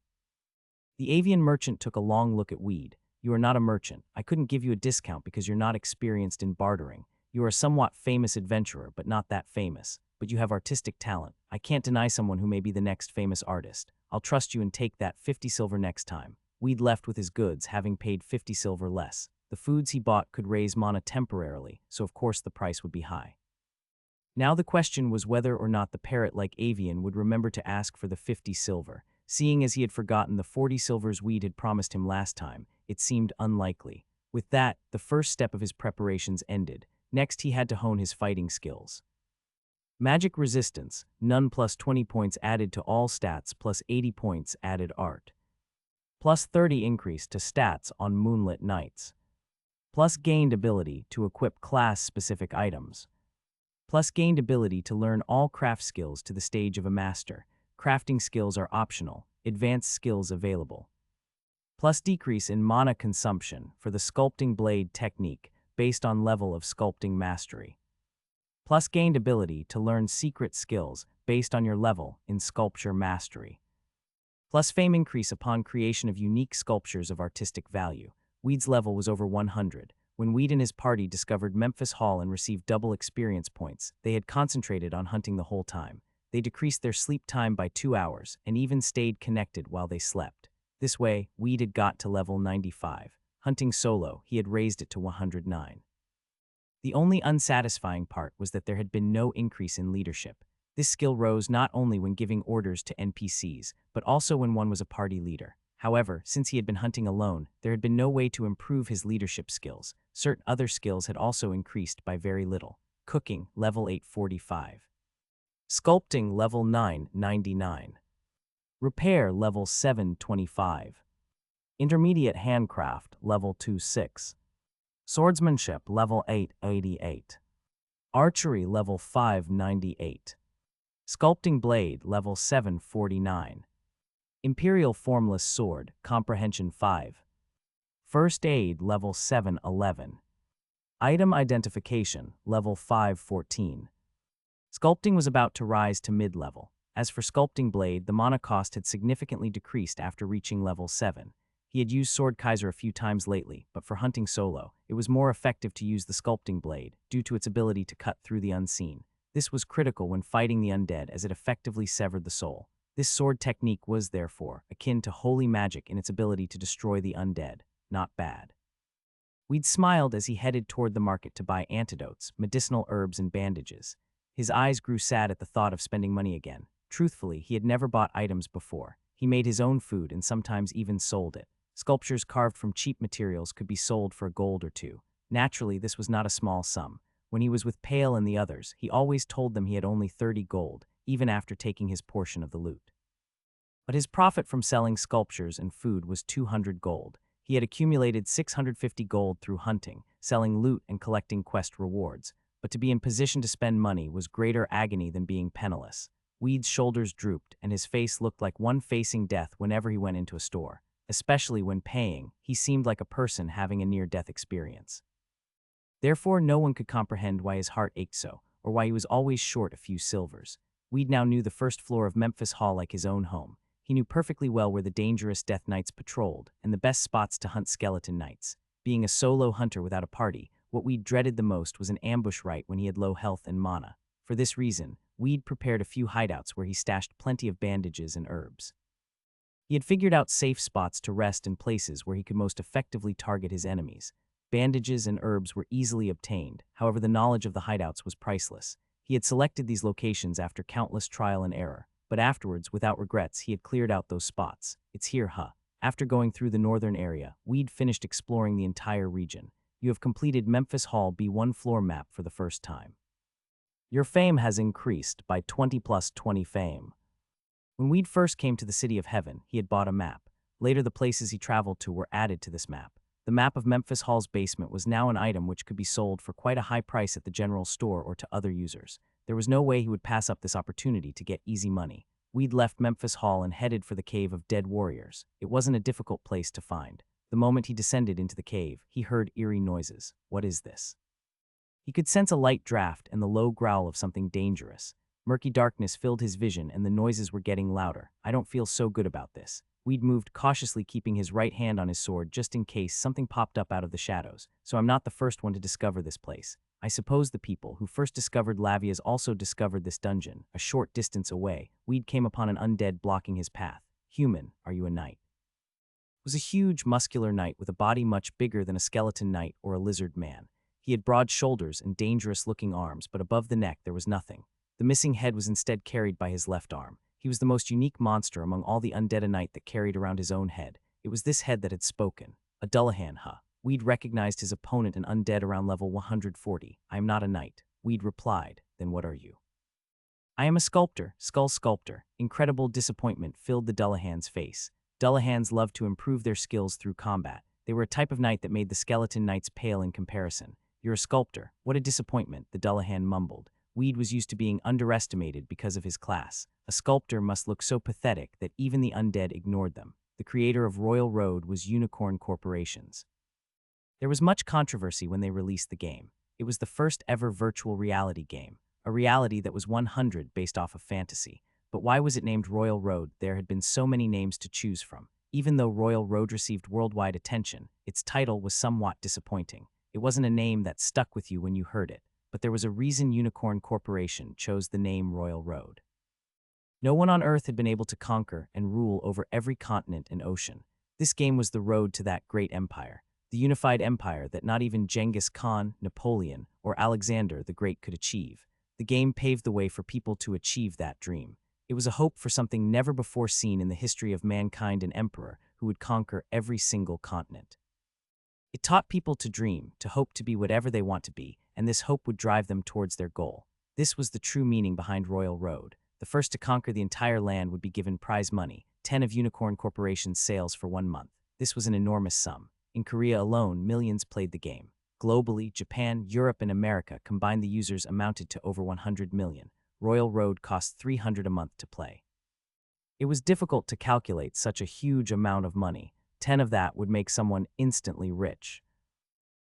The avian merchant took a long look at Weed. "You are not a merchant. I couldn't give you a discount because you're not experienced in bartering. You are a somewhat famous adventurer, but not that famous. But you have artistic talent. I can't deny someone who may be the next famous artist. I'll trust you and take that 50 silver next time." Weed left with his goods, having paid 50 silver less. The foods he bought could raise mana temporarily, so of course the price would be high. Now the question was whether or not the parrot-like avian would remember to ask for the 50 silver. Seeing as he had forgotten the 40 silvers Weed had promised him last time, it seemed unlikely. With that, the first step of his preparations ended. Next he had to hone his fighting skills. Magic resistance, none plus 20 points added to all stats plus 80 points added art. Plus 30 increase to stats on moonlit nights. Plus gained ability to equip class-specific items. Plus gained ability to learn all craft skills to the stage of a master. Crafting skills are optional, advanced skills available. Plus decrease in mana consumption for the sculpting blade technique based on level of sculpting mastery. Plus gained ability to learn secret skills based on your level in sculpture mastery. Plus fame increase upon creation of unique sculptures of artistic value. Weed's level was over 100. When Weed and his party discovered Memphis Hall and received double experience points, they had concentrated on hunting the whole time. They decreased their sleep time by 2 hours and even stayed connected while they slept. This way, Weed had got to level 95. Hunting solo, he had raised it to 109. The only unsatisfying part was that there had been no increase in leadership. This skill rose not only when giving orders to NPCs, but also when one was a party leader. However, since he had been hunting alone, there had been no way to improve his leadership skills. Certain other skills had also increased by very little. Cooking, level 845. Sculpting, level 999. Repair, level 725. Intermediate handcraft, level 26. Swordsmanship, level 888. Archery, level 598. Sculpting blade, level 749. Imperial formless sword, comprehension 5. First aid, level 711. Item identification, level 514. Sculpting was about to rise to mid-level. As for sculpting blade, the mana cost had significantly decreased after reaching level 7. He had used Sword Kaiser a few times lately, but for hunting solo, it was more effective to use the sculpting blade, due to its ability to cut through the unseen. This was critical when fighting the undead as it effectively severed the soul. This sword technique was, therefore, akin to holy magic in its ability to destroy the undead. Not bad. Weed smiled as he headed toward the market to buy antidotes, medicinal herbs, and bandages. His eyes grew sad at the thought of spending money again. Truthfully, he had never bought items before. He made his own food and sometimes even sold it. Sculptures carved from cheap materials could be sold for a gold or two. Naturally, this was not a small sum. When he was with Pale and the others, he always told them he had only 30 gold, even after taking his portion of the loot. But his profit from selling sculptures and food was 200 gold. He had accumulated 650 gold through hunting, selling loot and collecting quest rewards. But to be in position to spend money was greater agony than being penniless. Weed's shoulders drooped, and his face looked like one facing death whenever he went into a store. Especially when paying, he seemed like a person having a near-death experience. Therefore, no one could comprehend why his heart ached so, or why he was always short a few silvers. Weed now knew the first floor of Memphis Hall like his own home. He knew perfectly well where the dangerous Death Knights patrolled, and the best spots to hunt skeleton knights. Being a solo hunter without a party, what Weed dreaded the most was an ambush right when he had low health and mana. For this reason, Weed prepared a few hideouts where he stashed plenty of bandages and herbs. He had figured out safe spots to rest and places where he could most effectively target his enemies. Bandages and herbs were easily obtained, however the knowledge of the hideouts was priceless. He had selected these locations after countless trial and error, but afterwards, without regrets, he had cleared out those spots. It's here, huh? After going through the northern area, Weed finished exploring the entire region. You have completed Memphis Hall B1 floor map for the first time. Your fame has increased by 20 plus 20 fame. When Weed first came to the City of Heaven, he had bought a map. Later, the places he traveled to were added to this map. The map of Memphis Hall's basement was now an item which could be sold for quite a high price at the general store or to other users. There was no way he would pass up this opportunity to get easy money. Weed left Memphis Hall and headed for the Cave of Dead Warriors. It wasn't a difficult place to find. The moment he descended into the cave, he heard eerie noises. What is this? He could sense a light draft and the low growl of something dangerous. Murky darkness filled his vision and the noises were getting louder. I don't feel so good about this. Weed moved cautiously, keeping his right hand on his sword just in case something popped up out of the shadows. So I'm not the first one to discover this place. I suppose the people who first discovered Lavia's also discovered this dungeon. A short distance away, Weed came upon an undead blocking his path. Human, are you a knight? It was a huge, muscular knight with a body much bigger than a skeleton knight or a lizard man. He had broad shoulders and dangerous-looking arms, but above the neck there was nothing. The missing head was instead carried by his left arm. He was the most unique monster among all the undead a knight that carried around his own head. It was this head that had spoken. A Dullahan, huh? Weed recognized his opponent, an undead around level 140. I am not a knight. Weed replied, then what are you? I am a sculptor, skull sculptor. Incredible disappointment filled the Dullahan's face. Dullahans loved to improve their skills through combat. They were a type of knight that made the skeleton knights pale in comparison. You're a sculptor. What a disappointment, the Dullahan mumbled. Weed was used to being underestimated because of his class. A sculptor must look so pathetic that even the undead ignored them. The creator of Royal Road was Unicorn Corporations. There was much controversy when they released the game. It was the first ever virtual reality game, a reality that was 100 based off of fantasy. But why was it named Royal Road? There had been so many names to choose from. Even though Royal Road received worldwide attention, its title was somewhat disappointing. It wasn't a name that stuck with you when you heard it, but there was a reason Unicorn Corporation chose the name Royal Road. No one on Earth had been able to conquer and rule over every continent and ocean. This game was the road to that great empire, the unified empire that not even Genghis Khan, Napoleon, or Alexander the Great could achieve. The game paved the way for people to achieve that dream. It was a hope for something never before seen in the history of mankind, an emperor who would conquer every single continent. It taught people to dream, to hope to be whatever they want to be, and this hope would drive them towards their goal. This was the true meaning behind Royal Road. The first to conquer the entire land would be given prize money, 10 of Unicorn Corporation's sales for 1 month. This was an enormous sum. In Korea alone, millions played the game. Globally, Japan, Europe, and America combined, the users amounted to over 100 million. Royal Road cost $300 a month to play. It was difficult to calculate such a huge amount of money. 10 of that would make someone instantly rich.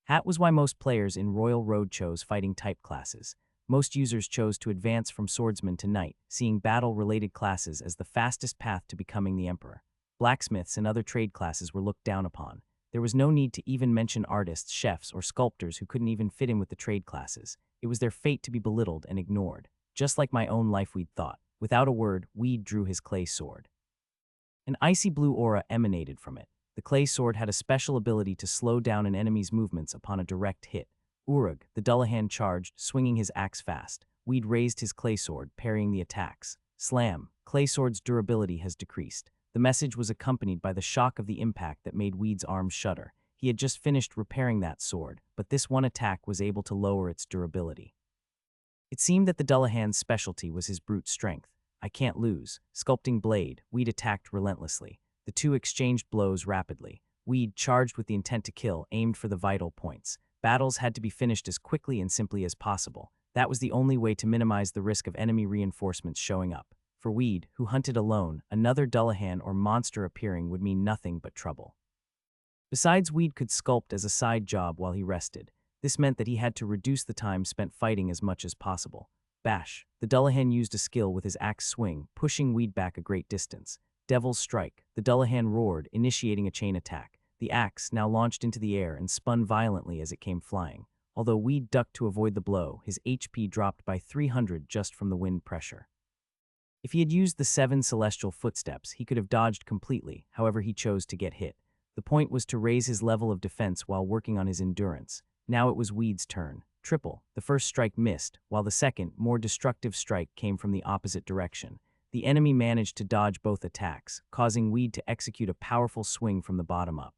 That was why most players in Royal Road chose fighting type classes. Most users chose to advance from swordsman to knight, seeing battle-related classes as the fastest path to becoming the emperor. Blacksmiths and other trade classes were looked down upon. There was no need to even mention artists, chefs, or sculptors who couldn't even fit in with the trade classes. It was their fate to be belittled and ignored. Just like my own life, Weed thought. Without a word, Weed drew his clay sword. An icy blue aura emanated from it. The clay sword had a special ability to slow down an enemy's movements upon a direct hit. Urug, the Dullahan, charged, swinging his axe fast. Weed raised his clay sword, parrying the attacks. Slam! Clay sword's durability has decreased. The message was accompanied by the shock of the impact that made Weed's arms shudder. He had just finished repairing that sword, but this one attack was able to lower its durability. It seemed that the Dullahan's specialty was his brute strength. I can't lose. Sculpting blade, Weed attacked relentlessly. The two exchanged blows rapidly. Weed, charged with the intent to kill, aimed for the vital points. Battles had to be finished as quickly and simply as possible. That was the only way to minimize the risk of enemy reinforcements showing up. For Weed, who hunted alone, another Dullahan or monster appearing would mean nothing but trouble. Besides, Weed could sculpt as a side job while he rested. This meant that he had to reduce the time spent fighting as much as possible. Bash. The Dullahan used a skill with his axe swing, pushing Weed back a great distance. Devil's Strike. The Dullahan roared, initiating a chain attack. The axe now launched into the air and spun violently as it came flying. Although Weed ducked to avoid the blow, his HP dropped by 300 just from the wind pressure. If he had used the 7 celestial footsteps, he could have dodged completely, however he chose to get hit. The point was to raise his level of defense while working on his endurance. Now it was Weed's turn. Triple. The first strike missed, while the second, more destructive strike came from the opposite direction. The enemy managed to dodge both attacks, causing Weed to execute a powerful swing from the bottom up.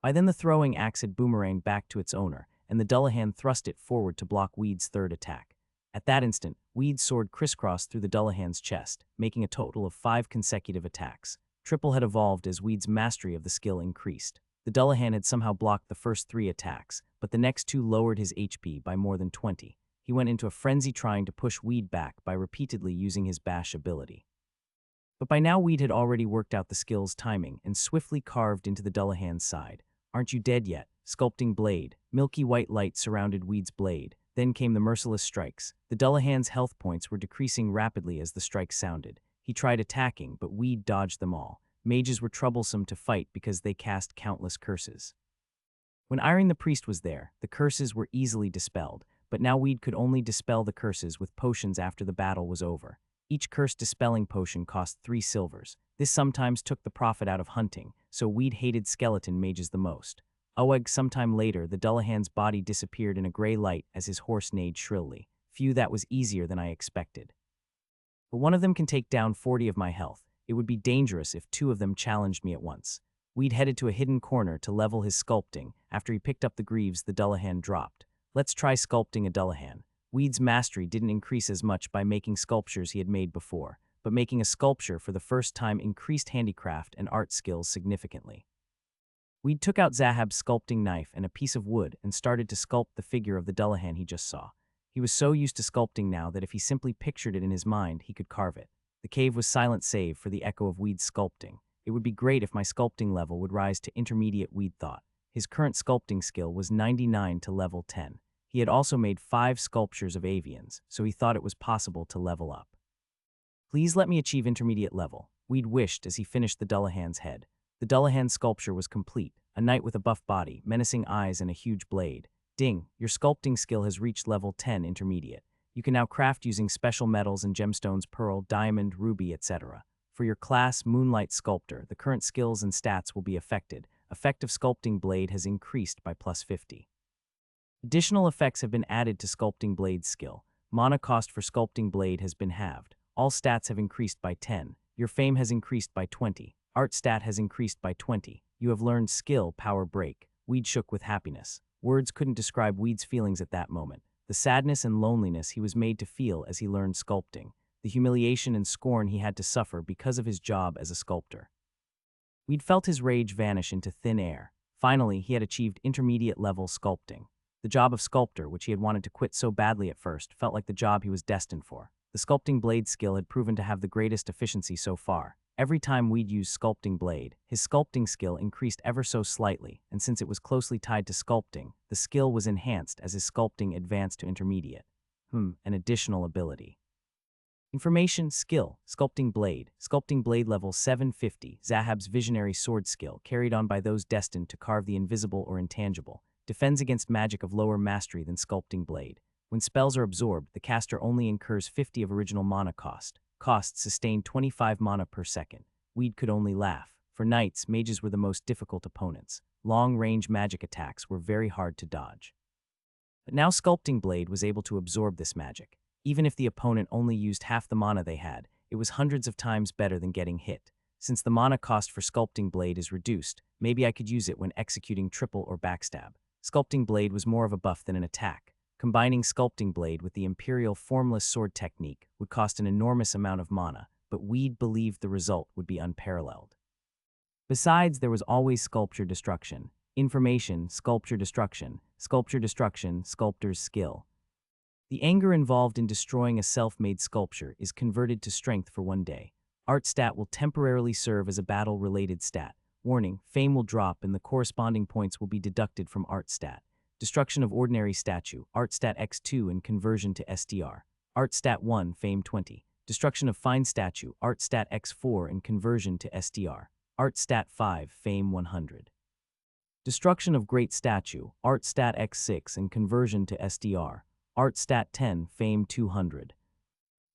By then the throwing axe had boomeranged back to its owner, and the Dullahan thrust it forward to block Weed's third attack. At that instant, Weed's sword crisscrossed through the Dullahan's chest, making a total of 5 consecutive attacks. Triple had evolved as Weed's mastery of the skill increased. The Dullahan had somehow blocked the first 3 attacks, but the next 2 lowered his HP by more than 20. He went into a frenzy trying to push Weed back by repeatedly using his bash ability. But by now Weed had already worked out the skill's timing and swiftly carved into the Dullahan's side. Aren't you dead yet? Sculpting blade. Milky white light surrounded Weed's blade. Then came the merciless strikes. The Dullahan's health points were decreasing rapidly as the strikes sounded. He tried attacking, but Weed dodged them all. Mages were troublesome to fight because they cast countless curses. When Irene the priest was there, the curses were easily dispelled, but now Weed could only dispel the curses with potions after the battle was over. Each curse-dispelling potion cost 3 silvers. This sometimes took the profit out of hunting, so Weed hated skeleton mages the most. Sometime later, the Dullahan's body disappeared in a gray light as his horse neighed shrilly. Phew, that was easier than I expected. But one of them can take down 40 of my health. It would be dangerous if 2 of them challenged me at once. Weed headed to a hidden corner to level his sculpting. After he picked up the greaves the Dullahan dropped. Let's try sculpting a Dullahan. Weed's mastery didn't increase as much by making sculptures he had made before, but making a sculpture for the first time increased handicraft and art skills significantly. Weed took out Zahab's sculpting knife and a piece of wood and started to sculpt the figure of the Dullahan he just saw. He was so used to sculpting now that if he simply pictured it in his mind, he could carve it. The cave was silent save for the echo of Weed's sculpting. It would be great if my sculpting level would rise to intermediate, Weed thought. His current sculpting skill was 99 to level 10. He had also made 5 sculptures of avians, so he thought it was possible to level up. Please let me achieve intermediate level, Weed wished as he finished the Dullahan's head. The Dullahan sculpture was complete, a knight with a buff body, menacing eyes, and a huge blade. Ding, your sculpting skill has reached level 10 intermediate. You can now craft using special metals and gemstones pearl, diamond, ruby, etc. For your class Moonlight Sculptor, the current skills and stats will be affected. Effective sculpting blade has increased by plus 50. Additional effects have been added to sculpting blade's skill. Mana cost for sculpting blade has been halved. All stats have increased by 10. Your fame has increased by 20. Art stat has increased by 20. You have learned skill Power Break. Weed shook with happiness. Words couldn't describe Weed's feelings at that moment. The sadness and loneliness he was made to feel as he learned sculpting. The humiliation and scorn he had to suffer because of his job as a sculptor. Weed felt his rage vanish into thin air. Finally, he had achieved intermediate level sculpting. The job of sculptor, which he had wanted to quit so badly at first, felt like the job he was destined for. The sculpting blade skill had proven to have the greatest efficiency so far. Every time Weed used sculpting blade, his sculpting skill increased ever so slightly, and since it was closely tied to sculpting, the skill was enhanced as his sculpting advanced to intermediate. An additional ability. Information, skill, sculpting blade level 750, Zahab's visionary sword skill, carried on by those destined to carve the invisible or intangible, defends against magic of lower mastery than sculpting blade. When spells are absorbed, the caster only incurs 50 of original mana cost. Cost sustained 25 mana per second. Weed could only laugh. For knights, mages were the most difficult opponents. Long-range magic attacks were very hard to dodge. But now Sculpting Blade was able to absorb this magic. Even if the opponent only used half the mana they had, it was hundreds of times better than getting hit. Since the mana cost for Sculpting Blade is reduced, maybe I could use it when executing triple or backstab. Sculpting Blade was more of a buff than an attack. Combining Sculpting Blade with the Imperial Formless Sword technique would cost an enormous amount of mana, but Weed believed the result would be unparalleled. Besides, there was always Sculpture Destruction. Information, Sculpture Destruction, Sculptor's skill. The anger involved in destroying a self-made sculpture is converted to strength for one day. Art stat will temporarily serve as a battle-related stat. Warning, fame will drop and the corresponding points will be deducted from art stat. Destruction of ordinary statue, art stat x2 and conversion to STR. Art stat 1, fame 20. Destruction of fine statue, art stat x4 and conversion to STR. Art stat 5, fame 100. Destruction of great statue, art stat x6 and conversion to STR. Art stat 10, fame 200.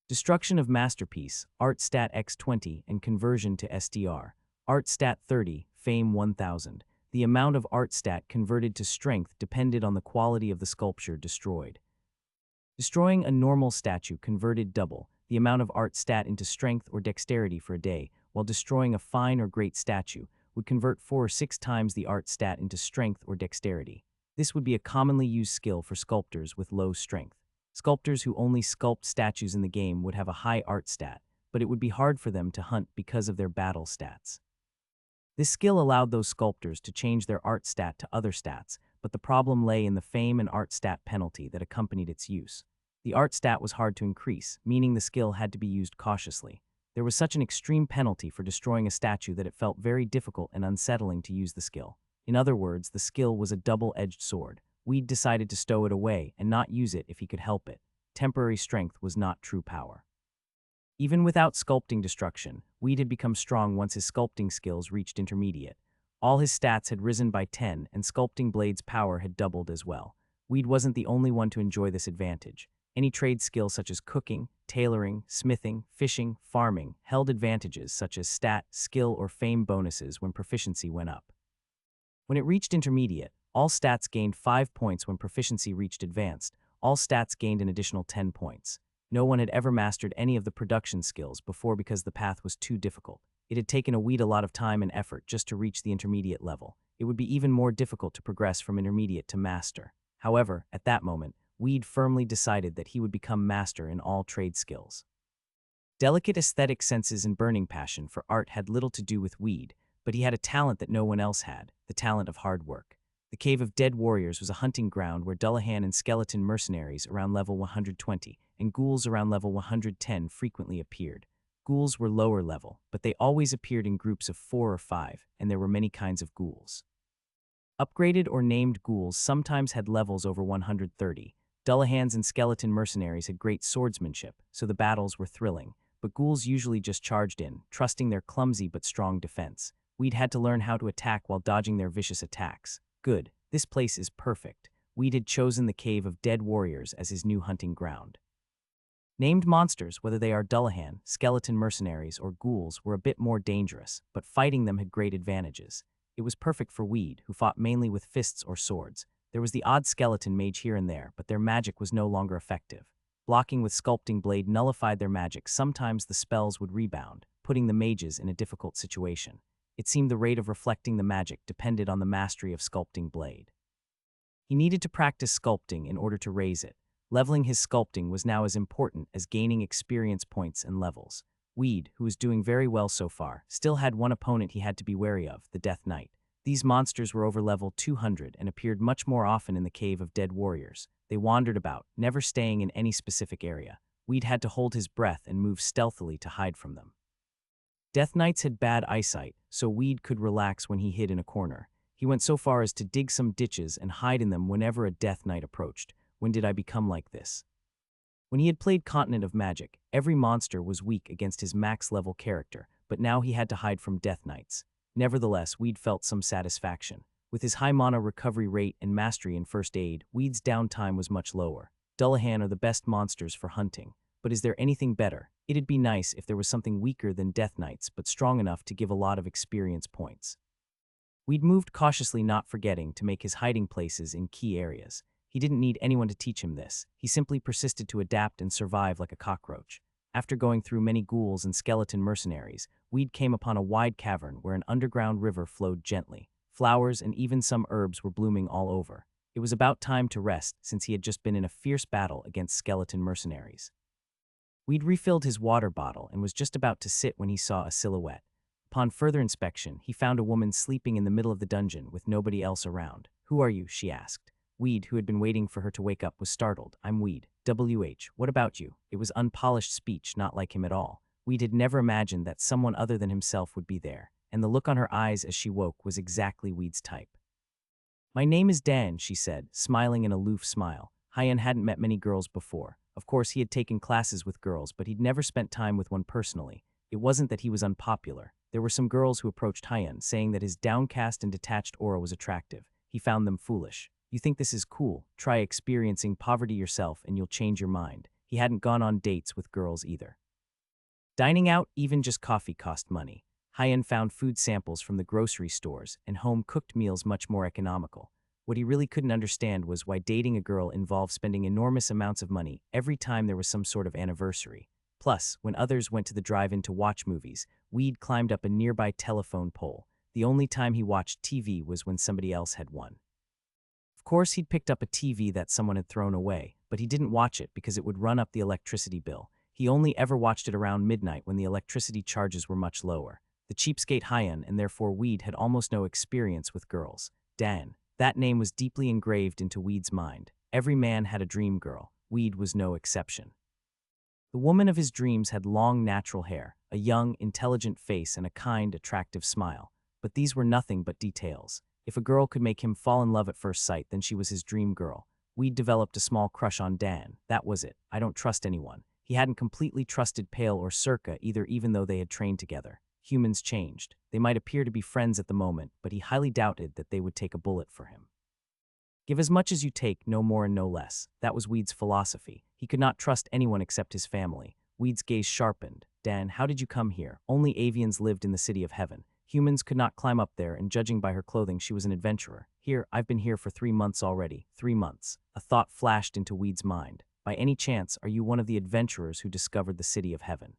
Destruction of masterpiece, art stat x20 and conversion to STR. Art stat 30, fame 1000. The amount of art stat converted to strength depended on the quality of the sculpture destroyed. Destroying a normal statue converted double the amount of art stat into strength or dexterity for a day, while destroying a fine or great statue would convert 4 or 6 times the art stat into strength or dexterity. This would be a commonly used skill for sculptors with low strength. Sculptors who only sculpt statues in the game would have a high art stat, but it would be hard for them to hunt because of their battle stats. This skill allowed those sculptors to change their art stat to other stats, but the problem lay in the fame and art stat penalty that accompanied its use. The art stat was hard to increase, meaning the skill had to be used cautiously. There was such an extreme penalty for destroying a statue that it felt very difficult and unsettling to use the skill. In other words, the skill was a double-edged sword. Weed decided to stow it away and not use it if he could help it. Temporary strength was not true power. Even without sculpting destruction, Weed had become strong once his sculpting skills reached intermediate. All his stats had risen by 10 and Sculpting Blade's power had doubled as well. Weed wasn't the only one to enjoy this advantage. Any trade skill such as cooking, tailoring, smithing, fishing, farming held advantages such as stat, skill, or fame bonuses when proficiency went up. When it reached intermediate, all stats gained 5 points. When proficiency reached advanced, all stats gained an additional 10 points. No one had ever mastered any of the production skills before because the path was too difficult. It had taken a Weed a lot of time and effort just to reach the intermediate level. It would be even more difficult to progress from intermediate to master. However, at that moment, Weed firmly decided that he would become master in all trade skills. Delicate aesthetic senses and burning passion for art had little to do with Weed, but he had a talent that no one else had, the talent of hard work. The Cave of Dead Warriors was a hunting ground where Dullahan and skeleton mercenaries around level 120 and ghouls around level 110 frequently appeared. Ghouls were lower level, but they always appeared in groups of 4 or 5, and there were many kinds of ghouls. Upgraded or named ghouls sometimes had levels over 130. Dullahans and skeleton mercenaries had great swordsmanship, so the battles were thrilling, but ghouls usually just charged in, trusting their clumsy but strong defense. Weed had to learn how to attack while dodging their vicious attacks. Good, this place is perfect. Weed had chosen the Cave of Dead Warriors as his new hunting ground. Named monsters, whether they are Dullahan, skeleton mercenaries, or ghouls, were a bit more dangerous, but fighting them had great advantages. It was perfect for Weed, who fought mainly with fists or swords. There was the odd skeleton mage here and there, but their magic was no longer effective. Blocking with Sculpting Blade nullified their magic. Sometimes the spells would rebound, putting the mages in a difficult situation. It seemed the rate of reflecting the magic depended on the mastery of Sculpting Blade. He needed to practice sculpting in order to raise it. Leveling his sculpting was now as important as gaining experience points and levels. Weed, who was doing very well so far, still had one opponent he had to be wary of, the Death Knight. These monsters were over level 200 and appeared much more often in the Cave of Dead Warriors. They wandered about, never staying in any specific area. Weed had to hold his breath and move stealthily to hide from them. Death Knights had bad eyesight, so Weed could relax when he hid in a corner. He went so far as to dig some ditches and hide in them whenever a Death Knight approached. When did I become like this? When he had played Continent of Magic, every monster was weak against his max-level character, but now he had to hide from Death Knights. Nevertheless, Weed felt some satisfaction. With his high mana recovery rate and mastery in first aid, Weed's downtime was much lower. Dullahan are the best monsters for hunting. But is there anything better? It'd be nice if there was something weaker than Death Knights, but strong enough to give a lot of experience points. Weed moved cautiously, not forgetting to make his hiding places in key areas. He didn't need anyone to teach him this. He simply persisted to adapt and survive like a cockroach. After going through many ghouls and skeleton mercenaries, Weed came upon a wide cavern where an underground river flowed gently. Flowers and even some herbs were blooming all over. It was about time to rest since he had just been in a fierce battle against skeleton mercenaries. We'd refilled his water bottle and was just about to sit when he saw a silhouette. Upon further inspection, he found a woman sleeping in the middle of the dungeon with nobody else around. "Who are you?" she asked. Weed, who had been waiting for her to wake up, was startled. "I'm Weed. WH. What about you?" It was unpolished speech, not like him at all. Weed had never imagined that someone other than himself would be there, and the look on her eyes as she woke was exactly Weed's type. "My name is Dan," she said, smiling an aloof smile. Hyan hadn't met many girls before. Of course, he had taken classes with girls, but he'd never spent time with one personally. It wasn't that he was unpopular. There were some girls who approached Hyan, saying that his downcast and detached aura was attractive. He found them foolish. "You think this is cool? Try experiencing poverty yourself and you'll change your mind." He hadn't gone on dates with girls either. Dining out, even just coffee, cost money. Hyan found food samples from the grocery stores and home-cooked meals much more economical. What he really couldn't understand was why dating a girl involved spending enormous amounts of money every time there was some sort of anniversary. Plus, when others went to the drive-in to watch movies, Weed climbed up a nearby telephone pole. The only time he watched TV was when somebody else had one. Of course, he'd picked up a TV that someone had thrown away, but he didn't watch it because it would run up the electricity bill. He only ever watched it around midnight when the electricity charges were much lower. The cheapskate Hyan, and therefore Weed, had almost no experience with girls. Dan. That name was deeply engraved into Weed's mind. Every man had a dream girl. Weed was no exception. The woman of his dreams had long, natural hair, a young, intelligent face, and a kind, attractive smile. But these were nothing but details. If a girl could make him fall in love at first sight, then she was his dream girl. Weed developed a small crush on Dan. That was it. I don't trust anyone. He hadn't completely trusted Pale or Circa either, even though they had trained together. Humans changed. They might appear to be friends at the moment, but he highly doubted that they would take a bullet for him. Give as much as you take, no more and no less. That was Weed's philosophy. He could not trust anyone except his family. Weed's gaze sharpened. "Dan, how did you come here? Only avians lived in the city of heaven. Humans could not climb up there, and judging by her clothing, she was an adventurer. Here, I've been here for 3 months already. 3 months. A thought flashed into Weed's mind. By any chance, are you one of the adventurers who discovered the city of heaven?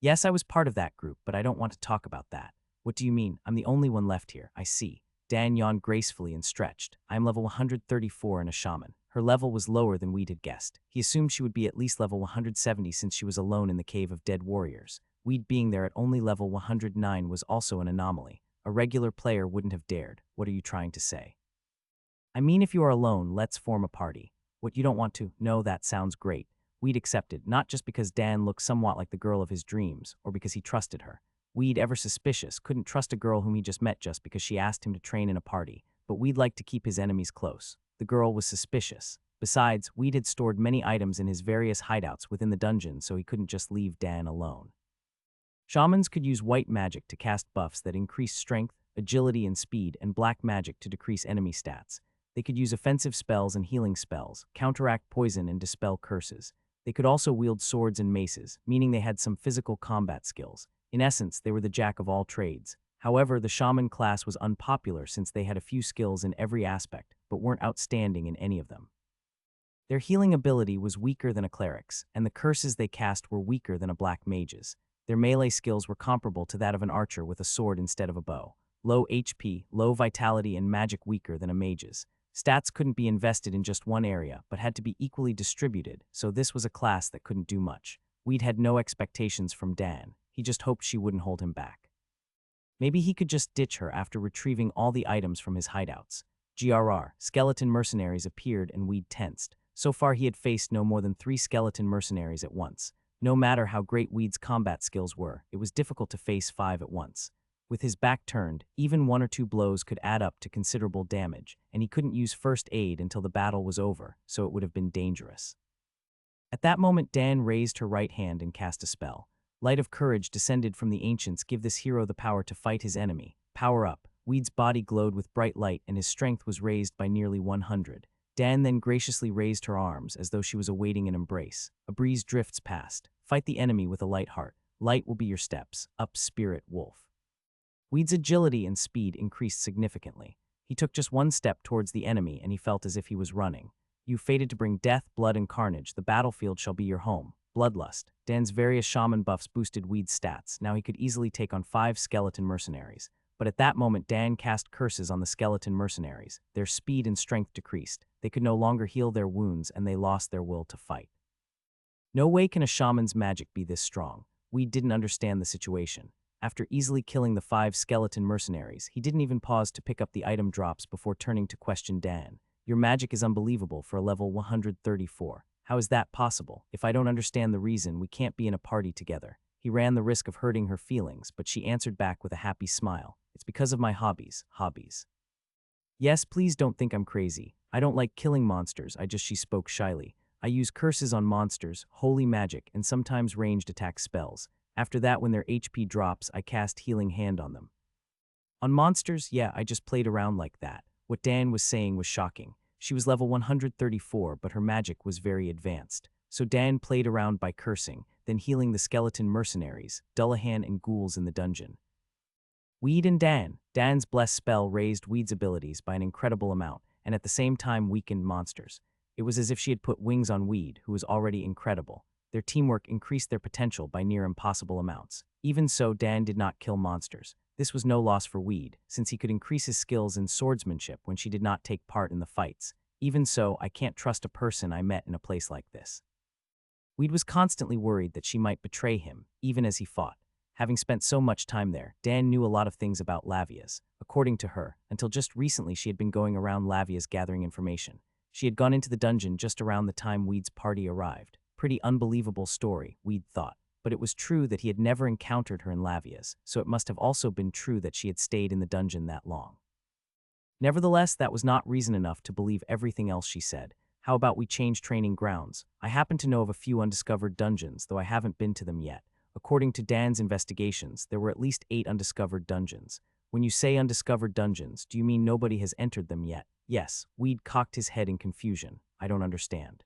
Yes, I was part of that group, but I don't want to talk about that. What do you mean? I'm the only one left here. I see. Dan yawned gracefully and stretched. I am level 134 and a shaman. Her level was lower than Weed had guessed. He assumed she would be at least level 170 since she was alone in the Cave of Dead Warriors. Weed being there at only level 109 was also an anomaly. A regular player wouldn't have dared. What are you trying to say? I mean, if you are alone, let's form a party. What, you don't want to? No, that sounds great. Weed accepted, not just because Dan looked somewhat like the girl of his dreams, or because he trusted her. Weed, ever suspicious, couldn't trust a girl whom he just met just because she asked him to train in a party, but Weed liked to keep his enemies close. The girl was suspicious. Besides, Weed had stored many items in his various hideouts within the dungeon, so he couldn't just leave Dan alone. Shamans could use white magic to cast buffs that increased strength, agility, and speed, and black magic to decrease enemy stats. They could use offensive spells and healing spells, counteract poison, and dispel curses. They could also wield swords and maces, meaning they had some physical combat skills. In essence, they were the jack of all trades. However, the shaman class was unpopular since they had a few skills in every aspect, but weren't outstanding in any of them. Their healing ability was weaker than a cleric's, and the curses they cast were weaker than a black mage's. Their melee skills were comparable to that of an archer with a sword instead of a bow. Low HP, low vitality, and magic weaker than a mage's. Stats couldn't be invested in just one area, but had to be equally distributed, so this was a class that couldn't do much. Weed had no expectations from Dan. He just hoped she wouldn't hold him back. Maybe he could just ditch her after retrieving all the items from his hideouts. GRR, skeleton mercenaries appeared and Weed tensed. So far he had faced no more than 3 skeleton mercenaries at once. No matter how great Weed's combat skills were, it was difficult to face 5 at once. With his back turned, even 1 or 2 blows could add up to considerable damage, and he couldn't use first aid until the battle was over, so it would have been dangerous. At that moment, Dan raised her right hand and cast a spell. Light of courage descended from the ancients. Give this hero the power to fight his enemy. Power up. Weed's body glowed with bright light and his strength was raised by nearly 100. Dan then graciously raised her arms as though she was awaiting an embrace. A breeze drifts past. Fight the enemy with a light heart. Light will be your steps. Up, spirit wolf. Weed's agility and speed increased significantly. He took just 1 step towards the enemy and he felt as if he was running. You fated to bring death, blood, and carnage. The battlefield shall be your home. Bloodlust. Dan's various shaman buffs boosted Weed's stats. Now he could easily take on 5 skeleton mercenaries. But at that moment, Dan cast curses on the skeleton mercenaries. Their speed and strength decreased. They could no longer heal their wounds, and they lost their will to fight. No way can a shaman's magic be this strong. We didn't understand the situation. After easily killing the 5 skeleton mercenaries, he didn't even pause to pick up the item drops before turning to question Dan. Your magic is unbelievable for a level 134. How is that possible? If I don't understand the reason, we can't be in a party together. He ran the risk of hurting her feelings, but she answered back with a happy smile. It's because of my hobbies. Yes, please don't think I'm crazy. I don't like killing monsters, she spoke shyly. I use curses on monsters, holy magic, and sometimes ranged attack spells. After that, when their HP drops, I cast Healing Hand on them. On monsters, yeah, I just played around like that. What Dan was saying was shocking. She was level 134, but her magic was very advanced. So Dan played around by cursing, then healing the skeleton mercenaries, Dullahan and ghouls in the dungeon. Weed and Dan. Dan's Bless spell raised Weed's abilities by an incredible amount, and at the same time weakened monsters. It was as if she had put wings on Weed, who was already incredible. Their teamwork increased their potential by near impossible amounts. Even so, Dan did not kill monsters. This was no loss for Weed, since he could increase his skills in swordsmanship when she did not take part in the fights. Even so, I can't trust a person I met in a place like this. Weed was constantly worried that she might betray him, even as he fought. Having spent so much time there, Dan knew a lot of things about Lavia's. According to her, until just recently she had been going around Lavia's gathering information. She had gone into the dungeon just around the time Weed's party arrived. Pretty unbelievable story, Weed thought. But it was true that he had never encountered her in Lavia's, so it must have also been true that she had stayed in the dungeon that long. Nevertheless, that was not reason enough to believe everything else she said. How about we change training grounds? I happen to know of a few undiscovered dungeons, though I haven't been to them yet. According to Dan's investigations, there were at least 8 undiscovered dungeons. When you say undiscovered dungeons, do you mean nobody has entered them yet? Yes, Weed cocked his head in confusion. I don't understand.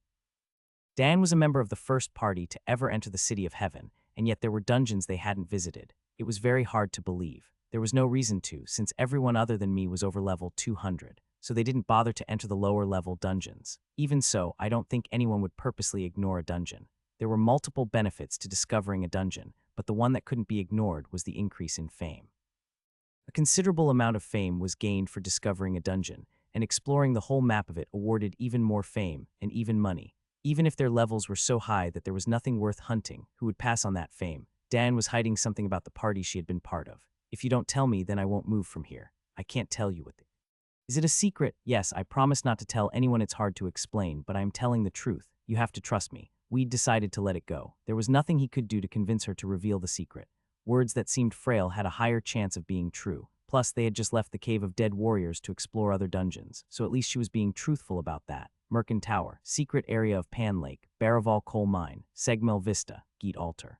Dan was a member of the first party to ever enter the City of Heaven, and yet there were dungeons they hadn't visited. It was very hard to believe. There was no reason to, since everyone other than me was over level 200, so they didn't bother to enter the lower level dungeons. Even so, I don't think anyone would purposely ignore a dungeon. There were multiple benefits to discovering a dungeon, but the one that couldn't be ignored was the increase in fame. A considerable amount of fame was gained for discovering a dungeon, and exploring the whole map of it awarded even more fame and even money. Even if their levels were so high that there was nothing worth hunting, who would pass on that fame? Dan was hiding something about the party she had been part of. If you don't tell me, then I won't move from here. I can't tell you what. Is it a secret? Yes, I promise not to tell anyone. It's hard to explain, but I am telling the truth. You have to trust me. Weed decided to let it go. There was nothing he could do to convince her to reveal the secret. Words that seemed frail had a higher chance of being true. Plus, they had just left the Cave of Dead Warriors to explore other dungeons, so at least she was being truthful about that. Merkin Tower, secret area of Pan Lake, Baraval Coal Mine, Segmel Vista, Geet Altar.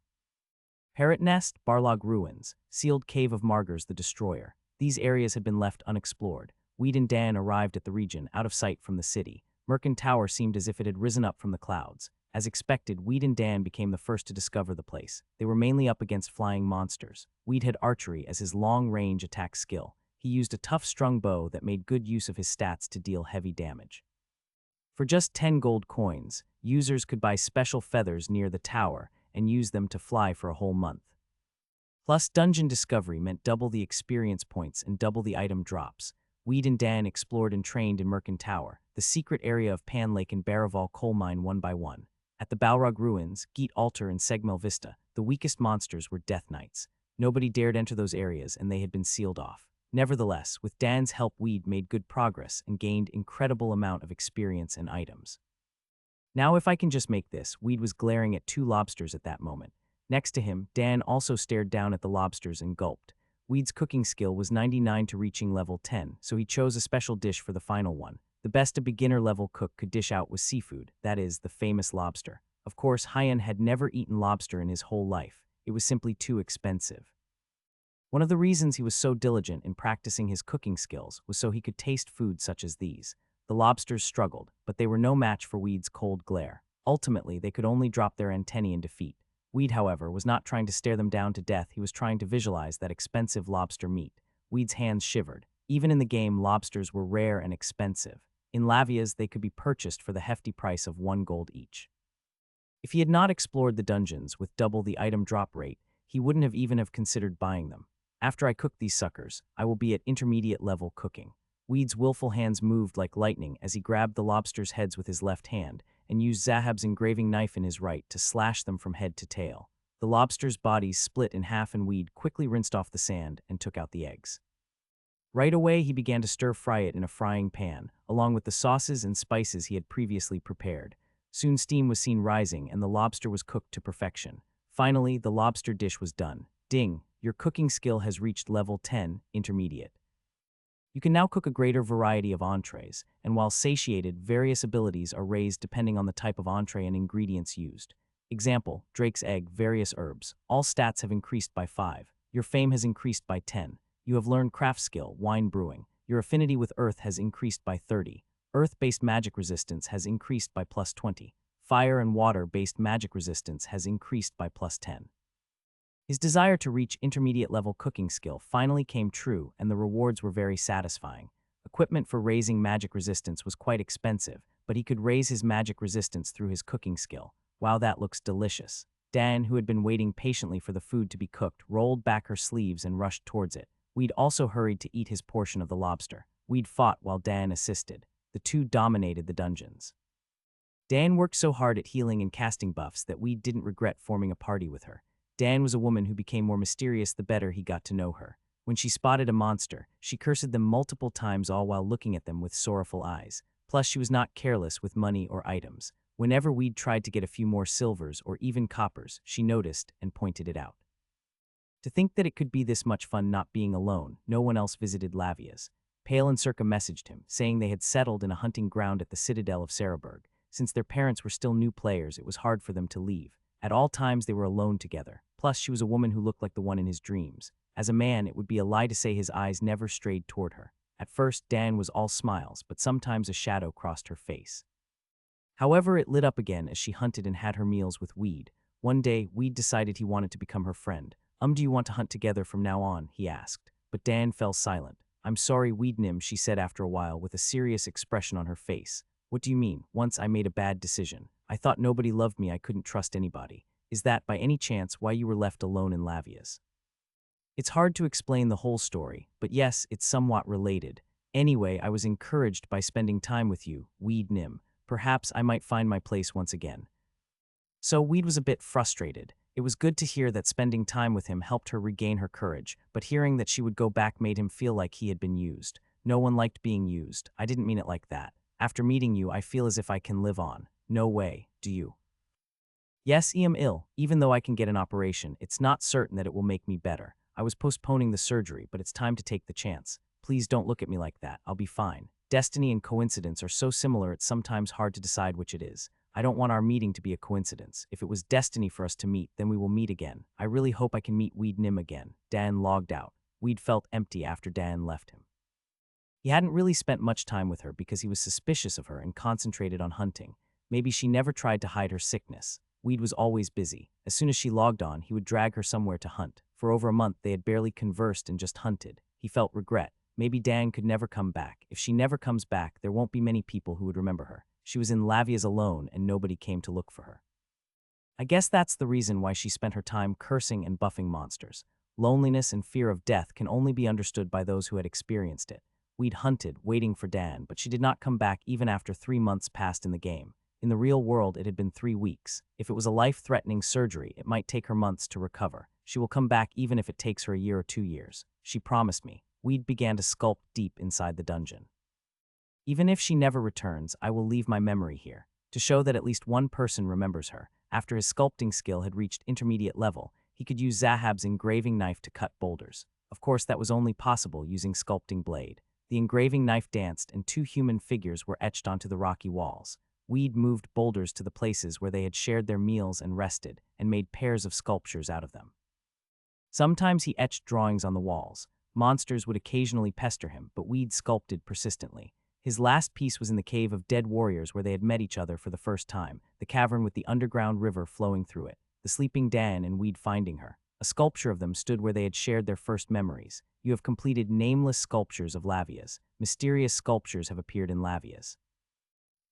Parrot Nest, Barlog Ruins, Sealed Cave of Margars the Destroyer. These areas had been left unexplored. Weed and Dan arrived at the region, out of sight from the city. Merkin Tower seemed as if it had risen up from the clouds. As expected, Weed and Dan became the first to discover the place. They were mainly up against flying monsters. Weed had archery as his long-range attack skill. He used a tough strung bow that made good use of his stats to deal heavy damage. For just 10 gold coins, users could buy special feathers near the tower and use them to fly for a whole month. Plus, dungeon discovery meant double the experience points and double the item drops. Weed and Dan explored and trained in Merkin Tower, the secret area of Pan Lake and Baraval Coal Mine one by one. At the Balrog Ruins, Geet Altar and Segmel Vista, the weakest monsters were Death Knights. Nobody dared enter those areas and they had been sealed off. Nevertheless, with Dan's help, Weed made good progress and gained incredible amount of experience and items. Now if I can just make this, Weed was glaring at 2 lobsters at that moment. Next to him, Dan also stared down at the lobsters and gulped. Weed's cooking skill was 99 to reaching level 10, so he chose a special dish for the final one. The best a beginner-level cook could dish out was seafood, that is, the famous lobster. Of course, Hyan had never eaten lobster in his whole life. It was simply too expensive. One of the reasons he was so diligent in practicing his cooking skills was so he could taste food such as these. The lobsters struggled, but they were no match for Weed's cold glare. Ultimately, they could only drop their antennae in defeat. Weed, however, was not trying to stare them down to death. He was trying to visualize that expensive lobster meat. Weed's hands shivered. Even in the game, lobsters were rare and expensive. In Lavia's, they could be purchased for the hefty price of 1 gold each. If he had not explored the dungeons with double the item drop rate, he wouldn't have even considered buying them. After I cook these suckers, I will be at intermediate level cooking. Weed's willful hands moved like lightning as he grabbed the lobsters' heads with his left hand and used Zahab's engraving knife in his right to slash them from head to tail. The lobsters' bodies split in half and Weed quickly rinsed off the sand and took out the eggs. Right away, he began to stir-fry it in a frying pan, along with the sauces and spices he had previously prepared. Soon steam was seen rising and the lobster was cooked to perfection. Finally, the lobster dish was done. Ding, your cooking skill has reached level 10, intermediate. You can now cook a greater variety of entrees, and while satiated, various abilities are raised depending on the type of entree and ingredients used. Example, Drake's egg, various herbs. All stats have increased by 5. Your fame has increased by 10. You have learned craft skill, wine brewing. Your affinity with earth has increased by 30. Earth-based magic resistance has increased by plus 20. Fire and water-based magic resistance has increased by plus 10. His desire to reach intermediate-level cooking skill finally came true, and the rewards were very satisfying. Equipment for raising magic resistance was quite expensive, but he could raise his magic resistance through his cooking skill. Wow, that looks delicious. Dan, who had been waiting patiently for the food to be cooked, rolled back her sleeves and rushed towards it. Weed also hurried to eat his portion of the lobster. Weed fought while Dan assisted. The two dominated the dungeons. Dan worked so hard at healing and casting buffs that Weed didn't regret forming a party with her. Dan was a woman who became more mysterious the better he got to know her. When she spotted a monster, she cursed them multiple times, all while looking at them with sorrowful eyes. Plus, she was not careless with money or items. Whenever Weed tried to get a few more silvers or even coppers, she noticed and pointed it out. To think that it could be this much fun not being alone, no one else visited Lavia's. Pale and Circa messaged him, saying they had settled in a hunting ground at the citadel of Cereburg. Since their parents were still new players, it was hard for them to leave. At all times, they were alone together. Plus, she was a woman who looked like the one in his dreams. As a man, it would be a lie to say his eyes never strayed toward her. At first, Dan was all smiles, but sometimes a shadow crossed her face. However, it lit up again as she hunted and had her meals with Weed. One day, Weed decided he wanted to become her friend. Do you want to hunt together from now on?" he asked. But Dan fell silent. "I'm sorry, Weednim," she said after a while with a serious expression on her face. "What do you mean? Once I made a bad decision. I thought nobody loved me, I couldn't trust anybody. Is that, by any chance, why you were left alone in Lavia's?" It's hard to explain the whole story, but yes, it's somewhat related. Anyway, I was encouraged by spending time with you, Weed Nim. Perhaps I might find my place once again. So Weed was a bit frustrated. It was good to hear that spending time with him helped her regain her courage, but hearing that she would go back made him feel like he had been used. No one liked being used. I didn't mean it like that. After meeting you, I feel as if I can live on. No way, do you? Yes, I am ill. Even though I can get an operation, it's not certain that it will make me better. I was postponing the surgery, but it's time to take the chance. Please don't look at me like that. I'll be fine. Destiny and coincidence are so similar it's sometimes hard to decide which it is. I don't want our meeting to be a coincidence. If it was destiny for us to meet, then we will meet again. I really hope I can meet Weed Nim again. Dan logged out. Weed felt empty after Dan left him. He hadn't really spent much time with her because he was suspicious of her and concentrated on hunting. Maybe she never tried to hide her sickness. Weed was always busy. As soon as she logged on, he would drag her somewhere to hunt. For over a month, they had barely conversed and just hunted. He felt regret. Maybe Dan could never come back. If she never comes back, there won't be many people who would remember her. She was in Lavia's alone and nobody came to look for her. I guess that's the reason why she spent her time cursing and buffing monsters. Loneliness and fear of death can only be understood by those who had experienced it. We'd hunted, waiting for Dan, but she did not come back even after 3 months passed in the game. In the real world, it had been 3 weeks. If it was a life-threatening surgery, it might take her months to recover. She will come back even if it takes her a year or 2 years. She promised me. Weed began to sculpt deep inside the dungeon. Even if she never returns, I will leave my memory here, to show that at least one person remembers her. After his sculpting skill had reached intermediate level, he could use Zahab's engraving knife to cut boulders. Of course, that was only possible using sculpting blade. The engraving knife danced and 2 human figures were etched onto the rocky walls. Weed moved boulders to the places where they had shared their meals and rested, and made pairs of sculptures out of them. Sometimes he etched drawings on the walls. Monsters would occasionally pester him, but Weed sculpted persistently. His last piece was in the cave of dead warriors where they had met each other for the first time, the cavern with the underground river flowing through it, the sleeping Dan and Weed finding her. A sculpture of them stood where they had shared their first memories. You have completed nameless sculptures of Lavia's. Mysterious sculptures have appeared in Lavia's.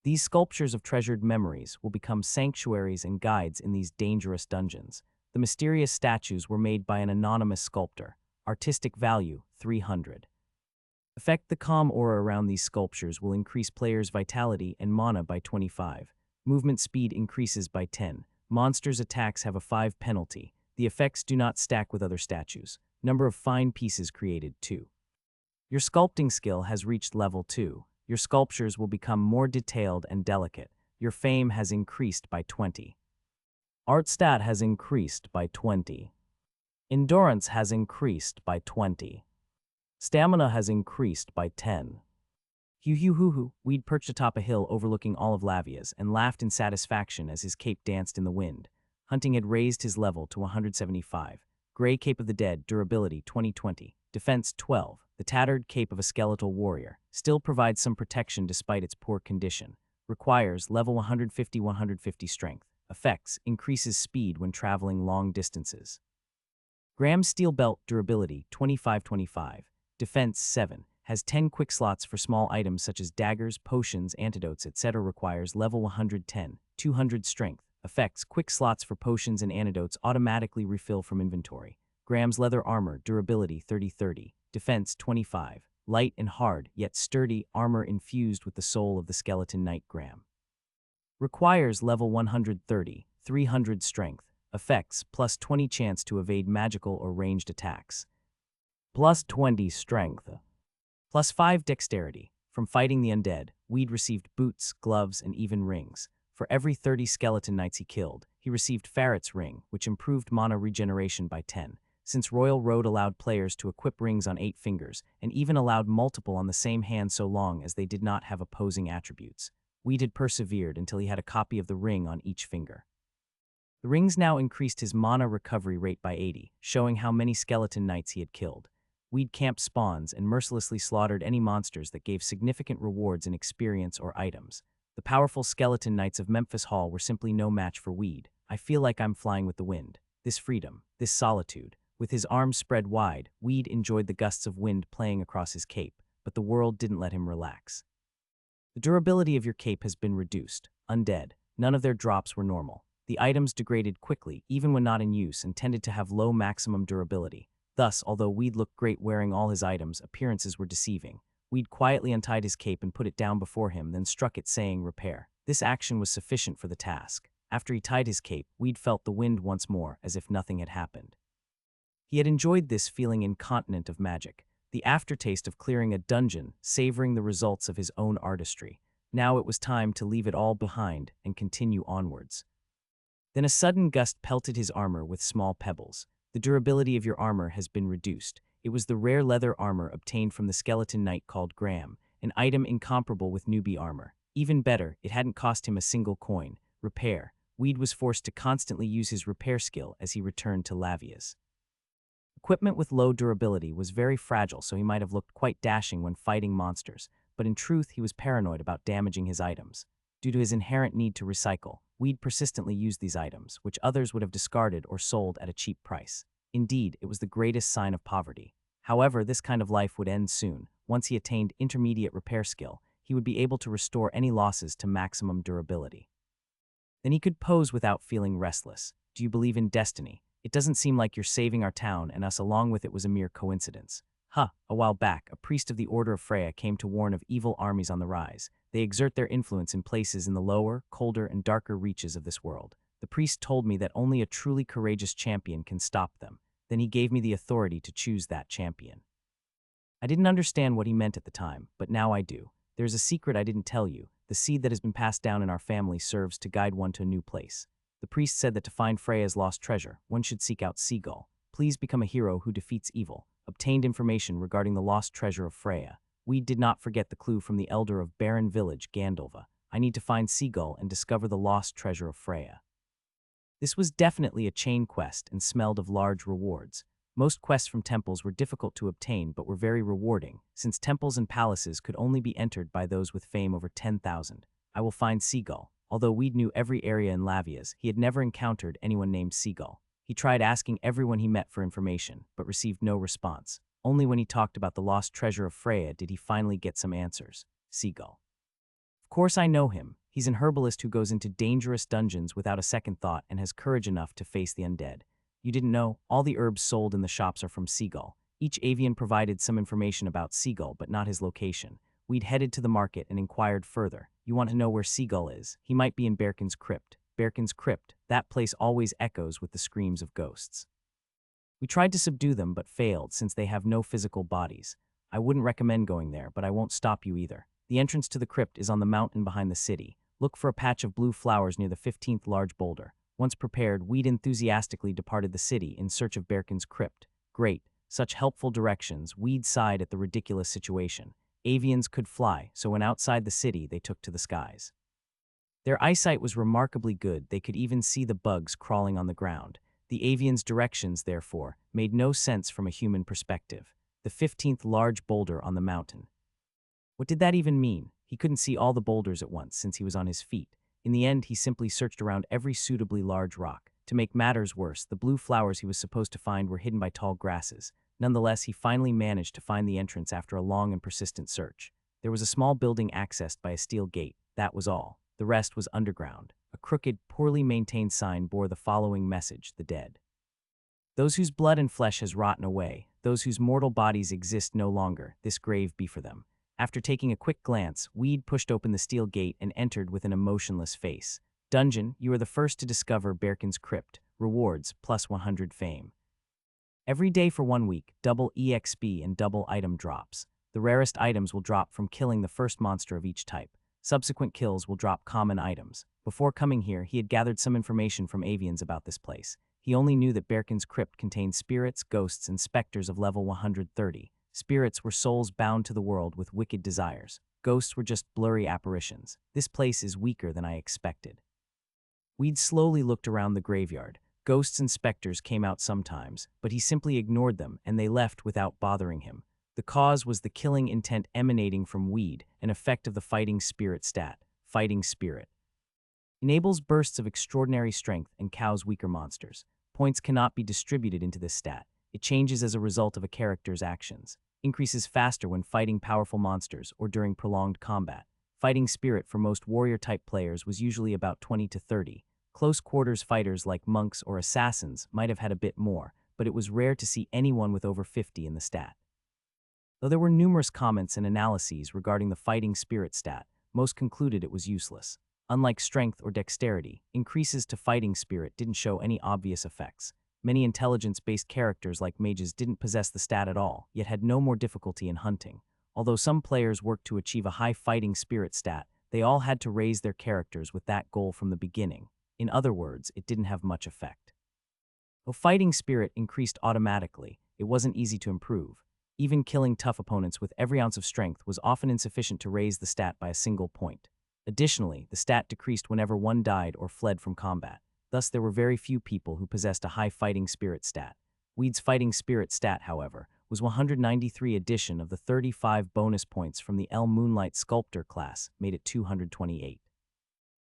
These sculptures of treasured memories will become sanctuaries and guides in these dangerous dungeons. The mysterious statues were made by an anonymous sculptor. Artistic value, 300. Effect: the calm aura around these sculptures will increase players' vitality and mana by 25. Movement speed increases by 10. Monsters' attacks have a 5 penalty. The effects do not stack with other statues. Number of fine pieces created, 2. Your sculpting skill has reached level 2. Your sculptures will become more detailed and delicate. Your fame has increased by 20. Art stat has increased by 20. Endurance has increased by 20. Stamina has increased by 10. Hoo-hoo-hoo-hoo. Weed perched atop a hill overlooking all of Lavia's and laughed in satisfaction as his cape danced in the wind. Hunting had raised his level to 175. Gray Cape of the Dead, durability 2020, defense 12. The tattered cape of a skeletal warrior still provides some protection despite its poor condition. Requires level 150 strength. Effects: increases speed when traveling long distances. Graham's Steel Belt, durability 25. Defense 7. Has 10 quick slots for small items such as daggers, potions, antidotes, etc. Requires level 110, 200 strength. Effects: quick slots for potions and antidotes automatically refill from inventory. Graham's Leather Armor, durability 30. Defense 25. Light and hard, yet sturdy armor infused with the soul of the skeleton knight Graham. Requires level 130, 300 strength. Effects: plus 20 chance to evade magical or ranged attacks. Plus 20 strength. Plus 5 dexterity. From fighting the undead, Weed received boots, gloves, and even rings. For every 30 skeleton knights he killed, he received Ferret's Ring, which improved mana regeneration by 10. Since Royal Road allowed players to equip rings on 8 fingers, and even allowed multiple on the same hand so long as they did not have opposing attributes, Weed had persevered until he had a copy of the ring on each finger. The rings now increased his mana recovery rate by 80, showing how many skeleton knights he had killed. Weed camped spawns and mercilessly slaughtered any monsters that gave significant rewards in experience or items. The powerful skeleton knights of Memphis Hall were simply no match for Weed. I feel like I'm flying with the wind. This freedom, this solitude. With his arms spread wide, Weed enjoyed the gusts of wind playing across his cape, but the world didn't let him relax. The durability of your cape has been reduced. Undead. None of their drops were normal. The items degraded quickly, even when not in use, and tended to have low maximum durability. Thus, although Weed looked great wearing all his items, appearances were deceiving. Weed quietly untied his cape and put it down before him, then struck it, saying, "Repair." This action was sufficient for the task. After he tied his cape, Weed felt the wind once more, as if nothing had happened. He had enjoyed this feeling incontinent of magic, the aftertaste of clearing a dungeon, savoring the results of his own artistry. Now it was time to leave it all behind and continue onwards. Then a sudden gust pelted his armor with small pebbles. The durability of your armor has been reduced. It was the rare leather armor obtained from the skeleton knight called Graham, an item incomparable with newbie armor. Even better, it hadn't cost him a single coin. Repair. Weed was forced to constantly use his repair skill as he returned to Lavia's. Equipment with low durability was very fragile, so he might have looked quite dashing when fighting monsters, but in truth he was paranoid about damaging his items. Due to his inherent need to recycle, Weed persistently used these items, which others would have discarded or sold at a cheap price. Indeed, it was the greatest sign of poverty. However, this kind of life would end soon. Once he attained intermediate repair skill, he would be able to restore any losses to maximum durability. Then he could pose without feeling restless. Do you believe in destiny? It doesn't seem like you're saving our town, and us along with it was a mere coincidence. A while back, a priest of the Order of Freya came to warn of evil armies on the rise. They exert their influence in places in the lower, colder, and darker reaches of this world. The priest told me that only a truly courageous champion can stop them. Then he gave me the authority to choose that champion. I didn't understand what he meant at the time, but now I do. There's a secret I didn't tell you. The seed that has been passed down in our family serves to guide one to a new place. The priest said that to find Freya's lost treasure, one should seek out Seagull. Please become a hero who defeats evil. Obtained information regarding the lost treasure of Freya. We did not forget the clue from the elder of Barren Village, Gandalva. I need to find Seagull and discover the lost treasure of Freya. This was definitely a chain quest and smelled of large rewards. Most quests from temples were difficult to obtain but were very rewarding, since temples and palaces could only be entered by those with fame over 10,000. I will find Seagull. Although Weed knew every area in Lavia's, he had never encountered anyone named Seagull. He tried asking everyone he met for information, but received no response. Only when he talked about the lost treasure of Freya did he finally get some answers. Seagull. Of course I know him. He's an herbalist who goes into dangerous dungeons without a second thought and has courage enough to face the undead. You didn't know? All the herbs sold in the shops are from Seagull. Each avian provided some information about Seagull, but not his location. We'd headed to the market and inquired further. You want to know where Seagull is? He might be in Bearkin's Crypt. Bearkin's Crypt, that place always echoes with the screams of ghosts. We tried to subdue them but failed since they have no physical bodies. I wouldn't recommend going there, but I won't stop you either. The entrance to the crypt is on the mountain behind the city. Look for a patch of blue flowers near the 15th large boulder. Once prepared, Weed enthusiastically departed the city in search of Bearkin's Crypt. Great. Such helpful directions. Weed sighed at the ridiculous situation. Avians could fly, so when outside the city, they took to the skies. Their eyesight was remarkably good. They could even see the bugs crawling on the ground. The avian's directions, therefore, made no sense from a human perspective. The 15th large boulder on the mountain. What did that even mean? He couldn't see all the boulders at once since he was on his feet. In the end, he simply searched around every suitably large rock. To make matters worse, the blue flowers he was supposed to find were hidden by tall grasses. Nonetheless, he finally managed to find the entrance after a long and persistent search. There was a small building accessed by a steel gate. That was all. The rest was underground. A crooked, poorly maintained sign bore the following message: the dead. Those whose blood and flesh has rotten away, those whose mortal bodies exist no longer, this grave be for them. After taking a quick glance, Weed pushed open the steel gate and entered with an emotionless face. Dungeon, you are the first to discover Bearkin's Crypt. Rewards, plus 100 fame. Every day for 1 week, double EXP and double item drops. The rarest items will drop from killing the first monster of each type. Subsequent kills will drop common items. Before coming here, he had gathered some information from avians about this place. He only knew that Bearkin's Crypt contained spirits, ghosts, and specters of level 130. Spirits were souls bound to the world with wicked desires. Ghosts were just blurry apparitions. This place is weaker than I expected. Weed slowly looked around the graveyard. Ghosts and specters came out sometimes, but he simply ignored them and they left without bothering him. The cause was the killing intent emanating from Weed, an effect of the Fighting Spirit stat. Fighting Spirit enables bursts of extraordinary strength and cows weaker monsters. Points cannot be distributed into this stat. It changes as a result of a character's actions. Increases faster when fighting powerful monsters or during prolonged combat. Fighting Spirit for most warrior-type players was usually about 20 to 30. Close quarters fighters like monks or assassins might have had a bit more, but it was rare to see anyone with over 50 in the stat. Though there were numerous comments and analyses regarding the Fighting Spirit stat, most concluded it was useless. Unlike strength or dexterity, increases to Fighting Spirit didn't show any obvious effects. Many intelligence-based characters like mages didn't possess the stat at all, yet had no more difficulty in hunting. Although some players worked to achieve a high Fighting Spirit stat, they all had to raise their characters with that goal from the beginning. In other words, it didn't have much effect. Though Fighting Spirit increased automatically, it wasn't easy to improve. Even killing tough opponents with every ounce of strength was often insufficient to raise the stat by a single point. Additionally, the stat decreased whenever one died or fled from combat. Thus, there were very few people who possessed a high Fighting Spirit stat. Weed's Fighting Spirit stat, however, was 193 addition of the 35 bonus points from the El Moonlight Sculptor class, made it 228.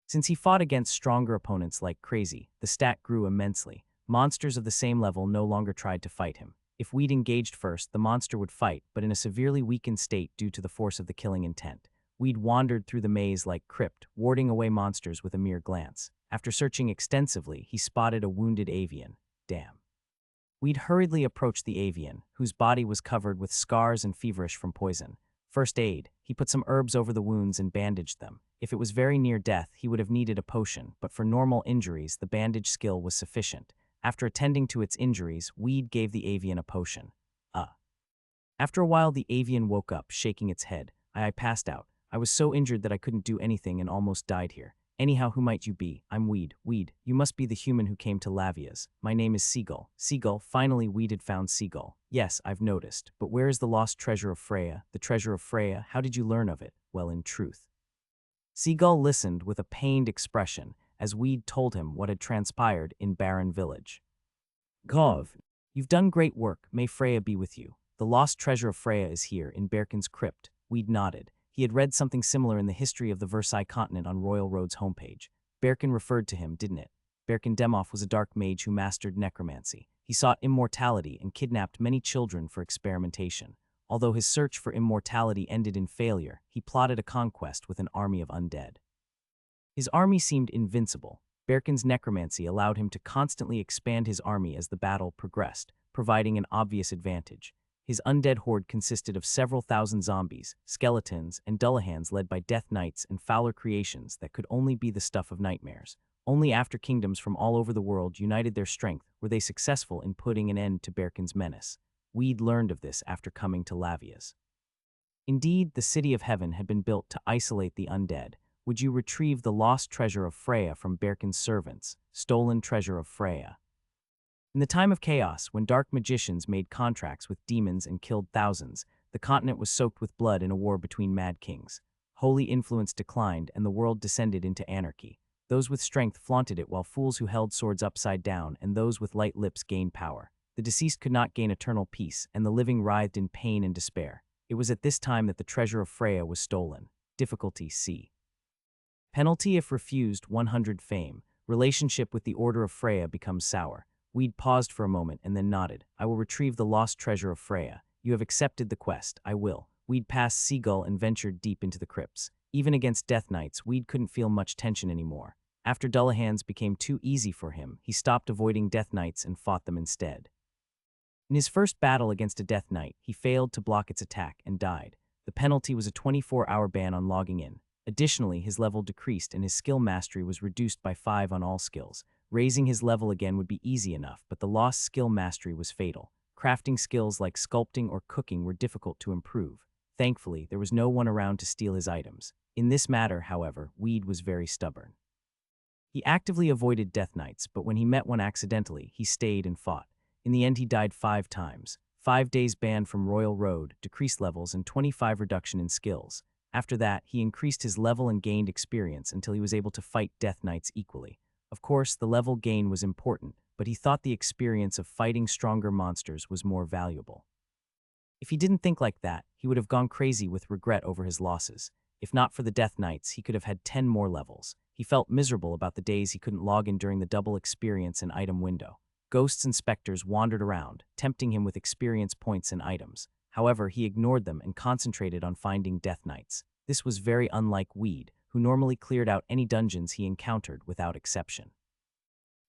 Since he fought against stronger opponents like Crazy, the stat grew immensely. Monsters of the same level no longer tried to fight him. If Weed engaged first, the monster would fight, but in a severely weakened state due to the force of the killing intent. Weed wandered through the maze like Crypt, warding away monsters with a mere glance. After searching extensively, he spotted a wounded avian. Damn. Weed hurriedly approached the avian, whose body was covered with scars and feverish from poison. First aid, he put some herbs over the wounds and bandaged them. If it was very near death, he would have needed a potion, but for normal injuries, the bandage skill was sufficient. After attending to its injuries, Weed gave the avian a potion. After a while, the avian woke up, shaking its head. I passed out. I was so injured that I couldn't do anything and almost died here. Anyhow, who might you be? I'm Weed. Weed, you must be the human who came to Lavia's. My name is Seagull. Seagull, finally Weed had found Seagull. Yes, I've noticed. But where is the lost treasure of Freya? The treasure of Freya, how did you learn of it? Well, in truth. Seagull listened with a pained expression as Weed told him what had transpired in Barren Village. Gov, you've done great work. May Freya be with you. The lost treasure of Freya is here, in Bearkin's Crypt. Weed nodded. He had read something similar in the history of the Versailles continent on Royal Road's homepage. Bearkin referred to him, didn't it? Bearkin Demoff was a dark mage who mastered necromancy. He sought immortality and kidnapped many children for experimentation. Although his search for immortality ended in failure, he plotted a conquest with an army of undead. His army seemed invincible. Bearkin's necromancy allowed him to constantly expand his army as the battle progressed, providing an obvious advantage. His undead horde consisted of several thousand zombies, skeletons, and dullahans led by death knights and fouler creations that could only be the stuff of nightmares. Only after kingdoms from all over the world united their strength were they successful in putting an end to Berkin's menace. We'd learned of this after coming to Lavia's. Indeed, the City of Heaven had been built to isolate the undead. Would you retrieve the lost treasure of Freya from Berkin's servants, stolen treasure of Freya? In the time of chaos, when dark magicians made contracts with demons and killed thousands, the continent was soaked with blood in a war between mad kings. Holy influence declined and the world descended into anarchy. Those with strength flaunted it while fools who held swords upside down and those with light lips gained power. The deceased could not gain eternal peace and the living writhed in pain and despair. It was at this time that the treasure of Freya was stolen. Difficulty C. Penalty if refused 100 fame. Relationship with the Order of Freya becomes sour. Weed paused for a moment and then nodded. I will retrieve the lost treasure of Freya. You have accepted the quest. I will. Weed passed Seagull and ventured deep into the crypts. Even against Death Knights, Weed couldn't feel much tension anymore. After Dullahans became too easy for him, he stopped avoiding Death Knights and fought them instead. In his first battle against a Death Knight, he failed to block its attack and died. The penalty was a 24-hour ban on logging in. Additionally, his level decreased and his skill mastery was reduced by 5 on all skills. Raising his level again would be easy enough, but the lost skill mastery was fatal. Crafting skills like sculpting or cooking were difficult to improve. Thankfully, there was no one around to steal his items. In this matter, however, Weed was very stubborn. He actively avoided Death Knights, but when he met one accidentally, he stayed and fought. In the end, he died 5 times. 5 days banned from Royal Road, decreased levels, and 25 reduction in skills. After that, he increased his level and gained experience until he was able to fight Death Knights equally. Of course, the level gain was important, but he thought the experience of fighting stronger monsters was more valuable. If he didn't think like that, he would have gone crazy with regret over his losses. If not for the Death Knights, he could have had 10 more levels. He felt miserable about the days he couldn't log in during the double experience and item window. Ghosts and specters wandered around, tempting him with experience points and items. However, he ignored them and concentrated on finding Death Knights. This was very unlike Weed, who normally cleared out any dungeons he encountered without exception.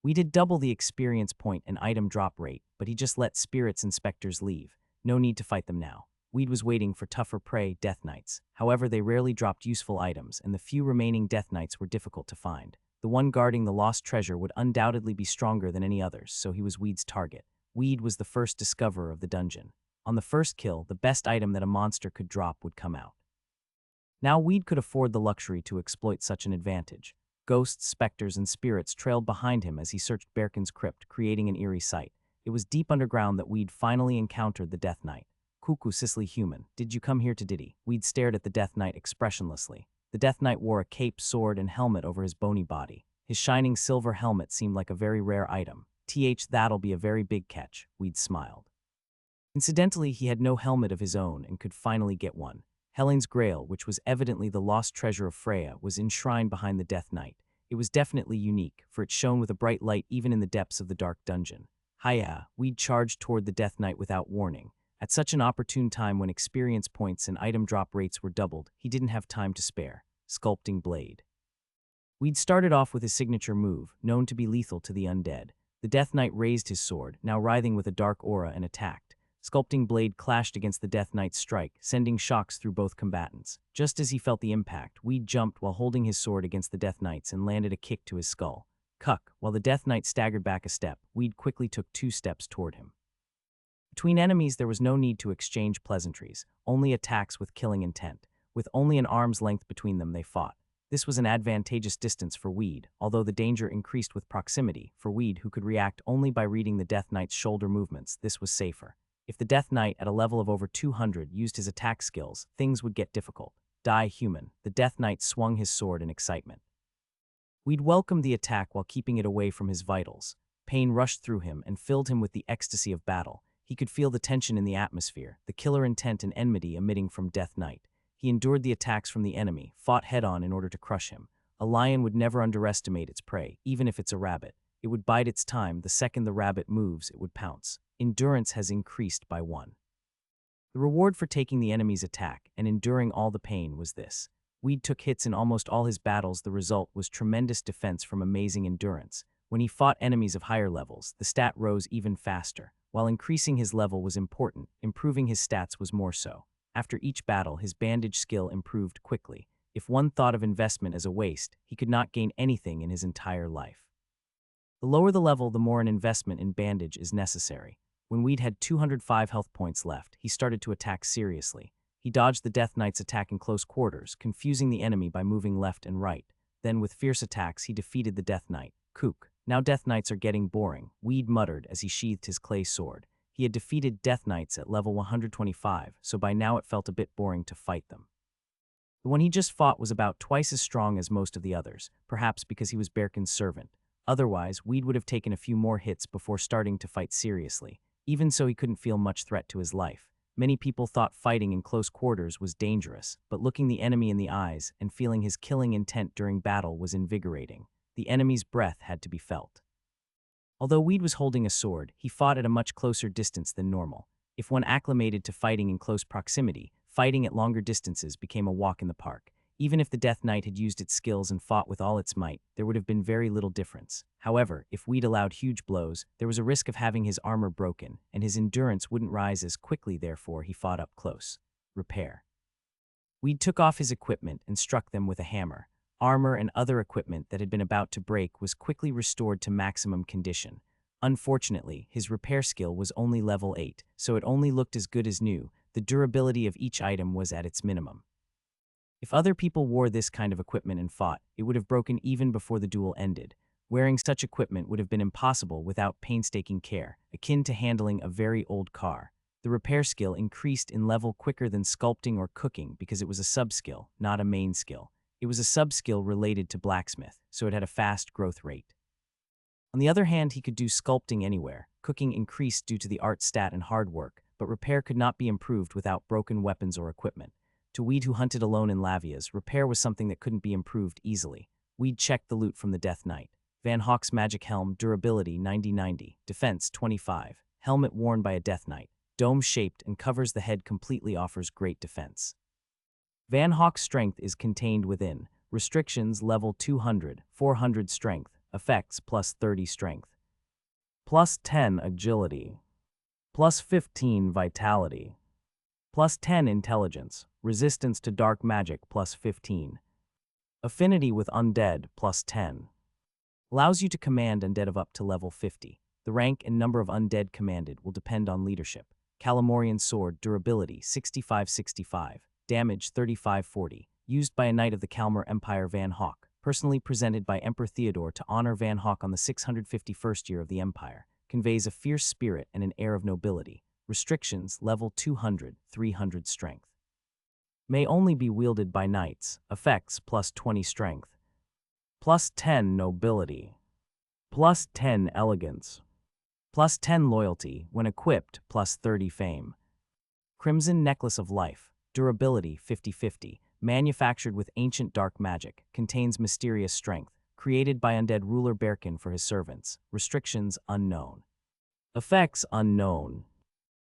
We did double the experience point and item drop rate, but he just let spirits and specters leave. No need to fight them now. Weed was waiting for tougher prey, Death Knights. However, they rarely dropped useful items, and the few remaining Death Knights were difficult to find. The one guarding the lost treasure would undoubtedly be stronger than any others, so he was Weed's target. Weed was the first discoverer of the dungeon. On the first kill, the best item that a monster could drop would come out. Now Weed could afford the luxury to exploit such an advantage. Ghosts, specters, and spirits trailed behind him as he searched Berkin's crypt, creating an eerie sight. It was deep underground that Weed finally encountered the Death Knight. Cuckoo Sicily human, did you come here to diddy? Weed stared at the Death Knight expressionlessly. The Death Knight wore a cape, sword, and helmet over his bony body. His shining silver helmet seemed like a very rare item. That'll be a very big catch, Weed smiled. Incidentally, he had no helmet of his own and could finally get one. Helen's Grail, which was evidently the lost treasure of Freya, was enshrined behind the Death Knight. It was definitely unique, for it shone with a bright light even in the depths of the dark dungeon. Hiya, Weed charged toward the Death Knight without warning. At such an opportune time when experience points and item drop rates were doubled, he didn't have time to spare. Sculpting Blade. Weed started off with his signature move, known to be lethal to the undead. The Death Knight raised his sword, now writhing with a dark aura, and attacked. Sculpting Blade clashed against the Death Knight's strike, sending shocks through both combatants. Just as he felt the impact, Weed jumped while holding his sword against the Death Knight's and landed a kick to his skull. Cuck, while the Death Knight staggered back a step, Weed quickly took 2 steps toward him. Between enemies, there was no need to exchange pleasantries, only attacks with killing intent. With only an arm's length between them, they fought. This was an advantageous distance for Weed, although the danger increased with proximity. For Weed, who could react only by reading the Death Knight's shoulder movements, this was safer. If the Death Knight, at a level of over 200, used his attack skills, things would get difficult. Die human. The Death Knight swung his sword in excitement. Weed welcomed the attack while keeping it away from his vitals. Pain rushed through him and filled him with the ecstasy of battle. He could feel the tension in the atmosphere, the killer intent and enmity emitting from Death Knight. He endured the attacks from the enemy, fought head-on in order to crush him. A lion would never underestimate its prey, even if it's a rabbit. It would bide its time. The second the rabbit moves, it would pounce. Endurance has increased by 1. The reward for taking the enemy's attack and enduring all the pain was this. Weed took hits in almost all his battles. The result was tremendous defense from amazing endurance. When he fought enemies of higher levels, the stat rose even faster. While increasing his level was important, improving his stats was more so. After each battle, his bandage skill improved quickly. If one thought of investment as a waste, he could not gain anything in his entire life. The lower the level, the more an investment in bandage is necessary. When Weed had 205 health points left, he started to attack seriously. He dodged the Death Knight's attack in close quarters, confusing the enemy by moving left and right. Then, with fierce attacks, he defeated the Death Knight. Kook. Now Death Knights are getting boring, Weed muttered as he sheathed his clay sword. He had defeated Death Knights at level 125, so by now it felt a bit boring to fight them. The one he just fought was about twice as strong as most of the others, perhaps because he was Berkin's servant. Otherwise, Weed would have taken a few more hits before starting to fight seriously. Even so, he couldn't feel much threat to his life. Many people thought fighting in close quarters was dangerous, but looking the enemy in the eyes and feeling his killing intent during battle was invigorating. The enemy's breath had to be felt. Although Weed was holding a sword, he fought at a much closer distance than normal. If one acclimated to fighting in close proximity, fighting at longer distances became a walk in the park. Even if the Death Knight had used its skills and fought with all its might, there would have been very little difference. However, if Weed allowed huge blows, there was a risk of having his armor broken, and his endurance wouldn't rise as quickly, therefore he fought up close. Repair. Weed took off his equipment and struck them with a hammer. Armor and other equipment that had been about to break was quickly restored to maximum condition. Unfortunately, his repair skill was only level 8, so it only looked as good as new. The durability of each item was at its minimum. If other people wore this kind of equipment and fought, it would have broken even before the duel ended. Wearing such equipment would have been impossible without painstaking care, akin to handling a very old car. The repair skill increased in level quicker than sculpting or cooking because it was a sub-skill, not a main skill. It was a sub-skill related to blacksmith, so it had a fast growth rate. On the other hand, he could do sculpting anywhere. Cooking increased due to the art stat and hard work, but repair could not be improved without broken weapons or equipment. To Weed, who hunted alone in Lavias, repair was something that couldn't be improved easily. Weed checked the loot from the Death Knight. Van Hawk's magic helm, durability 90-90, defense 25, helmet worn by a Death Knight, dome-shaped and covers the head completely, offers great defense. Van Hawk's strength is contained within. Restrictions level 200, 400 strength, effects plus 30 strength, plus 10 agility, plus 15 vitality, plus 10 intelligence, resistance to dark magic plus 15, affinity with undead plus 10. Allows you to command undead of up to level 50. The rank and number of undead commanded will depend on leadership. Calamorian sword, durability 65-65, damage 35-40, used by a knight of the Kalmar Empire, Van Hawk, personally presented by Emperor Theodore to honor Van Hawk on the 651st year of the Empire, conveys a fierce spirit and an air of nobility. Restrictions level 200, 300 strength. May only be wielded by knights, effects plus 20 strength, plus 10 nobility, plus 10 elegance, plus 10 loyalty, when equipped, plus 30 fame. Crimson Necklace of Life, durability 50-50, manufactured with ancient dark magic, contains mysterious strength, created by undead ruler Berkin for his servants. Restrictions unknown. Effects unknown.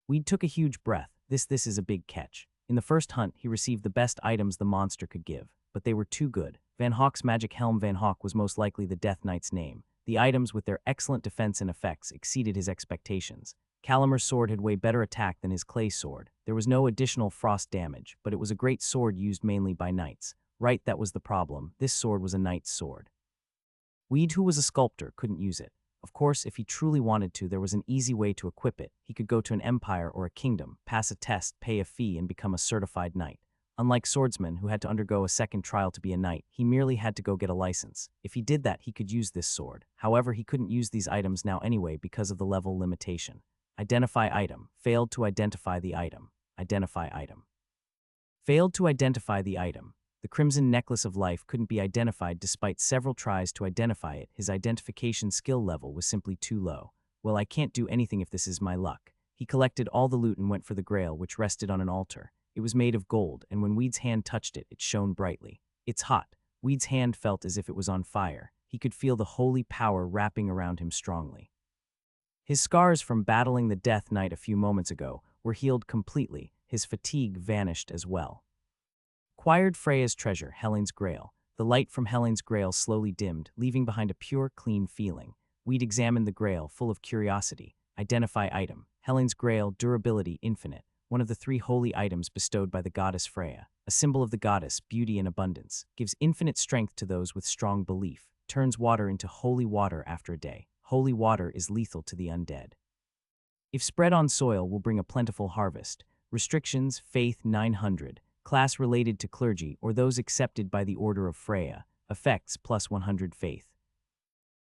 Weed took a huge breath. This is a big catch. In the first hunt, he received the best items the monster could give, but they were too good. Van Hawk's magic helm, Van Hawk, was most likely the Death Knight's name. The items, with their excellent defense and effects, exceeded his expectations. Calamar's sword had way better attack than his clay sword. There was no additional frost damage, but it was a great sword used mainly by knights. Right, that was the problem. This sword was a knight's sword. Weed, who was a sculptor, couldn't use it. Of course, if he truly wanted to, there was an easy way to equip it. He could go to an empire or a kingdom, pass a test, pay a fee, and become a certified knight. Unlike swordsmen, who had to undergo a second trial to be a knight, he merely had to go get a license. If he did that, he could use this sword. However, he couldn't use these items now anyway because of the level limitation. Identify item. Failed to identify the item. Identify item. Failed to identify the item. The Crimson Necklace of Life couldn't be identified despite several tries to identify it. His identification skill level was simply too low. Well, I can't do anything if this is my luck. He collected all the loot and went for the grail, which rested on an altar. It was made of gold, and when Weed's hand touched it, it shone brightly. It's hot. Weed's hand felt as if it was on fire. He could feel the holy power wrapping around him strongly. His scars from battling the Death Knight a few moments ago were healed completely. His fatigue vanished as well. Acquired Freya's treasure, Helene's Grail. The light from Helene's Grail slowly dimmed, leaving behind a pure, clean feeling. Weed examined the Grail, full of curiosity. Identify item. Helen's Grail, durability, infinite, one of the three holy items bestowed by the goddess Freya, a symbol of the goddess, beauty and abundance, gives infinite strength to those with strong belief, turns water into holy water after a day. Holy water is lethal to the undead. If spread on soil, will bring a plentiful harvest. Restrictions, faith 900, class related to clergy or those accepted by the Order of Freya, effects plus 100 faith.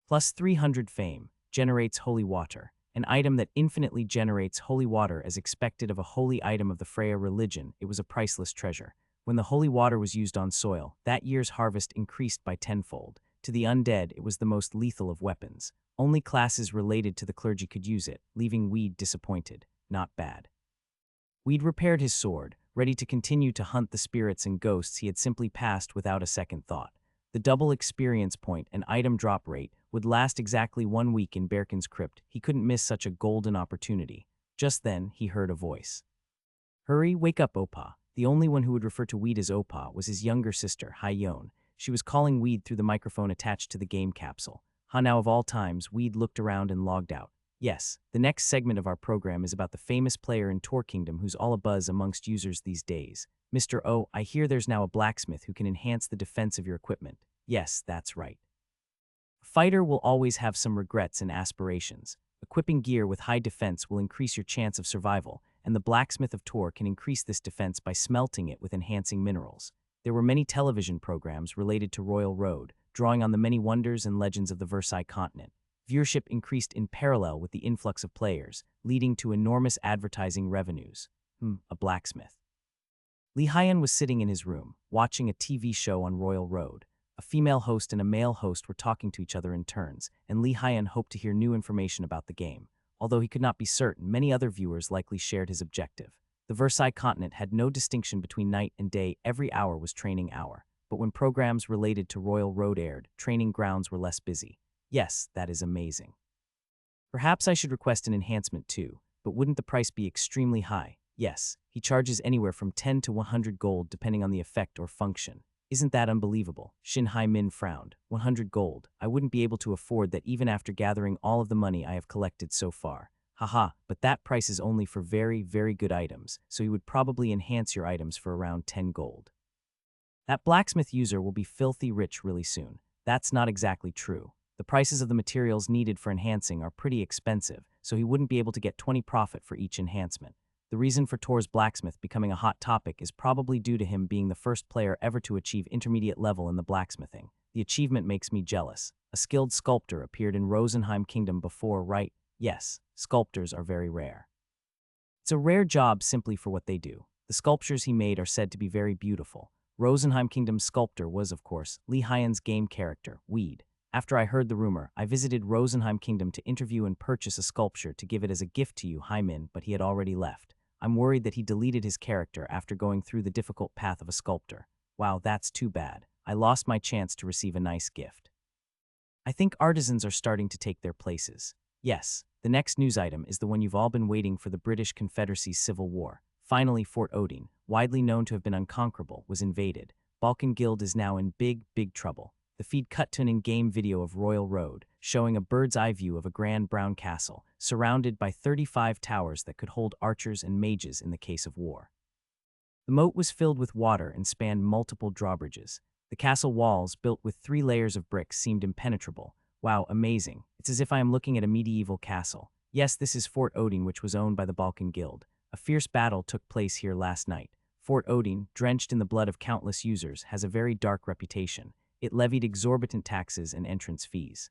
Plus 300 fame, generates holy water, an item that infinitely generates holy water as expected of a holy item of the Freya religion. It was a priceless treasure. When the holy water was used on soil, that year's harvest increased by tenfold. To the undead, it was the most lethal of weapons. Only classes related to the clergy could use it, leaving Weed disappointed. Not bad. Weed repaired his sword, ready to continue to hunt the spirits and ghosts he had simply passed without a second thought. The double experience point and item drop rate would last exactly 1 week in Berkin's crypt. He couldn't miss such a golden opportunity. Just then, he heard a voice. Hurry, wake up, Opa. The only one who would refer to Weed as Opa was his younger sister, Hyeon. She was calling Weed through the microphone attached to the game capsule. Now of all times, Weed looked around and logged out. Yes, the next segment of our program is about the famous player in Tor Kingdom who's all abuzz amongst users these days. Mr. O, I hear there's now a blacksmith who can enhance the defense of your equipment. Yes, that's right. A fighter will always have some regrets and aspirations. Equipping gear with high defense will increase your chance of survival, and the blacksmith of Tor can increase this defense by smelting it with enhancing minerals. There were many television programs related to Royal Road, drawing on the many wonders and legends of the Versailles continent. Viewership increased in parallel with the influx of players, leading to enormous advertising revenues. A blacksmith. Lee Hyeon was sitting in his room, watching a TV show on Royal Road. A female host and a male host were talking to each other in turns, and Lee Hyeon hoped to hear new information about the game. Although he could not be certain, many other viewers likely shared his objective. The Versailles continent had no distinction between night and day. Every hour was training hour. But when programs related to Royal Road aired, training grounds were less busy. Yes, that is amazing. Perhaps I should request an enhancement too, but wouldn't the price be extremely high? Yes, he charges anywhere from 10 to 100 gold depending on the effect or function. Isn't that unbelievable? Shin Hai-min frowned. 100 gold. I wouldn't be able to afford that even after gathering all of the money I have collected so far. Haha, but that price is only for very, very good items, so you would probably enhance your items for around 10 gold. That blacksmith user will be filthy rich really soon. That's not exactly true. The prices of the materials needed for enhancing are pretty expensive, so he wouldn't be able to get 20 profit for each enhancement. The reason for Tor's blacksmith becoming a hot topic is probably due to him being the first player ever to achieve intermediate level in the blacksmithing. The achievement makes me jealous. A skilled sculptor appeared in Rosenheim Kingdom before, right? Yes, sculptors are very rare. It's a rare job simply for what they do. The sculptures he made are said to be very beautiful. Rosenheim Kingdom's sculptor was, of course, Lee Hyeon's game character, Weed. After I heard the rumor, I visited Rosenheim Kingdom to interview and purchase a sculpture to give it as a gift to you, Hai-min, but he had already left. I'm worried that he deleted his character after going through the difficult path of a sculptor. Wow, that's too bad. I lost my chance to receive a nice gift. I think artisans are starting to take their places. Yes, the next news item is the one you've all been waiting for. The British Confederacy's civil war. Finally, Fort Odin, widely known to have been unconquerable, was invaded. Balkan Guild is now in big trouble. The feed cut to an in-game video of Royal Road, showing a bird's-eye view of a grand brown castle, surrounded by 35 towers that could hold archers and mages in the case of war. The moat was filled with water and spanned multiple drawbridges. The castle walls, built with 3 layers of bricks, seemed impenetrable. Wow, amazing. It's as if I am looking at a medieval castle. Yes, this is Fort Odin, which was owned by the Balkan Guild. A fierce battle took place here last night. Fort Odin, drenched in the blood of countless users, has a very dark reputation. It levied exorbitant taxes and entrance fees.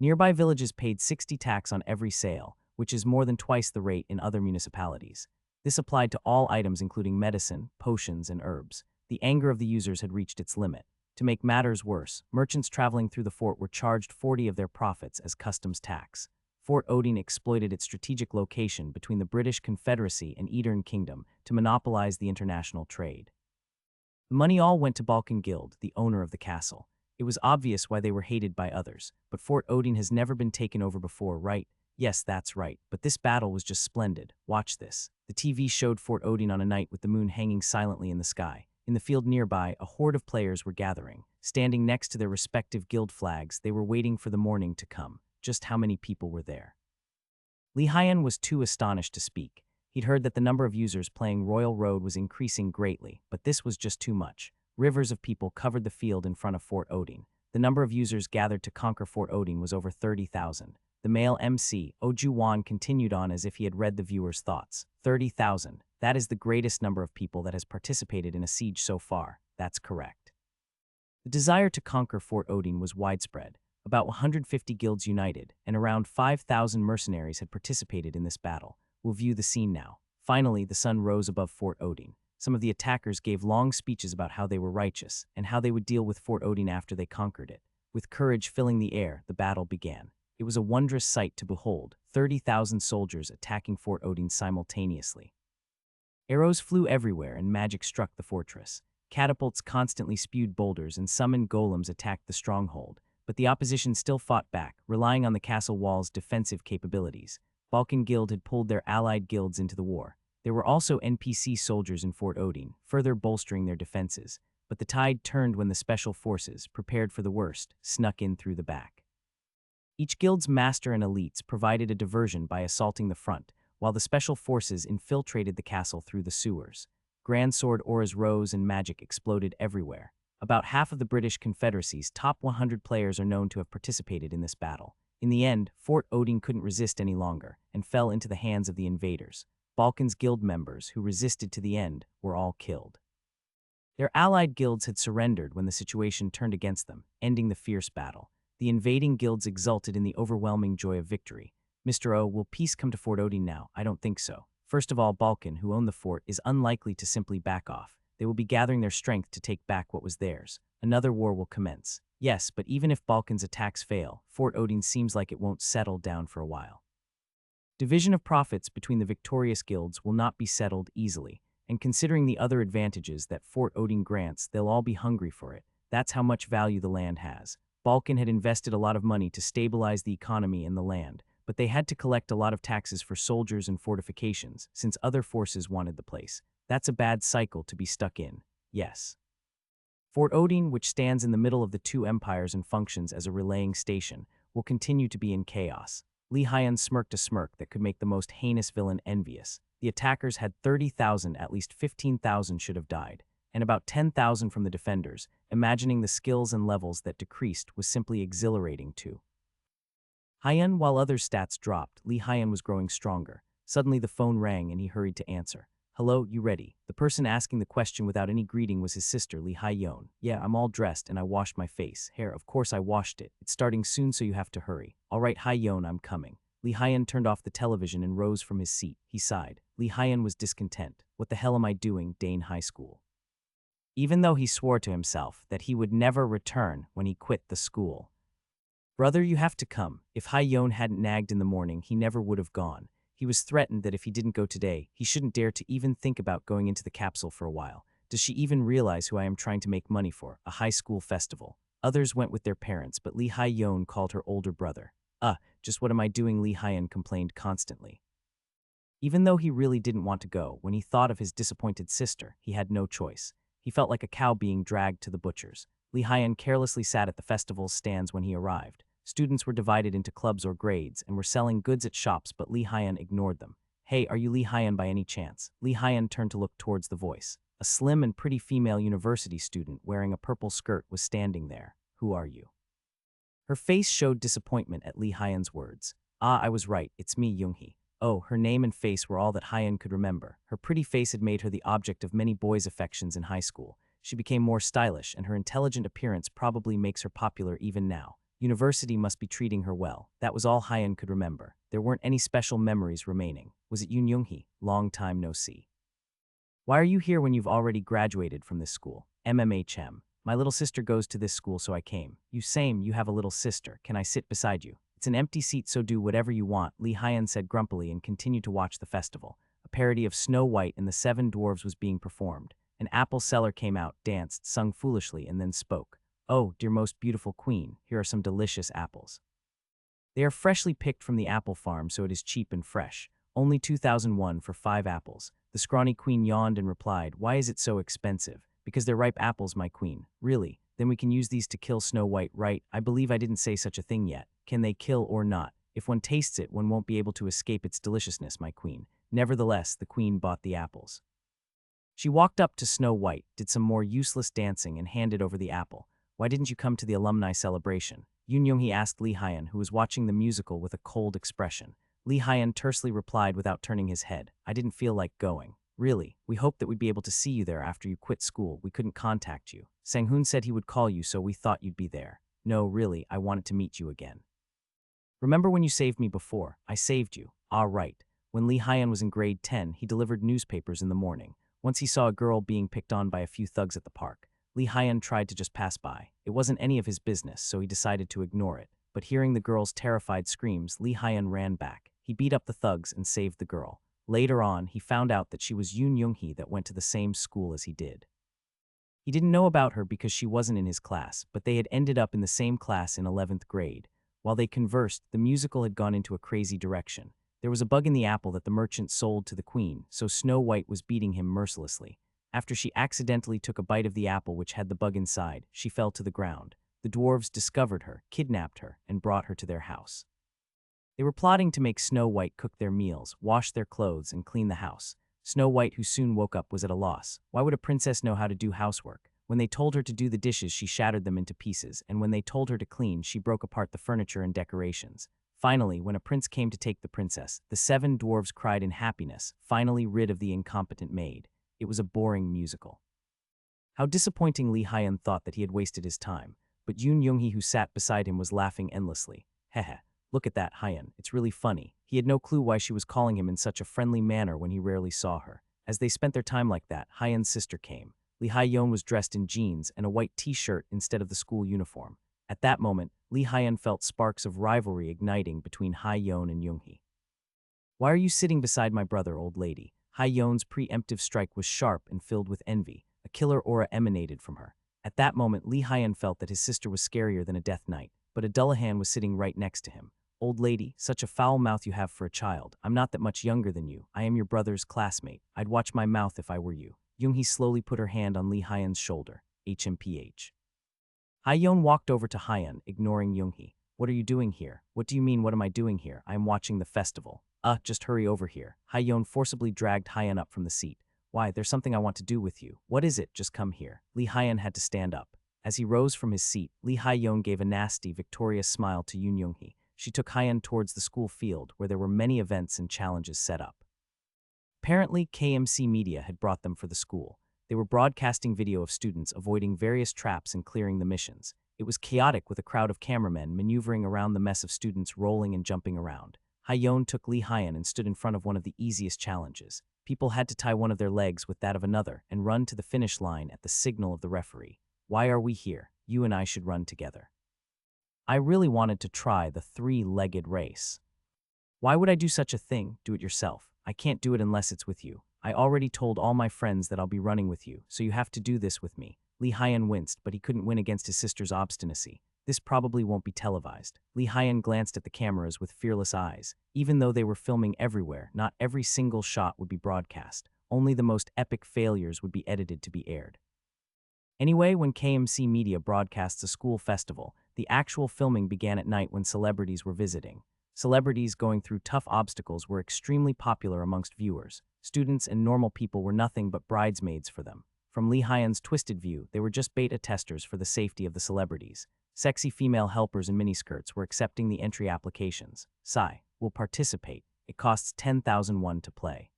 Nearby villages paid 60 tax on every sale, which is more than twice the rate in other municipalities. This applied to all items including medicine, potions, and herbs. The anger of the users had reached its limit. To make matters worse, merchants traveling through the fort were charged 40 of their profits as customs tax. Fort Odin exploited its strategic location between the British Confederacy and Eastern Kingdom to monopolize the international trade. The money all went to Balkan Guild, the owner of the castle. It was obvious why they were hated by others, but Fort Odin has never been taken over before, right? Yes, that's right, but this battle was just splendid. Watch this. The TV showed Fort Odin on a night with the moon hanging silently in the sky. In the field nearby, a horde of players were gathering. Standing next to their respective guild flags, they were waiting for the morning to come. Just how many people were there? Li Haiyan was too astonished to speak. He'd heard that the number of users playing Royal Road was increasing greatly, but this was just too much. Rivers of people covered the field in front of Fort Odin. The number of users gathered to conquer Fort Odin was over 30,000. The male MC, Oju continued on as if he had read the viewer's thoughts. 30,000. That is the greatest number of people that has participated in a siege so far. That's correct. The desire to conquer Fort Odin was widespread. About 150 guilds united, and around 5,000 mercenaries had participated in this battle. We'll view the scene now. Finally, the sun rose above Fort Odin. Some of the attackers gave long speeches about how they were righteous, and how they would deal with Fort Odin after they conquered it. With courage filling the air, the battle began. It was a wondrous sight to behold, 30,000 soldiers attacking Fort Odin simultaneously. Arrows flew everywhere and magic struck the fortress. Catapults constantly spewed boulders and summoned golems attacked the stronghold, but the opposition still fought back, relying on the castle wall's defensive capabilities. Balkan Guild had pulled their allied guilds into the war. There were also NPC soldiers in Fort Odin, further bolstering their defenses, but the tide turned when the special forces, prepared for the worst, snuck in through the back. Each guild's master and elites provided a diversion by assaulting the front, while the special forces infiltrated the castle through the sewers. Grand sword auras rose and magic exploded everywhere. About half of the British Confederacy's top 100 players are known to have participated in this battle. In the end, Fort Odin couldn't resist any longer and fell into the hands of the invaders. Balkan's guild members, who resisted to the end, were all killed. Their allied guilds had surrendered when the situation turned against them, ending the fierce battle. The invading guilds exulted in the overwhelming joy of victory. Mr. O, will peace come to Fort Odin now? I don't think so. First of all, Balkan, who owned the fort, is unlikely to simply back off. They will be gathering their strength to take back what was theirs. Another war will commence. Yes, but even if Balkan's attacks fail, Fort Odin seems like it won't settle down for a while. Division of profits between the victorious guilds will not be settled easily, and considering the other advantages that Fort Odin grants, they'll all be hungry for it. That's how much value the land has. Balkan had invested a lot of money to stabilize the economy in the land, but they had to collect a lot of taxes for soldiers and fortifications, since other forces wanted the place. That's a bad cycle to be stuck in. Yes. Fort Odin, which stands in the middle of the two empires and functions as a relaying station, will continue to be in chaos. Li Haiyan smirked a smirk that could make the most heinous villain envious. The attackers had 30,000, at least 15,000 should have died, and about 10,000 from the defenders. Imagining the skills and levels that decreased was simply exhilarating too. Haiyan, while other stats dropped, Li Haiyan was growing stronger. Suddenly the phone rang and he hurried to answer. Hello, you ready? The person asking the question without any greeting was his sister, Li Haiyan. Yeah, I'm all dressed and I washed my face. Hair, of course I washed it. It's starting soon so you have to hurry. All right, Haiyan, I'm coming. Li Haiyan turned off the television and rose from his seat. He sighed. Li Haiyan was discontent. What the hell am I doing, Dane High School? Even though he swore to himself that he would never return when he quit the school. Brother, you have to come. If Haiyan hadn't nagged in the morning, he never would have gone. He was threatened that if he didn't go today, he shouldn't dare to even think about going into the capsule for a while. Does she even realize who I am trying to make money for? A high school festival. Others went with their parents, but Li Haiyan called her older brother. Just what am I doing? Li Haiyan complained constantly. Even though he really didn't want to go, when he thought of his disappointed sister, he had no choice. He felt like a cow being dragged to the butcher's. Li Haiyan carelessly sat at the festival's stands when he arrived. Students were divided into clubs or grades and were selling goods at shops, but Li Haiyan ignored them. Hey, are you Li Haiyan by any chance? Li Haiyan turned to look towards the voice. A slim and pretty female university student wearing a purple skirt was standing there. Who are you? Her face showed disappointment at Li Haiyan's words. I was right, it's me, Yoonghee. Oh, her name and face were all that Haiyan could remember. Her pretty face had made her the object of many boys' affections in high school. She became more stylish, and her intelligent appearance probably makes her popular even now. University must be treating her well. That was all Haiyan could remember. There weren't any special memories remaining. Was it Yoon Yoonghee? Long time no see. Why are you here when you've already graduated from this school? MMHM. My little sister goes to this school, so I came. You have a little sister. Can I sit beside you? It's an empty seat, so do whatever you want, Li Haiyan said grumpily and continued to watch the festival. A parody of Snow White and the Seven Dwarves was being performed. An apple seller came out, danced, sung foolishly, and then spoke. Oh, dear most beautiful queen, here are some delicious apples. They are freshly picked from the apple farm, so it is cheap and fresh. Only 2001 for 5 apples. The scrawny queen yawned and replied, Why is it so expensive? Because they're ripe apples, my queen. Really? Then we can use these to kill Snow White, right? I believe I didn't say such a thing yet. Can they kill or not? If one tastes it, one won't be able to escape its deliciousness, my queen. Nevertheless, the queen bought the apples. She walked up to Snow White, did some more useless dancing, and handed over the apple. Why didn't you come to the alumni celebration? Yoon Young-hee asked Lee Hyun, who was watching the musical with a cold expression. Lee Hyun tersely replied without turning his head. I didn't feel like going. Really, we hoped that we'd be able to see you there after you quit school. We couldn't contact you. Sang-hoon said he would call you, so we thought you'd be there. No, really, I wanted to meet you again. Remember when you saved me before? I saved you. Ah, right. When Lee Hyun was in grade 10, he delivered newspapers in the morning. Once he saw a girl being picked on by a few thugs at the park. Lee Hyun tried to just pass by. It wasn't any of his business, so he decided to ignore it. But hearing the girl's terrified screams, Lee Hyun ran back. He beat up the thugs and saved the girl. Later on, he found out that she was Yoon Young-hee that went to the same school as he did. He didn't know about her because she wasn't in his class, but they had ended up in the same class in 11th grade. While they conversed, the musical had gone into a crazy direction. There was a bug in the apple that the merchant sold to the queen, so Snow White was beating him mercilessly. After she accidentally took a bite of the apple which had the bug inside, she fell to the ground. The dwarves discovered her, kidnapped her, and brought her to their house. They were plotting to make Snow White cook their meals, wash their clothes, and clean the house. Snow White, who soon woke up, was at a loss. Why would a princess know how to do housework? When they told her to do the dishes, she shattered them into pieces, and when they told her to clean, she broke apart the furniture and decorations. Finally, when a prince came to take the princess, the 7 dwarves cried in happiness, finally rid of the incompetent maid. It was a boring musical. How disappointing. Lee Hyun thought that he had wasted his time, but Yoon Young-hee, who sat beside him, was laughing endlessly. Heh. Look at that, Hyun. It's really funny. He had no clue why she was calling him in such a friendly manner when he rarely saw her. As they spent their time like that, Hyun's sister came. Lee Hyun was dressed in jeans and a white t-shirt instead of the school uniform. At that moment, Lee Hyun felt sparks of rivalry igniting between Hyun and Young-hee. Why are you sitting beside my brother, old lady? Hyun's preemptive strike was sharp and filled with envy. A killer aura emanated from her. At that moment, Lee Hyun felt that his sister was scarier than a death knight, but a Dullahan was sitting right next to him. Old lady, such a foul mouth you have for a child. I'm not that much younger than you. I am your brother's classmate. I'd watch my mouth if I were you. Young-hee slowly put her hand on Lee Hyun's shoulder. HMPH. Hyun walked over to Hyun, ignoring Young-hee. What are you doing here? What do you mean, what am I doing here? I am watching the festival. Just hurry over here. Hyun forcibly dragged Hyun up from the seat. Why, there's something I want to do with you. What is it? Just come here. Lee Hyun had to stand up. As he rose from his seat, Lee Hyun gave a nasty, victorious smile to Yoon Young-hee. She took Hyun towards the school field, where there were many events and challenges set up. Apparently, KMC Media had brought them for the school. They were broadcasting video of students avoiding various traps and clearing the missions. It was chaotic, with a crowd of cameramen maneuvering around the mess of students rolling and jumping around. Hyun took Lee Hyun and stood in front of one of the easiest challenges. People had to tie one of their legs with that of another and run to the finish line at the signal of the referee. Why are we here? You and I should run together. I really wanted to try the 3-legged race. Why would I do such a thing? Do it yourself. I can't do it unless it's with you. I already told all my friends that I'll be running with you, so you have to do this with me. Lee Hyun winced, but he couldn't win against his sister's obstinacy. This probably won't be televised. Lee Hyun glanced at the cameras with fearless eyes. Even though they were filming everywhere, not every single shot would be broadcast. Only the most epic failures would be edited to be aired. Anyway, when KMC Media broadcasts a school festival, the actual filming began at night when celebrities were visiting. Celebrities going through tough obstacles were extremely popular amongst viewers. Students and normal people were nothing but bridesmaids for them. From Lee Hyun's twisted view, they were just beta testers for the safety of the celebrities. Sexy female helpers in miniskirts were accepting the entry applications. Sai will participate. It costs 10,000 won to play.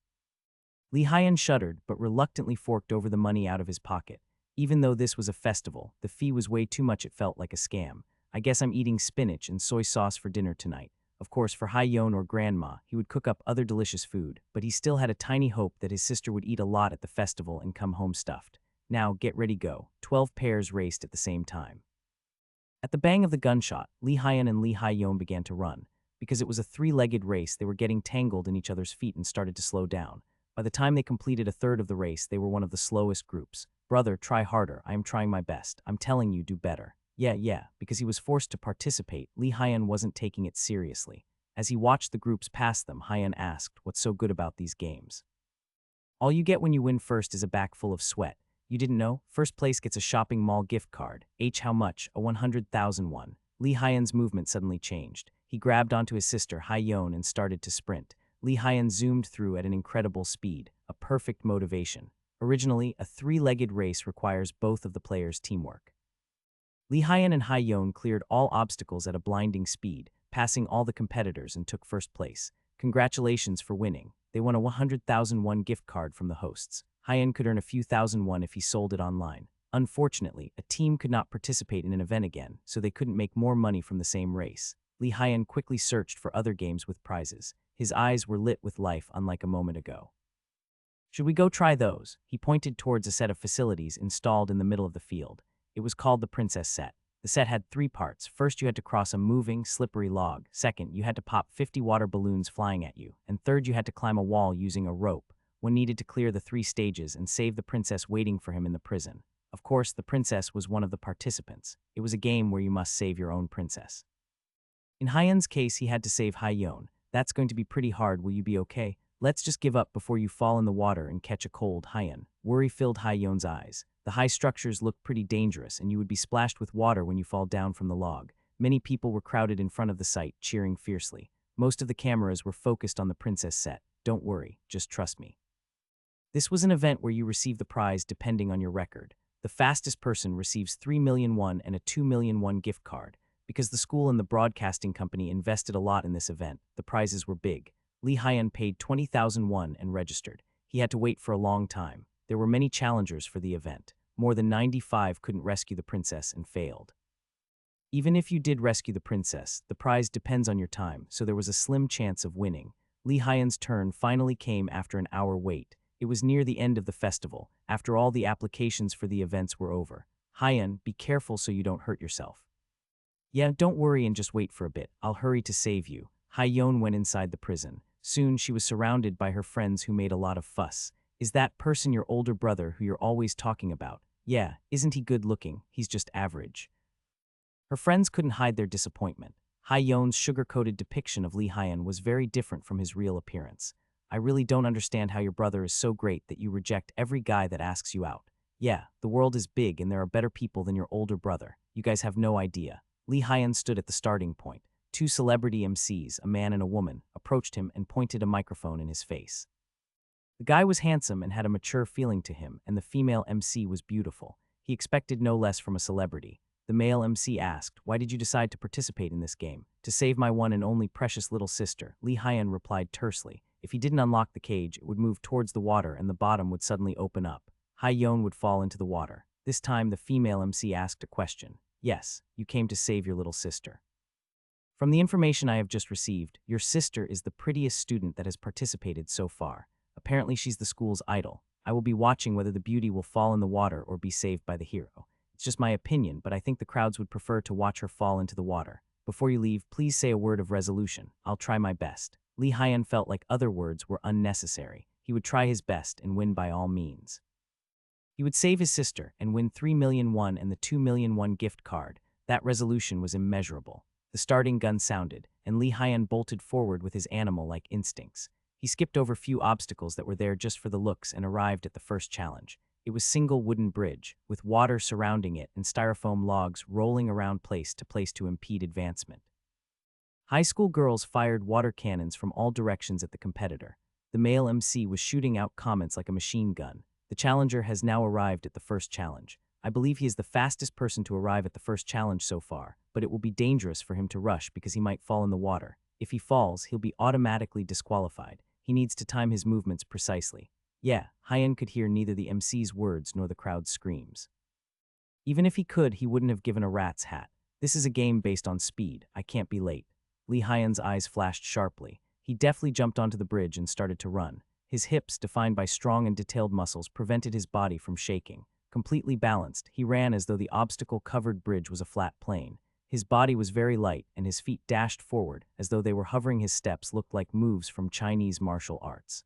Lee Hyun shuddered, but reluctantly forked over the money out of his pocket. Even though this was a festival, the fee was way too much. It felt like a scam. I guess I'm eating spinach and soy sauce for dinner tonight. Of course, for Hyun or Grandma, he would cook up other delicious food, but he still had a tiny hope that his sister would eat a lot at the festival and come home stuffed. Now, get ready, go. 12 pairs raced at the same time. At the bang of the gunshot, Lee Hyun and Lee Hyun began to run. Because it was a 3-legged race, they were getting tangled in each other's feet and started to slow down. By the time they completed a third of the race, they were one of the slowest groups. Brother, try harder. I am trying my best. I'm telling you, do better. Yeah, because he was forced to participate, Lee Hyun wasn't taking it seriously. As he watched the groups pass them, Hyun asked, what's so good about these games? All you get when you win first is a back full of sweat. You didn't know? First place gets a shopping mall gift card. How much? A 100,000 won. Lee Hyun's movement suddenly changed. He grabbed onto his sister, Hyeon, and started to sprint. Lee Hyun zoomed through at an incredible speed, a perfect motivation. Originally, a three-legged race requires both of the players' teamwork. Lee Hyun and Hyeon cleared all obstacles at a blinding speed, passing all the competitors and took first place. Congratulations for winning. They won a 100,000 won gift card from the hosts. Hyun could earn a few thousand won if he sold it online. Unfortunately, a team could not participate in an event again, so they couldn't make more money from the same race. Lee Hyun quickly searched for other games with prizes. His eyes were lit with life unlike a moment ago. Should we go try those? He pointed towards a set of facilities installed in the middle of the field. It was called the Princess Set. The set had three parts. First, you had to cross a moving, slippery log. Second, you had to pop 50 water balloons flying at you. And third, you had to climb a wall using a rope. One needed to clear the 3 stages and save the princess waiting for him in the prison. Of course, the princess was one of the participants. It was a game where you must save your own princess. In Hyun's case, he had to save Hyeon. That's going to be pretty hard. Will you be okay? Let's just give up before you fall in the water and catch a cold, Hyun. Worry filled Hyeon's eyes. The high structures looked pretty dangerous, and you would be splashed with water when you fall down from the log. Many people were crowded in front of the site, cheering fiercely. Most of the cameras were focused on the princess set. Don't worry, just trust me. This was an event where you receive the prize depending on your record. The fastest person receives 3 million won and a 2 million won gift card. Because the school and the broadcasting company invested a lot in this event, the prizes were big. Lee Hyun paid 20,000 won and registered. He had to wait for a long time. There were many challengers for the event. More than 95 couldn't rescue the princess and failed. Even if you did rescue the princess, the prize depends on your time, so there was a slim chance of winning. Lee Hyun's turn finally came after an hour wait. It was near the end of the festival, after all the applications for the events were over. Hyun, be careful so you don't hurt yourself. Yeah, don't worry and just wait for a bit. I'll hurry to save you. Hyeon went inside the prison. Soon she was surrounded by her friends who made a lot of fuss. Is that person your older brother who you're always talking about? Yeah, isn't he good looking? He's just average. Her friends couldn't hide their disappointment. Hyeon's sugar-coated depiction of Lee Hyun was very different from his real appearance. I really don't understand how your brother is so great that you reject every guy that asks you out. Yeah, the world is big and there are better people than your older brother. You guys have no idea. Lee Hyun stood at the starting point. 2 celebrity MCs, a man and a woman, approached him and pointed a microphone in his face. The guy was handsome and had a mature feeling to him, and the female MC was beautiful. He expected no less from a celebrity. The male MC asked, "Why did you decide to participate in this game?" "To save my one and only precious little sister," Lee Hyun replied tersely. If he didn't unlock the cage, it would move towards the water and the bottom would suddenly open up. Hyeon would fall into the water. This time, the female MC asked a question. "Yes, you came to save your little sister. From the information I have just received, your sister is the prettiest student that has participated so far. Apparently she's the school's idol. I will be watching whether the beauty will fall in the water or be saved by the hero. It's just my opinion, but I think the crowds would prefer to watch her fall into the water. Before you leave, please say a word of resolution. I'll try my best." Lee Hyun felt like other words were unnecessary. He would try his best and win by all means. He would save his sister and win 3 million won and the 2 million won gift card. That resolution was immeasurable. The starting gun sounded, and Lee Hyun bolted forward with his animal-like instincts. He skipped over few obstacles that were there just for the looks and arrived at the first challenge. It was single wooden bridge, with water surrounding it and styrofoam logs rolling around place to impede advancement. High school girls fired water cannons from all directions at the competitor. The male MC was shooting out comments like a machine gun. The challenger has now arrived at the first challenge. I believe he is the fastest person to arrive at the first challenge so far, but it will be dangerous for him to rush because he might fall in the water. If he falls, he'll be automatically disqualified. He needs to time his movements precisely. Yeah, Hyun could hear neither the MC's words nor the crowd's screams. Even if he could, he wouldn't have given a rat's hat. This is a game based on speed. I can't be late. Lee Hyun's eyes flashed sharply. He deftly jumped onto the bridge and started to run. His hips, defined by strong and detailed muscles, prevented his body from shaking. Completely balanced, he ran as though the obstacle-covered bridge was a flat plane. His body was very light, and his feet dashed forward, as though they were hovering. His steps looked like moves from Chinese martial arts.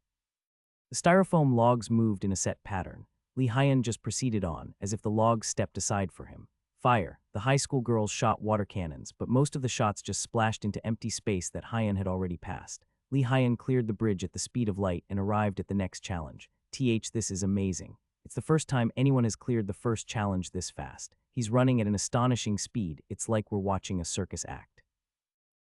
The styrofoam logs moved in a set pattern. Lee Hyun just proceeded on, as if the logs stepped aside for him. Fire. The high school girls shot water cannons, but most of the shots just splashed into empty space that Hyun had already passed. Lee Hyun cleared the bridge at the speed of light and arrived at the next challenge. This is amazing. It's the first time anyone has cleared the first challenge this fast. He's running at an astonishing speed. It's like we're watching a circus act.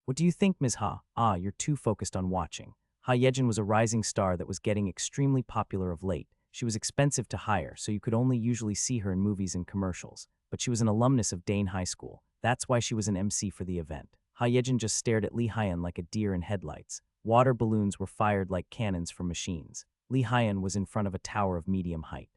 What do you think, Ms. Ha? Ah, you're too focused on watching. Ha Yejin was a rising star that was getting extremely popular of late. She was expensive to hire, so you could only usually see her in movies and commercials. But she was an alumnus of Dane High School. That's why she was an MC for the event. Ha Yejin just stared at Lee Hyun like a deer in headlights. Water balloons were fired like cannons from machines. Lee Hyun was in front of a tower of medium height.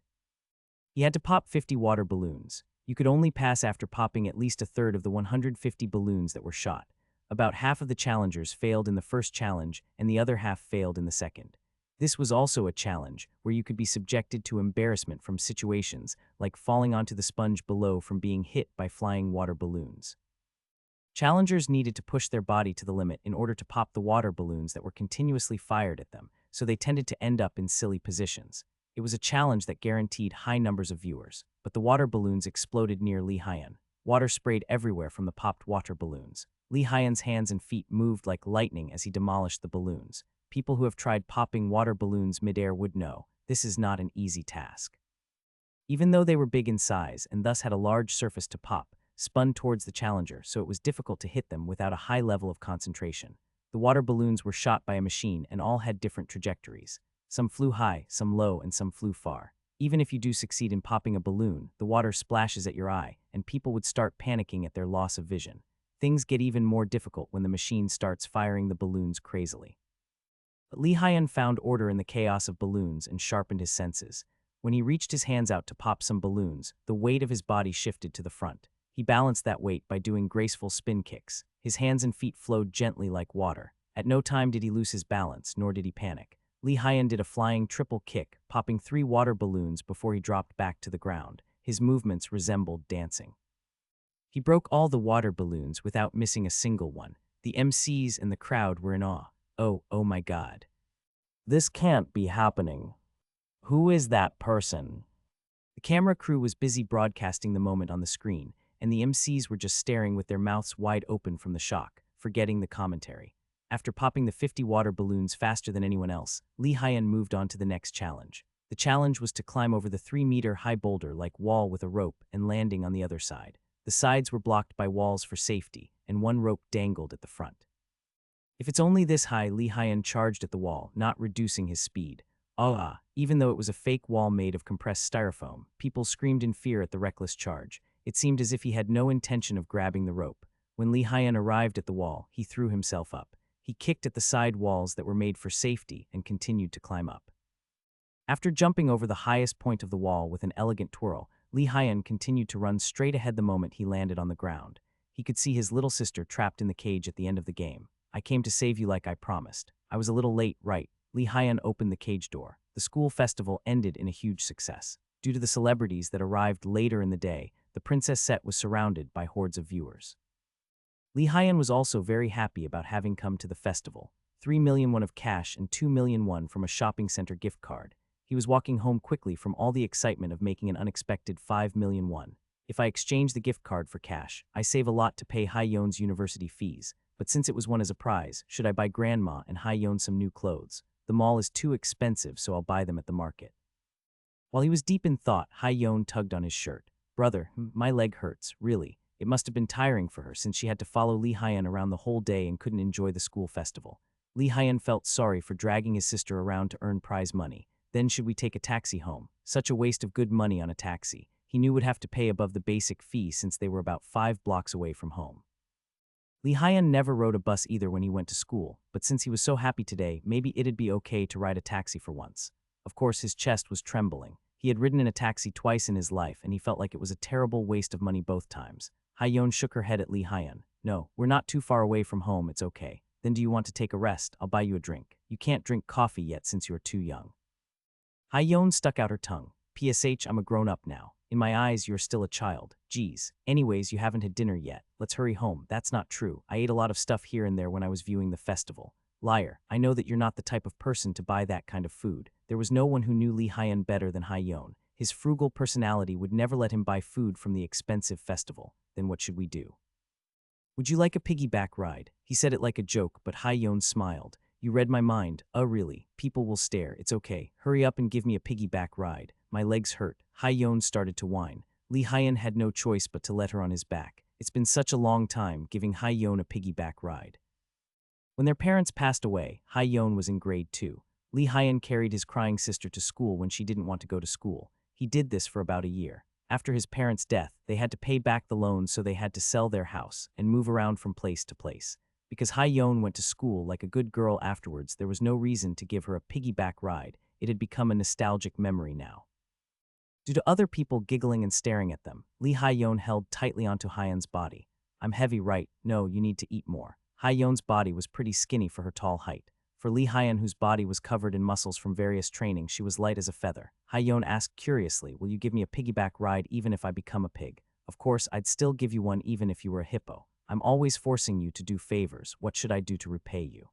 He had to pop 50 water balloons. You could only pass after popping at least a third of the 150 balloons that were shot. About half of the challengers failed in the first challenge, and the other half failed in the second. This was also a challenge where you could be subjected to embarrassment from situations like falling onto the sponge below from being hit by flying water balloons. Challengers needed to push their body to the limit in order to pop the water balloons that were continuously fired at them, so they tended to end up in silly positions. It was a challenge that guaranteed high numbers of viewers, but the water balloons exploded near Lee Hyun. Water sprayed everywhere from the popped water balloons. Lee Hyun's hands and feet moved like lightning as he demolished the balloons. People who have tried popping water balloons midair would know this is not an easy task. Even though they were big in size and thus had a large surface to pop, spun towards the challenger, so it was difficult to hit them without a high level of concentration. The water balloons were shot by a machine and all had different trajectories. Some flew high, some low, and some flew far. Even if you do succeed in popping a balloon, the water splashes at your eye, and people would start panicking at their loss of vision. Things get even more difficult when the machine starts firing the balloons crazily. But Lee Hyun found order in the chaos of balloons and sharpened his senses. When he reached his hands out to pop some balloons, the weight of his body shifted to the front. He balanced that weight by doing graceful spin kicks. His hands and feet flowed gently like water. At no time did he lose his balance, nor did he panic. Lee Hyun did a flying triple kick, popping 3 water balloons before he dropped back to the ground. His movements resembled dancing. He broke all the water balloons without missing a single one. The MCs and the crowd were in awe. Oh my God. This can't be happening. Who is that person? The camera crew was busy broadcasting the moment on the screen, and the MCs were just staring with their mouths wide open from the shock, forgetting the commentary. After popping the 50 water balloons faster than anyone else, Lee Hyun moved on to the next challenge. The challenge was to climb over the 3-meter-high boulder-like wall with a rope and landing on the other side. The sides were blocked by walls for safety, and one rope dangled at the front. If it's only this high, Lee Hyun charged at the wall, not reducing his speed. Even though it was a fake wall made of compressed styrofoam, people screamed in fear at the reckless charge. It seemed as if he had no intention of grabbing the rope. When Lee Hyun arrived at the wall, he threw himself up. He kicked at the side walls that were made for safety and continued to climb up. After jumping over the highest point of the wall with an elegant twirl, Lee Hyun continued to run straight ahead the moment he landed on the ground. He could see his little sister trapped in the cage at the end of the game. I came to save you like I promised. I was a little late, right? Lee Hyun opened the cage door. The school festival ended in a huge success. Due to the celebrities that arrived later in the day, the princess set was surrounded by hordes of viewers. Lee Hyun was also very happy about having come to the festival. 3 million won of cash and 2 million won from a shopping center gift card. He was walking home quickly from all the excitement of making an unexpected 5 million won. If I exchange the gift card for cash, I save a lot to pay Hyun's university fees. But since it was won as a prize, should I buy Grandma and Hyun some new clothes? The mall is too expensive, so I'll buy them at the market. While he was deep in thought, Hyun tugged on his shirt. Brother, my leg hurts, really. It must have been tiring for her since she had to follow Lee Hyun around the whole day and couldn't enjoy the school festival. Lee Hyun felt sorry for dragging his sister around to earn prize money. Then should we take a taxi home? Such a waste of good money on a taxi. He knew would have to pay above the basic fee since they were about 5 blocks away from home. Lee Hyun never rode a bus either when he went to school, but since he was so happy today, maybe it'd be okay to ride a taxi for once. Of course, his chest was trembling. He had ridden in a taxi twice in his life, and he felt like it was a terrible waste of money both times. Hyun shook her head at Lee Hyun. No, we're not too far away from home, it's okay. Then do you want to take a rest? I'll buy you a drink. You can't drink coffee yet since you're too young. Hyun stuck out her tongue. PSH, I'm a grown-up now. In my eyes, you're still a child. Geez. Anyways, you haven't had dinner yet. Let's hurry home. That's not true. I ate a lot of stuff here and there when I was viewing the festival. Liar. I know that you're not the type of person to buy that kind of food. There was no one who knew Lee Hyun better than Hyun. His frugal personality would never let him buy food from the expensive festival. Then what should we do? Would you like a piggyback ride? He said it like a joke, but Hyun smiled. You read my mind. Really? People will stare. It's okay. Hurry up and give me a piggyback ride. My legs hurt. Hyun started to whine. Lee Hyun had no choice but to let her on his back. It's been such a long time, giving Hyun a piggyback ride. When their parents passed away, Hyeon was in grade 2. Lee Hyeon carried his crying sister to school when she didn't want to go to school. He did this for about a year. After his parents' death, they had to pay back the loan, so they had to sell their house and move around from place to place. Because Hyeon went to school like a good girl afterwards, there was no reason to give her a piggyback ride. It had become a nostalgic memory now. Due to other people giggling and staring at them, Lee Hyeon held tightly onto Hyeon's body. "I'm heavy, right? No, you need to eat more." Hyeon's body was pretty skinny for her tall height. For Lee Hyeon, whose body was covered in muscles from various training, she was light as a feather. Hyeon asked curiously, "Will you give me a piggyback ride even if I become a pig?" "Of course, I'd still give you one even if you were a hippo. I'm always forcing you to do favors. What should I do to repay you?"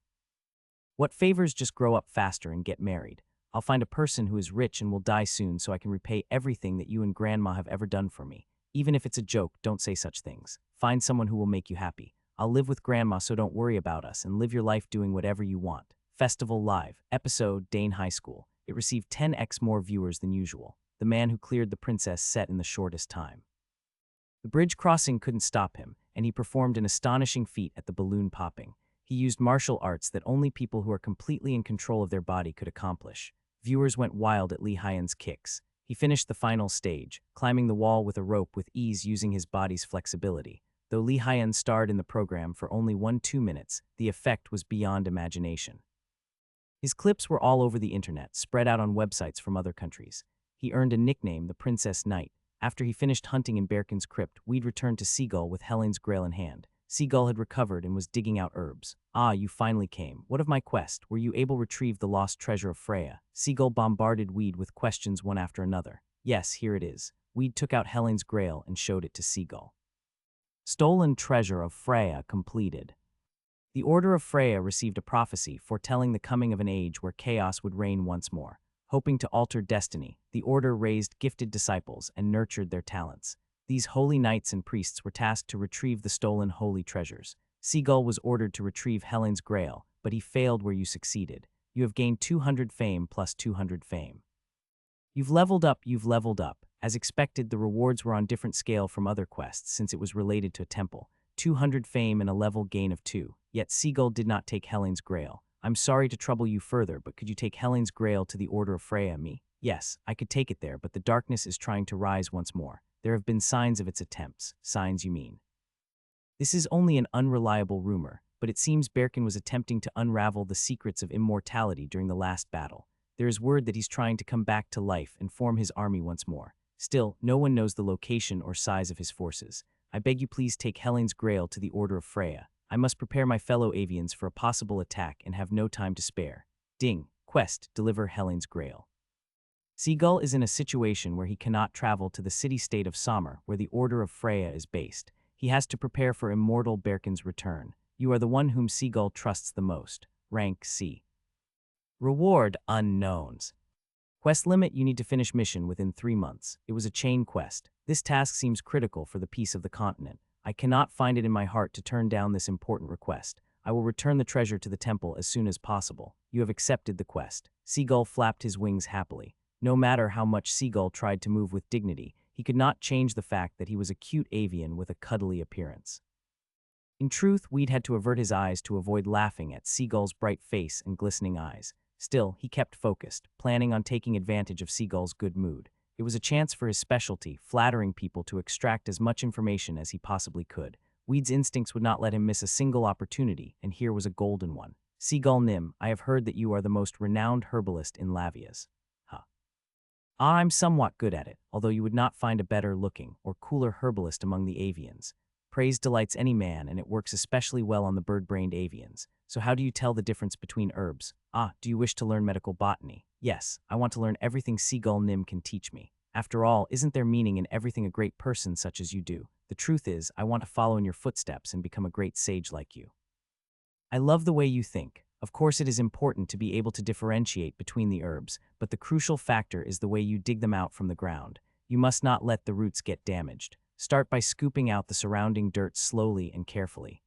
"What favors? Just grow up faster and get married. I'll find a person who is rich and will die soon so I can repay everything that you and Grandma have ever done for me. Even if it's a joke, don't say such things. Find someone who will make you happy. I'll live with Grandma, so don't worry about us and live your life doing whatever you want." Festival Live episode Dane High School. It received 10x more viewers than usual. The man who cleared the princess set in the shortest time. The bridge crossing couldn't stop him, and he performed an astonishing feat at the balloon popping. He used martial arts that only people who are completely in control of their body could accomplish. Viewers went wild at Lee Hyeon's kicks. He finished the final stage, climbing the wall with a rope with ease using his body's flexibility. Though Lee Hyeon starred in the program for only 2 minutes, the effect was beyond imagination. His clips were all over the internet, spread out on websites from other countries. He earned a nickname, the Princess Knight. After he finished hunting in Birkin's crypt, we'd returned to Seagull with Helen's grail in hand. Seagull had recovered and was digging out herbs. "Ah, you finally came. What of my quest? Were you able to retrieve the lost treasure of Freya?" Seagull bombarded Weed with questions one after another. "Yes, here it is." Weed took out Helen's grail and showed it to Seagull. Stolen treasure of Freya completed. The Order of Freya received a prophecy foretelling the coming of an age where chaos would reign once more. Hoping to alter destiny, the Order raised gifted disciples and nurtured their talents. These holy knights and priests were tasked to retrieve the stolen holy treasures. Seagull was ordered to retrieve Helen's grail, but he failed where you succeeded. You have gained 200 fame plus 200 fame. You've leveled up. As expected, the rewards were on different scale from other quests since it was related to a temple. 200 fame and a level gain of 2. Yet Seagull did not take Helen's grail. "I'm sorry to trouble you further, but could you take Helen's grail to the Order of Freya?" "Me? Yes, I could take it there, but the darkness is trying to rise once more. There have been signs of its attempts." "Signs, you mean?" "This is only an unreliable rumor, but it seems Birkin was attempting to unravel the secrets of immortality during the last battle. There is word that he's trying to come back to life and form his army once more. Still, no one knows the location or size of his forces. I beg you please take Helen's grail to the Order of Freya. I must prepare my fellow avians for a possible attack and have no time to spare." Ding. Quest, deliver Helen's grail. Seagull is in a situation where he cannot travel to the city-state of Samar, where the Order of Freya is based. He has to prepare for immortal Birkin's return. You are the one whom Seagull trusts the most. Rank C. Reward unknowns. Quest limit: you need to finish mission within 3 months. It was a chain quest. This task seems critical for the peace of the continent. I cannot find it in my heart to turn down this important request. I will return the treasure to the temple as soon as possible. You have accepted the quest. Seagull flapped his wings happily. No matter how much Seagull tried to move with dignity, he could not change the fact that he was a cute avian with a cuddly appearance. In truth, Weed had to avert his eyes to avoid laughing at Seagull's bright face and glistening eyes. Still, he kept focused, planning on taking advantage of Seagull's good mood. It was a chance for his specialty, flattering people, to extract as much information as he possibly could. Weed's instincts would not let him miss a single opportunity, and here was a golden one. "Seagull Nim, I have heard that you are the most renowned herbalist in Lavias." "I'm somewhat good at it, although you would not find a better-looking or cooler herbalist among the avians. Praise delights any man, and it works especially well on the bird-brained avians. So how do you tell the difference between herbs? Do you wish to learn medical botany?" "Yes, I want to learn everything Seagull Nim can teach me. After all, isn't there meaning in everything a great person such as you do? The truth is, I want to follow in your footsteps and become a great sage like you." "I love the way you think. Of course, it is important to be able to differentiate between the herbs, but the crucial factor is the way you dig them out from the ground. You must not let the roots get damaged. Start by scooping out the surrounding dirt slowly and carefully."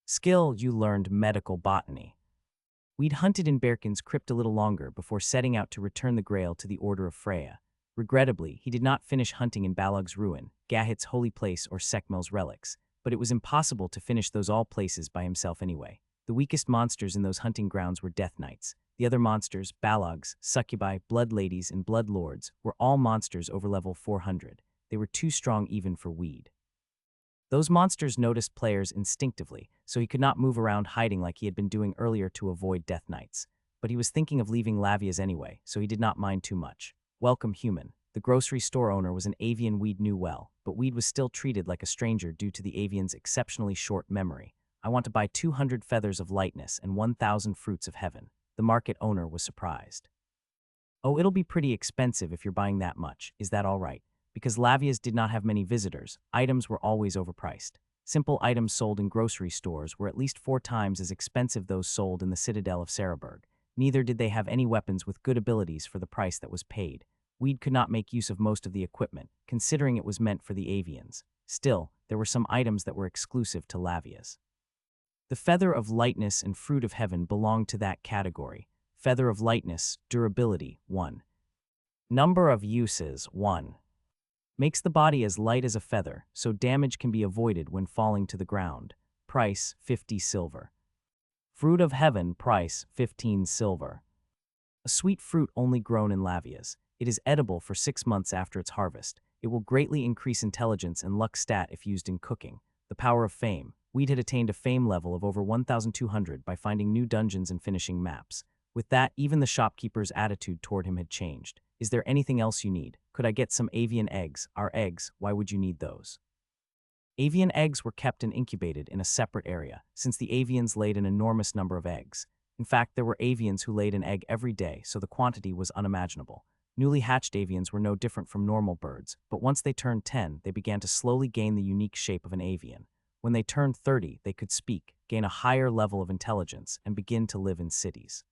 Skill: you learned medical botany. We'd hunted in Birkin's crypt a little longer before setting out to return the grail to the Order of Freya. Regrettably, he did not finish hunting in Balog's ruin, Gahit's holy place, or Sekmel's relics, but it was impossible to finish those all places by himself anyway. The weakest monsters in those hunting grounds were death knights. The other monsters, balogs, succubi, blood ladies, and blood lords, were all monsters over level 400. They were too strong even for Weed. Those monsters noticed players instinctively, so he could not move around hiding like he had been doing earlier to avoid death knights. But he was thinking of leaving Lavia's anyway, so he did not mind too much. Welcome, human. The grocery store owner was an avian Weed knew well, but Weed was still treated like a stranger due to the avian's exceptionally short memory. I want to buy 200 feathers of lightness and 1,000 fruits of heaven. The market owner was surprised. Oh, it'll be pretty expensive if you're buying that much. Is that all right? Because Lavia's did not have many visitors, items were always overpriced. Simple items sold in grocery stores were at least 4 times as expensive those sold in the citadel of Sarahburg. Neither did they have any weapons with good abilities for the price that was paid. Weed could not make use of most of the equipment, considering it was meant for the avians. Still, there were some items that were exclusive to Lavia's. The Feather of Lightness and Fruit of Heaven belonged to that category. Feather of Lightness, durability, 1. Number of uses, 1. Makes the body as light as a feather, so damage can be avoided when falling to the ground. Price, 50 silver. Fruit of Heaven, price, 15 silver. A sweet fruit only grown in Lavia's. It is edible for 6 months after its harvest. It will greatly increase intelligence and luck stat if used in cooking. The power of fame. Weed had attained a fame level of over 1,200 by finding new dungeons and finishing maps. With that, even the shopkeeper's attitude toward him had changed. Is there anything else you need? Could I get some avian eggs? Our eggs, why would you need those? Avian eggs were kept and incubated in a separate area, since the avians laid an enormous number of eggs. In fact, there were avians who laid an egg every day, so the quantity was unimaginable. Newly hatched avians were no different from normal birds, but once they turned 10, they began to slowly gain the unique shape of an avian. When they turned 30, they could speak, gain a higher level of intelligence, and begin to live in cities.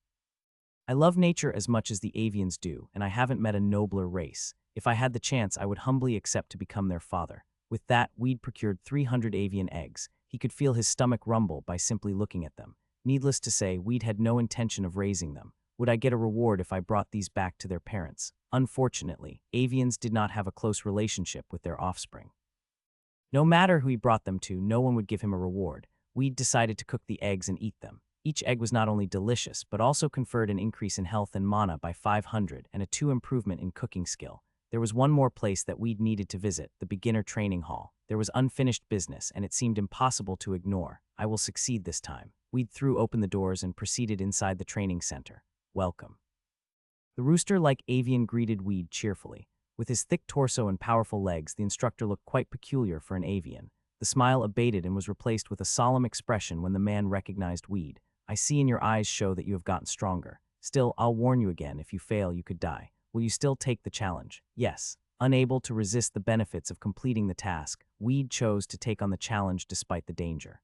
I love nature as much as the avians do, and I haven't met a nobler race. If I had the chance, I would humbly accept to become their father. With that, Weed procured 300 avian eggs. He could feel his stomach rumble by simply looking at them. Needless to say, Weed had no intention of raising them. Would I get a reward if I brought these back to their parents? Unfortunately, avians did not have a close relationship with their offspring. No matter who he brought them to, no one would give him a reward. Weed decided to cook the eggs and eat them. Each egg was not only delicious, but also conferred an increase in health and mana by 500 and a 2 improvement in cooking skill. There was one more place that Weed needed to visit, the beginner training hall. There was unfinished business, and it seemed impossible to ignore. I will succeed this time. Weed threw open the doors and proceeded inside the training center. Welcome. The rooster-like avian greeted Weed cheerfully. With his thick torso and powerful legs, the instructor looked quite peculiar for an avian. The smile abated and was replaced with a solemn expression when the man recognized Weed. I see in your eyes show that you have gotten stronger. Still, I'll warn you again, if you fail, you could die. Will you still take the challenge? Yes. Unable to resist the benefits of completing the task, Weed chose to take on the challenge despite the danger.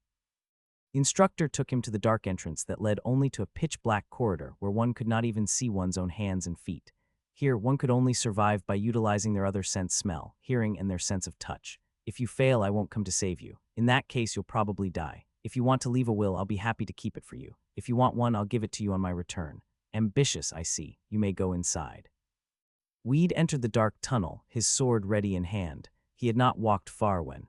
The instructor took him to the dark entrance that led only to a pitch-black corridor where one could not even see one's own hands and feet. Here, one could only survive by utilizing their other sense smell, hearing, and their sense of touch. If you fail, I won't come to save you. In that case, you'll probably die. If you want to leave a will, I'll be happy to keep it for you. If you want one, I'll give it to you on my return. Ambitious, I see. You may go inside. Weed entered the dark tunnel, his sword ready in hand. He had not walked far when...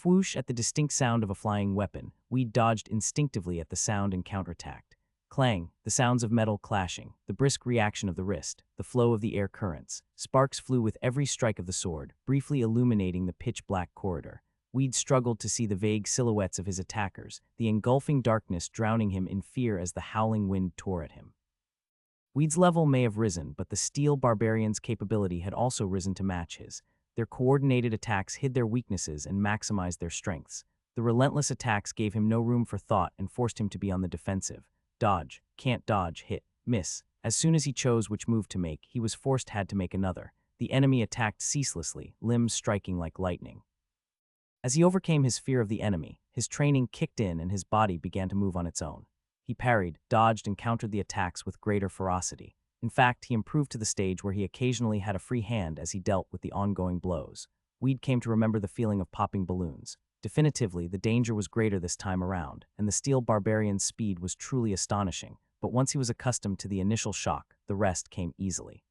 Whoosh! At the distinct sound of a flying weapon, Weed dodged instinctively at the sound and counterattacked. Clang, the sounds of metal clashing, the brisk reaction of the wrist, the flow of the air currents. Sparks flew with every strike of the sword, briefly illuminating the pitch-black corridor. Weed struggled to see the vague silhouettes of his attackers, the engulfing darkness drowning him in fear as the howling wind tore at him. Weed's level may have risen, but the steel barbarian's capability had also risen to match his. Their coordinated attacks hid their weaknesses and maximized their strengths. The relentless attacks gave him no room for thought and forced him to be on the defensive. Dodge, can't dodge, hit, miss. As soon as he chose which move to make, he was had to make another. The enemy attacked ceaselessly, limbs striking like lightning. As he overcame his fear of the enemy, his training kicked in and his body began to move on its own. He parried, dodged, and countered the attacks with greater ferocity. In fact, he improved to the stage where he occasionally had a free hand as he dealt with the ongoing blows. Weed came to remember the feeling of popping balloons. Definitively, the danger was greater this time around, and the steel barbarian's speed was truly astonishing, but once he was accustomed to the initial shock, the rest came easily.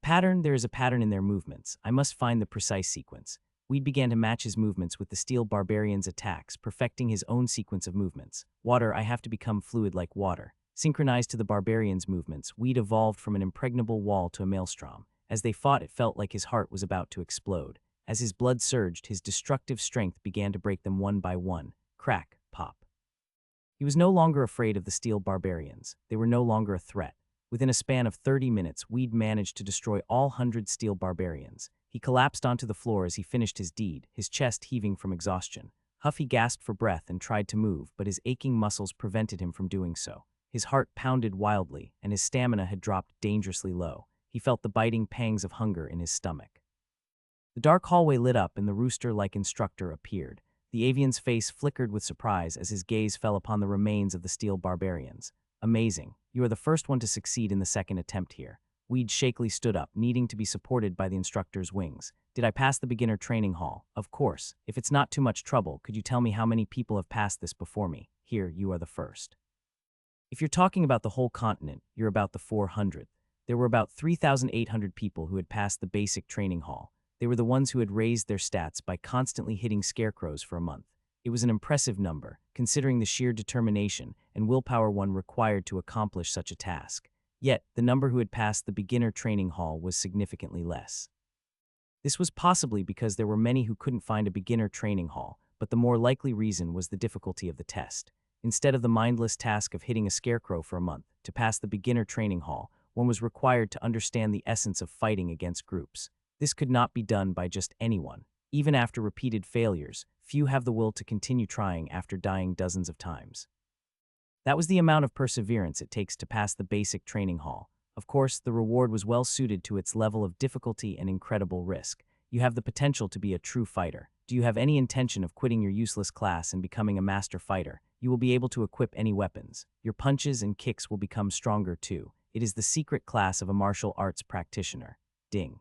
There is a pattern in their movements. I must find the precise sequence. Weed began to match his movements with the steel barbarian's attacks, perfecting his own sequence of movements. Water, I have to become fluid like water. Synchronized to the barbarian's movements, Weed evolved from an impregnable wall to a maelstrom. As they fought, it felt like his heart was about to explode. As his blood surged, his destructive strength began to break them one by one. Crack, pop. He was no longer afraid of the steel barbarians. They were no longer a threat. Within a span of 30 minutes, Weed managed to destroy all 100 steel barbarians. He collapsed onto the floor as he finished his deed, his chest heaving from exhaustion. Huffy gasped for breath and tried to move, but his aching muscles prevented him from doing so. His heart pounded wildly, and his stamina had dropped dangerously low. He felt the biting pangs of hunger in his stomach. The dark hallway lit up and the rooster-like instructor appeared. The avian's face flickered with surprise as his gaze fell upon the remains of the steel barbarians. Amazing. You are the first one to succeed in the second attempt here. Weed shakily stood up, needing to be supported by the instructor's wings. Did I pass the beginner training hall? Of course. If it's not too much trouble, could you tell me how many people have passed this before me? Here, you are the first. If you're talking about the whole continent, you're about the 400th. There were about 3,800 people who had passed the basic training hall. They were the ones who had raised their stats by constantly hitting scarecrows for a month. It was an impressive number, considering the sheer determination and willpower one required to accomplish such a task. Yet, the number who had passed the beginner training hall was significantly less. This was possibly because there were many who couldn't find a beginner training hall, but the more likely reason was the difficulty of the test. Instead of the mindless task of hitting a scarecrow for a month, to pass the beginner training hall, one was required to understand the essence of fighting against groups. This could not be done by just anyone. Even after repeated failures, few have the will to continue trying after dying dozens of times. That was the amount of perseverance it takes to pass the basic training hall. Of course, the reward was well suited to its level of difficulty and incredible risk. You have the potential to be a true fighter. Do you have any intention of quitting your useless class and becoming a master fighter? You will be able to equip any weapons. Your punches and kicks will become stronger too. It is the secret class of a martial arts practitioner. Ding.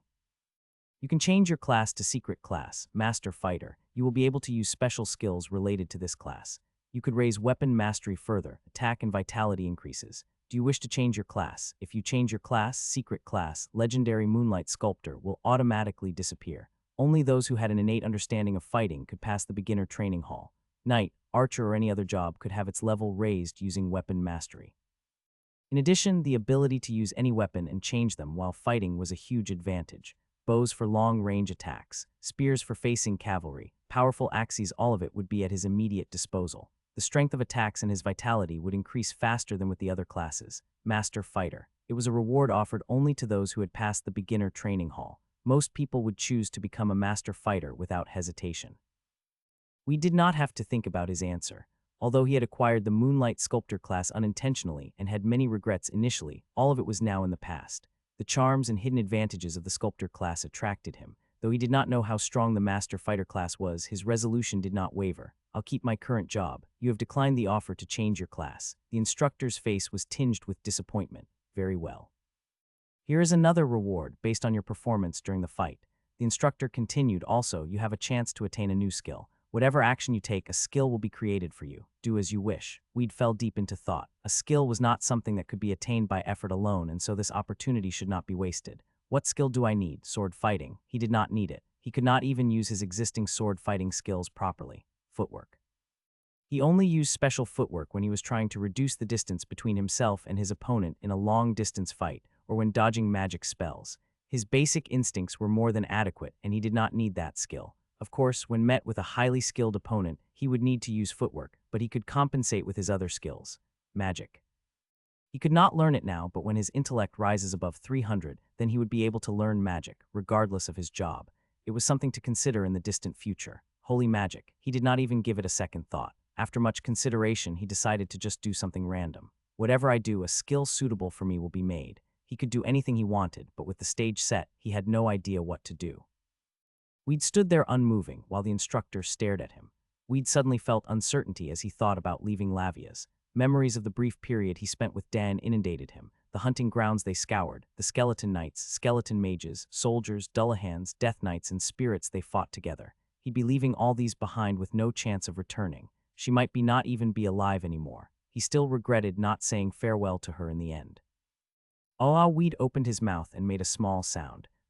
You can change your class to Secret Class, Master Fighter. You will be able to use special skills related to this class. You could raise weapon mastery further, attack and vitality increases. Do you wish to change your class? If you change your class, Secret Class, Legendary Moonlight Sculptor will automatically disappear. Only those who had an innate understanding of fighting could pass the beginner training hall. Knight, Archer or any other job could have its level raised using weapon mastery. In addition, the ability to use any weapon and change them while fighting was a huge advantage. Bows for long-range attacks, spears for facing cavalry, powerful axes, all of it would be at his immediate disposal. The strength of attacks and his vitality would increase faster than with the other classes. Master Fighter. It was a reward offered only to those who had passed the beginner training hall. Most people would choose to become a master fighter without hesitation. We did not have to think about his answer. Although he had acquired the Moonlight Sculptor class unintentionally and had many regrets initially, all of it was now in the past. The charms and hidden advantages of the Sculptor class attracted him. Though he did not know how strong the Master Fighter class was, his resolution did not waver. I'll keep my current job. You have declined the offer to change your class. The instructor's face was tinged with disappointment. Very well. Here is another reward based on your performance during the fight. The instructor continued, also, you have a chance to attain a new skill. Whatever action you take, a skill will be created for you. Do as you wish. Weed fell deep into thought. A skill was not something that could be attained by effort alone, and so this opportunity should not be wasted. What skill do I need? Sword fighting. He did not need it. He could not even use his existing sword fighting skills properly. Footwork. He only used special footwork when he was trying to reduce the distance between himself and his opponent in a long-distance fight, or when dodging magic spells. His basic instincts were more than adequate, and he did not need that skill. Of course, when met with a highly skilled opponent, he would need to use footwork, but he could compensate with his other skills. Magic. He could not learn it now, but when his intellect rises above 300, then he would be able to learn magic, regardless of his job. It was something to consider in the distant future. Holy magic. He did not even give it a second thought. After much consideration, he decided to just do something random. Whatever I do, a skill suitable for me will be made. He could do anything he wanted, but with the stage set, he had no idea what to do. Weed stood there unmoving while the instructor stared at him. Weed suddenly felt uncertainty as he thought about leaving Lavia's. Memories of the brief period he spent with Dan inundated him. The hunting grounds they scoured, the skeleton knights, skeleton mages, soldiers, Dullahans, death knights, and spirits they fought together. He'd be leaving all these behind with no chance of returning. She might be not even be alive anymore. He still regretted not saying farewell to her in the end. Weed opened his mouth and made a small sound.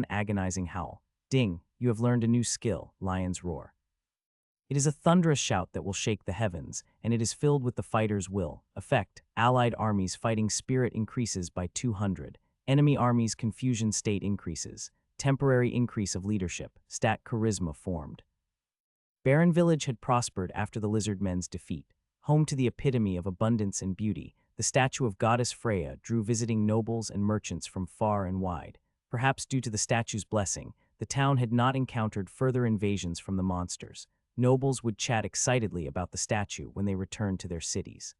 one agonizing howl. Ding, you have learned a new skill, lion's roar. It is a thunderous shout that will shake the heavens, and it is filled with the fighter's will. Effect: allied armies' fighting spirit increases by 200. Enemy armies' confusion state increases. Temporary increase of leadership. Stat charisma formed. Barren Village had prospered after the lizard men's defeat. Home to the epitome of abundance and beauty, the statue of goddess Freya drew visiting nobles and merchants from far and wide. Perhaps due to the statue's blessing, the town had not encountered further invasions from the monsters. Nobles would chat excitedly about the statue when they returned to their cities.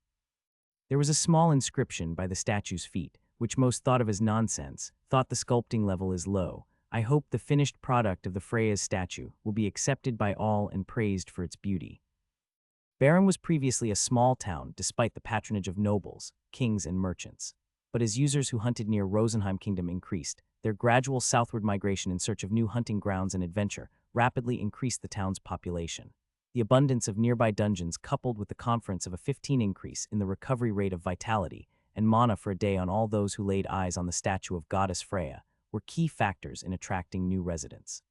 There was a small inscription by the statue's feet, which most thought of as nonsense, thought the sculpting level is low. I hope the finished product of the Freya's statue will be accepted by all and praised for its beauty. Barren was previously a small town despite the patronage of nobles, kings, and merchants. But as users who hunted near Rosenheim Kingdom increased, their gradual southward migration in search of new hunting grounds and adventure rapidly increased the town's population. The abundance of nearby dungeons coupled with the conference of a 15 increase in the recovery rate of vitality and mana for a day on all those who laid eyes on the statue of goddess Freya were key factors in attracting new residents.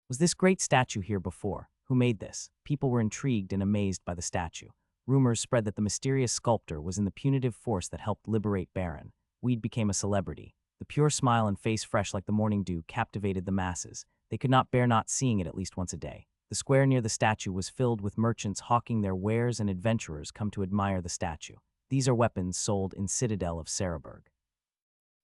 Was this great statue here before? Who made this? People were intrigued and amazed by the statue. Rumors spread that the mysterious sculptor was in the punitive force that helped liberate Barren. Weed became a celebrity. The pure smile and face fresh like the morning dew captivated the masses. They could not bear not seeing it at least once a day. The square near the statue was filled with merchants hawking their wares and adventurers come to admire the statue. These are weapons sold in Citadel of Cereburg.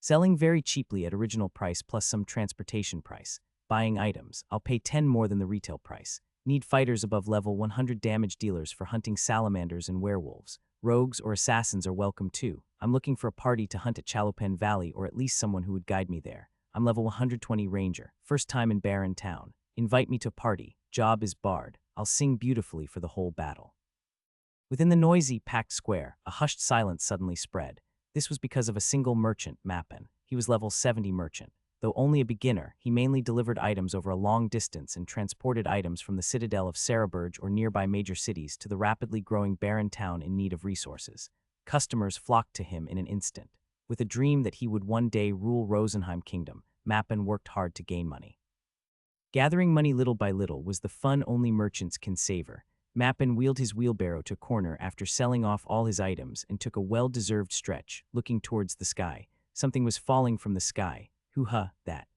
Selling very cheaply at original price plus some transportation price. Buying items, I'll pay 10 more than the retail price. Need fighters above level 100 damage dealers for hunting salamanders and werewolves. Rogues or assassins are welcome too. I'm looking for a party to hunt at Chalupan Valley or at least someone who would guide me there. I'm level 120 ranger, first time in Barren Town. Invite me to party. Job is bard. I'll sing beautifully for the whole battle. Within the noisy, packed square, a hushed silence suddenly spread. This was because of a single merchant, Mappin. He was level 70 merchant. Though only a beginner, he mainly delivered items over a long distance and transported items from the Citadel of Cereburg or nearby major cities to the rapidly growing barren town in need of resources. Customers flocked to him in an instant. With a dream that he would one day rule Rosenheim Kingdom, Mappin worked hard to gain money. Gathering money little by little was the fun only merchants can savor. Mappin wheeled his wheelbarrow to a corner after selling off all his items and took a well-deserved stretch, looking towards the sky. Something was falling from the sky. Hoo-ha, that.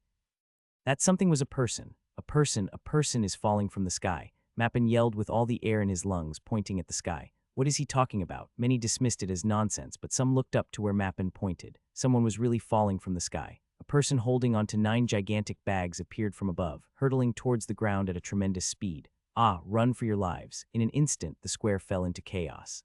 That something was a person. A person is falling from the sky. Mappin yelled with all the air in his lungs, pointing at the sky. What is he talking about? Many dismissed it as nonsense, but some looked up to where Mappin pointed. Someone was really falling from the sky. A person holding onto 9 gigantic bags appeared from above, hurtling towards the ground at a tremendous speed. Ah, run for your lives. In an instant, the square fell into chaos.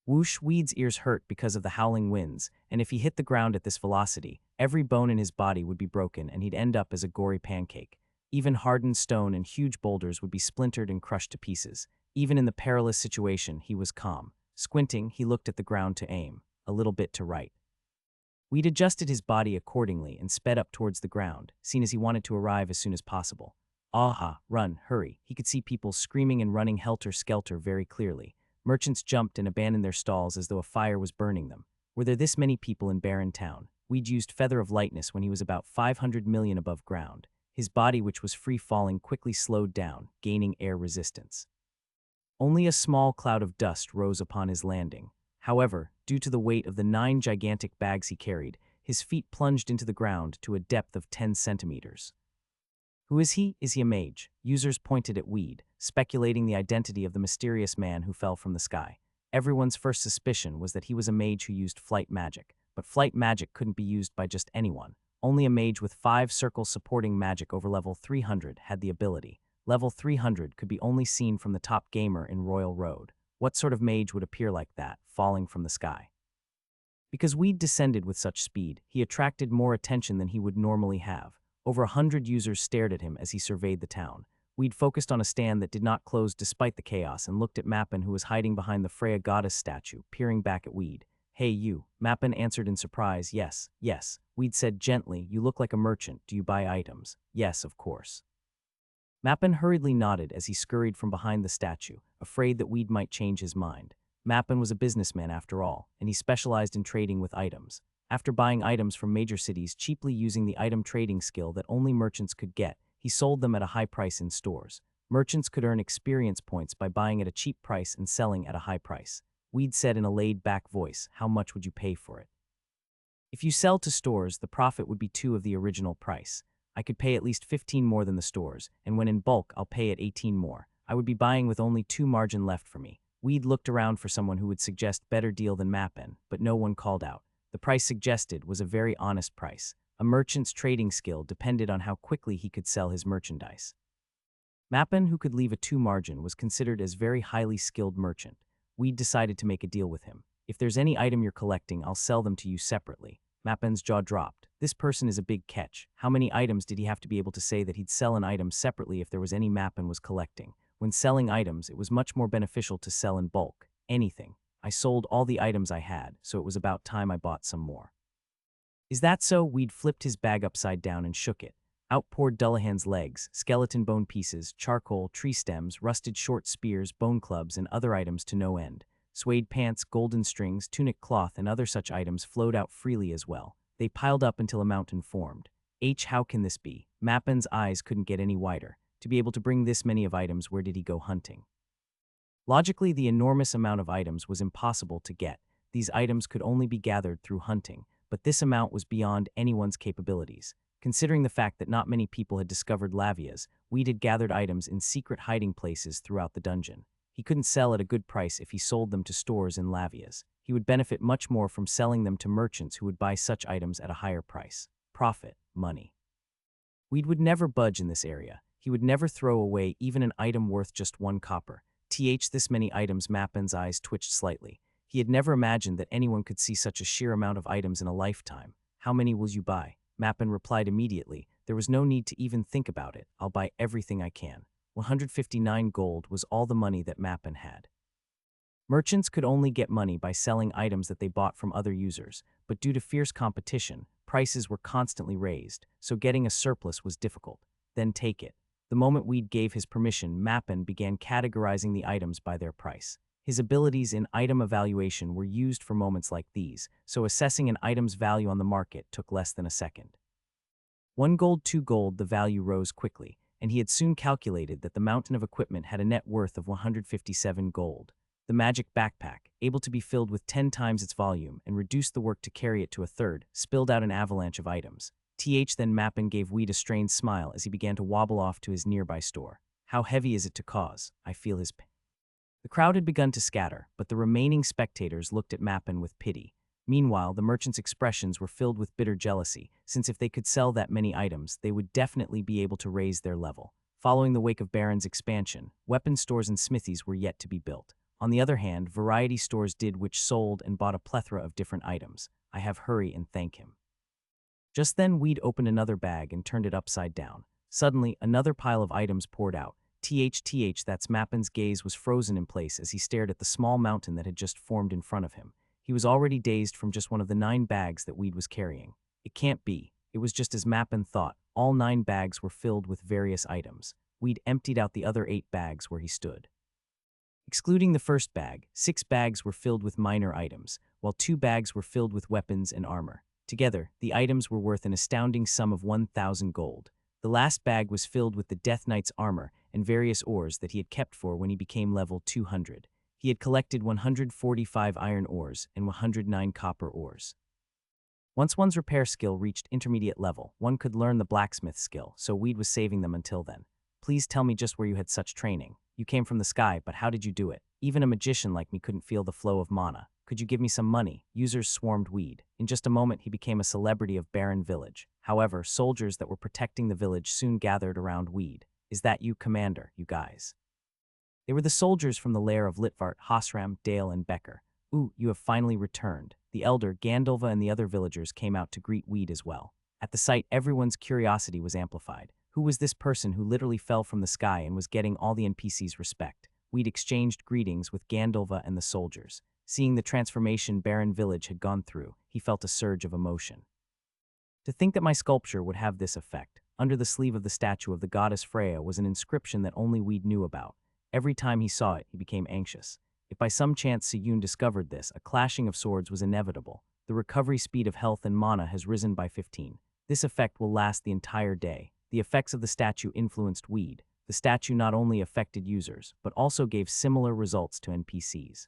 Whoosh, Weed's ears hurt because of the howling winds, and if he hit the ground at this velocity, every bone in his body would be broken and he'd end up as a gory pancake. Even hardened stone and huge boulders would be splintered and crushed to pieces. Even in the perilous situation, he was calm. Squinting, he looked at the ground to aim, a little bit to right. Weed adjusted his body accordingly and sped up towards the ground, seen as he wanted to arrive as soon as possible. Aha, run, hurry. He could see people screaming and running helter-skelter very clearly. Merchants jumped and abandoned their stalls as though a fire was burning them. Were there this many people in Barren Town? Weed used Feather of Lightness when he was about 500 million above ground. His body, which was free-falling, quickly slowed down, gaining air resistance. Only a small cloud of dust rose upon his landing. However, due to the weight of the 9 gigantic bags he carried, his feet plunged into the ground to a depth of 10 centimeters. Who is he? Is he a mage? Users pointed at Weed, speculating the identity of the mysterious man who fell from the sky. Everyone's first suspicion was that he was a mage who used flight magic, but flight magic couldn't be used by just anyone. Only a mage with 5 circles supporting magic over level 300 had the ability. Level 300 could be only seen from the top gamer in Royal Road. What sort of mage would appear like that, falling from the sky? Because Weed descended with such speed, he attracted more attention than he would normally have. Over 100 users stared at him as he surveyed the town. Weed focused on a stand that did not close despite the chaos and looked at Mappin, who was hiding behind the Freya goddess statue, peering back at Weed. Hey you, Mappin answered in surprise. Yes. Weed said gently, you look like a merchant. Do you buy items? Yes, of course. Mappin hurriedly nodded as he scurried from behind the statue, afraid that Weed might change his mind. Mappin was a businessman after all, and he specialized in trading with items. After buying items from major cities cheaply using the item trading skill that only merchants could get, he sold them at a high price in stores. Merchants could earn experience points by buying at a cheap price and selling at a high price. Weed said in a laid-back voice, "How much would you pay for it?" "If you sell to stores, the profit would be 2 of the original price. I could pay at least 15 more than the stores, and when in bulk, I'll pay at 18 more. I would be buying with only 2 margin left for me." Weed looked around for someone who would suggest better deal than Mappin, but no one called out. The price suggested was a very honest price. A merchant's trading skill depended on how quickly he could sell his merchandise. Mappin, who could leave a 2 margin, was considered as very highly skilled merchant. Weed decided to make a deal with him. "If there's any item you're collecting, I'll sell them to you separately." Mappin's jaw dropped. This person is a big catch. How many items did he have to be able to say that he'd sell an item separately if there was any Mappin was collecting? When selling items, it was much more beneficial to sell in bulk. Anything. I sold all the items I had, so it was about time I bought some more. "Is that so?" Weed flipped his bag upside down and shook it. Out poured Dullahan's legs, skeleton bone pieces, charcoal, tree stems, rusted short spears, bone clubs, and other items to no end. Suede pants, golden strings, tunic cloth, and other such items flowed out freely as well. They piled up until a mountain formed. How can this be? Mappin's eyes couldn't get any wider. To be able to bring this many of items, where did he go hunting? Logically, the enormous amount of items was impossible to get. These items could only be gathered through hunting, but this amount was beyond anyone's capabilities. Considering the fact that not many people had discovered lavias, Weed had gathered items in secret hiding places throughout the dungeon. He couldn't sell at a good price if he sold them to stores in lavias. He would benefit much more from selling them to merchants who would buy such items at a higher price. Profit, money. Weed would never budge in this area. He would never throw away even an item worth just 1 copper. This many items. Mappin's eyes twitched slightly. He had never imagined that anyone could see such a sheer amount of items in a lifetime. "How many will you buy?" Mappin replied immediately. There was no need to even think about it. "I'll buy everything I can." 159 gold was all the money that Mappin had. Merchants could only get money by selling items that they bought from other users, but due to fierce competition, prices were constantly raised, so getting a surplus was difficult. "Then take it." The moment Weed gave his permission, Mappin began categorizing the items by their price. His abilities in item evaluation were used for moments like these, so assessing an item's value on the market took less than a second. 1 gold, 2 gold, the value rose quickly, and he had soon calculated that the mountain of equipment had a net worth of 157 gold. The magic backpack, able to be filled with 10 times its volume and reduced the work to carry it to a third, spilled out an avalanche of items. Then Mappin gave Weed a strained smile as he began to wobble off to his nearby store. "How heavy is it to cause? I feel his pain." The crowd had begun to scatter, but the remaining spectators looked at Mappin with pity. Meanwhile, the merchants' expressions were filled with bitter jealousy, since if they could sell that many items, they would definitely be able to raise their level. Following the wake of Baron's expansion, weapon stores and smithies were yet to be built. On the other hand, variety stores did, which sold and bought a plethora of different items. "I have hurry and thank him." Just then, Weed opened another bag and turned it upside down. Suddenly, another pile of items poured out. That's Mappin's gaze was frozen in place as he stared at the small mountain that had just formed in front of him. He was already dazed from just one of the 9 bags that Weed was carrying. It can't be. It was just as Mappin thought. All 9 bags were filled with various items. Weed emptied out the other 8 bags where he stood. Excluding the first bag, 6 bags were filled with minor items, while 2 bags were filled with weapons and armor. Together, the items were worth an astounding sum of 1,000 gold. The last bag was filled with the Death Knight's armor and various ores that he had kept for when he became level 200. He had collected 145 iron ores and 109 copper ores. Once one's repair skill reached intermediate level, one could learn the blacksmith skill, so Weed was saving them until then. "Please tell me just where you had such training. You came from the sky, but how did you do it? Even a magician like me couldn't feel the flow of mana. Could you give me some money?" Users swarmed Weed. In just a moment, he became a celebrity of Baron Village. However, soldiers that were protecting the village soon gathered around Weed. "Is that you, Commander, you guys?" They were the soldiers from the lair of Litvart, Hosram, Dale, and Becker. "Ooh, you have finally returned." The elder, Gandalva, and the other villagers came out to greet Weed as well. At the sight, everyone's curiosity was amplified. Who was this person who literally fell from the sky and was getting all the NPCs' respect? Weed exchanged greetings with Gandalva and the soldiers. Seeing the transformation Baron Village had gone through, he felt a surge of emotion. To think that my sculpture would have this effect. Under the sleeve of the statue of the goddess Freya was an inscription that only Weed knew about. Every time he saw it, he became anxious. If by some chance Siyun discovered this, a clashing of swords was inevitable. The recovery speed of health and mana has risen by 15. This effect will last the entire day. The effects of the statue influenced Weed. The statue not only affected users, but also gave similar results to NPCs.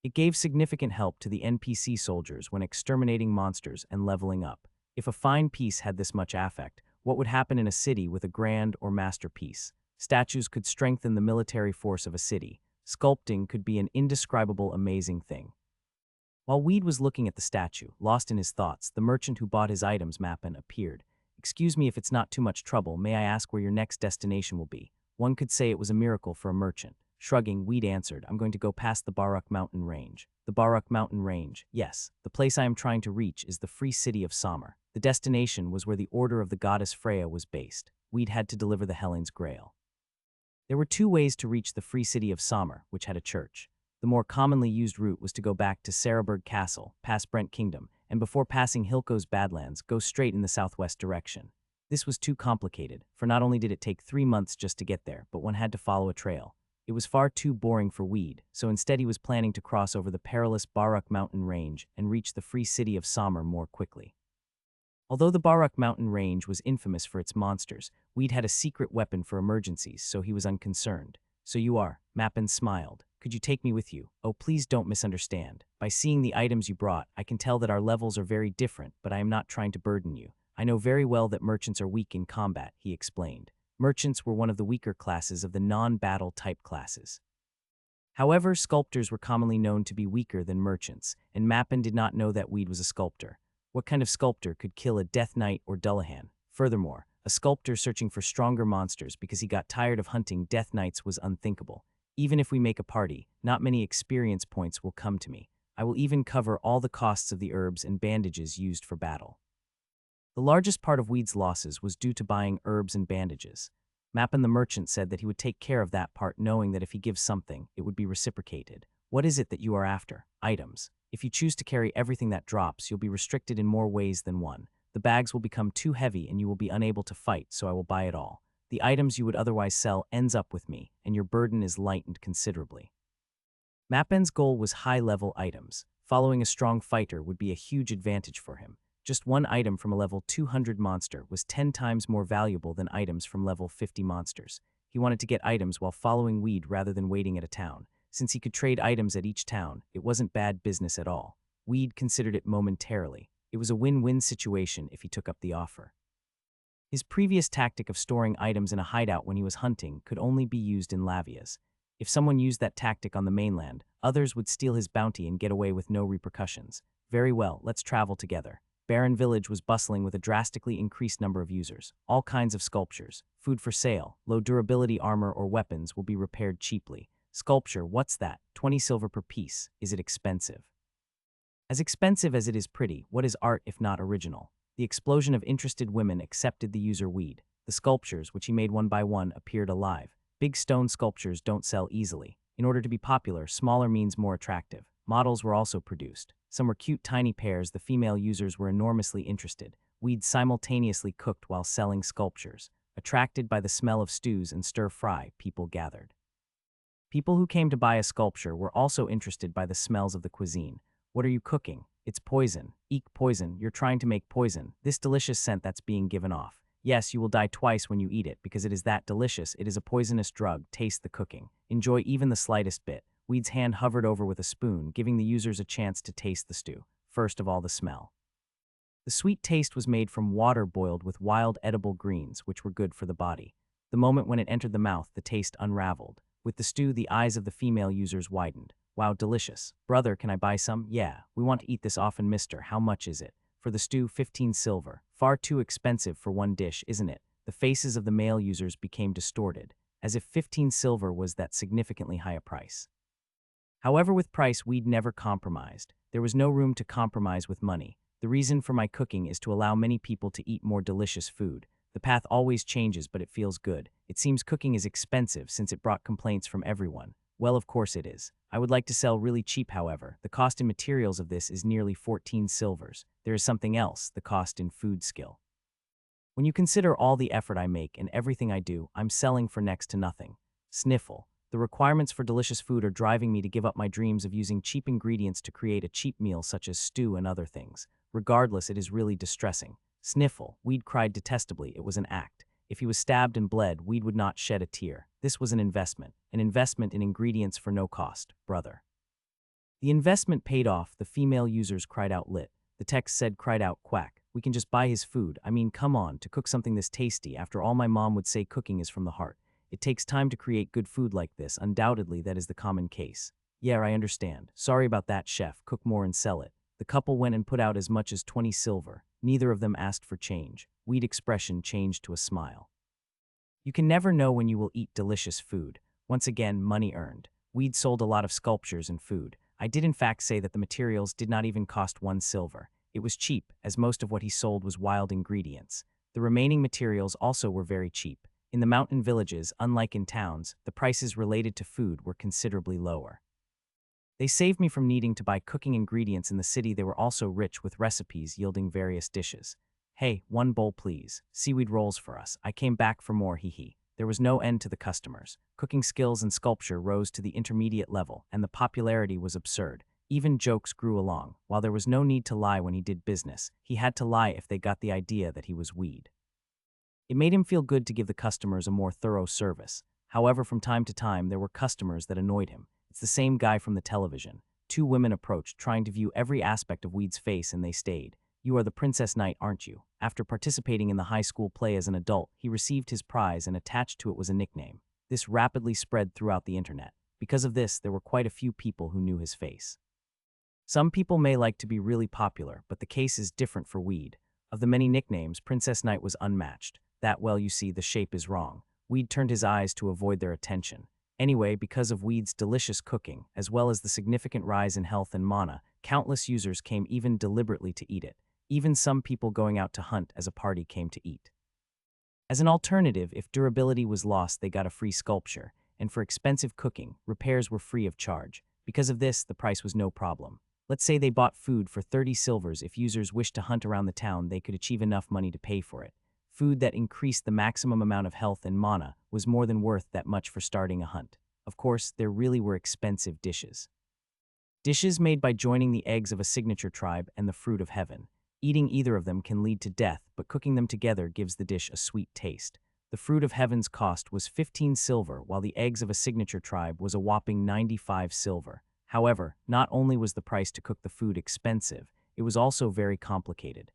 It gave significant help to the NPC soldiers when exterminating monsters and leveling up. If a fine piece had this much affect, what would happen in a city with a grand or masterpiece? Statues could strengthen the military force of a city. Sculpting could be an indescribable, amazing thing. While Weed was looking at the statue, lost in his thoughts, the merchant who bought his items, Mappin, appeared. "Excuse me if it's not too much trouble, may I ask where your next destination will be?" One could say it was a miracle for a merchant. Shrugging, Weed answered, "I'm going to go past the Baruk mountain range." "The Baruk mountain range, yes. The place I am trying to reach is the free city of Samar." The destination was where the order of the goddess Freya was based. Weed had to deliver the Helen's Grail. There were two ways to reach the free city of Samar, which had a church. The more commonly used route was to go back to Saraburg Castle, past Brent Kingdom, and before passing Hilco's Badlands, go straight in the southwest direction. This was too complicated, for not only did it take 3 months just to get there, but one had to follow a trail. It was far too boring for Weed, so instead he was planning to cross over the perilous Baruk mountain range and reach the free city of Samar more quickly. Although the Baruk mountain range was infamous for its monsters, Weed had a secret weapon for emergencies, so he was unconcerned. "So you are," Mappin smiled. "Could you take me with you?" "Oh, please don't misunderstand. By seeing the items you brought, I can tell that our levels are very different, but I am not trying to burden you. I know very well that merchants are weak in combat," he explained. Merchants were one of the weaker classes of the non-battle type classes. However, sculptors were commonly known to be weaker than merchants, and Mappin did not know that Weed was a sculptor. What kind of sculptor could kill a Death Knight or Dullahan? Furthermore, a sculptor searching for stronger monsters because he got tired of hunting Death Knights was unthinkable. "Even if we make a party, not many experience points will come to me. I will even cover all the costs of the herbs and bandages used for battle." The largest part of Weed's losses was due to buying herbs and bandages. Mappin the merchant said that he would take care of that part, knowing that if he gives something, it would be reciprocated. "What is it that you are after?" "Items. If you choose to carry everything that drops, you'll be restricted in more ways than one. The bags will become too heavy and you will be unable to fight, so I will buy it all. The items you would otherwise sell ends up with me, and your burden is lightened considerably." Mappin's goal was high-level items. Following a strong fighter would be a huge advantage for him. Just one item from a level 200 monster was 10 times more valuable than items from level 50 monsters. He wanted to get items while following Weed rather than waiting at a town. Since he could trade items at each town, it wasn't bad business at all. Weed considered it momentarily. It was a win-win situation if he took up the offer. His previous tactic of storing items in a hideout when he was hunting could only be used in Lavias. If someone used that tactic on the mainland, others would steal his bounty and get away with no repercussions. "Very well, let's travel together." Barren Village was bustling with a drastically increased number of users. All kinds of sculptures, food for sale, low durability armor or weapons will be repaired cheaply. "Sculpture, what's that? 20 silver per piece. Is it expensive?" As expensive as it is pretty, what is art if not original? The explosion of interested women accepted the user Weed. The sculptures, which he made one by one, appeared alive. Big stone sculptures don't sell easily. In order to be popular, smaller means more attractive. Models were also produced. Some were cute tiny pairs. The female users were enormously interested. Weed simultaneously cooked while selling sculptures. Attracted by the smell of stews and stir-fry, people gathered. People who came to buy a sculpture were also interested by the smells of the cuisine. "What are you cooking?" "It's poison." "Eek, poison. You're trying to make poison. This delicious scent that's being given off." "Yes, you will die twice when you eat it because it is that delicious. It is a poisonous drug. Taste the cooking. Enjoy even the slightest bit." Weed's hand hovered over with a spoon, giving the users a chance to taste the stew. First of all, the smell. The sweet taste was made from water boiled with wild edible greens, which were good for the body. The moment when it entered the mouth, the taste unraveled. With the stew, the eyes of the female users widened. "Wow, delicious. Brother, can I buy some?" "Yeah, we want to eat this often, mister. How much is it?" "For the stew, 15 silver. Far too expensive for one dish, isn't it?" The faces of the male users became distorted, as if 15 silver was that significantly high a price. However, with price, Weed never compromised. There was no room to compromise with money. "The reason for my cooking is to allow many people to eat more delicious food. The path always changes, but it feels good. It seems cooking is expensive since it brought complaints from everyone." "Well, of course it is. I would like to sell really cheap, however. The cost in materials of this is nearly 14 silvers. There is something else, the cost in food skill." When you consider all the effort I make and everything I do, I'm selling for next to nothing. Sniffle. The requirements for delicious food are driving me to give up my dreams of using cheap ingredients to create a cheap meal such as stew and other things. Regardless, it is really distressing. Sniffle. Weed cried detestably. It was an act. If he was stabbed and bled, Weed would not shed a tear. This was an investment in ingredients for no cost, brother. The investment paid off. The female users cried out lit. The text said cried out quack. We can just buy his food. I mean, come on, to cook something this tasty. After all, my mom would say cooking is from the heart. It takes time to create good food like this. Undoubtedly, that is the common case. Yeah, I understand. Sorry about that, chef. Cook more and sell it. The couple went and put out as much as 20 silver. Neither of them asked for change. Weed expression changed to a smile. You can never know when you will eat delicious food. Once again, money earned. Weed sold a lot of sculptures and food. I did in fact say that the materials did not even cost 1 silver. It was cheap, as most of what he sold was wild ingredients. The remaining materials also were very cheap. In the mountain villages, unlike in towns, the prices related to food were considerably lower. They saved me from needing to buy cooking ingredients in the city. They were also rich with recipes yielding various dishes. Hey, 1 bowl please. Seaweed rolls for us. I came back for more, hee hee. There was no end to the customers. Cooking skills and sculpture rose to the intermediate level, and the popularity was absurd. Even jokes grew along. While there was no need to lie when he did business, he had to lie if they got the idea that he was Weed. It made him feel good to give the customers a more thorough service. However, from time to time, there were customers that annoyed him. It's the same guy from the television. 2 women approached, trying to view every aspect of Weed's face, and they stayed. You are the Princess Knight, aren't you? After participating in the high school play as an adult, he received his prize, and attached to it was a nickname. This rapidly spread throughout the internet. Because of this, there were quite a few people who knew his face. Some people may like to be really popular, but the case is different for Weed. Of the many nicknames, Princess Knight was unmatched. That, well, you see, the shape is wrong. Weed turned his eyes to avoid their attention. Anyway, because of Weed's delicious cooking, as well as the significant rise in health and mana, countless users came even deliberately to eat it. Even some people going out to hunt as a party came to eat. As an alternative, if durability was lost, they got a free sculpture, and for expensive cooking, repairs were free of charge. Because of this, the price was no problem. Let's say they bought food for 30 silvers. If users wished to hunt around the town, they could achieve enough money to pay for it. Food that increased the maximum amount of health and mana was more than worth that much for starting a hunt. Of course, there really were expensive dishes. Dishes made by joining the eggs of a signature tribe and the fruit of heaven. Eating either of them can lead to death, but cooking them together gives the dish a sweet taste. The fruit of heaven's cost was 15 silver, while the eggs of a signature tribe was a whopping 95 silver. However, not only was the price to cook the food expensive, it was also very complicated.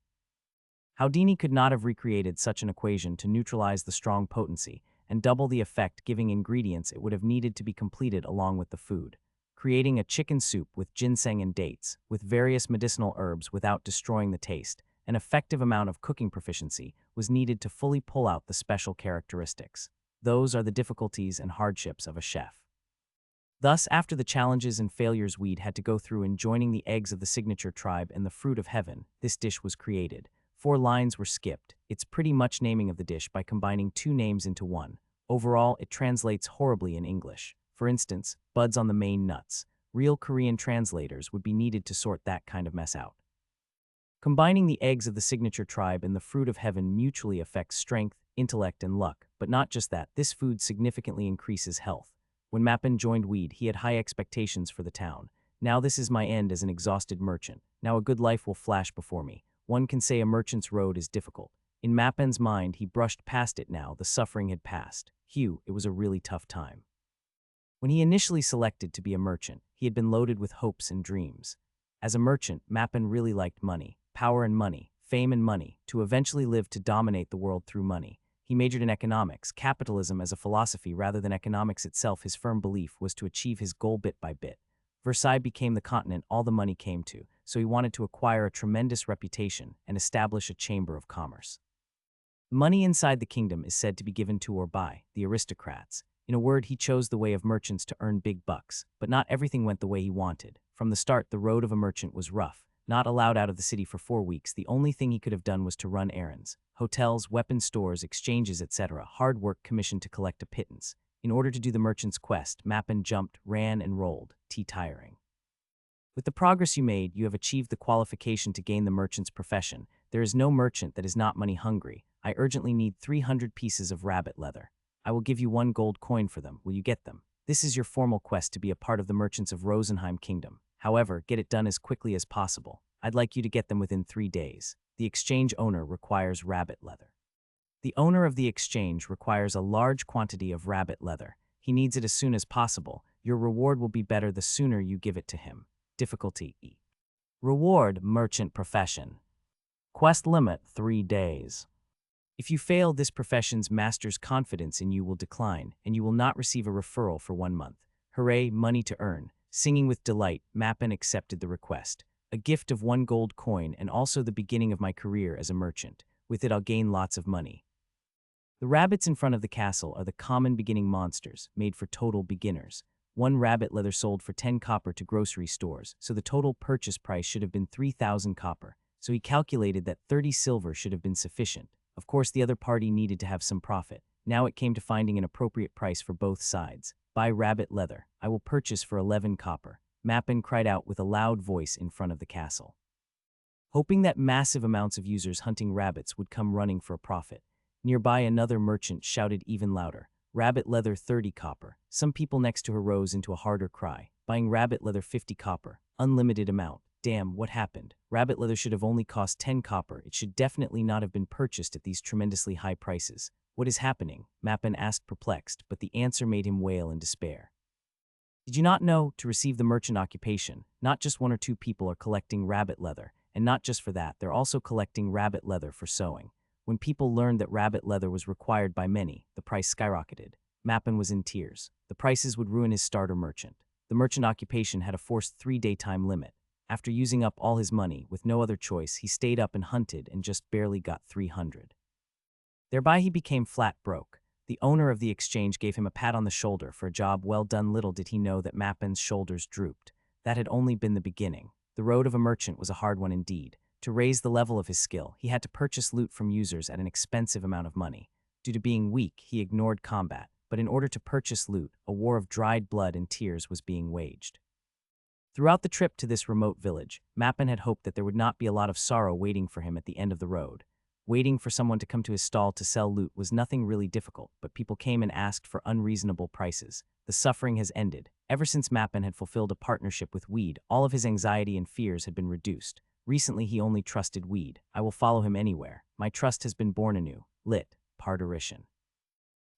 Houdini could not have recreated such an equation to neutralize the strong potency and double the effect giving ingredients it would have needed to be completed along with the food. Creating a chicken soup with ginseng and dates, with various medicinal herbs without destroying the taste, an effective amount of cooking proficiency was needed to fully pull out the special characteristics. Those are the difficulties and hardships of a chef. Thus, after the challenges and failures Weed had to go through in joining the eggs of the signature tribe and the fruit of heaven, this dish was created. 4 lines were skipped. It's pretty much naming of the dish by combining 2 names into one. Overall, it translates horribly in English. For instance, buds on the main nuts. Real Korean translators would be needed to sort that kind of mess out. Combining the eggs of the signature tribe and the fruit of heaven mutually affects strength, intellect, and luck. But not just that, this food significantly increases health. When Mappin joined Weed, he had high expectations for the town. Now this is my end as an exhausted merchant. Now a good life will flash before me. One can say a merchant's road is difficult. In Mappin's mind, he brushed past it now. The suffering had passed. It was a really tough time. When he initially selected to be a merchant, he had been loaded with hopes and dreams. As a merchant, Mappin really liked money, power and money, fame and money, to eventually live to dominate the world through money. He majored in economics, capitalism as a philosophy rather than economics itself. His firm belief was to achieve his goal bit by bit. Versailles became the continent all the money came to, so he wanted to acquire a tremendous reputation and establish a chamber of commerce. Money inside the kingdom is said to be given to or by the aristocrats. In a word, he chose the way of merchants to earn big bucks, but not everything went the way he wanted. From the start, the road of a merchant was rough. Not allowed out of the city for 4 weeks, the only thing he could have done was to run errands. Hotels, weapon stores, exchanges, etc. Hard work commissioned to collect a pittance. In order to do the merchant's quest, Mappin jumped, ran, and rolled, tiring. With the progress you made, you have achieved the qualification to gain the merchant's profession. There is no merchant that is not money hungry. I urgently need 300 pieces of rabbit leather. I will give you 1 gold coin for them. Will you get them? This is your formal quest to be a part of the merchants of Rosenheim Kingdom. However, get it done as quickly as possible. I'd like you to get them within 3 days. The exchange owner requires rabbit leather. The owner of the exchange requires a large quantity of rabbit leather. He needs it as soon as possible. Your reward will be better the sooner you give it to him. Difficulty E. Reward: merchant profession. Quest limit: 3 days. If you fail, this profession's master's confidence in you will decline, and you will not receive a referral for 1 month. Hooray, money to earn. Singing with delight, Mappin accepted the request. A gift of 1 gold coin and also the beginning of my career as a merchant. With it I'll gain lots of money. The rabbits in front of the castle are the common beginning monsters, made for total beginners. 1 rabbit leather sold for 10 copper to grocery stores, so the total purchase price should have been 3,000 copper. So he calculated that 30 silver should have been sufficient. Of course, the other party needed to have some profit. Now it came to finding an appropriate price for both sides. Buy rabbit leather. I will purchase for 11 copper. Mappin cried out with a loud voice in front of the castle, hoping that massive amounts of users hunting rabbits would come running for a profit. Nearby, another merchant shouted even louder, rabbit leather 30 copper. Some people next to her rose into a harder cry, buying rabbit leather 50 copper, unlimited amount. Damn, what happened? Rabbit leather should have only cost 10 copper. It should definitely not have been purchased at these tremendously high prices. What is happening? Mappin asked, perplexed, but the answer made him wail in despair. Did you not know, to receive the merchant occupation, not just 1 or 2 people are collecting rabbit leather, and not just for that, they're also collecting rabbit leather for sewing. When people learned that rabbit leather was required by many, the price skyrocketed. Mappin was in tears. The prices would ruin his starter merchant. The merchant occupation had a forced 3-day time limit. After using up all his money, with no other choice, he stayed up and hunted and just barely got 300. Thereby he became flat broke. The owner of the exchange gave him a pat on the shoulder for a job well done. Little did he know that Mappin's shoulders drooped. That had only been the beginning. The road of a merchant was a hard one indeed. To raise the level of his skill, he had to purchase loot from users at an expensive amount of money. Due to being weak, he ignored combat, but in order to purchase loot, a war of dried blood and tears was being waged. Throughout the trip to this remote village, Mappin had hoped that there would not be a lot of sorrow waiting for him at the end of the road. Waiting for someone to come to his stall to sell loot was nothing really difficult, but people came and asked for unreasonable prices. The suffering has ended. Ever since Mappin had fulfilled a partnership with Weed, all of his anxiety and fears had been reduced. Recently he only trusted Weed. I will follow him anywhere. My trust has been born anew. Lit. Parturition.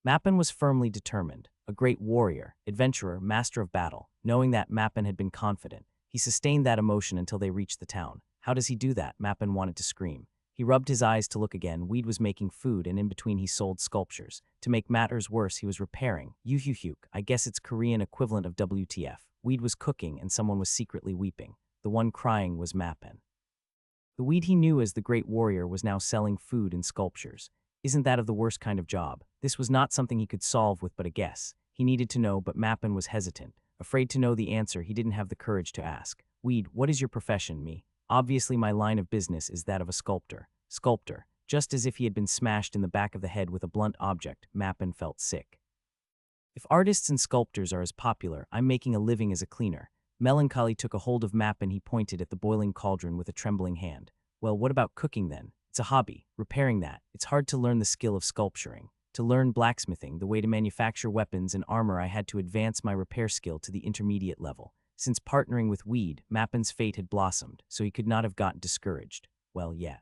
Mappin was firmly determined. A great warrior, adventurer, master of battle. Knowing that, Mappin had been confident. He sustained that emotion until they reached the town. How does he do that? Mappin wanted to scream. He rubbed his eyes to look again. Weed was making food, and in between he sold sculptures. To make matters worse, he was repairing. Yuhyuhyuk, I guess it's Korean equivalent of WTF. Weed was cooking, and someone was secretly weeping. The one crying was Mappin. The Weed he knew as the great warrior was now selling food and sculptures. Isn't that of the worst kind of job? This was not something he could solve with but a guess. He needed to know, but Mappin was hesitant. Afraid to know the answer, he didn't have the courage to ask. Weed, what is your profession? Me. Obviously my line of business is that of a sculptor. Sculptor. Just as if he had been smashed in the back of the head with a blunt object, Mappin felt sick. If artists and sculptors are as popular, I'm making a living as a cleaner. Melancholy took a hold of Mappin. He pointed at the boiling cauldron with a trembling hand. Well, what about cooking then? It's a hobby. Repairing that. It's hard to learn the skill of sculpturing. To learn blacksmithing, the way to manufacture weapons and armor, I had to advance my repair skill to the intermediate level. Since partnering with Weed, Mappin's fate had blossomed, so he could not have gotten discouraged. Well, yeah.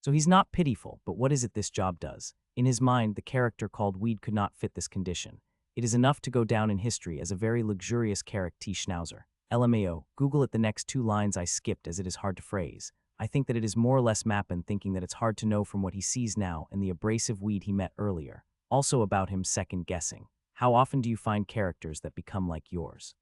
So he's not pitiful, but what is it this job does? In his mind, the character called Weed could not fit this condition. It is enough to go down in history as a very luxurious character schnauzer. LMAO, Google it the next 2 lines I skipped as it is hard to phrase. I think that it is more or less Mappin thinking that it's hard to know from what he sees now and the abrasive Weed he met earlier. Also about him second-guessing. How often do you find characters that become like yours?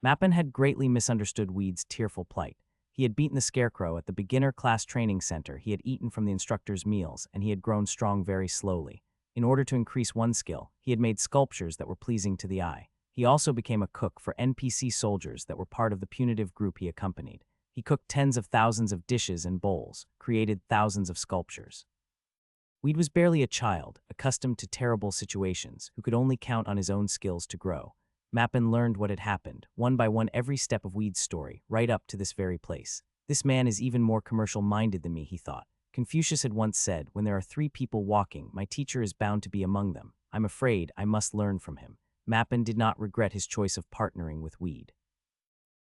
Mappin had greatly misunderstood Weed's tearful plight. He had beaten the Scarecrow at the beginner class training center, he had eaten from the instructor's meals, and he had grown strong very slowly. In order to increase one skill, he had made sculptures that were pleasing to the eye. He also became a cook for NPC soldiers that were part of the punitive group he accompanied. He cooked tens of thousands of dishes and bowls, created thousands of sculptures. Weed was barely a child, accustomed to terrible situations, who could only count on his own skills to grow. Mappin learned what had happened, one by one every step of Weed's story, right up to this very place. This man is even more commercial-minded than me, he thought. Confucius had once said, "When there are three people walking, my teacher is bound to be among them. I'm afraid I must learn from him." Mappin did not regret his choice of partnering with weed.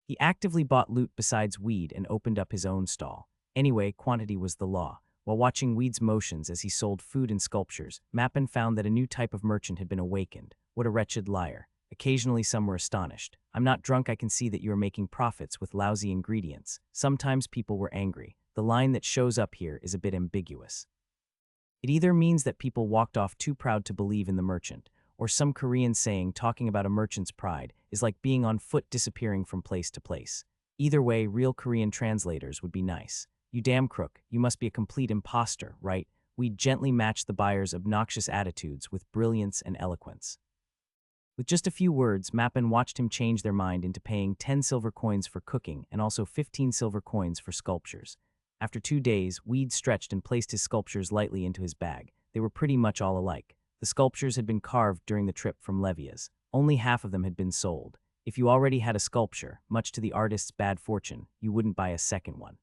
He actively bought loot besides weed and opened up his own stall. Anyway, quantity was the law. While watching Weed's motions as he sold food and sculptures, Mappin found that a new type of merchant had been awakened. What a wretched liar. Occasionally some were astonished. "I'm not drunk, I can see that you are making profits with lousy ingredients." Sometimes people were angry. The line that shows up here is a bit ambiguous. It either means that people walked off too proud to believe in the merchant, or some Korean saying talking about a merchant's pride is like being on foot disappearing from place to place. Either way, real Korean translators would be nice. "You damn crook, you must be a complete imposter, right?" We gently matched the buyer's obnoxious attitudes with brilliance and eloquence. With just a few words, Mappin watched him change their mind into paying 10 silver coins for cooking and also 15 silver coins for sculptures. After 2 days, Weed stretched and placed his sculptures lightly into his bag. They were pretty much all alike. The sculptures had been carved during the trip from Levia's. Only half of them had been sold. If you already had a sculpture, much to the artist's bad fortune, you wouldn't buy a second one.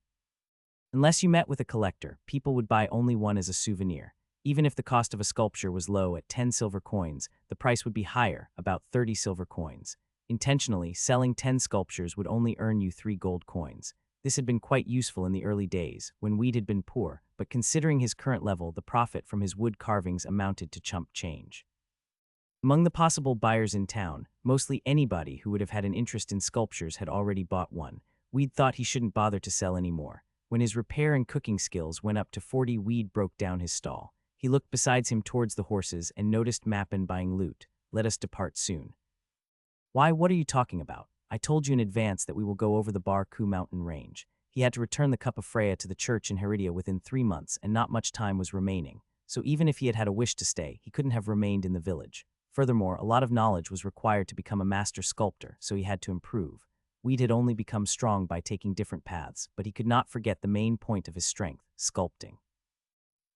Unless you met with a collector, people would buy only one as a souvenir. Even if the cost of a sculpture was low at 10 silver coins, the price would be higher, about 30 silver coins. Intentionally, selling 10 sculptures would only earn you 3 gold coins. This had been quite useful in the early days, when Weed had been poor, but considering his current level, the profit from his wood carvings amounted to chump change. Among the possible buyers in town, mostly anybody who would have had an interest in sculptures had already bought one. Weed thought he shouldn't bother to sell anymore. When his repair and cooking skills went up to 40, Weed broke down his stall. He looked besides him towards the horses and noticed Mappin buying loot. "Let us depart soon." "Why, what are you talking about? I told you in advance that we will go over the Bar-Ku mountain range." He had to return the Cup of Freya to the church in Heredia within 3 months, and not much time was remaining. So even if he had had a wish to stay, he couldn't have remained in the village. Furthermore, a lot of knowledge was required to become a master sculptor, so he had to improve. Weed had only become strong by taking different paths, but he could not forget the main point of his strength, sculpting.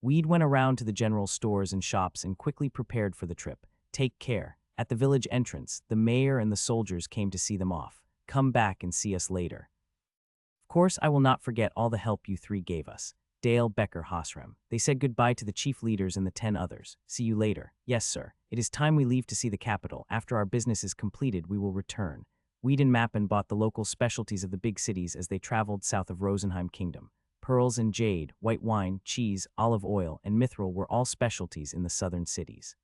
Weed went around to the general stores and shops and quickly prepared for the trip. "Take care. At the village entrance, the mayor and the soldiers came to see them off. Come back and see us later. Of course, I will not forget all the help you 3 gave us." Dale, Becker, Hosram. They said goodbye to the chief leaders and the 10 others. "See you later." "Yes, sir. It is time we leave to see the capital. After our business is completed, we will return." Weed and Mappin bought the local specialties of the big cities as they traveled south of Rosenheim Kingdom. Pearls and jade, white wine, cheese, olive oil, and mithril were all specialties in the southern cities.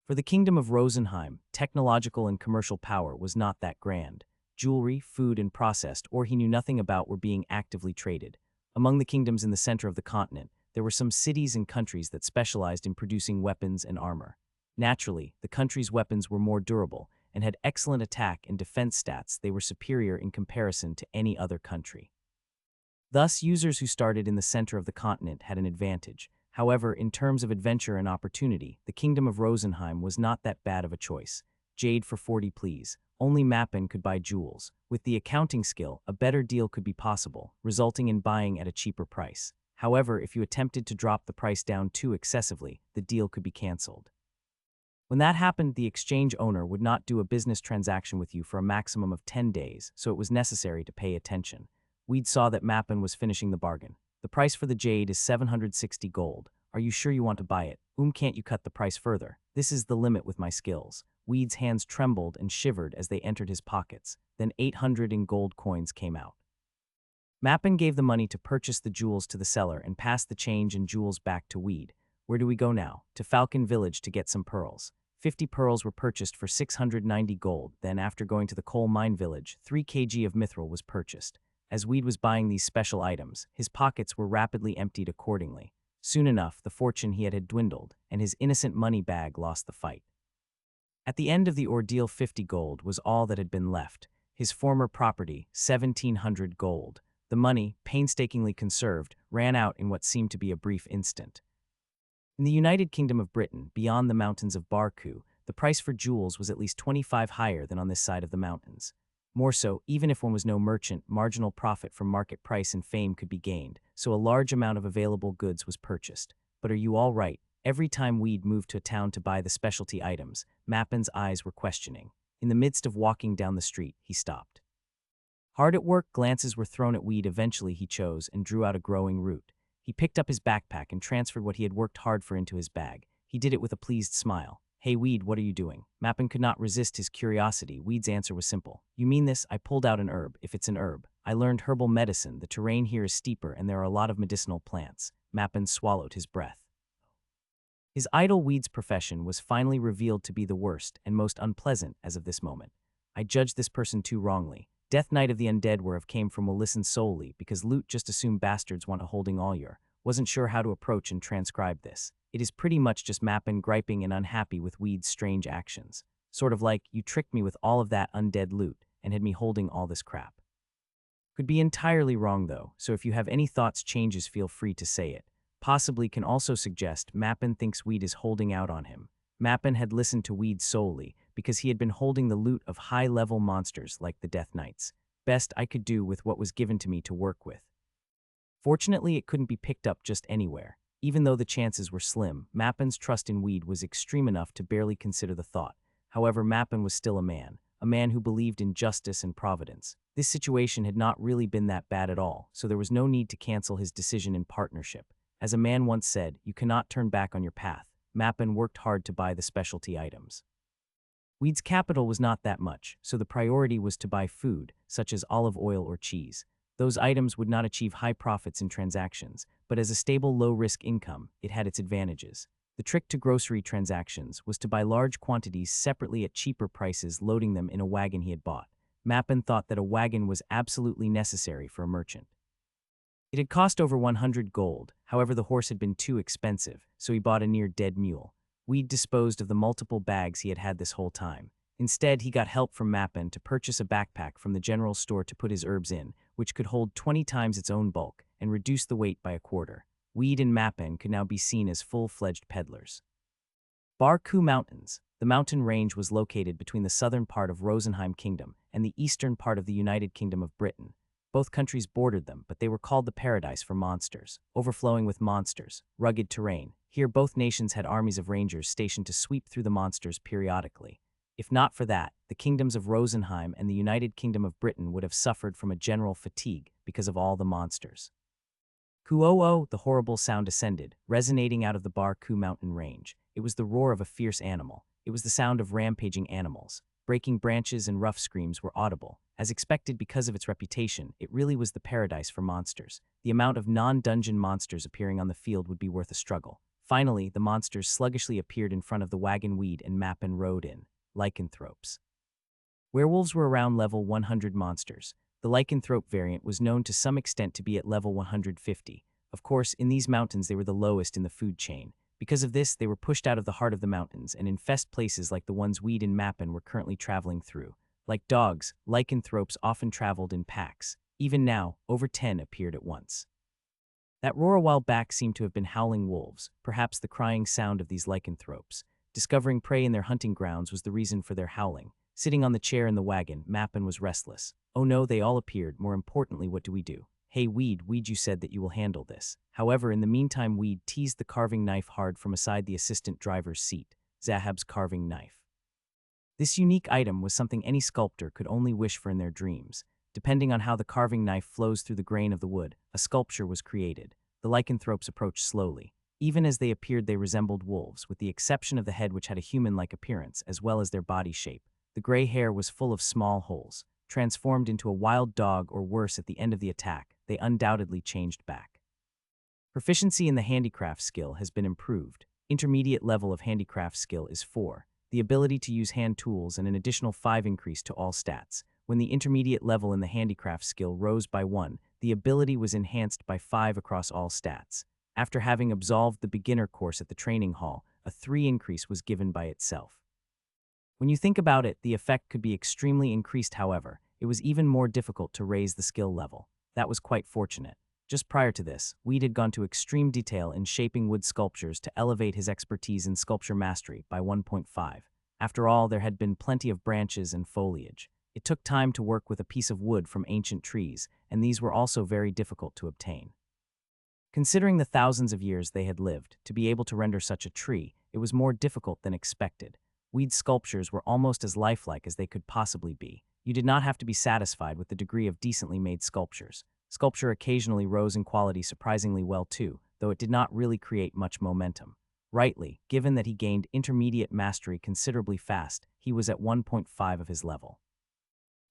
For the kingdom of Rosenheim, technological and commercial power was not that grand. Jewelry, food, and processed, or he knew nothing about, were being actively traded. Among the kingdoms in the center of the continent, there were some cities and countries that specialized in producing weapons and armor. Naturally, the country's weapons were more durable and had excellent attack and defense stats. They were superior in comparison to any other country. Thus, users who started in the center of the continent had an advantage. However, in terms of adventure and opportunity, the kingdom of Rosenheim was not that bad of a choice. "Jade for 40, please." Only Mappin could buy jewels. With the accounting skill, a better deal could be possible, resulting in buying at a cheaper price. However, if you attempted to drop the price down too excessively, the deal could be cancelled. When that happened, the exchange owner would not do a business transaction with you for a maximum of 10 days, so it was necessary to pay attention. Weed saw that Mappin was finishing the bargain. "The price for the jade is 760 gold. Are you sure you want to buy it? Can't you cut the price further? This is the limit with my skills." Weed's hands trembled and shivered as they entered his pockets. Then 800 in gold coins came out. Mappin gave the money to purchase the jewels to the seller and passed the change and jewels back to Weed. "Where do we go now?" "To Falcon Village to get some pearls." 50 pearls were purchased for 690 gold. Then, after going to the coal mine village, 3 kg of mithril was purchased. As Weed was buying these special items, his pockets were rapidly emptied accordingly. Soon enough, the fortune he had dwindled, and his innocent money bag lost the fight. At the end of the ordeal, 50 gold was all that had been left. His former property, 1,700 gold. The money, painstakingly conserved, ran out in what seemed to be a brief instant. In the United Kingdom of Britain, beyond the mountains of Bar-Ku, the price for jewels was at least 25 higher than on this side of the mountains. More so, even if one was no merchant, marginal profit from market price and fame could be gained, so a large amount of available goods was purchased. But are you all right? Every time Weed moved to a town to buy the specialty items, Mappin's eyes were questioning. In the midst of walking down the street, he stopped. Hard at work, glances were thrown at Weed. Eventually he chose and drew out a growing root. He picked up his backpack and transferred what he had worked hard for into his bag. He did it with a pleased smile. "Hey, Weed, what are you doing?" Mappin could not resist his curiosity. Weed's answer was simple. "You mean this? I pulled out an herb, if it's an herb. I learned herbal medicine. The terrain here is steeper and there are a lot of medicinal plants." Mappin swallowed his breath. His idle Weed's profession was finally revealed to be the worst and most unpleasant as of this moment. "I judged this person too wrongly. Death Knight of the Undead whereof came from will listen solely, because loot just assume bastards want a holding all your. Wasn't sure how to approach and transcribe this. It is pretty much just Mappin griping and unhappy with Weed's strange actions. Sort of like, you tricked me with all of that undead loot and had me holding all this crap." Could be entirely wrong though, so if you have any thoughts changes feel free to say it. Possibly can also suggest Mappin thinks Weed is holding out on him. Mappin had listened to Weed solely because he had been holding the loot of high-level monsters like the Death Knights. Best I could do with what was given to me to work with. Fortunately, it couldn't be picked up just anywhere. Even though the chances were slim, Mappin's trust in Weed was extreme enough to barely consider the thought. However, Mappin was still a man who believed in justice and providence. This situation had not really been that bad at all, so there was no need to cancel his decision in partnership. As a man once said, you cannot turn back on your path. Mappin worked hard to buy the specialty items. Weed's capital was not that much, so the priority was to buy food, such as olive oil or cheese. Those items would not achieve high profits in transactions, but as a stable low-risk income, it had its advantages. The trick to grocery transactions was to buy large quantities separately at cheaper prices, loading them in a wagon he had bought. Mappin thought that a wagon was absolutely necessary for a merchant. It had cost over 100 gold, however the horse had been too expensive, so he bought a near-dead mule. Weed disposed of the multiple bags he had had this whole time. Instead, he got help from Mappin to purchase a backpack from the general store to put his herbs in, which could hold 20 times its own bulk, and reduce the weight by a quarter. Weed and Mappin could now be seen as full-fledged peddlers. Barku Mountains. The mountain range was located between the southern part of Rosenheim Kingdom and the eastern part of the United Kingdom of Britain. Both countries bordered them, but they were called the paradise for monsters, overflowing with monsters, rugged terrain. Here both nations had armies of rangers stationed to sweep through the monsters periodically. If not for that, the kingdoms of Rosenheim and the United Kingdom of Britain would have suffered from a general fatigue because of all the monsters. Kuo-o, the horrible sound ascended, resonating out of the Barku mountain range. It was the roar of a fierce animal. It was the sound of rampaging animals. Breaking branches and rough screams were audible. As expected because of its reputation, it really was the paradise for monsters. The amount of non-dungeon monsters appearing on the field would be worth a struggle. Finally, the monsters sluggishly appeared in front of the wagon Weed and Mappin rode in. Lycanthropes. Werewolves were around level 100 monsters. The lycanthrope variant was known to some extent to be at level 150. Of course, in these mountains they were the lowest in the food chain. Because of this, they were pushed out of the heart of the mountains and infest places like the ones Weed and Mappin were currently traveling through. Like dogs, lycanthropes often traveled in packs. Even now, over 10 appeared at once. That roar a while back seemed to have been howling wolves, perhaps the crying sound of these lycanthropes. Discovering prey in their hunting grounds was the reason for their howling. Sitting on the chair in the wagon, Mappin was restless. Oh no, they all appeared. More importantly, what do we do? Hey Weed, you said that you will handle this. However, in the meantime, Weed teased the carving knife hard from aside the assistant driver's seat. Zahab's carving knife. This unique item was something any sculptor could only wish for in their dreams. Depending on how the carving knife flows through the grain of the wood, a sculpture was created. The lycanthropes approached slowly. Even as they appeared, they resembled wolves, with the exception of the head which had a human-like appearance, as well as their body shape. The gray hair was full of small holes. Transformed into a wild dog or worse at the end of the attack, they undoubtedly changed back. Proficiency in the handicraft skill has been improved. Intermediate level of handicraft skill is 4. The ability to use hand tools and an additional 5 increase to all stats. When the intermediate level in the handicraft skill rose by 1, the ability was enhanced by 5 across all stats. After having absolved the beginner course at the training hall, a 3 increase was given by itself. When you think about it, the effect could be extremely increased. However, it was even more difficult to raise the skill level. That was quite fortunate. Just prior to this, Weed had gone to extreme detail in shaping wood sculptures to elevate his expertise in sculpture mastery by 1.5. After all, there had been plenty of branches and foliage. It took time to work with a piece of wood from ancient trees, and these were also very difficult to obtain. Considering the thousands of years they had lived, to be able to render such a tree, it was more difficult than expected. Weed's sculptures were almost as lifelike as they could possibly be. You did not have to be satisfied with the degree of decently made sculptures. Sculpture occasionally rose in quality surprisingly well too, though it did not really create much momentum. Rightly, given that he gained intermediate mastery considerably fast, he was at 1.5 of his level.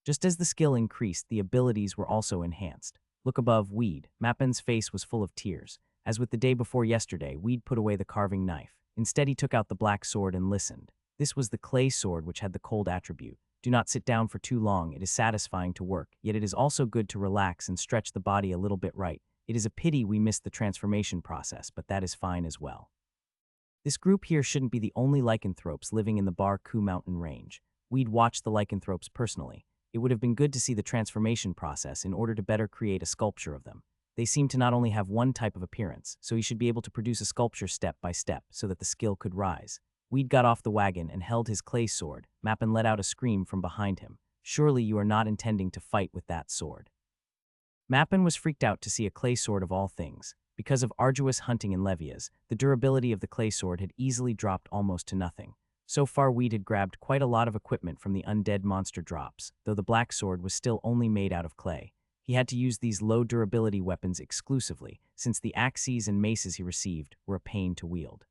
Just as the skill increased, the abilities were also enhanced. Look above Weed. Mappen's face was full of tears. As with the day before yesterday, Weed put away the carving knife. Instead, he took out the black sword and listened. This was the clay sword which had the cold attribute. Do not sit down for too long, it is satisfying to work, yet it is also good to relax and stretch the body a little bit right. It is a pity we missed the transformation process, but that is fine as well. This group here shouldn't be the only lycanthropes living in the Bar Ku mountain range. We'd watched the lycanthropes personally. It would have been good to see the transformation process in order to better create a sculpture of them. They seem to not only have one type of appearance, so he should be able to produce a sculpture step by step so that the skill could rise. Weed got off the wagon and held his clay sword. Mappen let out a scream from behind him. Surely you are not intending to fight with that sword. Mappen was freaked out to see a clay sword of all things. Because of arduous hunting in Levias, the durability of the clay sword had easily dropped almost to nothing. So far Weed had grabbed quite a lot of equipment from the undead monster drops, though the black sword was still only made out of clay. He had to use these low-durability weapons exclusively, since the axes and maces he received were a pain to wield.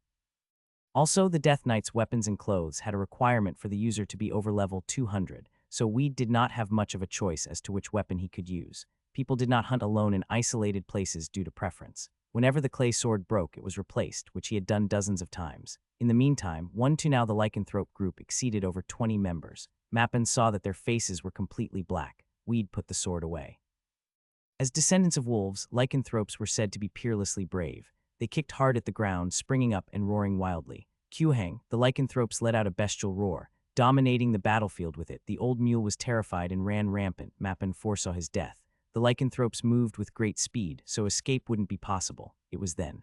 Also, the Death Knight's weapons and clothes had a requirement for the user to be over level 200, so Weed did not have much of a choice as to which weapon he could use. People did not hunt alone in isolated places due to preference. Whenever the clay sword broke, it was replaced, which he had done dozens of times. In the meantime, now the lycanthrope group exceeded over 20 members. Mappen saw that their faces were completely black. Weed put the sword away. As descendants of wolves, lycanthropes were said to be peerlessly brave. They kicked hard at the ground, springing up and roaring wildly. Quhang, the lycanthropes let out a bestial roar, dominating the battlefield with it. The old mule was terrified and ran rampant. Mappen foresaw his death. The lycanthropes moved with great speed, so escape wouldn't be possible. It was then.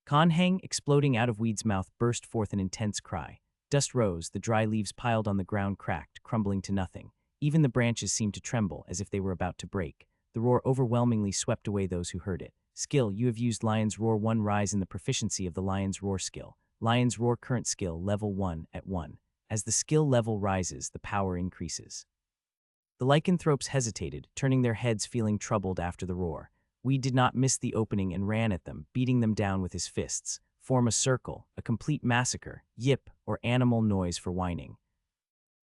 Conhang, exploding out of Weed's mouth, burst forth an intense cry. Dust rose, the dry leaves piled on the ground cracked, crumbling to nothing. Even the branches seemed to tremble, as if they were about to break. The roar overwhelmingly swept away those who heard it. Skill, you have used Lion's Roar 1. Rise in the proficiency of the Lion's Roar skill. Lion's Roar current skill, level 1 at 1. As the skill level rises, the power increases. The lycanthropes hesitated, turning their heads feeling troubled after the roar. Weed did not miss the opening and ran at them, beating them down with his fists. Form a circle, a complete massacre, yip, or animal noise for whining.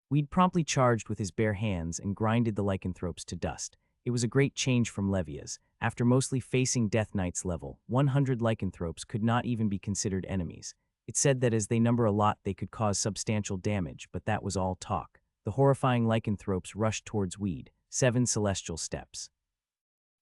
Weed promptly charged with his bare hands and grinded the lycanthropes to dust. It was a great change from Levias. After mostly facing Death Knight's level, 100 lycanthropes could not even be considered enemies. It said that as they number a lot, they could cause substantial damage, but that was all talk. The horrifying lycanthropes rushed towards Weed, 7 celestial steps.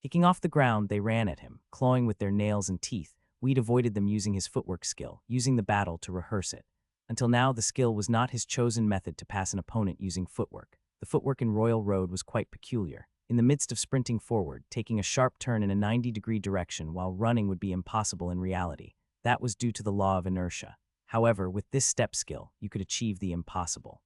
Kicking off the ground, they ran at him, clawing with their nails and teeth. Weed avoided them using his footwork skill, using the battle to rehearse it. Until now, the skill was not his chosen method to pass an opponent using footwork. The footwork in Royal Road was quite peculiar. In the midst of sprinting forward, taking a sharp turn in a 90-degree direction while running would be impossible in reality. That was due to the law of inertia. However, with this step skill, you could achieve the impossible.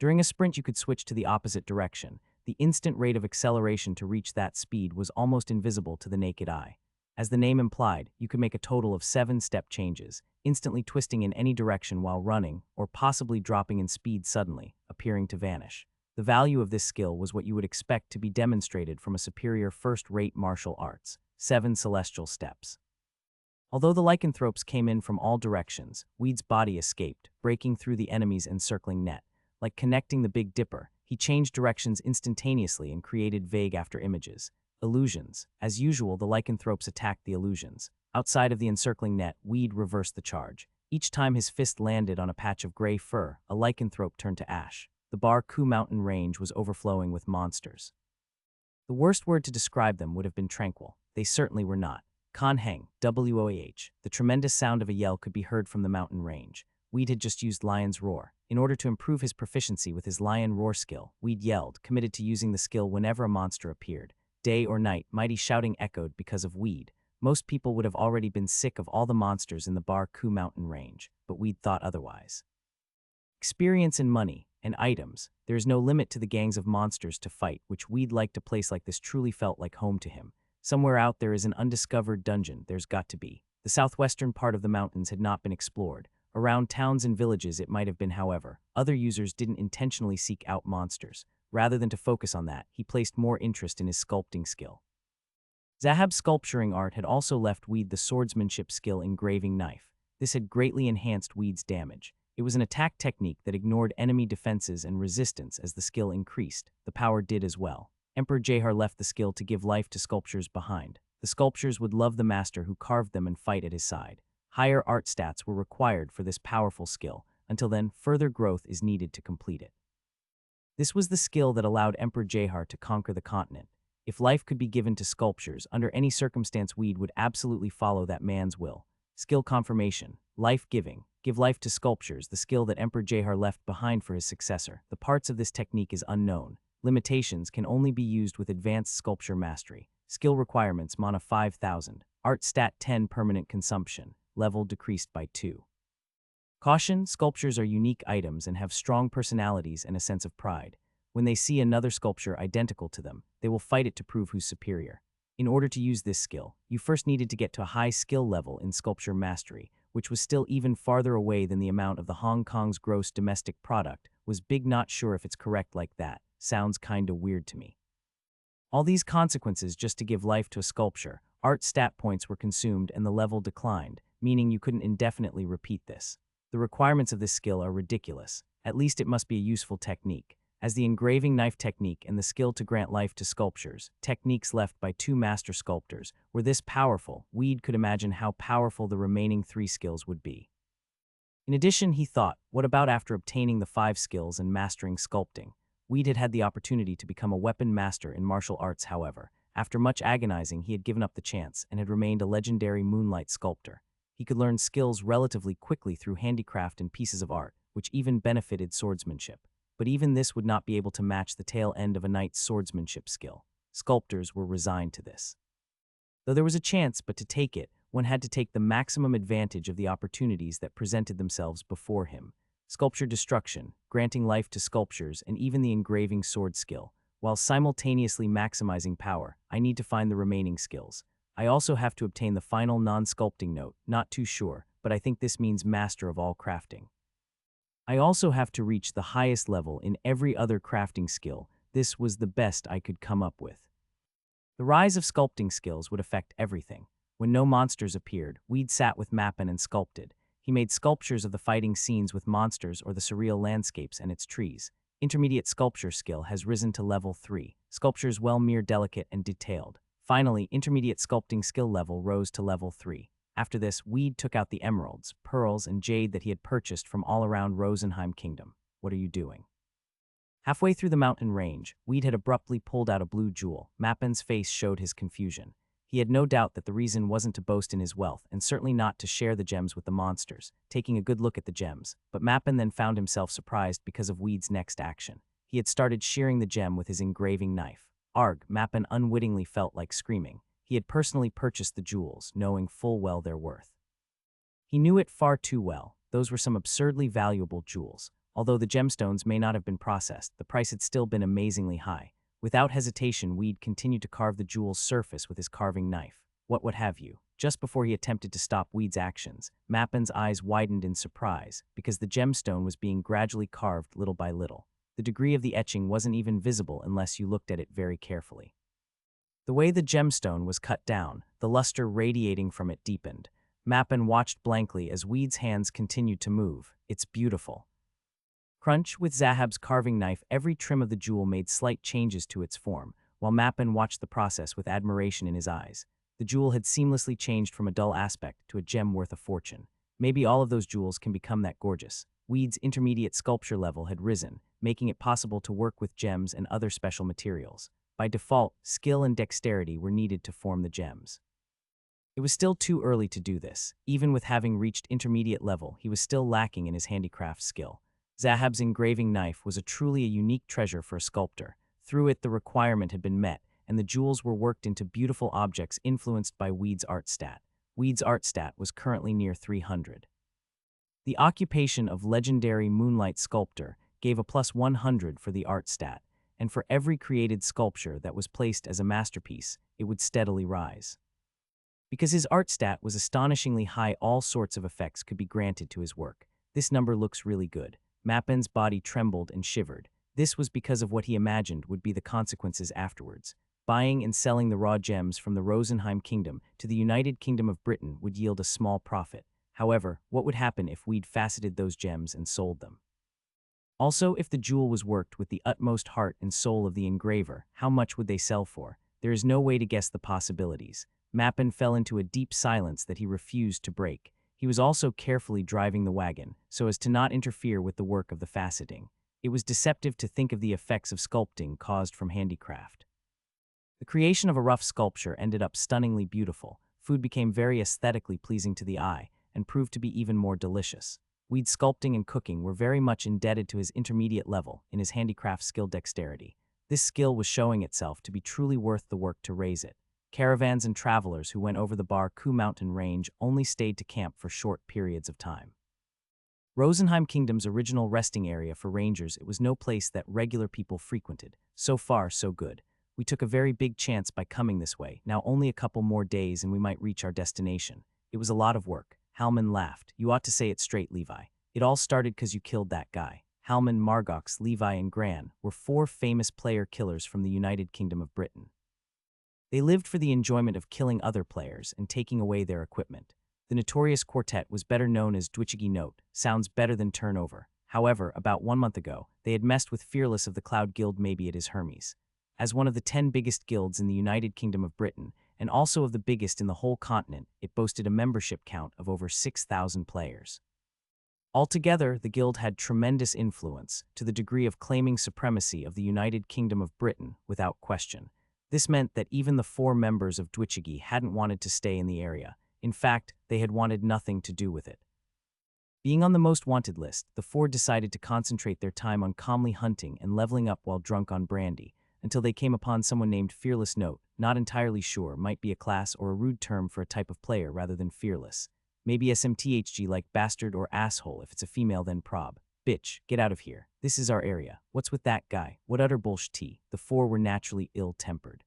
During a sprint, you could switch to the opposite direction. The instant rate of acceleration to reach that speed was almost invisible to the naked eye. As the name implied, you could make a total of 7 step changes, instantly twisting in any direction while running, or possibly dropping in speed suddenly, appearing to vanish. The value of this skill was what you would expect to be demonstrated from a superior first-rate martial arts, 7 celestial steps. Although the lycanthropes came in from all directions, Weed's body escaped, breaking through the enemy's encircling net. Like connecting the Big Dipper, he changed directions instantaneously and created vague after-images. Illusions. As usual, the lycanthropes attacked the illusions. Outside of the encircling net, Weed reversed the charge. Each time his fist landed on a patch of gray fur, a lycanthrope turned to ash. The Bar Ku mountain range was overflowing with monsters. The worst word to describe them would have been tranquil. They certainly were not. Conhang, WOAH. The tremendous sound of a yell could be heard from the mountain range. Weed had just used Lion's Roar. In order to improve his proficiency with his Lion Roar skill, Weed yelled, committed to using the skill whenever a monster appeared. Day or night, mighty shouting echoed because of Weed. Most people would have already been sick of all the monsters in the Bar Ku mountain range, but Weed thought otherwise. Experience and money, and items. There is no limit to the gangs of monsters to fight, which Weed liked. A place like this truly felt like home to him. Somewhere out there is an undiscovered dungeon, there's got to be. The southwestern part of the mountains had not been explored. Around towns and villages it might have been, however. Other users didn't intentionally seek out monsters. Rather than to focus on that, he placed more interest in his sculpting skill. Zahab's sculpturing art had also left Weed the swordsmanship skill engraving knife. This had greatly enhanced Weed's damage. It was an attack technique that ignored enemy defenses and resistance as the skill increased. The power did as well. Emperor Jahar left the skill to give life to sculptures behind. The sculptures would love the master who carved them and fight at his side. Higher art stats were required for this powerful skill. Until then, further growth is needed to complete it. This was the skill that allowed Emperor Jahar to conquer the continent. If life could be given to sculptures, under any circumstance Weed would absolutely follow that man's will. Skill confirmation, life-giving, give life to sculptures, the skill that Emperor Jahar left behind for his successor. The parts of this technique is unknown. Limitations can only be used with advanced sculpture mastery. Skill requirements, mana 5000, art stat 10 permanent consumption, level decreased by 2. Caution, sculptures are unique items and have strong personalities and a sense of pride. When they see another sculpture identical to them, they will fight it to prove who's superior. In order to use this skill, you first needed to get to a high skill level in sculpture mastery, which was still even farther away than the amount of the Hong Kong's gross domestic product. Was big, not sure if it's correct like that. Sounds kinda weird to me. All these consequences just to give life to a sculpture. Art stat points were consumed and the level declined, meaning you couldn't indefinitely repeat this. The requirements of this skill are ridiculous. At least it must be a useful technique. As the engraving knife technique and the skill to grant life to sculptures, techniques left by 2 master sculptors, were this powerful, Weed could imagine how powerful the remaining 3 skills would be. In addition, he thought, what about after obtaining the 5 skills and mastering sculpting? Weed had had the opportunity to become a weapon master in martial arts, however. After much agonizing, he had given up the chance and had remained a legendary moonlight sculptor. He could learn skills relatively quickly through handicraft and pieces of art, which even benefited swordsmanship. But even this would not be able to match the tail end of a knight's swordsmanship skill. Sculptors were resigned to this. Though there was a chance, but to take it, one had to take the maximum advantage of the opportunities that presented themselves before him. Sculpture destruction, granting life to sculptures, and even the engraving sword skill. While simultaneously maximizing power, I need to find the remaining skills. I also have to obtain the final non-sculpting note, not too sure, but I think this means master of all crafting. I also have to reach the highest level in every other crafting skill. This was the best I could come up with. The rise of sculpting skills would affect everything. When no monsters appeared, Weed sat with Mappin and sculpted. He made sculptures of the fighting scenes with monsters or the surreal landscapes and its trees. Intermediate sculpture skill has risen to level 3. Sculptures well mere delicate and detailed. Finally, intermediate sculpting skill level rose to level 3. After this, Weed took out the emeralds, pearls, and jade that he had purchased from all around Rosenheim Kingdom. What are you doing? Halfway through the mountain range, Weed had abruptly pulled out a blue jewel. Mappin's face showed his confusion. He had no doubt that the reason wasn't to boast in his wealth, and certainly not to share the gems with the monsters, taking a good look at the gems. But Mappin then found himself surprised because of Weed's next action. He had started shearing the gem with his engraving knife. Arg, Mappin unwittingly felt like screaming. He had personally purchased the jewels, knowing full well their worth. He knew it far too well. Those were some absurdly valuable jewels. Although the gemstones may not have been processed, the price had still been amazingly high. Without hesitation, Weed continued to carve the jewel's surface with his carving knife. What have you? Just before he attempted to stop Weed's actions, Mappin's eyes widened in surprise, because the gemstone was being gradually carved little by little. The degree of the etching wasn't even visible unless you looked at it very carefully. The way the gemstone was cut down, the luster radiating from it deepened. Mappin watched blankly as Weed's hands continued to move. It's beautiful. Crunch, with Zahab's carving knife, every trim of the jewel made slight changes to its form, while Mappin watched the process with admiration in his eyes. The jewel had seamlessly changed from a dull aspect to a gem worth a fortune. Maybe all of those jewels can become that gorgeous. Weed's intermediate sculpture level had risen, making it possible to work with gems and other special materials. By default, skill and dexterity were needed to form the gems. It was still too early to do this. Even with having reached intermediate level, he was still lacking in his handicraft skill. Zahab's engraving knife was truly a unique treasure for a sculptor. Through it, the requirement had been met, and the jewels were worked into beautiful objects influenced by Weed's art stat. Weed's art stat was currently near 300. The occupation of legendary moonlight sculptor gave a plus 100 for the art stat, and for every created sculpture that was placed as a masterpiece, it would steadily rise. Because his art stat was astonishingly high, all sorts of effects could be granted to his work. This number looks really good. Mappin's body trembled and shivered. This was because of what he imagined would be the consequences afterwards. buying and selling the raw gems from the Rosenheim Kingdom to the United Kingdom of Britain would yield a small profit. However, what would happen if we'd faceted those gems and sold them? Also, if the jewel was worked with the utmost heart and soul of the engraver, how much would they sell for? There is no way to guess the possibilities. Mappin fell into a deep silence that he refused to break. He was also carefully driving the wagon, so as to not interfere with the work of the faceting. It was deceptive to think of the effects of sculpting caused from handicraft. The creation of a rough sculpture ended up stunningly beautiful. Food became very aesthetically pleasing to the eye, and proved to be even more delicious. Weed's sculpting and cooking were very much indebted to his intermediate level in his handicraft skill dexterity. This skill was showing itself to be truly worth the work to raise it. Caravans and travelers who went over the Bar Ku mountain range only stayed to camp for short periods of time. Rosenheim Kingdom's original resting area for rangers, it was no place that regular people frequented. So far, so good. We took a very big chance by coming this way. Now only a couple more days and we might reach our destination. It was a lot of work. Halman laughed. You ought to say it straight, Levi. It all started 'cause you killed that guy. Halman, Margox, Levi, and Gran were 4 famous player killers from the United Kingdom of Britain. They lived for the enjoyment of killing other players and taking away their equipment. The notorious quartet was better known as Dwichigi Note, sounds better than turnover. However, about 1 month ago, they had messed with Fearless of the Cloud Guild, maybe it is Hermes. As one of the 10 biggest guilds in the United Kingdom of Britain, and also of the biggest in the whole continent, it boasted a membership count of over 6,000 players. Altogether, the guild had tremendous influence, to the degree of claiming supremacy of the United Kingdom of Britain without question. This meant that even the 4 members of Dwichigi hadn't wanted to stay in the area. In fact, they had wanted nothing to do with it. Being on the most wanted list, the 4 decided to concentrate their time on calmly hunting and leveling up while drunk on brandy, until they came upon someone named Fearless Note, not entirely sure, might be a class or a rude term for a type of player rather than fearless. Maybe SMTHG like bastard or asshole, if it's a female then prob. Bitch, get out of here. This is our area. What's with that guy? What utter bullshit. The 4 were naturally ill-tempered.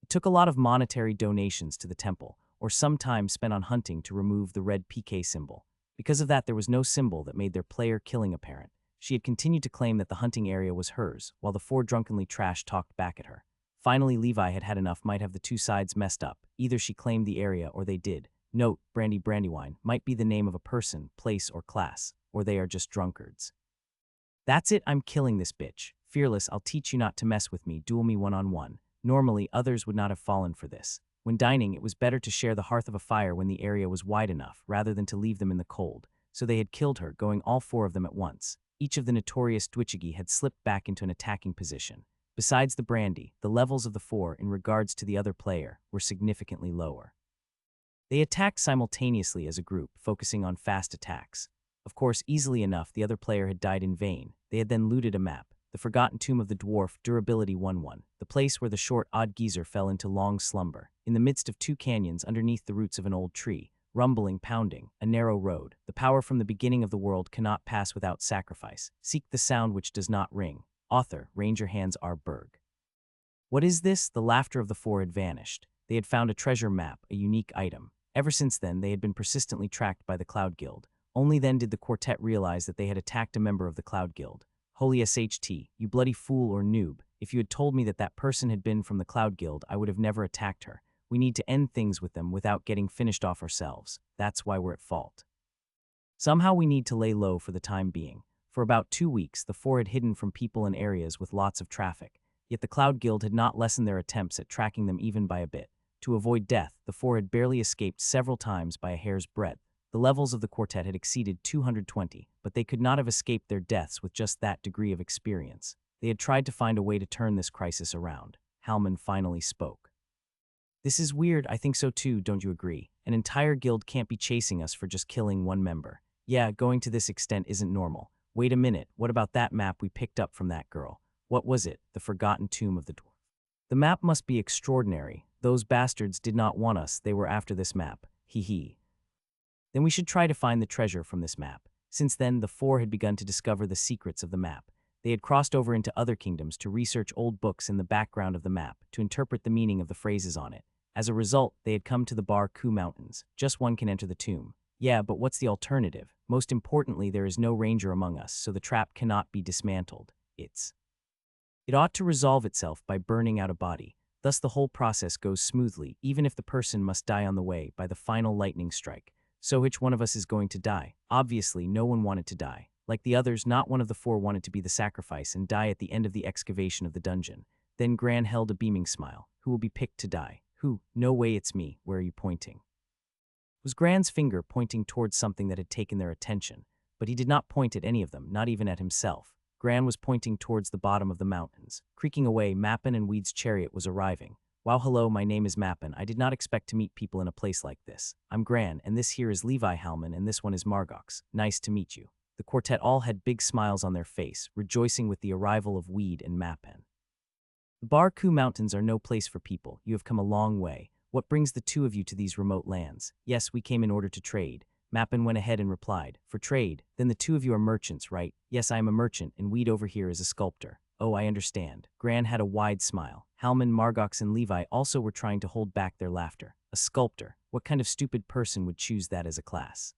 It took a lot of monetary donations to the temple, or some time spent on hunting to remove the red PK symbol. Because of that, there was no symbol that made their player killing apparent. She had continued to claim that the hunting area was hers, while the 4 drunkenly trash-talked back at her. Finally, Levi had had enough, might have the 2 sides messed up. Either she claimed the area or they did. Note, Brandywine might be the name of a person, place, or class, or they are just drunkards. That's it, I'm killing this bitch. Fearless, I'll teach you not to mess with me, duel me one-on-one. Normally, others would not have fallen for this. When dining, it was better to share the hearth of a fire when the area was wide enough, rather than to leave them in the cold. So they had killed her, going all 4 of them at once. Each of the notorious Dwichigi had slipped back into an attacking position. Besides the brandy, the levels of the 4, in regards to the other player, were significantly lower. They attacked simultaneously as a group, focusing on fast attacks. Of course, easily enough, the other player had died in vain. They had then looted a map, the Forgotten Tomb of the Dwarf, Durability 1-1, the place where the short, odd geezer fell into long slumber, in the midst of 2 canyons underneath the roots of an old tree, rumbling, pounding, a narrow road. The power from the beginning of the world cannot pass without sacrifice. Seek the sound which does not ring. Author, Ranger Hans R. Berg. What is this? The laughter of the 4 had vanished. They had found a treasure map, a unique item. Ever since then, they had been persistently tracked by the Cloud Guild. Only then did the quartet realize that they had attacked a member of the Cloud Guild. Holy SHT, you bloody fool or noob. If you had told me that that person had been from the Cloud Guild, I would have never attacked her. We need to end things with them without getting finished off ourselves. That's why we're at fault. Somehow we need to lay low for the time being. For about 2 weeks, the 4 had hidden from people in areas with lots of traffic. Yet the Cloud Guild had not lessened their attempts at tracking them even by a bit. To avoid death, the 4 had barely escaped several times by a hair's breadth. The levels of the quartet had exceeded 220, but they could not have escaped their deaths with just that degree of experience. They had tried to find a way to turn this crisis around. Halman finally spoke. This is weird, I think so too, don't you agree? An entire guild can't be chasing us for just killing 1 member. Yeah, going to this extent isn't normal. Wait a minute, what about that map we picked up from that girl? What was it? The Forgotten Tomb of the Dwarf. The map must be extraordinary. Those bastards did not want us, they were after this map. Hee hee. Then we should try to find the treasure from this map. Since then, the 4 had begun to discover the secrets of the map. They had crossed over into other kingdoms to research old books in the background of the map, to interpret the meaning of the phrases on it. As a result, they had come to the Bar Ku Mountains. Just one can enter the tomb. Yeah, but what's the alternative? Most importantly, there is no ranger among us, so the trap cannot be dismantled. It ought to resolve itself by burning out a body. Thus the whole process goes smoothly, even if the person must die on the way by the final lightning strike. So which one of us is going to die? Obviously, no one wanted to die. Like the others, not one of the four wanted to be the sacrifice and die at the end of the excavation of the dungeon. Then Gran held a beaming smile. Who will be picked to die? Who? No way, it's me. Where are you pointing? Was Gran's finger pointing towards something that had taken their attention, but he did not point at any of them, not even at himself. Gran was pointing towards the bottom of the mountains. Creaking away, Mappin and Weed's chariot was arriving. Wow, hello, my name is Mappin. I did not expect to meet people in a place like this. I'm Gran, and this here is Levi Halman, and this one is Margox. Nice to meet you. The quartet all had big smiles on their face, rejoicing with the arrival of Weed and Mappin. The Barku Mountains are no place for people. You have come a long way. What brings the two of you to these remote lands? Yes, we came in order to trade. Mappin went ahead and replied, for trade? Then the two of you are merchants, right? Yes, I am a merchant, and Weed over here is a sculptor. Oh, I understand. Gran had a wide smile. Halman, Margox, and Levi also were trying to hold back their laughter. A sculptor? What kind of stupid person would choose that as a class?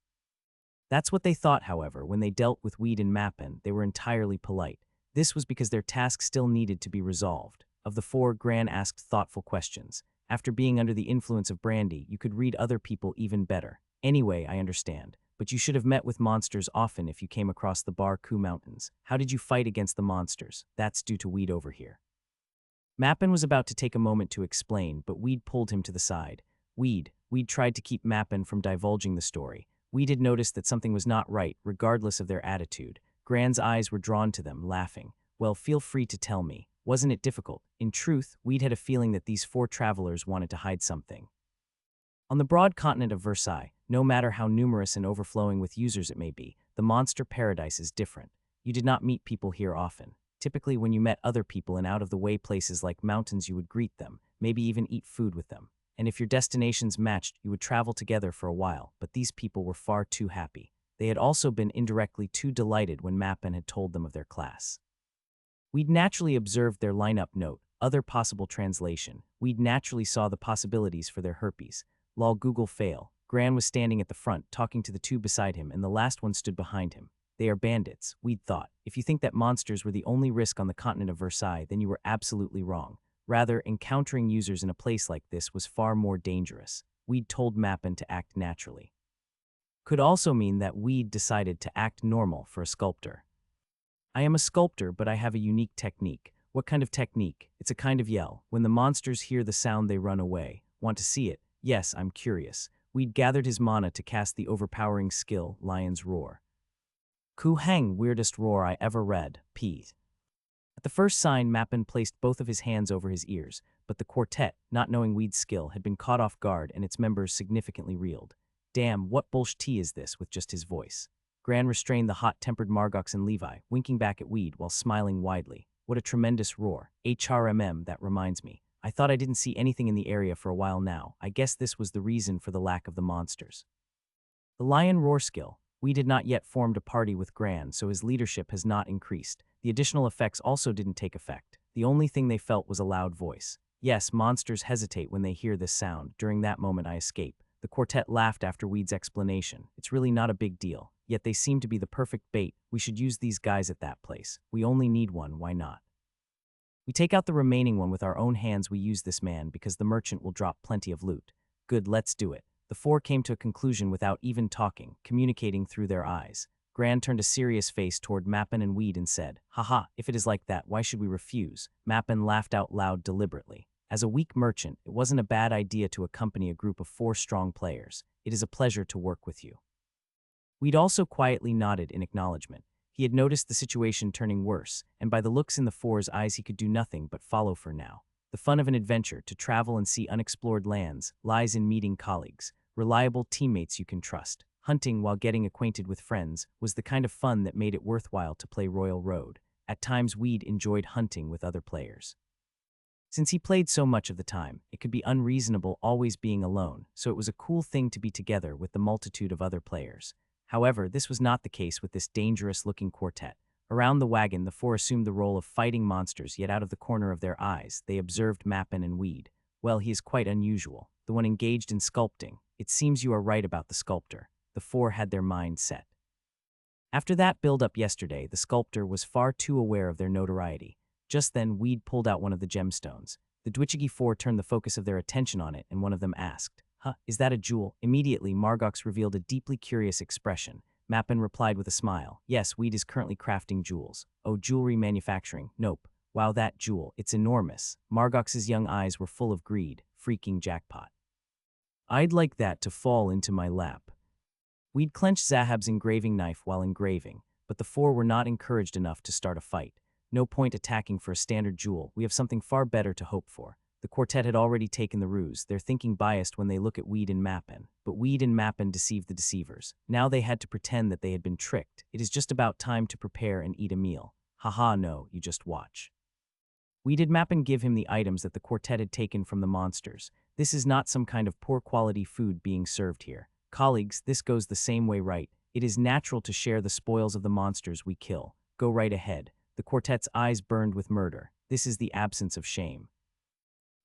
That's what they thought, however. When they dealt with Weed and Mappin, they were entirely polite. This was because their task still needed to be resolved. Of the four, Gran asked thoughtful questions. After being under the influence of brandy, you could read other people even better. Anyway, I understand. But you should have met with monsters often if you came across the Barku Mountains. How did you fight against the monsters? That's due to Weed over here. Mappin was about to take a moment to explain, but Weed pulled him to the side. Weed tried to keep Mappin from divulging the story. Weed had noticed that something was not right, regardless of their attitude. Gran's eyes were drawn to them, laughing. Well, feel free to tell me. Wasn't it difficult? In truth, Weed had a feeling that these four travelers wanted to hide something. On the broad continent of Versailles, no matter how numerous and overflowing with users it may be, the monster paradise is different. You did not meet people here often. Typically, when you met other people in out-of-the-way places like mountains, you would greet them, maybe even eat food with them. And if your destinations matched, you would travel together for a while, but these people were far too happy. They had also been indirectly too delighted when Mappin had told them of their class. We'd naturally observed their lineup note, other possible translation. We'd naturally saw the possibilities for their herpes. Lol Google fail. Gran was standing at the front, talking to the two beside him, and the last one stood behind him. They are bandits, Weed thought. If you think that monsters were the only risk on the continent of Versailles, then you were absolutely wrong. Rather, encountering users in a place like this was far more dangerous. Weed told Mappin to act naturally. Could also mean that Weed decided to act normal for a sculptor. I am a sculptor, but I have a unique technique. What kind of technique? It's a kind of yell. When the monsters hear the sound, they run away. Want to see it? Yes, I'm curious. Weed gathered his mana to cast the overpowering skill, Lion's Roar. Ku Hang, weirdest roar I ever read. Pete. At the first sign, Mappin placed both of his hands over his ears, but the quartet, not knowing Weed's skill, had been caught off guard and its members significantly reeled. Damn, what bullshit is this with just his voice? Gran restrained the hot-tempered Margox and Levi, winking back at Weed while smiling widely. What a tremendous roar. HRMM, that reminds me. I thought I didn't see anything in the area for a while now. I guess this was the reason for the lack of the monsters. The lion roar skill. Weed had not yet formed a party with Gran, so his leadership has not increased. The additional effects also didn't take effect. The only thing they felt was a loud voice. Yes, monsters hesitate when they hear this sound. During that moment I escape. The quartet laughed after Weed's explanation. It's really not a big deal. Yet they seem to be the perfect bait. We should use these guys at that place. We only need one, why not? We take out the remaining one with our own hands. We use this man because the merchant will drop plenty of loot. Good, let's do it. The four came to a conclusion without even talking, communicating through their eyes. Gran turned a serious face toward Mappin and Weed and said, Haha, if it is like that, why should we refuse? Mappin laughed out loud deliberately. As a weak merchant, it wasn't a bad idea to accompany a group of 4 strong players. It is a pleasure to work with you. Weed also quietly nodded in acknowledgement. He had noticed the situation turning worse, and by the looks in the 4's eyes he could do nothing but follow for now. The fun of an adventure, to travel and see unexplored lands, lies in meeting colleagues, reliable teammates you can trust. Hunting while getting acquainted with friends was the kind of fun that made it worthwhile to play Royal Road. At times Weed enjoyed hunting with other players. Since he played so much of the time, it could be unreasonable always being alone, so it was a cool thing to be together with the multitude of other players. However, this was not the case with this dangerous-looking quartet. Around the wagon, the 4 assumed the role of fighting monsters, yet out of the corner of their eyes, they observed Mappin and Weed. Well, he is quite unusual. The one engaged in sculpting. It seems you are right about the sculptor. The 4 had their mind set. After that build-up yesterday, the sculptor was far too aware of their notoriety. Just then, Weed pulled out one of the gemstones. The Dwichigi Four turned the focus of their attention on it, and one of them asked, "Huh, is that a jewel?" Immediately, Margox revealed a deeply curious expression. Mappin replied with a smile, "Yes, Weed is currently crafting jewels." "Oh, jewelry manufacturing. Nope. Wow, that jewel, it's enormous." Margox's young eyes were full of greed. Freaking jackpot. "I'd like that to fall into my lap." Weed clenched Zahab's engraving knife while engraving, but the four were not encouraged enough to start a fight. No point attacking for a standard jewel, we have something far better to hope for. The quartet had already taken the ruse, their thinking biased when they look at Weed and Mappin. But Weed and Mappin deceived the deceivers. Now they had to pretend that they had been tricked. It is just about time to prepare and eat a meal. Haha, no, you just watch. Weed and Mappin give him the items that the quartet had taken from the monsters. This is not some kind of poor quality food being served here. Colleagues, this goes the same way, right? It is natural to share the spoils of the monsters we kill. Go right ahead. The quartet's eyes burned with murder. This is the absence of shame.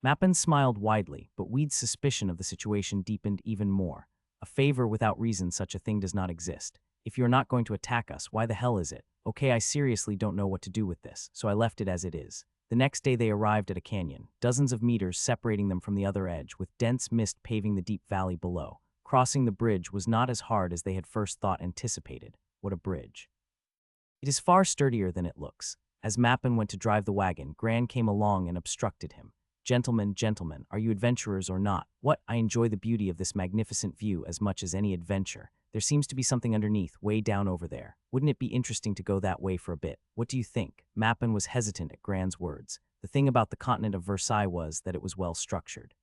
Mappin smiled widely, but Weed's suspicion of the situation deepened even more. A favor without reason, such a thing does not exist. If you're not going to attack us, why the hell is it? Okay, I seriously don't know what to do with this, so I left it as it is. The next day they arrived at a canyon, dozens of meters separating them from the other edge, with dense mist paving the deep valley below. Crossing the bridge was not as hard as they had first thought anticipated. What a bridge. It is far sturdier than it looks. As Mappin went to drive the wagon, Gran came along and obstructed him. "Gentlemen, gentlemen, are you adventurers or not? What? I enjoy the beauty of this magnificent view as much as any adventure. There seems to be something underneath, way down over there. Wouldn't it be interesting to go that way for a bit? What do you think?" Mappin was hesitant at Gran's words. The thing about the continent of Versailles was that it was well structured.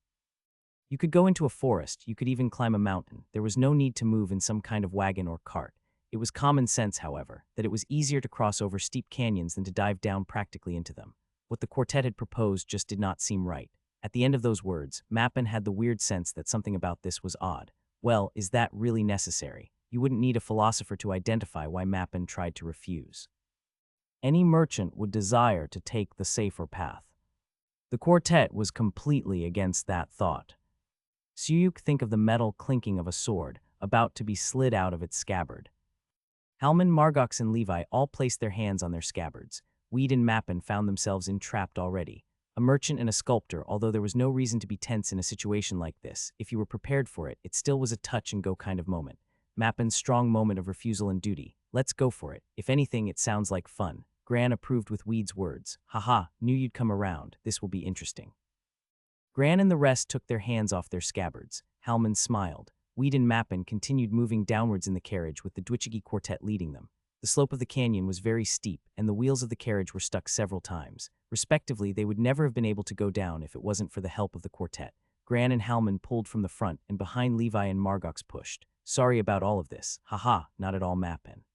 You could go into a forest, you could even climb a mountain. There was no need to move in some kind of wagon or cart. It was common sense, however, that it was easier to cross over steep canyons than to dive down practically into them. What the quartet had proposed just did not seem right. At the end of those words, Mappin had the weird sense that something about this was odd. Well, is that really necessary? You wouldn't need a philosopher to identify why Mappin tried to refuse. Any merchant would desire to take the safer path. The quartet was completely against that thought. Suyuk, think of the metal clinking of a sword, about to be slid out of its scabbard. Halman, Margox, and Levi all placed their hands on their scabbards. Weed and Mappin found themselves entrapped already. A merchant and a sculptor, although there was no reason to be tense in a situation like this, if you were prepared for it, it still was a touch-and-go kind of moment. Mappin's strong moment of refusal and duty. "Let's go for it. If anything, it sounds like fun." Gran approved with Weed's words. "Haha, knew you'd come around. This will be interesting." Gran and the rest took their hands off their scabbards. Halman smiled. Weed and Mappin continued moving downwards in the carriage with the Dwichigi quartet leading them. The slope of the canyon was very steep, and the wheels of the carriage were stuck several times. Respectively, they would never have been able to go down if it wasn't for the help of the quartet. Gran and Halman pulled from the front, and behind Levi and Margox pushed. "Sorry about all of this." "Haha, not at all, Mappin.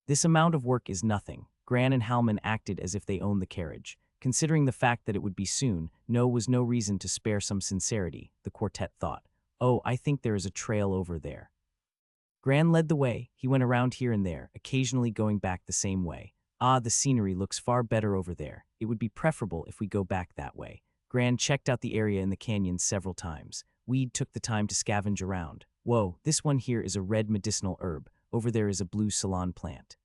This amount of work is nothing." Gran and Halman acted as if they owned the carriage. Considering the fact that it would be soon, was no reason to spare some sincerity, the quartet thought. "Oh, I think there is a trail over there." Gran led the way. He went around here and there, occasionally going back the same way. "Ah, the scenery looks far better over there. It would be preferable if we go back that way." Gran checked out the area in the canyon several times. Weed took the time to scavenge around. "Whoa, this one here is a red medicinal herb. Over there is a blue Ceylon plant."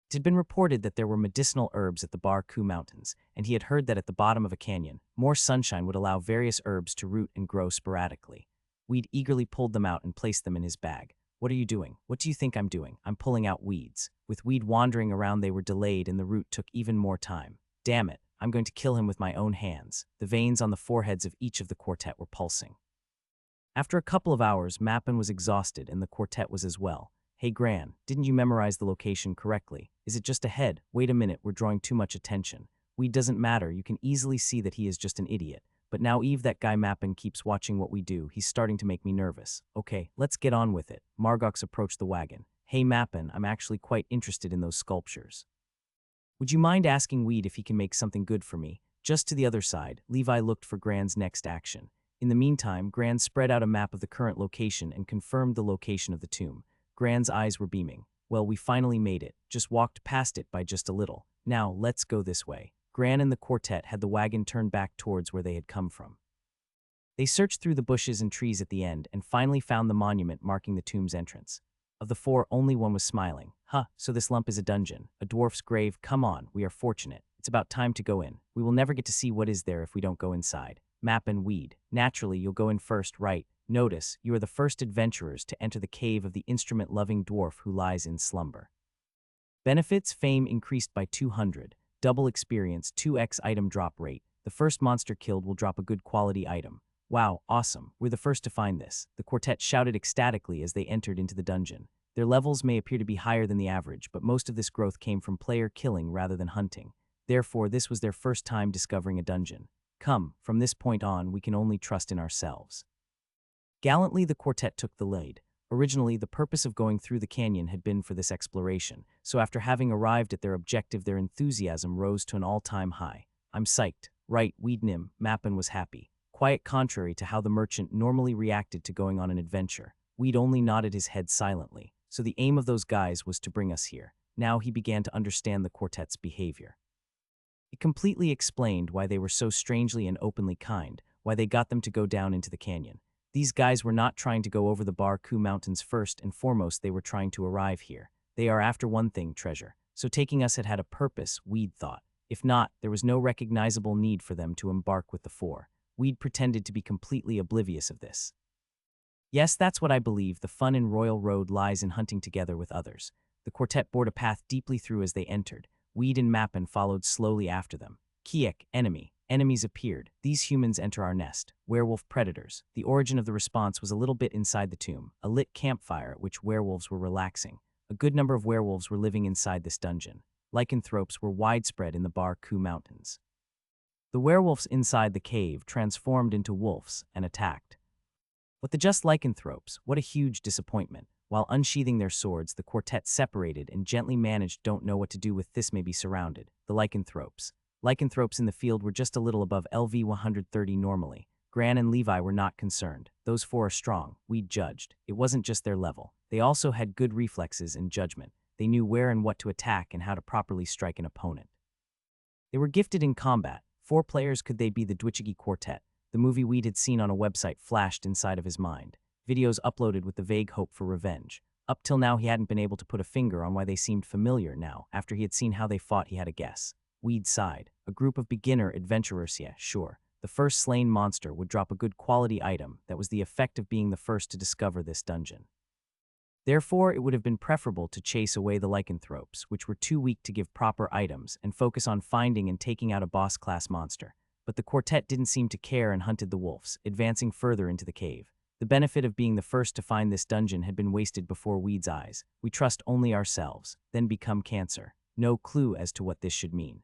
It had been reported that there were medicinal herbs at the Bar Ku Mountains, and he had heard that at the bottom of a canyon, more sunshine would allow various herbs to root and grow sporadically. Weed eagerly pulled them out and placed them in his bag. "What are you doing?" "What do you think I'm doing?" "I'm pulling out weeds." With Weed wandering around, they were delayed and the route took even more time. "Damn it, I'm going to kill him with my own hands." The veins on the foreheads of each of the quartet were pulsing. After a couple of hours, Mappin was exhausted and the quartet was as well. "Hey Gran, didn't you memorize the location correctly? Is it just ahead? Wait a minute, we're drawing too much attention." "Weed doesn't matter, you can easily see that he is just an idiot. But now that guy Mappin keeps watching what we do, he's starting to make me nervous." "Okay, let's get on with it." Margox approached the wagon. "Hey Mappin, I'm actually quite interested in those sculptures. Would you mind asking Weed if he can make something good for me?" Just to the other side, Levi looked for Gran's next action. In the meantime, Gran spread out a map of the current location and confirmed the location of the tomb. Gran's eyes were beaming. "Well, we finally made it. Just walked past it by just a little. Now, let's go this way." Gran and the quartet had the wagon turned back towards where they had come from. They searched through the bushes and trees at the end and finally found the monument marking the tomb's entrance. Of the four, only one was smiling. "Huh, so this lump is a dungeon. A dwarf's grave? Come on, we are fortunate." It's about time to go in. We will never get to see what is there if we don't go inside. Map and Weed. Naturally, you'll go in first, right? Notice, you are the first adventurers to enter the cave of the instrument-loving dwarf who lies in slumber. Benefits: fame increased by 200, double experience, 2x item drop rate. The first monster killed will drop a good quality item. Wow, awesome. We're the first to find this. The quartet shouted ecstatically as they entered into the dungeon. Their levels may appear to be higher than the average, but most of this growth came from player killing rather than hunting. Therefore, this was their first time discovering a dungeon. Come, from this point on, we can only trust in ourselves. Gallantly, the quartet took the lead. Originally, the purpose of going through the canyon had been for this exploration, so after having arrived at their objective, their enthusiasm rose to an all-time high. I'm psyched. Right, Weednim, Mappin was happy. Quite contrary to how the merchant normally reacted to going on an adventure. Weed only nodded his head silently, so the aim of those guys was to bring us here. Now he began to understand the quartet's behavior. It completely explained why they were so strangely and openly kind, why they got them to go down into the canyon. These guys were not trying to go over the Barku Mountains first and foremost, they were trying to arrive here. They are after one thing, treasure. So taking us had had a purpose, Weed thought. If not, there was no recognizable need for them to embark with the four. Weed pretended to be completely oblivious of this. Yes, that's what I believe. The fun in Royal Road lies in hunting together with others. The quartet bored a path deeply through as they entered. Weed and Mappin followed slowly after them. Kiek, enemy. Enemies appeared. These humans enter our nest. Werewolf predators. The origin of the response was a little bit inside the tomb, a lit campfire at which werewolves were relaxing. A good number of werewolves were living inside this dungeon. Lycanthropes were widespread in the Barku Mountains. The werewolves inside the cave transformed into wolves and attacked. But the just lycanthropes, what a huge disappointment. While unsheathing their swords, the quartet separated and gently managed. Don't know what to do with this, may be surrounded. The lycanthropes. Lycanthropes in the field were just a little above LV 130 normally. Gran and Levi were not concerned. Those four are strong, Weed judged. It wasn't just their level. They also had good reflexes and judgment. They knew where and what to attack and how to properly strike an opponent. They were gifted in combat. 4 players. Could they be the Dwichigi Quartet? The movie Weed had seen on a website flashed inside of his mind. Videos uploaded with the vague hope for revenge. Up till now, he hadn't been able to put a finger on why they seemed familiar. Now, after he had seen how they fought, he had a guess. Weed sighed. A group of beginner adventurers, yeah, sure. The first slain monster would drop a good quality item. That was the effect of being the first to discover this dungeon. Therefore, it would have been preferable to chase away the lycanthropes, which were too weak to give proper items, and focus on finding and taking out a boss-class monster. But the quartet didn't seem to care and hunted the wolves, advancing further into the cave. The benefit of being the first to find this dungeon had been wasted before Weed's eyes. We trust only ourselves, then become cancer. No clue as to what this should mean.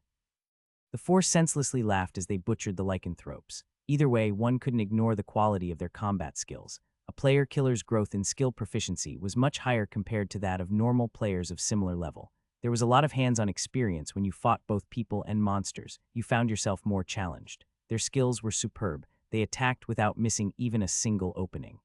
The four senselessly laughed as they butchered the lycanthropes. Either way, one couldn't ignore the quality of their combat skills. A player killer's growth in skill proficiency was much higher compared to that of normal players of similar level. There was a lot of hands-on experience when you fought both people and monsters. You found yourself more challenged. Their skills were superb. They attacked without missing even a single opening.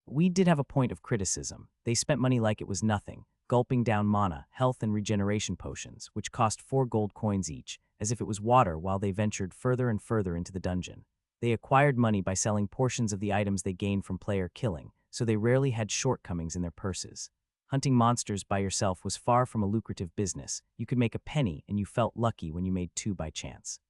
We did have a point of criticism. They spent money like it was nothing, gulping down mana, health and regeneration potions, which cost 4 gold coins each, as if it was water while they ventured further and further into the dungeon. They acquired money by selling portions of the items they gained from player killing, so they rarely had shortcomings in their purses. Hunting monsters by yourself was far from a lucrative business. You could make a penny, and you felt lucky when you made 2 by chance.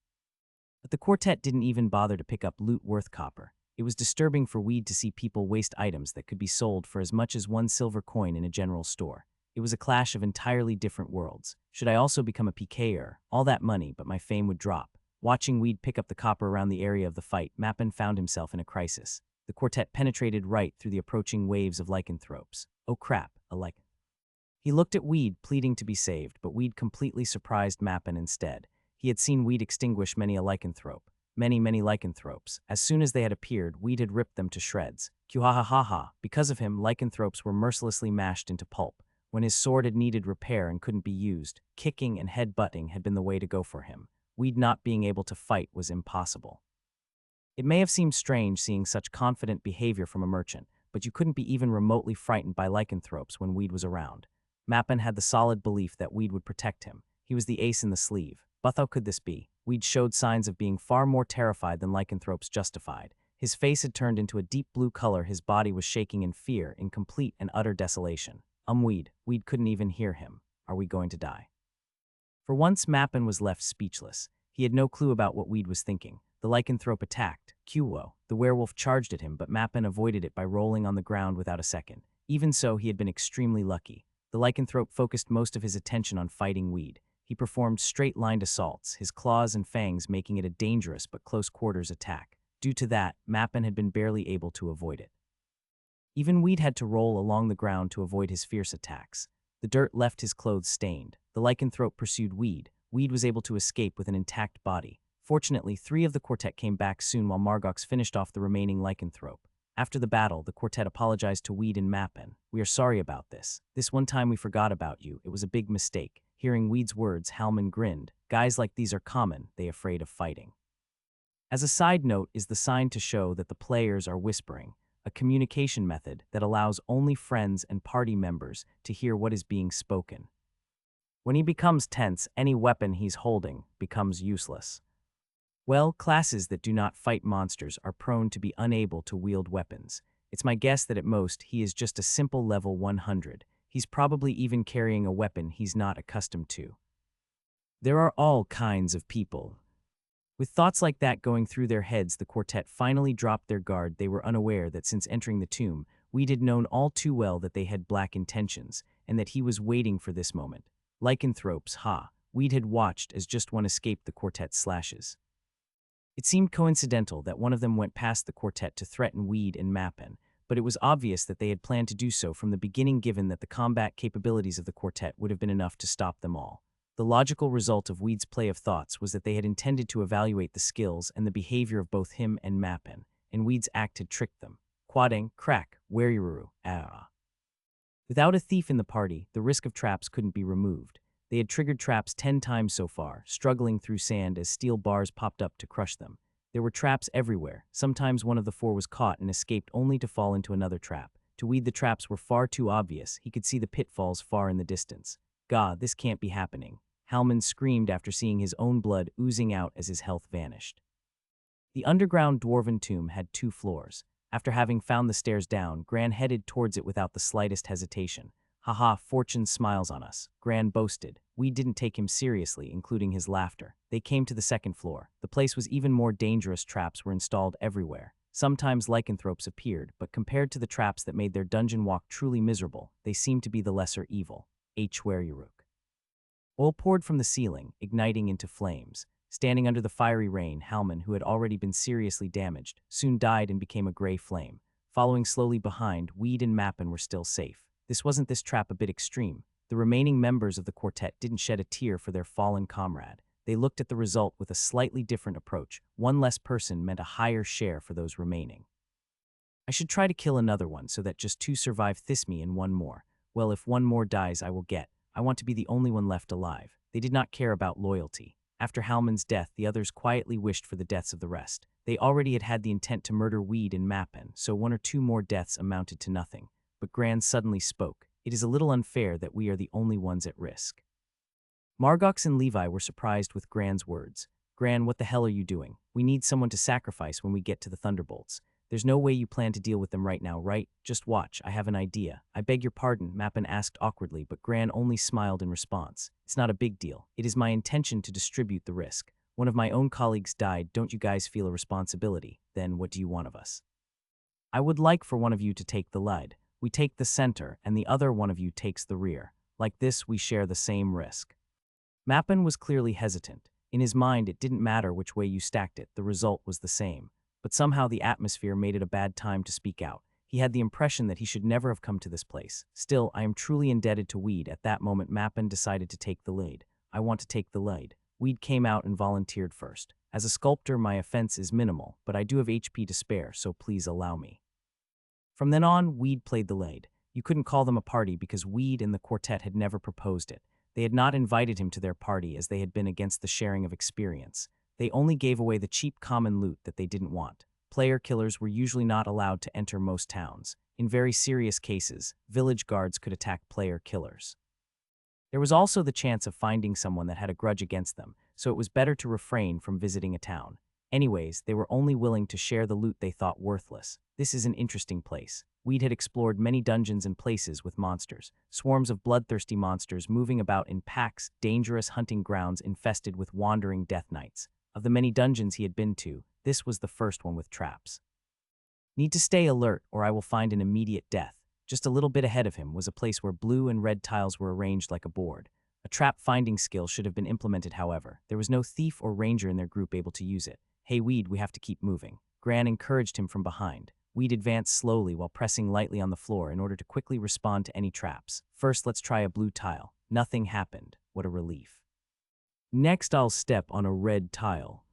But the quartet didn't even bother to pick up loot worth copper. It was disturbing for Weed to see people waste items that could be sold for as much as 1 silver coin in a general store. It was a clash of entirely different worlds. Should I also become a PKer? All that money, but my fame would drop. Watching Weed pick up the copper around the area of the fight, Mappin found himself in a crisis. The quartet penetrated right through the approaching waves of lycanthropes. Oh crap, a lycanthrope. He looked at Weed, pleading to be saved, but Weed completely surprised Mappin instead. He had seen Weed extinguish many a lycanthrope. Many lycanthropes. As soon as they had appeared, Weed had ripped them to shreds. Kuhahaha. Because of him, lycanthropes were mercilessly mashed into pulp. When his sword had needed repair and couldn't be used, kicking and head-butting had been the way to go for him. Weed not being able to fight was impossible. It may have seemed strange seeing such confident behavior from a merchant, but you couldn't be even remotely frightened by lycanthropes when Weed was around. Mappin had the solid belief that Weed would protect him. He was the ace in the sleeve. But how could this be? Weed showed signs of being far more terrified than lycanthropes justified. His face had turned into a deep blue color, his body was shaking in fear, in complete and utter desolation. Weed couldn't even hear him. Are we going to die? For once, Mappin was left speechless. He had no clue about what Weed was thinking. The lycanthrope attacked. Qwo. The werewolf charged at him, but Mappin avoided it by rolling on the ground without a second. Even so, he had been extremely lucky. The lycanthrope focused most of his attention on fighting Weed. He performed straight-lined assaults, his claws and fangs making it a dangerous but close-quarters attack. Due to that, Mappin had been barely able to avoid it. Even Weed had to roll along the ground to avoid his fierce attacks. The dirt left his clothes stained. The lycanthrope pursued Weed. Weed was able to escape with an intact body. Fortunately, 3 of the quartet came back soon while Margox finished off the remaining lycanthrope. After the battle, the quartet apologized to Weed and Mappin. "We are sorry about this. This one time we forgot about you. It was a big mistake." Hearing Weed's words, Halman grinned. Guys like these are common, they afraid of fighting. As a side note is the sign to show that the players are whispering, a communication method that allows only friends and party members to hear what is being spoken. When he becomes tense, any weapon he's holding becomes useless. Well, classes that do not fight monsters are prone to be unable to wield weapons. It's my guess that at most he is just a simple level 100. He's probably even carrying a weapon he's not accustomed to. There are all kinds of people. With thoughts like that going through their heads, the quartet finally dropped their guard. They were unaware that since entering the tomb, Weed had known all too well that they had black intentions, and that he was waiting for this moment. Lycanthropes, ha! Weed had watched as just one escaped the quartet's slashes. It seemed coincidental that one of them went past the quartet to threaten Weed and Mappin, but it was obvious that they had planned to do so from the beginning, given that the combat capabilities of the quartet would have been enough to stop them all. The logical result of Weed's play of thoughts was that they had intended to evaluate the skills and the behavior of both him and Mappin, and Weed's act had tricked them. Quading, crack, wereruru, ah. Without a thief in the party, the risk of traps couldn't be removed. They had triggered traps 10 times so far, struggling through sand as steel bars popped up to crush them. There were traps everywhere. Sometimes one of the 4 was caught and escaped only to fall into another trap. To Weed, the traps were far too obvious. He could see the pitfalls far in the distance. "God, this can't be happening." Halman screamed after seeing his own blood oozing out as his health vanished. The underground dwarven tomb had 2 floors. After having found the stairs down, Gran headed towards it without the slightest hesitation. "Haha, fortune smiles on us," Gran boasted. We didn't take him seriously, including his laughter. They came to the 2nd floor. The place was even more dangerous. Traps were installed everywhere. Sometimes lycanthropes appeared, but compared to the traps that made their dungeon walk truly miserable, they seemed to be the lesser evil. Wereruk. Oil poured from the ceiling, igniting into flames. Standing under the fiery rain, Halman, who had already been seriously damaged, soon died and became a gray flame. Following slowly behind, Weed and Mappin were still safe. Wasn't this trap a bit extreme? The remaining members of the quartet didn't shed a tear for their fallen comrade. They looked at the result with a slightly different approach. One less person meant a higher share for those remaining. "I should try to kill another one so that just 2 survive me and 1 more. Well, if 1 more dies, I want to be the only one left alive." They did not care about loyalty. After Halman's death, the others quietly wished for the deaths of the rest. They already had the intent to murder Weed and Mappin, so 1 or 2 more deaths amounted to nothing. But Gran suddenly spoke. "It is a little unfair that we are the only ones at risk." Margox and Levi were surprised with Gran's words. "Gran, what the hell are you doing? We need someone to sacrifice when we get to the Thunderbolts. There's no way you plan to deal with them right now, right? Just watch, I have an idea." "I beg your pardon," Mappin asked awkwardly, but Gran only smiled in response. "It's not a big deal. It is my intention to distribute the risk. One of my own colleagues died. Don't you guys feel a responsibility? Then what do you want of us?" "I would like for one of you to take the lead. We take the center, and the other one of you takes the rear. Like this, we share the same risk." Mappin was clearly hesitant. In his mind, it didn't matter which way you stacked it, the result was the same. But somehow the atmosphere made it a bad time to speak out. He had the impression that he should never have come to this place. "Still, I am truly indebted to Weed." At that moment, Mappin decided to take the lead. "I want to take the lead." Weed came out and volunteered first. "As a sculptor, my offense is minimal, but I do have HP to spare, so please allow me." From then on, Weed played the lead. You couldn't call them a party because Weed and the quartet had never proposed it. They had not invited him to their party as they had been against the sharing of experience. They only gave away the cheap common loot that they didn't want. Player killers were usually not allowed to enter most towns. In very serious cases, village guards could attack player killers. There was also the chance of finding someone that had a grudge against them, so it was better to refrain from visiting a town. Anyways, they were only willing to share the loot they thought worthless. "This is an interesting place. Weed had explored many dungeons and places with monsters, swarms of bloodthirsty monsters moving about in packs, dangerous hunting grounds infested with wandering death knights. Of the many dungeons he had been to, this was the first one with traps. Need to stay alert, or I will find an immediate death. Just a little bit ahead of him was a place where blue and red tiles were arranged like a board. A trap-finding skill should have been implemented, however. There was no thief or ranger in their group able to use it. Hey Weed, we have to keep moving. Gran encouraged him from behind. Weed advanced slowly while pressing lightly on the floor in order to quickly respond to any traps. First, let's try a blue tile. Nothing happened. What a relief. Next, I'll step on a red tile.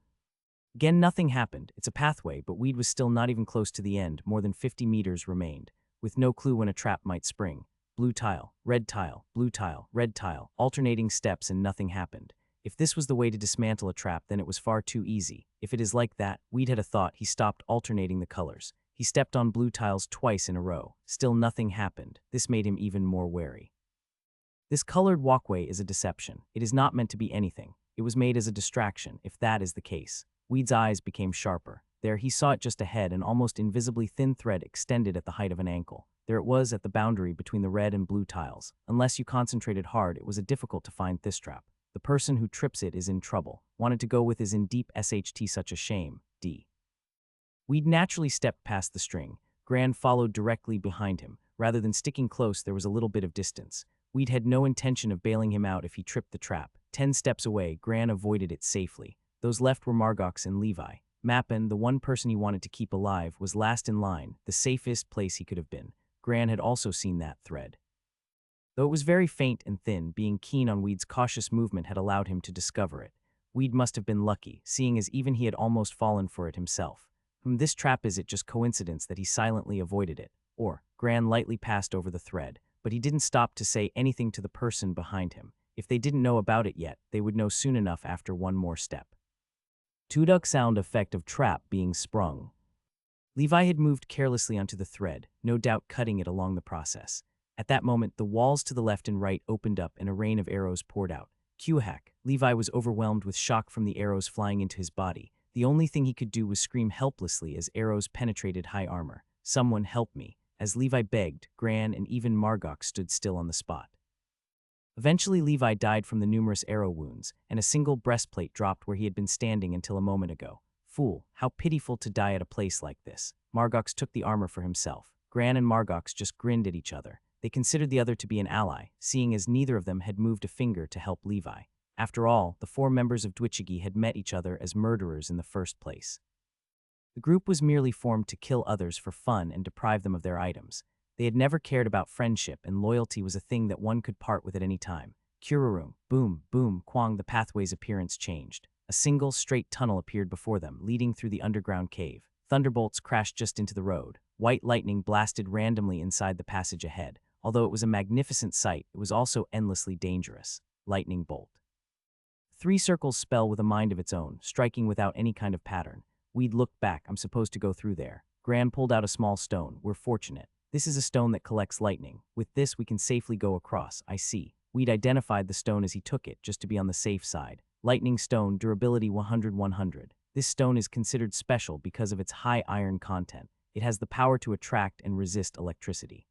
Again, nothing happened. It's a pathway, but Weed was still not even close to the end. More than 50 meters remained, with no clue when a trap might spring. Blue tile, red tile, blue tile, red tile, alternating steps, and nothing happened. If this was the way to dismantle a trap, then it was far too easy. If it is like that, Weed had a thought. He stopped alternating the colors. He stepped on blue tiles twice in a row. Still nothing happened. This made him even more wary. This colored walkway is a deception. It is not meant to be anything. It was made as a distraction, if that is the case. Weed's eyes became sharper. There he saw it just ahead, an almost invisibly thin thread extended at the height of an ankle. There it was at the boundary between the red and blue tiles. Unless you concentrated hard, it was difficult to find this trap. The person who trips it is in trouble. Wanted to go with is in deep SHT, such a shame. D. Weed naturally stepped past the string. Gran followed directly behind him. Rather than sticking close, there was a little bit of distance. Weed had no intention of bailing him out if he tripped the trap. 10 steps away, Gran avoided it safely. Those left were Margox and Levi. Mappin, the one person he wanted to keep alive, was last in line, the safest place he could have been. Gran had also seen that thread. Though it was very faint and thin, being keen on Weed's cautious movement had allowed him to discover it. Weed must have been lucky, seeing as even he had almost fallen for it himself. This trap, is it just coincidence that he silently avoided it? Or, Gran lightly passed over the thread, but he didn't stop to say anything to the person behind him. If they didn't know about it yet, they would know soon enough after one more step. Tuduk sound effect of trap being sprung. Levi had moved carelessly onto the thread, no doubt cutting it along the process. At that moment, the walls to the left and right opened up and a rain of arrows poured out. Q-hack. Levi was overwhelmed with shock from the arrows flying into his body. The only thing he could do was scream helplessly as arrows penetrated high armor. Someone help me. As Levi begged, Gran and even Margox stood still on the spot. Eventually, Levi died from the numerous arrow wounds, and a single breastplate dropped where he had been standing until a moment ago. Fool, how pitiful to die at a place like this. Margox took the armor for himself. Gran and Margox just grinned at each other. They considered the other to be an ally, seeing as neither of them had moved a finger to help Levi. After all, the 4 members of Dwichigi had met each other as murderers in the first place. The group was merely formed to kill others for fun and deprive them of their items. They had never cared about friendship, and loyalty was a thing that one could part with at any time. Kurarum, boom, boom, quang, the pathway's appearance changed. A single, straight tunnel appeared before them, leading through the underground cave. Thunderbolts crashed just into the road. White lightning blasted randomly inside the passage ahead. Although it was a magnificent sight, it was also endlessly dangerous. Lightning bolt. 3 circles spell with a mind of its own, striking without any kind of pattern. Weed looked back. I'm supposed to go through there. Gran pulled out a small stone. We're fortunate. This is a stone that collects lightning. With this, we can safely go across. I see. Weed identified the stone as he took it, just to be on the safe side. Lightning stone, durability 100-100. This stone is considered special because of its high iron content. It has the power to attract and resist electricity.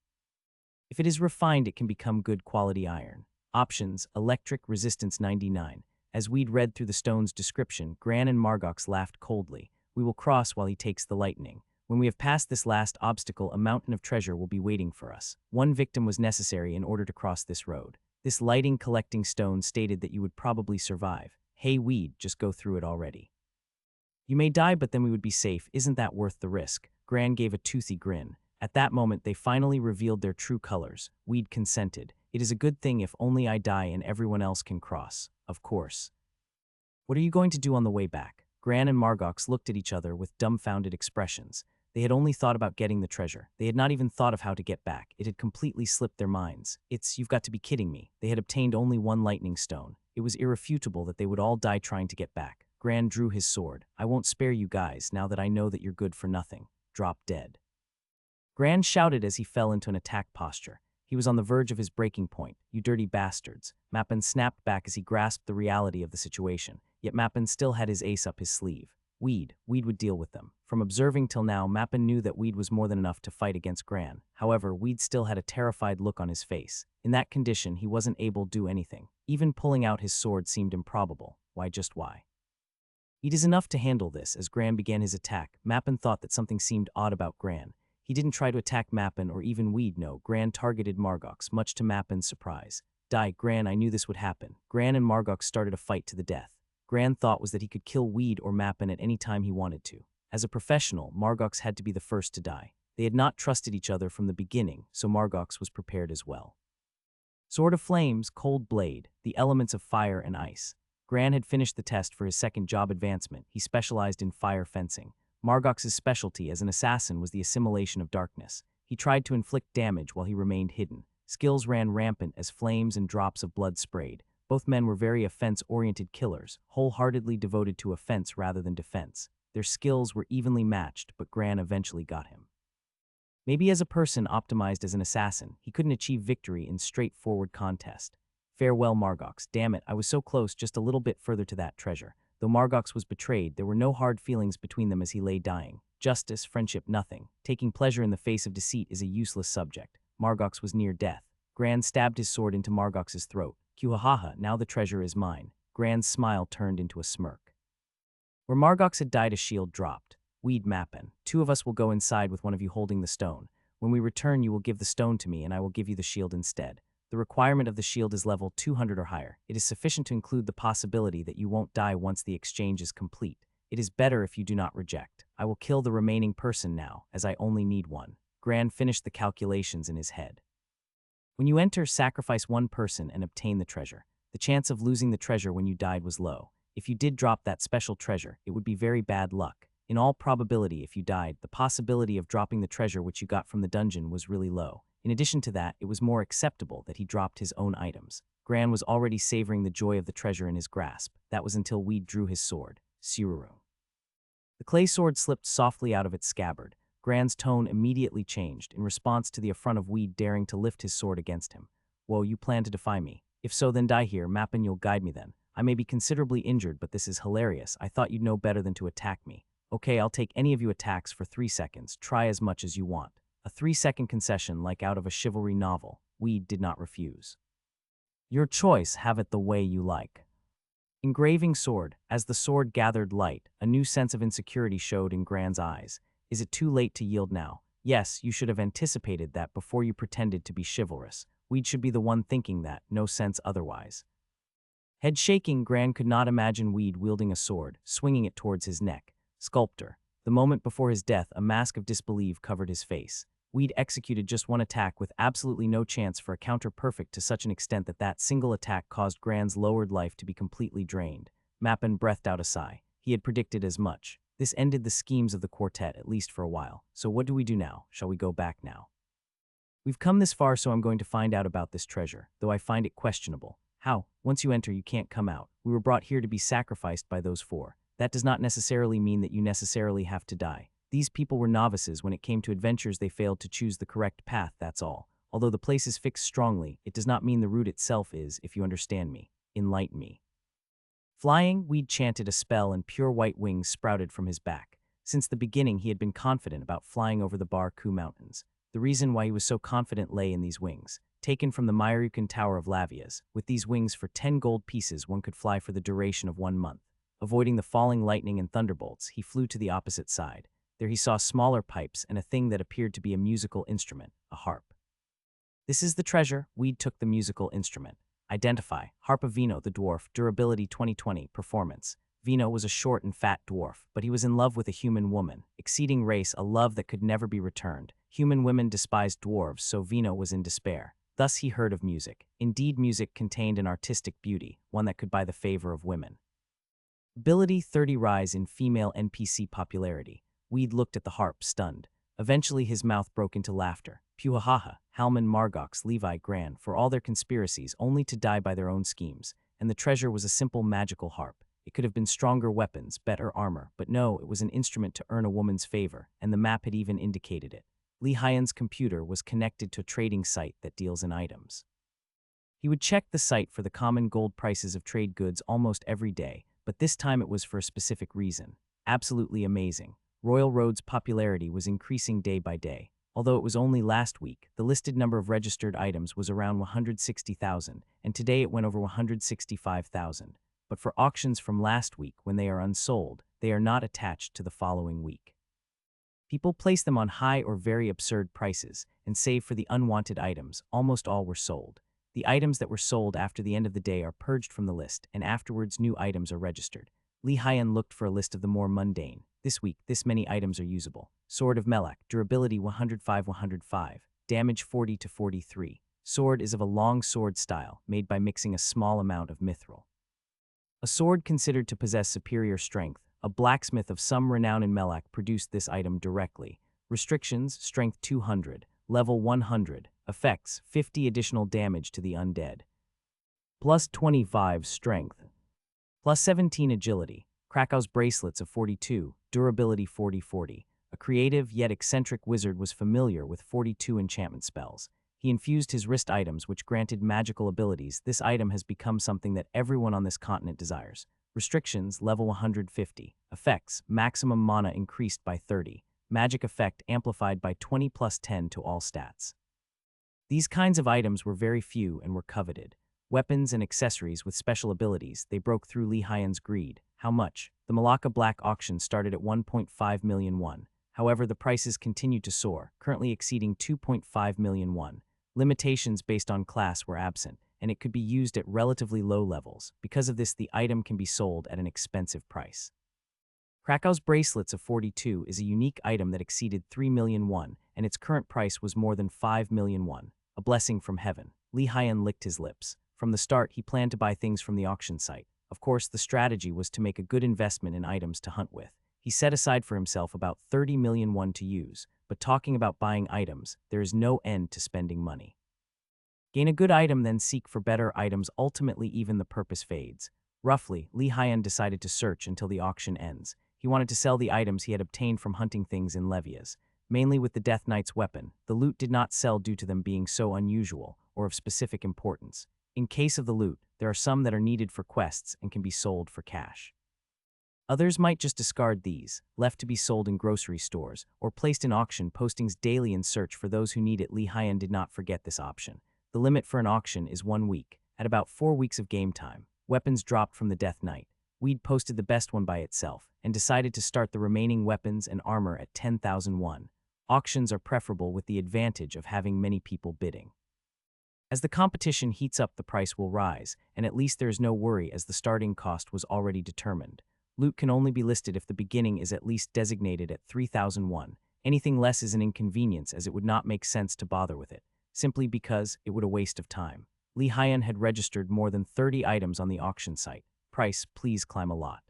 If it is refined, it can become good quality iron. Options: electric resistance 99. As Weed read through the stone's description, Gran and Margox laughed coldly. We will cross while he takes the lightning. When we have passed this last obstacle, a mountain of treasure will be waiting for us. 1 victim was necessary in order to cross this road. This lighting collecting stone stated that you would probably survive. Hey Weed, just go through it already. You may die, but then we would be safe. Isn't that worth the risk? Gran gave a toothy grin. At that moment, they finally revealed their true colors. Weed consented. It is a good thing if only I die and everyone else can cross. Of course. What are you going to do on the way back? Gran and Margox looked at each other with dumbfounded expressions. They had only thought about getting the treasure. They had not even thought of how to get back. It had completely slipped their minds. You've got to be kidding me. They had obtained only 1 lightning stone. It was irrefutable that they would all die trying to get back. Gran drew his sword. I won't spare you guys now that I know that you're good for nothing. Drop dead. Gran shouted as he fell into an attack posture. He was on the verge of his breaking point. You dirty bastards. Mappin snapped back as he grasped the reality of the situation. Yet Mappin still had his ace up his sleeve. Weed would deal with them. From observing till now, Mappin knew that Weed was more than enough to fight against Gran. However, Weed still had a terrified look on his face. In that condition, he wasn't able to do anything. Even pulling out his sword seemed improbable. Why? It is enough to handle this. As Gran began his attack, Mappin thought that something seemed odd about Gran. He didn't try to attack Mappin or even Weed. No, Gran targeted Margox, much to Mappin's surprise. Die, Gran, I knew this would happen. Gran and Margox started a fight to the death. Gran thought was that he could kill Weed or Mappin at any time he wanted to. As a professional, Margox had to be the first to die. They had not trusted each other from the beginning, so Margox was prepared as well. Sword of Flames, Cold Blade, the elements of fire and ice. Gran had finished the test for his second job advancement. He specialized in fire fencing. Margox's specialty as an assassin was the assimilation of darkness. He tried to inflict damage while he remained hidden. Skills ran rampant as flames and drops of blood sprayed. Both men were very offense-oriented killers, wholeheartedly devoted to offense rather than defense. Their skills were evenly matched, but Gran eventually got him. Maybe as a person optimized as an assassin, he couldn't achieve victory in straightforward contest. Farewell, Margox. Damn it, I was so close, just a little bit further to that treasure. Though Margox was betrayed, there were no hard feelings between them as he lay dying. Justice, friendship, nothing. Taking pleasure in the face of deceit is a useless subject. Margox was near death. Gran stabbed his sword into Margox's throat. Kuhahaha, now the treasure is mine. Gran's smile turned into a smirk. Where Margox had died, a shield dropped. Weed Mappin. 2 of us will go inside with one of you holding the stone. When we return, you will give the stone to me and I will give you the shield instead. The requirement of the shield is level 200 or higher. It is sufficient to include the possibility that you won't die once the exchange is complete. It is better if you do not reject. I will kill the remaining person now, as I only need one. Gran finished the calculations in his head. When you enter, sacrifice one person and obtain the treasure. The chance of losing the treasure when you died was low. If you did drop that special treasure, it would be very bad luck. In all probability, if you died, the possibility of dropping the treasure which you got from the dungeon was really low. In addition to that, it was more acceptable that he dropped his own items. Gran was already savoring the joy of the treasure in his grasp. That was until Weed drew his sword. Sururu. The clay sword slipped softly out of its scabbard. Gran's tone immediately changed in response to the affront of Weed daring to lift his sword against him. Whoa, you plan to defy me? If so, then die here. Mappin, you'll guide me then. I may be considerably injured, but this is hilarious. I thought you'd know better than to attack me. Okay, I'll take any of you attacks for 3 seconds. Try as much as you want. A 3-second concession like out of a chivalry novel. Weed did not refuse. Your choice, have it the way you like. Engraving sword. As the sword gathered light, a new sense of insecurity showed in Gran's eyes. Is it too late to yield now? Yes, you should have anticipated that before you pretended to be chivalrous. Weed should be the one thinking that, no sense otherwise. Head shaking, Gran could not imagine Weed wielding a sword, swinging it towards his neck. Sculptor. The moment before his death, a mask of disbelief covered his face. Weed executed just one attack with absolutely no chance for a counter perfect to such an extent that that single attack caused Gran's lowered life to be completely drained. Mappin breathed out a sigh. He had predicted as much. This ended the schemes of the quartet, at least for a while. So what do we do now? Shall we go back now? We've come this far, so I'm going to find out about this treasure, though I find it questionable. How? Once you enter, you can't come out. We were brought here to be sacrificed by those 4. That does not necessarily mean that you necessarily have to die. These people were novices. When it came to adventures, they failed to choose the correct path, that's all. Although the place is fixed strongly, it does not mean the route itself is, if you understand me. Enlighten me. Flying, Weed chanted a spell and pure white wings sprouted from his back. Since the beginning, he had been confident about flying over the Bar-Ku Mountains. The reason why he was so confident lay in these wings. Taken from the Myrukan Tower of Lavias, with these wings for 10 gold pieces, one could fly for the duration of 1 month. Avoiding the falling lightning and thunderbolts, he flew to the opposite side. There he saw smaller pipes and a thing that appeared to be a musical instrument, a harp. This is the treasure. Weed took the musical instrument. Identify. Harp of Vino, the dwarf. Durability 2020. Performance. Vino was a short and fat dwarf, but he was in love with a human woman. Exceeding race, a love that could never be returned. Human women despised dwarves, so Vino was in despair. Thus he heard of music. Indeed, music contained an artistic beauty, one that could buy the favor of women. Ability 30. Rise in female NPC popularity. Weed looked at the harp, stunned. Eventually his mouth broke into laughter. Puhahaha, Halman, Margox, Levi, Gran, for all their conspiracies, only to die by their own schemes. And the treasure was a simple magical harp. It could have been stronger weapons, better armor, but no, it was an instrument to earn a woman's favor, and the map had even indicated it. Li Haiyan's computer was connected to a trading site that deals in items. He would check the site for the common gold prices of trade goods almost every day, but this time it was for a specific reason. Absolutely amazing. Royal Road's popularity was increasing day by day. Although it was only last week, the listed number of registered items was around 160,000, and today it went over 165,000. But for auctions from last week, when they are unsold, they are not attached to the following week. People place them on high or very absurd prices, and save for the unwanted items. Almost all were sold. The items that were sold after the end of the day are purged from the list, and afterwards new items are registered. Lee Hyan looked for a list of the more mundane. This week, this many items are usable. Sword of Melek, durability 105-105, damage 40-43. Sword is of a long sword style, made by mixing a small amount of mithril. A sword considered to possess superior strength, a blacksmith of some renown in Melek produced this item directly. Restrictions, strength 200, level 100, effects, 50 additional damage to the undead. Plus 25 strength. Plus 17 agility. Krakow's bracelets of 42, durability 40-40. A creative yet eccentric wizard was familiar with 42 enchantment spells. He infused his wrist items which granted magical abilities. This item has become something that everyone on this continent desires. Restrictions, level 150. Effects, maximum mana increased by 30. Magic effect amplified by 20 plus 10 to all stats. These kinds of items were very few and were coveted. Weapons and accessories with special abilities, they broke through Lee Hyan's greed. How much? The Malacca Black auction started at 1.5 million won. However, the prices continued to soar, currently exceeding 2.5 million won. Limitations based on class were absent, and it could be used at relatively low levels. Because of this, the item can be sold at an expensive price. Krakow's bracelets of 42 is a unique item that exceeded 3 million won, and its current price was more than 5 million won. A blessing from heaven. Lee Hyan licked his lips. From the start, he planned to buy things from the auction site. Of course, the strategy was to make a good investment in items to hunt with. He set aside for himself about 30 million won to use, but talking about buying items, there is no end to spending money. Gain a good item, then seek for better items. Ultimately, even the purpose fades. Roughly, Lee Hyan decided to search until the auction ends. He wanted to sell the items he had obtained from hunting things in Levias. Mainly with the Death Knight's weapon, the loot did not sell due to them being so unusual or of specific importance. In case of the loot, there are some that are needed for quests and can be sold for cash. Others might just discard these, left to be sold in grocery stores, or placed in auction postings daily in search for those who need it. Lee Hyan did not forget this option. The limit for an auction is 1 week. At about 4 weeks of game time, weapons dropped from the Death Knight. Weed posted the best one by itself, and decided to start the remaining weapons and armor at 10,000 won. Auctions are preferable with the advantage of having many people bidding. As the competition heats up, the price will rise, and at least there is no worry as the starting cost was already determined. Loot can only be listed if the beginning is at least designated at 3,000 won. Anything less is an inconvenience, as it would not make sense to bother with it, simply because it would be a waste of time. Lee Hyan had registered more than 30 items on the auction site. Price, please climb a lot.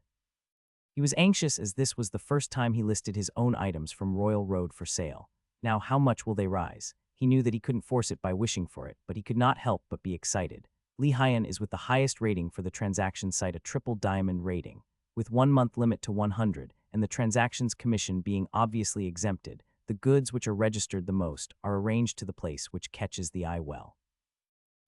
He was anxious as this was the first time he listed his own items from Royal Road for sale. Now, how much will they rise? He knew that he couldn't force it by wishing for it, but he could not help but be excited. Lee Hyan is with the highest rating for the transaction site, a triple diamond rating. With 1 month limit to 100, and the transactions commission being obviously exempted, the goods which are registered the most are arranged to the place which catches the eye well.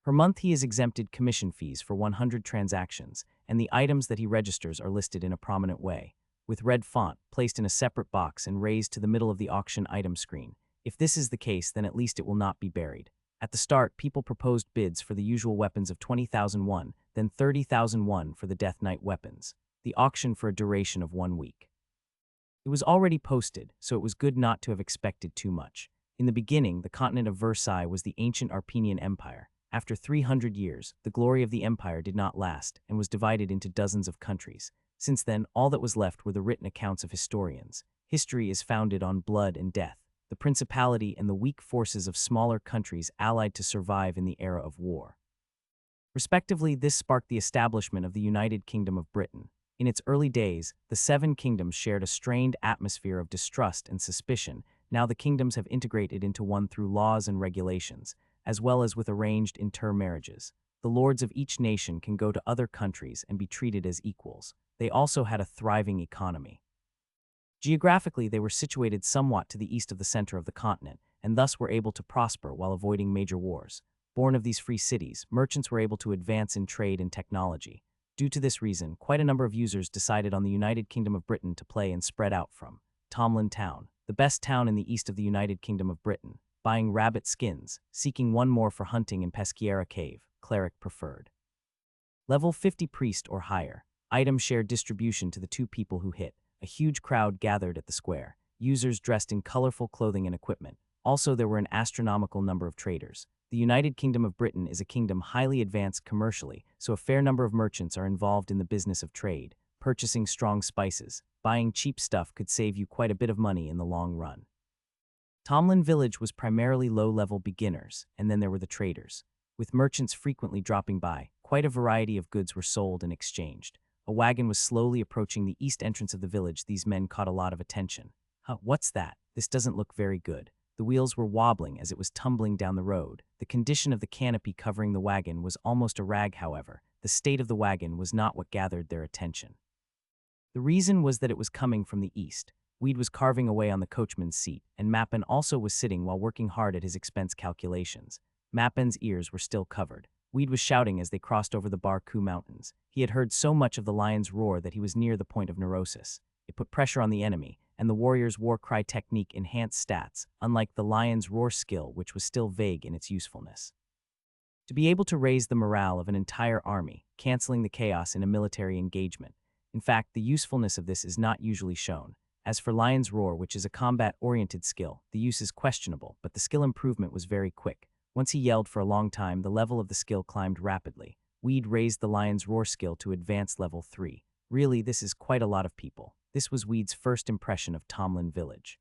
Per month he is exempted commission fees for 100 transactions, and the items that he registers are listed in a prominent way, with red font placed in a separate box and raised to the middle of the auction item screen. If this is the case, then at least it will not be buried. At the start, people proposed bids for the usual weapons of 20,000 won, then 30,000 won for the Death Knight weapons. The auction for a duration of 1 week. It was already posted, so it was good not to have expected too much. In the beginning, the continent of Versailles was the ancient Arpenian Empire. After 300 years, the glory of the empire did not last and was divided into dozens of countries. Since then, all that was left were the written accounts of historians. History is founded on blood and death, the principality and the weak forces of smaller countries allied to survive in the era of war. Respectively, this sparked the establishment of the United Kingdom of Britain. In its early days, the 7 kingdoms shared a strained atmosphere of distrust and suspicion. Now the kingdoms have integrated into one through laws and regulations, as well as with arranged intermarriages. The lords of each nation can go to other countries and be treated as equals. They also had a thriving economy. Geographically, they were situated somewhat to the east of the center of the continent, and thus were able to prosper while avoiding major wars. Born of these free cities, merchants were able to advance in trade and technology. Due to this reason, quite a number of users decided on the United Kingdom of Britain to play and spread out from Tomlin Town, the best town in the east of the United Kingdom of Britain, buying rabbit skins, seeking one more for hunting in Peschiera Cave, cleric preferred. Level 50 priest or higher. Item shared distribution to the two people who hit. A huge crowd gathered at the square, users dressed in colorful clothing and equipment. Also, there were an astronomical number of traders. The United Kingdom of Britain is a kingdom highly advanced commercially, so a fair number of merchants are involved in the business of trade. Purchasing strong spices, buying cheap stuff could save you quite a bit of money in the long run. Tomlin Village was primarily low-level beginners, and then there were the traders. With merchants frequently dropping by, quite a variety of goods were sold and exchanged. A wagon was slowly approaching the east entrance of the village. These men caught a lot of attention. Huh, what's that? This doesn't look very good. The wheels were wobbling as it was tumbling down the road. The condition of the canopy covering the wagon was almost a rag, however. The state of the wagon was not what gathered their attention. The reason was that it was coming from the east. Weed was carving away on the coachman's seat, and Mappen also was sitting while working hard at his expense calculations. Mappen's ears were still covered. Weed was shouting as they crossed over the Barku Mountains. He had heard so much of the lion's roar that he was near the point of neurosis. It put pressure on the enemy, and the warrior's war cry technique enhanced stats, unlike the lion's roar skill, which was still vague in its usefulness. To be able to raise the morale of an entire army, canceling the chaos in a military engagement. In fact, the usefulness of this is not usually shown. As for Lion's Roar, which is a combat-oriented skill, the use is questionable, but the skill improvement was very quick. Once he yelled for a long time, the level of the skill climbed rapidly. Weed raised the Lion's Roar skill to advanced level 3. Really, this is quite a lot of people. This was Weed's first impression of Tomlin Village.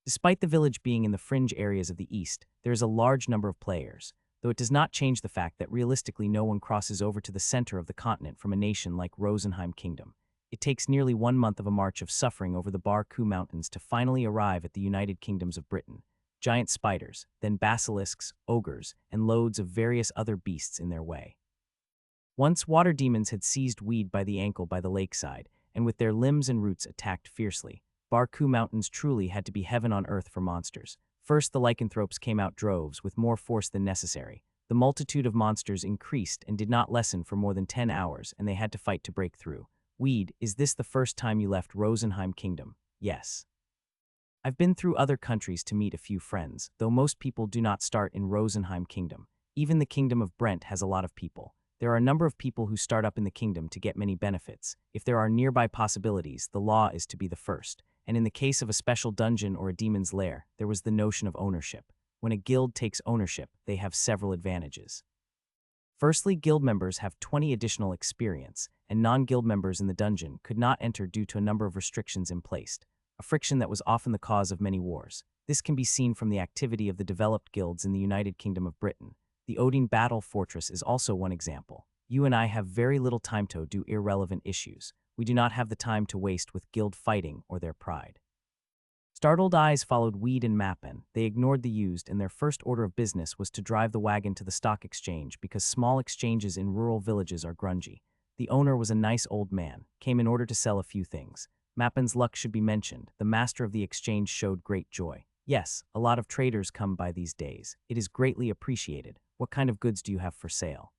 Despite the village being in the fringe areas of the east, there is a large number of players, though it does not change the fact that realistically no one crosses over to the center of the continent from a nation like Rosenheim Kingdom. It takes nearly 1 month of a march of suffering over the Barku Mountains to finally arrive at the United Kingdoms of Britain. Giant spiders, then basilisks, ogres, and loads of various other beasts in their way. Once water demons had seized Weed by the ankle by the lakeside, and with their limbs and roots attacked fiercely. Barku Mountains truly had to be heaven on earth for monsters. First, the lycanthropes came out droves with more force than necessary. The multitude of monsters increased and did not lessen for more than 10 hours, and they had to fight to break through. Weed, is this the first time you left Rosenheim Kingdom? Yes. I've been through other countries to meet a few friends, though most people do not start in Rosenheim Kingdom. Even the Kingdom of Brent has a lot of people. There are a number of people who start up in the kingdom to get many benefits. If there are nearby possibilities, the law is to be the first. And in the case of a special dungeon or a demon's lair, there was the notion of ownership. When a guild takes ownership, they have several advantages. Firstly, guild members have 20 additional experience, and non-guild members in the dungeon could not enter due to a number of restrictions in place, a friction that was often the cause of many wars. This can be seen from the activity of the developed guilds in the United Kingdom of Britain. The Odin Battle Fortress is also one example. You and I have very little time to do irrelevant issues. We do not have the time to waste with guild fighting or their pride. Startled eyes followed Weed and Mappen. They ignored the used, and their first order of business was to drive the wagon to the stock exchange because small exchanges in rural villages are grungy. The owner was a nice old man, came in order to sell a few things. Mappen's luck should be mentioned. The master of the exchange showed great joy. Yes, a lot of traders come by these days. It is greatly appreciated. What kind of goods do you have for sale?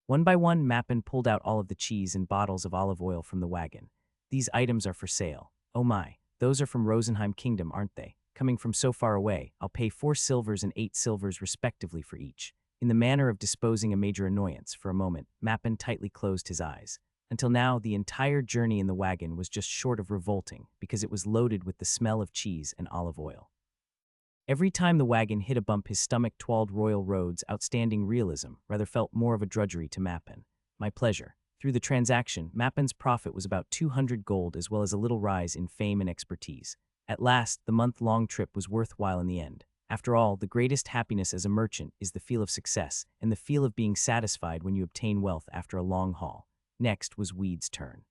One by one, Mappen pulled out all of the cheese and bottles of olive oil from the wagon. These items are for sale. Oh my, those are from Rosenheim Kingdom, aren't they? Coming from so far away, I'll pay 4 silvers and 8 silvers respectively for each. In the manner of disposing a major annoyance, for a moment, Mappen tightly closed his eyes. Until now, the entire journey in the wagon was just short of revolting because it was loaded with the smell of cheese and olive oil. Every time the wagon hit a bump, his stomach twirled. Royal Road's outstanding realism rather felt more of a drudgery to Mappen. My pleasure. Through the transaction, Mappen's profit was about 200 gold as well as a little rise in fame and expertise. At last, the month-long trip was worthwhile in the end. After all, the greatest happiness as a merchant is the feel of success and the feel of being satisfied when you obtain wealth after a long haul. Next was Weed's turn.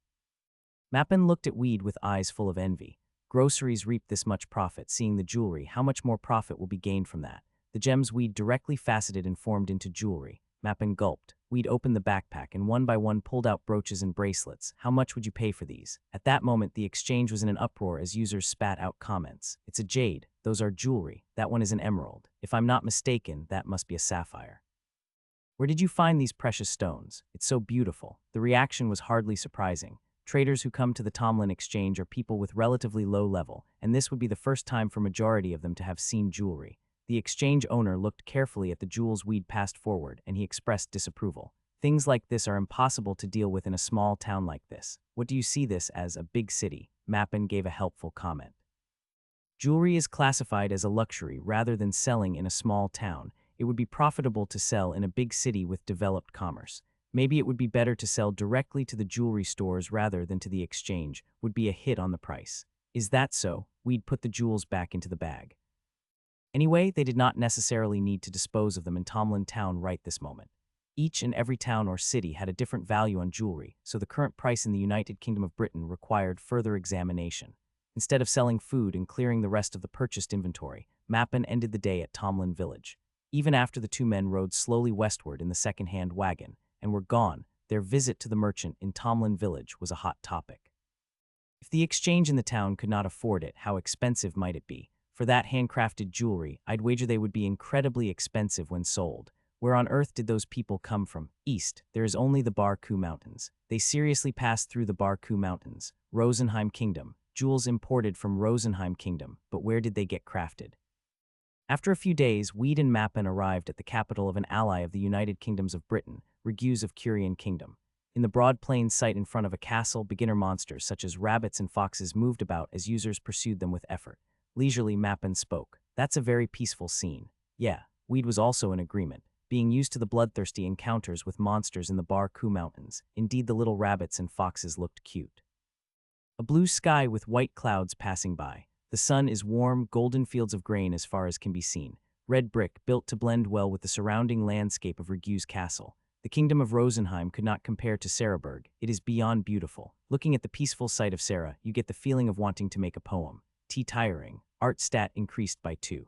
Mappen looked at Weed with eyes full of envy. Groceries reap this much profit. Seeing the jewelry, how much more profit will be gained from that? The gems Weed directly faceted and formed into jewelry. Mappen gulped. Weed opened the backpack and one by one pulled out brooches and bracelets. How much would you pay for these? At that moment, the exchange was in an uproar as users spat out comments. It's a jade. Those are jewelry. That one is an emerald. If I'm not mistaken, that must be a sapphire. Where did you find these precious stones? It's so beautiful." The reaction was hardly surprising. Traders who come to the Tomlin Exchange are people with relatively low level, and this would be the first time for majority of them to have seen jewelry. The exchange owner looked carefully at the jewels Weed passed forward, and he expressed disapproval. "Things like this are impossible to deal with in a small town like this. What do you see this as, a big city?" Mappin gave a helpful comment. "Jewelry is classified as a luxury rather than selling in a small town. It would be profitable to sell in a big city with developed commerce. Maybe it would be better to sell directly to the jewelry stores rather than to the exchange, would be a hit on the price." "Is that so?" We'd put the jewels back into the bag. Anyway, they did not necessarily need to dispose of them in Tomlin Town right this moment. Each and every town or city had a different value on jewelry, so the current price in the United Kingdom of Britain required further examination. Instead of selling food and clearing the rest of the purchased inventory, Mappin ended the day at Tomlin Village. Even after the two men rode slowly westward in the second-hand wagon and were gone, their visit to the merchant in Tomlin Village was a hot topic. If the exchange in the town could not afford it, how expensive might it be? For that handcrafted jewelry, I'd wager they would be incredibly expensive when sold. Where on earth did those people come from? East, there is only the Barku Mountains. They seriously passed through the Barku Mountains. Rosenheim Kingdom. Jewels imported from Rosenheim Kingdom, but where did they get crafted? After a few days, Weed and Mappin arrived at the capital of an ally of the United Kingdoms of Britain, Regus of Curian Kingdom. In the broad plain site in front of a castle, beginner monsters such as rabbits and foxes moved about as users pursued them with effort. Leisurely, Mappin spoke. "That's a very peaceful scene." Yeah, Weed was also in agreement, being used to the bloodthirsty encounters with monsters in the Barku Mountains. Indeed, the little rabbits and foxes looked cute. A blue sky with white clouds passing by. The sun is warm, golden fields of grain as far as can be seen. Red brick built to blend well with the surrounding landscape of Regus Castle. The kingdom of Rosenheim could not compare to Sarahburg. It is beyond beautiful. Looking at the peaceful sight of Sarah, you get the feeling of wanting to make a poem. Tiring. Art stat increased by 2.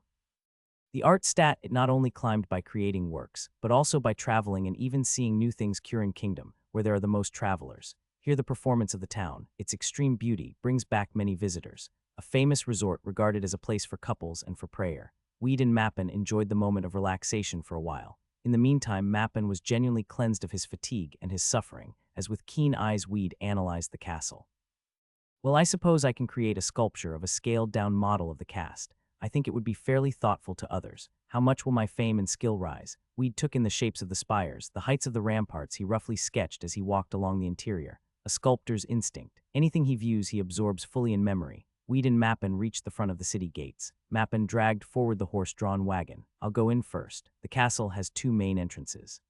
The art stat, it not only climbed by creating works, but also by traveling and even seeing new things. Curian Kingdom, where there are the most travelers. Here the performance of the town, its extreme beauty, brings back many visitors. A famous resort regarded as a place for couples and for prayer. Weed and Mappin enjoyed the moment of relaxation for a while. In the meantime, Mappin was genuinely cleansed of his fatigue and his suffering, as with keen eyes Weed analyzed the castle. "Well, I suppose I can create a sculpture of a scaled-down model of the cast. I think it would be fairly thoughtful to others. How much will my fame and skill rise?" Weed took in the shapes of the spires, the heights of the ramparts he roughly sketched as he walked along the interior. A sculptor's instinct. Anything he views he absorbs fully in memory. Weed and Mappin reached the front of the city gates. Mappin dragged forward the horse-drawn wagon. "I'll go in first. The castle has 2 main entrances.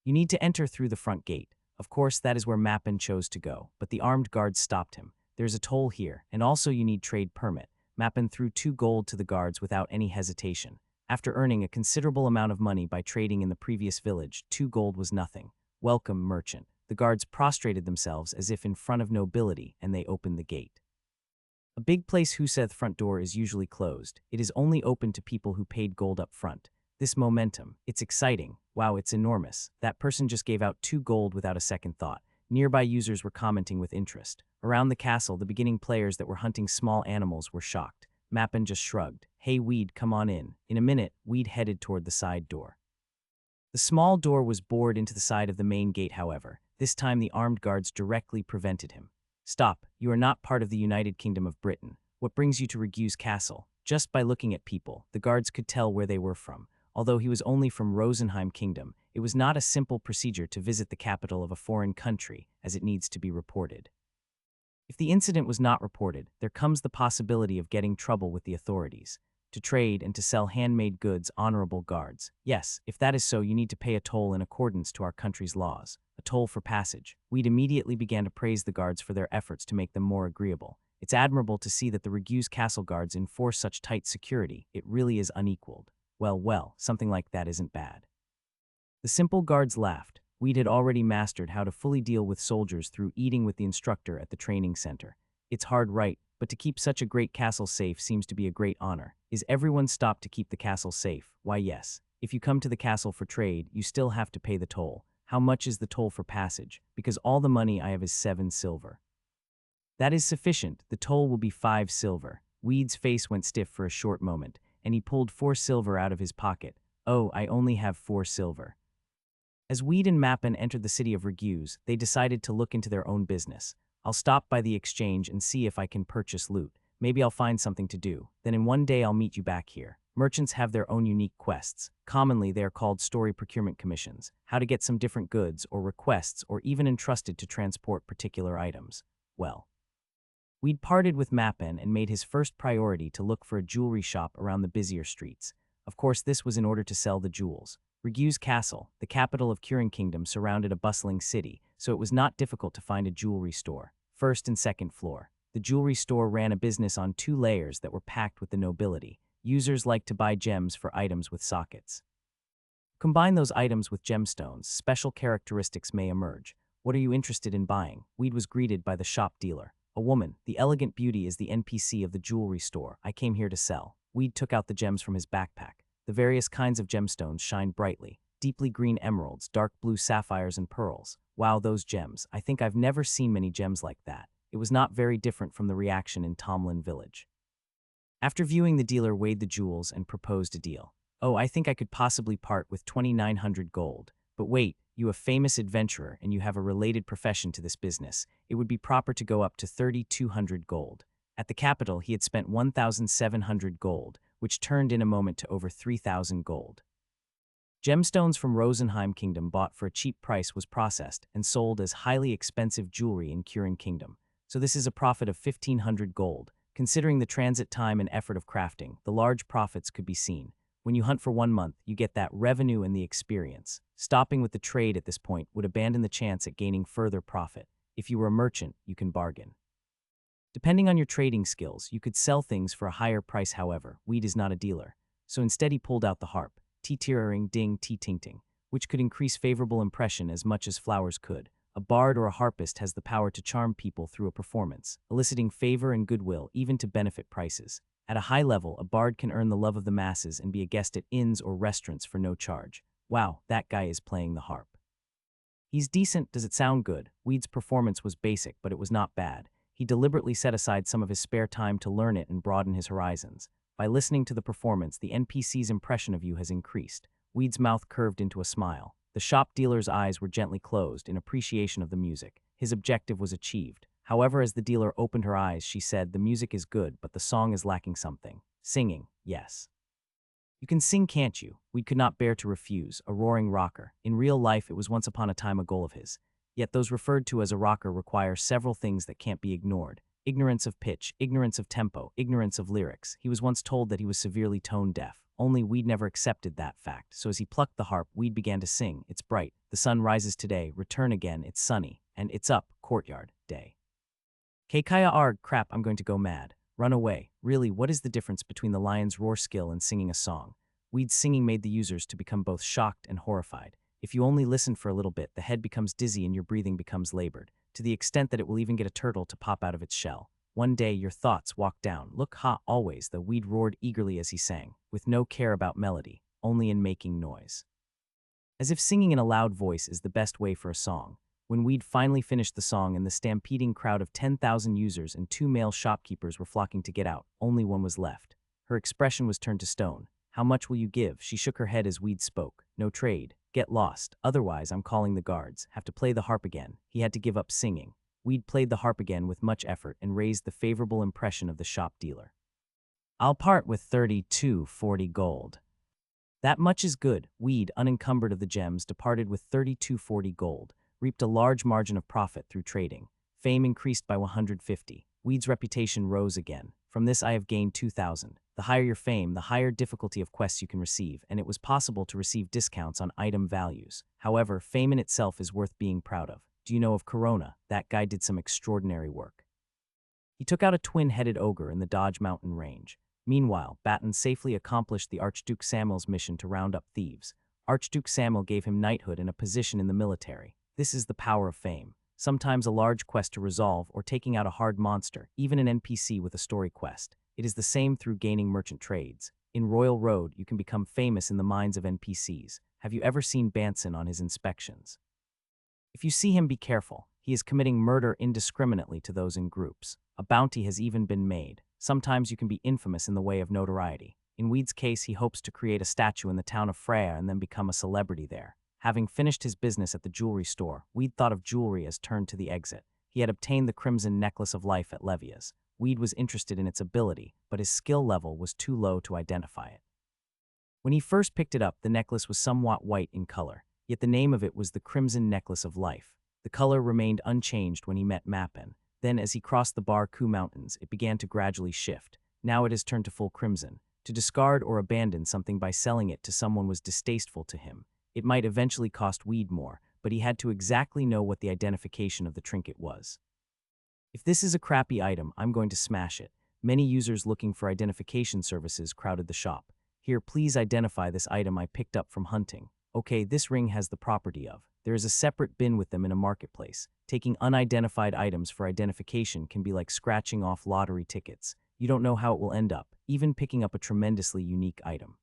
You need to enter through the front gate." Of course, that is where Mappin chose to go, but the armed guards stopped him. "There's a toll here, and also you need trade permit." Mappin threw 2 gold to the guards without any hesitation. After earning a considerable amount of money by trading in the previous village, 2 gold was nothing. "Welcome, merchant." The guards prostrated themselves as if in front of nobility, and they opened the gate. A big place Huseth front door is usually closed. It is only open to people who paid gold up front. This momentum, it's exciting. Wow, it's enormous. That person just gave out 2 gold without a second thought. Nearby users were commenting with interest. Around the castle, the beginning players that were hunting small animals were shocked. Mappin just shrugged. "Hey, Weed, come on in." In a minute, Weed headed toward the side door. The small door was bored into the side of the main gate, however. This time the armed guards directly prevented him. "Stop, you are not part of the United Kingdom of Britain. What brings you to Regus Castle?" Just by looking at people, the guards could tell where they were from. Although he was only from Rosenheim Kingdom, it was not a simple procedure to visit the capital of a foreign country, as it needs to be reported. If the incident was not reported, there comes the possibility of getting trouble with the authorities. To trade and to sell handmade goods, honorable guards. Yes, if that is so, you need to pay a toll in accordance to our country's laws. A toll for passage. We'd immediately began to praise the guards for their efforts to make them more agreeable. It's admirable to see that the Regus Castle guards enforce such tight security. It really is unequaled. Well, something like that isn't bad. The simple guards laughed. Weed had already mastered how to fully deal with soldiers through eating with the instructor at the training center. It's hard, right? But to keep such a great castle safe seems to be a great honor. Is everyone stopped to keep the castle safe? Why, yes. If you come to the castle for trade, you still have to pay the toll. How much is the toll for passage? Because all the money I have is 7 silver. That is sufficient. The toll will be 5 silver. Weed's face went stiff for a short moment, and he pulled 4 silver out of his pocket. "Oh, I only have 4 silver." As Weed and Mappin entered the city of Raguse, they decided to look into their own business. I'll stop by the exchange and see if I can purchase loot. Maybe I'll find something to do. Then in one day I'll meet you back here. Merchants have their own unique quests. Commonly, they are called story procurement commissions, how to get some different goods or requests or even entrusted to transport particular items. Well, We'd parted with Mappin and made his first priority to look for a jewelry shop around the busier streets. Of course, this was in order to sell the jewels. Raguse Castle, the capital of Curing Kingdom, surrounded a bustling city, so it was not difficult to find a jewelry store. First and second floor. The jewelry store ran a business on 2 layers that were packed with the nobility. Users liked to buy gems for items with sockets. Combine those items with gemstones, special characteristics may emerge. What are you interested in buying? Weed was greeted by the shop dealer. A woman, the elegant beauty is the NPC of the jewelry store. I came here to sell. Weed took out the gems from his backpack. The various kinds of gemstones shine brightly. Deeply green emeralds, dark blue sapphires, and pearls. Wow, those gems. I think I've never seen many gems like that. It was not very different from the reaction in Tomlin Village. After viewing, the dealer weighed the jewels and proposed a deal. Oh, I think I could possibly part with 2,900 gold. But wait, you a famous adventurer and you have a related profession to this business. It would be proper to go up to 3,200 gold. At the capital, he had spent 1,700 gold, which turned in a moment to over 3,000 gold. Gemstones from Rosenheim Kingdom bought for a cheap price was processed and sold as highly expensive jewelry in Curing Kingdom. So this is a profit of 1,500 gold. Considering the transit time and effort of crafting, the large profits could be seen. When you hunt for 1 month, you get that revenue and the experience. Stopping with the trade at this point would abandon the chance at gaining further profit. If you were a merchant, you can bargain. Depending on your trading skills, you could sell things for a higher price. However, Weed is not a dealer. So instead he pulled out the harp, tea-tearing ding tea-ting-ting, which could increase favorable impression as much as flowers could. A bard or a harpist has the power to charm people through a performance, eliciting favor and goodwill even to benefit prices. At a high level, a bard can earn the love of the masses and be a guest at inns or restaurants for no charge. Wow, that guy is playing the harp. He's decent. Does it sound good? Weed's performance was basic, but it was not bad. He deliberately set aside some of his spare time to learn it and broaden his horizons. By listening to the performance, the NPC's impression of you has increased. Weed's mouth curved into a smile. The shop dealer's eyes were gently closed in appreciation of the music. His objective was achieved. However, as the dealer opened her eyes, she said, "The music is good, but the song is lacking something." Singing, yes. "You can sing, can't you?" Weed could not bear to refuse. A roaring rocker. In real life, it was once upon a time a goal of his. Yet those referred to as a rocker require several things that can't be ignored. Ignorance of pitch, ignorance of tempo, ignorance of lyrics. He was once told that he was severely tone deaf. Only Weed never accepted that fact, so as he plucked the harp, Weed began to sing. It's bright, the sun rises today, return again, it's sunny, and it's up, courtyard, day. Kaya arg, crap, I'm going to go mad. Run away. Really, what is the difference between the lion's roar skill and singing a song? Weed's singing made the users to become both shocked and horrified. If you only listen for a little bit, the head becomes dizzy and your breathing becomes labored, to the extent that it will even get a turtle to pop out of its shell. One day, your thoughts walk down. Look, ha, always, the Weed roared eagerly as he sang, with no care about melody, only in making noise. As if singing in a loud voice is the best way for a song. When Weed finally finished the song and the stampeding crowd of 10,000 users and 2 male shopkeepers were flocking to get out, only one was left. Her expression was turned to stone. "How much will you give?" She shook her head as Weed spoke. "No trade. Get lost. Otherwise, I'm calling the guards. Have to play the harp again." He had to give up singing. Weed played the harp again with much effort and raised the favorable impression of the shop dealer. "I'll part with 3,240 gold." "That much is good." Weed, unencumbered of the gems, departed with 3,240 gold, reaped a large margin of profit through trading. Fame increased by 150. Weed's reputation rose again. "From this I have gained 2,000. The higher your fame, the higher difficulty of quests you can receive, and it was possible to receive discounts on item values. However, fame in itself is worth being proud of. Do you know of Corona? That guy did some extraordinary work. He took out a twin-headed ogre in the Dodge Mountain range. Meanwhile, Batten safely accomplished the Archduke Samuel's mission to round up thieves. Archduke Samuel gave him knighthood and a position in the military. This is the power of fame. Sometimes a large quest to resolve or taking out a hard monster, even an NPC with a story quest. It is the same through gaining merchant trades. In Royal Road, you can become famous in the minds of NPCs. Have you ever seen Banson on his inspections? If you see him, be careful. He is committing murder indiscriminately to those in groups. A bounty has even been made. Sometimes you can be infamous in the way of notoriety. In Weed's case, he hopes to create a statue in the town of Freya and then become a celebrity there. Having finished his business at the jewelry store, Weed thought of jewelry as turned to the exit. He had obtained the crimson necklace of life at Levia's. Weed was interested in its ability, but his skill level was too low to identify it. When he first picked it up, the necklace was somewhat white in color, yet the name of it was the Crimson Necklace of Life. The color remained unchanged when he met Mappin. Then, as he crossed the Bar-Ku Mountains, it began to gradually shift. Now it has turned to full crimson. To discard or abandon something by selling it to someone was distasteful to him. It might eventually cost Weed more, but he had to exactly know what the identification of the trinket was. If this is a crappy item, I'm going to smash it. Many users looking for identification services crowded the shop. Here, please identify this item I picked up from hunting. Okay, this ring has the property of. There is a separate bin with them in a marketplace. Taking unidentified items for identification can be like scratching off lottery tickets. You don't know how it will end up, even picking up a tremendously unique item.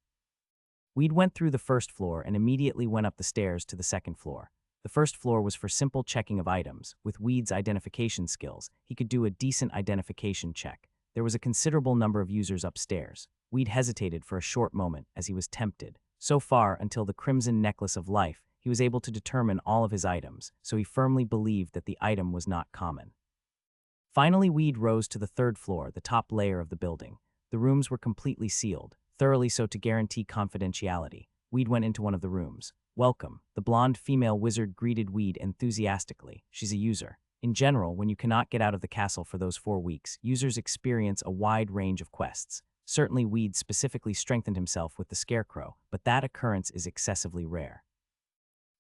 Weed went through the first floor and immediately went up the stairs to the second floor. The first floor was for simple checking of items. With Weed's identification skills, he could do a decent identification check. There was a considerable number of users upstairs. Weed hesitated for a short moment as he was tempted. So far, until the Crimson Necklace of Life, he was able to determine all of his items, so he firmly believed that the item was not common. Finally, Weed rose to the third floor, the top layer of the building. The rooms were completely sealed, thoroughly so to guarantee confidentiality. Weed went into one of the rooms. Welcome, the blonde female wizard greeted Weed enthusiastically. She's a user. In general, when you cannot get out of the castle for those 4 weeks, users experience a wide range of quests. Certainly, Weed specifically strengthened himself with the Scarecrow, but that occurrence is excessively rare.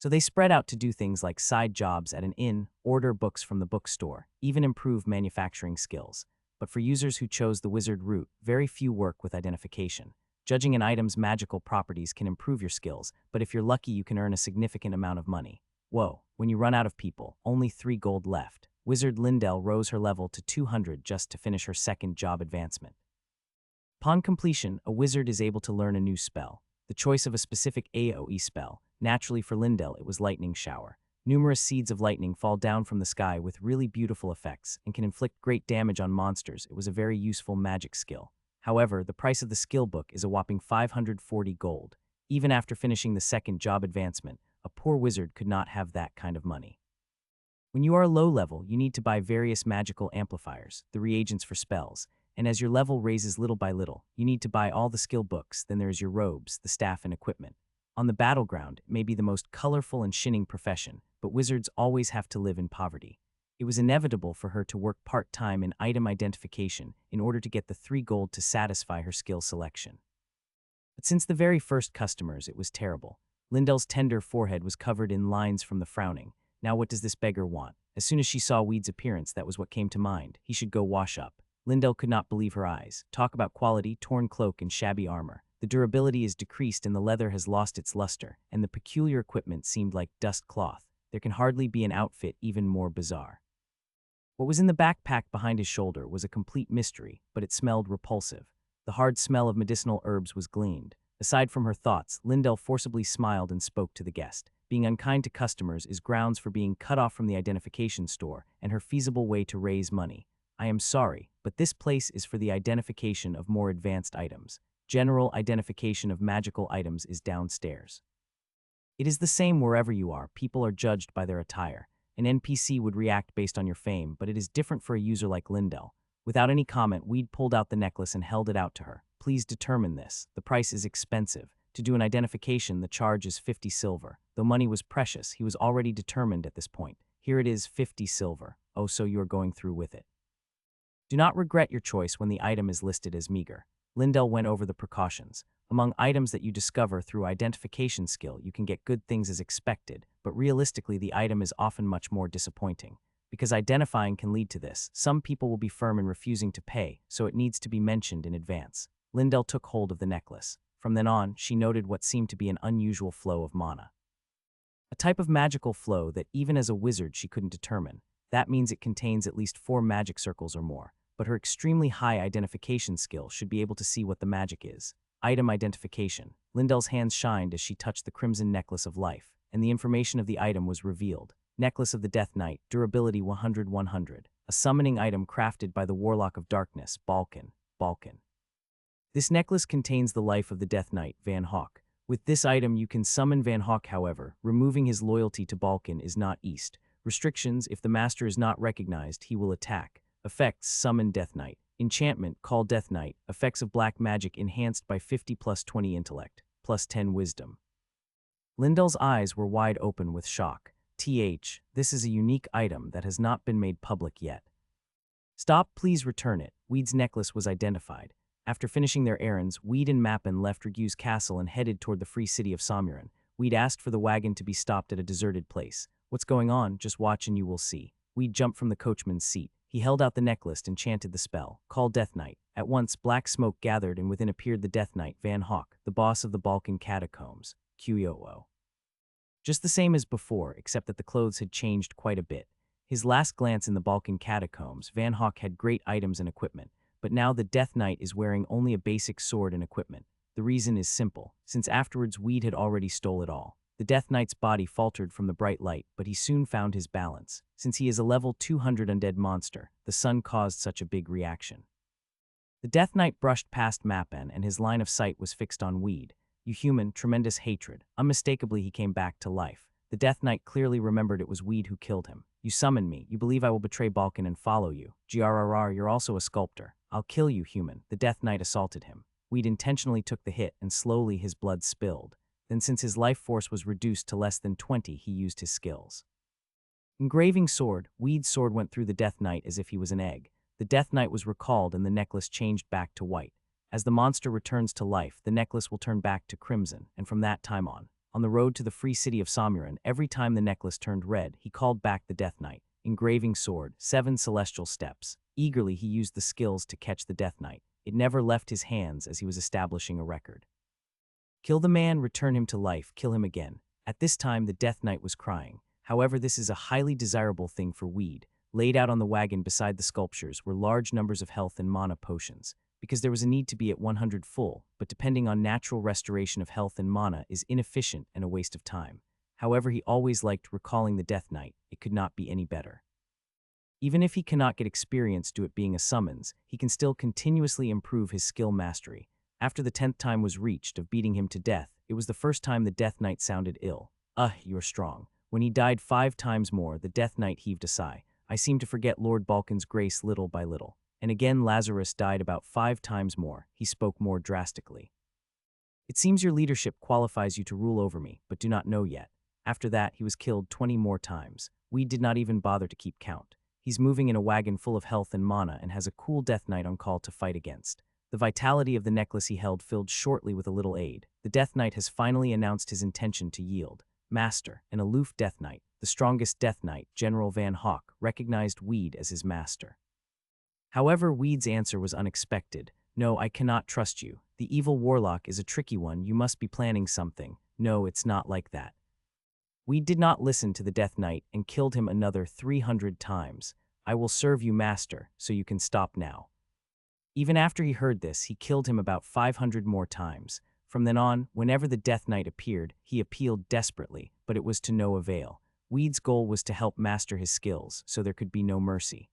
So they spread out to do things like side jobs at an inn, order books from the bookstore, even improve manufacturing skills. But for users who chose the wizard route, very few work with identification. Judging an item's magical properties can improve your skills, but if you're lucky, you can earn a significant amount of money. Whoa, when you run out of people, only 3 gold left. Wizard Lindell rose her level to 200 just to finish her second job advancement. Upon completion, a wizard is able to learn a new spell. The choice of a specific AoE spell. Naturally for Lindell, it was Lightning Shower. Numerous seeds of lightning fall down from the sky with really beautiful effects and can inflict great damage on monsters. It was a very useful magic skill. However, the price of the skill book is a whopping 540 gold. Even after finishing the second job advancement, a poor wizard could not have that kind of money. When you are low level, you need to buy various magical amplifiers, the reagents for spells, and as your level raises little by little, you need to buy all the skill books. Then there's your robes, the staff, and equipment. On the battleground, it may be the most colorful and shining profession, but wizards always have to live in poverty. It was inevitable for her to work part-time in item identification in order to get the 3 gold to satisfy her skill selection. But since the very first customers, it was terrible. Lindell's tender forehead was covered in lines from the frowning. Now what does this beggar want? As soon as she saw Weed's appearance, that was what came to mind. He should go wash up. Lindell could not believe her eyes. Talk about quality, torn cloak and shabby armor. The durability is decreased and the leather has lost its luster, and the peculiar equipment seemed like dust cloth. There can hardly be an outfit even more bizarre. What was in the backpack behind his shoulder was a complete mystery, but it smelled repulsive. The hard smell of medicinal herbs was gleaned. Aside from her thoughts, Lindell forcibly smiled and spoke to the guest. Being unkind to customers is grounds for being cut off from the identification store and her feasible way to raise money. I am sorry, but this place is for the identification of more advanced items. General identification of magical items is downstairs. It is the same wherever you are. People are judged by their attire. An NPC would react based on your fame, but it is different for a user like Lindell. Without any comment, Weed pulled out the necklace and held it out to her. Please determine this. The price is expensive. To do an identification, the charge is 50 silver. Though money was precious, he was already determined at this point. Here it is, 50 silver. Oh, so you are going through with it. Do not regret your choice when the item is listed as meager. Lindell went over the precautions. Among items that you discover through identification skill, you can get good things as expected, but realistically the item is often much more disappointing. Because identifying can lead to this, some people will be firm in refusing to pay, so it needs to be mentioned in advance. Lindell took hold of the necklace. From then on, she noted what seemed to be an unusual flow of mana. A type of magical flow that even as a wizard she couldn't determine. That means it contains at least 4 magic circles or more. But her extremely high identification skill should be able to see what the magic is. Item identification. Lindell's hands shined as she touched the Crimson Necklace of Life, and the information of the item was revealed. Necklace of the Death Knight, durability 100-100. A summoning item crafted by the Warlock of Darkness, Balkan. This necklace contains the life of the Death Knight, Van Hawk. With this item, you can summon Van Hawk, however. Removing his loyalty to Balkan is not East. Restrictions: if the master is not recognized, he will attack. Effects: summon Death Knight. Enchantment: call Death Knight. Effects of black magic enhanced by 50 plus 20 intellect, plus 10 wisdom. Lindell's eyes were wide open with shock. This is a unique item that has not been made public yet. Stop, please return it. Weed's necklace was identified. After finishing their errands, Weed and Mappin left Rague's castle and headed toward the free city of Samuran. Weed asked for the wagon to be stopped at a deserted place. What's going on? Just watch and you will see. Weed jumped from the coachman's seat. He held out the necklace and chanted the spell. Call Death Knight. At once, black smoke gathered and within appeared the Death Knight, Van Hawk, the boss of the Balkan catacombs. QEOO. Just the same as before, except that the clothes had changed quite a bit. His last glance in the Balkan catacombs, Van Hawk had great items and equipment, but now the Death Knight is wearing only a basic sword and equipment. The reason is simple, since afterwards Weed had already stole it all. The Death Knight's body faltered from the bright light, but he soon found his balance. Since he is a level 200 undead monster, the sun caused such a big reaction. The Death Knight brushed past Mappin and his line of sight was fixed on Weed. You human, tremendous hatred. Unmistakably he came back to life. The Death Knight clearly remembered it was Weed who killed him. You summoned me. You believe I will betray Balkan and follow you. GRRR, you're also a sculptor. I'll kill you, human. The Death Knight assaulted him. Weed intentionally took the hit and slowly his blood spilled. Then since his life force was reduced to less than 20, he used his skills. Engraving sword. Weed's sword went through the Death Knight as if he was an egg. The Death Knight was recalled and the necklace changed back to white. As the monster returns to life, the necklace will turn back to crimson, and from that time on the road to the free city of Samuran, every time the necklace turned red, he called back the Death Knight. Engraving sword, 7 celestial steps. Eagerly he used the skills to catch the Death Knight. It never left his hands as he was establishing a record. Kill the man, return him to life, kill him again. At this time the Death Knight was crying. However, this is a highly desirable thing for Weed. Laid out on the wagon beside the sculptures were large numbers of health and mana potions, because there was a need to be at 100 full, but depending on natural restoration of health and mana is inefficient and a waste of time. However, he always liked recalling the Death Knight. It could not be any better. Even if he cannot get experience due to it being a summons, he can still continuously improve his skill mastery. After the 10th time was reached of beating him to death, it was the first time the Death Knight sounded ill. You're strong. When he died 5 times more, the Death Knight heaved a sigh. I seem to forget Lord Balkan's grace little by little. And again Lazarus died about 5 times more. He spoke more drastically. It seems your leadership qualifies you to rule over me, but do not know yet. After that, he was killed 20 more times. Weed did not even bother to keep count. He's moving in a wagon full of health and mana and has a cool Death Knight on call to fight against. The vitality of the necklace he held filled shortly with a little aid. The Death Knight has finally announced his intention to yield. Master, an aloof Death Knight, the strongest Death Knight, General Van Hawk, recognized Weed as his master. However, Weed's answer was unexpected. No, I cannot trust you. The evil warlock is a tricky one. You must be planning something. No, it's not like that. Weed did not listen to the Death Knight and killed him another 300 times. I will serve you, master, so you can stop now. Even after he heard this, he killed him about 500 more times. From then on, whenever the Death Knight appeared, he appealed desperately, but it was to no avail. Weed's goal was to help master his skills, so there could be no mercy.